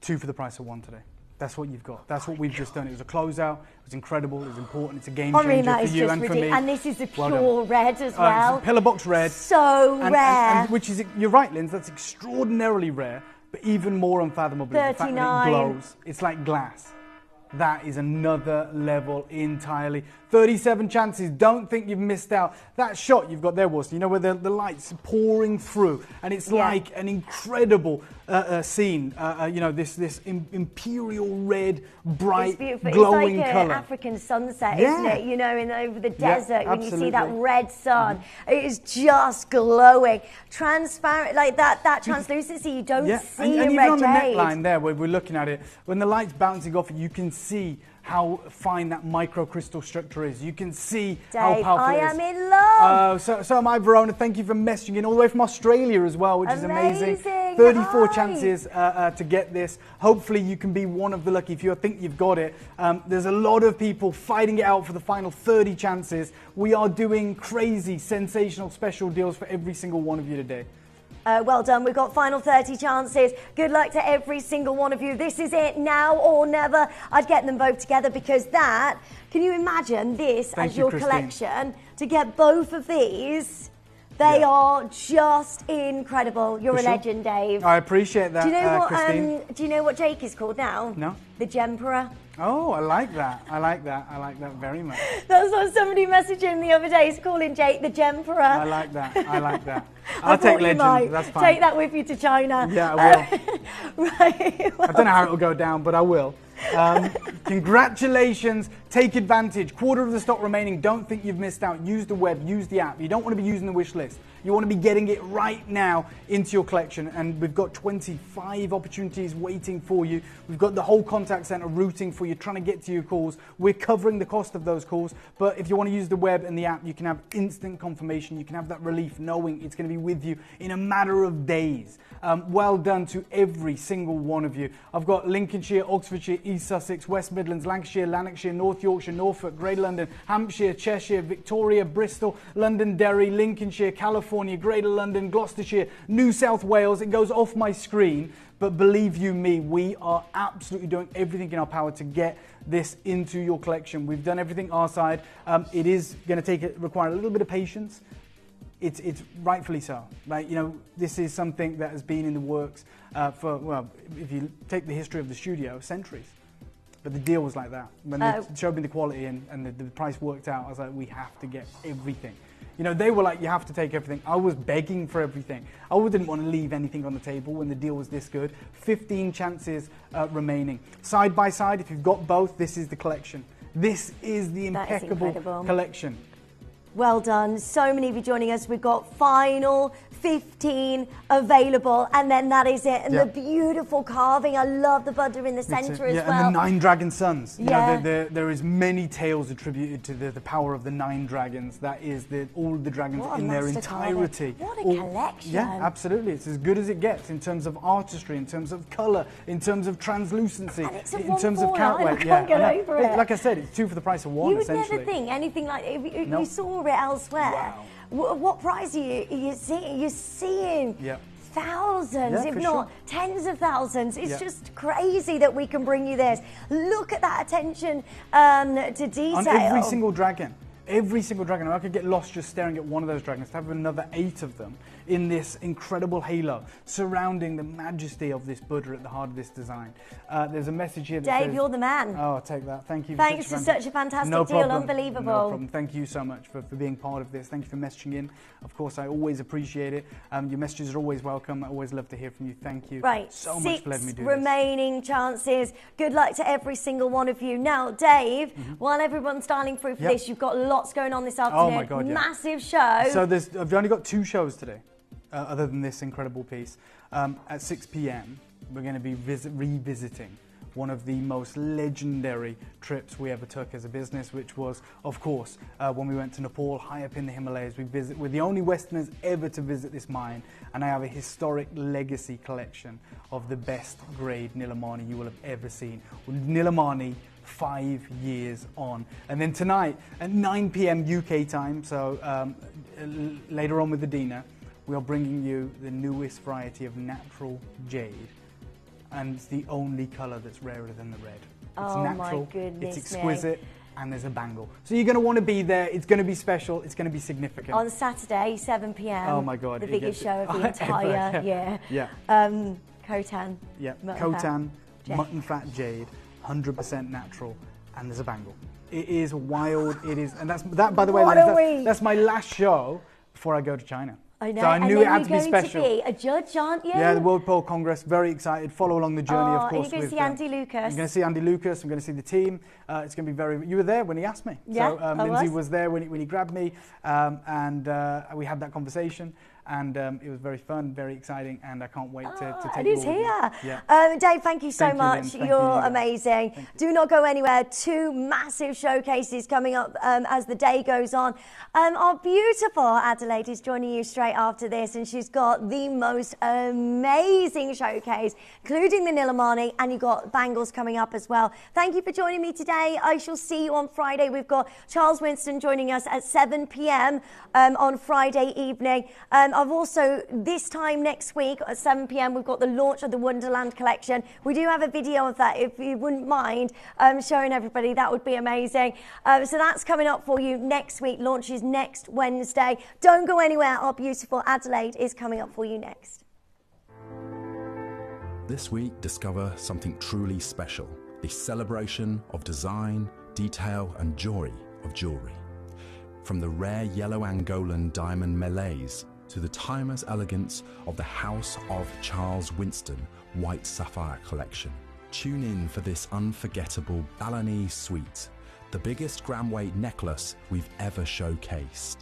2 for the price of 1 today. That's what you've got. That's what we've just done. It was a closeout. It was incredible. It was important. It's a game changer for you and for me. And this is a Well pure red as well. It's a pillar box red. So rare. And which is, you're right, Linz, that's extraordinarily rare, but even more unfathomable is the fact that it glows. It's like glass. That is another level entirely. 37 chances. Don't think you've missed out. That shot you've got there, Worcester, you know, where the light's pouring through, and it's like an incredible scene. This imperial red, bright, glowing it's like colour. an African sunset, isn't it? You know, over the desert, when you see that absolutely. red sun, it is just glowing, transparent, like that translucency. You don't see and in even red on the jade. neckline there, where we're looking at it, when the light's bouncing off it, you can see how fine that microcrystal structure is. You can see how Dave, powerful I it is. am in love. So am I, Verona. Thank you for messaging in all the way from Australia as well, which is amazing. Amazing. 34 Hi. chances to get this. Hopefully you can be one of the lucky. If you think you've got it, there's a lot of people fighting it out for the final 30 chances. We are doing crazy, sensational special deals for every single one of you today. Well done. We've got final 30 chances. Good luck to every single one of you. This is it, now or never. I'd get them both together because can you imagine this as your collection? To get both of these, they are just incredible. You're a legend, Dave. I appreciate that, do you know what, Christine. do you know what Jake is called now? No. The Gemperor. Oh, I like that. I like that. I like that very much. That's what somebody messaged him the other day. He's calling Jake the Gemperor. I like that. I like that. I I'll take thought you legend. might. That's fine. Take that with you to China. Yeah, I will. Right. I don't know how it'll go down, but I will. Congratulations, take advantage. Quarter of the stock remaining. Don't think you've missed out. Use the web, use the app. You don't want to be using the wish list. You want to be getting it right now into your collection, and we've got 25 opportunities waiting for you. We've got the whole contact center routing for you, trying to get to your calls. We're covering the cost of those calls, but if you want to use the web and the app, you can have instant confirmation. You can have that relief knowing it's going to be with you in a matter of days. Well done to every single one of you. I've got Lincolnshire, Oxfordshire, East Sussex, West Midlands, Lancashire, Lanarkshire, North Yorkshire, Norfolk, Greater London, Hampshire, Cheshire, Victoria, Bristol, Londonderry, Lincolnshire, California, Greater London, Gloucestershire, New South Wales. It goes off my screen, but believe you me, we are absolutely doing everything in our power to get this into your collection. We've done everything our side. It is going to require a little bit of patience. It's rightfully so, right? You know, this is something that has been in the works for, well, if you take the history of the studio, centuries. But the deal was like that. When they showed me the quality and the price worked out, I was like, we have to get everything. You know, they were like, you have to take everything. I was begging for everything. I didn't want to leave anything on the table when the deal was this good. 15 chances remaining. Side by side, if you've got both, this is the collection. This is the impeccable collection. Well done. So many of you joining us. We've got final 15 available, and then that is it. And the beautiful carving. I love the Buddha in the centre as well. And the 9 dragon sons. You know, there is many tales attributed to the power of the 9 dragons. That is all the dragons in their entirety. What a collection. Yeah, absolutely. It's as good as it gets in terms of artistry, in terms of colour, in terms of translucency, in terms of count weight. I can't get over it. Like I said, it's 2 for the price of 1, you would essentially. never think anything like if you saw it elsewhere. Wow. What price are you seeing? You're seeing thousands, if not tens of thousands. It's just crazy that we can bring you this. Look at that attention to detail. On every single dragon. Every single dragon. I could get lost just staring at one of those dragons. To have another 8 of them in this incredible halo surrounding the majesty of this Buddha at the heart of this design. There's a message here that Dave, says, you're the man. Oh, I'll take that. Thank you. Thanks for such a fantastic deal. Unbelievable. No problem. Thank you so much for being part of this. Thank you for messaging in. Of course, I always appreciate it. Your messages are always welcome. I always love to hear from you. Thank you so much for letting me do 6 remaining chances. Good luck to every single one of you. Now, Dave, while everyone's dialing through for this, you've got lots going on this afternoon. Oh my God, massive show. So I've only got 2 shows today, other than this incredible piece. At 6 p.m, we're going to be revisiting one of the most legendary trips we ever took as a business, which was, of course, when we went to Nepal, high up in the Himalayas. We're the only Westerners ever to visit this mine, and I have a historic legacy collection of the best grade Nilamani you will have ever seen. Nilamani 5 years on. And then tonight at 9 p.m. UK time, so later on with Adina, we are bringing you the newest variety of natural jade. And it's the only colour that's rarer than the red. It's natural, my goodness, it's exquisite, and there's a bangle. So you're going to want to be there. It's going to be special. It's going to be significant. On Saturday, 7 p.m. Oh my God. The biggest show of the entire year. Yeah. Khotan. Yeah. Khotan, mutton fat jade, 100% natural, and there's a bangle. It is wild. It is, and that by the way, that's my last show before I go to China. I know. So I knew it had to be special. You're going to be a judge, aren't you? Yeah, the World Pole Congress. Very excited. Follow along the journey, of course. And you're going to see Andy Lucas. I'm going to see Andy Lucas. I'm going to see the team. It's going to be very. You were there when he asked me. Yeah, so Lindsay was there when he grabbed me, and we had that conversation. And it was very fun, very exciting, and I can't wait to take it is all here. Yeah. Dave, thank you so much. You're amazing. Do not go anywhere. 2 massive showcases coming up as the day goes on. Our beautiful Adelaide is joining you straight after this, and she's got the most amazing showcase, including the Nilamani, and you've got bangles coming up as well. Thank you for joining me today. I shall see you on Friday. We've got Charles Winston joining us at 7 p.m. On Friday evening. I've also, this time next week at 7 p.m, we've got the launch of the Wonderland collection. We do have a video of that, if you wouldn't mind showing everybody. That would be amazing. So that's coming up for you next week. Launches next Wednesday. Don't go anywhere. Our beautiful Adelaide is coming up for you next. This week, discover something truly special. The celebration of design, detail and joy of jewellery. From the rare yellow Angolan diamond melees to the timeless elegance of the House of Charles Winston White Sapphire collection. Tune in for this unforgettable Balinese suite, the biggest gram-weight necklace we've ever showcased.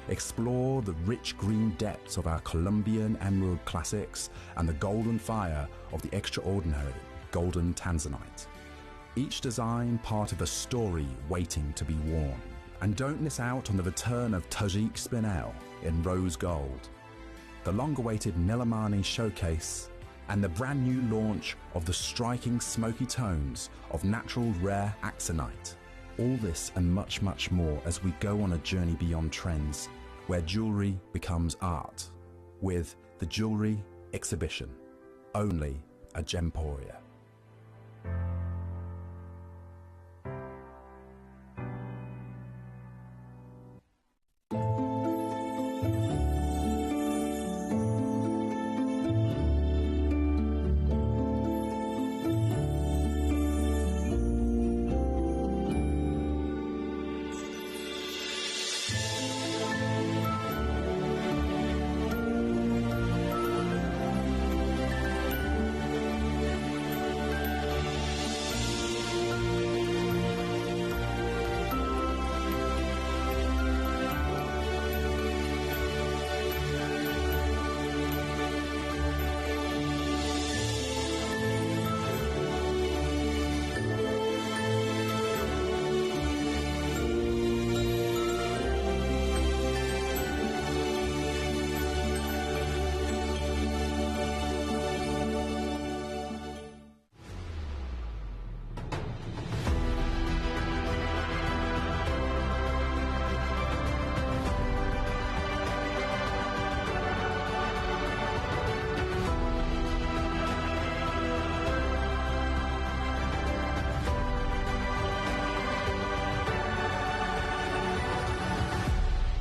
Explore the rich green depths of our Colombian emerald classics and the golden fire of the extraordinary golden tanzanite. Each design part of a story waiting to be worn. And don't miss out on the return of Tajik Spinel in rose gold, the long-awaited Nilamani showcase, and the brand new launch of the striking smoky tones of natural rare axonite. All this and much, much more as we go on a journey beyond trends, where jewellery becomes art, with the Jewellery Exhibition, only at Gemporia.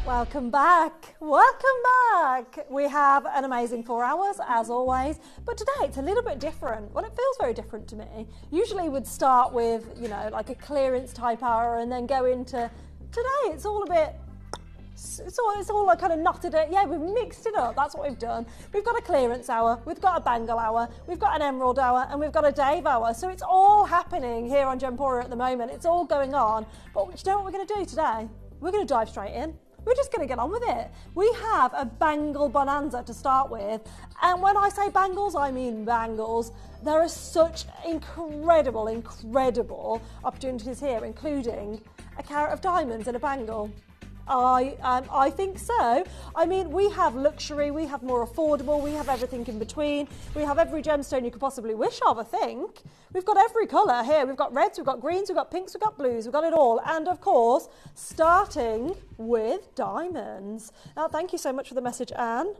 Welcome back. Welcome back. We have an amazing 4 hours as always, but today it's a little bit different. Well, it feels very different to me. Usually we'd start with, you know, like a clearance type hour and then go into today. It's all a bit, it's all like kind of knotted it. Yeah, we've mixed it up. That's what we've done. We've got a clearance hour, we've got a bangle hour, we've got an emerald hour, and we've got a Dave hour. So it's all happening here on Gemporia at the moment. It's all going on. But you know what we're going to do today? We're going to dive straight in. We're just going to get on with it. We have a bangle bonanza to start with. And when I say bangles, I mean bangles. There are such incredible, incredible opportunities here, including a carat of diamonds and a bangle. I think so. I mean, we have luxury, we have more affordable, we have everything in between. We have every gemstone you could possibly wish of, I think. We've got every colour here. We've got reds, we've got greens, we've got pinks, we've got blues, we've got it all. And of course, starting with diamonds. Now, thank you so much for the message, Anne.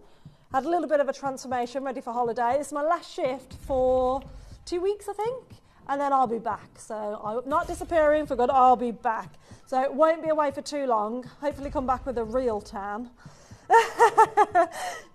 Had a little bit of a transformation, ready for holiday. This is my last shift for 2 weeks, I think. And then I'll be back. So I'm not disappearing for good, I'll be back. So it won't be away for too long. Hopefully come back with a real tan.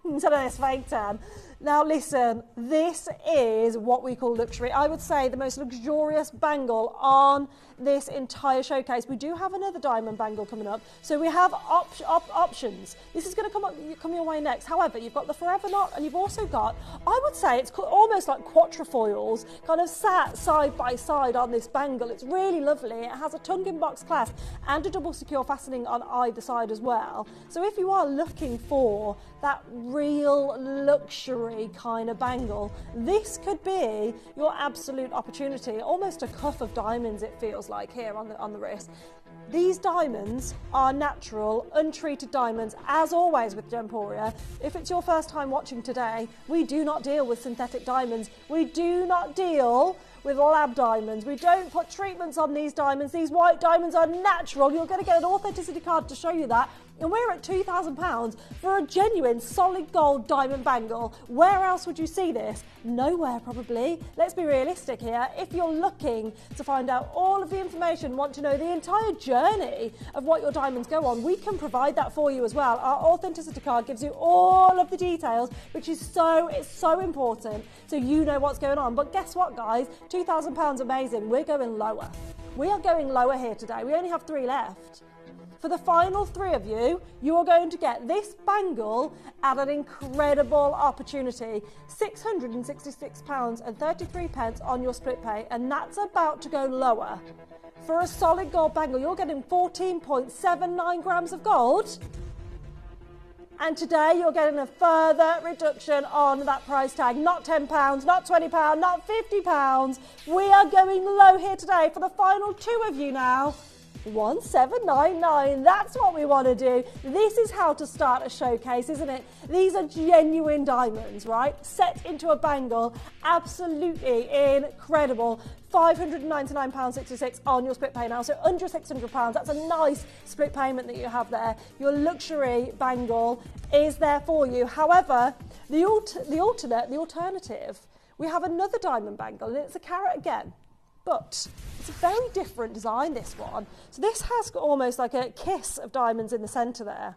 Instead of this fake tan. Now listen, this is what we call luxury. I would say the most luxurious bangle on this entire showcase. We do have another diamond bangle coming up. So we have options. This is going to come your way next. However, you've got the forever knot and you've also got, I would say it's almost like quatrefoils kind of sat side by side on this bangle. It's really lovely. It has a tongue box clasp and a double secure fastening on either side as well. So if you are looking for that real luxury kind of bangle, this could be your absolute opportunity. Almost a cuff of diamonds, it feels like here on the wrist. These diamonds are natural, untreated diamonds, as always with Gemporia. If it's your first time watching today, we do not deal with synthetic diamonds. We do not deal with lab diamonds. We don't put treatments on these diamonds. These white diamonds are natural. You're going to get an authenticity card to show you that. And we're at £2,000 for a genuine solid gold diamond bangle. Where else would you see this? Nowhere, probably. Let's be realistic here. If you're looking to find out all of the information, want to know the entire journey of what your diamonds go on, we can provide that for you as well. Our authenticity card gives you all of the details, which is so important, so you know what's going on. But guess what, guys? £2,000 amazing. We're going lower. We are going lower here today. We only have 3 left. For the final 3 of you, you are going to get this bangle at an incredible opportunity. £666.33 on your split pay, and that's about to go lower. For a solid gold bangle, you're getting 14.79 grams of gold. And today you're getting a further reduction on that price tag. Not £10, not £20, not £50. We are going low here today for the final 2 of you now. 1799. That's what we want to do. This is how to start a showcase, isn't it? These are genuine diamonds, right? Set into a bangle. Absolutely incredible. £599.66 on your split pay now, so under £600. That's a nice split payment that you have there. Your luxury bangle is there for you. However, the alternative, we have another diamond bangle, and it's a carat again. But it's a very different design, this one. So this has got almost like a kiss of diamonds in the centre there.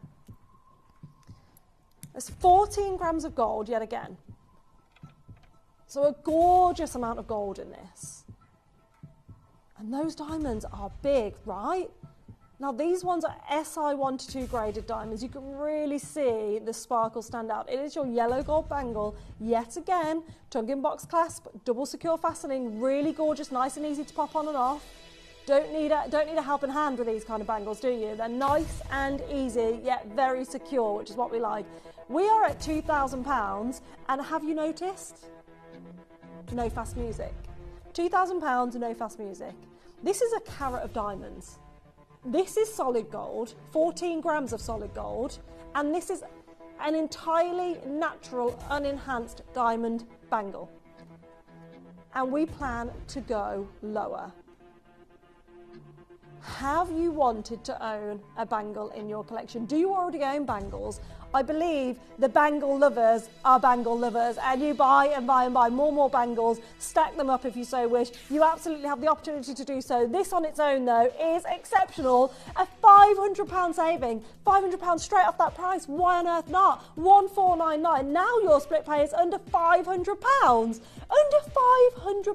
There's 14 grams of gold yet again. So a gorgeous amount of gold in this. And those diamonds are big, right? Now these ones are SI 1 to 2 graded diamonds. You can really see the sparkle stand out. It is your yellow gold bangle, yet again, tongue in box clasp, double secure fastening, really gorgeous, nice and easy to pop on and off. Don't need a helping hand with these kind of bangles, do you? They're nice and easy, yet very secure, which is what we like. We are at £2,000, and have you noticed? No fast music. £2,000, no fast music. This is a carat of diamonds. This is solid gold, 14 grams of solid gold, and this is an entirely natural, unenhanced diamond bangle. And we plan to go lower. Have you wanted to own a bangle in your collection? Do you already own bangles? I believe the bangle lovers are bangle lovers, and you buy and buy and buy more bangles, stack them up if you so wish. You absolutely have the opportunity to do so. This on its own, though, is exceptional. A £500 saving, £500 straight off that price. Why on earth not? 1499. Now your split pay is under £500. Under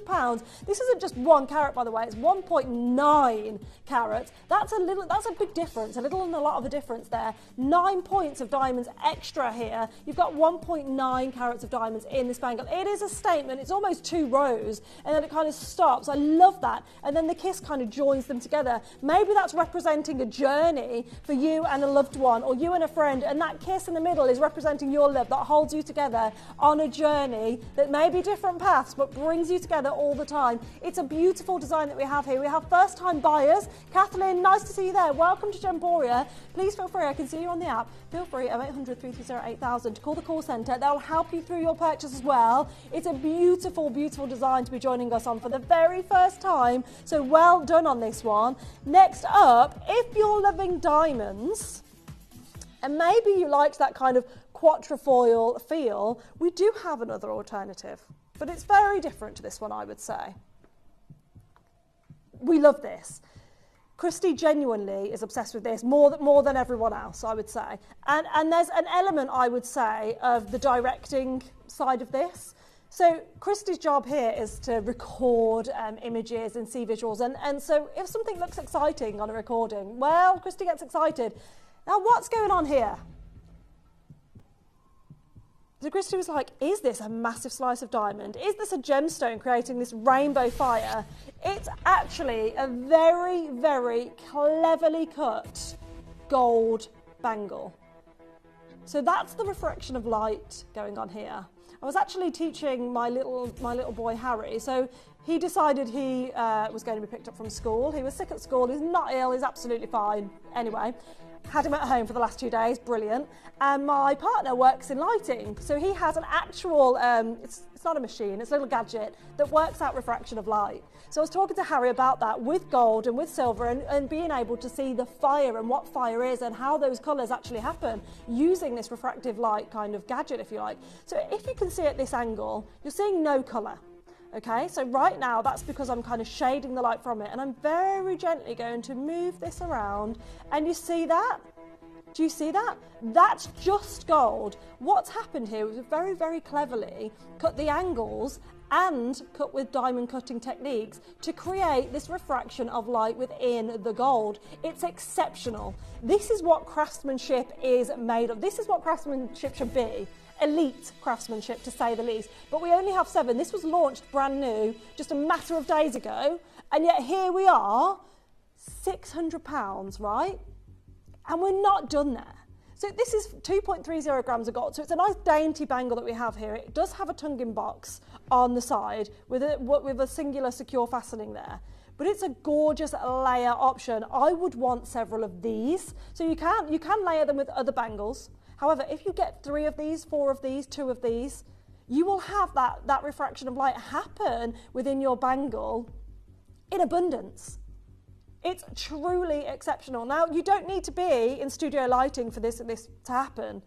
£500. This isn't just 1 carat, by the way. It's 1.9 carats. That's a big difference. A little and a lot of a difference there. 9 points of diamonds extra here. You've got 1.9 carats of diamonds in this bangle. It is a statement. It's almost 2 rows, and then it kind of stops. I love that. And then the kiss kind of joins them together. Maybe that's representing a journey for you and a loved one, or you and a friend, and that kiss in the middle is representing your love that holds you together on a journey that may be different paths, but brings you together all the time. It's a beautiful design that we have here. We have first-time buyers. Kathleen, nice to see you there. Welcome to Gemporia. Please feel free, I can see you on the app. Feel free, 0800 330 8000 to call the call centre. They'll help you through your purchase as well. It's a beautiful, beautiful design to be joining us on for the very first time. So well done on this one. Next up, if you're loving diamonds, and maybe you liked that kind of quatrefoil feel, we do have another alternative. But it's very different to this one, I would say. We love this. Christy genuinely is obsessed with this more than everyone else, I would say. And there's an element, I would say, of the directing side of this. So Christy's job here is to record images and see visuals. And so if something looks exciting on a recording, well, Christy gets excited. Now, what's going on here? So Christy was like, is this a massive slice of diamond? Is this a gemstone creating this rainbow fire? It's actually a very, very cleverly cut gold bangle. So that's the refraction of light going on here. I was actually teaching my little boy Harry, so he decided he was going to be picked up from school. He was sick at school, he's not ill, he's absolutely fine. Anyway, had him at home for the last 2 days, brilliant. And my partner works in lighting, so he has an actual, it's not a machine, it's a little gadget that works out refraction of light. So I was talking to Harry about that with gold and with silver and being able to see the fire and what fire is and how those colours actually happen using this refractive light kind of gadget, if you like. So if you can see at this angle, you're seeing no colour. Okay, so right now that's because I'm kind of shading the light from it, and I'm very gently going to move this around, and you see that? Do you see that? That's just gold. What's happened here is very, very cleverly cut the angles and cut with diamond cutting techniques to create this refraction of light within the gold. It's exceptional. This is what craftsmanship is made of. This is what craftsmanship should be. Elite craftsmanship, to say the least. But we only have 7. This was launched brand new just a matter of days ago, and yet here we are, £600, right? And we're not done there. So this is 2.30 grams of gold. So it's a nice dainty bangle that we have here. It does have a tonguing box on the side with a singular secure fastening there. But it's a gorgeous layer option. I would want several of these. So you can layer them with other bangles. However, if you get 3 of these, 4 of these, 2 of these, you will have that refraction of light happen within your bangle in abundance. It's truly exceptional. Now, you don't need to be in studio lighting for this to happen.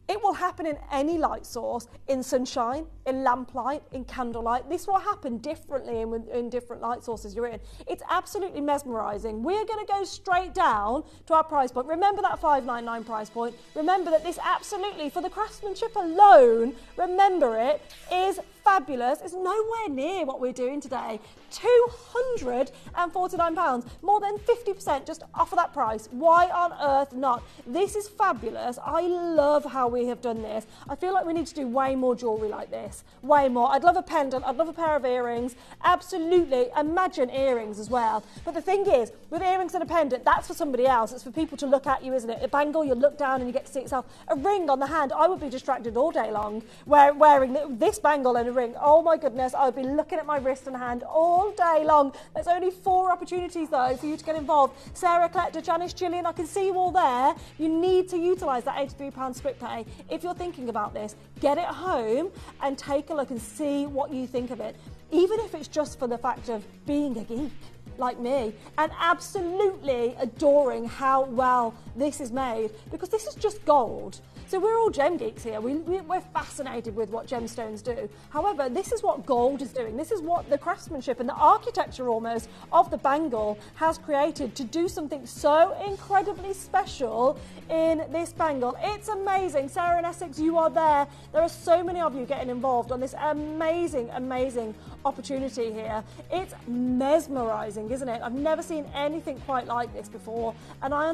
It will happen in any light source, in sunshine, in lamplight, in candlelight. This will happen differently in different light sources you're in. It's absolutely mesmerising. We're going to go straight down to our price point. Remember that $599 price point. Remember that this absolutely, for the craftsmanship alone, remember it, is fabulous. It's nowhere near what we're doing today. £249, more than 50% just off of that price. Why on earth not? This is fabulous. I love how we have done this. I feel like we need to do way more jewellery like this. Way more. I'd love a pendant. I'd love a pair of earrings. Absolutely. Imagine earrings as well. But the thing is, with earrings and a pendant, that's for somebody else. It's for people to look at you, isn't it? A bangle, you look down and you get to see yourself. A ring on the hand, I would be distracted all day long wearing this bangle and a ring. Oh my goodness, I would be looking at my wrist and hand all day long. There's only 4 opportunities though for you to get involved. Sarah, Collector, Janice, Gillian, I can see you all there. You need to utilise that £83 split pay. If you're thinking about this, get it home and take a look and see what you think of it. Even if it's just for the fact of being a geek like me and absolutely adoring how well this is made, because this is just gold. So we're all gem geeks here. We're fascinated with what gemstones do. However, this is what gold is doing. This is what the craftsmanship and the architecture almost of the bangle has created to do something so incredibly special in this bangle. It's amazing. Sarah and Essex, you are there. There are so many of you getting involved on this amazing, amazing opportunity here. It's mesmerising, isn't it? I've never seen anything quite like this before. And I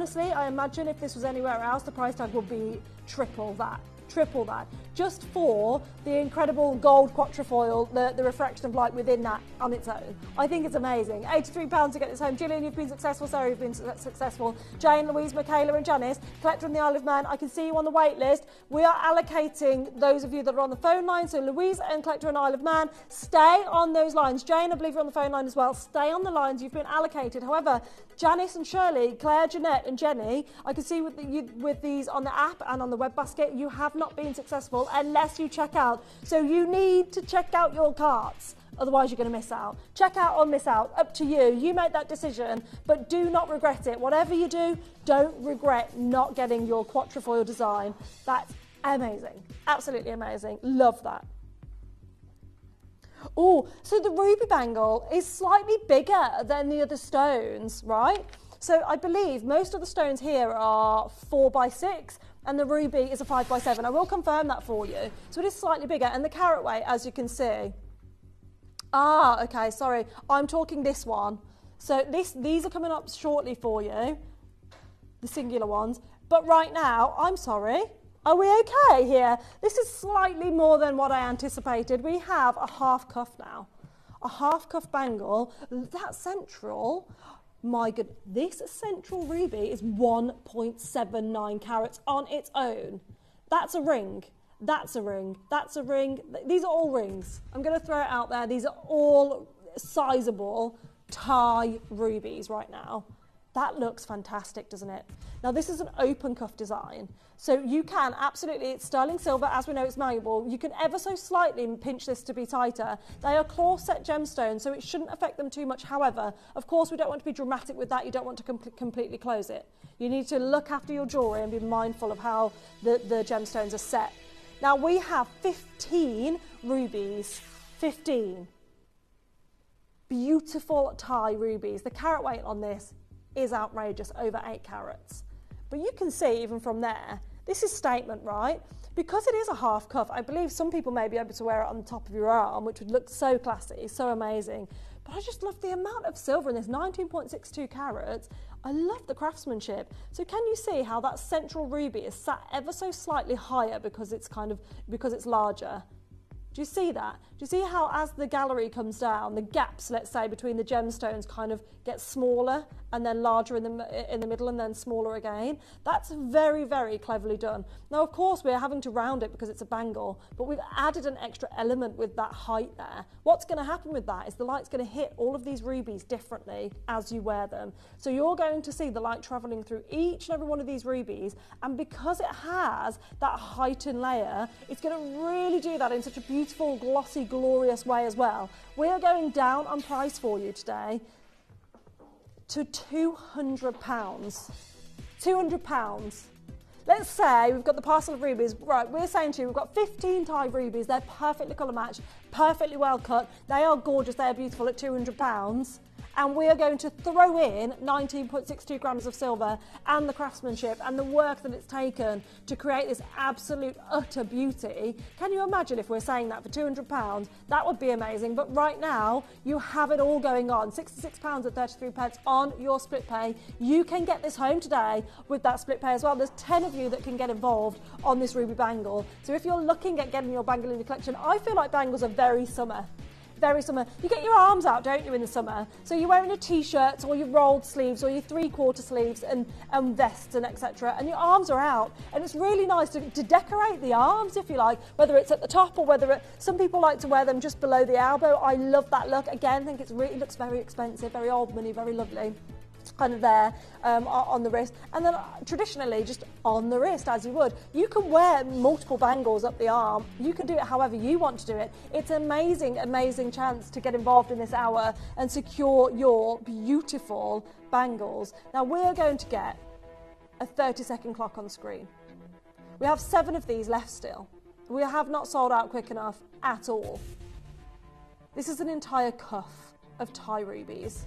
imagine if this was anywhere else, the price tag would be triple that, just for the incredible gold quatrefoil, the refraction of light within that on its own. I think it's amazing. £83 to get this home. Gillian, you've been successful. Sarah, you've been successful. Jane, Louise, Michaela and Janice, Collector on the Isle of Man, I can see you on the wait list. We are allocating those of you that are on the phone line, so Louise and Collector on Isle of Man, stay on those lines. Jane, I believe you're on the phone line as well. Stay on the lines, you've been allocated. However, Janice and Shirley, Claire, Jeanette and Jenny, I can see with these on the app and on the web basket, you have not been successful unless you check out. So you need to check out your carts. Otherwise you're going to miss out. Check out or miss out, up to you. You make that decision, but do not regret it. Whatever you do, don't regret not getting your quatrefoil design. That's amazing. Absolutely amazing. Love that. Oh, so the ruby bangle is slightly bigger than the other stones, right? So I believe most of the stones here are 4x6 and the ruby is a 5x7. I will confirm that for you. So it is slightly bigger, and the carat weight, as you can see. Ah, okay, sorry. I'm talking this one. So these are coming up shortly for you, the singular ones. But right now, I'm sorry. Are we okay here? This is slightly more than what I anticipated. We have a half cuff now. A half cuff bangle. That central, my good, this central ruby is 1.79 carats on its own. That's a ring. That's a ring. That's a ring. These are all rings. I'm going to throw it out there. These are all sizable Thai rubies right now. That looks fantastic, doesn't it? Now, this is an open cuff design. So you can absolutely, it's sterling silver, as we know it's malleable. You can ever so slightly pinch this to be tighter. They are claw set gemstones, so it shouldn't affect them too much. However, of course, we don't want to be dramatic with that. You don't want to completely close it. You need to look after your jewellery and be mindful of how the gemstones are set. Now, we have 15 rubies, 15. Beautiful Thai rubies. The carat weight on this is outrageous, over 8 carats. But you can see even from there, This is statement, right? Because it is a half cuff, I believe some people may be able to wear it on the top of your arm, which would look so classy, so amazing. But I just love the amount of silver in this, 19.62 carats. I love the craftsmanship. So can you see how that central ruby is sat ever so slightly higher because it's larger? Do you see that? Do you see how as the gallery comes down, the gaps, let's say, between the gemstones kind of get smaller and then larger in the middle and then smaller again? That's very, very cleverly done. Now, of course, we're having to round it because it's a bangle, but we've added an extra element with that height there. What's going to happen with that is the light's going to hit all of these rubies differently as you wear them. So you're going to see the light travelling through each and every one of these rubies, and because it has that heightened layer, it's going to really do that in such a beautiful, glossy, glorious way as well. We are going down on price for you today to £200. £200. Let's say we've got the parcel of rubies. Right, we're saying to you, we've got 15 Thai rubies. They're perfectly colour matched, perfectly well cut. They are gorgeous. They are beautiful at £200. And we are going to throw in 19.62 grams of silver and the craftsmanship and the work that it's taken to create this absolute utter beauty. Can you imagine if we're saying that for £200? That would be amazing. But right now, you have it all going on. £66 at 33 pence on your split pay. You can get this home today with that split pay as well. There's 10 of you that can get involved on this ruby bangle. So if you're looking at getting your bangle in your collection, I feel like bangles are very summer. Very summer. You get your arms out, don't you, in the summer? So you're wearing your t-shirts or your rolled sleeves or your three-quarter sleeves and vests and etc. And your arms are out. And it's really nice to decorate the arms, if you like, whether it's at the top or whether some people like to wear them just below the elbow. I love that look. Again, I think it looks very expensive, very old money, very lovely. Kind of there on the wrist, and then traditionally just on the wrist as you would. You can wear multiple bangles up the arm. You can do it however you want to do it. It's an amazing, amazing chance to get involved in this hour and secure your beautiful bangles. Now we're going to get a 30-second clock on screen. We have 7 of these left still. We have not sold out quick enough at all. This is an entire cuff of Thai rubies.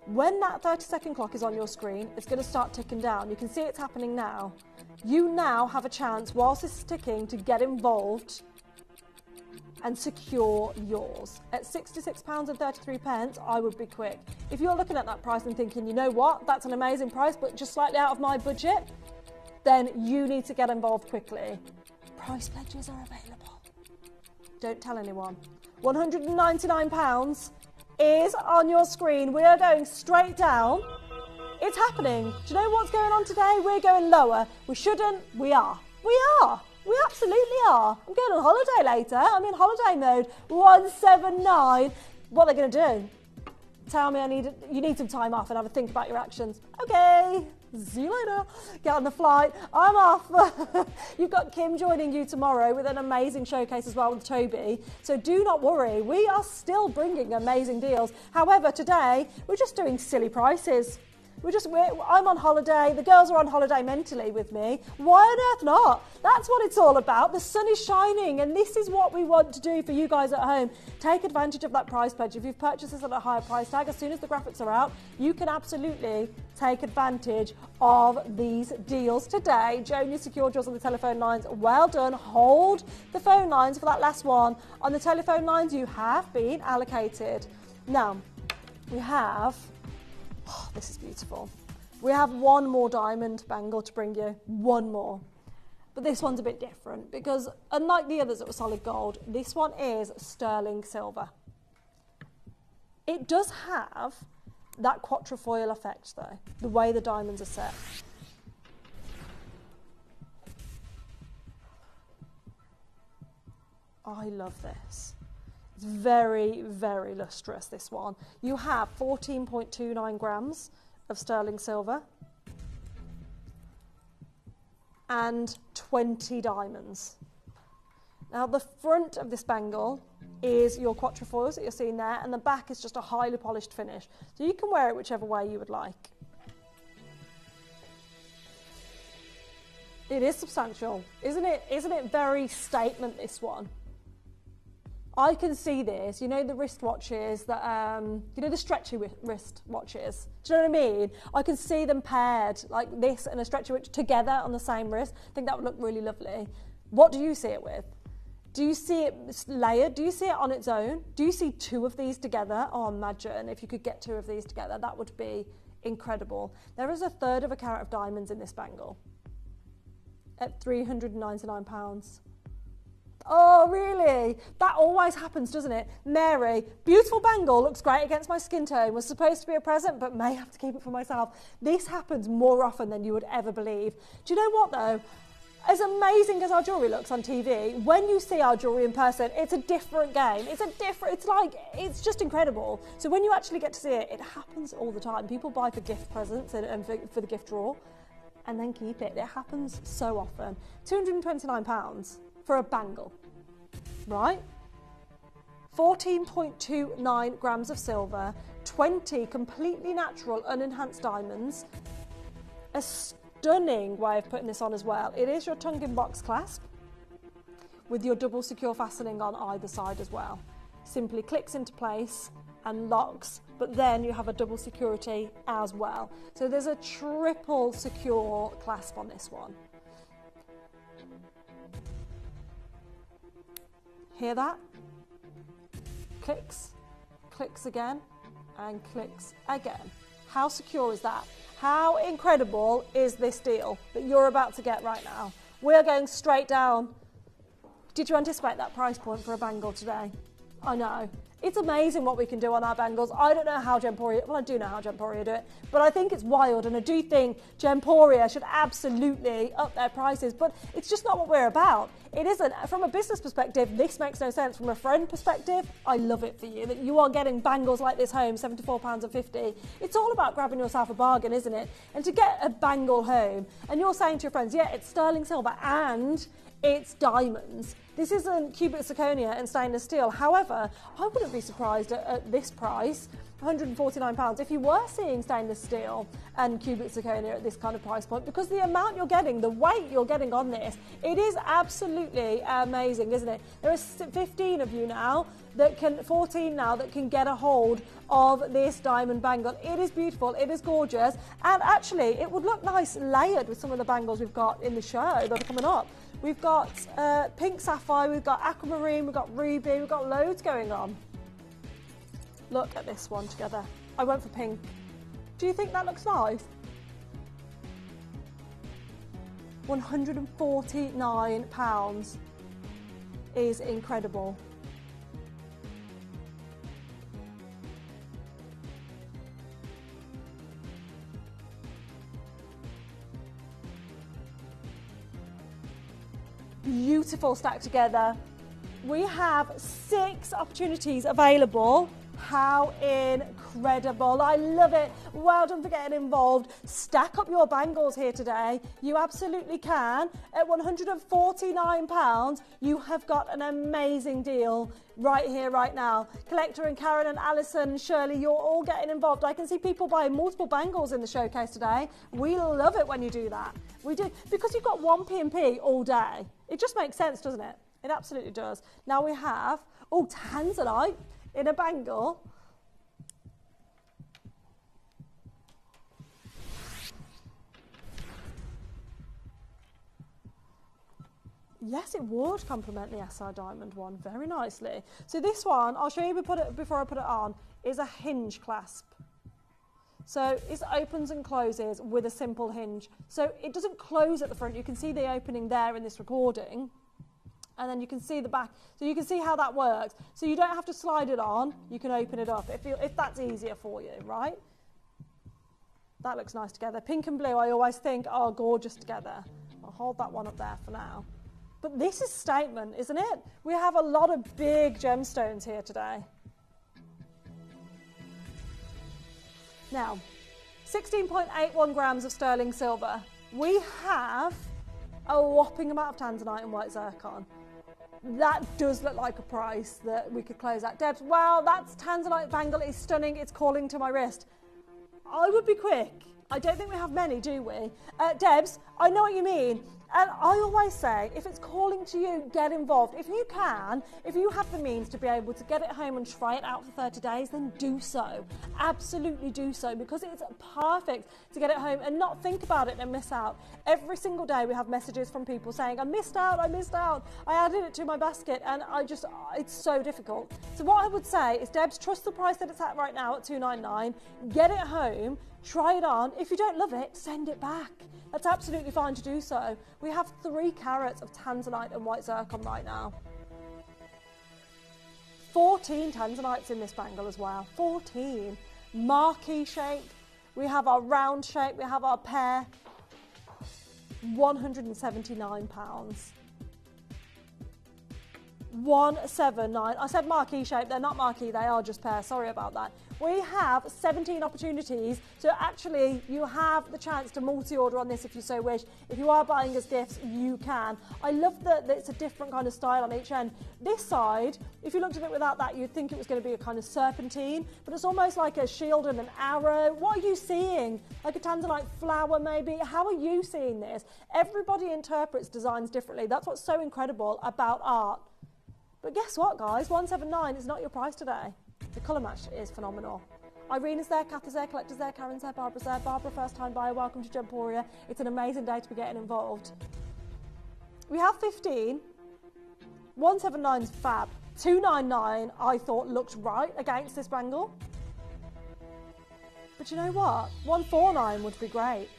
When that 30-second clock is on your screen, it's going to start ticking down. You can see it's happening now. You now have a chance, whilst this is ticking, to get involved and secure yours. At £66 and 33 pence, I would be quick. If you're looking at that price and thinking, you know what, that's an amazing price, but just slightly out of my budget, then you need to get involved quickly. Price pledges are available. Don't tell anyone. £199 is on your screen. We are going straight down. It's happening. Do you know what's going on today? We're going lower. We shouldn't. We are. We are. We absolutely are. I'm going on holiday later. I'm in holiday mode. 179. What are they going to do? Tell me you need some time off and have a think about your actions. Okay. See you later. Get on the flight. I'm off. You've got Kim joining you tomorrow with an amazing showcase as well with Toby. So do not worry. We are still bringing amazing deals. However, today we're just doing silly prices. I'm on holiday. The girls are on holiday mentally with me. Why on earth not? That's what it's all about. The sun is shining, and this is what we want to do for you guys at home. Take advantage of that price pledge. If you've purchased this at a higher price tag, as soon as the graphics are out, you can absolutely take advantage of these deals today. Joan, you secured yours on the telephone lines. Well done. Hold the phone lines for that last one. On the telephone lines, you have been allocated. Now, we have... Oh, this is beautiful. We have one more diamond bangle to bring you. One more. But this one's a bit different because unlike the others that were solid gold, this one is sterling silver. It does have that quatrefoil effect though, the way the diamonds are set. I love this. It's very, very lustrous, this one. You have 14.29 grams of sterling silver and 20 diamonds. Now, the front of this bangle is your quatrefoils that you're seeing there, and the back is just a highly polished finish. So you can wear it whichever way you would like. It is substantial, isn't it? Isn't it very statement, this one? I can see this, you know, the wristwatches that, you know, the stretchy wrist watches. Do you know what I mean? I can see them paired like this and a stretchy watch together on the same wrist. I think that would look really lovely. What do you see it with? Do you see it layered? Do you see it on its own? Do you see two of these together? Oh, imagine if you could get two of these together, that would be incredible. There is 1/3 of a carat of diamonds in this bangle at £399. Oh, really? That always happens, doesn't it? Mary, beautiful bangle, looks great against my skin tone, was supposed to be a present, but may have to keep it for myself. This happens more often than you would ever believe. Do you know what, though? As amazing as our jewellery looks on TV, when you see our jewellery in person, it's a different game. It's just incredible. So when you actually get to see it, it happens all the time. People buy for gift presents and for the gift drawer and then keep it. It happens so often. £229 for a bangle, right? 14.29 grams of silver, 20 completely natural unenhanced diamonds, a stunning way of putting this on as well. It is your tongue in box clasp with your double secure fastening on either side as well. Simply clicks into place and locks, but then you have a double security as well. So there's a triple secure clasp on this one. Hear that? Clicks, clicks again, and clicks again. How secure is that? How incredible is this deal that you're about to get right now? We're going straight down. Did you anticipate that price point for a bangle today? I know. It's amazing what we can do on our bangles. I don't know how Gemporia, well, I do know how Gemporia do it, but I think it's wild, and I do think Gemporia should absolutely up their prices, but it's just not what we're about. It isn't. From a business perspective, this makes no sense. From a friend perspective, I love it for you, that you are getting bangles like this home, £74.50. It's all about grabbing yourself a bargain, isn't it? And to get a bangle home, and you're saying to your friends, yeah, it's sterling silver and it's diamonds. This isn't cubic zirconia and stainless steel. However, I wouldn't be surprised at this price, £149, if you were seeing stainless steel and cubic zirconia at this kind of price point, because the amount you're getting, the weight you're getting on this, it is absolutely amazing, isn't it? There are 15 of you now that can, 14 now, that can get a hold of this diamond bangle. It is beautiful, it is gorgeous, and actually it would look nice layered with some of the bangles we've got in the show that are coming up. We've got pink sapphire, we've got aquamarine, we've got ruby, we've got loads going on. Look at this one together. I went for pink. Do you think that looks nice? £149 is incredible. Beautiful stacked together. We have 6 opportunities available. How incredible. I love it. Well done for getting involved. Stack up your bangles here today. You absolutely can. At £149, you have got an amazing deal right here, right now. Collector and Karen and Alison and Shirley, you're all getting involved. I can see people buying multiple bangles in the showcase today. We love it when you do that. We do, because you've got one P&P all day. It just makes sense, doesn't it? It absolutely does. Now we have, oh, tanzanite in a bangle. Yes, it would complement the SI Diamond one very nicely. So this one, I'll show you before I put it on, is a hinge clasp. So it opens and closes with a simple hinge. So it doesn't close at the front. You can see the opening there in this recording. And then you can see the back. So you can see how that works. So you don't have to slide it on. You can open it up if that's easier for you, right? That looks nice together. Pink and blue, I always think are gorgeous together. I'll hold that one up there for now. But this is statement, isn't it? We have a lot of big gemstones here today. Now, 16.81 grams of sterling silver. We have a whopping amount of tanzanite and white zircon. That does look like a price that we could close at. Debs, wow, that's tanzanite bangle. It's stunning. It's calling to my wrist. I would be quick. I don't think we have many, do we? Debs, I know what you mean. And I always say, if it's calling to you, get involved. If you can, if you have the means to be able to get it home and try it out for 30 days, then do so. Absolutely do so, because it's perfect to get it home and not think about it and miss out. Every single day we have messages from people saying, I missed out, I added it to my basket, and it's so difficult. So what I would say is, Debs, trust the price that it's at right now at $2.99, get it home, try it on. If you don't love it, send it back. That's absolutely fine to do so. We have 3 carats of tanzanite and white zircon right now. 14 tanzanites in this bangle as well. 14. Marquee shape. We have our round shape. We have our pear. £179. 179. I said marquee shape, they're not marquee, they are just pear, sorry about that. We have 17 opportunities, so actually you have the chance to multi-order on this if you so wish. If you are buying as gifts, you can. I love that it's a different kind of style on each end. This side, if you looked at it without that, you'd think it was going to be a kind of serpentine, but it's almost like a shield and an arrow. What are you seeing? Like a tanzanite flower maybe? How are you seeing this? Everybody interprets designs differently. That's what's so incredible about art. But guess what, guys? 179 is not your price today. The colour match is phenomenal. Irene is there, Kath is there, Collector's there, Karen's there, Barbara's there. Barbara, first time buyer, welcome to Gemporia. It's an amazing day to be getting involved. We have 15. 179 is fab. 299 I thought looked right against this bangle. But you know what? 149 would be great.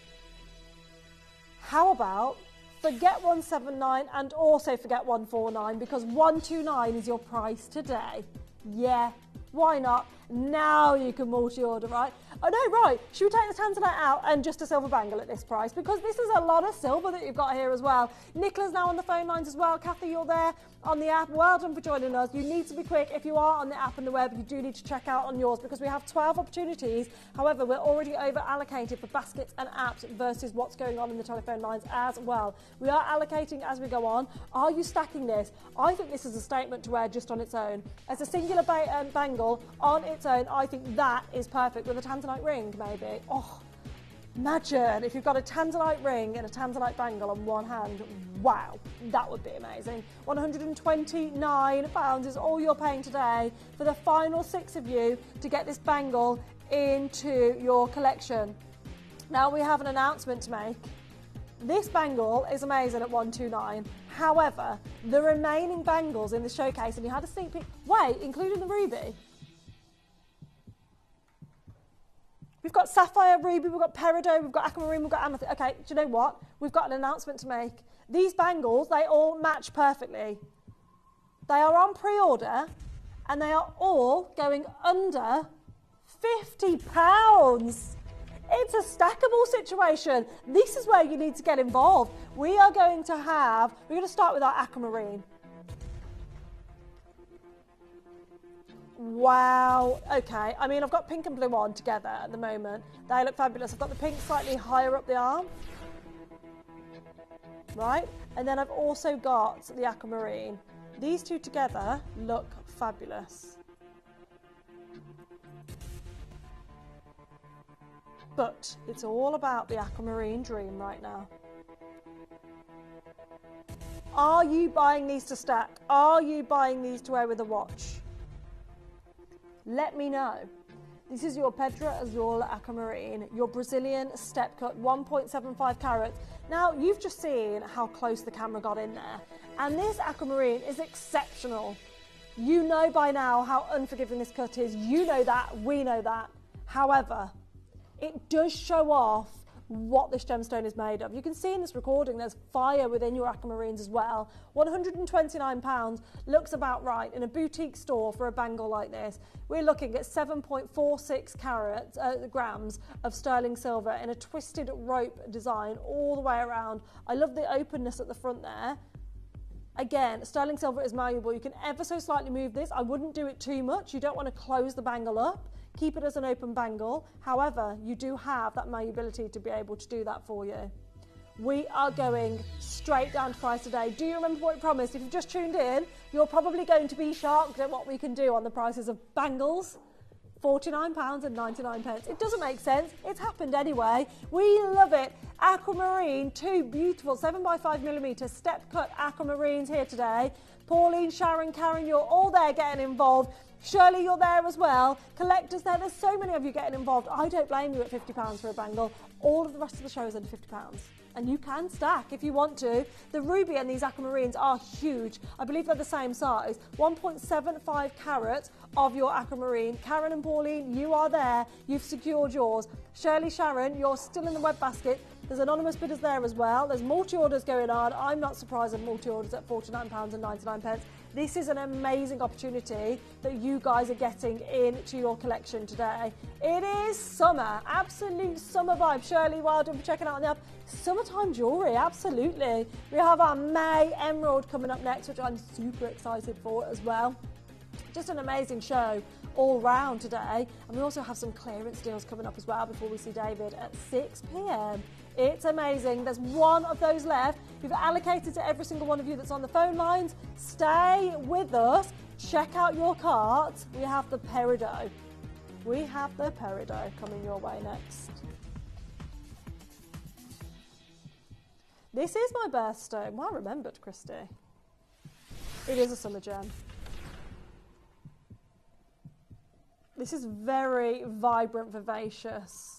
How about forget 179 and also forget 149, because 129 is your price today. Yeah, why not? Now you can multi-order, right? Oh no, right, should we take the tanzanite out and just a silver bangle at this price? Because this is a lot of silver that you've got here as well. Nicola's now on the phone lines as well. Kathy, you're there on the app. Well done for joining us. You need to be quick. If you are on the app and the web, you do need to check out on yours, because we have 12 opportunities. However, we're already over allocated for baskets and apps versus what's going on in the telephone lines as well. We are allocating as we go on. Are you stacking this? I think this is a statement to wear just on its own. As a singular bangle on its own, I think that is perfect with a tanzanite ring maybe. Oh, imagine if you've got a tanzanite ring and a tanzanite bangle on one hand. Wow, that would be amazing. £129 is all you're paying today for the final 6 of you to get this bangle into your collection. Now we have an announcement to make. This bangle is amazing at 129. However, the remaining bangles in the showcase, and you had a sneak peek, wait, including the ruby. We've got sapphire, ruby, we've got peridot, we've got aquamarine, we've got amethyst. Okay, do you know what? We've got an announcement to make. These bangles, they all match perfectly. They are on pre-order and they are all going under £50. It's a stackable situation. This is where you need to get involved. We're going to start with our aquamarine. Wow, okay. I mean, I've got pink and blue on together at the moment. They look fabulous. I've got the pink slightly higher up the arm. Right, and then I've also got the aquamarine. These two together look fabulous. But it's all about the aquamarine dream right now. Are you buying these to stack? Are you buying these to wear with a watch? Let me know. This is your Pedra Azul Aquamarine, your Brazilian step cut, 1.75 carats. Now, you've just seen how close the camera got in there. And this aquamarine is exceptional. You know by now how unforgiving this cut is. You know that, we know that. However, it does show off what this gemstone is made of. You can see in this recording there's fire within your aquamarines as well. £129 looks about right in a boutique store for a bangle like this. We're looking at 7.46 grams of sterling silver in a twisted rope design all the way around. I love the openness at the front there. Again, sterling silver is malleable. You can ever so slightly move this. I wouldn't do it too much. You don't want to close the bangle up. Keep it as an open bangle. However, you do have that malleability to be able to do that for you. We are going straight down to price today. Do you remember what we promised? If you've just tuned in, you're probably going to be shocked at what we can do on the prices of bangles. £49.99. It doesn't make sense. It's happened anyway. We love it. Aquamarine, 2 beautiful 7x5mm step cut aquamarines here today. Pauline, Sharon, Karen, you're all there getting involved. Shirley, you're there as well. Collectors there. There's so many of you getting involved. I don't blame you at £50 for a bangle. All of the rest of the show is under £50. And you can stack if you want to. The ruby and these aquamarines are huge. I believe they're the same size. 1.75 carats of your aquamarine. Karen and Pauline, you are there. You've secured yours. Shirley, Sharon, you're still in the web basket. There's anonymous bidders there as well. There's multi-orders going on. I'm not surprised at multi-orders at £49.99. This is an amazing opportunity that you guys are getting into your collection today. It is summer, absolute summer vibe. Shirley, well done for checking out on the app. Summertime jewellery, absolutely. We have our May Emerald coming up next, which I'm super excited for as well. Just an amazing show all round today. And we also have some clearance deals coming up as well before we see David at 6 p.m. It's amazing. There's one of those left. We've allocated to every single one of you that's on the phone lines. Stay with us. Check out your carts. We have the peridot. We have the peridot coming your way next. This is my birthstone. Well remembered, Christy. It is a summer gem. This is very vibrant, vivacious.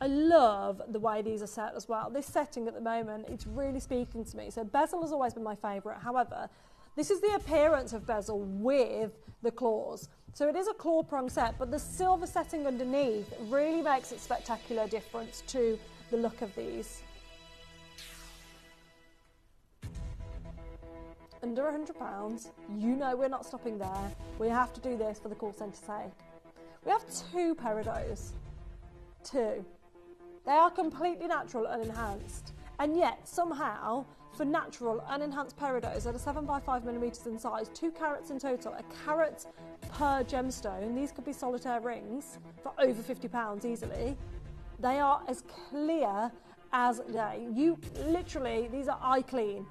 I love the way these are set as well. This setting at the moment, it's really speaking to me. So bezel has always been my favourite. However, this is the appearance of bezel with the claws. So it is a claw prong set, but the silver setting underneath really makes a spectacular difference to the look of these. Under £100, you know we're not stopping there. We have to do this for the call centre's sake. We have 2 peridots. 2. They are completely natural and enhanced. And yet, somehow, for natural and enhanced peridots that are 7x5mm in size, 2 carats in total, a carat per gemstone, these could be solitaire rings for over £50 easily. They are as clear as day. You literally, these are eye clean.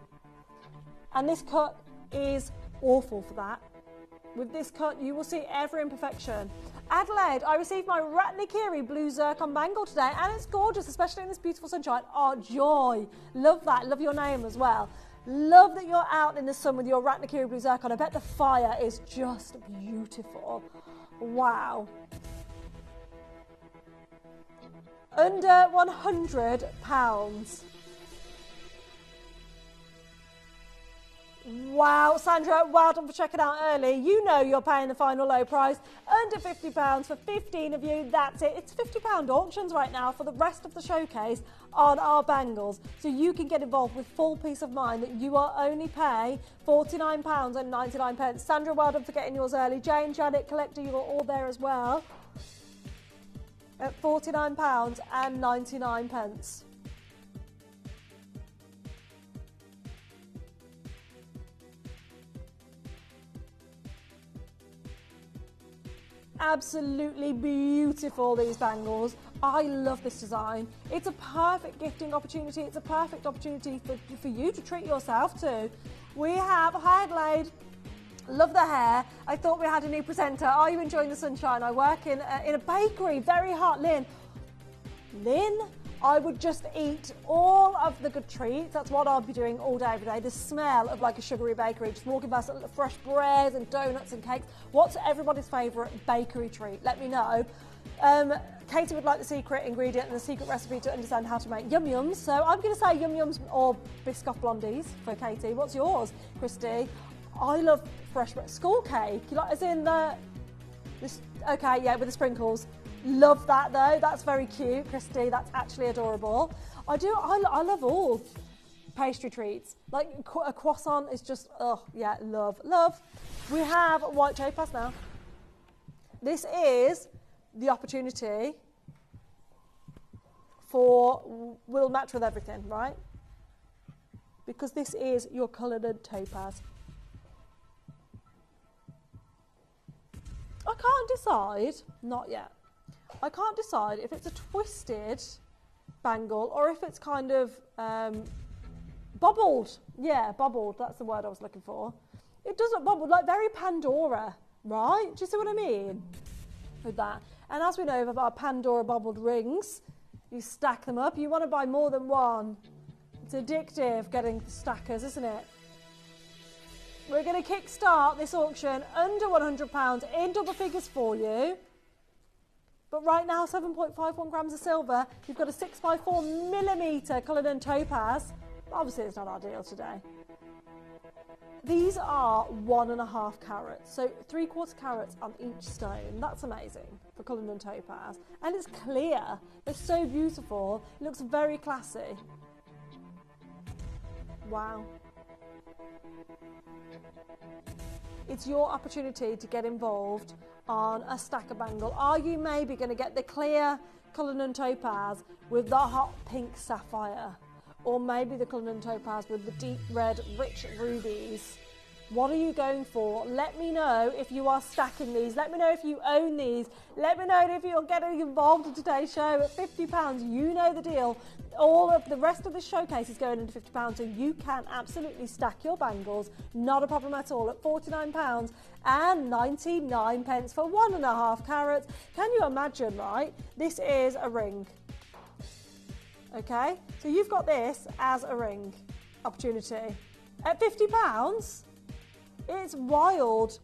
And this cut is awful for that. With this cut, you will see every imperfection. Adelaide, I received my Ratnakiri blue zircon bangle today, and it's gorgeous, especially in this beautiful sunshine. Oh, joy. Love that. Love your name as well. Love that you're out in the sun with your Ratnakiri blue zircon. I bet the fire is just beautiful. Wow. Under £100. Wow, Sandra, well done for checking out early. You know you're paying the final low price. Under £50 for 15 of you, that's it. It's £50 auctions right now for the rest of the showcase on our bangles. So you can get involved with full peace of mind that you are only pay £49.99. Sandra, well done for getting yours early. Jane, Janet, Collector, you are all there as well. At £49.99. Absolutely beautiful, these bangles. I love this design. It's a perfect gifting opportunity. It's a perfect opportunity for you to treat yourself to. We have, hi Adelaide, love the hair. I thought we had a new presenter. Are you enjoying the sunshine? I work in a bakery, very hot. Lynn, I would just eat all of the good treats. That's what I'll be doing all day, every day. The smell of like a sugary bakery, just walking past fresh bread and donuts and cakes. What's everybody's favourite bakery treat? Let me know. Katie would like the secret ingredient and the secret recipe to understand how to make yum-yums. So I'm going to say yum-yums or Biscoff Blondies for Katie. What's yours, Christy? I love fresh bread. School cake, like as in okay, yeah, with the sprinkles. Love that though, that's very cute, Christy, that's actually adorable. I love all pastry treats. Like a croissant is just, oh yeah, love. We have white topaz now. This is the opportunity will match with everything, right? Because this is your coloured topaz. I can't decide, not yet. I can't decide if it's a twisted bangle or if it's kind of bubbled. Yeah, bubbled. That's the word I was looking for. It does look bubbled, like very Pandora, right? Do you see what I mean with that? And as we know with our Pandora bubbled rings, you stack them up. You want to buy more than one. It's addictive getting the stackers, isn't it? We're going to kickstart this auction under £100 in double figures for you. But right now, 7.51 grams of silver. You've got a 6x4mm Cullinan topaz. Obviously, it's not our deal today. These are 1.5 carats, so 3/4 carats on each stone. That's amazing for Cullinan topaz. And it's clear. They're so beautiful. It looks very classy. Wow. It's your opportunity to get involved on a stacker bangle. Are you maybe going to get the clear Cullinan topaz with the hot pink sapphire? Or maybe the Cullinan topaz with the deep red, rich rubies. What are you going for? Let me know if you are stacking these. Let me know if you own these. Let me know if you're getting involved in today's show at £50. You know the deal. All of the rest of the showcase is going into £50, so you can absolutely stack your bangles. Not a problem at all at £49 and 99 pence for 1.5 carats. Can you imagine, right? This is a ring. Okay, so you've got this as a ring opportunity at £50. It's wild.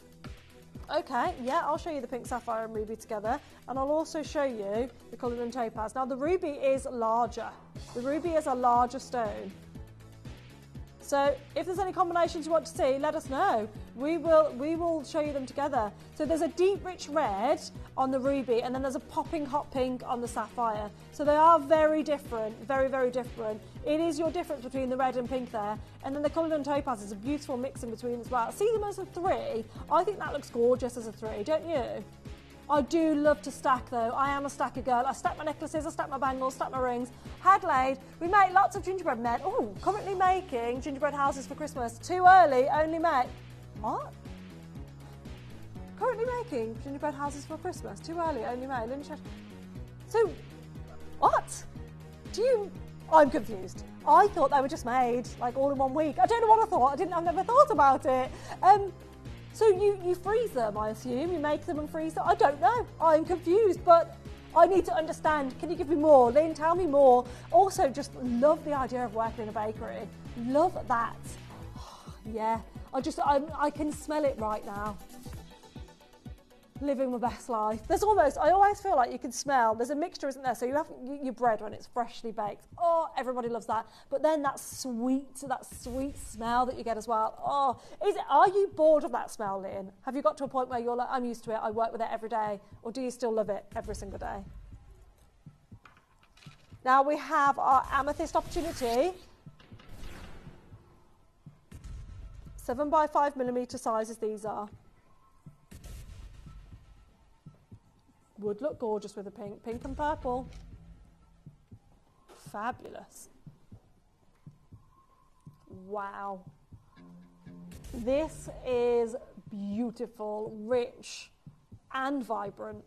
Okay, yeah, I'll show you the pink sapphire and ruby together, and I'll also show you the Cullinan topaz. Now the ruby is larger. The ruby is a larger stone. So if there's any combinations you want to see, let us know. We will show you them together. So there's a deep rich red on the ruby, and then there's a popping hot pink on the sapphire. So they are very different, very, very different. It is your difference between the red and pink there. And then the Cullinan topaz is a beautiful mix in between as well. See them as a 3. I think that looks gorgeous as a 3, don't you? I do love to stack though. I am a stacker girl. I stack my necklaces, I stack my bangles, stack my rings. Hadleigh, we make lots of gingerbread men. Oh, currently making gingerbread houses for Christmas. Too early, only make. What? Currently making gingerbread houses for Christmas. Too early, only made. So, what? I'm confused. I thought they were just made like all in one week. I don't know what I thought. I've never thought about it. So you freeze them, I assume. You make them and freeze them. I don't know. I'm confused, but I need to understand. Can you give me more? Lynn, tell me more. Also, just love the idea of working in a bakery. Love that. Yeah, I can smell it right now. Living my best life. I always feel like you can smell, there's a mixture, isn't there? So you have your bread when it's freshly baked. Oh, everybody loves that. But then that sweet smell that you get as well. Oh, are you bored of that smell, Lynn? Have you got to a point where you're like, I'm used to it, I work with it every day? Or do you still love it every single day? Now we have our amethyst opportunity. 7x5mm sizes these are. Would look gorgeous with a pink and purple. Fabulous. Wow. This is beautiful, rich and vibrant.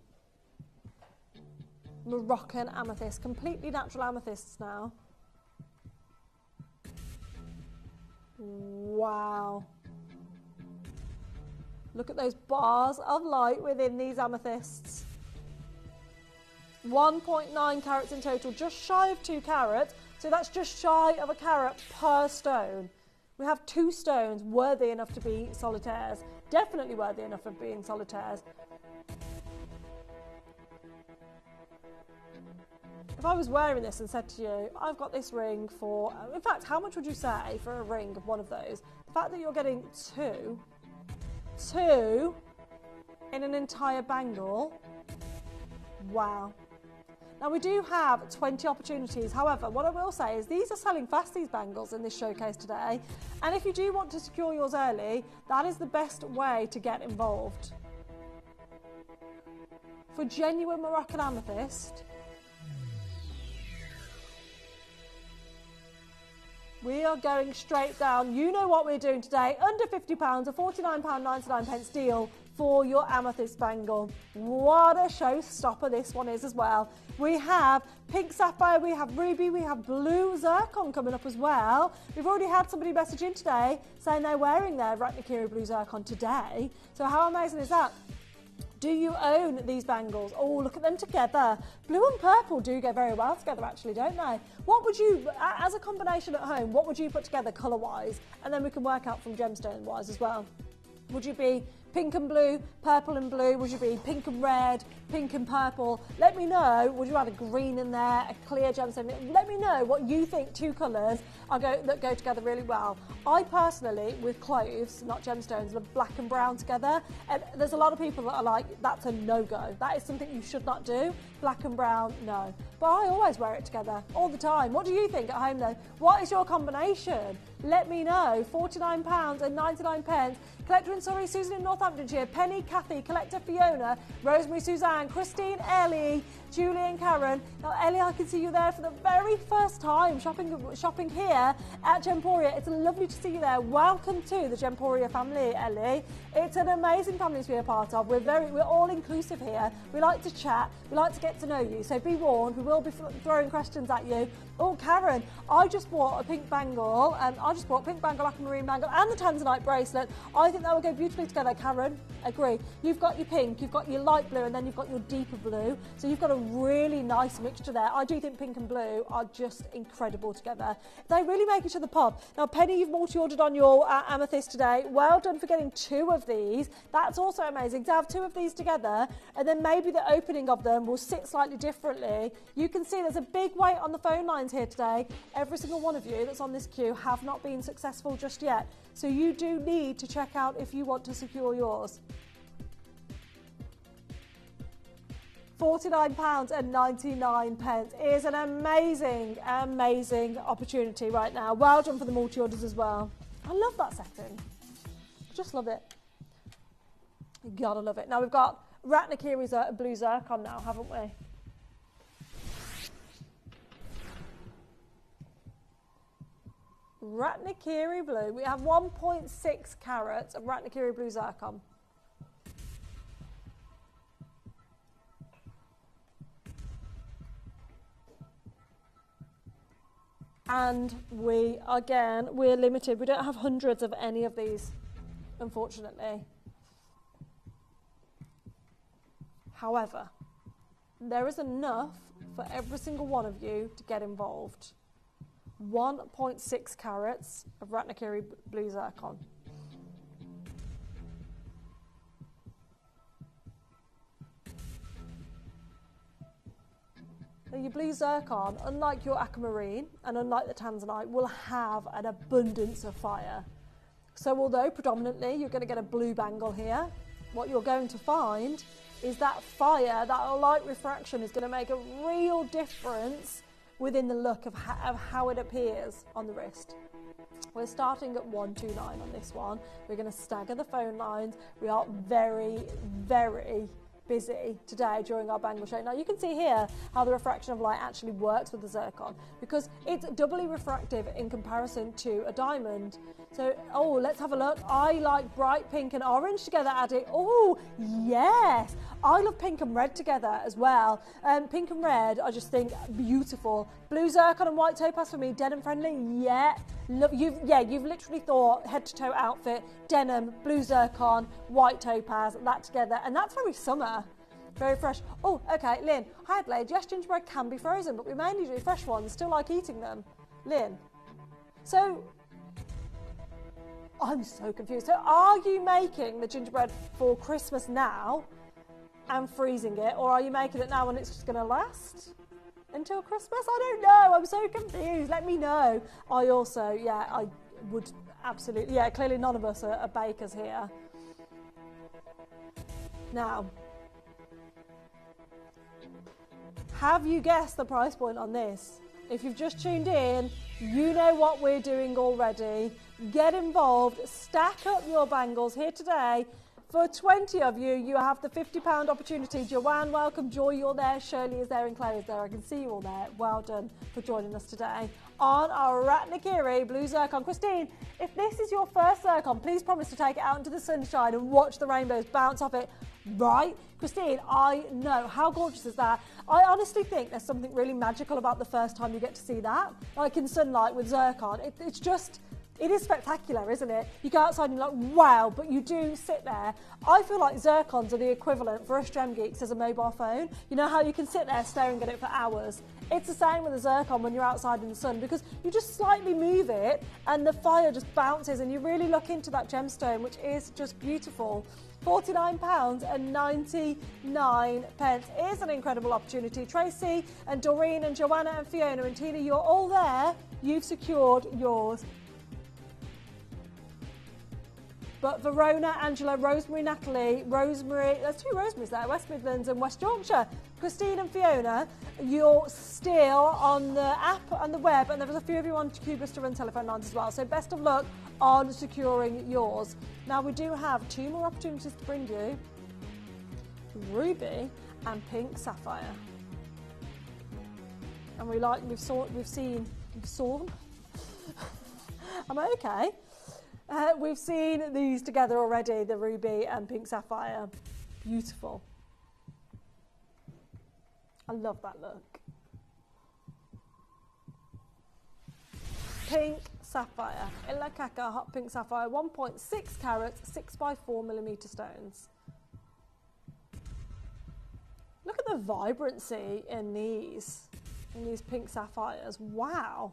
Moroccan amethyst, completely natural amethysts now. Wow. Look at those bars of light within these amethysts. 1.9 carats in total, just shy of 2 carats. So that's just shy of a carat per stone. We have 2 stones worthy enough to be solitaires. Definitely worthy enough of being solitaires. If I was wearing this and said to you, I've got this ring for, in fact, how much would you say for a ring of one of those? The fact that you're getting two in an entire bangle, wow. Now we do have 20 opportunities. However, what I will say is these are selling fast, these bangles in this showcase today. And if you do want to secure yours early, that is the best way to get involved. For genuine Moroccan amethyst, we are going straight down. You know what we're doing today. Under £50, a £49.99 deal for your amethyst bangle. What a showstopper this one is as well. We have pink sapphire, we have ruby, we have blue zircon coming up as well. We've already had somebody message in today saying they're wearing their Ratnakiri blue zircon today. So how amazing is that? Do you own these bangles? Oh, look at them together. Blue and purple do go very well together actually, don't they? What would you, as a combination at home, what would you put together colour-wise? And then we can work out from gemstone-wise as well. Would you be pink and blue, purple and blue? Would you be pink and red, pink and purple? Let me know. Would you add a green in there, a clear gemstone? Let me know what you think two colours that go together really well. I personally, with clothes, not gemstones, love black and brown together. And there's a lot of people that are like, that's a no-go. That is something you should not do. Black and brown, no. But I always wear it together all the time. What do you think at home though? What is your combination? Let me know. £49.99. Collector in Surrey, Susan in Northamptonshire, Penny, Kathy, Collector Fiona, Rosemary, Suzanne, Christine, Ellie, Julie and Karen. Now Ellie, I can see you there for the very first time shopping here at Gemporia. It's lovely to see you there. Welcome to the Gemporia family, Ellie. It's an amazing family to be a part of. We're all inclusive here. We like to chat. We like to get to know you. So be warned, we will be throwing questions at you. Oh, Karen, I just bought a pink bangle, aquamarine bangle, and the tanzanite bracelet. I think that will go beautifully together, Karen. Agree. You've got your pink, you've got your light blue, and then you've got your deeper blue. So you've got a really nice mixture there. I do think pink and blue are just incredible together. They really make each other pop. Now, Penny, you've multi-ordered on your amethyst today. Well done for getting 2 of these. That's also amazing to have 2 of these together, and then maybe the opening of them will sit slightly differently. You can see there's a big weight on the phone lines here today. Every single one of you that's on this queue have not been successful just yet. So you do need to check out if you want to secure yours. £49.99 is an amazing, amazing opportunity right now. Well done for the multi-orders as well. I love that setting. Just love it. You gotta love it. Now we've got Ratnakiri's blue zircon now, haven't we? Ratnakiri blue. We have 1.6 carats of Ratnakiri blue zircon. And we're limited. We don't have hundreds of any of these, unfortunately. However, there is enough for every single one of you to get involved. 1.6 carats of Ratnakiri blue zircon. Now your blue zircon, unlike your aquamarine and unlike the tanzanite, will have an abundance of fire. So although predominantly you're going to get a blue bangle here, what you're going to find is that fire, that light refraction is going to make a real difference within the look of how it appears on the wrist. We're starting at 129 on this one. We're going to stagger the phone lines. We are very, very busy today during our bangle show. Now you can see here how the refraction of light actually works with the zircon, because it's doubly refractive in comparison to a diamond. So, oh, let's have a look. I like bright pink and orange together, Addy. Oh, yes. I love pink and red together as well. Pink and red, I just think beautiful. Blue zircon and white topaz for me, denim friendly, yeah. You've literally thought head to toe outfit, denim, blue zircon, white topaz, that together, and that's very summer. Very fresh. Oh, okay, Lynn. Hi, Adelaide. Yes, gingerbread can be frozen, but we mainly do fresh ones. Still like eating them. Lynn. So, I'm so confused. So, are you making the gingerbread for Christmas now and freezing it, or are you making it now and it's just going to last until Christmas? I don't know. I'm so confused. Let me know. I also, I would absolutely, clearly none of us are bakers here. Now, have you guessed the price point on this? If you've just tuned in, you know what we're doing already. Get involved, stack up your bangles here today For 20 of you, you have the £50 opportunity. Joanne, welcome. Joy, you're there. Shirley is there and Claire is there. I can see you all there. Well done for joining us today on our Ratnakiri Blue Zircon. Christine, if this is your first Zircon, please promise to take it out into the sunshine and watch the rainbows bounce off it. Right? Christine, I know. How gorgeous is that? I honestly think there's something really magical about the first time you get to see that. Like in sunlight with Zircon. It's just... It is spectacular, isn't it? You go outside and you're like, wow, but you do sit there. I feel like Zircons are the equivalent for us Gem Geeks as a mobile phone. You know how you can sit there staring at it for hours? It's the same with a Zircon when you're outside in the sun because you just slightly move it and the fire just bounces and you really look into that gemstone, which is just beautiful. £49.99 is an incredible opportunity. Tracy and Doreen and Joanna and Fiona and Tina, you're all there. You've secured yours. But Verona, Angela, Rosemary, Natalie, Rosemary, there's two Rosemarys there, West Midlands and West Yorkshire. Christine and Fiona, you're still on the app and the web, and there was a few of you on Cubister and telephone lines as well. So best of luck on securing yours. Now we do have two more opportunities to bring you Ruby and Pink Sapphire. And we've seen, am I okay? We've seen these together already, the Ruby and Pink Sapphire. Beautiful. I love that look. Pink Sapphire, Ilakaka Hot Pink Sapphire, 1.6 carats, 6x4mm stones. Look at the vibrancy in these pink sapphires. Wow.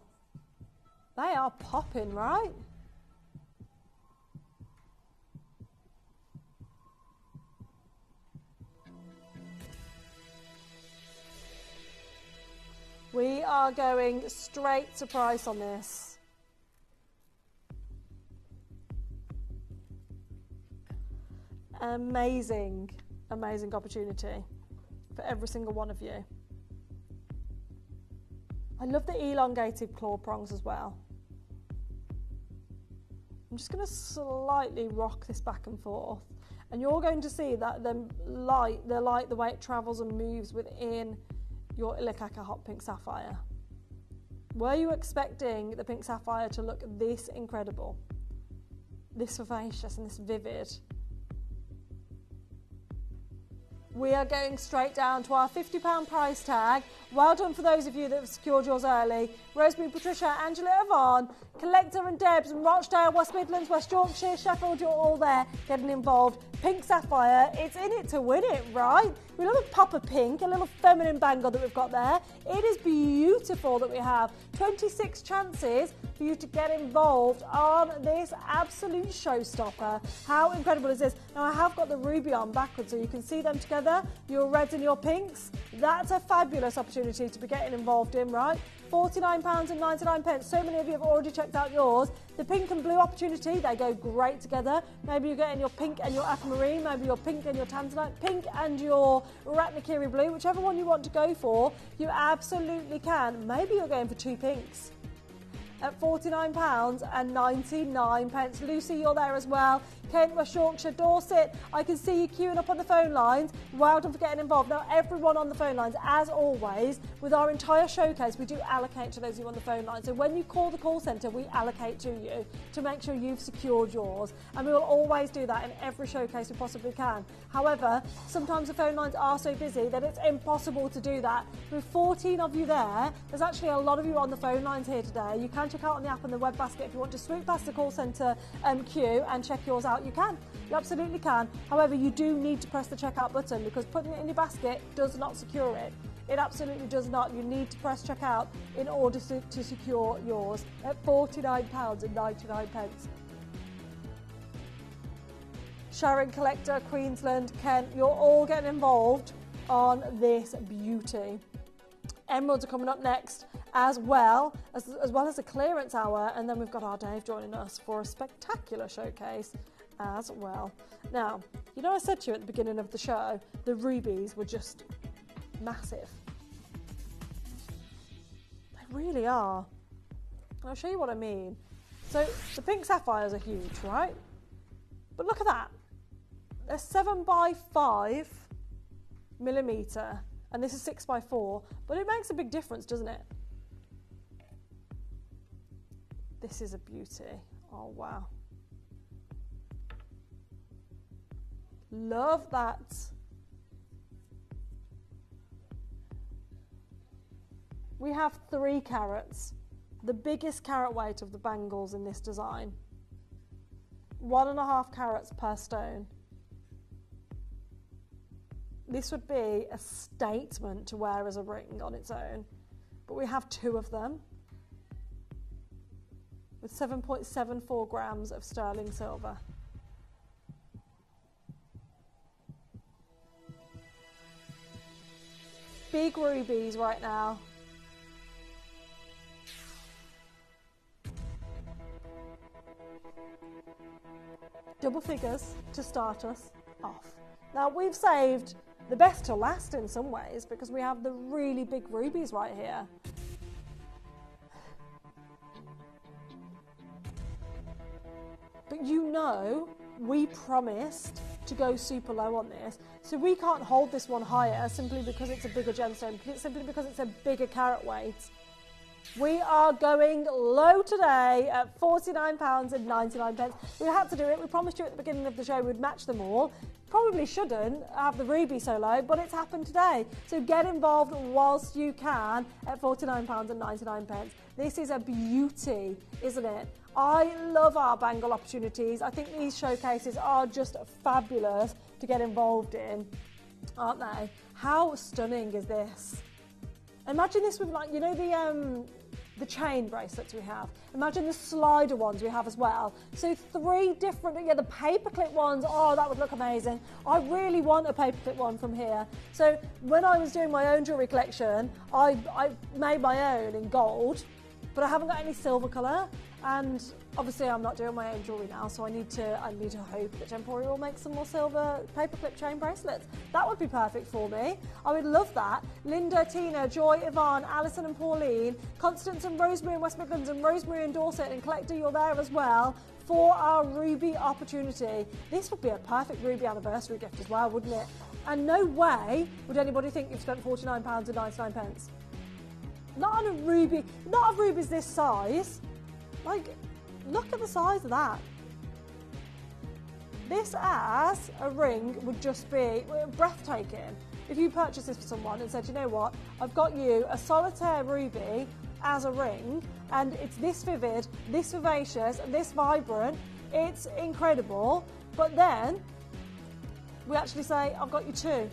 They are popping, right? We are going straight to price on this. Amazing, amazing opportunity for every single one of you. I love the elongated claw prongs as well. I'm just going to slightly rock this back and forth, and you're going to see that the light, the way it travels and moves within your Ilakaka Hot Pink Sapphire. Were you expecting the Pink Sapphire to look this incredible, this vivacious and this vivid? We are going straight down to our £50 price tag. Well done for those of you that have secured yours early. Rosemary, Patricia, Angela, Yvonne, Collector and Debs and Rochdale, West Midlands, West Yorkshire, Sheffield, you're all there getting involved. Pink Sapphire, it's in it to win it, right? We love a pop of pink, a little feminine bangle that we've got there. It is beautiful that we have 26 chances for you to get involved on this absolute showstopper. How incredible is this? Now I have got the ruby on backwards so you can see them together, your reds and your pinks. That's a fabulous opportunity to be getting involved in, right? £49.99. So many of you have already checked out yours. The pink and blue opportunity, they go great together. Maybe you're getting your pink and your aquamarine, maybe your pink and your tanzanite, pink and your Ratnakiri blue, whichever one you want to go for, you absolutely can. Maybe you're going for two pinks at £49.99. Lucy, you're there as well. Kent, West Yorkshire, Dorset, I can see you queuing up on the phone lines. Well done for getting involved. Now, everyone on the phone lines, as always, with our entire showcase, we do allocate to those of you on the phone line. So when you call the call centre, we allocate to you to make sure you've secured yours. And we will always do that in every showcase we possibly can. However, sometimes the phone lines are so busy that it's impossible to do that. With 14 of you there, there's actually a lot of you on the phone lines here today. You can check out on the app and the web basket if you want to swoop past the call centre queue and check yours out. You can. You absolutely can. However, you do need to press the checkout button because putting it in your basket does not secure it. It absolutely does not. You need to press checkout in order to secure yours at £49.99. Sharon, Collector, Queensland, Kent, you're all getting involved on this beauty. Emeralds are coming up next as well as a clearance hour, and then we've got our Dave joining us for a spectacular showcase as well. Now, you know I said to you at the beginning of the show, the rubies were just massive. They really are. And I'll show you what I mean. So the pink sapphires are huge, right? But look at that. They're 7x5 millimetre, and this is 6x4, but it makes a big difference, doesn't it? This is a beauty. Oh, wow. Love that. We have 3 carats, the biggest carat weight of the bangles in this design. 1.5 carats per stone. This would be a statement to wear as a ring on its own, but we have 2 of them with 7.74 grams of sterling silver. Big rubies right now. Double figures to start us off. Now we've saved the best to last in some ways because we have the really big rubies right here. But you know, we promised to go super low on this, so we can't hold this one higher simply because it's a bigger gemstone, simply because it's a bigger carat weight. We are going low today at £49.99. We had to do it. We promised you at the beginning of the show we'd match them all. Probably shouldn't have the ruby so low, but it's happened today. So get involved whilst you can at £49.99. This is a beauty, isn't it? I love our bangle opportunities. I think these showcases are just fabulous to get involved in, aren't they? How stunning is this? Imagine this with, like, you know, the chain bracelets we have. Imagine the slider ones we have as well. So 3 different, the paperclip ones, oh, that would look amazing. I really want a paperclip one from here. So when I was doing my own jewellery collection, I made my own in gold, but I haven't got any silver colour. And obviously I'm not doing my own jewellery now, so I need to hope that Gemporia will make some more silver paperclip chain bracelets. That would be perfect for me. I would love that. Linda, Tina, Joy, Yvonne, Alison and Pauline, Constance and Rosemary in West Midlands, and Rosemary in Dorset, and Collector, you're there as well for our ruby opportunity. This would be a perfect ruby anniversary gift as well, wouldn't it? And no way would anybody think you've spent £49.99. Not on a ruby, not of rubies this size. Like, look at the size of that. This as a ring would just be breathtaking. If you purchased this for someone and said, you know what, I've got you a solitaire ruby as a ring, and it's this vivid, this vivacious, and this vibrant, it's incredible. But then we actually say, I've got you 2.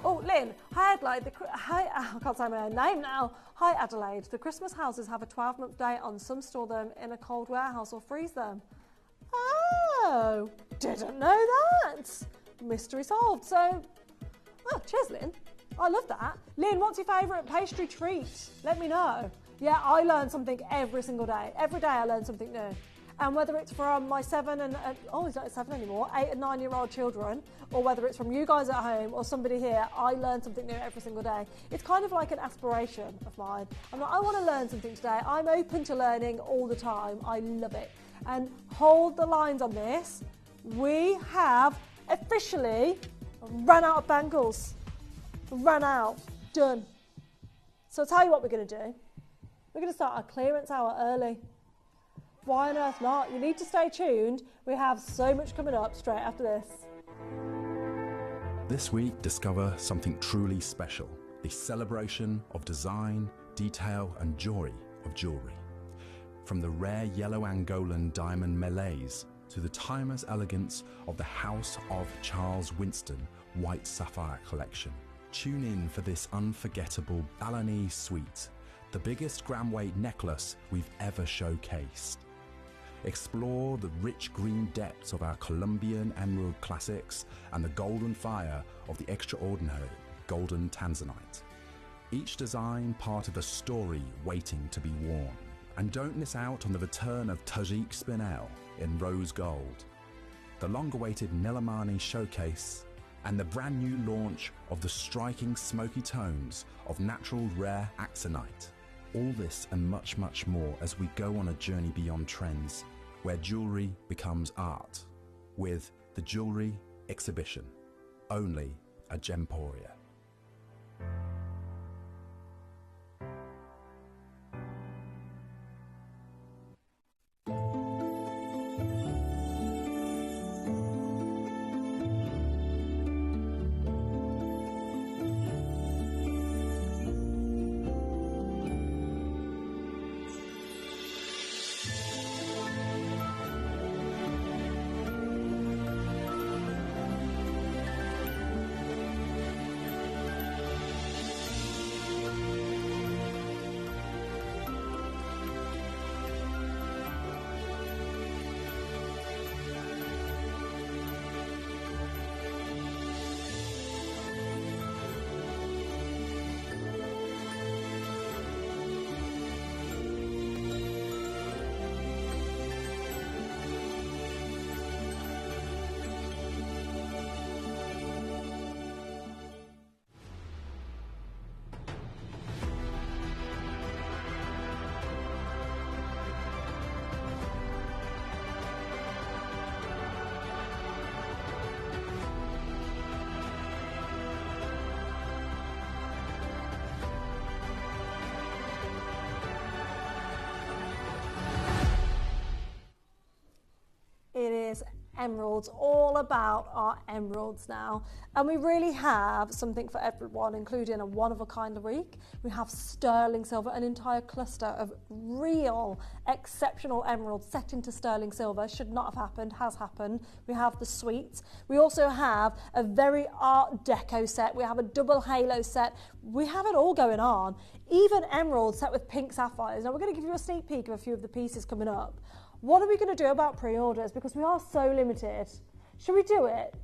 Oh, Lynn, hi Adelaide. I can't say my own name now. Hi Adelaide. The Christmas houses have a 12-month date on. Some store them in a cold warehouse or freeze them. Oh, didn't know that. Mystery solved. So, oh, cheers, Lynn. I love that. Lynn, what's your favourite pastry treat? Let me know. Yeah, I learn something every single day. Every day I learn something new. And whether it's from my 7 and, oh, he's not 7 anymore, 8 and 9-year-old children, or whether it's from you guys at home or somebody here, I learn something new every single day. It's kind of like an aspiration of mine. I'm like, I want to learn something today. I'm open to learning all the time. I love it. And hold the lines on this. We have officially run out of bangles. Run out. Done. So I'll tell you what we're going to do. We're going to start our clearance hour early. Why on earth not? You need to stay tuned. We have so much coming up straight after this. This week, discover something truly special. The celebration of design, detail and joy of jewellery. From the rare yellow Angolan diamond melees to the timeless elegance of the House of Charles Winston white sapphire collection. Tune in for this unforgettable Balinese suite, the biggest gram weight necklace we've ever showcased. Explore the rich green depths of our Colombian emerald classics and the golden fire of the extraordinary golden tanzanite. Each design part of a story waiting to be worn. And don't miss out on the return of Tajik Spinel in rose gold, the long-awaited Nilamani showcase, and the brand new launch of the striking smoky tones of natural rare axonite. All this and much, much more as we go on a journey beyond trends, where jewellery becomes art, with the Jewellery exhibition, only at Gemporia. It is emeralds, all about our emeralds now. And we really have something for everyone, including a one-of-a-kind LaRique. We have sterling silver, an entire cluster of real exceptional emeralds set into sterling silver. Should not have happened, has happened. We have the suites. We also have a very Art Deco set. We have a double halo set. We have it all going on. Even emeralds set with pink sapphires. Now we're going to give you a sneak peek of a few of the pieces coming up. What are we going to do about pre-orders? Because we are so limited. Should we do it?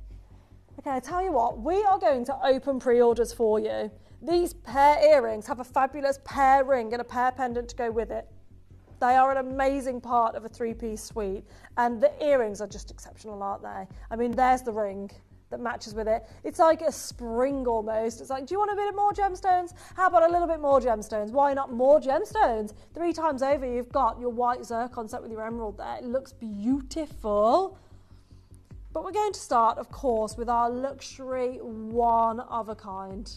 Okay, I tell you what, we are going to open pre-orders for you. These pear earrings have a fabulous pear ring and a pear pendant to go with it. They are an amazing part of a three-piece suite. And the earrings are just exceptional, aren't they? I mean, there's the ring that matches with it. It's like a spring almost. It's like, do you want a bit more gemstones? How about a little bit more gemstones? Why not more gemstones? 3 times over, you've got your white zircon set with your emerald there. It looks beautiful. But we're going to start, of course, with our luxury one-of-a-kind.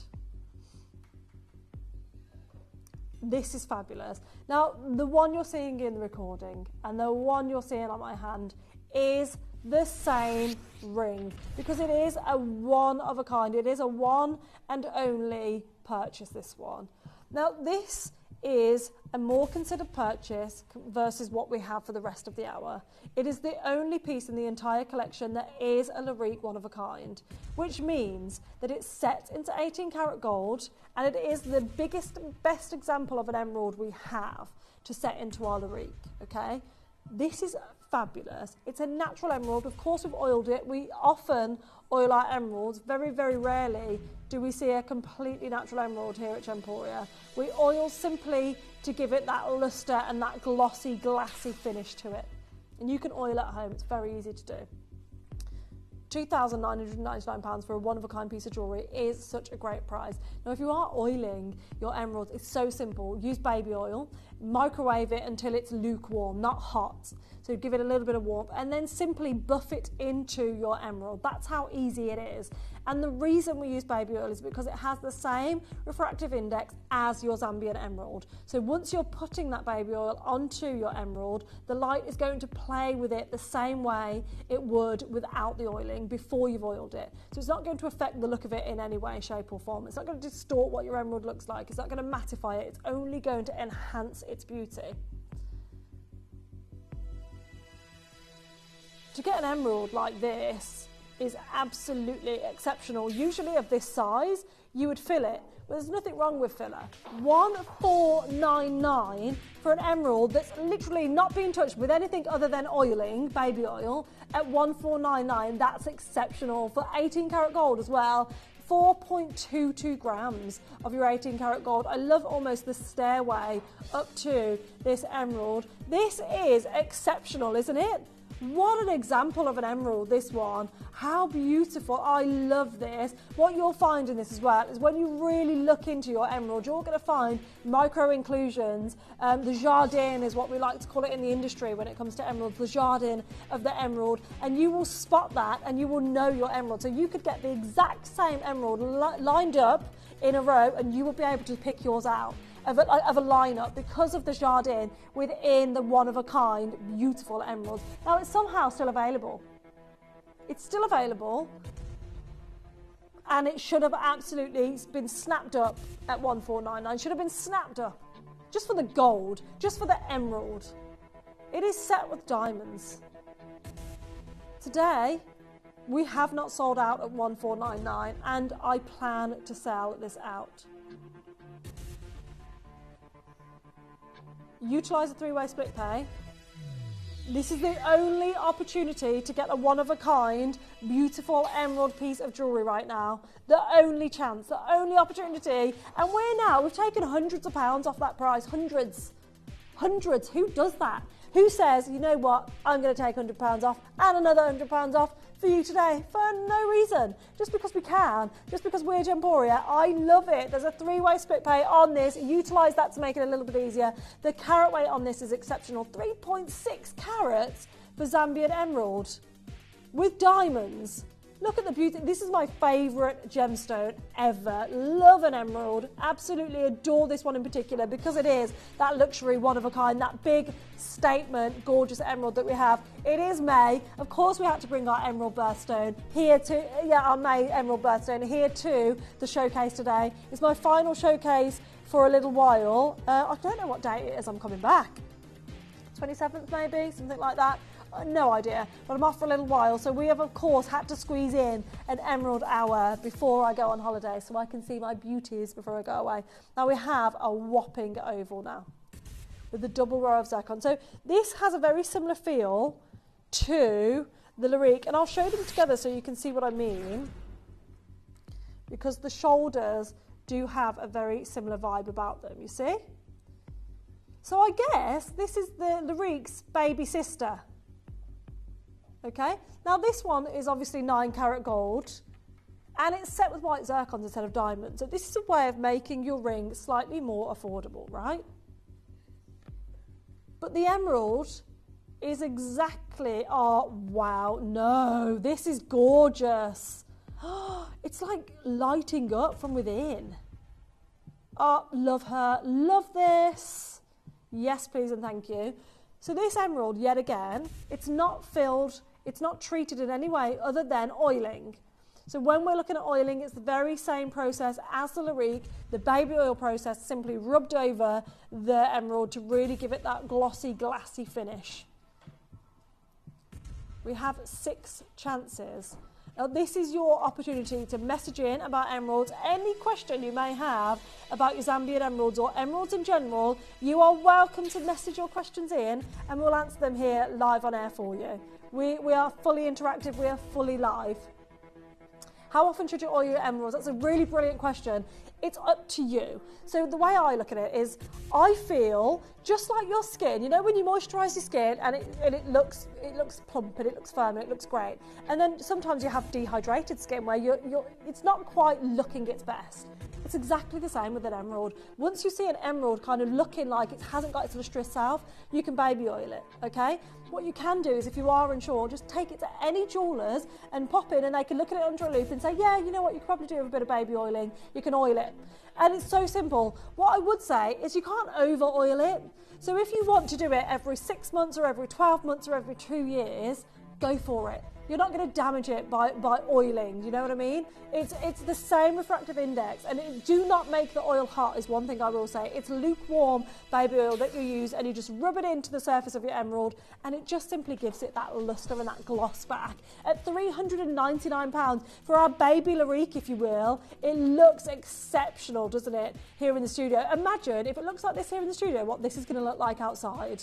This is fabulous. Now, the one you're seeing in the recording and the one you're seeing on my hand is the same ring, because it is a one-of-a-kind. It is a one and only purchase, this one. Now, this is a more considered purchase versus what we have for the rest of the hour. It is the only piece in the entire collection that is a LaRique one-of-a-kind, which means that it's set into 18 karat gold, and it is the biggest, best example of an emerald we have to set into our LaRique, okay? This is fabulous. It's a natural emerald. Of course, we've oiled it. We often oil our emeralds. Very, very rarely do we see a completely natural emerald here at Gemporia. We oil simply to give it that luster and that glossy, glassy finish to it. And you can oil at home. It's very easy to do. £2,999 for a one-of-a-kind piece of jewellery is such a great price. Now, if you are oiling your emeralds, it's so simple. Use baby oil, microwave it until it's lukewarm, not hot. So give it a little bit of warmth, and then simply buff it into your emerald. That's how easy it is. And the reason we use baby oil is because it has the same refractive index as your Zambian emerald. So once you're putting that baby oil onto your emerald, the light is going to play with it the same way it would without the oiling before you've oiled it. So it's not going to affect the look of it in any way, shape or form. It's not going to distort what your emerald looks like. It's not going to mattify it. It's only going to enhance its beauty. To get an emerald like this is absolutely exceptional. Usually of this size, you would fill it. But there's nothing wrong with filler. $1,499 for an emerald that's literally not being touched with anything other than oiling, baby oil, at $1,499. That's exceptional. For 18 karat gold as well, 4.22 grams of your 18 karat gold. I love almost the stairway up to this emerald. This is exceptional, isn't it? What an example of an emerald, this one. How beautiful. I love this. What you'll find in this as well is when you really look into your emerald, you're going to find micro inclusions. The jardin is what we like to call it in the industry when it comes to emeralds, the jardin of the emerald. And you will spot that and you will know your emerald. So you could get the exact same emerald lined up in a row and you will be able to pick yours out of a lineup because of the jardin within the one-of-a-kind beautiful emeralds. Now it's somehow still available. It's still available and it should have absolutely been snapped up at 1499. Should have been snapped up just for the gold, just for the emerald. It is set with diamonds. Today we have not sold out at 1499 and I plan to sell this out. Utilise a three-way split pay. This is the only opportunity to get a one-of-a-kind, beautiful emerald piece of jewellery right now. The only chance, the only opportunity. And we've taken hundreds of pounds off that price. Hundreds. Hundreds. Who does that? Who says, you know what, I'm going to take £100 off and another £100 off for you today for no reason, just because we can, just because we're Gemporia. I love it. There's a three-way split pay on this. Utilise that to make it a little bit easier. The carat weight on this is exceptional. 3.6 carats for Zambian emerald with diamonds. Look at the beauty. This is my favourite gemstone ever. Love an emerald. Absolutely adore this one in particular because it is that luxury one of a kind, that big statement, gorgeous emerald that we have. It is May. Of course we had to bring our emerald birthstone here to, our May emerald birthstone here to the showcase today. It's my final showcase for a little while. I don't know what date it is I'm coming back. 27th maybe, something like that. No idea, but I'm off for a little while, so we have of course had to squeeze in an emerald hour before I go on holiday so I can see my beauties before I go away. Now we have a whopping oval now with the double row of zircon. So this has a very similar feel to the Larique, and I'll show them together so you can see what I mean, because the shoulders do have a very similar vibe about them, you see? So I guess this is the Larique's baby sister. Okay, now this one is obviously 9 karat gold and it's set with white zircons instead of diamonds. So this is a way of making your ring slightly more affordable, right? But the emerald is exactly, oh wow, no, this is gorgeous. It's like lighting up from within. Oh, love her, love this. Yes, please and thank you. So this emerald, yet again, it's not filled, it's not treated in any way other than oiling. So when we're looking at oiling, it's the very same process as the Larique, the baby oil process, simply rubbed over the emerald to really give it that glossy, glassy finish. We have 6 chances. Now this is your opportunity to message in about emeralds. Any question you may have about your Zambian emeralds or emeralds in general, you are welcome to message your questions in and we'll answer them here live on air for you. We are fully interactive, we are fully live. How often should you oil your emeralds? That's a really brilliant question. It's up to you. So the way I look at it is, I feel just like your skin. You know when you moisturise your skin and it looks plump and it looks firm and it looks great. And then sometimes you have dehydrated skin where it's not quite looking its best. It's exactly the same with an emerald. Once you see an emerald kind of looking like it hasn't got its lustrous self, you can baby oil it, okay? What you can do is, if you are unsure, just take it to any jewellers and pop in and they can look at it under a loop and say, yeah, you know what, you could probably do with a bit of baby oiling, you can oil it. And it's so simple. What I would say is you can't over oil it. So if you want to do it every 6 months or every 12 months or every 2 years, go for it. You're not going to damage it by oiling, you know what I mean? It's the same refractive index, and do not make the oil hot is one thing I will say. It's lukewarm baby oil that you use and you just rub it into the surface of your emerald and it just simply gives it that lustre and that gloss back. At £399 for our baby Larique, if you will, it looks exceptional, doesn't it, here in the studio? Imagine if it looks like this here in the studio, what this is going to look like outside.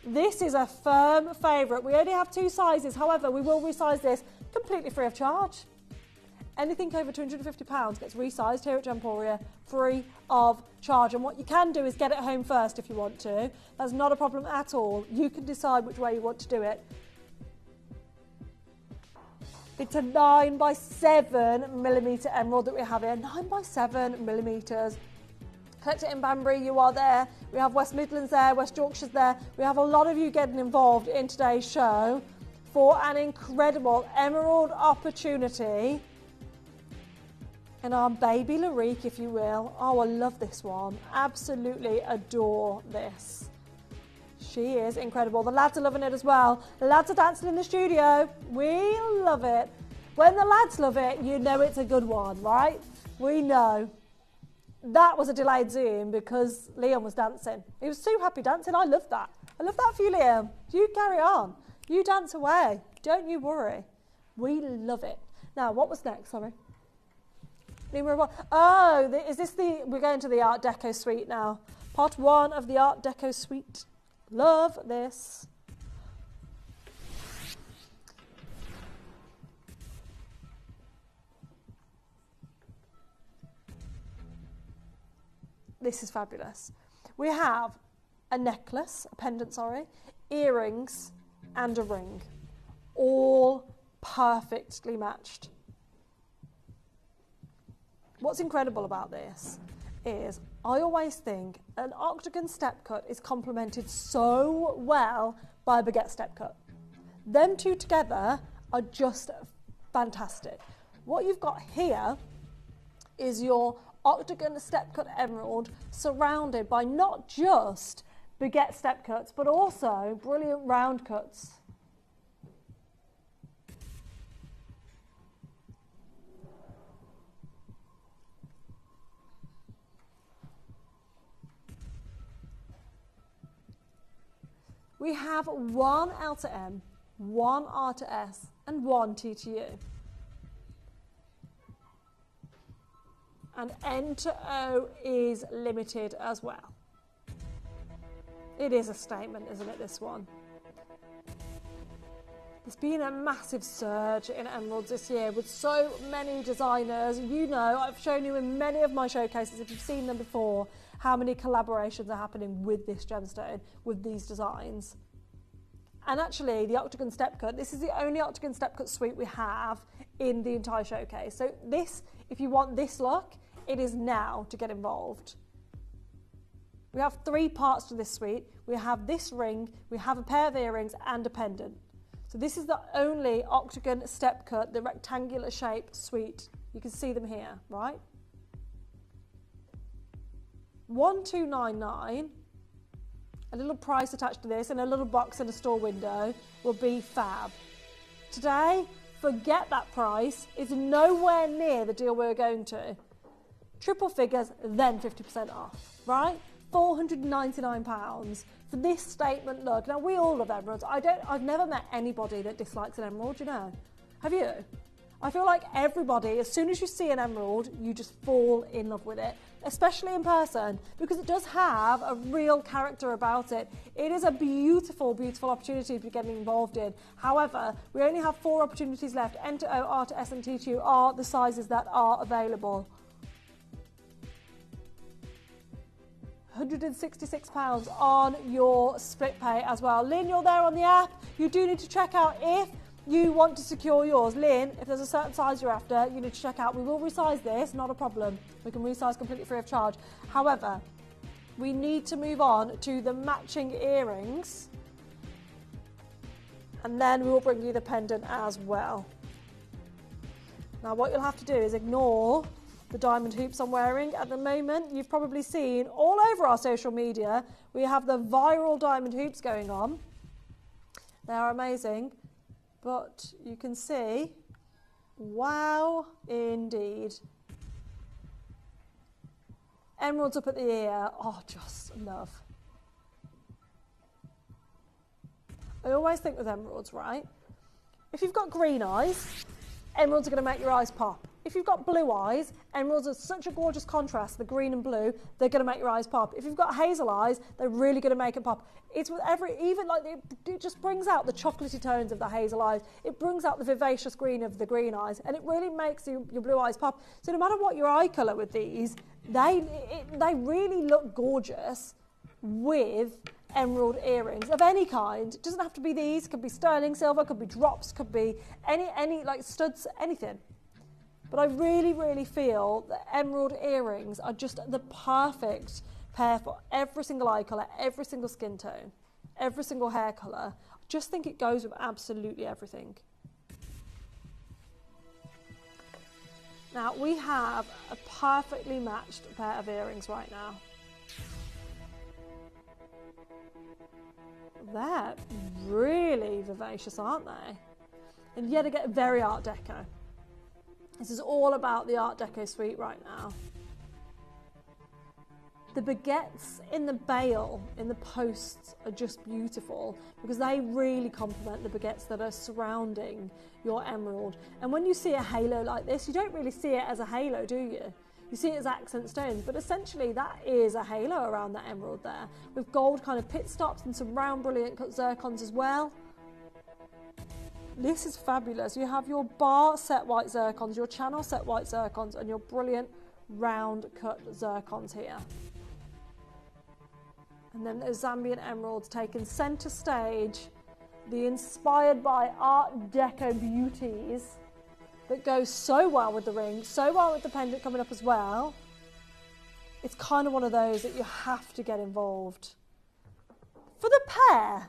This is a firm favourite. We only have 2 sizes. However, we will resize this completely free of charge. Anything over £250 gets resized here at Gemporia free of charge. And what you can do is get it home first if you want to. That's not a problem at all. You can decide which way you want to do it. It's a 9x7mm emerald that we have here. 9x7mm. Collect it in Banbury, you are there. We have West Midlands there, West Yorkshire's there. We have a lot of you getting involved in today's show for an incredible emerald opportunity. And our baby Larique, if you will. Oh, I love this one. Absolutely adore this. She is incredible. The lads are loving it as well. The lads are dancing in the studio. We love it. When the lads love it, you know it's a good one, right? We know. That was a delayed Zoom because Liam was dancing. He was so happy dancing. I love that. I love that for you, Liam. You carry on. You dance away. Don't you worry. We love it. Now, what was next? Sorry. Oh, we're going to the Art Deco suite now. Part 1 of the Art Deco suite. Love this. This is fabulous. We have a necklace, a pendant, sorry, earrings and a ring. All perfectly matched. What's incredible about this is I always think an octagon step cut is complemented so well by a baguette step cut. Them two together are just fantastic. What you've got here is your octagon step cut emerald surrounded by not just baguette step cuts but also brilliant round cuts. We have one L to M, one R to S, and one T to U. And N to O is limited as well. It is a statement, isn't it, this one? There's been a massive surge in emeralds this year with so many designers. You know, I've shown you in many of my showcases, if you've seen them before, how many collaborations are happening with this gemstone, with these designs. And actually, the octagon step cut, this is the only octagon step cut suite we have in the entire showcase. So this, if you want this look, it is now to get involved. We have 3 parts to this suite. We have this ring, we have a pair of earrings and a pendant. So this is the only octagon step cut, the rectangular shape suite. You can see them here, right? 1299, a little price attached to this and a little box in a store window will be fab. Today, forget that price. It's nowhere near the deal we're going to. Triple figures, then 50% off, right? £499 for this statement look. Now, we all love emeralds. I've never met anybody that dislikes an emerald, you know. Have you? I feel like everybody, as soon as you see an emerald, you just fall in love with it, especially in person, because it does have a real character about it. It is a beautiful, beautiful opportunity to be getting involved in. However, we only have 4 opportunities left. N to O, R to S and T to U are the sizes that are available. £166 on your split pay as well. Lynn, you're there on the app. You do need to check out if you want to secure yours. Lynn, if there's a certain size you're after, you need to check out. We will resize this, not a problem. We can resize completely free of charge. However, we need to move on to the matching earrings. And then we will bring you the pendant as well. Now what you'll have to do is ignore the diamond hoops I'm wearing at the moment. You've probably seen all over our social media, we have the viral diamond hoops going on. They are amazing, but you can see, wow, indeed. Emeralds up at the ear, oh, just love. I always think with emeralds, right? If you've got green eyes, emeralds are going to make your eyes pop. If you've got blue eyes, emeralds are such a gorgeous contrast, the green and blue, they're going to make your eyes pop. If you've got hazel eyes, they're really going to make it pop. It's with it just brings out the chocolatey tones of the hazel eyes. It brings out the vivacious green of the green eyes, and it really makes your blue eyes pop. So no matter what your eye colour with these, they really look gorgeous with emerald earrings of any kind. It doesn't have to be these, it could be sterling silver, could be drops, could be any like studs, anything. But I really, really feel that emerald earrings are just the perfect pair for every single eye colour, every single skin tone, every single hair colour. I just think it goes with absolutely everything. Now we have a perfectly matched pair of earrings right now. They're really vivacious, aren't they? And yet again, very Art Deco. This is all about the Art Deco suite right now. The baguettes in the bail, in the posts, are just beautiful because they really complement the baguettes that are surrounding your emerald. And when you see a halo like this, you don't really see it as a halo, do you? You see it as accent stones, but essentially that is a halo around that emerald there, with gold kind of pit stops and some round brilliant cut zircons as well. This is fabulous. You have your bar set white zircons, your channel set white zircons, and your brilliant round cut zircons here. And then those Zambian emeralds taking centre stage, the inspired by Art Deco beauties that go so well with the ring, so well with the pendant coming up as well. It's kind of one of those that you have to get involved. For the pair,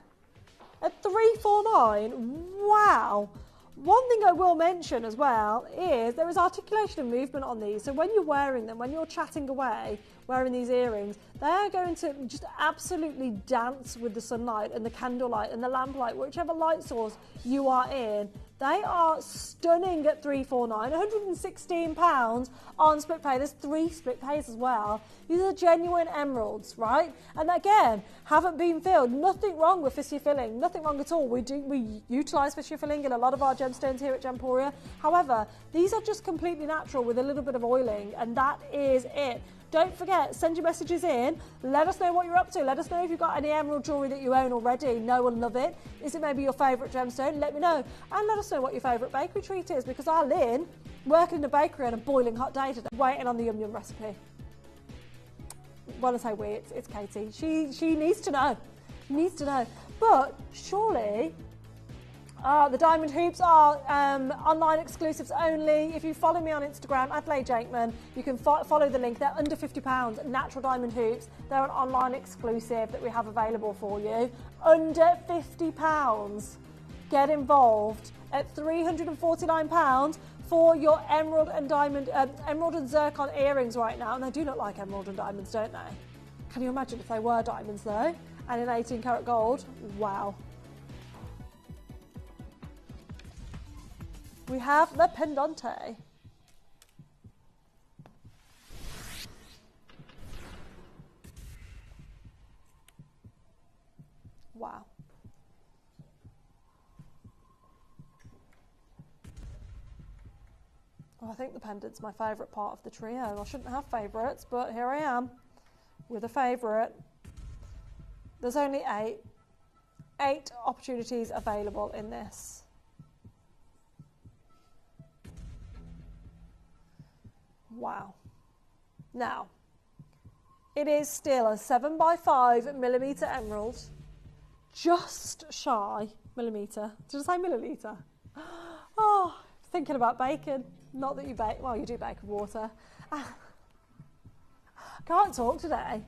at $349, wow. One thing I will mention as well is there is articulation and movement on these. So when you're wearing them, when you're chatting away, wearing these earrings, they are going to just absolutely dance with the sunlight and the candlelight and the lamplight, whichever light source you are in. They are stunning at $349, £116 on split pay. There's 3 split pays as well. These are genuine emeralds, right? And again, haven't been filled. Nothing wrong with fissure filling, nothing wrong at all. We utilise fissure filling in a lot of our gemstones here at Gemporia. However, these are just completely natural with a little bit of oiling, and that is it. Don't forget, send your messages in. Let us know what you're up to. Let us know if you've got any emerald jewellery that you own already, know and love it. Is it maybe your favourite gemstone? Let me know. And let us know what your favourite bakery treat is, because our Lynn, working in a bakery on a boiling hot day today, waiting on the yum yum recipe. When I say we, it's Katie. She needs to know. Needs to know. But surely the diamond hoops are online exclusives only. If you follow me on Instagram, Adelaide Jakeman, you can follow the link. They're under £50, natural diamond hoops. They're an online exclusive that we have available for you. Under £50. Get involved at £349 for your emerald and diamond, emerald and zircon earrings right now. And they do look like emerald and diamonds, don't they? Can you imagine if they were diamonds though? And in 18 karat gold? Wow. We have the pendante. Wow. Well, I think the pendant's my favourite part of the trio. I shouldn't have favourites, but here I am with a favourite. There's only 8 opportunities available in this. Wow. Now, it is still a 7x5mm emerald, just shy millimetre. Did I say milliliter? Oh, thinking about bacon. Not that you bake, well, you do bake with water. Can't talk today.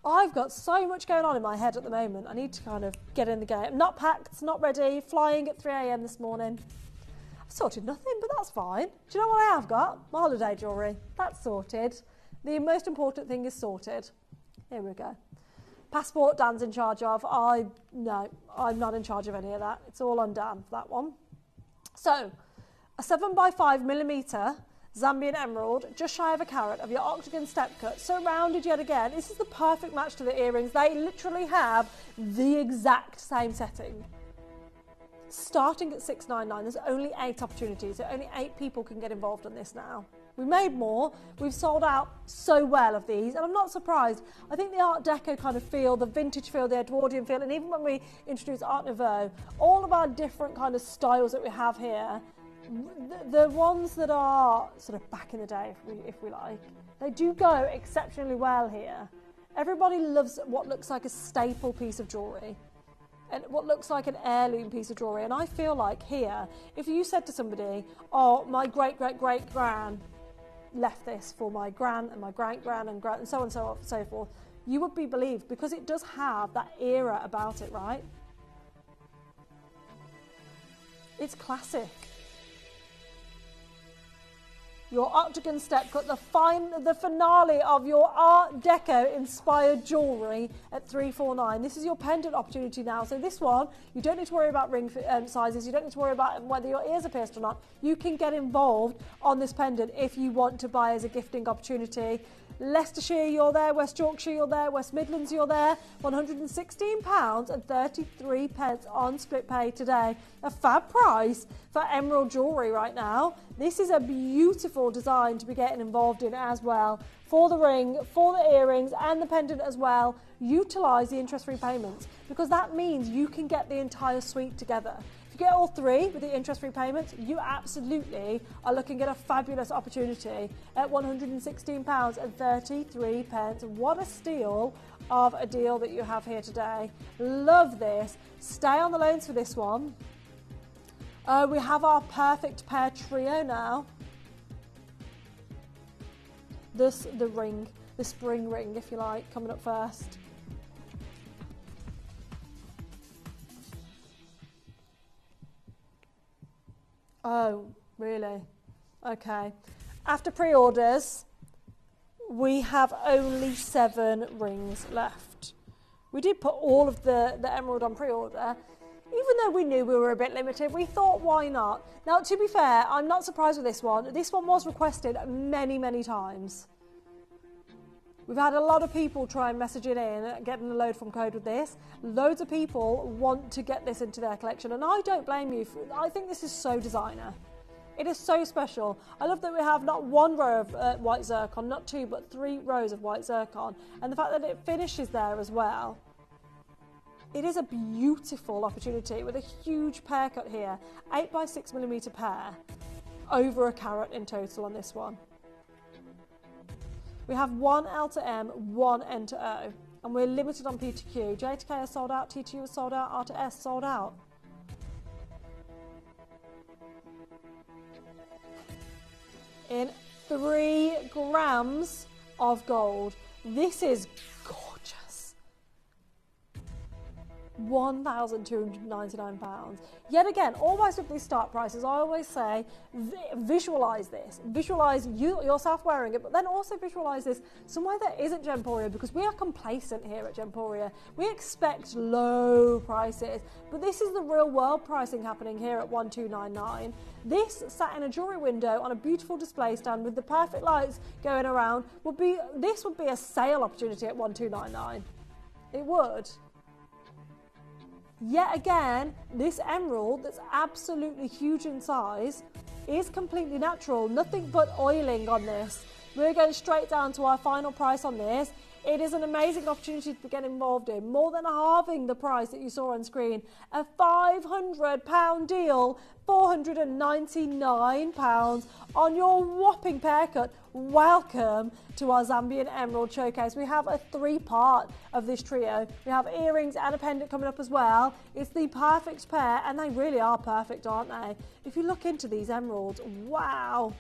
I've got so much going on in my head at the moment. I need to kind of get in the game. I'm not packed, not ready, flying at 3 a.m. this morning. Sorted nothing, but that's fine. Do you know what I have got? My holiday jewellery. That's sorted. The most important thing is sorted. Here we go. Passport, Dan's in charge of. No, I'm not in charge of any of that. It's all on Dan for that one. So, a 7x5mm Zambian emerald, just shy of a carat of your octagon step cut, surrounded yet again. This is the perfect match to the earrings. They literally have the exact same setting. Starting at $699, there's only 8 opportunities, so only 8 people can get involved in this now. We made more, we've sold out so well of these, and I'm not surprised. I think the Art Deco kind of feel, the vintage feel, the Edwardian feel, and even when we introduced Art Nouveau, all of our different kind of styles that we have here, the ones that are sort of back in the day, if we like, they do go exceptionally well here. Everybody loves what looks like a staple piece of jewellery and what looks like an heirloom piece of jewellery. And I feel like here, if you said to somebody, oh, my great-great-great-gran left this for my gran and my great-gran and so on and so on and so forth, you would be believed because it does have that era about it, right? It's classic. Your octagon step cut, the finale of your Art Deco inspired jewellery at $349. This is your pendant opportunity now. So this one, you don't need to worry about ring sizes. You don't need to worry about whether your ears are pierced or not. You can get involved on this pendant if you want to buy as a gifting opportunity. Leicestershire, you're there. West Yorkshire, you're there. West Midlands, you're there. £116.33 on split pay today. A fab price for emerald jewellery right now. This is a beautiful design to be getting involved in as well. For the ring, for the earrings and the pendant as well, utilise the interest-free payments because that means you can get the entire suite together. If you get all three with the interest-free payments, you absolutely are looking at a fabulous opportunity at £116.33. What a steal of a deal that you have here today. Love this. Stay on the loans for this one. We have our perfect pair trio now. The spring ring, if you like, coming up first. Oh, really? Okay. After pre-orders, we have only 7 rings left. We did put all of the emerald on pre-order. Even though we knew we were a bit limited, we thought, why not? Now, to be fair, I'm not surprised with this one. This one was requested many, many times. We've had a lot of people try and message it in, getting a load from code with this. Loads of people want to get this into their collection, and I don't blame you. I think this is so designer. It is so special. I love that we have not 1 row of white zircon, not 2, but 3 rows of white zircon, and the fact that it finishes there as well. It is a beautiful opportunity with a huge pear cut here, 8 by 6 millimetre pear, over a carat in total on this one. We have 1 L to M, 1 N to O, and we're limited on P to Q. J to K is sold out, T to U is sold out, R to S sold out. In 3 grams of gold. This is gorgeous. £1,299. Yet again, always with these start prices, I always say, visualise this. Visualise yourself wearing it, but then also visualise this somewhere that isn't Gemporia, because we are complacent here at Gemporia. We expect low prices, but this is the real world pricing happening here at £1,299. This sat in a jewellery window on a beautiful display stand with the perfect lights going around. This would be a sale opportunity at £1,299. It would. Yet again, this emerald that's absolutely huge in size is completely natural, nothing but oiling on this. We're going straight down to our final price on this. It is an amazing opportunity to get involved in, more than halving the price that you saw on screen. A £500 deal, £499 on your whopping pear cut. Welcome to our Zambian Emerald Showcase. We have a 3-part of this trio. We have earrings and a pendant coming up as well. It's the perfect pair, and they really are perfect, aren't they? If you look into these emeralds, wow.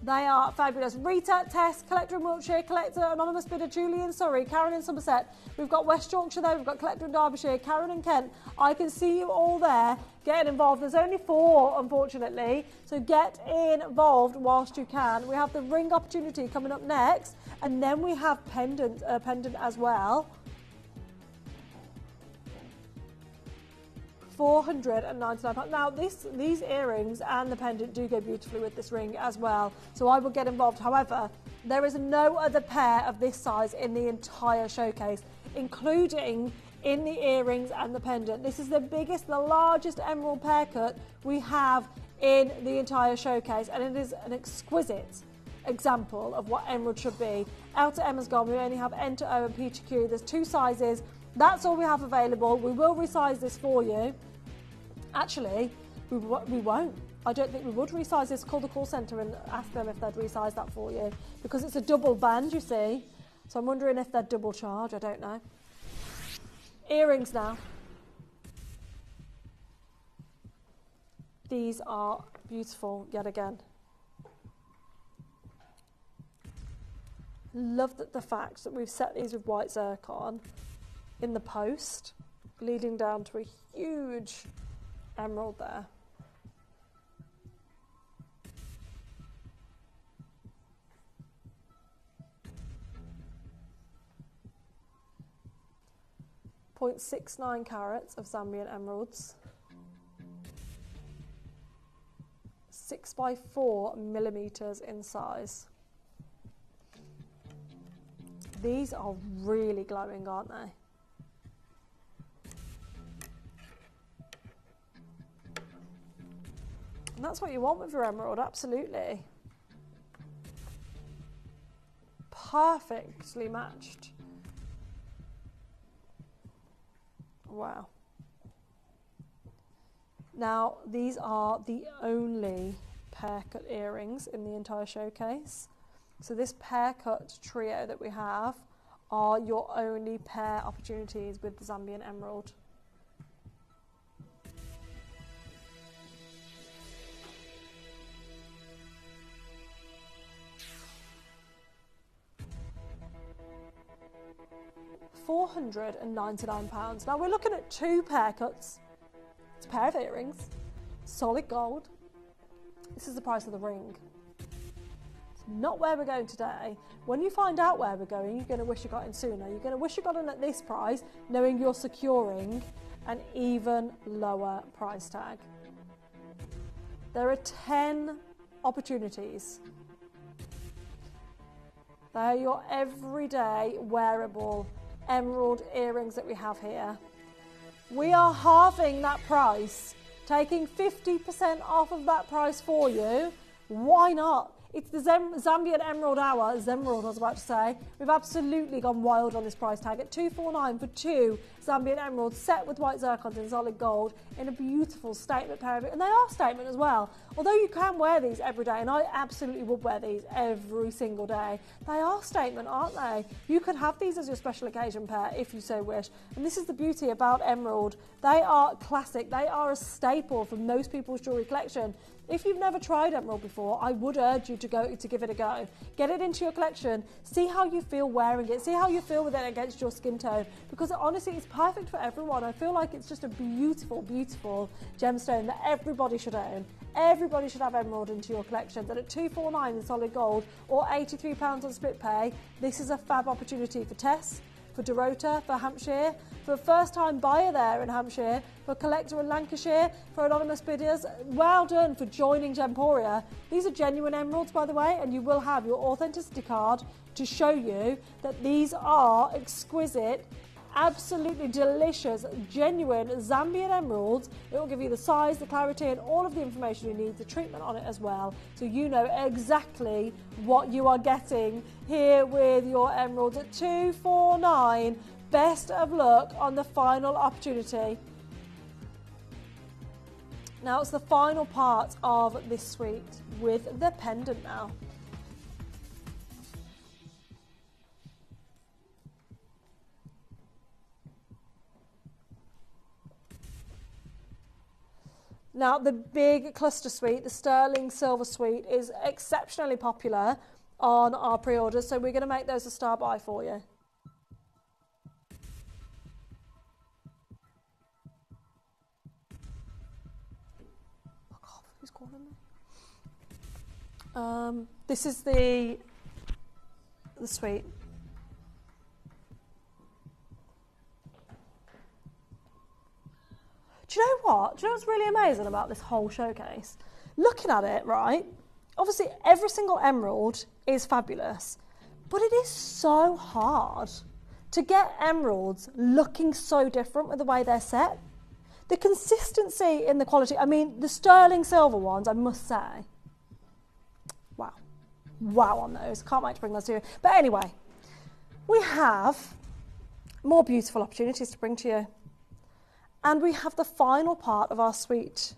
They are fabulous. Rita, Tess, Collector in Wiltshire, Collector, Anonymous Bidder, Julie in Surrey, Karen in Somerset. We've got West Yorkshire there, we've got Collector in Derbyshire, Karen in Kent. I can see you all there getting involved. There's only 4, unfortunately, so get involved whilst you can. We have the ring opportunity coming up next, and then we have pendant as well. £499. Now, these earrings and the pendant do go beautifully with this ring as well, so I will get involved. However, there is no other pair of this size in the entire showcase, including in the earrings and the pendant. This is the biggest, the largest emerald pear cut we have in the entire showcase, and it is an exquisite example of what emerald should be. L to M is gone. We only have N to O and P to Q. There's 2 sizes. That's all we have available. We will resize this for you. Actually, we won't. I don't think we would resize this. Call the call centre and ask them if they'd resize that for you, because it's a double band, you see. So I'm wondering if they're double charge, I don't know. Earrings now. These are beautiful yet again. Love the fact that we've set these with white zircon in the post, leading down to a huge emerald there. .69 carats of Zambian emeralds. 6 by 4 millimeters in size. These are really glowing, aren't they? And that's what you want with your emerald, absolutely. Perfectly matched. Wow. Now, these are the only pear cut earrings in the entire showcase. So this pear cut trio that we have are your only pair opportunities with the Zambian emerald. £499. Now we're looking at 2 pear cuts. It's a pair of earrings, solid gold. This is the price of the ring. Not where we're going today. When you find out where we're going, you're going to wish you got in sooner. You're going to wish you got in at this price, knowing you're securing an even lower price tag. There are 10 opportunities. They're your everyday wearable emerald earrings that we have here. We are halving that price, taking 50% off of that price for you. Why not? It's the Zambian Emerald Hour, Zemerald I was about to say. We've absolutely gone wild on this price tag at $249 for 2 Zambian Emeralds set with white zircons in solid gold in a beautiful statement pair of it. And they are statement as well. Although you can wear these every day, and I absolutely would wear these every single day, they are statement, aren't they? You could have these as your special occasion pair if you so wish. And this is the beauty about Emerald. They are classic. They are a staple for most people's jewellery collection. If you've never tried emerald before, I would urge you to give it a go. Get it into your collection, see how you feel wearing it, see how you feel with it against your skin tone, because honestly, it's perfect for everyone. I feel like it's just a beautiful, beautiful gemstone that everybody should own. Everybody should have emerald into your collection. And at $249 in solid gold or £83 on split pay, this is a fab opportunity for Tess, for Dorota, for Hampshire, for a first-time buyer there in Hampshire, for collector in Lancashire, for anonymous bidders. Well done for joining Gemporia. These are genuine emeralds, by the way, and you will have your authenticity card to show you that these are exquisite, absolutely delicious, genuine Zambian emeralds. It will give you the size, the clarity, and all of the information you need, the treatment on it as well, so you know exactly what you are getting here with your emeralds at $249. Best of luck on the final opportunity. Now it's the final part of this suite with the pendant now. Now the big cluster suite, the sterling silver suite, is exceptionally popular on our pre-orders, so we're going to make those a star buy for you. Who's calling me? This is the suite. Do you know what? Do you know what's really amazing about this whole showcase? Looking at it, right? Obviously, every single emerald is fabulous, but it is so hard to get emeralds looking so different with the way they're set. The consistency in the quality, I mean, the sterling silver ones, I must say, wow. Wow on those. Can't wait to bring those to you. But anyway, we have more beautiful opportunities to bring to you. And we have the final part of our suite.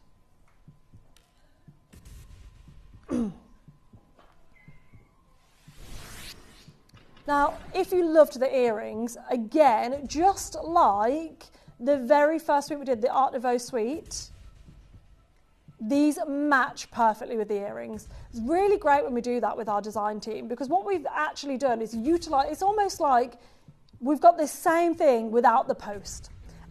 Now, if you loved the earrings, again, just like the very first suite we did, the Art Nouveau suite, these match perfectly with the earrings. It's really great when we do that with our design team, because what we've actually done is utilize, it's almost like we've got this same thing without the post.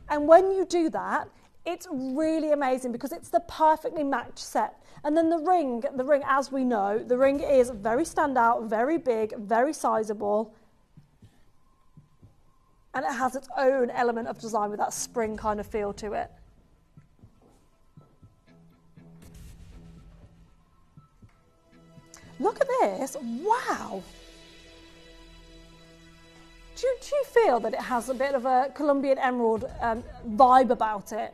And when you do that, it's really amazing because it's the perfectly matched set. And then the ring, as we know, the ring is very standout, very big, very sizable. And it has its own element of design with that spring kind of feel to it. Look at this, wow. Do you feel that it has a bit of a Colombian emerald vibe about it?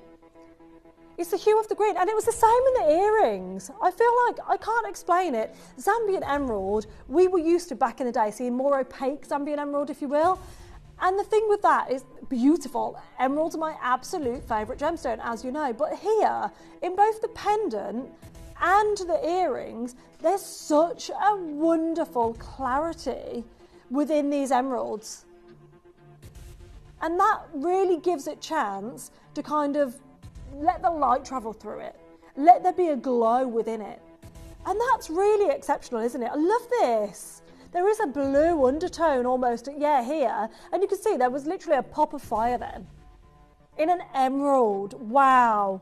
It's the hue of the green, and it was the same in the earrings. I feel like, I can't explain it. Zambian emerald, we were used to back in the day seeing more opaque Zambian emerald, if you will. And the thing with that is beautiful. Emeralds are my absolute favourite gemstone, as you know. But here, in both the pendant and the earrings, there's such a wonderful clarity within these emeralds. And that really gives it chance to kind of let the light travel through it. Let there be a glow within it. And that's really exceptional, isn't it? I love this. There is a blue undertone almost, yeah, here. And you can see there was literally a pop of fire then. In an emerald, wow.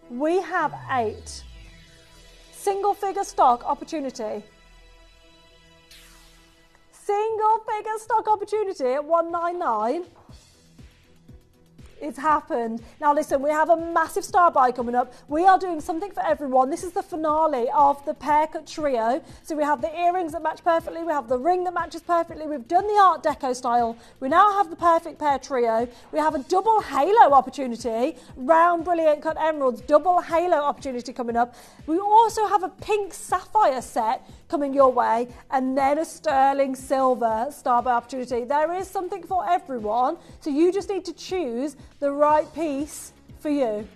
We have 8 single figure stock opportunity. Single figure stock opportunity at 199. It's happened. Now listen, we have a massive star buy coming up. We are doing something for everyone. This is the finale of the pear cut trio. So we have the earrings that match perfectly. We have the ring that matches perfectly. We've done the Art Deco style. We now have the perfect pear trio. We have a double halo opportunity. Round brilliant cut emeralds, double halo opportunity coming up. We also have a pink sapphire set coming your way, and then a sterling silver star buy opportunity. There is something for everyone. So you just need to choose the right piece for you.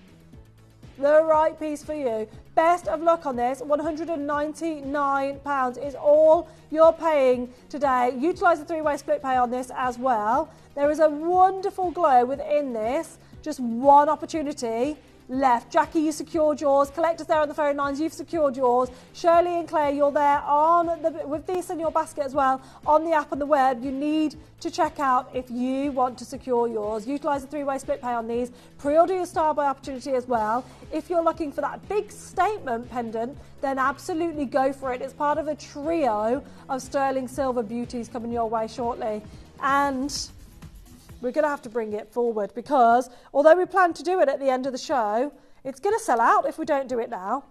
The right piece for you. Best of luck on this. £199 is all you're paying today. Utilise the 3-way split pay on this as well. There is a wonderful glow within this. Just one opportunity left. Jackie, you secured yours. Collectors there on the phone lines, you've secured yours. Shirley and Claire, you're there with these in your basket as well on the app and the web. You need to check out if you want to secure yours. Utilise the 3-way split pay on these. Pre-order your star buy opportunity as well. If you're looking for that big statement pendant, then absolutely go for it. It's part of a trio of sterling silver beauties coming your way shortly. And we're going to have to bring it forward because although we plan to do it at the end of the show, it's going to sell out if we don't do it now.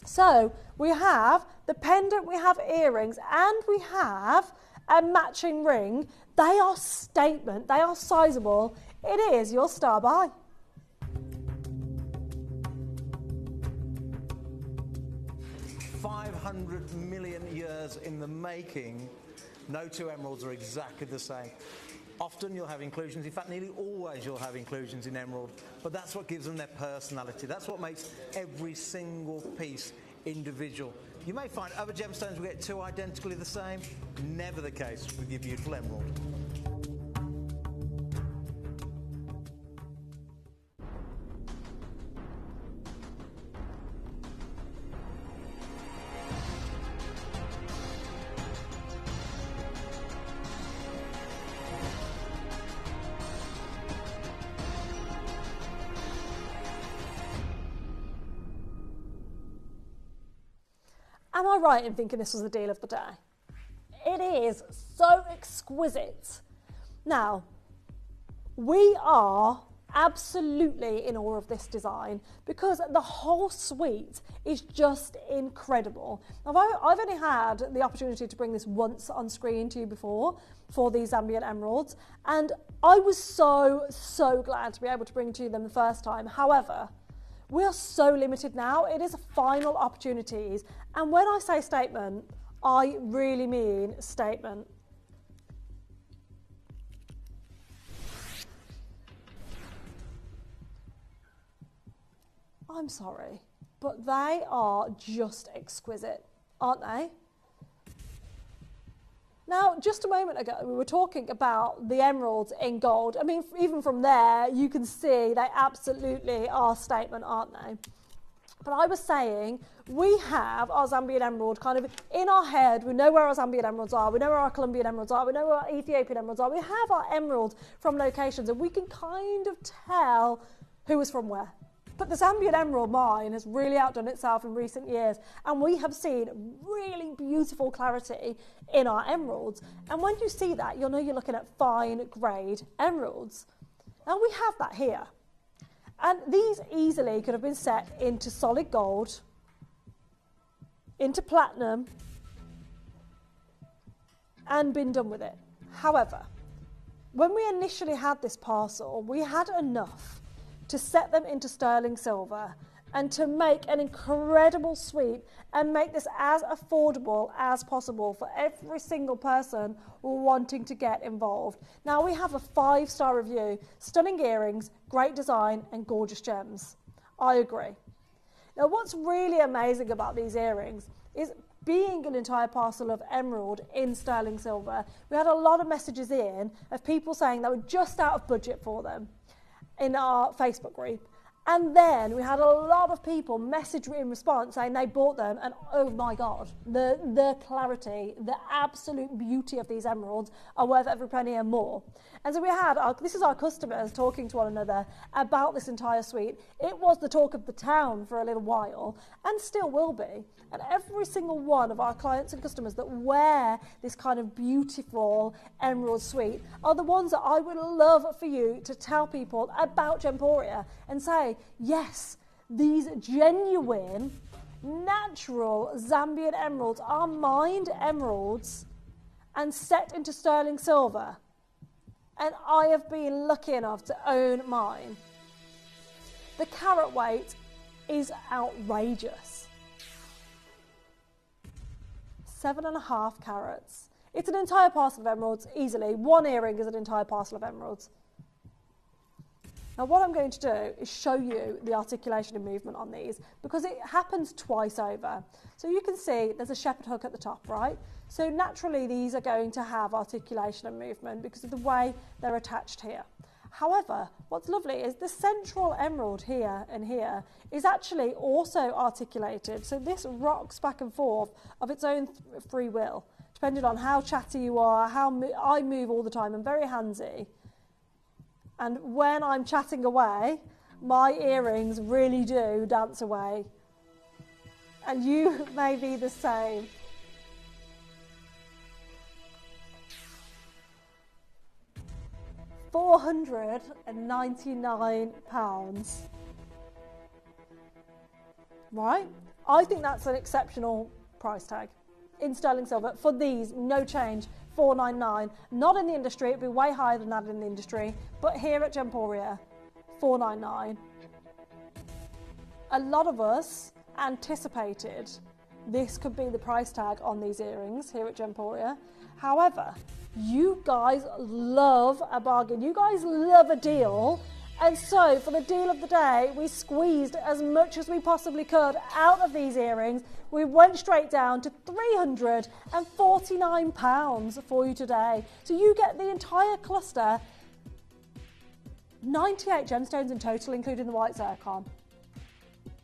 So we have the pendant, we have earrings, and we have a matching ring. They are statement, they are sizable. It is your star buy. $500 million years in the making. No two emeralds are exactly the same. Often you'll have inclusions, in fact nearly always you'll have inclusions in emerald, but that's what gives them their personality. That's what makes every single piece individual. You may find other gemstones will get two identically the same, never the case with your beautiful emerald. Am I right in thinking this was the deal of the day? It is so exquisite. Now, we are absolutely in awe of this design because the whole suite is just incredible. Now, I've only had the opportunity to bring this once on screen to you before for these Zambian emeralds, and I was so glad to be able to bring to you them the first time. However, we are so limited now. It is final opportunities. And when I say statement, I really mean statement. I'm sorry, but they are just exquisite, aren't they? Now, just a moment ago, we were talking about the emeralds in gold. I mean, even from there, you can see they absolutely are a statement, aren't they? But I was saying, we have our Zambian emerald kind of in our head. We know where our Zambian emeralds are. We know where our Colombian emeralds are. We know where our Ethiopian emeralds are. We have our emeralds from locations, and we can kind of tell who was from where. But the Zambian emerald mine has really outdone itself in recent years, and we have seen really beautiful clarity in our emeralds. And when you see that, you'll know you're looking at fine grade emeralds. Now we have that here. And these easily could have been set into solid gold, into platinum, and been done with it. However, when we initially had this parcel, we had enough to set them into sterling silver and to make an incredible sweep and make this as affordable as possible for every single person wanting to get involved. Now we have a 5-star review, stunning earrings, great design and gorgeous gems. I agree. Now what's really amazing about these earrings is being an entire parcel of emerald in sterling silver. We had a lot of messages in of people saying they were just out of budget for them in our Facebook group. And then we had a lot of people message in response saying they bought them, and oh my God, the clarity, the absolute beauty of these emeralds are worth every penny and more. And so we had, this is our customers talking to one another about this entire suite. It was the talk of the town for a little while, and still will be. And every single one of our clients and customers that wear this kind of beautiful emerald suite are the ones that I would love for you to tell people about Gemporia and say, yes, these genuine, natural Zambian emeralds are mined emeralds and set into sterling silver. And I have been lucky enough to own mine. The carat weight is outrageous. 7.5 carats. It's an entire parcel of emeralds, easily. One earring is an entire parcel of emeralds. Now what I'm going to do is show you the articulation and movement on these, because it happens twice over. So you can see there's a shepherd hook at the top, right? So naturally these are going to have articulation and movement because of the way they're attached here. However, what's lovely is the central emerald here and here is actually also articulated. So this rocks back and forth of its own free will, depending on how chatty you are, how I move all the time. I'm very handsy. And when I'm chatting away, my earrings really do dance away. And you may be the same. £499. Right? I think that's an exceptional price tag in sterling silver for these, no change. $499. Not in the industry, it'd be way higher than that in the industry, but here at Gemporia, $499. A lot of us anticipated this could be the price tag on these earrings here at Gemporia. However, you guys love a bargain. You guys love a deal. And so for the deal of the day, we squeezed as much as we possibly could out of these earrings. We went straight down to £349 for you today. So you get the entire cluster, 98 gemstones in total, including the white zircon.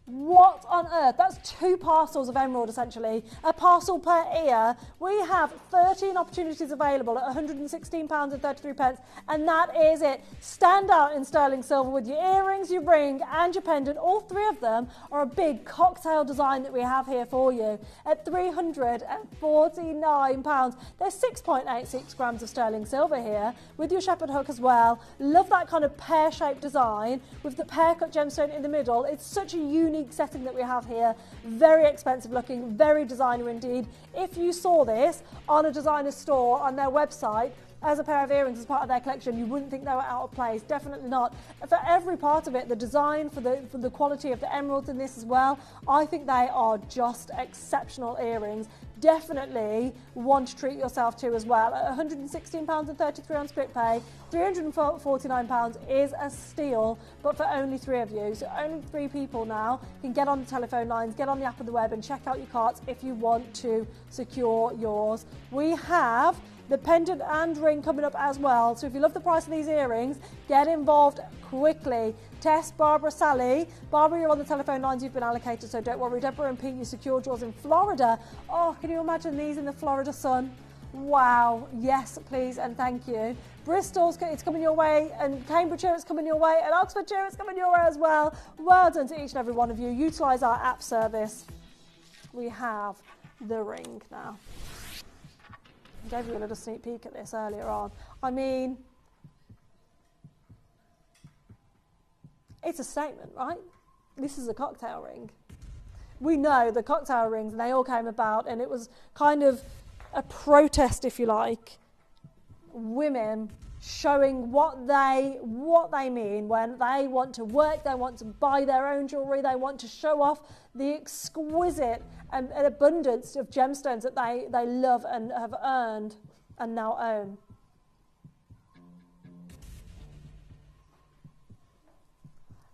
What on earth? That's 2 parcels of emerald, essentially. A parcel per ear. We have 13 opportunities available at £116.33, and that is it. Stand out in sterling silver with your earrings, your ring, and your pendant. All 3 of them are a big cocktail design that we have here for you at £349. There's 6.86 grams of sterling silver here with your shepherd hook as well. Love that kind of pear-shaped design with the pear-cut gemstone in the middle. It's such a unique setting that we have here. Very expensive looking, very designer indeed. If you saw this on a designer store on their website as a pair of earrings as part of their collection, you wouldn't think they were out of place. Definitely not. For every part of it, the design, for the quality of the emeralds in this as well, I think they are just exceptional earrings. Definitely one to treat yourself to as well. At £116.33 on split pay, £349 is a steal, but for only 3 of you. So only 3 people now can get on the telephone lines, get on the app of the web and check out your carts if you want to secure yours. We have The pendant and ring coming up as well. So if you love the price of these earrings, get involved quickly. Tess, Barbara, Sally. Barbara, you're on the telephone lines. You've been allocated, so don't worry. Deborah and Pete, you secured yours in Florida. Oh, can you imagine these in the Florida sun? Wow. Yes, please, and thank you. Bristol's, it's coming your way, and Cambridgeshire, it's coming your way, and Oxfordshire, it's coming your way as well. Well done to each and every one of you. Utilise our app service. We have the ring now. I gave you a little sneak peek at this earlier on. I mean, it's a statement, right? This is a cocktail ring. We know the cocktail rings, and they all came about, and it was kind of a protest, if you like. Women showing what they mean when they want to work, they want to buy their own jewellery, they want to show off the exquisite and abundance of gemstones that they love and have earned and now own.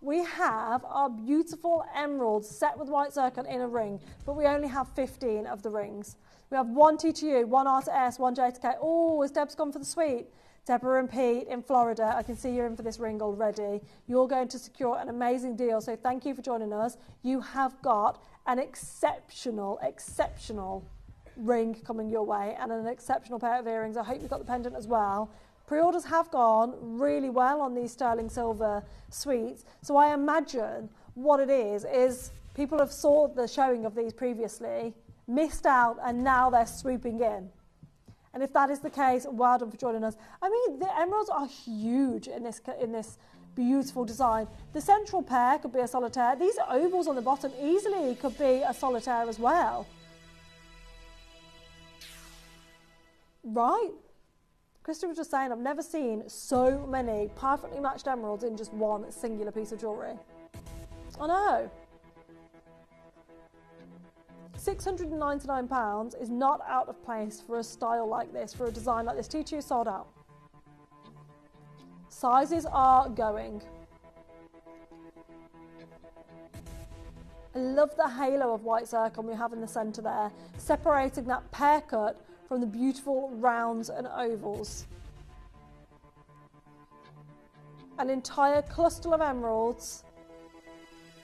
We have our beautiful emeralds set with white zircon in a ring, but we only have 15 of the rings. We have one TTU, one R2S, one J2K. Oh, has Deb's gone for the suite? Deborah and Pete in Florida, I can see you're in for this ring already. You're going to secure an amazing deal, so thank you for joining us. You have got an exceptional ring coming your way and an exceptional pair of earrings. I hope you've got the pendant as well. Pre-orders have gone really well on these sterling silver suites, so I imagine what it is people have saw the showing of these previously, missed out, and now they're swooping in. And if that is the case, well done for joining us. I mean, the emeralds are huge in this beautiful design. The central pair could be a solitaire. These ovals on the bottom easily could be a solitaire as well. Right? Christy was just saying, I've never seen so many perfectly matched emeralds in just one singular piece of jewellery. I know. £699 is not out of place for a style like this, for a design like this. T2 sold out. Sizes are going. I love the halo of white zircon we have in the centre there, separating that pear cut from the beautiful rounds and ovals. An entire cluster of emeralds.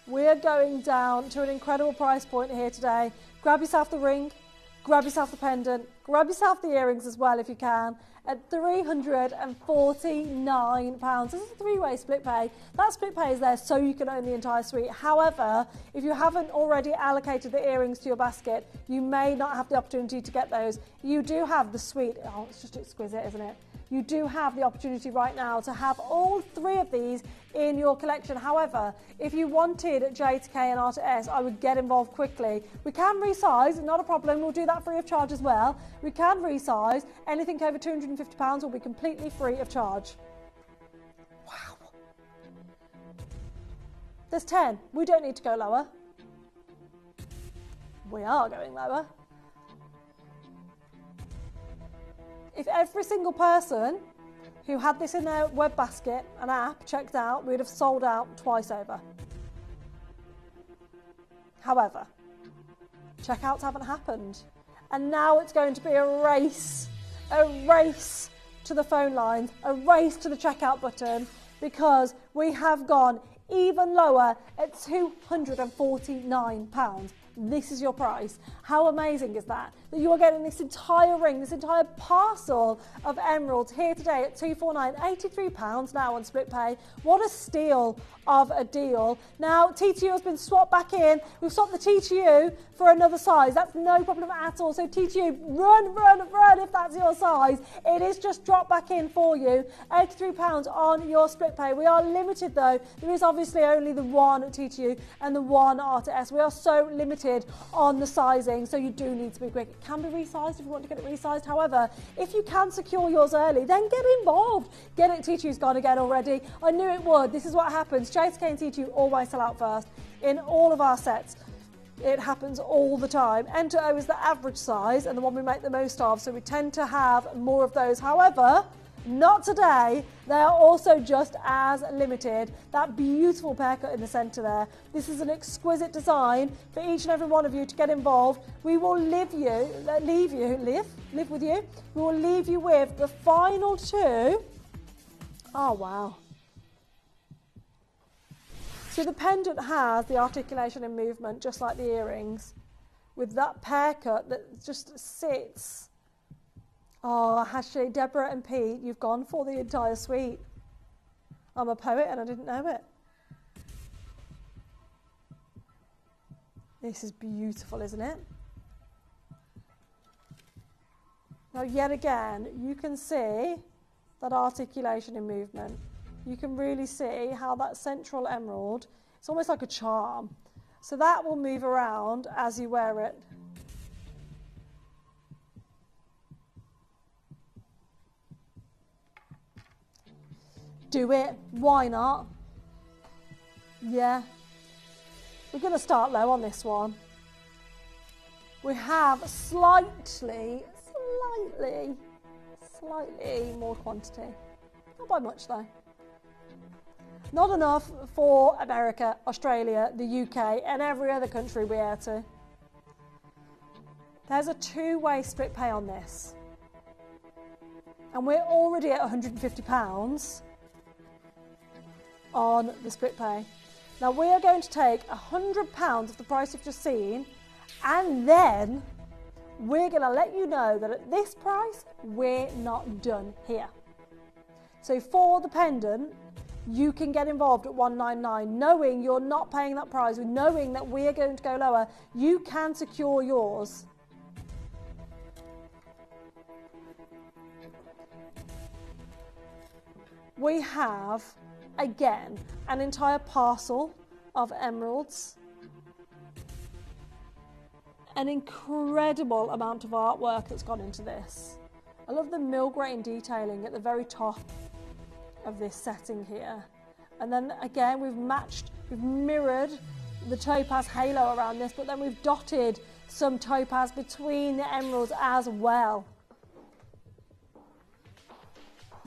We're going down to an incredible price point here today. Grab yourself the ring, grab yourself the pendant, grab yourself the earrings as well if you can, at £349. This is a three-way split pay. That split pay is there so you can own the entire suite. However, if you haven't already allocated the earrings to your basket, you may not have the opportunity to get those. You do have the suite. Oh, it's just exquisite, isn't it? You do have the opportunity right now to have all three of these in your collection. However, if you wanted J2K and R2S, I would get involved quickly. We can resize, not a problem. We'll do that free of charge as well. We can resize. Anything over £250 will be completely free of charge. Wow. There's 10. We don't need to go lower. We are going lower. If every single person who had this in their web basket, an app, checked out, we'd have sold out twice over. However, checkouts haven't happened. And now it's going to be a race to the phone lines, a race to the checkout button, because we have gone even lower at £249. This is your price. How amazing is that? That you are getting this entire ring, this entire parcel of emeralds here today at £249, £83 now on split pay. What a steal of a deal. Now, TTU has been swapped back in. We've swapped the TTU for another size. That's no problem at all. So TTU, run if that's your size. It is just dropped back in for you. £83 on your split pay. We are limited though. There is obviously only the one TTU and the one R2S. We are so limited on the sizing, so you do need to be quick. It can be resized if you want to get it resized. However, if you can secure yours early, then get involved. Get it. TTU's gone again already. I knew it would. This is what happens. J2K and TTU always sell out first in all of our sets. It happens all the time. Enter O is the average size and the one we make the most of, so we tend to have more of those. However, Not today. They are also just as limited. That beautiful pearcut in the centre there. This is an exquisite design for each and every one of you to get involved. We will live with you. We will leave you with the final two. Oh, wow. So the pendant has the articulation and movement, just like the earrings, with that pearcut that just sits. Oh, Hashtag Deborah and Pete, you've gone for the entire suite. I'm a poet and I didn't know it. This is beautiful, isn't it? Now, yet again, you can see that articulation and movement. You can really see how that central emerald, it's almost like a charm. So that will move around as you wear it. Do it. Why not? Yeah. We're going to start low on this one. We have slightly more quantity. Not by much though. Not enough for America, Australia, the UK and every other country we air to. There's a two-way split pay on this. And we're already at £150 on the split pay. Now we are going to take £100 of the price you've just seen, and then we're going to let you know that at this price, we're not done here. So for the pendant, you can get involved at $199, knowing you're not paying that price, knowing that we are going to go lower. You can secure yours. We have, again, an entire parcel of emeralds. An incredible amount of artwork that's gone into this. I love the mill grain detailing at the very top of this setting here. And then again, we've mirrored the topaz halo around this, but then we've dotted some topaz between the emeralds as well.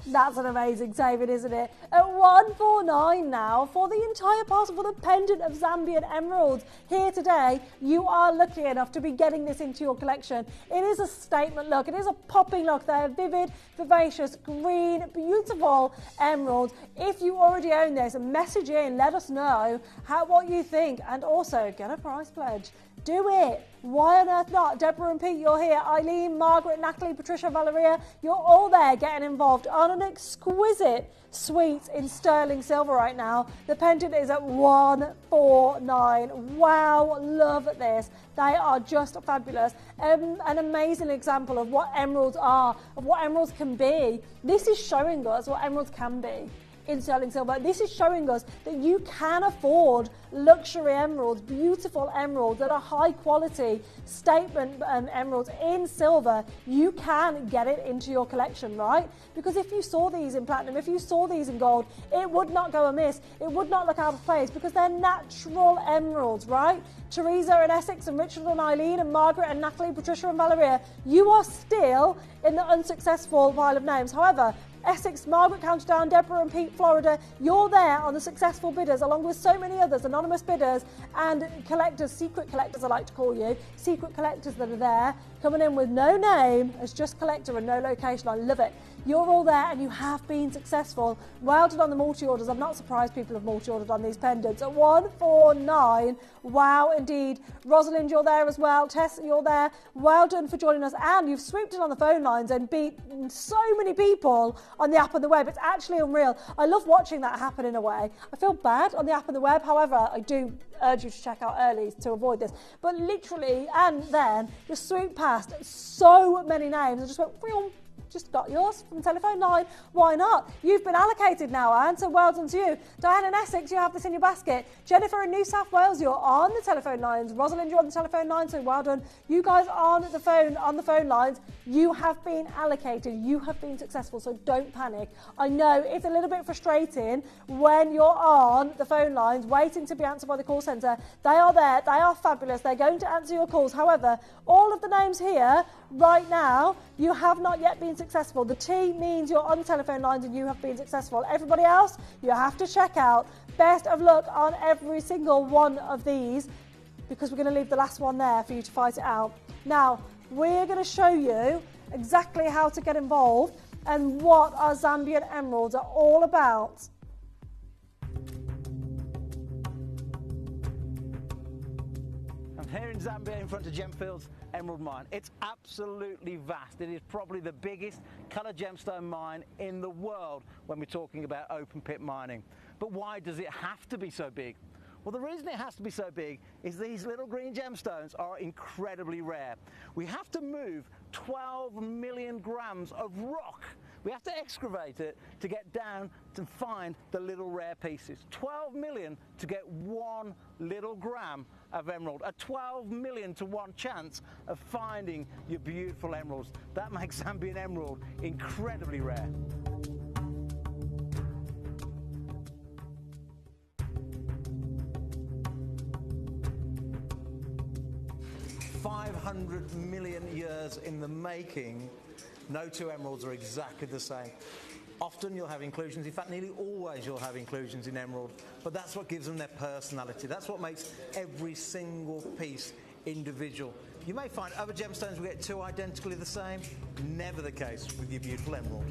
That's an amazing saving, isn't it? At $149 now for the entire parcel, for the pendant of Zambian emeralds. Here today, you are lucky enough to be getting this into your collection. It is a statement look. It is a popping look. They are vivid, vivacious, green, beautiful emeralds. If you already own this, message in, let us know what you think, and also get a price pledge. Do it. Why on earth not? Deborah and Pete, you're here. Eileen, Margaret, Natalie, Patricia, Valeria, you're all there getting involved on an exquisite suite in sterling silver right now. The pendant is at $149. Wow, love this. They are just fabulous. An amazing example of what emeralds are, of what emeralds can be. This is showing us what emeralds can be in sterling silver. This is showing us that you can afford luxury emeralds, beautiful emeralds that are high quality statement emeralds in silver. You can get it into your collection, right? Because if you saw these in platinum, if you saw these in gold, it would not go amiss. It would not look out of place because they're natural emeralds, right? Teresa and Essex and Richard and Eileen and Margaret and Natalie, Patricia and Valeria, you are still in the unsuccessful pile of names. However, Essex, Margaret, County Down, Deborah and Pete, Florida, you're there on the successful bidders along with so many others, anonymous bidders and collectors, secret collectors I like to call you, secret collectors that are there, coming in with no name as just collector and no location. I love it. You're all there and you have been successful. Well done on the multi-orders. I'm not surprised people have multi-ordered on these pendants. At $149, wow indeed. Rosalind, you're there as well. Tess, you're there. Well done for joining us. And you've swooped in on the phone lines and beat so many people on the app and the web. It's actually unreal. I love watching that happen in a way. I feel bad on the app and the web. However, I do urge you to check out early to avoid this. But literally, and then just swooped past so many names and just went, just got yours from the telephone line. Why not? You've been allocated now, Anne, so well done to you. Diane in Essex, you have this in your basket. Jennifer in New South Wales, you're on the telephone lines. Rosalind, you're on the telephone line, so well done. You guys on the phone lines, you have been allocated. You have been successful, so don't panic. I know it's a little bit frustrating when you're on the phone lines waiting to be answered by the call centre. They are there. They are fabulous. They're going to answer your calls. However, all of the names here right now, you have not yet been successful. The T means you're on the telephone lines and you have been successful. Everybody else, you have to check out. Best of luck on every single one of these, because we're going to leave the last one there for you to fight it out. Now, we're going to show you exactly how to get involved and what our Zambian emeralds are all about. I'm here in Zambia in front of Gemfields Emerald Mine. It's absolutely vast. It is probably the biggest coloured gemstone mine in the world when we're talking about open pit mining. But why does it have to be so big? Well, the reason it has to be so big is these little green gemstones are incredibly rare. We have to move 12 million grams of rock. We have to excavate it to get down to find the little rare pieces. 12 million to get 1 little gram of emerald. A 12 million to 1 chance of finding your beautiful emeralds. That makes Zambian emerald incredibly rare. $500 million years in the making. No two emeralds are exactly the same. Often you'll have inclusions, in fact nearly always you'll have inclusions in emerald, but that's what gives them their personality. That's what makes every single piece individual. You may find other gemstones will get two identically the same. Never the case with your beautiful emerald.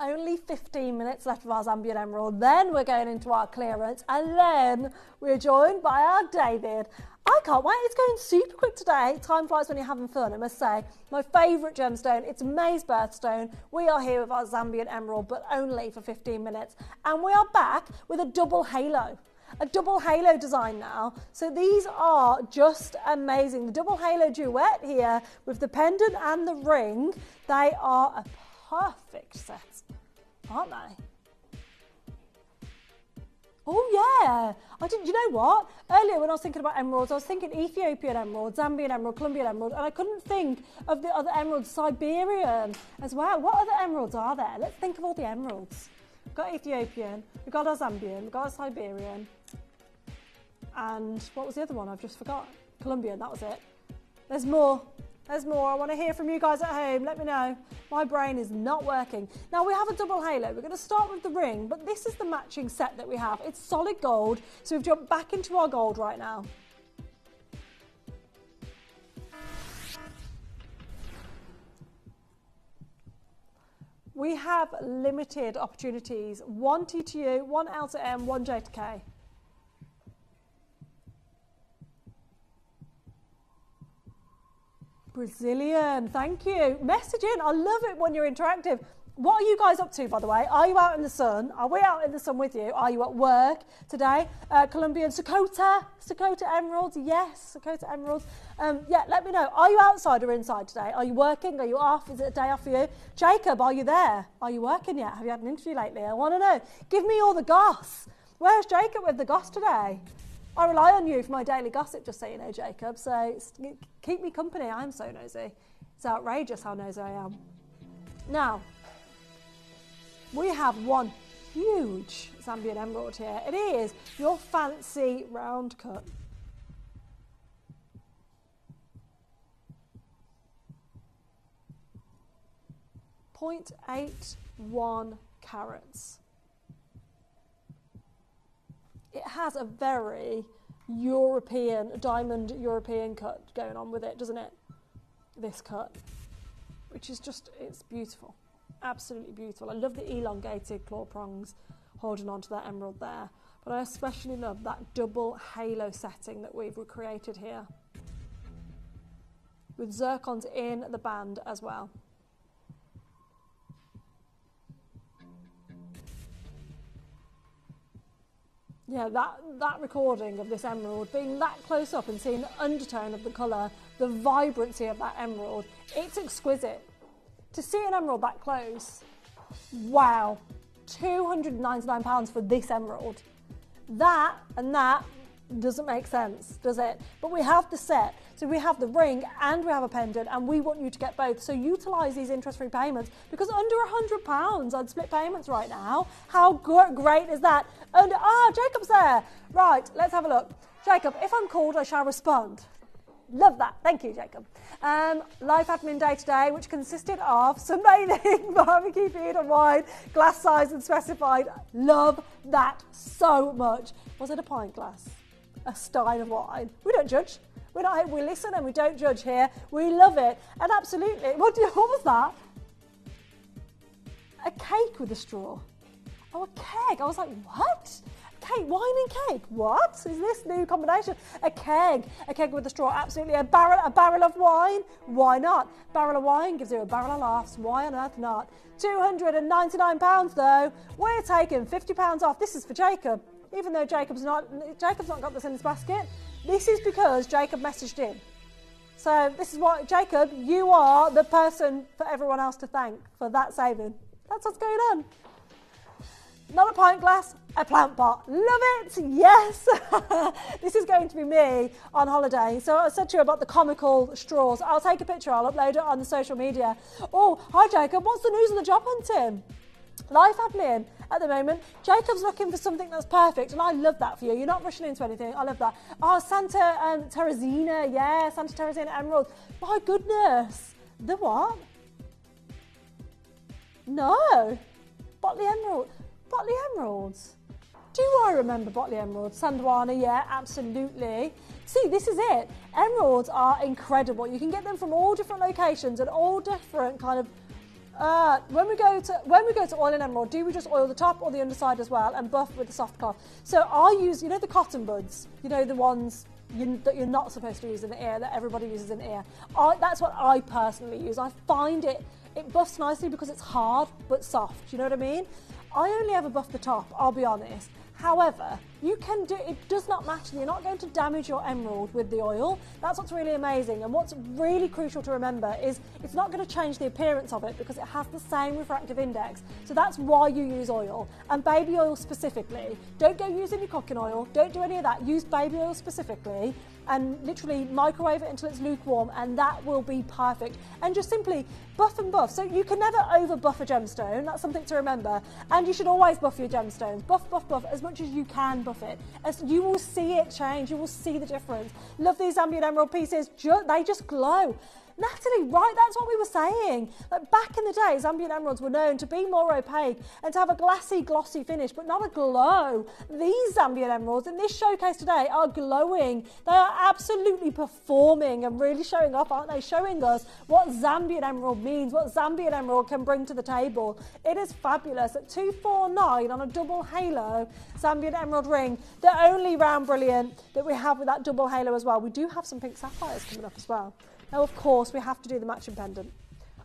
Only 15 minutes left of our Zambian emerald, then we're going into our clearance, and then we're joined by our David. I can't wait, it's going super quick today. Time flies when you're having fun, I must say. My favourite gemstone, it's May's birthstone. We are here with our Zambian emerald, but only for 15 minutes. And we are back with a double halo. A double halo design now. So these are just amazing. The double halo duet here with the pendant and the ring, they are a perfect set, aren't they? Oh yeah, you know what? Earlier when I was thinking about emeralds, I was thinking Ethiopian emerald, Zambian emerald, Colombian emerald, and I couldn't think of the other emeralds, Siberian as well. What other emeralds are there? Let's think of all the emeralds. We've got Ethiopian, we've got our Zambian, we've got our Siberian, and what was the other one? I've just forgot. Colombian, that was it. There's more. There's more. I want to hear from you guys at home. Let me know. My brain is not working. Now we have a double halo. We're going to start with the ring, but this is the matching set that we have. It's solid gold, so we've jumped back into our gold right now. We have limited opportunities. 1 T to U, 1 L to M, 1 J to K. Brazilian, thank you. Message in, I love it when you're interactive. What are you guys up to, by the way? Are you out in the sun? Are we out in the sun with you? Are you at work today? Colombian, Sakota emeralds, yes, Sakota emeralds. Yeah, let me know. Are you outside or inside today? Are you working? Are you off? Is it a day off for you? Jacob, are you there? Are you working yet? Have you had an interview lately? I want to know. Give me all the goss. Where's Jacob with the goss today? I rely on you for my daily gossip, just so you know, Jacob. So keep me company. I'm so nosy. It's outrageous how nosy I am. Now, we have one huge Zambian emerald here. It is your fancy round cut. .81 carats. It has a very European, diamond European cut going on with it, doesn't it? This cut, which is just, it's beautiful. Absolutely beautiful. I love the elongated claw prongs holding on to that emerald there. But I especially love that double halo setting that we've recreated here. With zircons in the band as well. Yeah, that recording of this emerald, being that close up and seeing the undertone of the colour, the vibrancy of that emerald, it's exquisite. To see an emerald that close, Wow, £299 for this emerald. That and that doesn't make sense, does it? But we have the set. So we have the ring and we have a pendant, and we want you to get both. So utilise these interest-free payments, because under £100 on split payments right now. How great is that? And Jacob's there. Right, let's have a look. Jacob, if I'm called, I shall respond. Love that. Thank you, Jacob. Life admin day today, which consisted of sunbathing, barbecue food and wine, glass size and specified. Love that so much. Was it a pint glass? A stein of wine? We don't judge. We listen and we don't judge here. We love it. And absolutely, what was that? A cake with a straw. Oh, a keg. I was like, what? Cake, wine and cake. What is this new combination? A keg with a straw. Absolutely. A barrel of wine. Why not? Barrel of wine gives you a barrel of laughs. Why on earth not? £299 though. We're taking £50 off. This is for Jacob. Even though Jacob's not got this in his basket. This is because Jacob messaged in. So this is what, Jacob, you are the person for everyone else to thank for that saving. That's what's going on. Not a pint glass, a plant pot. Love it, yes. This is going to be me on holiday. So I said to you about the comical straws. I'll take a picture, I'll upload it on the social media. Oh, hi Jacob, what's the news on the job hunting? Life admin at the moment. Jacob's looking for something that's perfect, and I love that for you. You're not rushing into anything. I love that. Oh, Santa Teresina. Yeah, Santa Teresina Emerald. My goodness. The what? No. Botley Emerald. Botley Emeralds. Do I remember Botley Emeralds? Sandwana, yeah, absolutely. See, this is it. Emeralds are incredible. You can get them from all different locations and all different kind of. When we go to oil an emerald, do we just oil the top or the underside as well and buff with the soft cloth? So I use, you know, the cotton buds, you know, the ones that you're not supposed to use in the ear, that everybody uses in the ear. That's what I personally use. I find it buffs nicely because it's hard but soft. You know what I mean? I only ever buff the top, I'll be honest. However, you can do it does not matter. You're not going to damage your emerald with the oil. That's what's really amazing. And what's really crucial to remember is it's not going to change the appearance of it because it has the same refractive index. So that's why you use oil, and baby oil specifically. Don't go using your cooking oil. Don't do any of that. Use baby oil specifically and literally microwave it until it's lukewarm, and that will be perfect. And just simply buff and buff. So you can never over buff a gemstone. That's something to remember. And you should always buff your gemstones. Buff, buff, buff as much as you can buff it. As you will see it change. You will see the difference. Love these Zambian emerald pieces. They just glow. Natalie, right, that's what we were saying. Like back in the day, Zambian emeralds were known to be more opaque and to have a glassy, glossy finish, but not a glow. These Zambian emeralds in this showcase today are glowing. They are absolutely performing and really showing off, aren't they? Showing us what Zambian emerald means, what Zambian emerald can bring to the table. It is fabulous. At $249 on a double halo Zambian emerald ring, the only round brilliant that we have with that double halo as well. We do have some pink sapphires coming up as well. Now, of course, we have to do the matching pendant.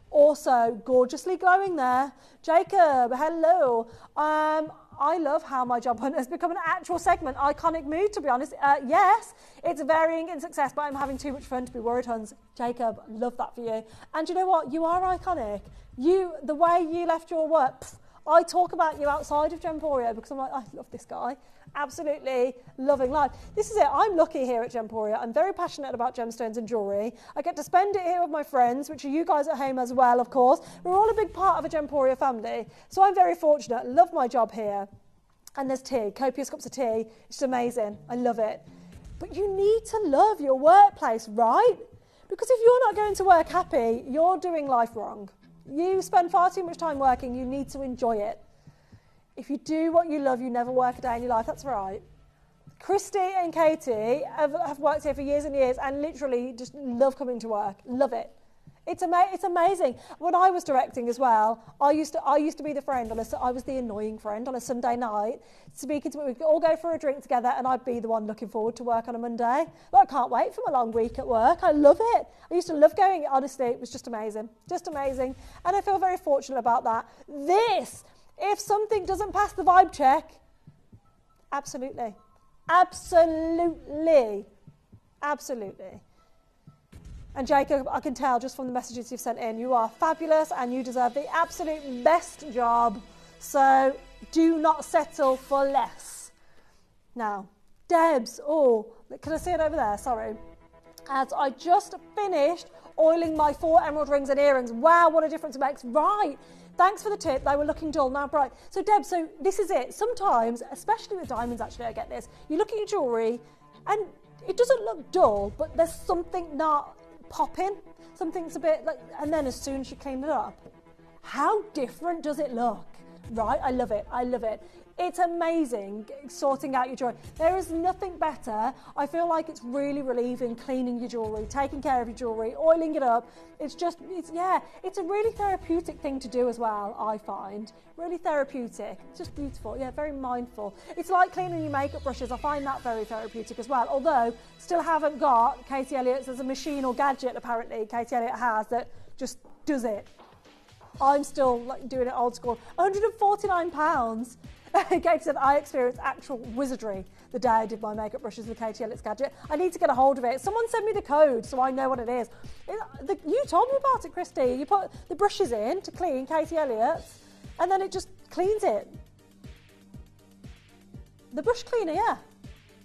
Also, gorgeously glowing there. Jacob, hello. I love how my job hunt has become an actual segment. Iconic mood, to be honest. Yes, it's varying in success, but I'm having too much fun to be worried, Huns. Jacob, love that for you. And you know what? You are iconic. The way you left your work, I talk about you outside of Gemporia because I'm like, I love this guy. Absolutely loving life. This is it. I'm lucky here at Gemporia. I'm very passionate about gemstones and jewellery. I get to spend it here with my friends, which are you guys at home as well, of course. We're all a big part of a Gemporia family. So I'm very fortunate. Love my job here. And there's tea, copious cups of tea. It's amazing. I love it. But you need to love your workplace, right? Because if you're not going to work happy, you're doing life wrong. You spend far too much time working. You need to enjoy it. If you do what you love, you never work a day in your life. That's right. Christy and Katie have worked here for years and years and literally just love coming to work. Love it. It's amazing. When I was directing as well, I used to be the friend. I was the annoying friend on a Sunday night, speaking to me. We'd all go for a drink together, and I'd be the one looking forward to work on a Monday. But I can't wait for my long week at work. I love it. I used to love going. Honestly, it was just amazing, and I feel very fortunate about that. If something doesn't pass the vibe check, absolutely. And Jacob, I can tell just from the messages you've sent in, you are fabulous and you deserve the absolute best job. So do not settle for less. Now, Debs, oh, can I see it over there? Sorry. As I just finished oiling my 4 emerald rings and earrings. Wow, what a difference it makes. Right. Thanks for the tip. They were looking dull, now bright. So Deb, so this is it. Sometimes, especially with diamonds actually, I get this. You look at your jewellery and it doesn't look dull, but there's something not popping. Something's a bit like, and then as soon as you clean it up, how different does it look? Right? I love it. I love it. It's amazing sorting out your jewellery. There is nothing better. I feel like it's really relieving cleaning your jewellery, taking care of your jewellery, oiling it up. It's a really therapeutic thing to do as well, I find. Really therapeutic. It's just beautiful. Yeah, very mindful. It's like cleaning your makeup brushes. I find that very therapeutic as well. Although, still haven't got Katie Elliott's as a machine or gadget, apparently, Katie Elliott has, that just does it. I'm still like doing it old school. £149. Katie said, I experienced actual wizardry the day I did my makeup brushes with Katie Elliott's gadget. I need to get a hold of it. Someone send me the code so I know what it is. You told me about it, Christy. You put the brushes in to clean Katie Elliott's and then it just cleans it. The brush cleaner, yeah.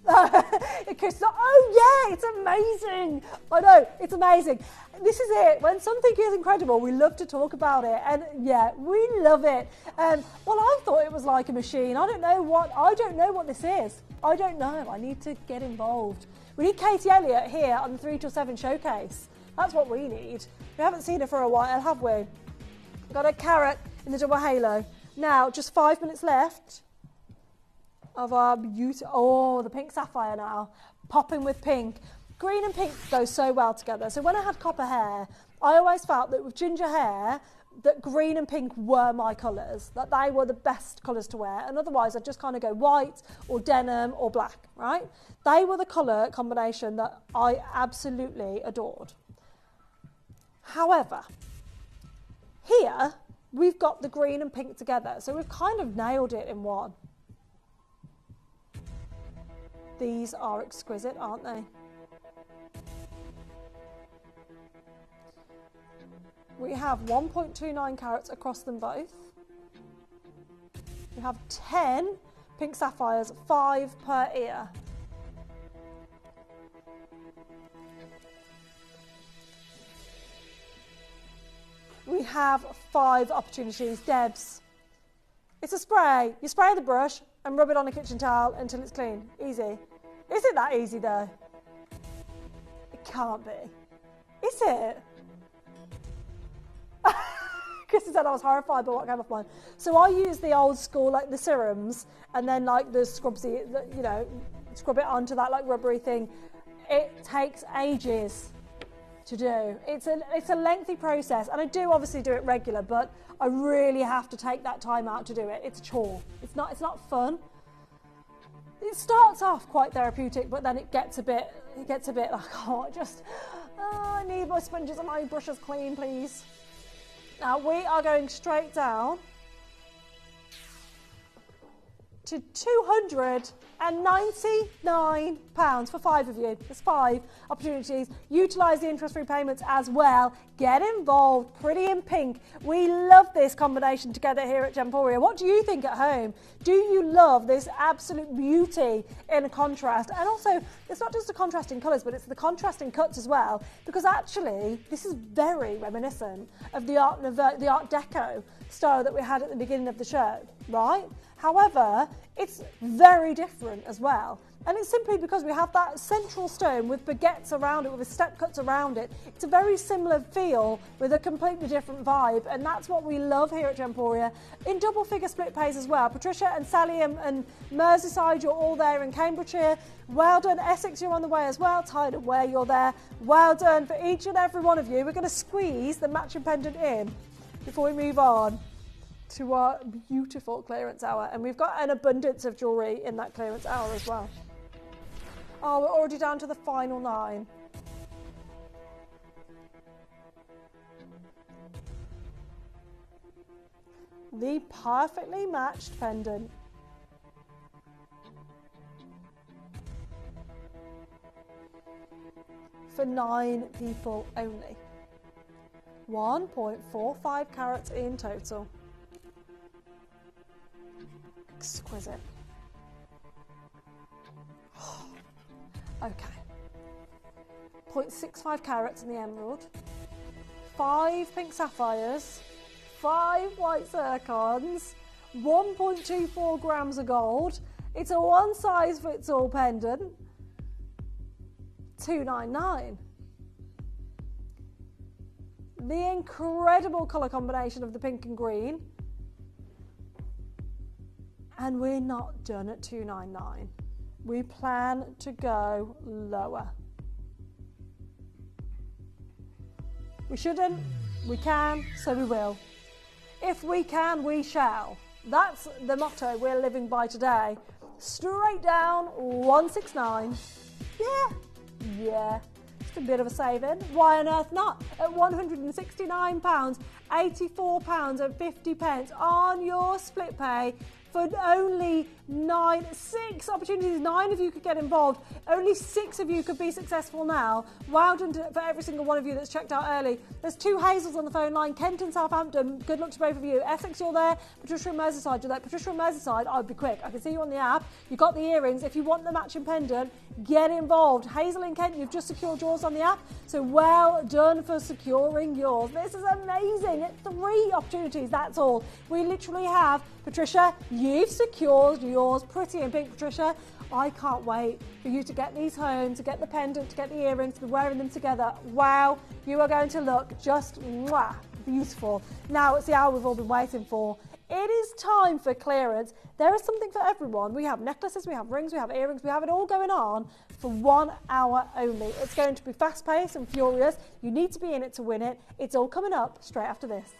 Oh yeah, it's amazing. I know, it's amazing. This is it. When something is incredible, we love to talk about it, and yeah, we love it. Well, I thought it was like a machine. I don't know what this is. I don't know. I need to get involved. We need Katie Elliott here on the 3 till 7 showcase. That's what we need. We haven't seen her for a while, have we? Got a carrot in the double halo. Now, just 5 minutes left of our beautiful, the pink sapphire now, popping with pink. Green and pink go so well together. So when I had copper hair, I always felt that with ginger hair, that green and pink were my colours, that they were the best colours to wear. And otherwise, I'd just kind of go white or denim or black, right? They were the colour combination that I absolutely adored. However, here, we've got the green and pink together. So we've kind of nailed it in one. These are exquisite, aren't they? We have 1.29 carats across them both. We have 10 pink sapphires, 5 per ear. We have 5 opportunities. Debs. It's a spray. You spray the brush and rub it on a kitchen towel until it's clean. Easy. Is it that easy though? It can't be. Is it? Kristen said I was horrified by what came off mine. So I use the old school, like the serums, and then like the scrubsy, you know, scrub it onto that like rubbery thing. It takes ages to do. It's a lengthy process, and I do obviously do it regular, but I really have to take that time out to do it. It's a chore. It's not fun. It starts off quite therapeutic, but then it gets a bit like, I need my sponges and my brushes clean, please. Now we are going straight down to £299 for 5 of you. There's 5 opportunities. Utilise the interest-free payments as well. Get involved. Pretty in pink. We love this combination together here at Gemporia. What do you think at home? Do you love this absolute beauty in a contrast? And also, it's not just a contrast in colours, but it's the contrast in cuts as well, because actually, this is very reminiscent of the Art Deco style that we had at the beginning of the show, right? However, it's very different as well. And it's simply because we have that central stone with baguettes around it, with the step cuts around it. It's a very similar feel with a completely different vibe. And that's what we love here at Gemporia. In double figure split pays as well. Patricia and Sally and Merseyside, you're all there in Cambridgeshire. Well done. Essex, you're on the way as well. Tyne and Ware, you're there. Well done for each and every one of you. We're going to squeeze the matching pendant in before we move on to our beautiful clearance hour. And we've got an abundance of jewellery in that clearance hour as well. Oh, we're already down to the final 9. The perfectly matched pendant. for 9 people only. 1.45 carats in total. Exquisite. Okay. 0.65 carats in the emerald. 5 pink sapphires. 5 white zircons. 1.24 grams of gold. It's a one-size-fits-all pendant. $299. The incredible colour combination of the pink and green. And we're not done at $299. We plan to go lower. We shouldn't, we can, so we will. If we can, we shall. That's the motto we're living by today. Straight down, 169. Yeah. Just a bit of a saving. Why on earth not? At £169, £84.50 on your split pay for only 6 opportunities. 9 of you could get involved. Only 6 of you could be successful now. Well done for every single one of you that's checked out early. There's 2 Hazels on the phone line. Kent and Southampton. Good luck to both of you. Essex, you're there. Patricia and Merseyside, you're there. Patricia and Merseyside, I'd be quick. I can see you on the app. You've got the earrings. If you want the matching pendant, get involved. Hazel and Kent, you've just secured yours on the app. So well done for securing yours. This is amazing. It's 3 opportunities, that's all. We literally have, Patricia, you've secured yours. Pretty in pink, Patricia. I can't wait for you to get these home, to get the pendant, to get the earrings, to be wearing them together. Wow, you are going to look just beautiful. Now it's the hour we've all been waiting for. It is time for clearance. There is something for everyone. We have necklaces, we have rings, we have earrings, we have it all going on for 1 hour only. It's going to be fast-paced and furious. You need to be in it to win it. It's all coming up straight after this.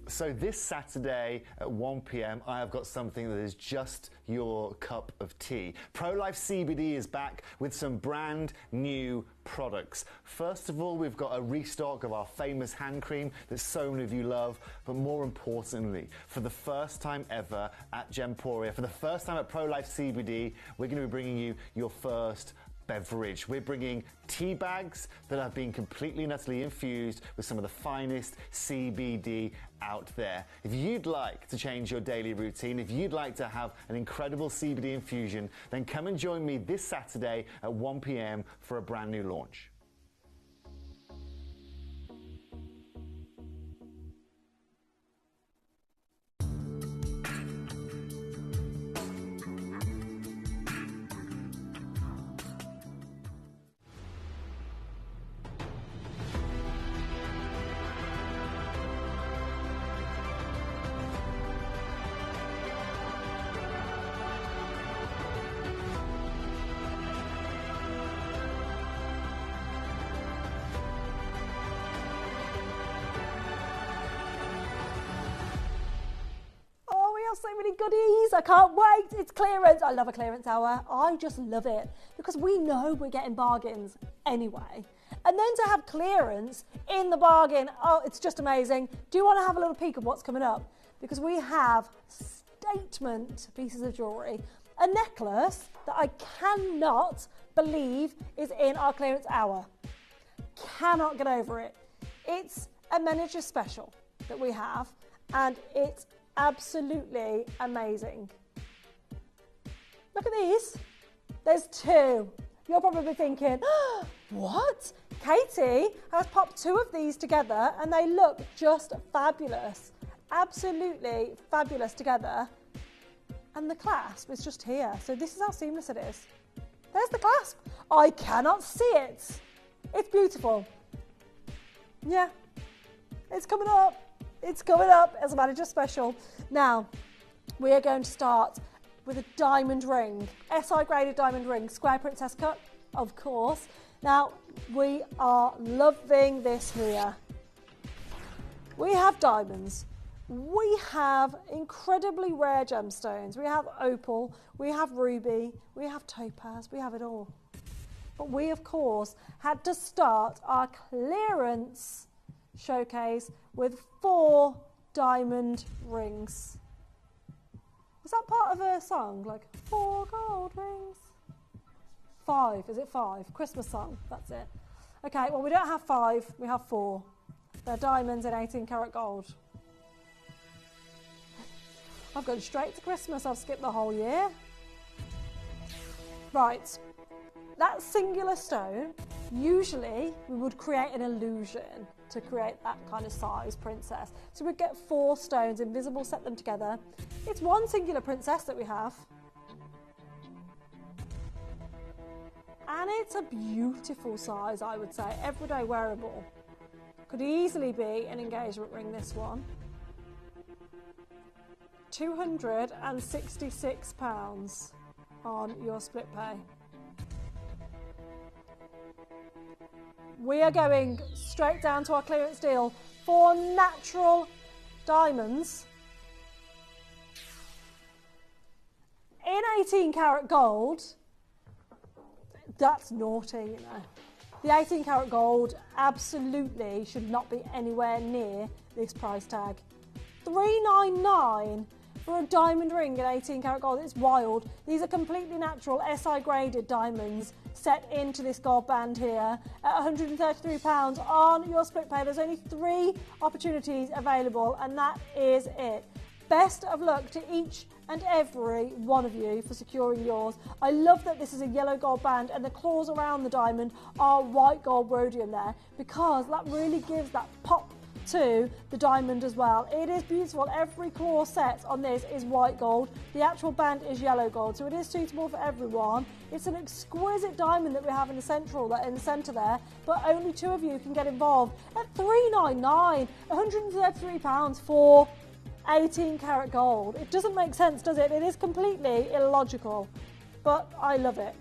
So this Saturday at 1 p.m, I have got something that is just your cup of tea. Pro-Life CBD is back with some brand new products. First of all, we've got a restock of our famous hand cream that so many of you love, but more importantly, for the first time ever at Gemporia, for the first time at Pro-Life CBD, we're going to be bringing you your first beverage. We're bringing tea bags that have been completely and utterly infused with some of the finest CBD out there. If you'd like to change your daily routine, if you'd like to have an incredible CBD infusion, then come and join me this Saturday at 1 p.m. for a brand new launch. So many goodies. I can't wait. It's clearance. I love a clearance hour. I just love it because we know we're getting bargains anyway. And then to have clearance in the bargain, oh, it's just amazing. Do you want to have a little peek of what's coming up? because we have statement pieces of jewellery. A necklace that I cannot believe is in our clearance hour. Cannot get over it. It's a miniature special that we have, and it's absolutely amazing. Look at these. There's two. You're probably thinking, oh, what? Katie has popped two of these together and they look just fabulous. Absolutely fabulous together. And the clasp is just here. So this is how seamless it is. There's the clasp. I cannot see it. It's beautiful. Yeah, it's coming up. It's coming up as a manager special. Now, we are going to start with a diamond ring. SI graded diamond ring, square princess cut, of course. Now, we are loving this here. We have diamonds. We have incredibly rare gemstones. We have opal, we have ruby, we have topaz, we have it all. But we, of course, had to start our clearance showcase with 4 diamond rings. Is that part of a song? Like 4 gold rings? 5, is it 5? Christmas song, that's it. Okay, well, we don't have 5, we have 4. They're diamonds in 18 karat gold. I've gone straight to Christmas, I've skipped the whole year. Right, that singular stone, usually we would create an illusion to create that kind of size princess. So we'd get 4 stones, invisible, set them together. It's one singular princess that we have. And it's a beautiful size, I would say, everyday wearable. Could easily be an engagement ring, this one. £266 on your split pay. We are going straight down to our clearance deal for natural diamonds in 18 karat gold. That's naughty, you know. The 18 karat gold absolutely should not be anywhere near this price tag. $399 for a diamond ring in 18 karat gold. It's wild. These are completely natural SI graded diamonds set into this gold band here at £133 on your split pay. There's only 3 opportunities available, and that is it. Best of luck to each and every one of you for securing yours. I love that this is a yellow gold band and the claws around the diamond are white gold rhodium there, because that really gives that pop to the diamond as well. It is beautiful. Every claw set on this is white gold. The actual band is yellow gold, so it is suitable for everyone. It's an exquisite diamond that we have in the centre there, but only 2 of you can get involved at $399, £133 for 18 karat gold. It doesn't make sense, does it? It is completely illogical, but I love it.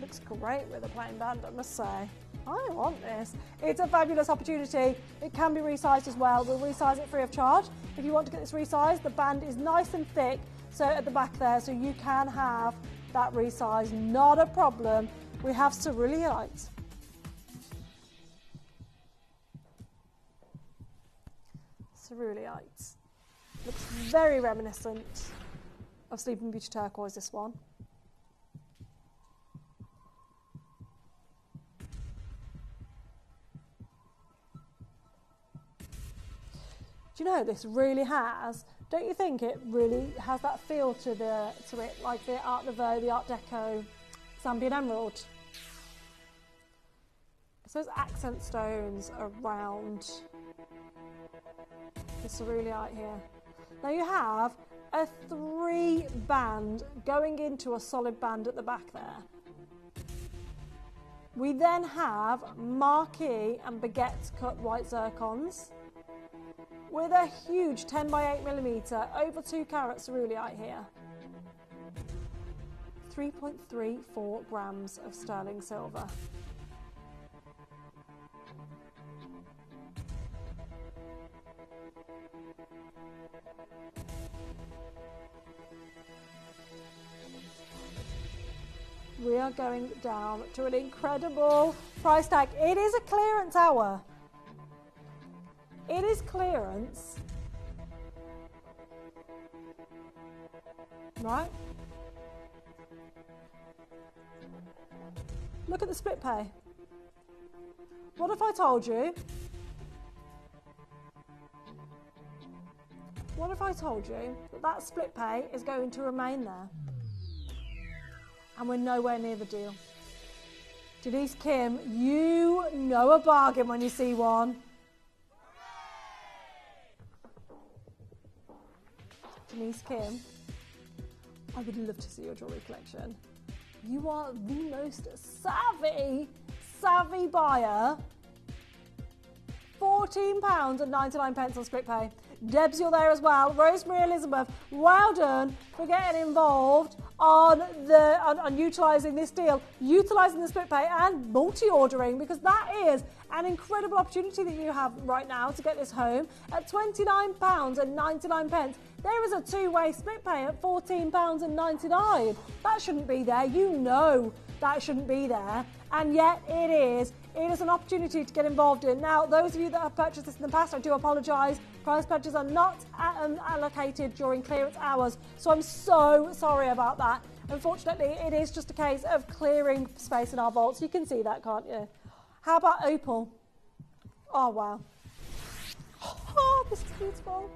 Looks great with a plain band, I must say. I want this. It's a fabulous opportunity. It can be resized as well. We'll resize it free of charge. If you want to get this resized, the band is nice and thick, so at the back there, so you can have that resize, not a problem. We have ceruleite. Ceruleite. Looks very reminiscent of Sleeping Beauty turquoise, this one. Do you know, this really has, don't you think it really has that feel to it, like the Art Nouveau, the Art Deco Zambian emerald? It's those accent stones around the ceruleite here. Now you have a 3 band going into a solid band at the back there. We then have marquee and baguette cut white zircons with a huge 10 by 8mm over 2 carat ceruleite here. 3.34 grams of sterling silver. We are going down to an incredible price tag. It is a clearance hour. It is clearance. Right? Look at the split pay. What if I told you? What if I told you that that split pay is going to remain there? And we're nowhere near the deal. Denise Kim, you know a bargain when you see one. Denise Kim, I would love to see your jewellery collection. You are the most savvy buyer. £14.99 on split pay. Debs, you're there as well. Rosemary Elizabeth, well done for getting involved on utilising this deal, utilising the split pay and multi-ordering, because that is an incredible opportunity that you have right now to get this home at £29.99. There is a two-way split pay at £14.99. That shouldn't be there. You know that shouldn't be there. And yet it is. It is an opportunity to get involved in. Now, those of you that have purchased this in the past, I do apologise. Price purchases are not allocated during clearance hours. So I'm so sorry about that. Unfortunately, it is just a case of clearing space in our vaults. You can see that, can't you? How about opal? Oh, wow. Oh, this is beautiful.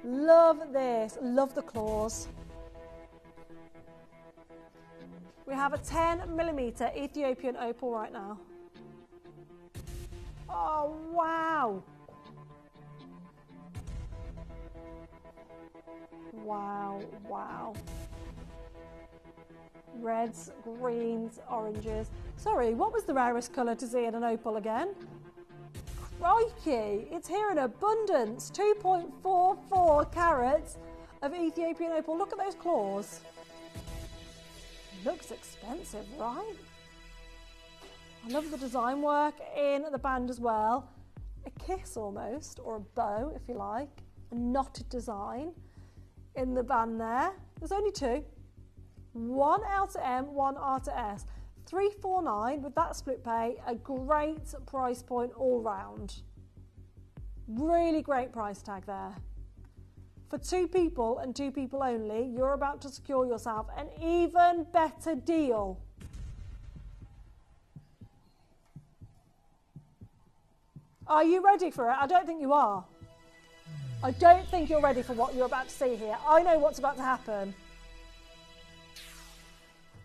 Love this. Love the claws. We have a 10mm Ethiopian opal right now. Oh, wow. Wow, wow. Reds, greens, oranges. Sorry, what was the rarest colour to see in an opal again? Crikey, it's here in abundance. 2.44 carats of Ethiopian opal. Look at those claws. Looks expensive, right? I love the design work in the band as well. A kiss almost, or a bow if you like. A knotted design in the band there. There's only two. One L to M, one R to S. $349 with that split pay, a great price point all round. Really great price tag there. For two people and two people only, you're about to secure yourself an even better deal. Are you ready for it? I don't think you are. I don't think you're ready for what you're about to see here. I know what's about to happen.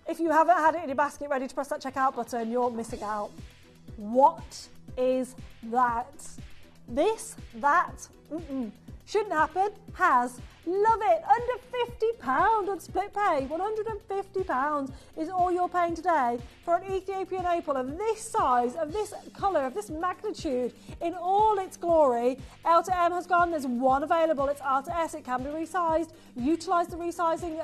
If you haven't had it in your basket ready to press that checkout button, you're missing out. What is that? This, that, shouldn't happen, has. Love it. Under £50 on split pay. £150 is all you're paying today for an Ethiopian opal of this size, of this colour, of this magnitude, in all its glory. L to M has gone. There's one available. It's R to S. It can be resized. Utilise the resizing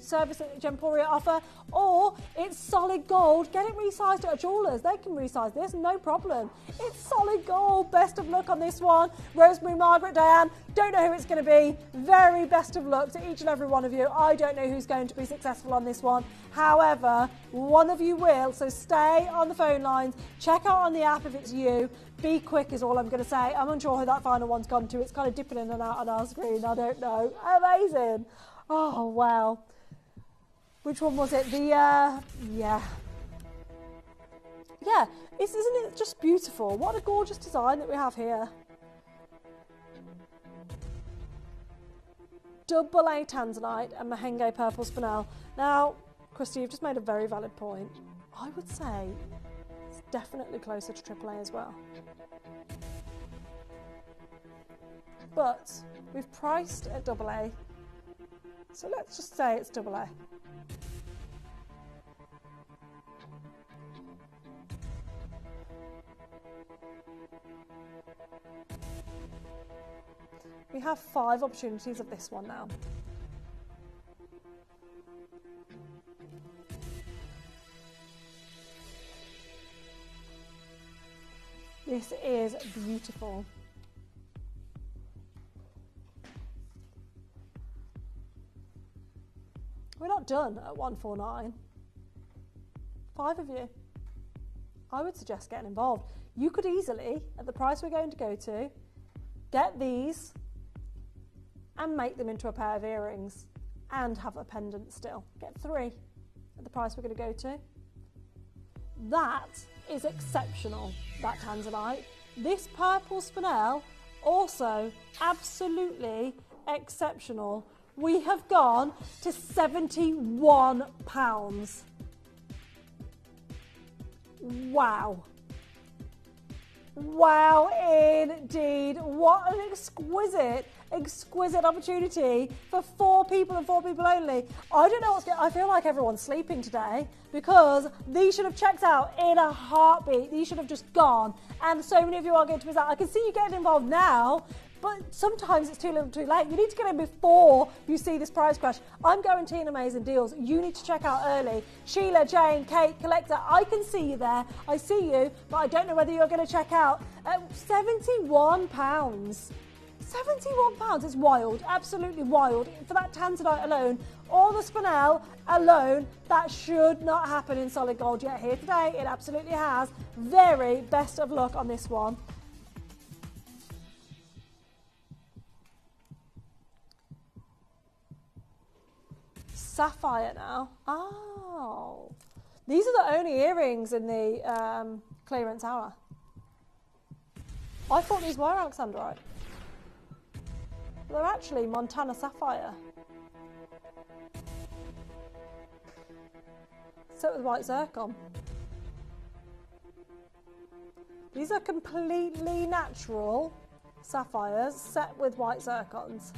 service that Gemporia offer, or it's solid gold. Get it resized at a jeweller's. They can resize this, no problem. It's solid gold. Best of luck on this one. Rosemary, Margaret, Diane. Don't know who it's going to be. Very best of luck to each and every one of you. I don't know who's going to be successful on this one. However, one of you will, so stay on the phone lines. Check out on the app if it's you. Be quick is all I'm going to say. I'm unsure who that final one's gone to. It's kind of dipping in and out on our screen. I don't know. Amazing. Oh, wow. Which one was it? The, yeah. Isn't it just beautiful? What a gorgeous design that we have here. Double A Tanzanite and Mahenge Purple Spinel. Now, Christy, you've just made a very valid point. I would say it's definitely closer to AAA as well. But we've priced at AA, so let's just say it's AA. We have 5 opportunities of this one now. This is beautiful. We're not done at 149. 5 of you. I would suggest getting involved. You could easily, at the price we're going to go to, get these and make them into a pair of earrings and have a pendant still. Get 3 at the price we're going to go to. That is exceptional, that tanzanite. This purple spinel, also absolutely exceptional. We have gone to £71. Wow. Wow, indeed. What an exquisite opportunity for 4 people and 4 people only. I don't know what's going on. I feel like everyone's sleeping today because these should have checked out in a heartbeat. These should have just gone. And so many of you are going to miss out. I can see you getting involved now, but sometimes it's too little too late. You need to get in before you see this price crash. I'm guaranteeing amazing deals. You need to check out early. Sheila, Jane, Kate, Collector, I can see you there. I see you, but I don't know whether you're going to check out. £71. £71 is wild, absolutely wild. For that tanzanite alone, or the spinel alone, that should not happen in solid gold yet. Here today, it absolutely has. Very best of luck on this one. Sapphire now. Oh, these are the only earrings in the clearance hour. I thought these were Alexandrite. They're actually Montana Sapphire. Set with white zircon. These are completely natural sapphires set with white zircons.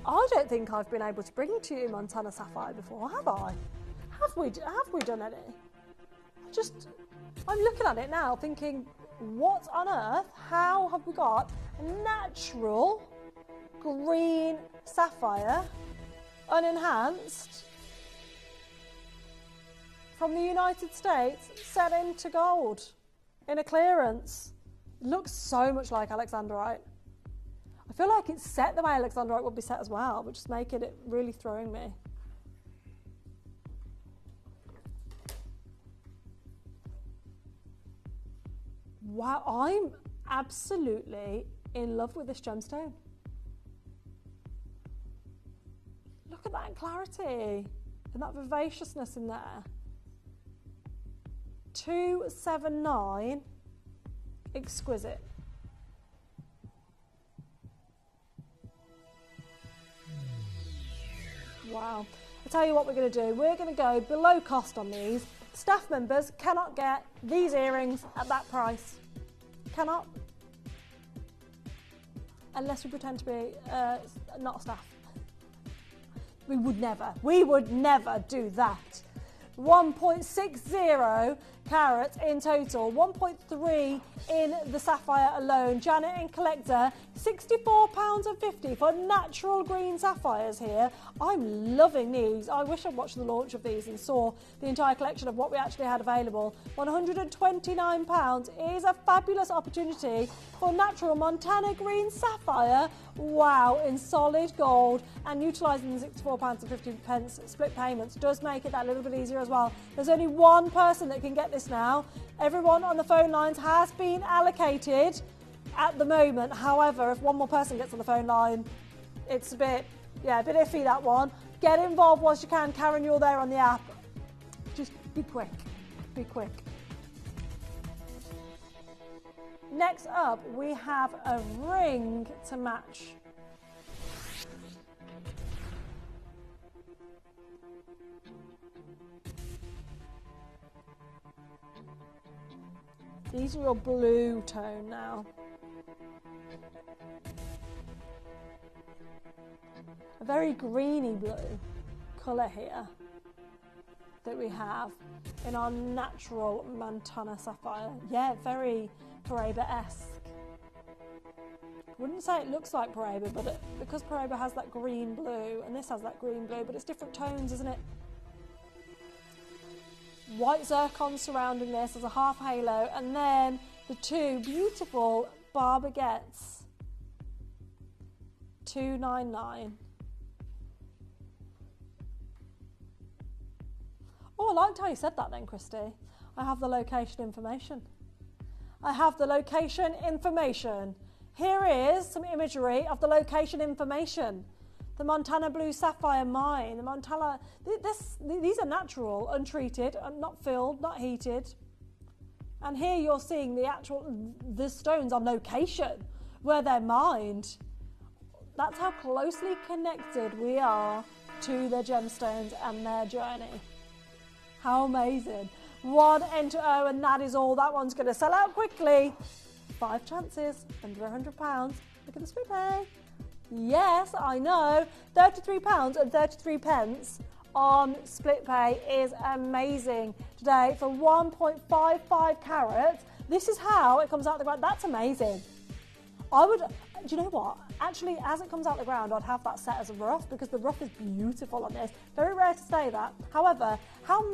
I don't think I've been able to bring to you Montana Sapphire before, have I? Have we done any? I'm looking at it now thinking, what on earth? How have we got a natural green sapphire, unenhanced, from the United States, set into gold in a clearance? It looks so much like Alexandrite. I feel like it's set the way Alexandrite would be set as well, which is making it really throwing me. Wow, I'm absolutely in love with this gemstone. Look at that clarity and that vivaciousness in there. 279, exquisite. Wow. I'll tell you what we're going to do. We're going to go below cost on these. Staff members cannot get these earrings at that price. Cannot. Unless we pretend to be not staff. We would never do that. 1.60 carats in total, 1.3 in the sapphire alone. Janet and Collector, £64.50 for natural green sapphires here. I'm loving these. I wish I'd watched the launch of these and saw the entire collection of what we actually had available. £129 is a fabulous opportunity for natural Montana green sapphire. Wow, in solid gold, and utilising the £64.50 split payments does make it that little bit easier as well. There's only one person that can get this now. Everyone on the phone lines has been allocated at the moment. However, if one more person gets on the phone line, it's a bit iffy, that one. Get involved whilst you can. Karen, you're there on the app. Just be quick. Be quick. Next up, we have a ring to match. These are your blue tone now. A very greeny blue colour here that we have in our natural Montana sapphire. Yeah, very Paraiba-esque. Wouldn't say it looks like Paraiba, but because Paraiba has that green blue and this has that green blue, but it's different tones, isn't it? White zircon surrounding this as a half halo, and then the two beautiful barbaguettes. $299. Oh, I liked how you said that then, Christy. I have the location information. I have the location information. Here is some imagery of the location information. The Montana Blue Sapphire Mine, the Montana, these are natural, untreated, not filled, not heated. And here you're seeing the stones on location, where they're mined. That's how closely connected we are to the gemstones and their journey. How amazing. 1 N2O, and that is all. That one's going to sell out quickly. 5 chances, under £100. Look at the split pay. Yes, I know. £33 and 33 pence on split pay is amazing today for 1.55 carats. This is how it comes out the ground. That's amazing. Do you know what? Actually, as it comes out the ground, I'd have that set as a rough because the rough is beautiful on this. Very rare to say that. However, how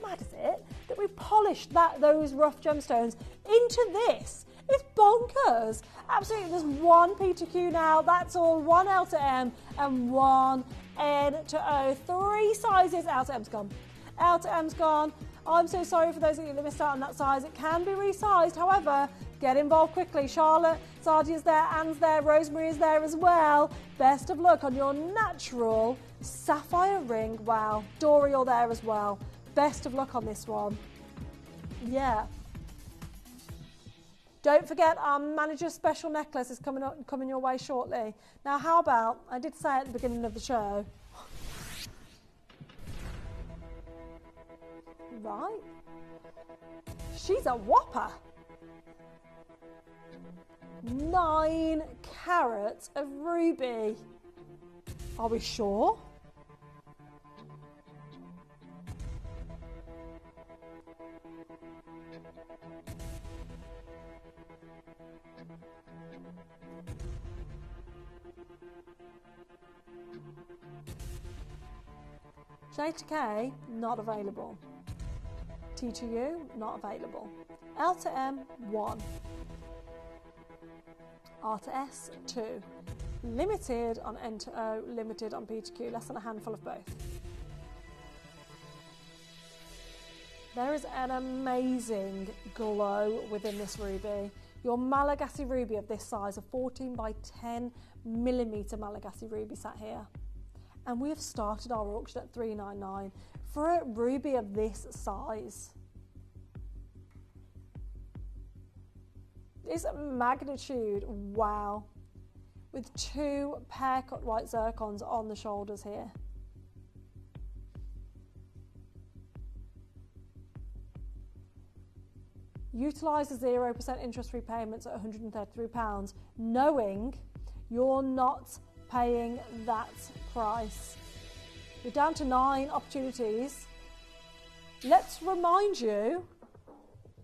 mad is it that we polished those rough gemstones into this? It's bonkers. Absolutely. There's 1 P2Q now. That's all. 1 L to M and 1 N to O. 3 sizes. L to M's gone. L to M's gone. I'm so sorry for those of you that missed out on that size. It can be resized. However, get involved quickly. Charlotte, Sardia's there, Anne's there, Rosemary is there as well. Best of luck on your natural sapphire ring. Wow. Dory, you're there as well. Best of luck on this one. Yeah. Don't forget our manager's special necklace is coming your way shortly. Now, how about, I did say at the beginning of the show, right, she's a whopper. 9 carats of ruby. Are we sure? J to K, not available. T to U, not available. L to M, 1. R to S, 2. Limited on N to O, limited on P to Q, less than a handful of both. There is an amazing glow within this ruby. Your Malagasy ruby of this size, a 14 by 10 millimetre Malagasy ruby sat here. And we have started our auction at $399 for a ruby of this size. This magnitude, wow. With 2 pear-cut white zircons on the shoulders here. Utilise the 0% interest-free payments at £133, knowing you're not paying that price. You're down to 9 opportunities. Let's remind you,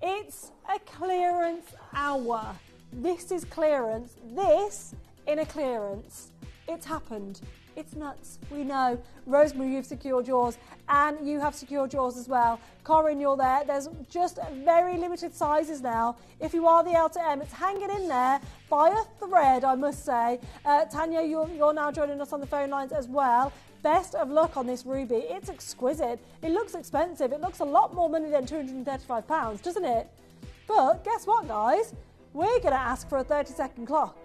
it's a clearance hour. This is clearance. This in a clearance. It's happened. It's nuts. We know. Rosemary, you've secured yours, and you have secured yours as well. Corinne, you're there. There's just very limited sizes now. If you are the L to M, it's hanging in there by a thread, I must say. Tanya, you're now joining us on the phone lines as well. Best of luck on this ruby. It's exquisite. It looks expensive. It looks a lot more money than £235, doesn't it? But guess what, guys? We're going to ask for a 30-second clock.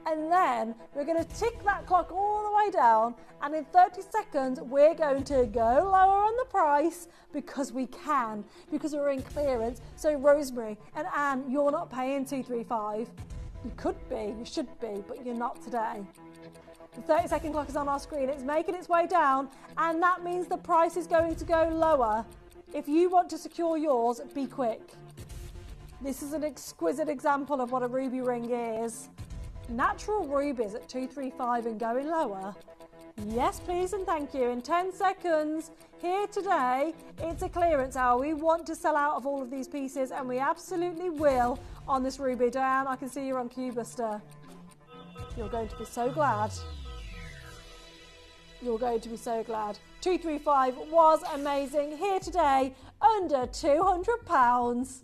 And then we're going to tick that clock all the way down, and in 30 seconds we're going to go lower on the price because we can, because we're in clearance. So Rosemary and Anne, you're not paying $235. You could be, you should be, but you're not today. The 30-second clock is on our screen. It's making its way down, and that means the price is going to go lower. If you want to secure yours, be quick. This is an exquisite example of what a ruby ring is. Natural rubies at $235 and going lower. Yes, please and thank you. In 10 seconds, here today, it's a clearance hour. We want to sell out of all of these pieces, and we absolutely will on this ruby. Diane, I can see you're on cue, Buster. You're going to be so glad. You're going to be so glad. 235 was amazing. Here today, under £200.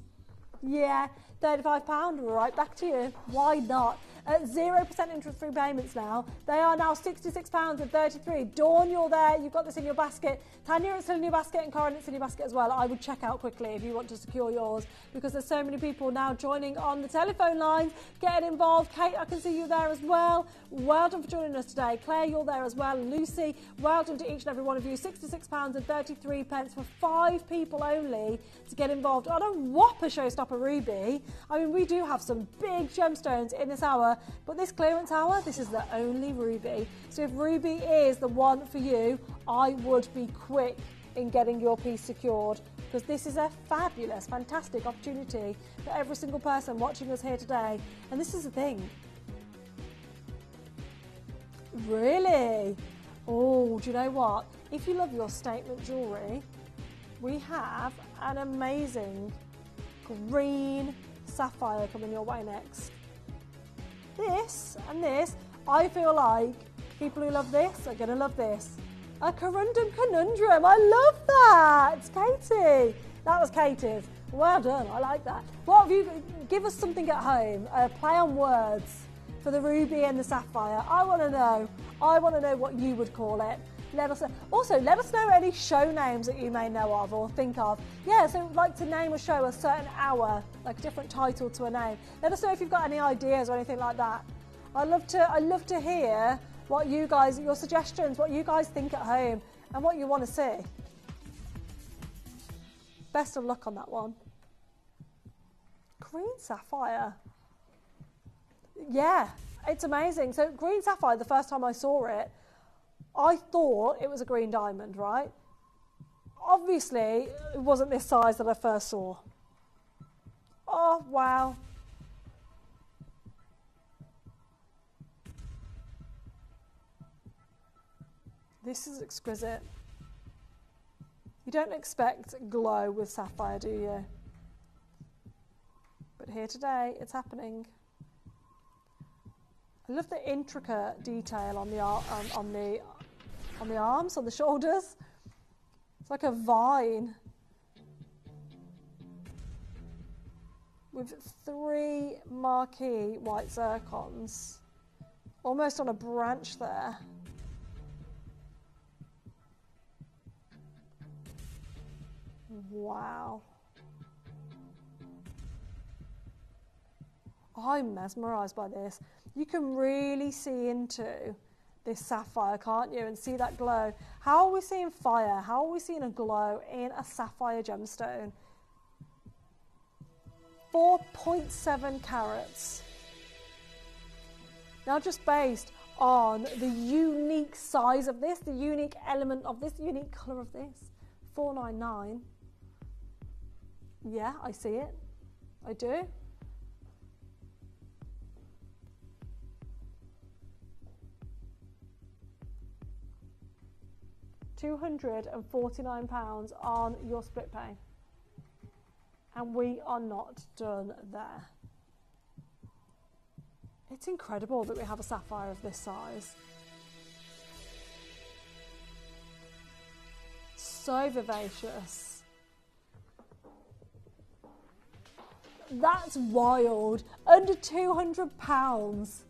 Yeah, £35, right back to you. Why not? at 0% interest-free payments now. They are now £66.33. Dawn, you're there. You've got this in your basket. Tanya, it's still in your basket, and Corin, it's in your basket as well. I would check out quickly if you want to secure yours, because there's so many people now joining on the telephone lines, getting involved. Kate, I can see you there as well. Well done for joining us today. Claire, you're there as well. Lucy, well done to each and every one of you. £66.33 for 5 people only to get involved on a whopper Showstopper Ruby. I mean, we do have some big gemstones in this hour, but this clearance hour, this is the only Ruby. So if Ruby is the one for you, I would be quick in getting your piece secured, because this is a fabulous, fantastic opportunity for every single person watching us here today. And this is the thing. Really? Oh, do you know what? If you love your statement jewellery, we have an amazing green sapphire coming your way next. This and this, I feel like people who love this are going to love this. A Corundum Conundrum, I love that. It's Katie. That was Katie's. Well done, I like that. What have you, give us something at home, a play on words for the ruby and the sapphire. I want to know what you would call it. Let us know. Also, let us know any show names that you may know of or think of. Yeah, so like to name a show a certain hour, like a different title to a name. Let us know if you've got any ideas or anything like that. I love to hear what you guys, your suggestions, what you guys think at home and what you want to see. Best of luck on that one. Green sapphire. Yeah, it's amazing. So green sapphire, the first time I saw it, I thought it was a green diamond, right? Obviously, it wasn't this size that I first saw. Oh, wow. This is exquisite. You don't expect glow with sapphire, do you? But here today, it's happening. I love the intricate detail on the arms, on the shoulders. It's like a vine with 3 marquee white zircons, almost on a branch there. Wow. I'm mesmerised by this. You can really see into this sapphire, can't you? And see that glow. How are we seeing fire? How are we seeing a glow in a sapphire gemstone? 4.7 carats. Now, just based on the unique size of this, the unique element of this, the unique colour of this, 499. Yeah, I see it. I do. £249 on your split pay. And we are not done there. It's incredible that we have a sapphire of this size. So vivacious. That's wild. Under £200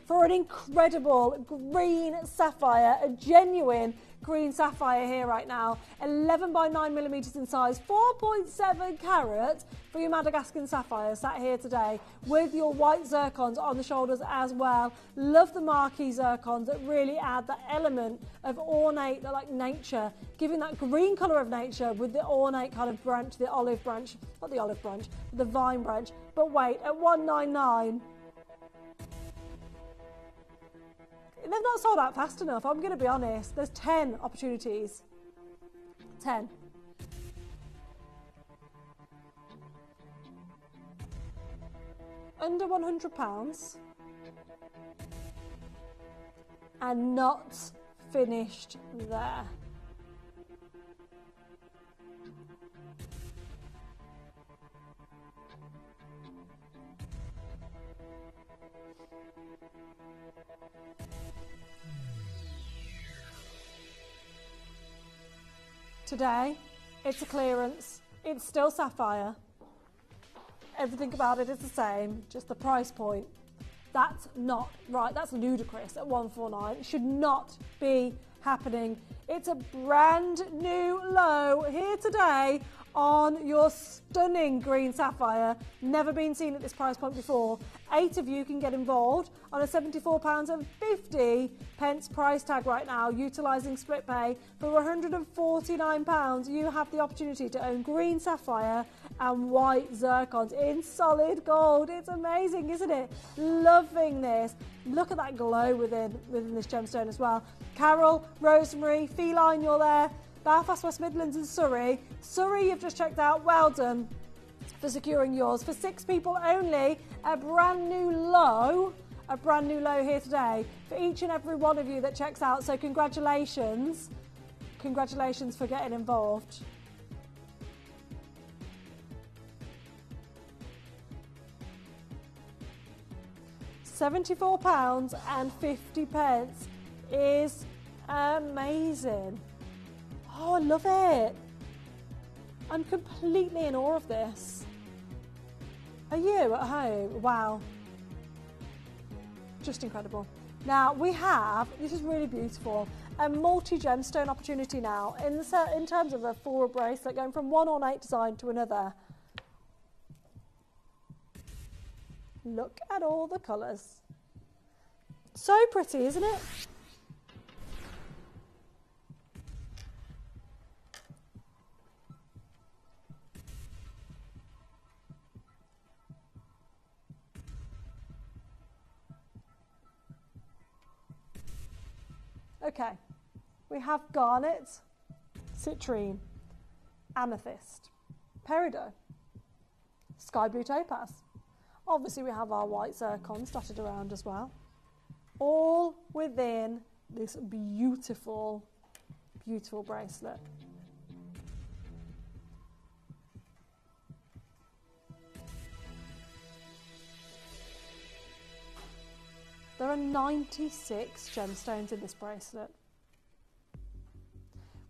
for an incredible green sapphire, a genuine green sapphire here right now. 11 by 9 millimetres in size, 4.7 carat for your Madagascan sapphire sat here today with your white zircons on the shoulders as well. Love the marquee zircons that really add that element of ornate, like nature, giving that green colour of nature with the ornate kind of branch, the olive branch, not the olive branch, the vine branch. But wait, at $199, they've not sold out fast enough, I'm going to be honest. There's 10 opportunities. 10. Under £100 and not finished there. Today, it's a clearance. It's still sapphire. Everything about it is the same, just the price point That's not right. That's ludicrous at 149. It should not be happening. It's a brand new low here today on your stunning green sapphire. Never been seen at this price point before. 8 of you can get involved on a £74.50 price tag right now, utilising split pay. For £149, you have the opportunity to own green sapphire and white zircons in solid gold. It's amazing, isn't it? Loving this. Look at that glow within this gemstone as well. Carol, Rosemary, Feline, you're there. Belfast, West Midlands and Surrey. Surrey, you've just checked out. Well done for securing yours. For 6 people only, a brand new low here today for each and every one of you that checks out. So congratulations. Congratulations for getting involved. £74.50 is amazing. Oh, I love it. I'm completely in awe of this. Are you at home? Wow. Just incredible. Now we have, this is really beautiful, a multi-gemstone opportunity now in terms of a floral bracelet going from one ornate design to another. Look at all the colours. So pretty, isn't it? Okay, we have garnet, citrine, amethyst, peridot, sky blue topaz. Obviously we have our white zircons dotted around as well. All within this beautiful, beautiful bracelet. There are 96 gemstones in this bracelet.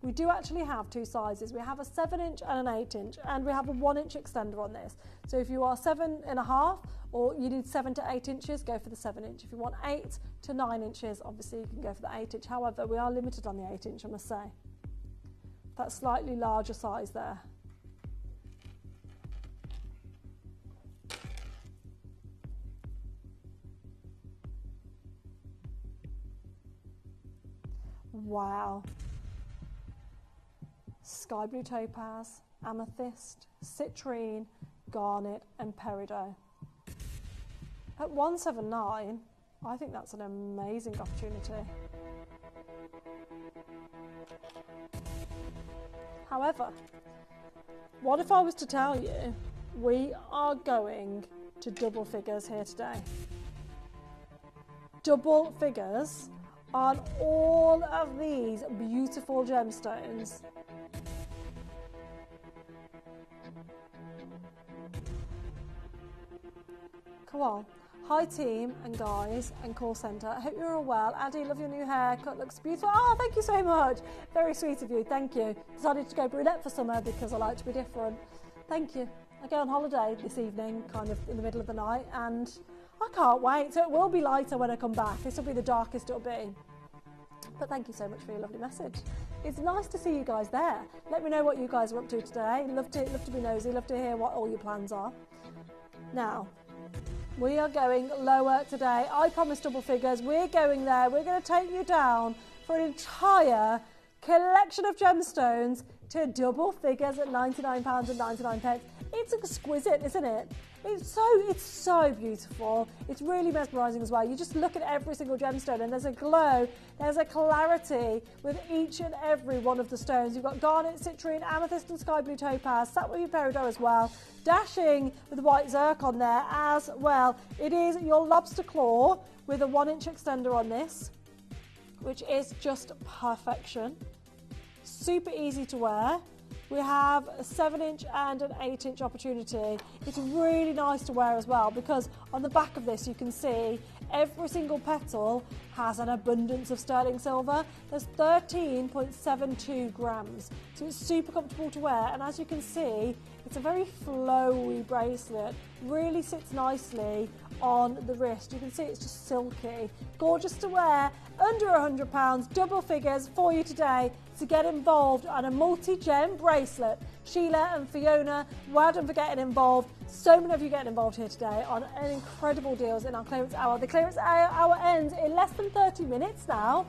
We do actually have 2 sizes. We have a 7-inch and an 8-inch, and we have a 1-inch extender on this. So if you are 7.5 or you need 7 to 8 inches, go for the 7-inch. If you want 8 to 9 inches, obviously you can go for the 8-inch. However, we are limited on the 8-inch, I must say. That slightly larger size there. Wow. Sky blue topaz, amethyst, citrine, garnet and peridot. At 179, I think that's an amazing opportunity. However, what if I was to tell you we are going to double figures here today? Double figures on all of these beautiful gemstones. Come on. Hi team and guys and call centre. I hope you're all well. Addy, love your new haircut, looks beautiful. Oh, thank you so much. Very sweet of you, thank you. Decided to go brunette for summer because I like to be different. Thank you. I go on holiday this evening, kind of in the middle of the night, and I can't wait. So it will be lighter when I come back. This will be the darkest it'll be. But thank you so much for your lovely message. It's nice to see you guys there. Let me know what you guys are up to today. Love to be nosy, love to hear what all your plans are. Now, we are going lower today. I promised double figures. We're going there. We're going to take you down for an entire collection of gemstones to double figures at £99.99. It's exquisite, isn't it? It's so beautiful. It's really mesmerising as well. You just look at every single gemstone and there's a glow, there's a clarity with each and every one of the stones. You've got garnet, citrine, amethyst and sky blue topaz, sat with your peridot as well, dashing with white zircon there as well. It is your lobster claw with a 1-inch extender on this, which is just perfection. Super easy to wear. We have a 7-inch and an 8-inch opportunity. It's really nice to wear as well because on the back of this you can see every single petal has an abundance of sterling silver. There's 13.72 grams, so it's super comfortable to wear, and as you can see, it's It's a very flowy bracelet, really sits nicely on the wrist. You can see it's just silky, gorgeous to wear, under £100, double figures for you today to get involved on a multi-gem bracelet. Sheila and Fiona, well done for getting involved. So many of you getting involved here today on incredible deals in our clearance hour. The clearance hour ends in less than 30 minutes now.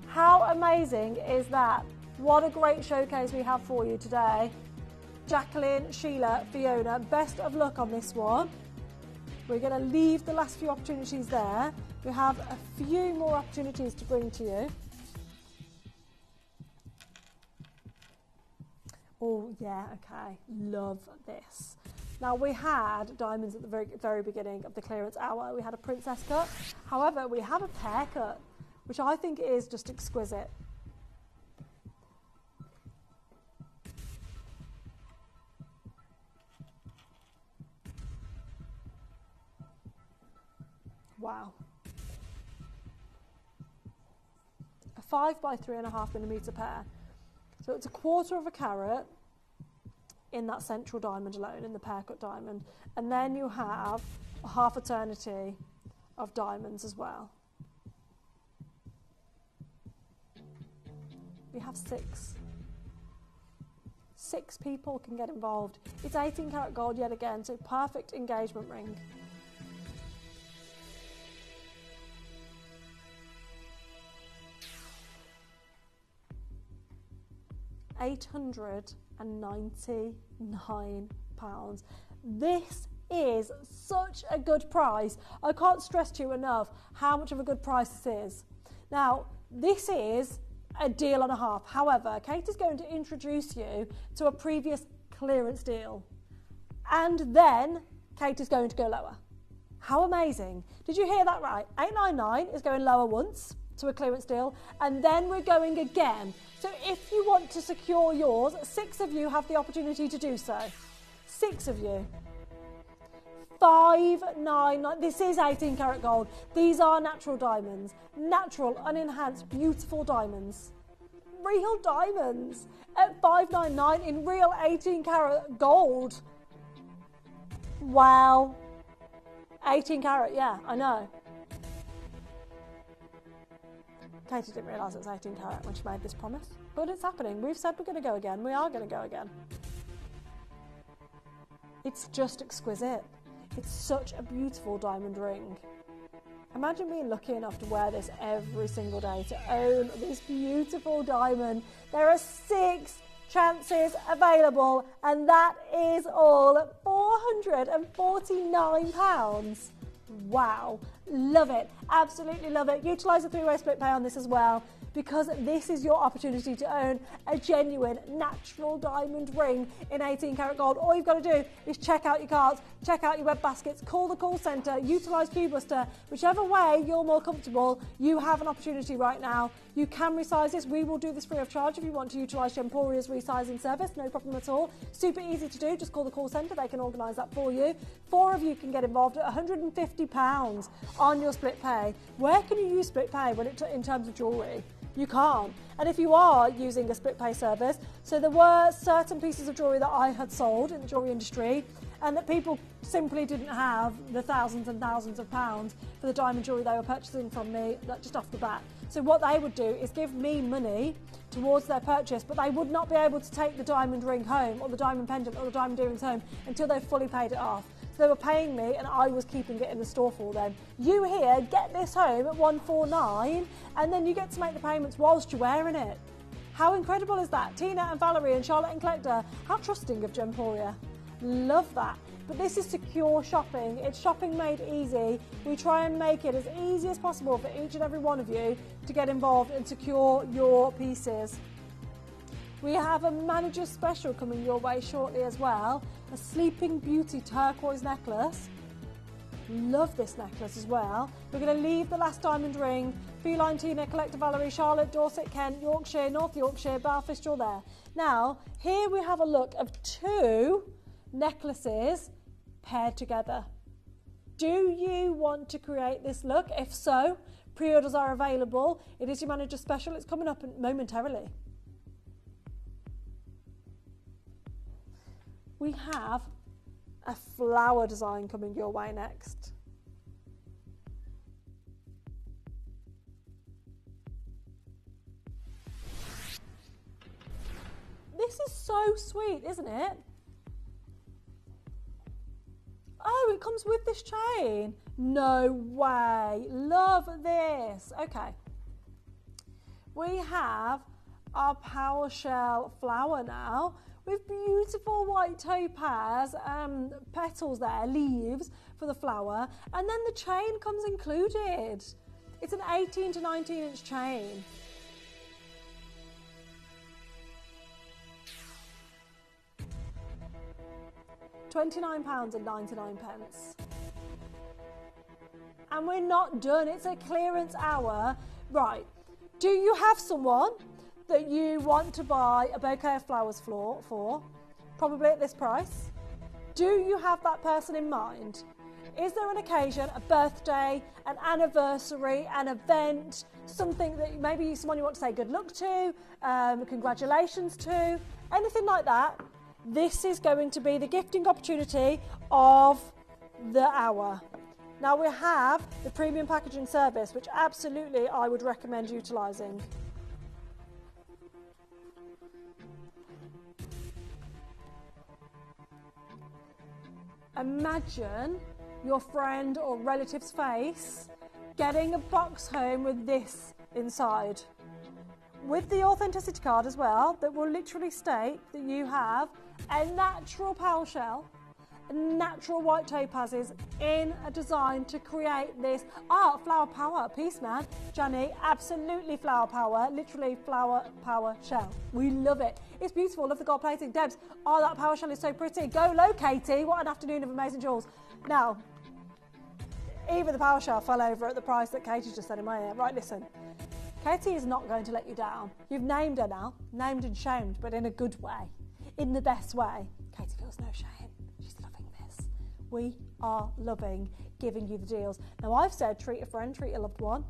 How amazing is that? What a great showcase we have for you today. Jacqueline, Sheila, Fiona, best of luck on this one. We're going to leave the last few opportunities there. We have a few more opportunities to bring to you. Oh yeah, okay, love this. Now we had diamonds at the very beginning of the clearance hour. We had a princess cut. However, we have a pear cut, which I think is just exquisite. Wow. A 5 by 3.5mm pair. So it's 1/4 of a carat in that central diamond alone, in the pear cut diamond. And then you have a half eternity of diamonds as well. We have 6. 6 people can get involved. It's 18 karat gold yet again, so perfect engagement ring. £899. This is such a good price. I can't stress to you enough how much of a good price this is. Now, this is a deal and a half. However, Kate is going to introduce you to a previous clearance deal. And then Kate is going to go lower. How amazing. Did you hear that right? 899 is going lower once to a clearance deal, and then we're going again. So if you want to secure yours, 6 of you have the opportunity to do so. 6 of you. 599. This is 18 karat gold. These are natural diamonds. Natural, unenhanced, beautiful diamonds. Real diamonds at 599 in real 18 karat gold. Wow. 18 karat, yeah, I know. Katie didn't realise it was 18 karat when she made this promise, but it's happening. We've said we're going to go again. We are going to go again. It's just exquisite. It's such a beautiful diamond ring. Imagine being lucky enough to wear this every single day, to own this beautiful diamond. There are 6 chances available, and that is all £449. Wow, love it, absolutely love it. Utilise the 3-way split pay on this as well, because this is your opportunity to own a genuine natural diamond ring in 18 karat gold. All you've got to do is check out your cards, check out your web baskets, call the call centre, utilise QBuster. Whichever way you're more comfortable, you have an opportunity right now. You can resize this. We will do this free of charge if you want to utilise Gemporia's resizing service, no problem at all. Super easy to do, just call the call centre, they can organise that for you. 4 of you can get involved at £150 on your split pay. Where can you use split pay when in terms of jewellery? You can't. And if you are using a split pay service, so there were certain pieces of jewellery that I had sold in the jewellery industry, and that people simply didn't have the thousands and thousands of pounds for the diamond jewellery they were purchasing from me just off the bat. So what they would do is give me money towards their purchase, but they would not be able to take the diamond ring home, or the diamond pendant, or the diamond earrings home until they've fully paid it off. So they were paying me, and I was keeping it in the store for them. You here get this home at £149, and then you get to make the payments whilst you're wearing it. How incredible is that? Tina and Valerie and Charlotte and Collector, how trusting of Gemporia. Love that. But this is secure shopping. It's shopping made easy. We try and make it as easy as possible for each and every one of you to get involved and secure your pieces. We have a manager special coming your way shortly as well. A Sleeping Beauty turquoise necklace. Love this necklace as well. We're going to leave the last diamond ring. Feline, Tina, Collector, Valerie, Charlotte, Dorset, Kent, Yorkshire, North Yorkshire, Belfast, you're there. Now, here we have a look of 2 necklaces paired together. Do you want to create this look? If so, pre-orders are available. It is your manager special. It's coming up momentarily. we have a flower design coming your way next. This is so sweet, isn't it? Oh, it comes with this chain. No way. Love this. Okay. We have our PowerShell flower now with beautiful white topaz petals there, leaves for the flower, and then the chain comes included. It's an 18 to 19 inch chain. £29.99. And we're not done. It's a clearance hour. Right. Do you have someone that you want to buy a bouquet of flowers for? Probably at this price. Do you have that person in mind? Is there an occasion, a birthday, an anniversary, an event, something that maybe someone you want to say good luck to, congratulations to, anything like that? This is going to be the gifting opportunity of the hour. Now we have the premium packaging service, which absolutely I would recommend utilising. Imagine your friend or relative's face getting a box home with this inside. With the authenticity card as well, that will literally state that you have a natural PowerShell, natural white topazes in a design to create this flower power piece, man. Jenny, absolutely flower power, literally flower power shell. We love it. It's beautiful. Love the gold plating. Debs, that PowerShell is so pretty. Go low, Katie. What an afternoon of amazing jewels. Now, even the PowerShell fell over at the price that Katie just said in my ear. Right, listen. Katie is not going to let you down. You've named her now, named and shamed, but in a good way, in the best way. Katie feels no shame. She's loving this. We are loving giving you the deals. Now, I've said treat a friend, treat a loved one.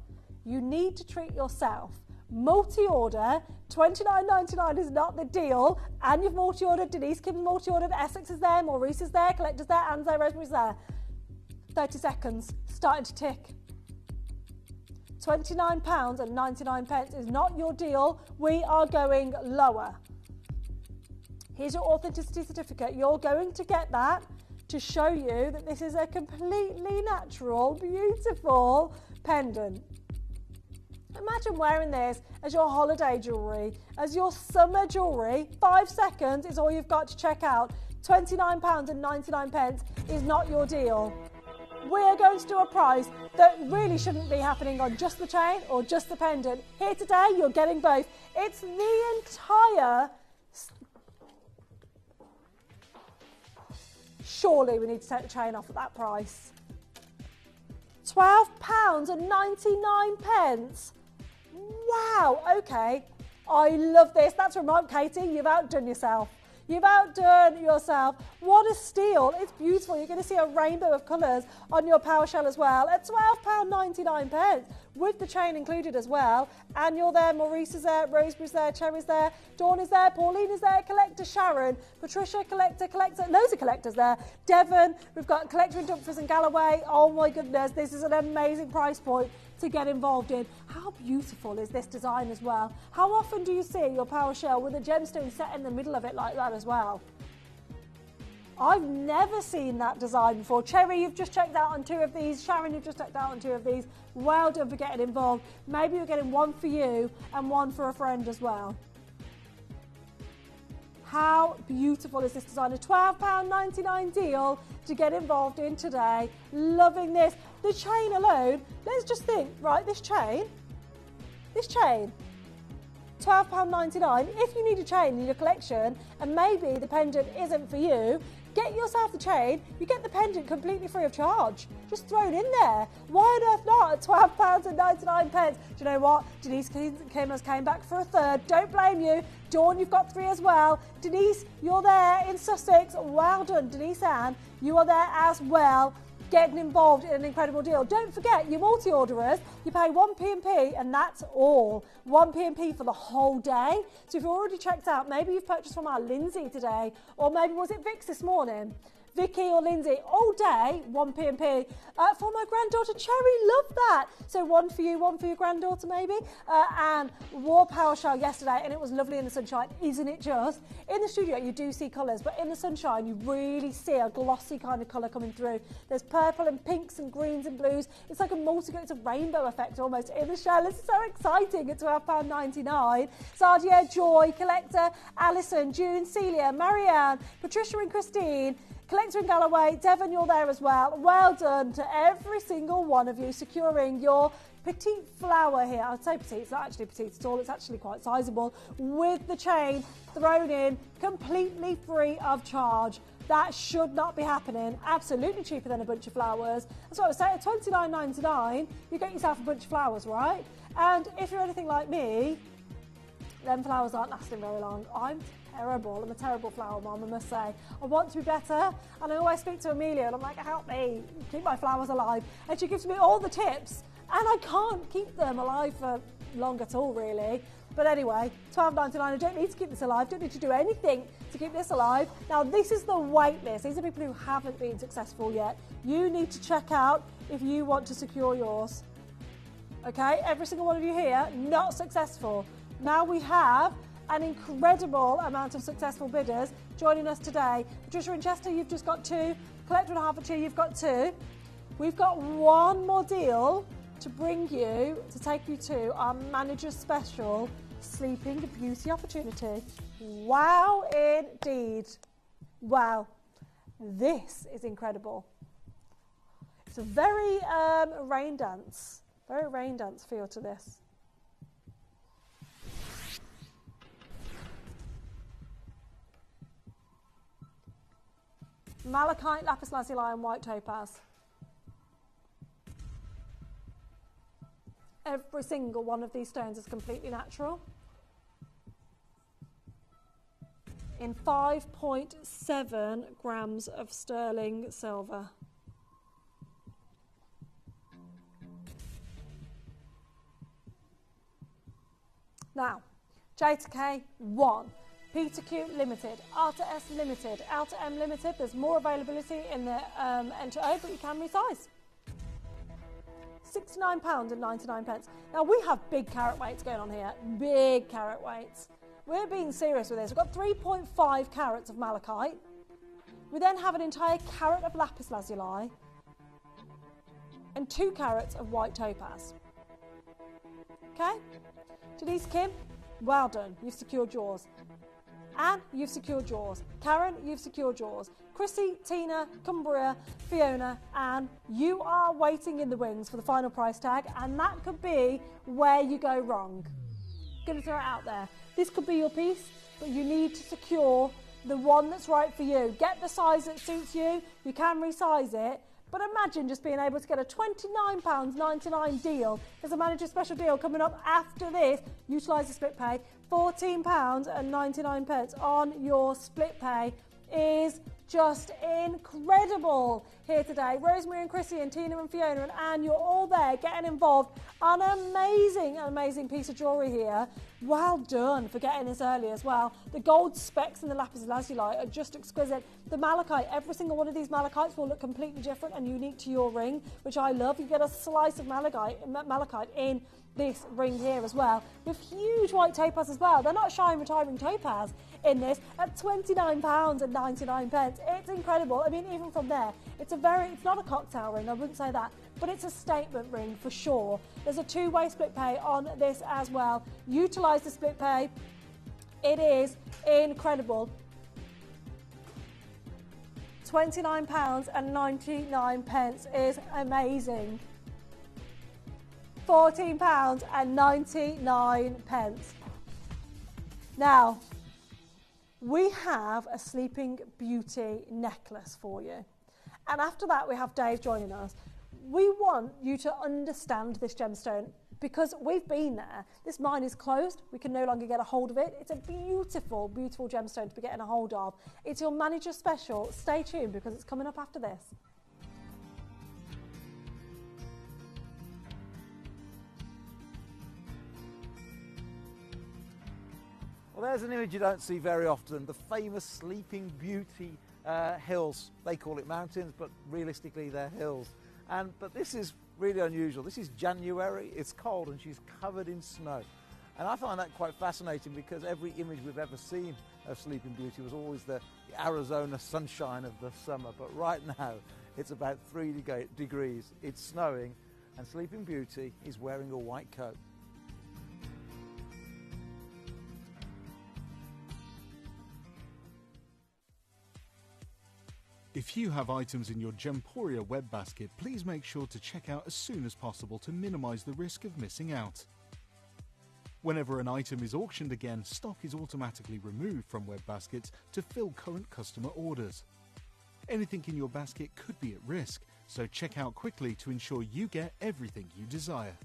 You need to treat yourself. Multi-order, $29.99 is not the deal. And you've multi-ordered, Denise Kim's multi-ordered, Essex is there, Maurice is there, Collector's there, Anne's there, Rosemary's there. 30 seconds, starting to tick. £29.99 is not your deal. We are going lower. Here's your authenticity certificate. You're going to get that to show you that this is a completely natural, beautiful pendant. Imagine wearing this as your holiday jewellery, as your summer jewellery. 5 seconds is all you've got to check out. £29.99 is not your deal. We're going to do a price that really shouldn't be happening on just the chain or just the pendant. Here today, you're getting both. It's the entire... Surely we need to take the chain off at that price. £12.99. Wow, okay. I love this. That's from Mom, Katie. You've outdone yourself. You've outdone yourself. What a steal. It's beautiful. You're going to see a rainbow of colours on your PowerShell as well at £12.99 with the chain included as well. And you're there, Maurice is there, Rosemary's there, Cherry's there, Dawn is there, Pauline is there, Collector Sharon, Patricia, Collector, loads of collectors there. Devon, we've got Collector in Dumfries and Galloway. Oh my goodness, this is an amazing price point to get involved in. How beautiful is this design as well? How often do you see your PowerShell with a gemstone set in the middle of it like that as well? I've never seen that design before. Cherry, you've just checked out on 2 of these. Sharon, you've just checked out on 2 of these. Well done for getting involved. Maybe you're getting one for you and one for a friend as well. How beautiful is this design? A £12.99 deal to get involved in today. Loving this. The chain alone, let's just think, right, this chain, £12.99. If you need a chain in your collection and maybe the pendant isn't for you, get yourself the chain, you get the pendant completely free of charge. Just thrown in there. Why on earth not at £12.99? Do you know what? Denise Kim has came back for a third. Don't blame you. Dawn, you've got 3 as well. Denise, you're there in Sussex. Well done. Denise Ann, you are there as well. getting involved in an incredible deal. Don't forget, you multi-orderers, you pay 1 P&P and that's all. 1 P&P for the whole day. So if you're already checked out, maybe you've purchased from our Lindsay today, or maybe was it Vix this morning? Vicky or Lindsay, all day, 1 P&P. For my granddaughter Cherry, love that. So one for you, one for your granddaughter maybe. And wore PowerShell yesterday and it was lovely in the sunshine, isn't it just? In the studio you do see colours, but in the sunshine you really see a glossy kind of colour coming through. There's purple and pinks and greens and blues. It's like it's a rainbow effect almost in the shell. It's so exciting. It's £12.99. Sadia, Joy, Collector, Alison, June, Celia, Marianne, Patricia and Christine, Collector in Galloway, Devon, you're there as well. Well done to every single one of you securing your petite flower here. I'd say petite, it's not actually petite at all, it's actually quite sizable, with the chain thrown in completely free of charge. That should not be happening. Absolutely cheaper than a bunch of flowers. That's what I was saying, at $29.99, you get yourself a bunch of flowers, right? And if you're anything like me, them flowers aren't lasting very long. I'm terrible. I'm a terrible flower mom, I must say. I want to be better, and I always speak to Amelia and I'm like, help me keep my flowers alive. And she gives me all the tips, and I can't keep them alive for long at all, really. But anyway, $12.99, I don't need to keep this alive, don't need to do anything to keep this alive. Now, this is the wait list. These are people who haven't been successful yet. You need to check out if you want to secure yours. Okay, every single one of you here, not successful. Now we have an incredible amount of successful bidders joining us today. Patricia Winchester, you've just got 2. Collector in Hertfordshire, you've got 2. We've got one more deal to bring you, to take you to our manager special Sleeping Beauty opportunity. Wow, indeed. Wow, this is incredible. It's a very rain dance feel to this. Malachite, lapis lazuli and white topaz. Every single one of these stones is completely natural. In 5.7 grams of sterling silver. Now, J2K 1. Peter Q Limited, Alta S Limited, Alta M Limited. There's more availability in the N2O, but you can resize. £69.99. Now we have big carat weights going on here, big carat weights. We're being serious with this. We've got 3.5 carats of malachite. We then have an entire carat of lapis lazuli and 2 carats of white topaz. Okay? Denise Kim, well done. You've secured yours. Anne, you've secured yours. Karen, you've secured yours. Chrissy, Tina, Cumbria, Fiona, Anne, you are waiting in the wings for the final price tag, and that could be where you go wrong. Gonna throw it out there. This could be your piece, but you need to secure the one that's right for you. Get the size that suits you. You can resize it. But imagine just being able to get a £29.99 deal. There's a manager special deal coming up after this. Utilise the split pay. £14.99 on your split pay is just incredible here today. Rosemary and Chrissy and Tina and Fiona and Anne, you're all there getting involved. An amazing piece of jewellery here. Well done for getting this early as well. The gold specks and the lapis lazuli are just exquisite. The malachite, every single one of these malachites will look completely different and unique to your ring, which I love. You get a slice of malachite in this ring here as well, with huge white topaz as well. They're not shy and retiring topaz in this at £29.99. It's incredible. I mean, even from there, it's not a cocktail ring, I wouldn't say that, but it's a statement ring for sure. There's a 2-way split pay on this as well. Utilise the split pay. It is incredible. £29.99 is amazing. £14.99. Now, we have a Sleeping Beauty necklace for you. And after that, we have Dave joining us. We want you to understand this gemstone because we've been there. This mine is closed. We can no longer get a hold of it. It's a beautiful, beautiful gemstone to be getting a hold of. It's your manager special. Stay tuned because it's coming up after this. Well, there's an image you don't see very often, the famous Sleeping Beauty hills. They call it mountains, but realistically they're hills. But this is really unusual. This is January, it's cold, and she's covered in snow. And I find that quite fascinating because every image we've ever seen of Sleeping Beauty was always the Arizona sunshine of the summer. But right now, it's about 3 degrees, it's snowing, and Sleeping Beauty is wearing a white coat. If you have items in your Gemporia web basket, please make sure to check out as soon as possible to minimise the risk of missing out. Whenever an item is auctioned again, stock is automatically removed from web baskets to fill current customer orders. Anything in your basket could be at risk, so check out quickly to ensure you get everything you desire.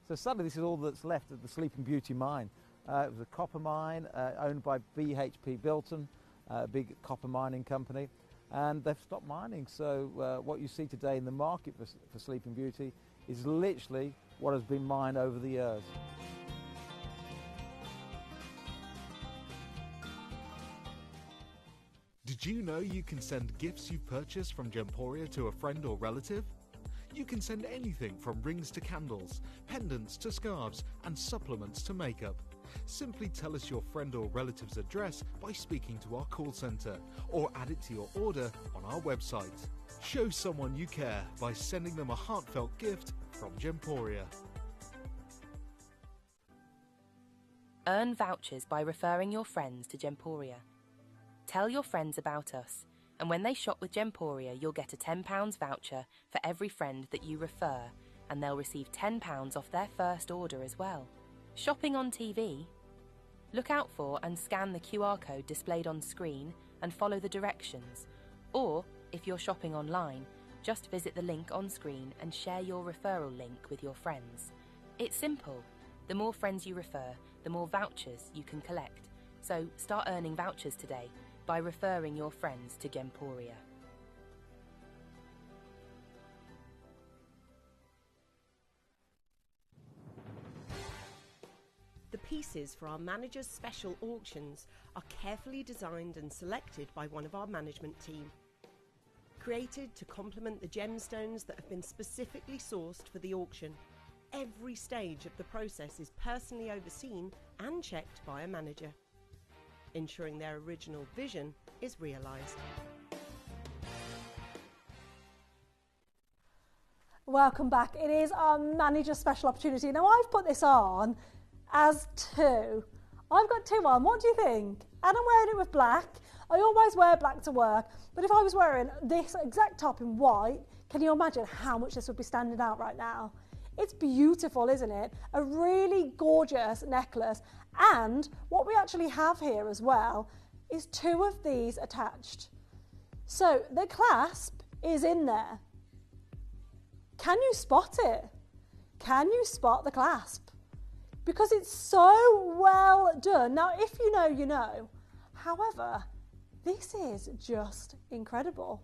So sadly, this is all that's left of the Sleeping Beauty mine. It was a copper mine owned by BHP Billiton, a big copper mining company, and they've stopped mining. So what you see today in the market for Sleeping Beauty is literally what has been mined over the years. Did you know you can send gifts you purchased from Gemporia to a friend or relative? You can send anything from rings to candles, pendants to scarves, and supplements to makeup. Simply tell us your friend or relative's address by speaking to our call centre, or add it to your order on our website. Show someone you care by sending them a heartfelt gift from Gemporia. Earn vouchers by referring your friends to Gemporia. Tell your friends about us, and when they shop with Gemporia, you'll get a £10 voucher for every friend that you refer, and they'll receive £10 off their first order as well. Shopping on TV? Look out for and scan the QR code displayed on screen and follow the directions. Or, if you're shopping online, just visit the link on screen and share your referral link with your friends. It's simple. The more friends you refer, the more vouchers you can collect. So start earning vouchers today by referring your friends to Gemporia. The pieces for our managers' special auctions are carefully designed and selected by one of our management team. Created to complement the gemstones that have been specifically sourced for the auction, every stage of the process is personally overseen and checked by a manager, ensuring their original vision is realised. Welcome back. It is our manager special opportunity. Now I've put this on as two. I've got two on. What do you think? And I'm wearing it with black. I always wear black to work, but if I was wearing this exact top in white, can you imagine how much this would be standing out right now? It's beautiful, isn't it? A really gorgeous necklace. And what we actually have here as well is two of these attached. So the clasp is in there. Can you spot it? Can you spot the clasp? Because it's so well done. Now, if you know, you know. However, this is just incredible.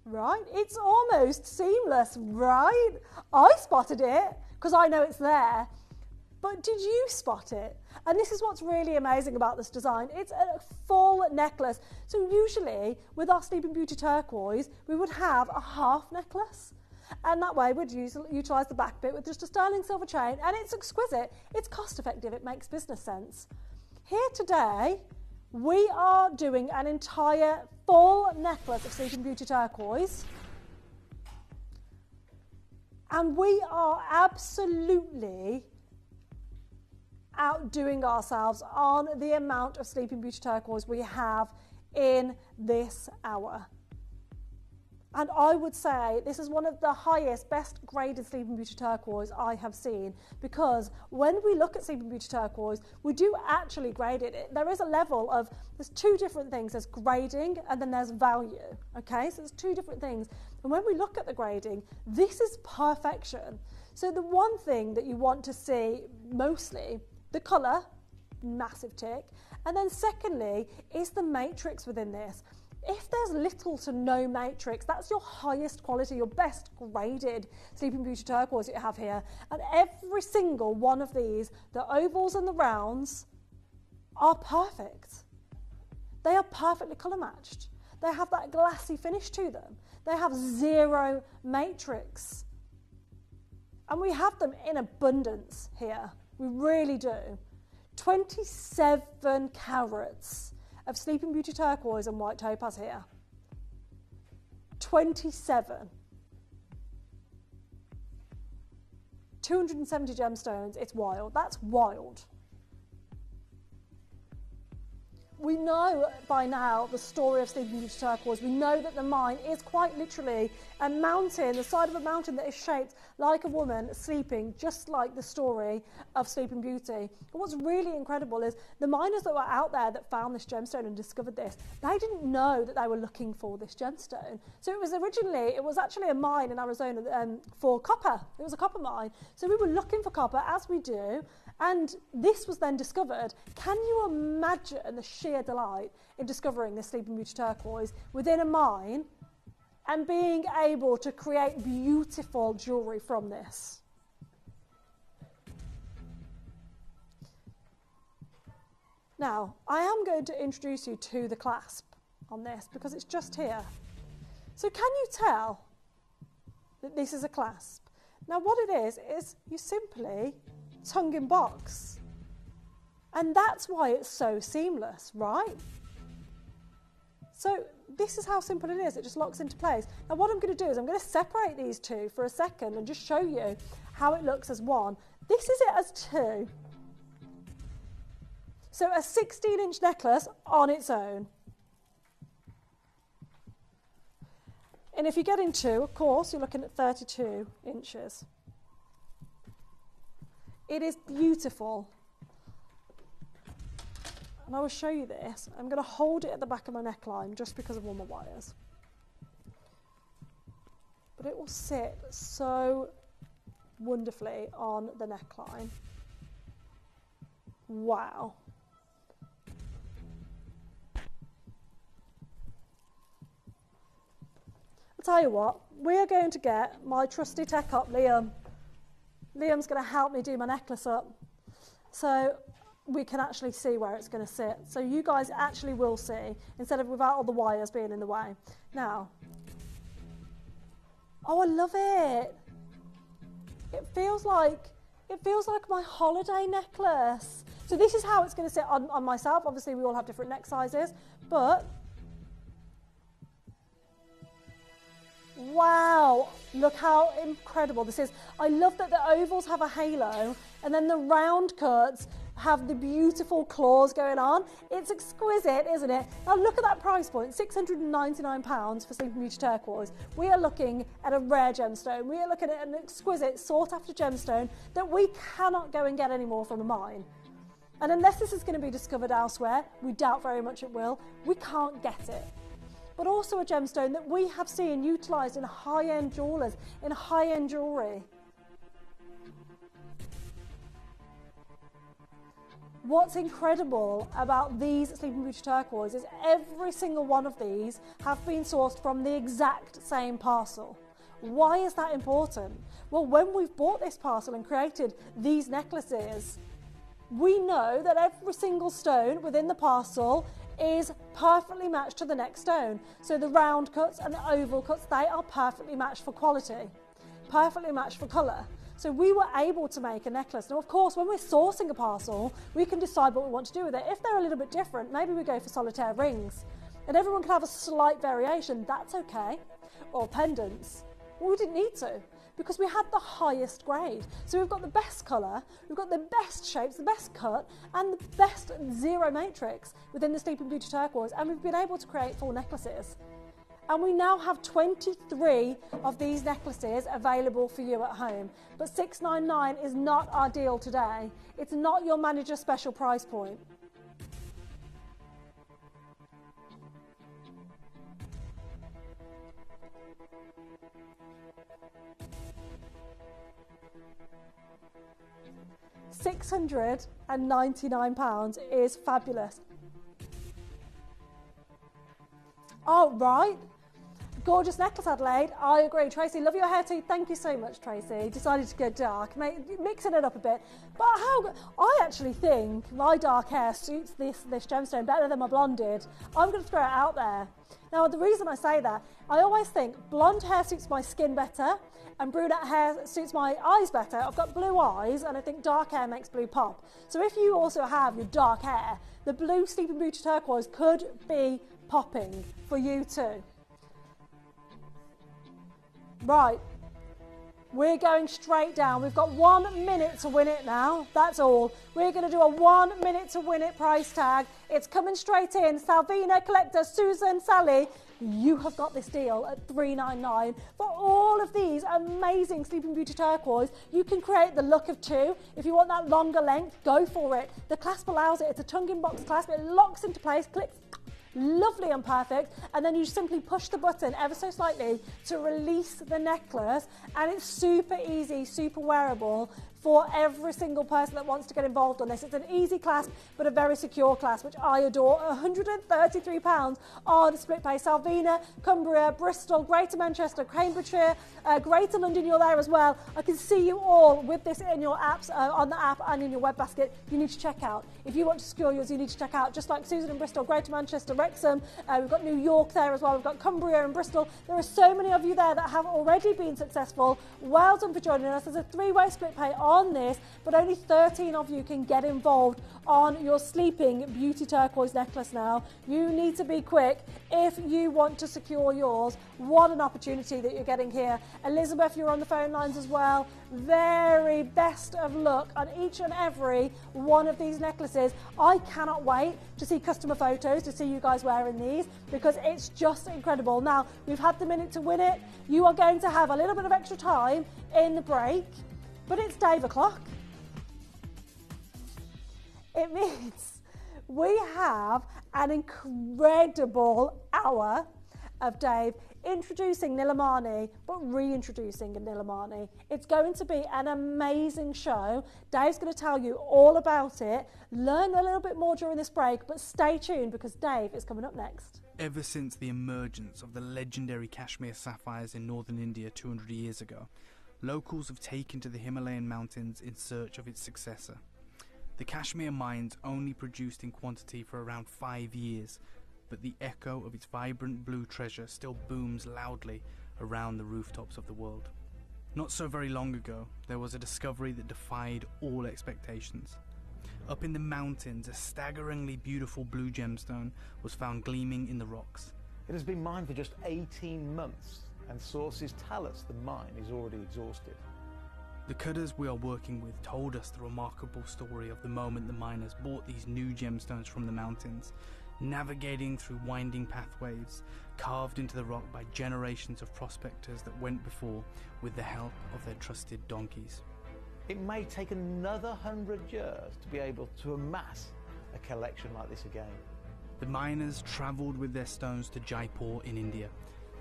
Right? It's almost seamless, right? I spotted it because I know it's there. But did you spot it? And this is what's really amazing about this design. It's a full necklace. So usually with our Sleeping Beauty turquoise, we would have a half necklace. And that way we'd utilise the back bit with just a sterling silver chain. And it's exquisite. It's cost effective. It makes business sense. Here today, we are doing an entire full necklace of Sleeping Beauty turquoise. And we are absolutely outdoing ourselves on the amount of Sleeping Beauty turquoise we have in this hour. And I would say this is one of the highest, best graded Sleeping Beauty turquoise I have seen, because when we look at Sleeping Beauty turquoise, we do actually grade it. There is a level of, there's two different things. There's grading and then there's value, okay? So there's two different things. And when we look at the grading, this is perfection. So the one thing that you want to see mostly, the colour, massive tick, And then secondly, is the matrix within this. If there's little to no matrix, that's your highest quality, your best graded Sleeping Beauty turquoise that you have here. And every single one of these, the ovals and the rounds, are perfect. They are perfectly colour matched. They have that glassy finish to them. They have zero matrix. And we have them in abundance here. We really do. 27 carats of Sleeping Beauty turquoise and white topaz here. 27. 270 gemstones, it's wild. That's wild. We know by now the story of Sleeping Beauty turquoise. We know that the mine is quite literally a mountain, the side of a mountain that is shaped like a woman sleeping, just like the story of Sleeping Beauty. And what's really incredible is the miners that were out there that found this gemstone and discovered this, they didn't know that they were looking for this gemstone. So it was actually a mine in Arizona for copper. It was a copper mine. So we were looking for copper, as we do, and this was then discovered. Can you imagine the sheer delight in discovering this Sleeping Beauty turquoise within a mine and being able to create beautiful jewellery from this? Now, I am going to introduce you to the clasp on this because it's just here. So can you tell that this is a clasp? Now what it is you simply tongue in box. And that's why it's so seamless, right? So this is how simple it is. It just locks into place. Now what I'm going to do is I'm going to separate these two for a second and just show you how it looks as one. This is it as two. So a 16-inch necklace on its own. And if you get in two, of course, you're looking at 32 inches. It is beautiful. And I will show you this. I'm going to hold it at the back of my neckline just because of all my wires. But it will sit so wonderfully on the neckline. Wow. I'll tell you what, we are going to get my trusty tech up, Liam. Liam's going to help me do my necklace up so we can actually see where it's going to sit. So you guys actually will see, instead of without all the wires being in the way. Now, oh, I love it. It feels like my holiday necklace. So this is how it's going to sit on myself. Obviously, we all have different neck sizes, but wow, look how incredible this is. I love that the ovals have a halo and then the round cuts have the beautiful claws going on. It's exquisite, isn't it? Now look at that price point, £699 for Sleeping Beauty turquoise. We are looking at a rare gemstone. We are looking at an exquisite, sought-after gemstone that we cannot go and get anymore from a mine. And unless this is going to be discovered elsewhere, we doubt very much it will, we can't get it. But also a gemstone that we have seen utilised in high-end jewellers, in high-end jewellery. What's incredible about these Sleeping Beauty turquoise is every single one of these have been sourced from the exact same parcel. Why is that important? Well, when we've bought this parcel and created these necklaces, we know that every single stone within the parcel is perfectly matched to the next stone. So the round cuts and the oval cuts, they are perfectly matched for quality, perfectly matched for colour. So we were able to make a necklace. Now, of course, when we're sourcing a parcel, we can decide what we want to do with it. If they're a little bit different, maybe we go for solitaire rings. And everyone can have a slight variation, that's okay. Or pendants. Well, we didn't need to, because we had the highest grade. So we've got the best colour, we've got the best shapes, the best cut, and the best zero matrix within the Sleeping Beauty turquoise, and we've been able to create full necklaces. And we now have 23 of these necklaces available for you at home. But $699 is not our deal today. It's not your manager's special price point. £699 is fabulous. Oh, right. Gorgeous necklace, Adelaide. I agree. Tracy, love your hair too. Thank you so much, Tracy. Decided to go dark, mixing it up a bit. But I actually think my dark hair suits this gemstone better than my blonded. I'm going to throw it out there. Now, the reason I say that, I always think blonde hair suits my skin better and brunette hair suits my eyes better. I've got blue eyes and I think dark hair makes blue pop. So if you also have your dark hair, the blue Sleeping Beauty turquoise could be popping for you too. Right, we're going straight down. We've got 1 minute to win it now. That's all. We're going to do a 1 minute to win it price tag. It's coming straight in. Salvina, Collector, Susan, Sally, you have got this deal at $3.99. For all of these amazing Sleeping Beauty turquoise, you can create the look of two. If you want that longer length, go for it. The clasp allows it. It's a tongue in box clasp. It locks into place, clicks. Lovely and perfect, and then you simply push the button ever so slightly to release the necklace, and it's super easy, super wearable for every single person that wants to get involved on this. It's an easy clasp, but a very secure clasp, which I adore. £133 on split pay. Salvina, Cumbria, Bristol, Greater Manchester, Cambridgeshire, Greater London, you're there as well. I can see you all with this in your apps, on the app and in your web basket. You need to check out. If you want to secure yours, you need to check out, just like Susan in Bristol, Greater Manchester, Wrexham, we've got New York there as well, we've got Cumbria and Bristol. There are so many of you there that have already been successful. Well done for joining us. There's a three-way split pay on this, but only 13 of you can get involved on your Sleeping Beauty turquoise necklace now. You need to be quick if you want to secure yours. What an opportunity that you're getting here. Elizabeth, you're on the phone lines as well. Very best of luck on each and every one of these necklaces. I cannot wait to see customer photos, to see you guys wearing these, because it's just incredible. Now, we've had the minute to win it. You are going to have a little bit of extra time in the break, but it's Dave o'clock. It means we have an incredible hour of Dave introducing Nilamani, but reintroducing Nilamani. It's going to be an amazing show. Dave's going to tell you all about it. Learn a little bit more during this break, but stay tuned because Dave is coming up next. Ever since the emergence of the legendary Kashmir sapphires in northern India 200 years ago, locals have taken to the Himalayan mountains in search of its successor. The Kashmir mines only produced in quantity for around 5 years, but the echo of its vibrant blue treasure still booms loudly around the rooftops of the world. Not so very long ago, there was a discovery that defied all expectations. Up in the mountains, a staggeringly beautiful blue gemstone was found gleaming in the rocks. It has been mined for just 18 months, and sources tell us the mine is already exhausted. The cutters we are working with told us the remarkable story of the moment the miners bought these new gemstones from the mountains, navigating through winding pathways carved into the rock by generations of prospectors that went before with the help of their trusted donkeys. It may take another 100 years to be able to amass a collection like this again. The miners travelled with their stones to Jaipur in India.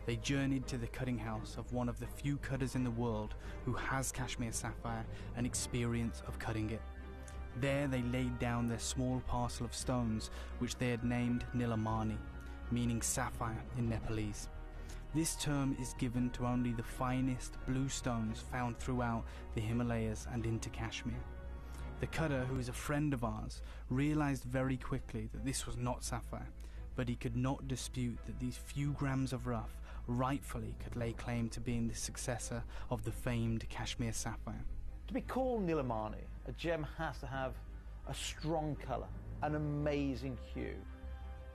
They journeyed to the cutting house of one of the few cutters in the world who has Kashmir sapphire and experience of cutting it. There they laid down their small parcel of stones, which they had named Nilamani, meaning sapphire in Nepalese. This term is given to only the finest blue stones found throughout the Himalayas and into Kashmir. The cutter, who is a friend of ours, realized very quickly that this was not sapphire, but he could not dispute that these few grams of rough rightfully could lay claim to being the successor of the famed Kashmir sapphire. To be called Nilamani, a gem has to have a strong colour, an amazing hue,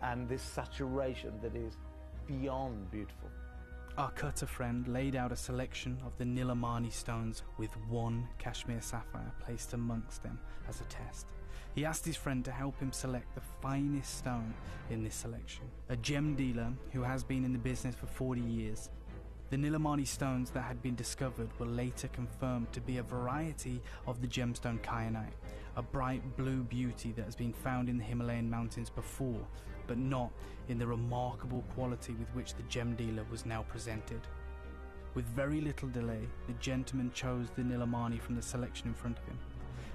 and this saturation that is beyond beautiful. Our cutter friend laid out a selection of the Nilamani stones with one Kashmir sapphire placed amongst them as a test. He asked his friend to help him select the finest stone in this selection, a gem dealer who has been in the business for 40 years. The Nilamani stones that had been discovered were later confirmed to be a variety of the gemstone kyanite, a bright blue beauty that has been found in the Himalayan mountains before, but not in the remarkable quality with which the gem dealer was now presented. With very little delay, the gentleman chose the Nilamani from the selection in front of him.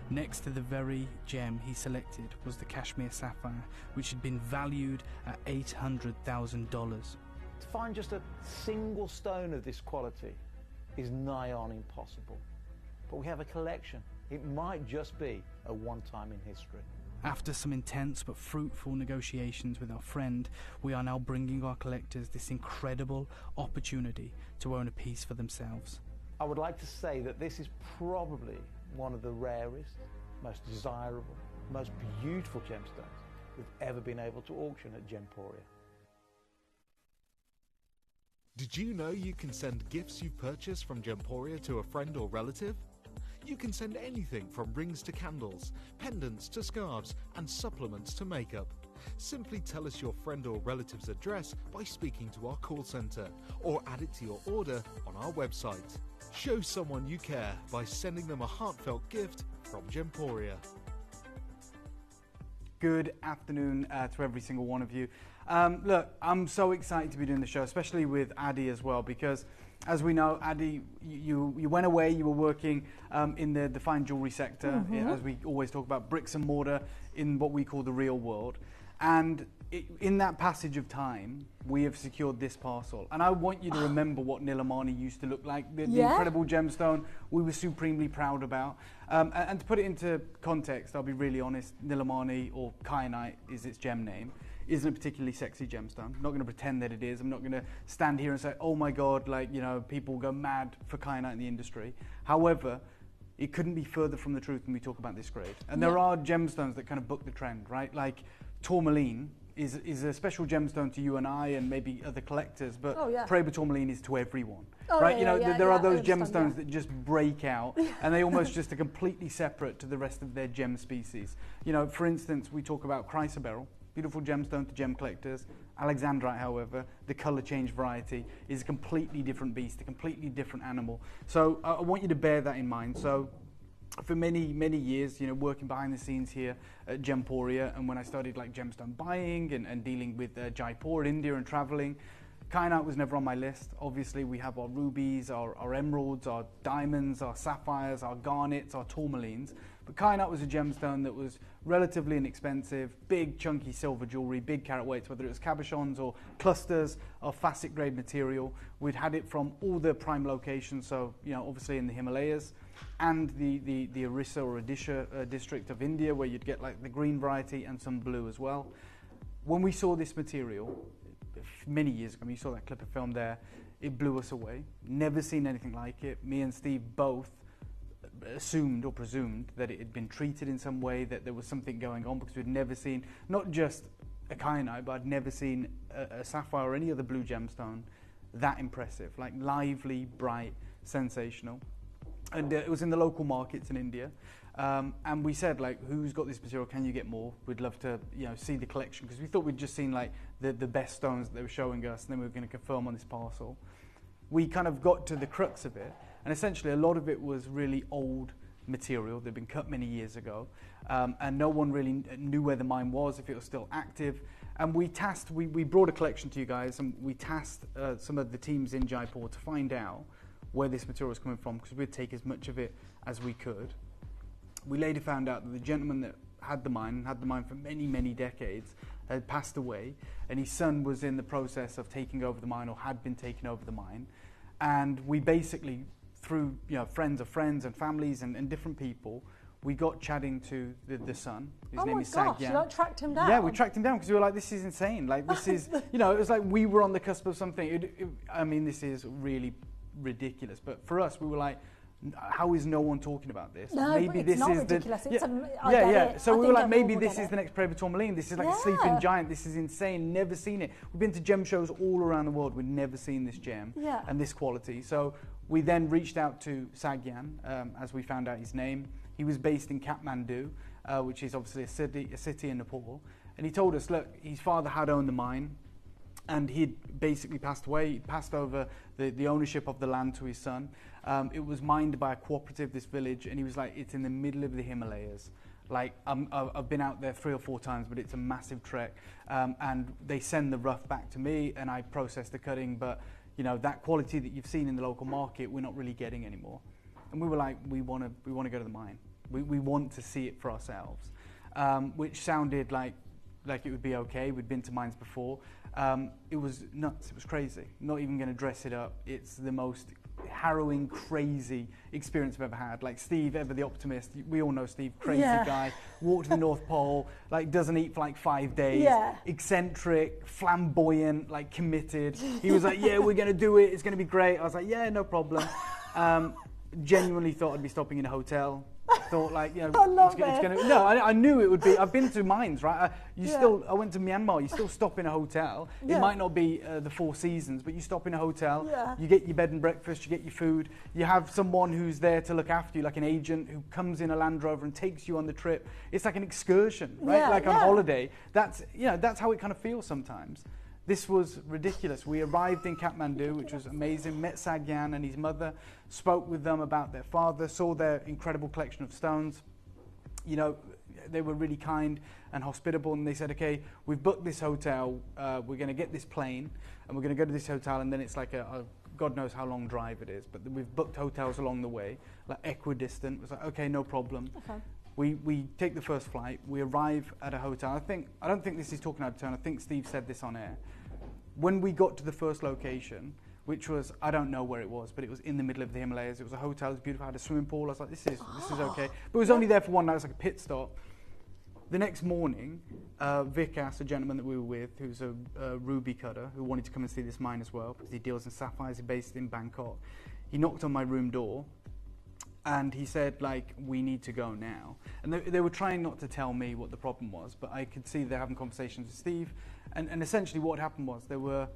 Next to the very gem he selected was the Kashmir sapphire, which had been valued at $800,000. To find just a single stone of this quality is nigh on impossible. But we have a collection. It might just be a one-time in history. After some intense but fruitful negotiations with our friend, we are now bringing our collectors this incredible opportunity to own a piece for themselves. I would like to say that this is probably one of the rarest, most desirable, most beautiful gemstones we've ever been able to auction at Gemporia. Did you know you can send gifts you've purchased from Gemporia to a friend or relative? You can send anything from rings to candles, pendants to scarves, and supplements to makeup. Simply tell us your friend or relative's address by speaking to our call centre, or add it to your order on our website. Show someone you care by sending them a heartfelt gift from Gemporia. Good afternoon to every single one of you. Look, I'm so excited to be doing the show, especially with Adi as well, because as we know, Adi, you went away, you were working in the fine jewellery sector, as we always talk about, bricks and mortar in what we call the real world. And in that passage of time, we have secured this parcel. And I want you to remember what Nilamani used to look like, the incredible gemstone we were supremely proud about. And to put it into context, I'll be really honest, Nilamani, or kyanite is its gem name, isn't a particularly sexy gemstone. I'm not going to pretend that it is. I'm not going to stand here and say, oh my God, like, you know, people go mad for kyanite in the industry. However, it couldn't be further from the truth when we talk about this grade. And there are gemstones that kind of book the trend, right? Like tourmaline is a special gemstone to you and I and maybe other collectors, but Paraiba tourmaline is to everyone, right? There are those gemstones that just break out and they almost just are completely separate to the rest of their gem species. You know, for instance, we talk about chrysoberyl, beautiful gemstone to gem collectors. Alexandrite, however, the colour change variety, is a completely different beast, a completely different animal. So I want you to bear that in mind. So for many, many years, you know, working behind the scenes here at Gemporia, and when I started like gemstone buying and dealing with Jaipur, India, and travelling, kyanite was never on my list. Obviously, we have our rubies, our emeralds, our diamonds, our sapphires, our garnets, our tourmalines. But kyanite was a gemstone that was relatively inexpensive, big chunky silver jewellery, big carat weights, whether it was cabochons or clusters of facet grade material. We'd had it from all the prime locations, so, you know, obviously in the Himalayas, and the Orissa or Odisha district of India, where you'd get like the green variety and some blue as well. When we saw this material many years ago, you saw that clip of film there, it blew us away. Never seen anything like it. Me and Steve both assumed or presumed that it had been treated in some way, that there was something going on, because we'd never seen not just a kyanite, but I'd never seen a sapphire or any other blue gemstone that impressive, like lively, bright, sensational. And it was in the local markets in India, and we said, like, who's got this material? Can you get more? We'd love to, you know, see the collection, because we thought we'd just seen like the best stones that they were showing us, and then we were going to confirm on this parcel. We kind of got to the crux of it, and essentially a lot of it was really old material. They'd been cut many years ago, and no one really knew where the mine was, if it was still active. And we brought a collection to you guys, and we tasked some of the teams in Jaipur to find out where this material was coming from, because we'd take as much of it as we could. We later found out that the gentleman that had the mine for many, many decades, had passed away, and his son was in the process of taking over the mine, or had been taking over the mine. And we basically, through, you know, friends of friends and families and different people, we got chatting to the son. His name is Sagyan. You like tracked him down? Yeah, we tracked him down because we were like, this is insane. Like, this is, you know, it was like we were on the cusp of something. I mean, this is really ridiculous. But for us, we were like, how is no one talking about this? No, maybe but this it's not is ridiculous. the It's yeah, yeah. it. So I we were think like, maybe everyone will this get is it. the next Paraiba tourmaline. This is like a sleeping giant. This is insane. Never seen it. We've been to gem shows all around the world. We've never seen this gem and this quality. So we then reached out to Sagyan, as we found out his name. He was based in Kathmandu, which is obviously a city in Nepal. And he told us, look, his father had owned the mine, and he'd basically passed away. He passed over the ownership of the land to his son. It was mined by a cooperative, this village, and he was like, it's in the middle of the Himalayas. Like, I've been out there 3 or 4 times, but it's a massive trek. And they send the rough back to me, and I process the cutting, but you know, that quality that you've seen in the local market, we're not really getting anymore. And we were like, we want to go to the mine. We want to see it for ourselves, which sounded like it would be okay. We'd been to mines before. It was nuts. It was crazy. Not even going to dress it up. It's the most harrowing, crazy experience I've ever had. Like Steve, ever the optimist. We all know Steve, crazy guy. Walked to the North Pole, like doesn't eat for like 5 days. Yeah. Eccentric, flamboyant, like committed. He was like, yeah, we're going to do it. It's going to be great. I was like, yeah, no problem. Genuinely thought I'd be stopping in a hotel. Thought like, you know, it's gonna. No, I knew it would be. I've been to mines, right? I went to Myanmar. You still stop in a hotel. Yeah. It might not be the Four Seasons, but you stop in a hotel. Yeah. You get your bed and breakfast. You get your food. You have someone who's there to look after you, like an agent who comes in a Land Rover and takes you on the trip. It's like an excursion, right? Yeah, like on yeah. holiday. That's that's how it kind of feels sometimes. This was ridiculous. We arrived in Kathmandu, which was amazing, met Sagyan and his mother, spoke with them about their father, saw their incredible collection of stones. You know, they were really kind and hospitable, and they said, okay, we've booked this hotel, we're going to get this plane, and we're going to go to this hotel, and then it's like a God knows how long drive it is, but we've booked hotels along the way, like equidistant. It was like, okay, no problem. Okay. We take the first flight, we arrive at a hotel. I don't think this is talking out of turn, I think Steve said this on air. When we got to the first location, which was, I don't know where it was, but it was in the middle of the Himalayas. It was a hotel, it was beautiful, had a swimming pool. I was like, this is okay. But it was only there for one night, it was like a pit stop. The next morning, Vic asked a gentleman that we were with, who's a ruby cutter, who wanted to come and see this mine as well, because he deals in sapphires, he's based in Bangkok. He knocked on my room door, and he said, like, we need to go now. And they were trying not to tell me what the problem was, but I could see they're having conversations with Steve. And essentially what happened was there were,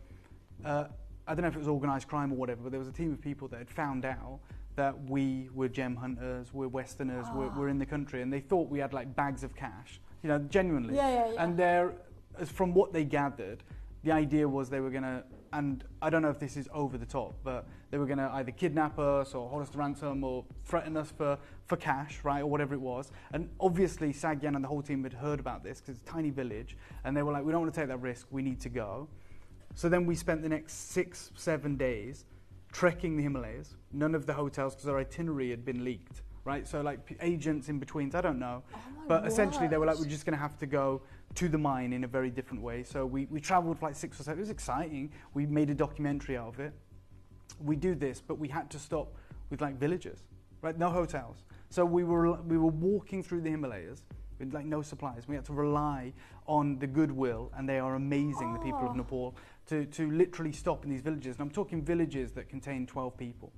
I don't know if it was organised crime or whatever, but there was a team of people that had found out that we were gem hunters, we're Westerners, we're in the country, and they thought we had like bags of cash, you know, genuinely. Yeah. And from what they gathered, the idea was they were going to, and I don't know if this is over the top, but they were going to either kidnap us or hold us to ransom or threaten us for cash, right, or whatever it was. And obviously Sagyan and the whole team had heard about this because it's a tiny village, and they were like, we don't want to take that risk, we need to go. So then we spent the next 6-7 days trekking the Himalayas. None of the hotels, because our itinerary had been leaked, right? So like agents in between, I don't know. But essentially they were like, we're just going to have to go to the mine in a very different way. So we travelled for like 6 or 7. It was exciting. We made a documentary out of it. We do this, but we had to stop with like villages, right? No hotels. So we were walking through the Himalayas with like no supplies. We had to rely on the goodwill, and they are amazing, the people of Nepal, to literally stop in these villages. And I'm talking villages that contain 12 people.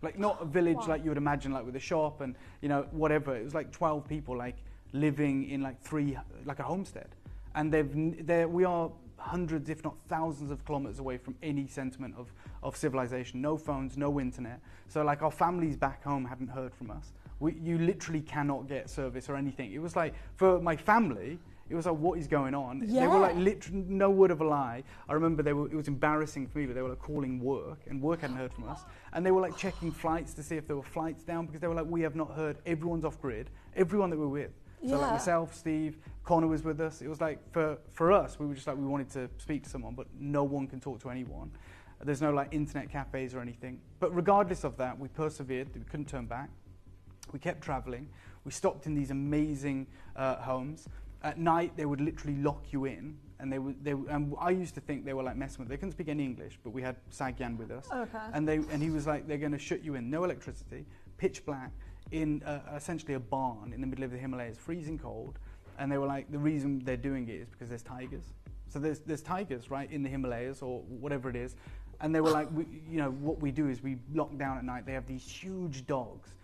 Like not a village like you would imagine, like with a shop and, you know, whatever. It was like 12 people like living in like like a homestead. And we are hundreds, if not thousands of kilometers away from any sentiment of civilization. No phones, no internet. So like our families back home hadn't heard from us. You literally cannot get service or anything. It was like, for my family, it was like, what is going on? Yeah. They were like, literally, no word of a lie. I remember it was embarrassing for me, but they were like calling work, and work hadn't heard from us. And they were like checking flights to see if there were flights down, because they were like, we have not heard. Everyone's off grid. Everyone that we're with. So like myself, Steve, Connor was with us. It was like, for us, we were just like, we wanted to speak to someone, but no one can talk to anyone. There's no like internet cafes or anything. But regardless of that, we persevered. We couldn't turn back. We kept traveling. We stopped in these amazing homes. At night, they would literally lock you in, and and I used to think they were like messing with. They couldn't speak any English, but we had Sagyan with us. Okay. And he was like, they're going to shut you in, no electricity, pitch black, in essentially a barn in the middle of the Himalayas, freezing cold. And they were like, the reason they're doing it is because there's tigers. So there's tigers, right, in the Himalayas or whatever it is. And they were like, what we do is we lock down at night. They have these huge dogs,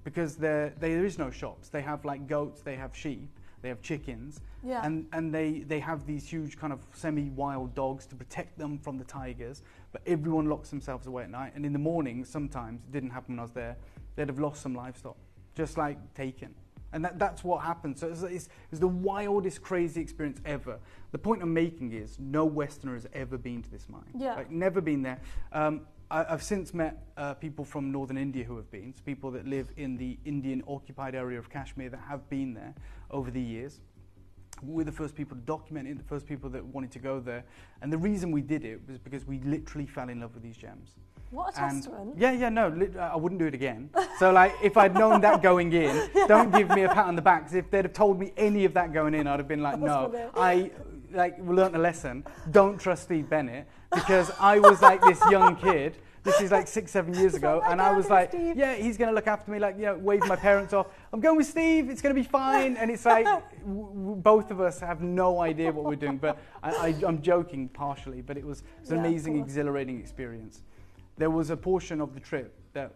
because there is no shops. They have like goats, they have sheep, they have chickens, and they have these huge kind of semi-wild dogs to protect them from the tigers. But everyone locks themselves away at night, and in the morning, sometimes, it didn't happen when I was there, they'd have lost some livestock, just like taken. And that's what happened. So it was the wildest, crazy experience ever. The point I'm making is no Westerner has ever been to this mine. Yeah. Like, never been there. I've since met people from northern India who have been, so people that live in the Indian occupied area of Kashmir that have been there over the years. We're the first people to document it, the first people that wanted to go there. And the reason we did it was because we literally fell in love with these gems. What a testament. I wouldn't do it again. So like, if I'd known that going in, don't give me a pat on the back, because if they'd have told me any of that going in, I'd have been like, no. we learnt a lesson. Don't trust Steve Bennett, because I was like this young kid. This is like 6-7 years ago, and I was like, yeah, he's going to look after me, like, you know, wave my parents off. I'm going with Steve, it's going to be fine. And it's like, both of us have no idea what we're doing. But I'm joking partially, but it was an amazing, exhilarating experience. There was a portion of the trip that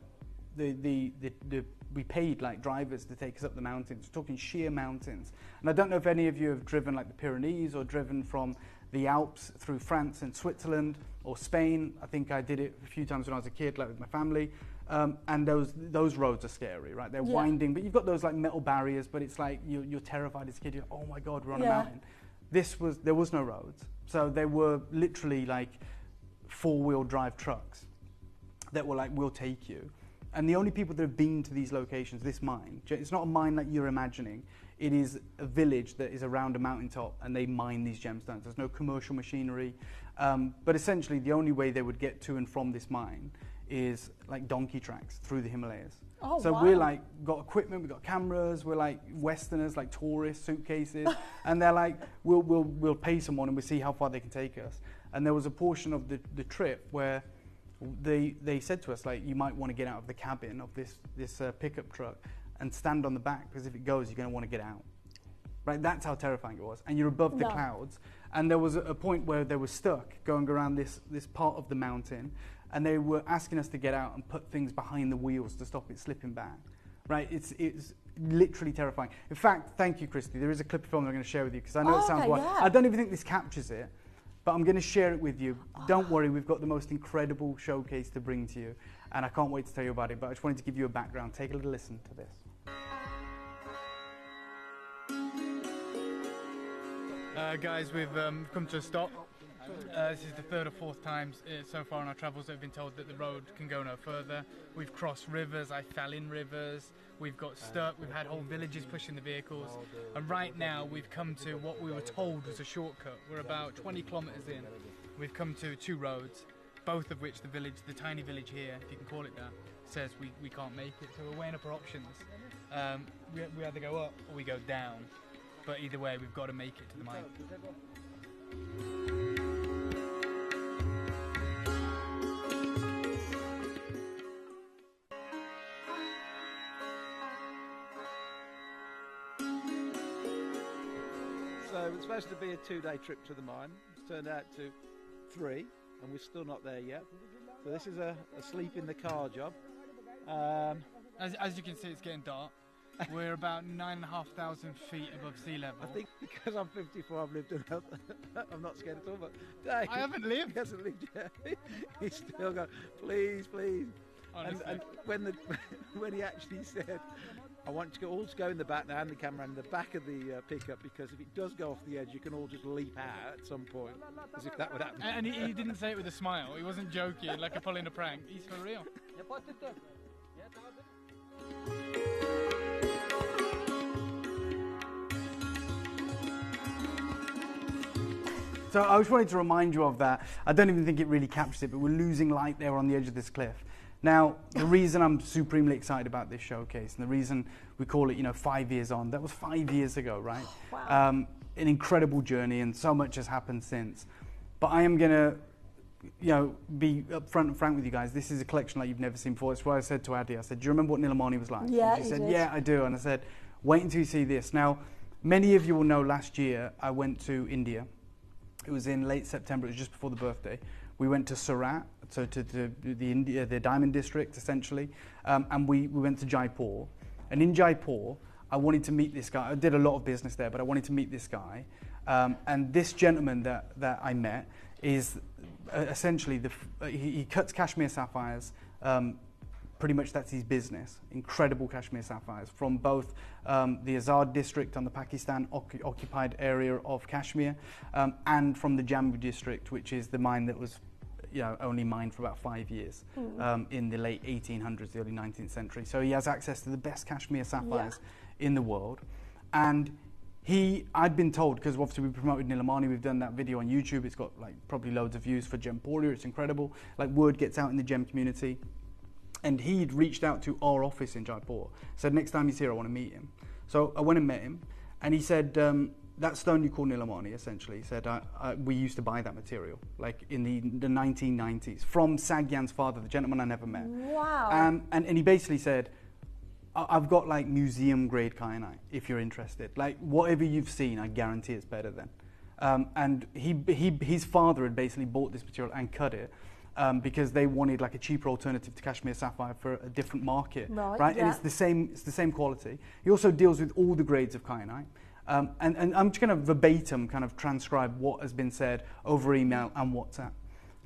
we paid like drivers to take us up the mountains. We're talking sheer mountains. And I don't know if any of you have driven like the Pyrenees or driven from the Alps through France and Switzerland or Spain. I think I did it a few times when I was a kid, like with my family. And those roads are scary, right? They're winding, but you've got those like metal barriers, but it's like you're terrified as a kid. You're like, oh my God, we're on a mountain. There was no roads. So they were literally like 4-wheel drive trucks that were like, we'll take you. And the only people that have been to these locations, this mine, it's not a mine like you're imagining. It is a village that is around a mountaintop, and they mine these gemstones. There's no commercial machinery. But essentially, the only way they would get to and from this mine is like donkey tracks through the Himalayas. Oh, so wow. we're like, got equipment, we've got cameras, we're like Westerners, like tourists, suitcases. And they're like, we'll pay someone and we'll see how far they can take us. And there was a portion of the trip where they said to us, like, you might want to get out of the cabin of this pickup truck and stand on the back, because if it goes, you're going to want to get out. Right? That's how terrifying it was. And you're above the clouds. And there was a point where they were stuck going around this part of the mountain, and they were asking us to get out and put things behind the wheels to stop it slipping back. Right? It's literally terrifying. In fact, thank you, Christy. There is a clip of film I'm going to share with you, because I know it sounds wild. I don't even think this captures it. But I'm going to share it with you. Don't worry, we've got the most incredible showcase to bring to you. And I can't wait to tell you about it, but I just wanted to give you a background. Take a little listen to this. Guys, we've come to a stop. This is the third or fourth time so far on our travels that we've been told that the road can go no further. We've crossed rivers, I fell in rivers, we've got stuck, we've had whole villages pushing the vehicles, and right now we've come to what we were told was a shortcut. We're about 20 kilometres in. We've come to 2 roads, both of which the tiny village here, if you can call it that, says we can't make it, so we're weighing up our options. We either go up or we go down, but either way we've got to make it to the mine. So it's supposed to be a 2-day trip to the mine. It's turned out to 3, and we're still not there yet. So this is a sleep in the car job. As you can see, it's getting dark. We're about 9,500 feet above sea level. I think because I'm 54, I've lived enough. I'm not scared at all. But Dave, I haven't lived. He hasn't lived yet. He's still going, please, please. And when he actually said, I want you all to go in the back now, and the camera in the back of the pickup, because if it does go off the edge, you can all just leap out at some point, as if that would happen. And he didn't say it with a smile. He wasn't joking, like a pulling a prank. He's for real. So I just wanted to remind you of that. I don't even think it really captures it, but we're losing light there on the edge of this cliff. Now, the reason I'm supremely excited about this showcase, and the reason we call it, 5 years on, that was 5 years ago, right? Wow. An incredible journey, and so much has happened since. But I am going to, be upfront and frank with you guys. This is a collection like you've never seen before. That's why I said to Addy, I said, do you remember what Nilamani was like? Yeah, and she said, did. yeah, I do. And I said, wait until you see this. Now, many of you will know last year I went to India. It was in late September. It was just before the birthday. We went to Surat, so to the diamond district, essentially, and we went to Jaipur. And in Jaipur, I wanted to meet this guy. I did a lot of business there, but I wanted to meet this guy. And this gentleman that I met is essentially, he cuts cashmere sapphires. Pretty much that's his business. Incredible cashmere sapphires from both the Azad district on the Pakistan occupied area of Kashmir, and from the Jammu district, which is the mine that was only mined for about 5 years in the late 1800s, the early 19th century. So he has access to the best cashmere sapphires in the world. And I'd been told, because obviously we promoted Nilamani, we've done that video on YouTube, it's got like probably loads of views for Gemporia, it's incredible. Like word gets out in the gem community. And he'd reached out to our office in Jaipur, said next time he's here I want to meet him. So I went and met him, and he said, that stone you call Nilamani, essentially, he said, we used to buy that material, like in the 1990s, from Sagyan's father, the gentleman I never met. Wow. And he basically said, I've got like museum grade kyanite, if you're interested. Like whatever you've seen, I guarantee it's better than. And his father had basically bought this material and cut it because they wanted like a cheaper alternative to Kashmir sapphire for a different market, right? Yeah. And it's the same quality. He also deals with all the grades of kyanite. And I'm just going to verbatim kind of transcribe what has been said over email and WhatsApp.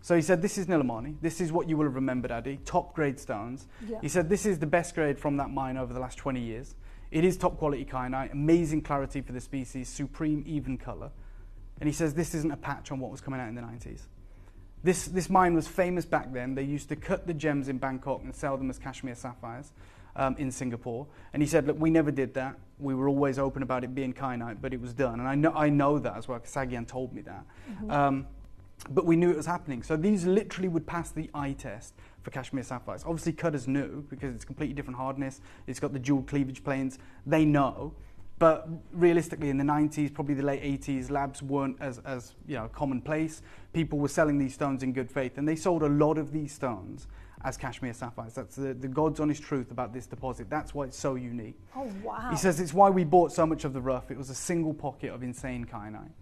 So he said, this is Nilamani. This is what you will have remembered, Adi. Top grade stones. Yeah. He said, this is the best grade from that mine over the last 20 years. It is top quality kyanite, amazing clarity for the species, supreme even color. And he says, this isn't a patch on what was coming out in the 90s. This mine was famous back then. They used to cut the gems in Bangkok and sell them as Kashmir sapphires in Singapore. And he said, look, we never did that. We were always open about it being kyanite, but it was done. And I know that as well, because Sagyan told me that. Mm-hmm. But we knew it was happening. So these literally would pass the eye test for Kashmir sapphires. Obviously, Cutters knew because it's completely different hardness. It's got the dual cleavage planes. They know. But realistically, in the 90s, probably the late 80s, labs weren't as commonplace. People were selling these stones in good faith, and they sold a lot of these stones as Kashmir sapphires. That's the God's honest truth about this deposit. That's why it's so unique. Oh, wow. He says it's why we bought so much of the rough. It was a single pocket of insane kyanite.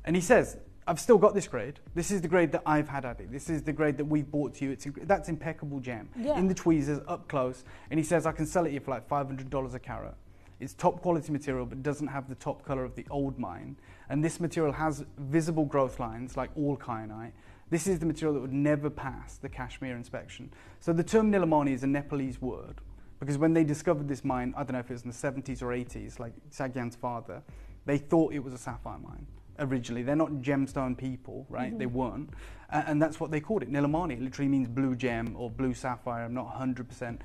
And he says, I've still got this grade. This is the grade that I've had at it. This is the grade that we've bought to you. That's impeccable gem. Yeah. In the tweezers, up close. And he says, I can sell it you for like $500 a carat. It's top quality material, but doesn't have the top color of the old mine. And this material has visible growth lines, like all kyanite. This is the material that would never pass the Kashmir inspection. So the term Nilamani is a Nepalese word, because when they discovered this mine, I don't know if it was in the 70s or 80s, like Sagyan's father, they thought it was a sapphire mine originally. They're not gemstone people, right? Mm-hmm. They weren't. And that's what they called it. Nilamani, it literally means blue gem or blue sapphire. I'm not 100%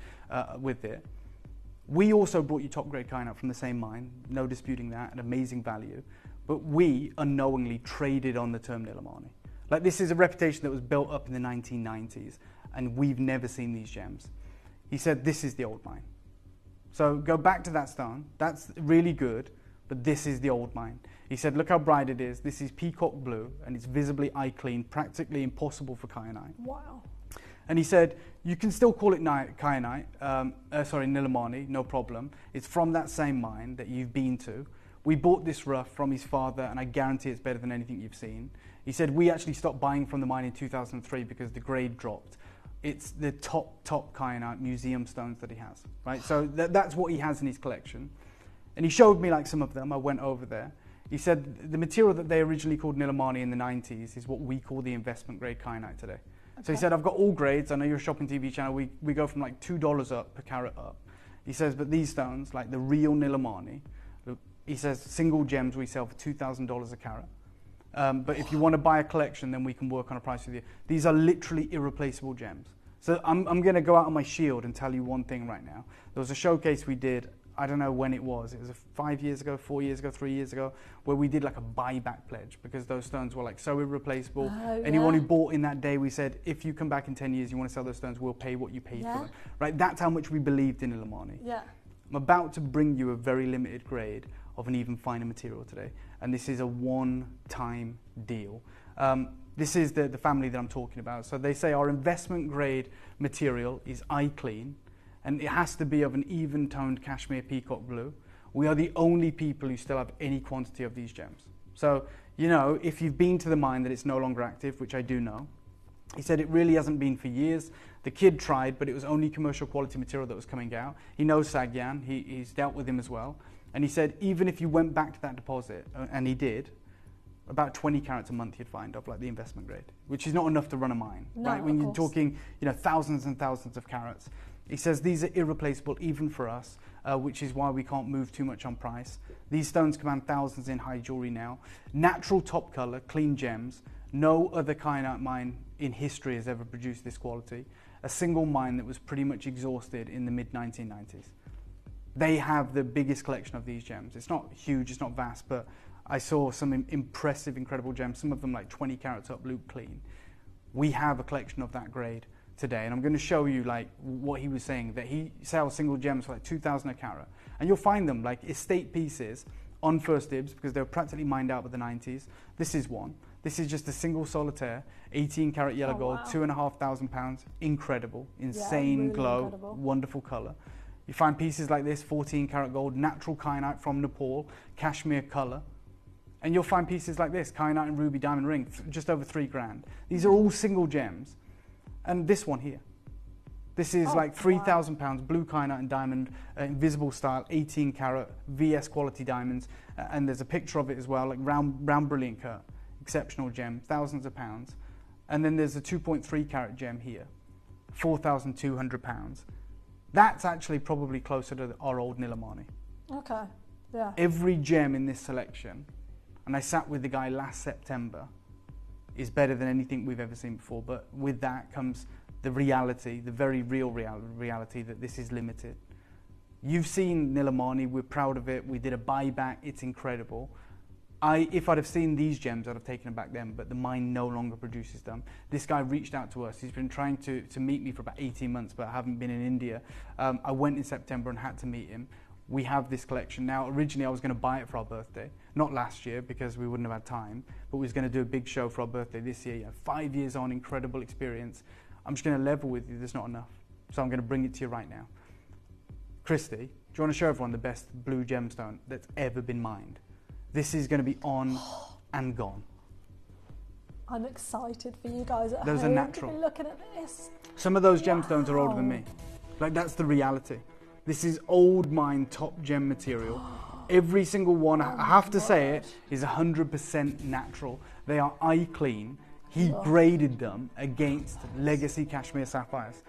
with it. We also brought you top grade kyanite from the same mine, no disputing that, an amazing value. But we unknowingly traded on the term Nilamani. Like, this is a reputation that was built up in the 1990s, and we've never seen these gems. He said, this is the old mine. So go back to that stone. That's really good, but this is the old mine. He said, look how bright it is. This is peacock blue, and it's visibly eye clean, practically impossible for kyanite. Wow. And he said, you can still call it Nilamani, no problem. It's from that same mine that you've been to. We bought this rough from his father, and I guarantee it's better than anything you've seen. He said, we actually stopped buying from the mine in 2003 because the grade dropped. It's the top kyanite museum stones that he has, right? So that's what he has in his collection. And he showed me like some of them. I went over there. He said the material that they originally called Nilamani in the 90s is what we call the investment grade kyanite today. Okay. So he said, I've got all grades. I know you're a shopping TV channel. We go from like $2 up per carat up. He says, but these stones, like the real Nilamani, he says single gems we sell for $2,000 a carat. But if you want to buy a collection, then we can work on a price with you. These are literally irreplaceable gems. So I'm going to go out on my shield and tell you one thing right now. There was a showcase we did, I don't know when it was 5 years ago, 4 years ago, 3 years ago, where we did like a buyback pledge because those stones were like so irreplaceable. Oh, Anyone yeah. who bought in that day, we said, if you come back in 10 years, you want to sell those stones, we'll pay what you paid for them. Right? That's how much we believed in Nilamani. Yeah. I'm about to bring you a very limited grade of an even finer material today, and this is a one-time deal. This is the family that I'm talking about. So they say our investment grade material is eye clean, and it has to be of an even-toned Kashmir peacock blue. We are the only people who still have any quantity of these gems. So, you know, if you've been to the mine that it's no longer active, which I do know, he said it really hasn't been for years. The kid tried, but it was only commercial quality material that was coming out. He knows Sagyan, he's dealt with him as well. And he said even if you went back to that deposit, and he did, about 20 carats a month you'd find of like the investment grade, which is not enough to run a mine, No, right? When of you're course. talking, you know, thousands and thousands of carats. He says these are irreplaceable even for us, which is why we can't move too much on price. These stones command thousands in high jewelry now. Natural top color, clean gems. No other kyanite mine in history has ever produced this quality. A single mine that was pretty much exhausted in the mid-1990s. They have the biggest collection of these gems. It's not huge, it's not vast, but I saw some impressive, incredible gems, some of them like 20 carats up, loop clean. We have a collection of that grade today, and I'm going to show you like what he was saying, that he sells single gems for like 2,000 a carat, and you'll find them like estate pieces on first dibs because they were practically mined out by the 90s. This is one. This is just a single solitaire, 18 karat yellow gold, £2,500. Incredible, insane really glow, incredible. wonderful color. You find pieces like this, 14 karat gold, natural kyanite from Nepal, cashmere color. And you'll find pieces like this, kyanite and ruby diamond ring, just over £3,000. These are all single gems. And this one here. This is like £3,000, blue kyanite and diamond, invisible style, 18 karat, VS quality diamonds. And there's a picture of it as well, like round brilliant cut, exceptional gem, thousands of pounds. And then there's a 2.3 carat gem here, £4,200. That's actually probably closer to our old Nilamani. Okay, yeah. Every gem in this selection, and I sat with the guy last September, is better than anything we've ever seen before. But with that comes the reality, the very real reality that this is limited. You've seen Nilamani, we're proud of it, we did a buyback, it's incredible. If I'd have seen these gems, I'd have taken them back then, but the mine no longer produces them. This guy reached out to us. He's been trying to meet me for about 18 months, but I haven't been in India. I went in September and had to meet him. We have this collection now. Originally, I was going to buy it for our birthday. Not last year, because we wouldn't have had time, but we was going to do a big show for our birthday this year. 5 years on, incredible experience. I'm just going to level with you, there's not enough. So I'm going to bring it to you right now. Christy, do you want to show everyone the best blue gemstone that's ever been mined? This is going to be on and gone. I'm excited for you guys at Those are home natural. to be looking at this. Some of those gemstones are older than me. Like, that's the reality. This is old mine top gem material. Every single one, I have to say it, is 100% natural. They are eye clean. He graded them against legacy cashmere sapphires.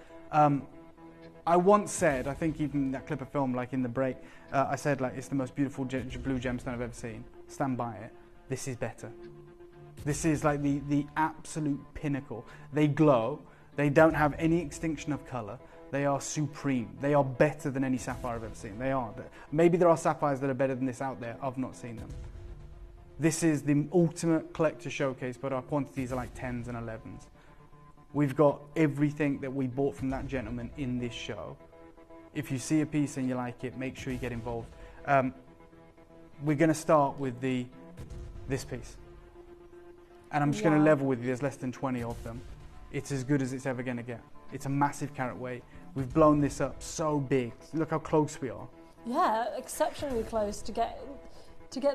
I once said, I think even in that clip of film, like in the break, I said like it's the most beautiful blue gemstone I've ever seen. Stand by it. This is better. This is like the absolute pinnacle. They glow. They don't have any extinction of color. They are supreme. They are better than any sapphire I've ever seen. They are. Maybe there are sapphires that are better than this out there. I've not seen them. This is the ultimate collector showcase, but our quantities are like 10s and 11s. We've got everything that we bought from that gentleman in this show. If you see a piece and you like it, make sure you get involved. We're going to start with this piece. And I'm just going to level with you, there's less than 20 of them. It's as good as it's ever going to get. It's a massive carat weight. We've blown this up so big. Look how close we are. Yeah, exceptionally close to get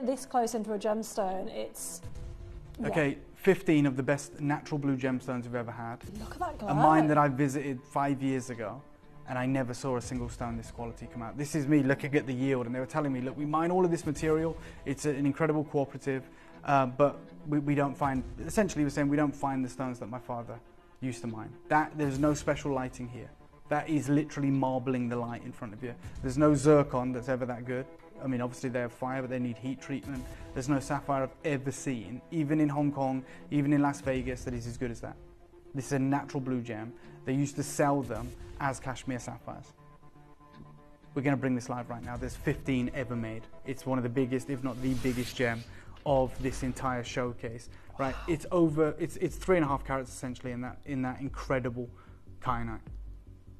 this close into a gemstone. It's okay. 15 of the best natural blue gemstones we've ever had. Look at that glow. A mine that I visited 5 years ago, and I never saw a single stone this quality come out. This is me looking at the yield, and they were telling me, look, we mine all of this material. It's an incredible cooperative, but we don't find, essentially we're saying we don't find the stones that my father used to mine. There's no special lighting here. That is literally marbling the light in front of you. There's no zircon that's ever that good. I mean, obviously they have fire, but they need heat treatment. There's no sapphire I've ever seen, even in Hong Kong, even in Las Vegas, that is as good as that. This is a natural blue gem. They used to sell them as cashmere sapphires. We're going to bring this live right now. There's 15 ever made. It's one of the biggest, if not the biggest gem of this entire showcase. Right? It's 3.5 carats essentially in that incredible kyanite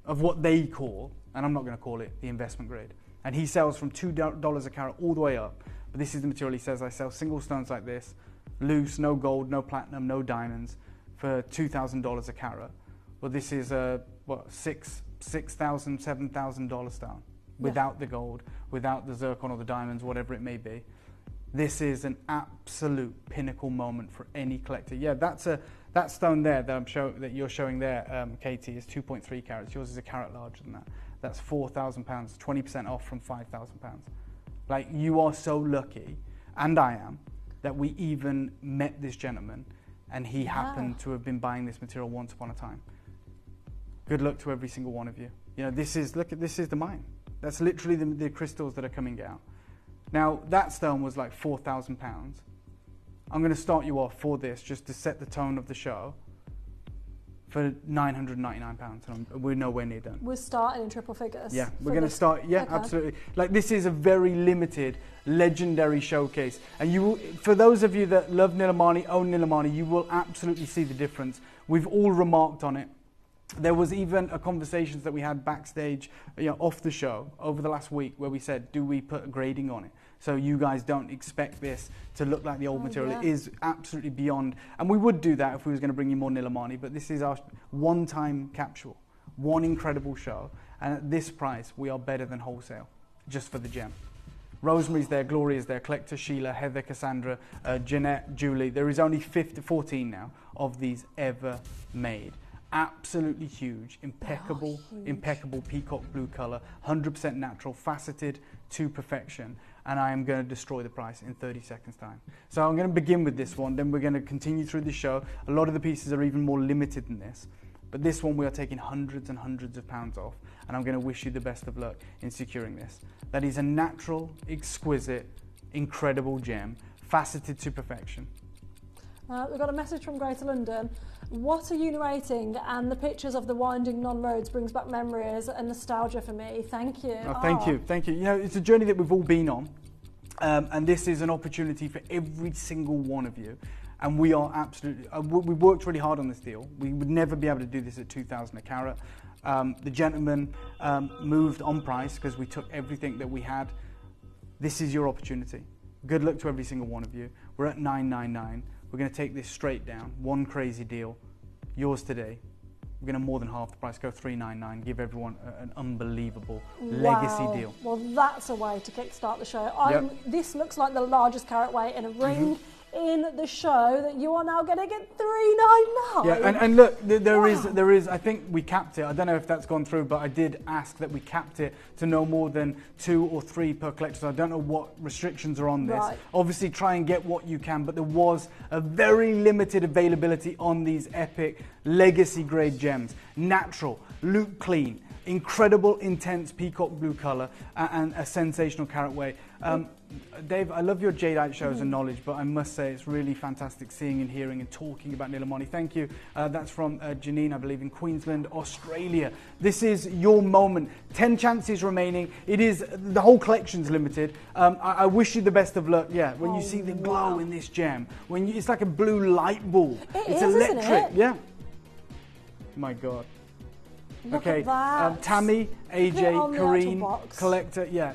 of what they call, and I'm not going to call it the investment grade. And he sells from $2 a carat all the way up. But this is the material he says, I sell single stones like this, loose, no gold, no platinum, no diamonds, for $2,000 a carat. Well, this is a, $6,000, $7,000 stone without the gold, without the zircon or the diamonds, whatever it may be. This is an absolute pinnacle moment for any collector. Yeah, that stone there that you're showing there, Katie, is 2.3 carats. Yours is a carat larger than that. That's £4,000, 20% off from £5,000. Like, you are so lucky, and I am, that we even met this gentleman, and he happened to have been buying this material once upon a time. Good luck to every single one of you. You know, this is the mine. That's literally the crystals that are coming out. Now, that stone was like £4,000. I'm going to start you off for this, just to set the tone of the show, for £999, and we're nowhere near done. We're starting in triple figures. Yeah, we're going to start. Yeah, okay. Absolutely. Like, this is a very limited, legendary showcase, and you will, for those of you that love Nilamani, own Nilamani, you will absolutely see the difference. We've all remarked on it. There was even a conversations that we had backstage, off the show over the last week, where we said, do we put a grading on it? So you guys don't expect this to look like the old material. Yeah. It is absolutely beyond. And we would do that if we was going to bring you more Nilamani, but this is our one-time capsule, one incredible show. And at this price, we are better than wholesale, just for the gem. Rosemary's there, Gloria's there, Collector, Sheila, Heather, Cassandra, Jeanette, Julie. There is only 14 now of these ever made. Absolutely huge, impeccable, impeccable peacock blue color, 100% natural, faceted to perfection. And I am going to destroy the price in 30 seconds time. So I'm going to begin with this one, then we're going to continue through the show. A lot of the pieces are even more limited than this. But this one we are taking hundreds and hundreds of pounds off, and I'm going to wish you the best of luck in securing this. That is a natural, exquisite, incredible gem, faceted to perfection. We've got a message from Greater London. What are you narrating? And the pictures of the winding non-roads brings back memories and nostalgia for me. Thank you. Oh, thank you, thank you. You know, it's a journey that we've all been on, and this is an opportunity for every single one of you. And we are absolutely, we worked really hard on this deal. We would never be able to do this at 2,000 a carat. The gentleman moved on price because we took everything that we had. This is your opportunity. Good luck to every single one of you. We're at 999. We're going to take this straight down. One crazy deal. Yours today. We're going to more than half the price, go 399, give everyone an unbelievable legacy deal. Well, that's a way to kickstart the show. Yep. This looks like the largest carat weight in a ring in the show that you are now going to get 399. Yeah, and look, there is. I think we capped it. I don't know if that's gone through, but I did ask that we capped it to no more than 2 or 3 per collector. So I don't know what restrictions are on this. Right. Obviously, try and get what you can, but there was a very limited availability on these epic legacy grade gems. Natural, loop clean, incredible, intense peacock blue color, and a sensational carat weight. Dave, I love your jadeite shows and knowledge, but I must say it's really fantastic seeing and hearing and talking about Nilamani. Thank you. That's from Janine, I believe, in Queensland, Australia. This is your moment. 10 chances remaining. It is, the whole collection's limited. I wish you the best of luck. Yeah, when you see the glow in this gem, it's like a blue light bulb. It's electric. Isn't it? Yeah. My God. Look Okay, at that. Tammy, AJ, on the Kareen, actual box. Collector, yeah,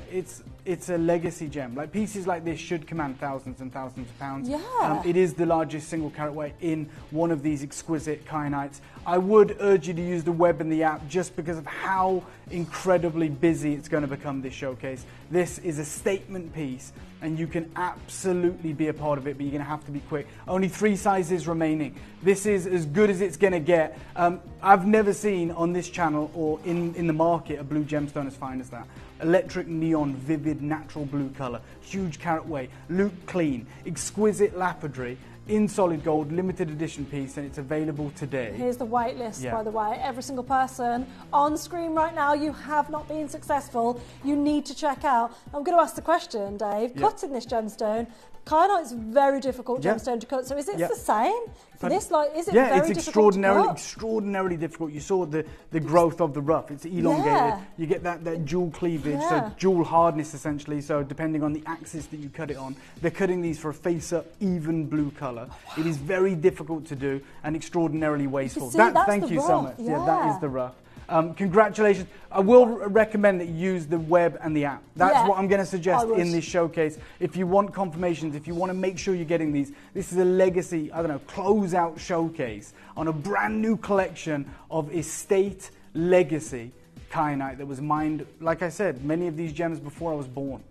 it's a legacy gem. Like, pieces like this should command thousands and thousands of pounds. Yeah. It is the largest single carat weight in one of these exquisite kyanites. I would urge you to use the web and the app just because of how incredibly busy it's going to become, this showcase. This is a statement piece, and you can absolutely be a part of it, but you're going to have to be quick. Only 3 sizes remaining. This is as good as it's going to get. I've never seen on this channel or in the market a blue gemstone as fine as that. Electric neon, vivid, natural blue color, huge carat weight, loop clean, exquisite lapidary, in solid gold, limited edition piece, and it's available today. Here's the wait list, by the way. Every single person on screen right now, you have not been successful. You need to check out. I'm going to ask the question, Dave. Cutting this gemstone, kyanite is a very difficult gemstone to cut. So is it the same? For this, is it very it's difficult to cut? extraordinarily difficult. You saw the growth of the rough. It's elongated. Yeah. You get that dual cleavage, so dual hardness essentially. So depending on the axis that you cut it on, they're cutting these for a face-up, even blue color. It is very difficult to do and extraordinarily wasteful. Thank you so much. Yeah, that is the rough. Congratulations. I will recommend that you use the web and the app. That's what I'm going to suggest in this showcase. If you want confirmations, if you want to make sure you're getting these, this is a legacy, closeout showcase on a brand new collection of estate legacy kyanite that was mined, like I said, many of these gems before I was born.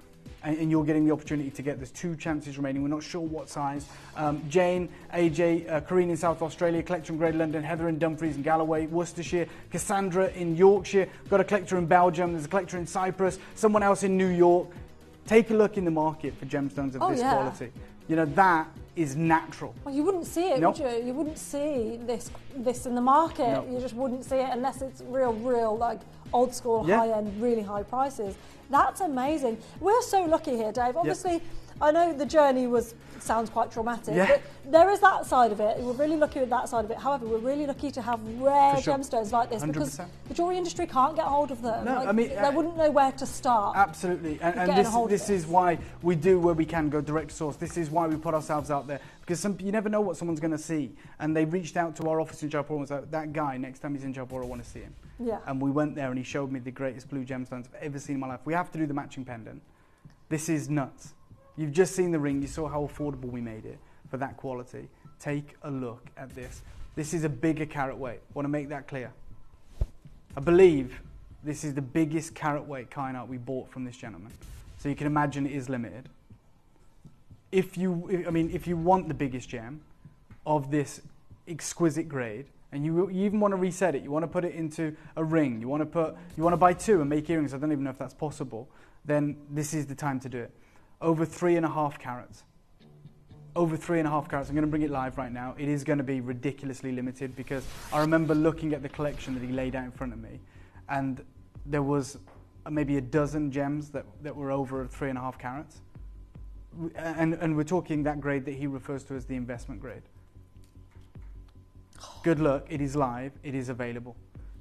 And you're getting the opportunity to get. There's 2 chances remaining. We're not sure what size. Jane, AJ, Kareen in South Australia, collector in Greater London, Heather in Dumfries and Galloway, Worcestershire, Cassandra in Yorkshire, got a collector in Belgium, there's a collector in Cyprus, someone else in New York. Take a look in the market for gemstones of this quality. That is natural. Well, you wouldn't see it, would you? You wouldn't see this in the market. No. You just wouldn't see it unless it's real, like old school, high end, really high prices. That's amazing. We're so lucky here, Dave. Obviously, I know the journey sounds quite traumatic, Yeah. but there is that side of it. We're really lucky with that side of it. However, we're really lucky to have rare For sure. gemstones like this because 100%. the jewellery industry can't get hold of them. No, Like, I mean, they wouldn't know where to start. Absolutely, and getting a hold of this is why we do where we can go direct source. This is why we put ourselves out there, because you never know what someone's going to see. And they reached out to our office in Jaipur and was like, that guy, next time he's in Jaipur, I want to see him. Yeah. And we went there and he showed me the greatest blue gemstones I've ever seen in my life. We have to do the matching pendant. This is nuts. You've just seen the ring, you saw how affordable we made it for that quality. Take a look at this. This is a bigger carat weight. I want to make that clear. I believe this is the biggest carat weight kainat we bought from this gentleman. So you can imagine it is limited. If you want the biggest gem of this exquisite grade, and you even want to reset it, you want to put it into a ring, you want to buy two and make earrings, I don't even know if that's possible, then this is the time to do it. Over 3.5 carats. Over 3.5 carats. I'm going to bring it live right now. It is going to be ridiculously limited because I remember looking at the collection that he laid out in front of me, and there was maybe a dozen gems that were over 3.5 carats. And we're talking that grade that he refers to as the investment grade. Good luck. It is live. It is available.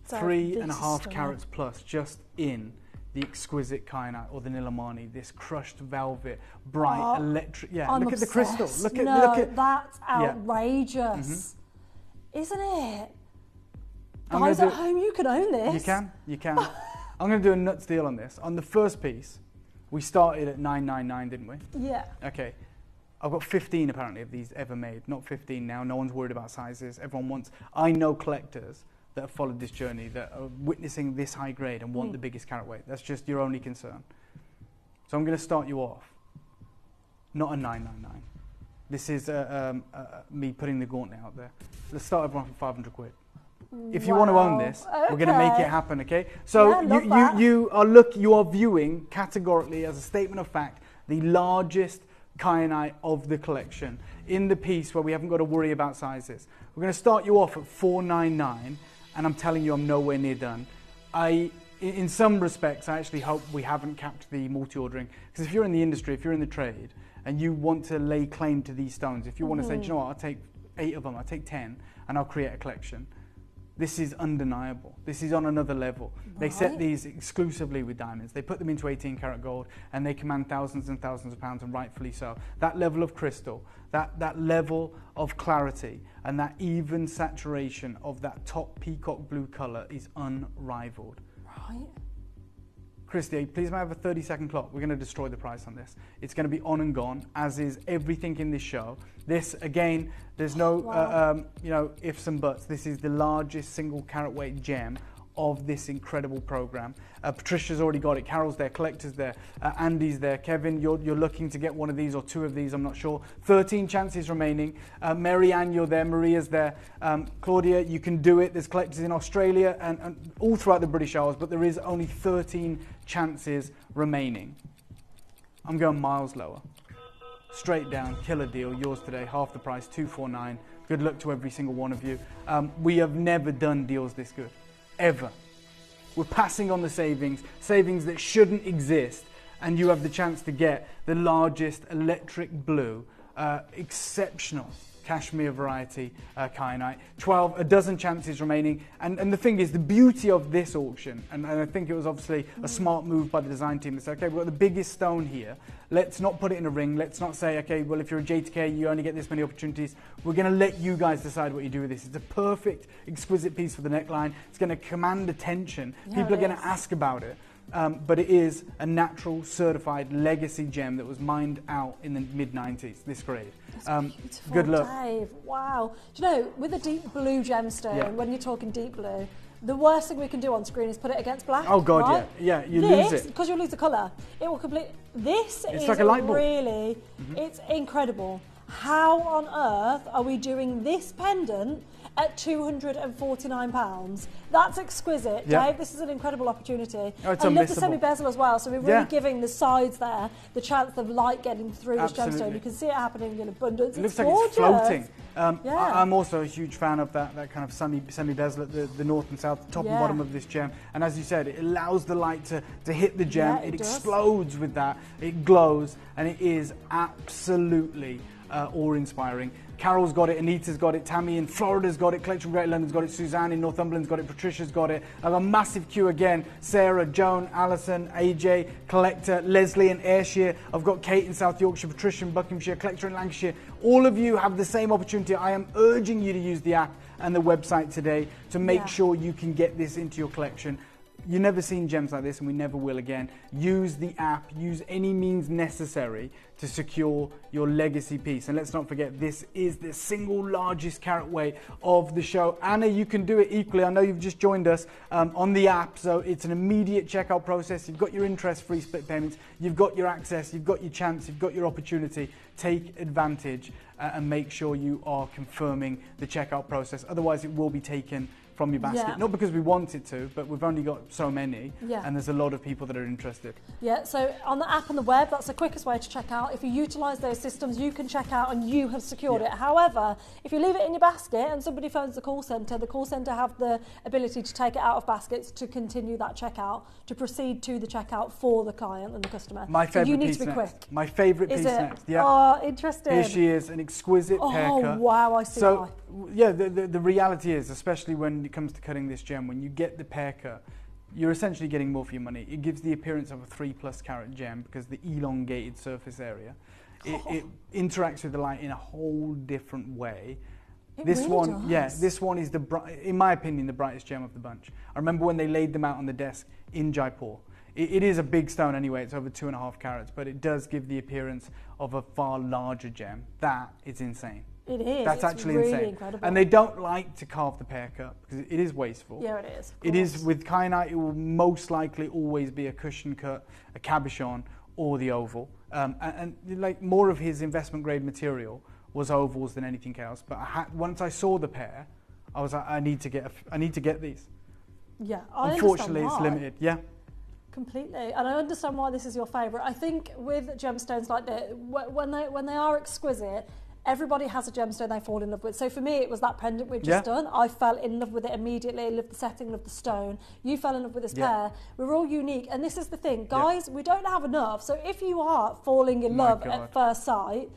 3.5 carats plus just in the exquisite kainat or the Nilamani, this crushed velvet, bright, electric. Yeah, I'm look obsessed. at the crystal. Look at that's Yeah. outrageous, isn't it? I'm Guys gonna at home, you can own this. You can. I'm going to do a nuts deal on this. On the first piece, we started at 999, didn't we? Yeah. Okay. I've got 15 apparently of these ever made. Not 15 now. No one's worried about sizes. Everyone wants. I know collectors that have followed this journey that are witnessing this high grade and want the biggest carat weight. That's just your only concern. So I'm going to start you off. Not a 999. This is me putting the gauntlet out there. Let's start everyone for 500 quid. If you want to own this, we're going to make it happen, okay? So you are viewing categorically as a statement of fact the largest kyanite of the collection in the piece where we haven't got to worry about sizes. We're going to start you off at 499, and I'm telling you I'm nowhere near done. In some respects, I actually hope we haven't capped the multi-ordering, because if you're in the industry, if you're in the trade, and you want to lay claim to these stones, if you want to say, do you know what, I'll take 8 of them, I'll take 10, and I'll create a collection. This is undeniable. This is on another level. They set these exclusively with diamonds. They put them into 18 karat gold and they command thousands and thousands of pounds, and rightfully so. That level of crystal, that level of clarity and that even saturation of that top peacock blue colour is unrivaled. Right. Christy, please may I have a 30-second clock? We're going to destroy the price on this. It's going to be on and gone, as is everything in this show. This, again, there's no ifs and buts. This is the largest single carat weight gem of this incredible program. Patricia's already got it. Carol's there. Collector's there. Andy's there. Kevin, you're looking to get one of these or 2 of these. I'm not sure. 13 chances remaining. Mary Ann, you're there. Maria's there. Claudia, you can do it. There's collectors in Australia and all throughout the British Isles, but there is only 13 chances remaining. I'm going miles lower. Straight down, killer deal. Yours today, half the price, 249. Good luck to every single one of you. We have never done deals this good. Ever. We're passing on the savings that shouldn't exist, and you have the chance to get the largest electric blue, exceptional cashmere variety kyanite. A dozen chances remaining, and the thing is, the beauty of this auction, and I think it was obviously a smart move by the design team to say, okay, we've got the biggest stone here, let's not put it in a ring, let's not say, okay, well, if you're a JTK, you only get this many opportunities. We're going to let you guys decide what you do with this. It's a perfect, exquisite piece for the neckline. It's going to command attention. People are going to ask about it. But it is a natural, certified legacy gem that was mined out in the mid-90s, this grade. Good luck. Dave, wow. Do you know, with a deep blue gemstone, when you're talking deep blue, the worst thing we can do on screen is put it against black. Oh, God, right? yeah. You lose it. Because you'll lose the colour. It will This it's is like a light bulb. Really, it's incredible. How on earth are we doing this pendant at £249. That's exquisite, Yeah. Dave. This is an incredible opportunity. Oh, it's I love the unmissable. semi-bezel as well, so we're really Yeah. giving the sides there the chance of light getting through this Absolutely. gemstone. You can see it happening in abundance. It looks it's like gorgeous. it's floating. Yeah. I'm also a huge fan of that kind of semi-bezel at the north and south, top and Yeah. bottom of this gem. And as you said, it allows the light to hit the gem. Yeah, it it does. explodes with that. It glows, and it is absolutely awe-inspiring. Carol's got it, Anita's got it, Tammy in Florida's got it, Collection Greater London's got it, Suzanne in Northumberland's got it, Patricia's got it. I have a massive queue again. Sarah, Joan, Alison, AJ, Collector, Leslie in Ayrshire. I've got Kate in South Yorkshire, Patricia in Buckinghamshire, Collector in Lancashire. All of you have the same opportunity. I am urging you to use the app and the website today to make sure you can get this into your collection. You've never seen gems like this, and we never will again. Use the app, use any means necessary to secure your legacy piece. And let's not forget, this is the single largest carat weight of the show. Anna, you can do it equally. I know you've just joined us on the app, so it's an immediate checkout process. You've got your interest-free split payments, you've got your access, you've got your chance, you've got your opportunity. Take advantage and make sure you are confirming the checkout process. Otherwise, it will be taken from your basket. Yeah. Not because we want it to, but we've only got so many, Yeah. and there's a lot of people that are interested. Yeah, so on the app and the web, that's the quickest way to check out. If you utilise those systems, you can check out and you have secured it. However, if you leave it in your basket and somebody phones the call centre have the ability to take it out of baskets to continue that checkout, to proceed to the checkout for the client and the customer. My so favourite you need piece to be next. quick. My favourite Is piece it? next. Yeah. Oh, interesting. Here she is, an exquisite pear Oh, cut. wow, I see So, why. yeah, the reality is, especially when it comes to cutting this gem, when you get the pear cut, you're essentially getting more for your money. It gives the appearance of a 3+ carat gem because the elongated surface area. It interacts with the light in a whole different way. This really one, does. yeah, this one is in my opinion, the brightest gem of the bunch. I remember when they laid them out on the desk in Jaipur. It is a big stone anyway, it's over 2.5 carats, but it does give the appearance of a far larger gem. That is insane. It is. That's It's actually really insane. incredible. And they don't like to carve the pear cut because it is wasteful. Yeah, it is. It is with kyanite. It will most likely always be a cushion cut, a cabochon, or the oval. And like more of his investment grade material was ovals than anything else. But once I saw the pear, I was like, I need to get these. Yeah, I Unfortunately, understand it's why. limited. Yeah. Completely, and I understand why this is your favourite. I think with gemstones like this, when they are exquisite, everybody has a gemstone they fall in love with. So for me, it was that pendant we've just done. I fell in love with it immediately. I loved the setting, loved the stone. You fell in love with this pair. We're all unique, and this is the thing, guys. We don't have enough. So if you are falling in love at first sight,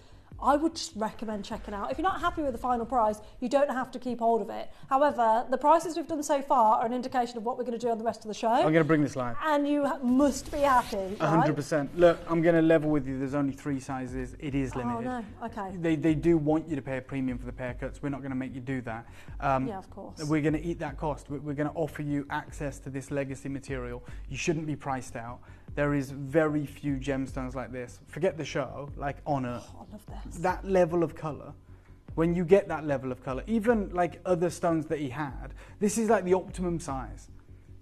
I would just recommend checking out. If you're not happy with the final price, you don't have to keep hold of it. However, the prices we've done so far are an indication of what we're going to do on the rest of the show. I'm going to bring this live. And you must be happy, right? 100%. Look, I'm going to level with you. There's only 3 sizes. It is limited. Oh, no. Okay. They do want you to pay a premium for the pear cuts. We're not going to make you do that. Yeah, of course. We're going to eat that cost. We're going to offer you access to this legacy material. You shouldn't be priced out. There is very few gemstones like this. Forget the show, like on Earth. Oh, I love this. That level of colour, when you get that level of colour, even like other stones that he had, this is like the optimum size.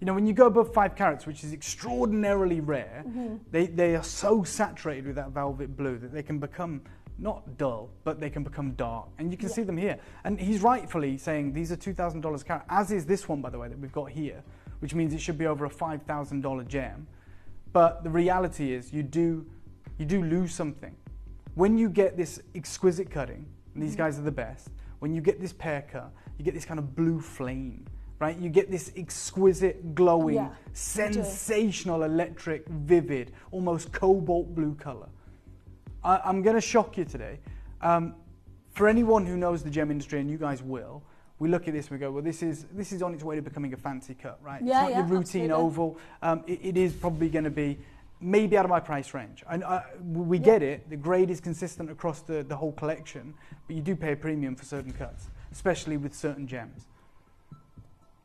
You know, when you go above 5 carats, which is extraordinarily rare, they are so saturated with that velvet blue that they can become not dull, but they can become dark. And you can see them here. And he's rightfully saying these are $2,000 a carat, as is this one, by the way, that we've got here, which means it should be over a $5,000 gem. But the reality is you do lose something. When you get this exquisite cutting, and these guys are the best, when you get this pear cut, you get this kind of blue flame, right? You get this exquisite, glowing, sensational, electric, vivid, almost cobalt blue color. I'm going to shock you today. For anyone who knows the gem industry, and you guys will, we look at this and we go, well, this is on its way to becoming a fancy cut, right? Yeah, it's not your routine oval. It is probably going to be maybe out of my price range. And we get it. The grade is consistent across the whole collection, but you do pay a premium for certain cuts, especially with certain gems.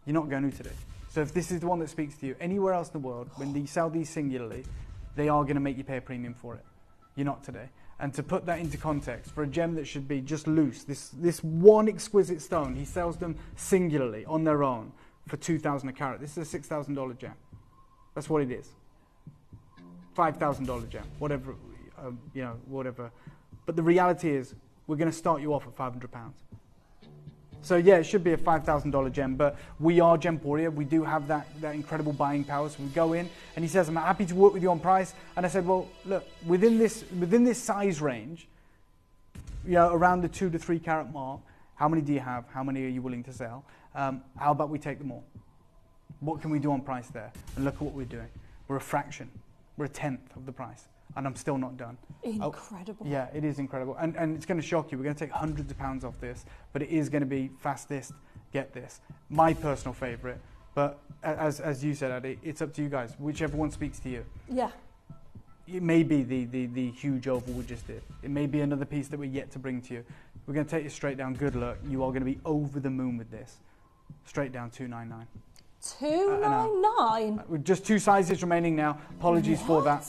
You're not going to today. So if this is the one that speaks to you, anywhere else in the world, when they sell these singularly, they are going to make you pay a premium for it. You're not today. And to put that into context, for a gem that should be just loose, this one exquisite stone, he sells them singularly on their own for $2,000 a carat. This is a $6,000 gem. That's what it is. $5,000 gem, whatever, whatever. But the reality is, we're going to start you off at £500. So yeah, it should be a $5,000 gem, but we are Gemporia. We do have that incredible buying power. So we go in, and he says, "I'm happy to work with you on price." And I said, "Well, look, within this size range, around the 2 to 3 carat mark, how many do you have? How many are you willing to sell? How about we take them all? What can we do on price there?" And look at what we're doing. We're a fraction. We're a tenth of the price. And I'm still not done. Incredible. Oh, yeah, it is incredible. And it's going to shock you. We're going to take hundreds of pounds off this, but it is going to be fastest, get this. My personal favourite. But as you said, Addy, it's up to you guys. Whichever one speaks to you. Yeah. It may be the huge oval we just did. It may be another piece that we're yet to bring to you. We're going to take you straight down. Good luck. You are going to be over the moon with this. Straight down, $299. $299? With just 2 sizes remaining now. Apologies for that.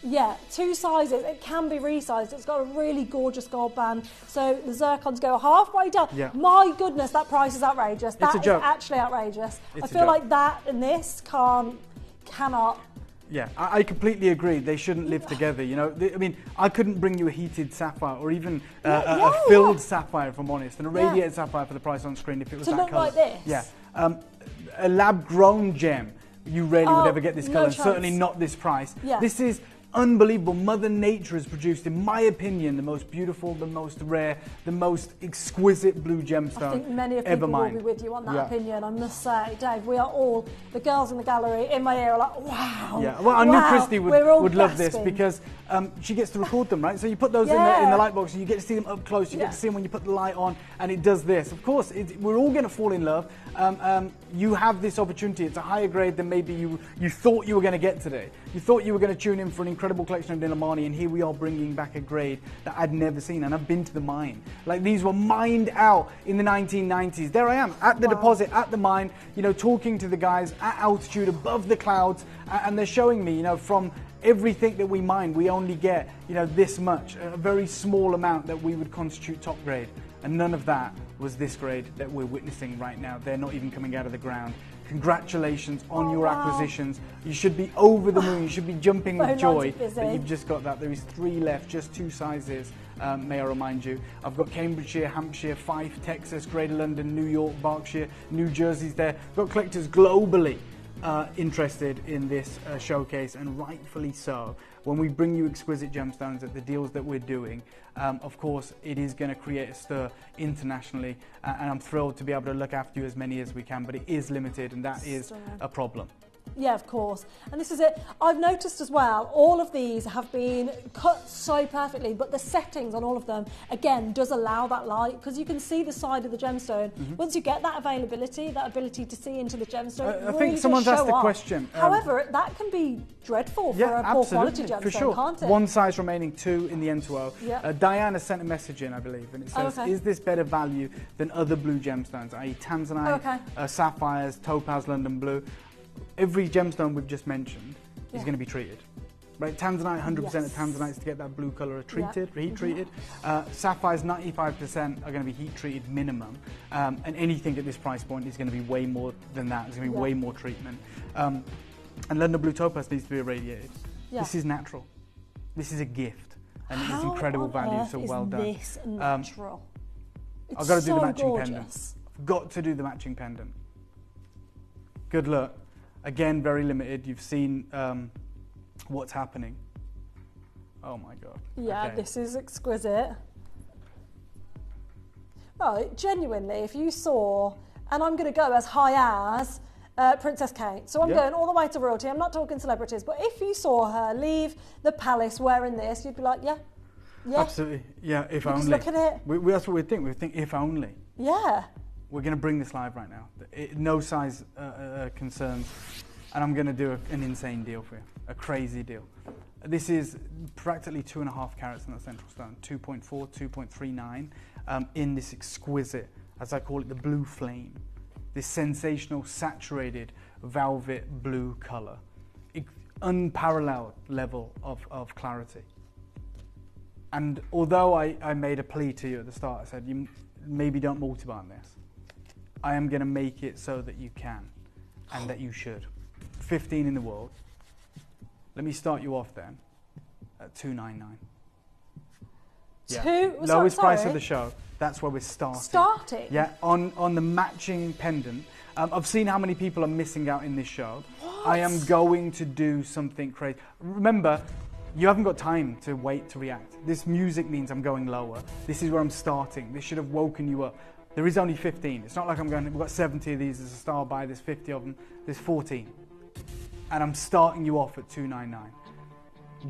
Yeah, 2 sizes. It can be resized. It's got a really gorgeous gold band. So the zircons go halfway down. Yeah. My goodness, that price is outrageous. It's a joke. That is actually outrageous. It's I a feel joke. like that and this cannot. Yeah, I completely agree. They shouldn't live together. I mean, I couldn't bring you a heated sapphire or even a filled sapphire, if I'm honest, and a radiated sapphire for the price on screen if it was To that look colour. like this? Yeah. A lab-grown gem, you rarely would ever get this no colour, and chance. certainly not this price. Yeah. This is unbelievable. Mother Nature has produced, in my opinion, the most beautiful, the most rare, the most exquisite blue gemstone I think many of ever people will mined. be with you on that Yeah. opinion, I must say. Dave, we are all, the girls in the gallery, in my ear are like, wow. Yeah, well, I knew wow. Christy We're all would love this gasping. because she gets to record them, right? So you put those in the light box and you get to see them up close. You get to see them when you put the light on, and it does this. Of course, we're all going to fall in love. You have this opportunity. It's a higher grade than maybe you thought you were going to get today. You thought you were going to tune in for an incredible collection of Dilamani, and here we are bringing back a grade that I'd never seen, and I've been to the mine. Like, these were mined out in the 1990s. There I am, at the deposit, at the mine, talking to the guys at altitude above the clouds, and they're showing me, from everything that we mine, we only get, this much, a very small amount that we would constitute top grade. And none of that was this grade that we're witnessing right now. They're not even coming out of the ground. Congratulations on your acquisitions. You should be over the moon. You should be jumping with joy that you've just got that. There is 3 left, just 2 sizes, may I remind you. I've got Cambridgeshire, Hampshire, Fife, Texas, Greater London, New York, Berkshire, New Jersey's there. I've got collectors globally interested in this showcase, and rightfully so. When we bring you exquisite gemstones at the deals that we're doing, of course, it is going to create a stir internationally, and I'm thrilled to be able to look after you as many as we can, but it is limited, and that is a problem. Yeah, of course. And this is it. I've noticed as well, all of these have been cut so perfectly, but the settings on all of them, again, does allow that light, because you can see the side of the gemstone. Once you get that availability, that ability to see into the gemstone, I think someone's asked a question. However, that can be dreadful for a poor quality gemstone, for sure. can't it? 1 size remaining, 2 in the N2O. Yeah. Diana sent a message in, I believe, and it says, is this better value than other blue gemstones, i.e. tanzanite, sapphires, topaz, London blue? Every gemstone we've just mentioned is going to be treated. Right, tanzanite, 100% of tanzanites to get that blue colour are treated, heat treated. Sapphires, 95% are going to be heat treated minimum, and anything at this price point is going to be way more than that. There's going to be way more treatment. And London blue topaz needs to be irradiated. This is natural. This is a gift, and it's incredible value. So well done. This natural. I've got to do the matching gorgeous. pendant. I've got to do the matching pendant. Good luck. Again, very limited. You've seen what's happening. Oh my God. Yeah, this is exquisite. Right, genuinely, if you saw, and I'm going to go as high as Princess Kate. So I'm going all the way to royalty. I'm not talking celebrities, but if you saw her leave the palace wearing this, you'd be like, yeah. Absolutely. Yeah, if only. Just look at it. That's what we think. We think if only. Yeah. We're going to bring this live right now. No size concerns. And I'm going to do an insane deal for you. A crazy deal. This is practically 2.5 carats in that central stone. 2.4, 2.39 in this exquisite, as I call it, the blue flame. This sensational, saturated, velvet blue colour. Unparalleled level of clarity. And although I made a plea to you at the start, I said, you maybe don't multi-buy on this. I am going to make it so that you can, and that you should. 15 in the world. Let me start you off then at $299. Lowest price of the show. That's where we're starting. Starting? Yeah, on the matching pendant. I've seen how many people are missing out in this show. What? I am going to do something crazy. Remember, you haven't got time to wait to react. This music means I'm going lower. This is where I'm starting. This should have woken you up. There is only 15. It's not like I'm going, we've got 70 of these as a star buy, there's 50 of them, there's 14. And I'm starting you off at $299.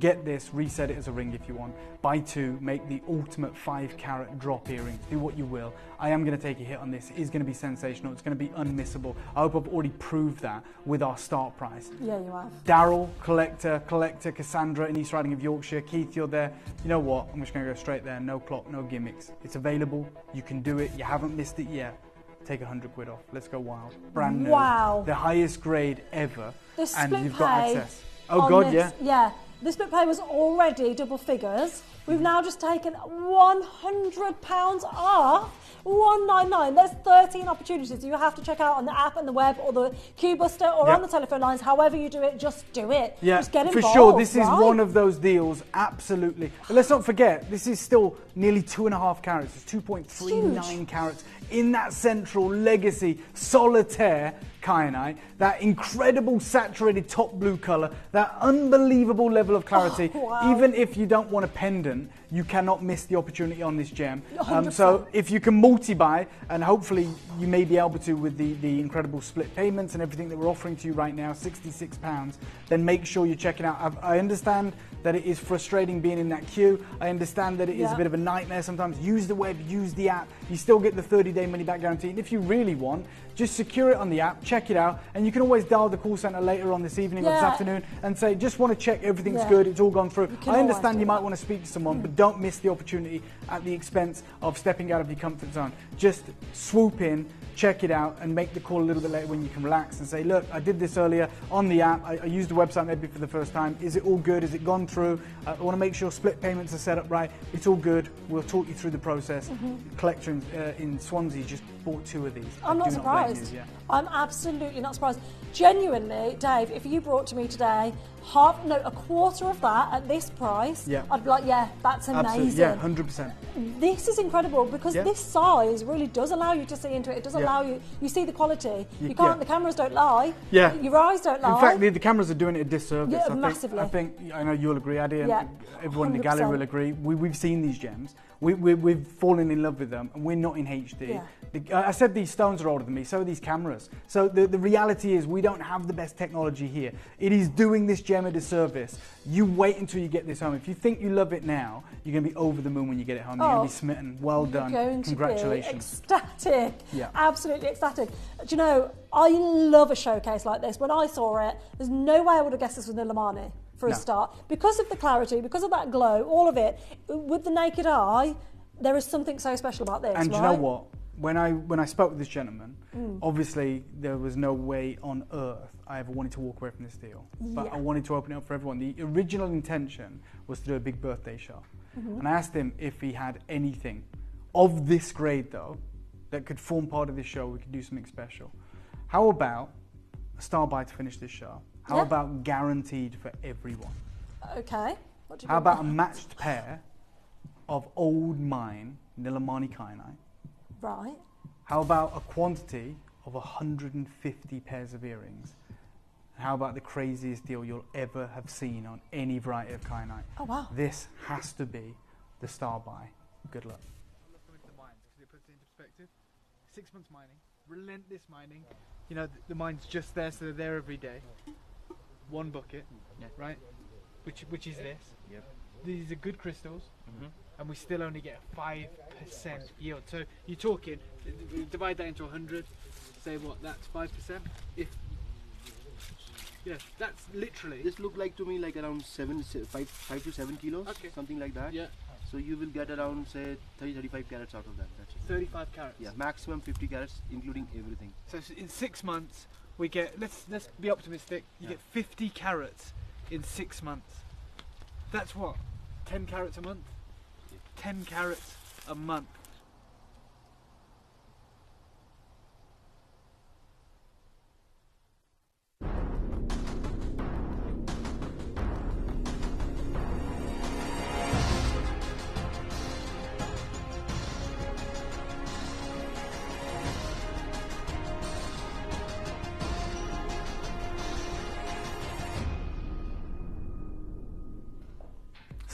Get this, reset it as a ring if you want. Buy two, make the ultimate 5-carat drop earrings. Do what you will. I am going to take a hit on this. It is going to be sensational. It's going to be unmissable. I hope I've already proved that with our start price. Yeah, you have. Daryl, Collector, Cassandra in East Riding of Yorkshire. Keith, you're there. You know what? I'm just going to go straight there. No plot, no gimmicks. It's available. You can do it. You haven't missed it yet. Take 100 quid off. Let's go wild. Brand new. Wow. The highest grade ever. The and split you've got pay access. Oh on God, this, yeah. The split pay was already double figures. We've now just taken £100 off. $199. There's 13 opportunities you have to check out on the app and the web or the Q-Buster or on the telephone lines. However you do it, just do it. Yeah, just get involved, for sure. This is right? one of those deals, absolutely. But let's not forget, this is still nearly 2.5 carats. It's 2.39 carats in that central legacy solitaire kyanite, that incredible saturated top blue colour, that unbelievable level of clarity. Oh, wow. Even if you don't want a pendant, you cannot miss the opportunity on this gem. 100%. So if you can multi-buy, and hopefully you may be able to with the incredible split payments and everything that we're offering to you right now, £66, then make sure you check it out. I understand that it is frustrating being in that queue. I understand that it is a bit of a nightmare sometimes. Use the web, use the app. You still get the 30-day money-back guarantee. And if you really want, just secure it on the app, check it out, and you can always dial the call centre later on this evening or this afternoon and say, just want to check everything's good, it's all gone through. I understand you might want to speak to someone, but don't miss the opportunity at the expense of stepping out of your comfort zone. Just swoop in, check it out, and make the call a little bit later when you can relax and say, look, I did this earlier on the app. I used the website maybe for the first time. Is it all good? Has it gone through? I want to make sure split payments are set up right. It's all good. We'll talk you through the process. Collector in Swansea just bought 2 of these. I'm not surprised. I'm absolutely not surprised. Genuinely, Dave, if you brought to me today a quarter of that at this price, I'd be like, yeah, that's amazing. Absolutely. Yeah, 100%. This is incredible because this size really does allow you to see into it. It does allow you see the quality. You can't, the cameras don't lie. Yeah. Your eyes don't lie. In fact, the cameras are doing it a disservice. Yeah, massively. I know you'll agree, Addy, and everyone in the gallery will agree. We've seen these gems. We've fallen in love with them, and we're not in HD. I said these stones are older than me, so are these cameras. So the reality is we don't have the best technology here. It is doing this gem a disservice. You wait until you get this home. If you think you love it now, you're going to be over the moon when you get it home. You're going to be smitten. Well done. Congratulations. You're going to be ecstatic. Yeah. Absolutely ecstatic. Do you know, I love a showcase like this. When I saw it, there's no way I would have guessed this was Nilamani for a start. Because of the clarity, because of that glow, all of it, with the naked eye, there is something so special about this, And you know what? When I spoke with this gentleman, obviously there was no way on earth I ever wanted to walk away from this deal. But I wanted to open it up for everyone. The original intention was to do a big birthday show. And I asked him if he had anything of this grade, though, that could form part of this show. We could do something special. How about a star buy to finish this show? How about guaranteed for everyone? Okay. What do you How about a matched pair of old mine Nilamani kyanite? Right. How about a quantity of 150 pairs of earrings? And how about the craziest deal you'll ever have seen on any variety of kyanite? Oh, wow. This has to be the star buy. Good luck. I love coming to the mines because it puts it into perspective. 6 months mining, relentless mining. You know, the mine's just there, so they're there every day. 1 bucket, right? Which is this. Yep. These are good crystals, and we still only get a 5% yield. So you're talking, divide that into 100, say what, that's 5%? That's literally. This look like to me like around 5 to 7 kilos, something like that. Yeah. So you will get around say 35 carats out of that. That's it. 35 carats. Yeah, maximum 50 carats, including everything. So in 6 months, we get. Let's be optimistic. You get 50 carats in 6 months. That's what, 10 carats a month. 10 carats a month.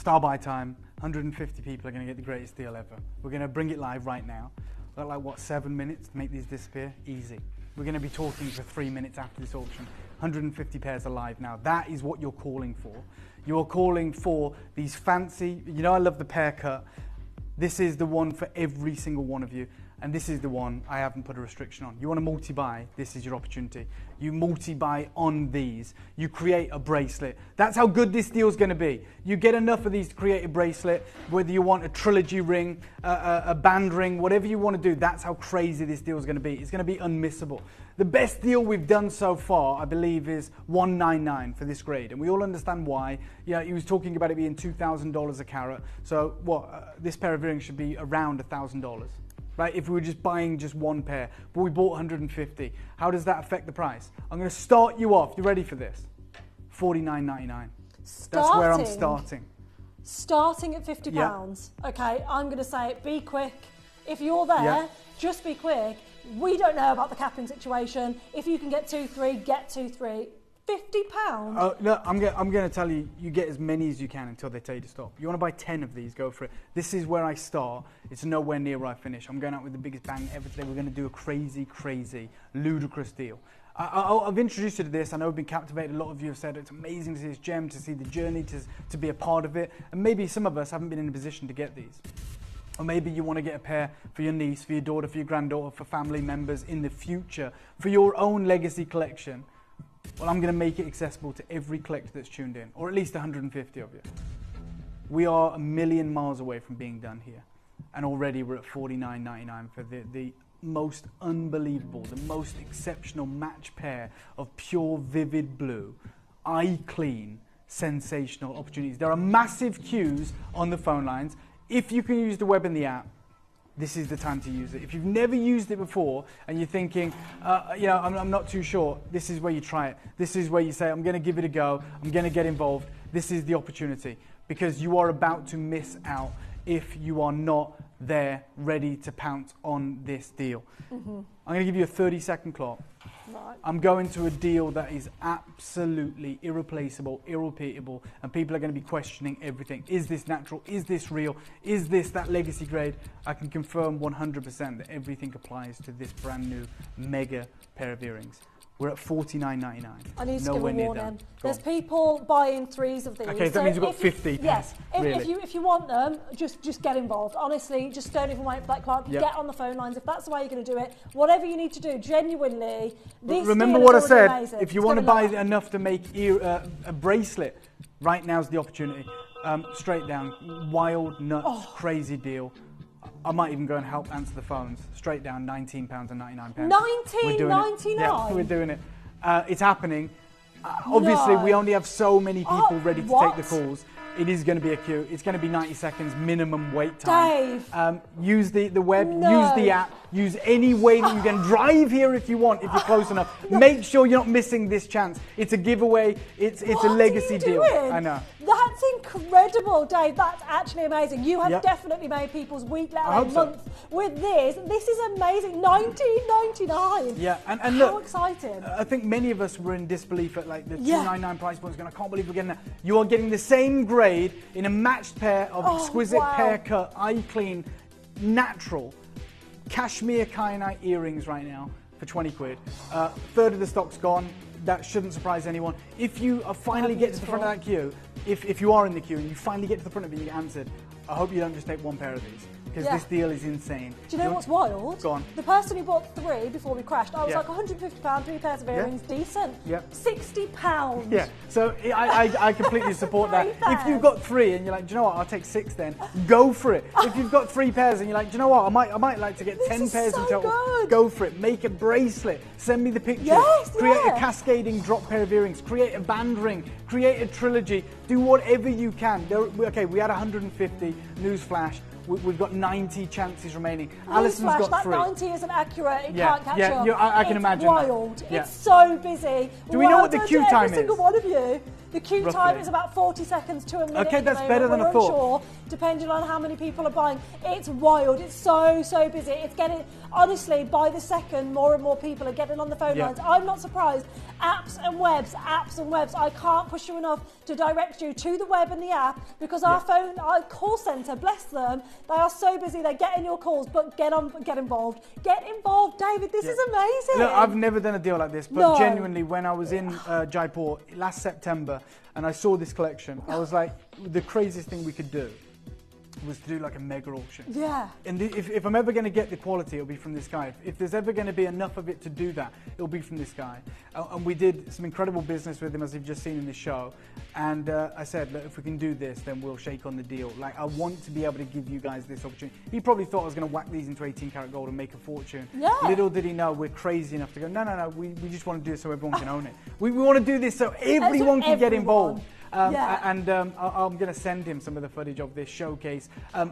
Star by time, 150 people are going to get the greatest deal ever. We're going to bring it live right now. We've got like, what, 7 minutes to make these disappear? Easy. We're going to be talking for 3 minutes after this auction. 150 pairs are live now. That is what you're calling for. You're calling for these fancy, you know I love the pear cut. This is the one for every single one of you. And this is the one I haven't put a restriction on. You want to multi-buy, this is your opportunity. You multi-buy on these. You create a bracelet. That's how good this deal's going to be. You get enough of these to create a bracelet, whether you want a trilogy ring, a band ring, whatever you want to do, that's how crazy this deal's going to be. It's going to be unmissable. The best deal we've done so far, I believe, is $199 for this grade. And we all understand why. Yeah, he was talking about it being $2,000 a carat. So what, this pair of earrings should be around $1,000. Right, if we were just buying just one pair, but we bought 150, how does that affect the price? I'm going to start you off. You ready for this? $49.99. That's where I'm starting. Starting at £50. Yeah. Okay, I'm going to say be quick. If you're there, just be quick. We don't know about the capping situation. If you can get 2, 3, get 2, 3. £50? No, I'm going to tell you, you get as many as you can until they tell you to stop. You want to buy 10 of these, go for it. This is where I start. It's nowhere near where I finish. I'm going out with the biggest bang ever today. We're going to do a crazy, crazy, ludicrous deal. I've introduced you to this. I know I've been captivated. A lot of you have said it's amazing to see this gem, to see the journey, to be a part of it. And maybe some of us haven't been in a position to get these. Or maybe you want to get a pair for your niece, for your daughter, for your granddaughter, for family members in the future, for your own legacy collection. Well, I'm going to make it accessible to every collector that's tuned in, or at least 150 of you. We are a million miles away from being done here. And already we're at $49.99 for the most unbelievable, the most exceptional match pair of pure vivid blue, eye clean, sensational opportunities. There are massive queues on the phone lines. If you can use the web and the app, this is the time to use it. If you've never used it before and you're thinking, I'm not too sure, this is where you try it. This is where you say, I'm going to give it a go. I'm going to get involved. This is the opportunity, because you are about to miss out if you are not there ready to pounce on this deal. Mm-hmm. I'm going to give you a 30-second clock. Right. I'm going to a deal that is absolutely irreplaceable, irrepeatable, and people are going to be questioning everything. Is this natural? Is this real? Is this that legacy grade? I can confirm 100% that everything applies to this brand new mega pair of earrings. We're at $49.99. I need to give a warning. There's people buying 3s of these. Okay, that means we've got 50. Yes. Really? If you want them, just get involved. Honestly, just don't even wait for that clock. Yep. Get on the phone lines. If that's the way you're going to do it, whatever you need to do, genuinely. This remember what I said. Amazing. If you want to buy enough to make a bracelet, right now's the opportunity. Straight down, wild, nuts, crazy deal. I might even go and help answer the phones. Straight down, £19.99. $19.99? Yeah, we're doing it. It's happening. Obviously, we only have so many people ready to take the calls. It is going to be a queue. It's going to be 90 seconds minimum wait time. Dave. Use the web, use the app, use any way that you can. Drive here if you want, if you're close enough. Make sure you're not missing this chance. It's a giveaway. It's a legacy deal. I know. That's incredible, Dave. That's actually amazing. You have definitely made people's week, let alone month with this. This is amazing. $19.99. Yeah, and how look, exciting. I think many of us were in disbelief at like the $299 price point. I can't believe we're getting that. You are getting the same grade in a matched pair of exquisite pear cut, eye clean, natural cashmere kyanite earrings right now for 20 quid. Third of the stock's gone. That shouldn't surprise anyone. If you finally get to the front of that queue, if you are in the queue and you finally get to the front of it and you get answered, I hope you don't just take one pair of these, because this deal is insane. Do you know what's wild? Go on. The person who bought 3 before we crashed, I was like, £150, 3 pairs of earrings, decent. Yep. £60. Yeah, so I completely support that. If you've got 3 and you're like, do you know what, I'll take 6 then, go for it. If you've got 3 pairs and you're like, do you know what, I might like to get 10 pairs in total, go for it. Make a bracelet, send me the picture, create a cascading drop pair of earrings, create a band ring, create a trilogy, do whatever you can. Okay, we had 150, newsflash. We've got 90 chances remaining. Alison's got 3. That 90 isn't accurate. It can't catch up. I can imagine. It's wild. It's so busy. Do we know what the queue time is? Every single one of you. The queue roughly. time is about 40 seconds to a minute. Okay, at the that's moment. better than We're I thought. unsure, depending on how many people are buying. It's wild. It's so busy. It's getting, honestly, by the second, more and more people are getting on the phone Yeah. lines. I'm not surprised. Apps and webs. I can't push you enough to direct you to the web and the app, because our call centre, bless them, they are so busy. They're getting your calls, but get involved. Get involved, David. This is amazing. Look, I've never done a deal like this, but No. genuinely, when I was in Jaipur last September and I saw this collection, I was like, the craziest thing we could do was to do like a mega auction. Yeah. And if I'm ever going to get the quality, it'll be from this guy. If there's ever going to be enough of it to do that, it'll be from this guy. And we did some incredible business with him, as you've just seen in this show. And I said, look, if we can do this, then we'll shake on the deal. Like, I want to be able to give you guys this opportunity. He probably thought I was going to whack these into 18 karat gold and make a fortune. Yeah. Little did he know we're crazy enough to go, no, we just want to do it so everyone can own it. We want to do this so everyone can get involved. And I'm going to send him some of the footage of this showcase.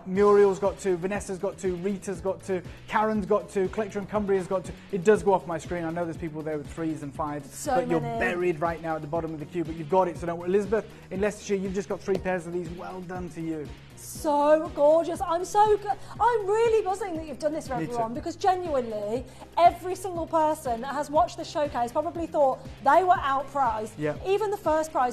Muriel's got to, Vanessa's got to, Rita's got to, Karen's got to, Collector and Cumbria's got to. It does go off my screen. I know there's people there with 3s and 5s, but you're buried right now at the bottom of the queue, but you've got it. So don't worry. Elizabeth, in Leicestershire, you've just got 3 pairs of these. Well done to you. So gorgeous. I'm really buzzing that you've done this for Me too. everyone, because genuinely every single person that has watched the showcase probably thought they were outpriced. Yeah. Even the first prize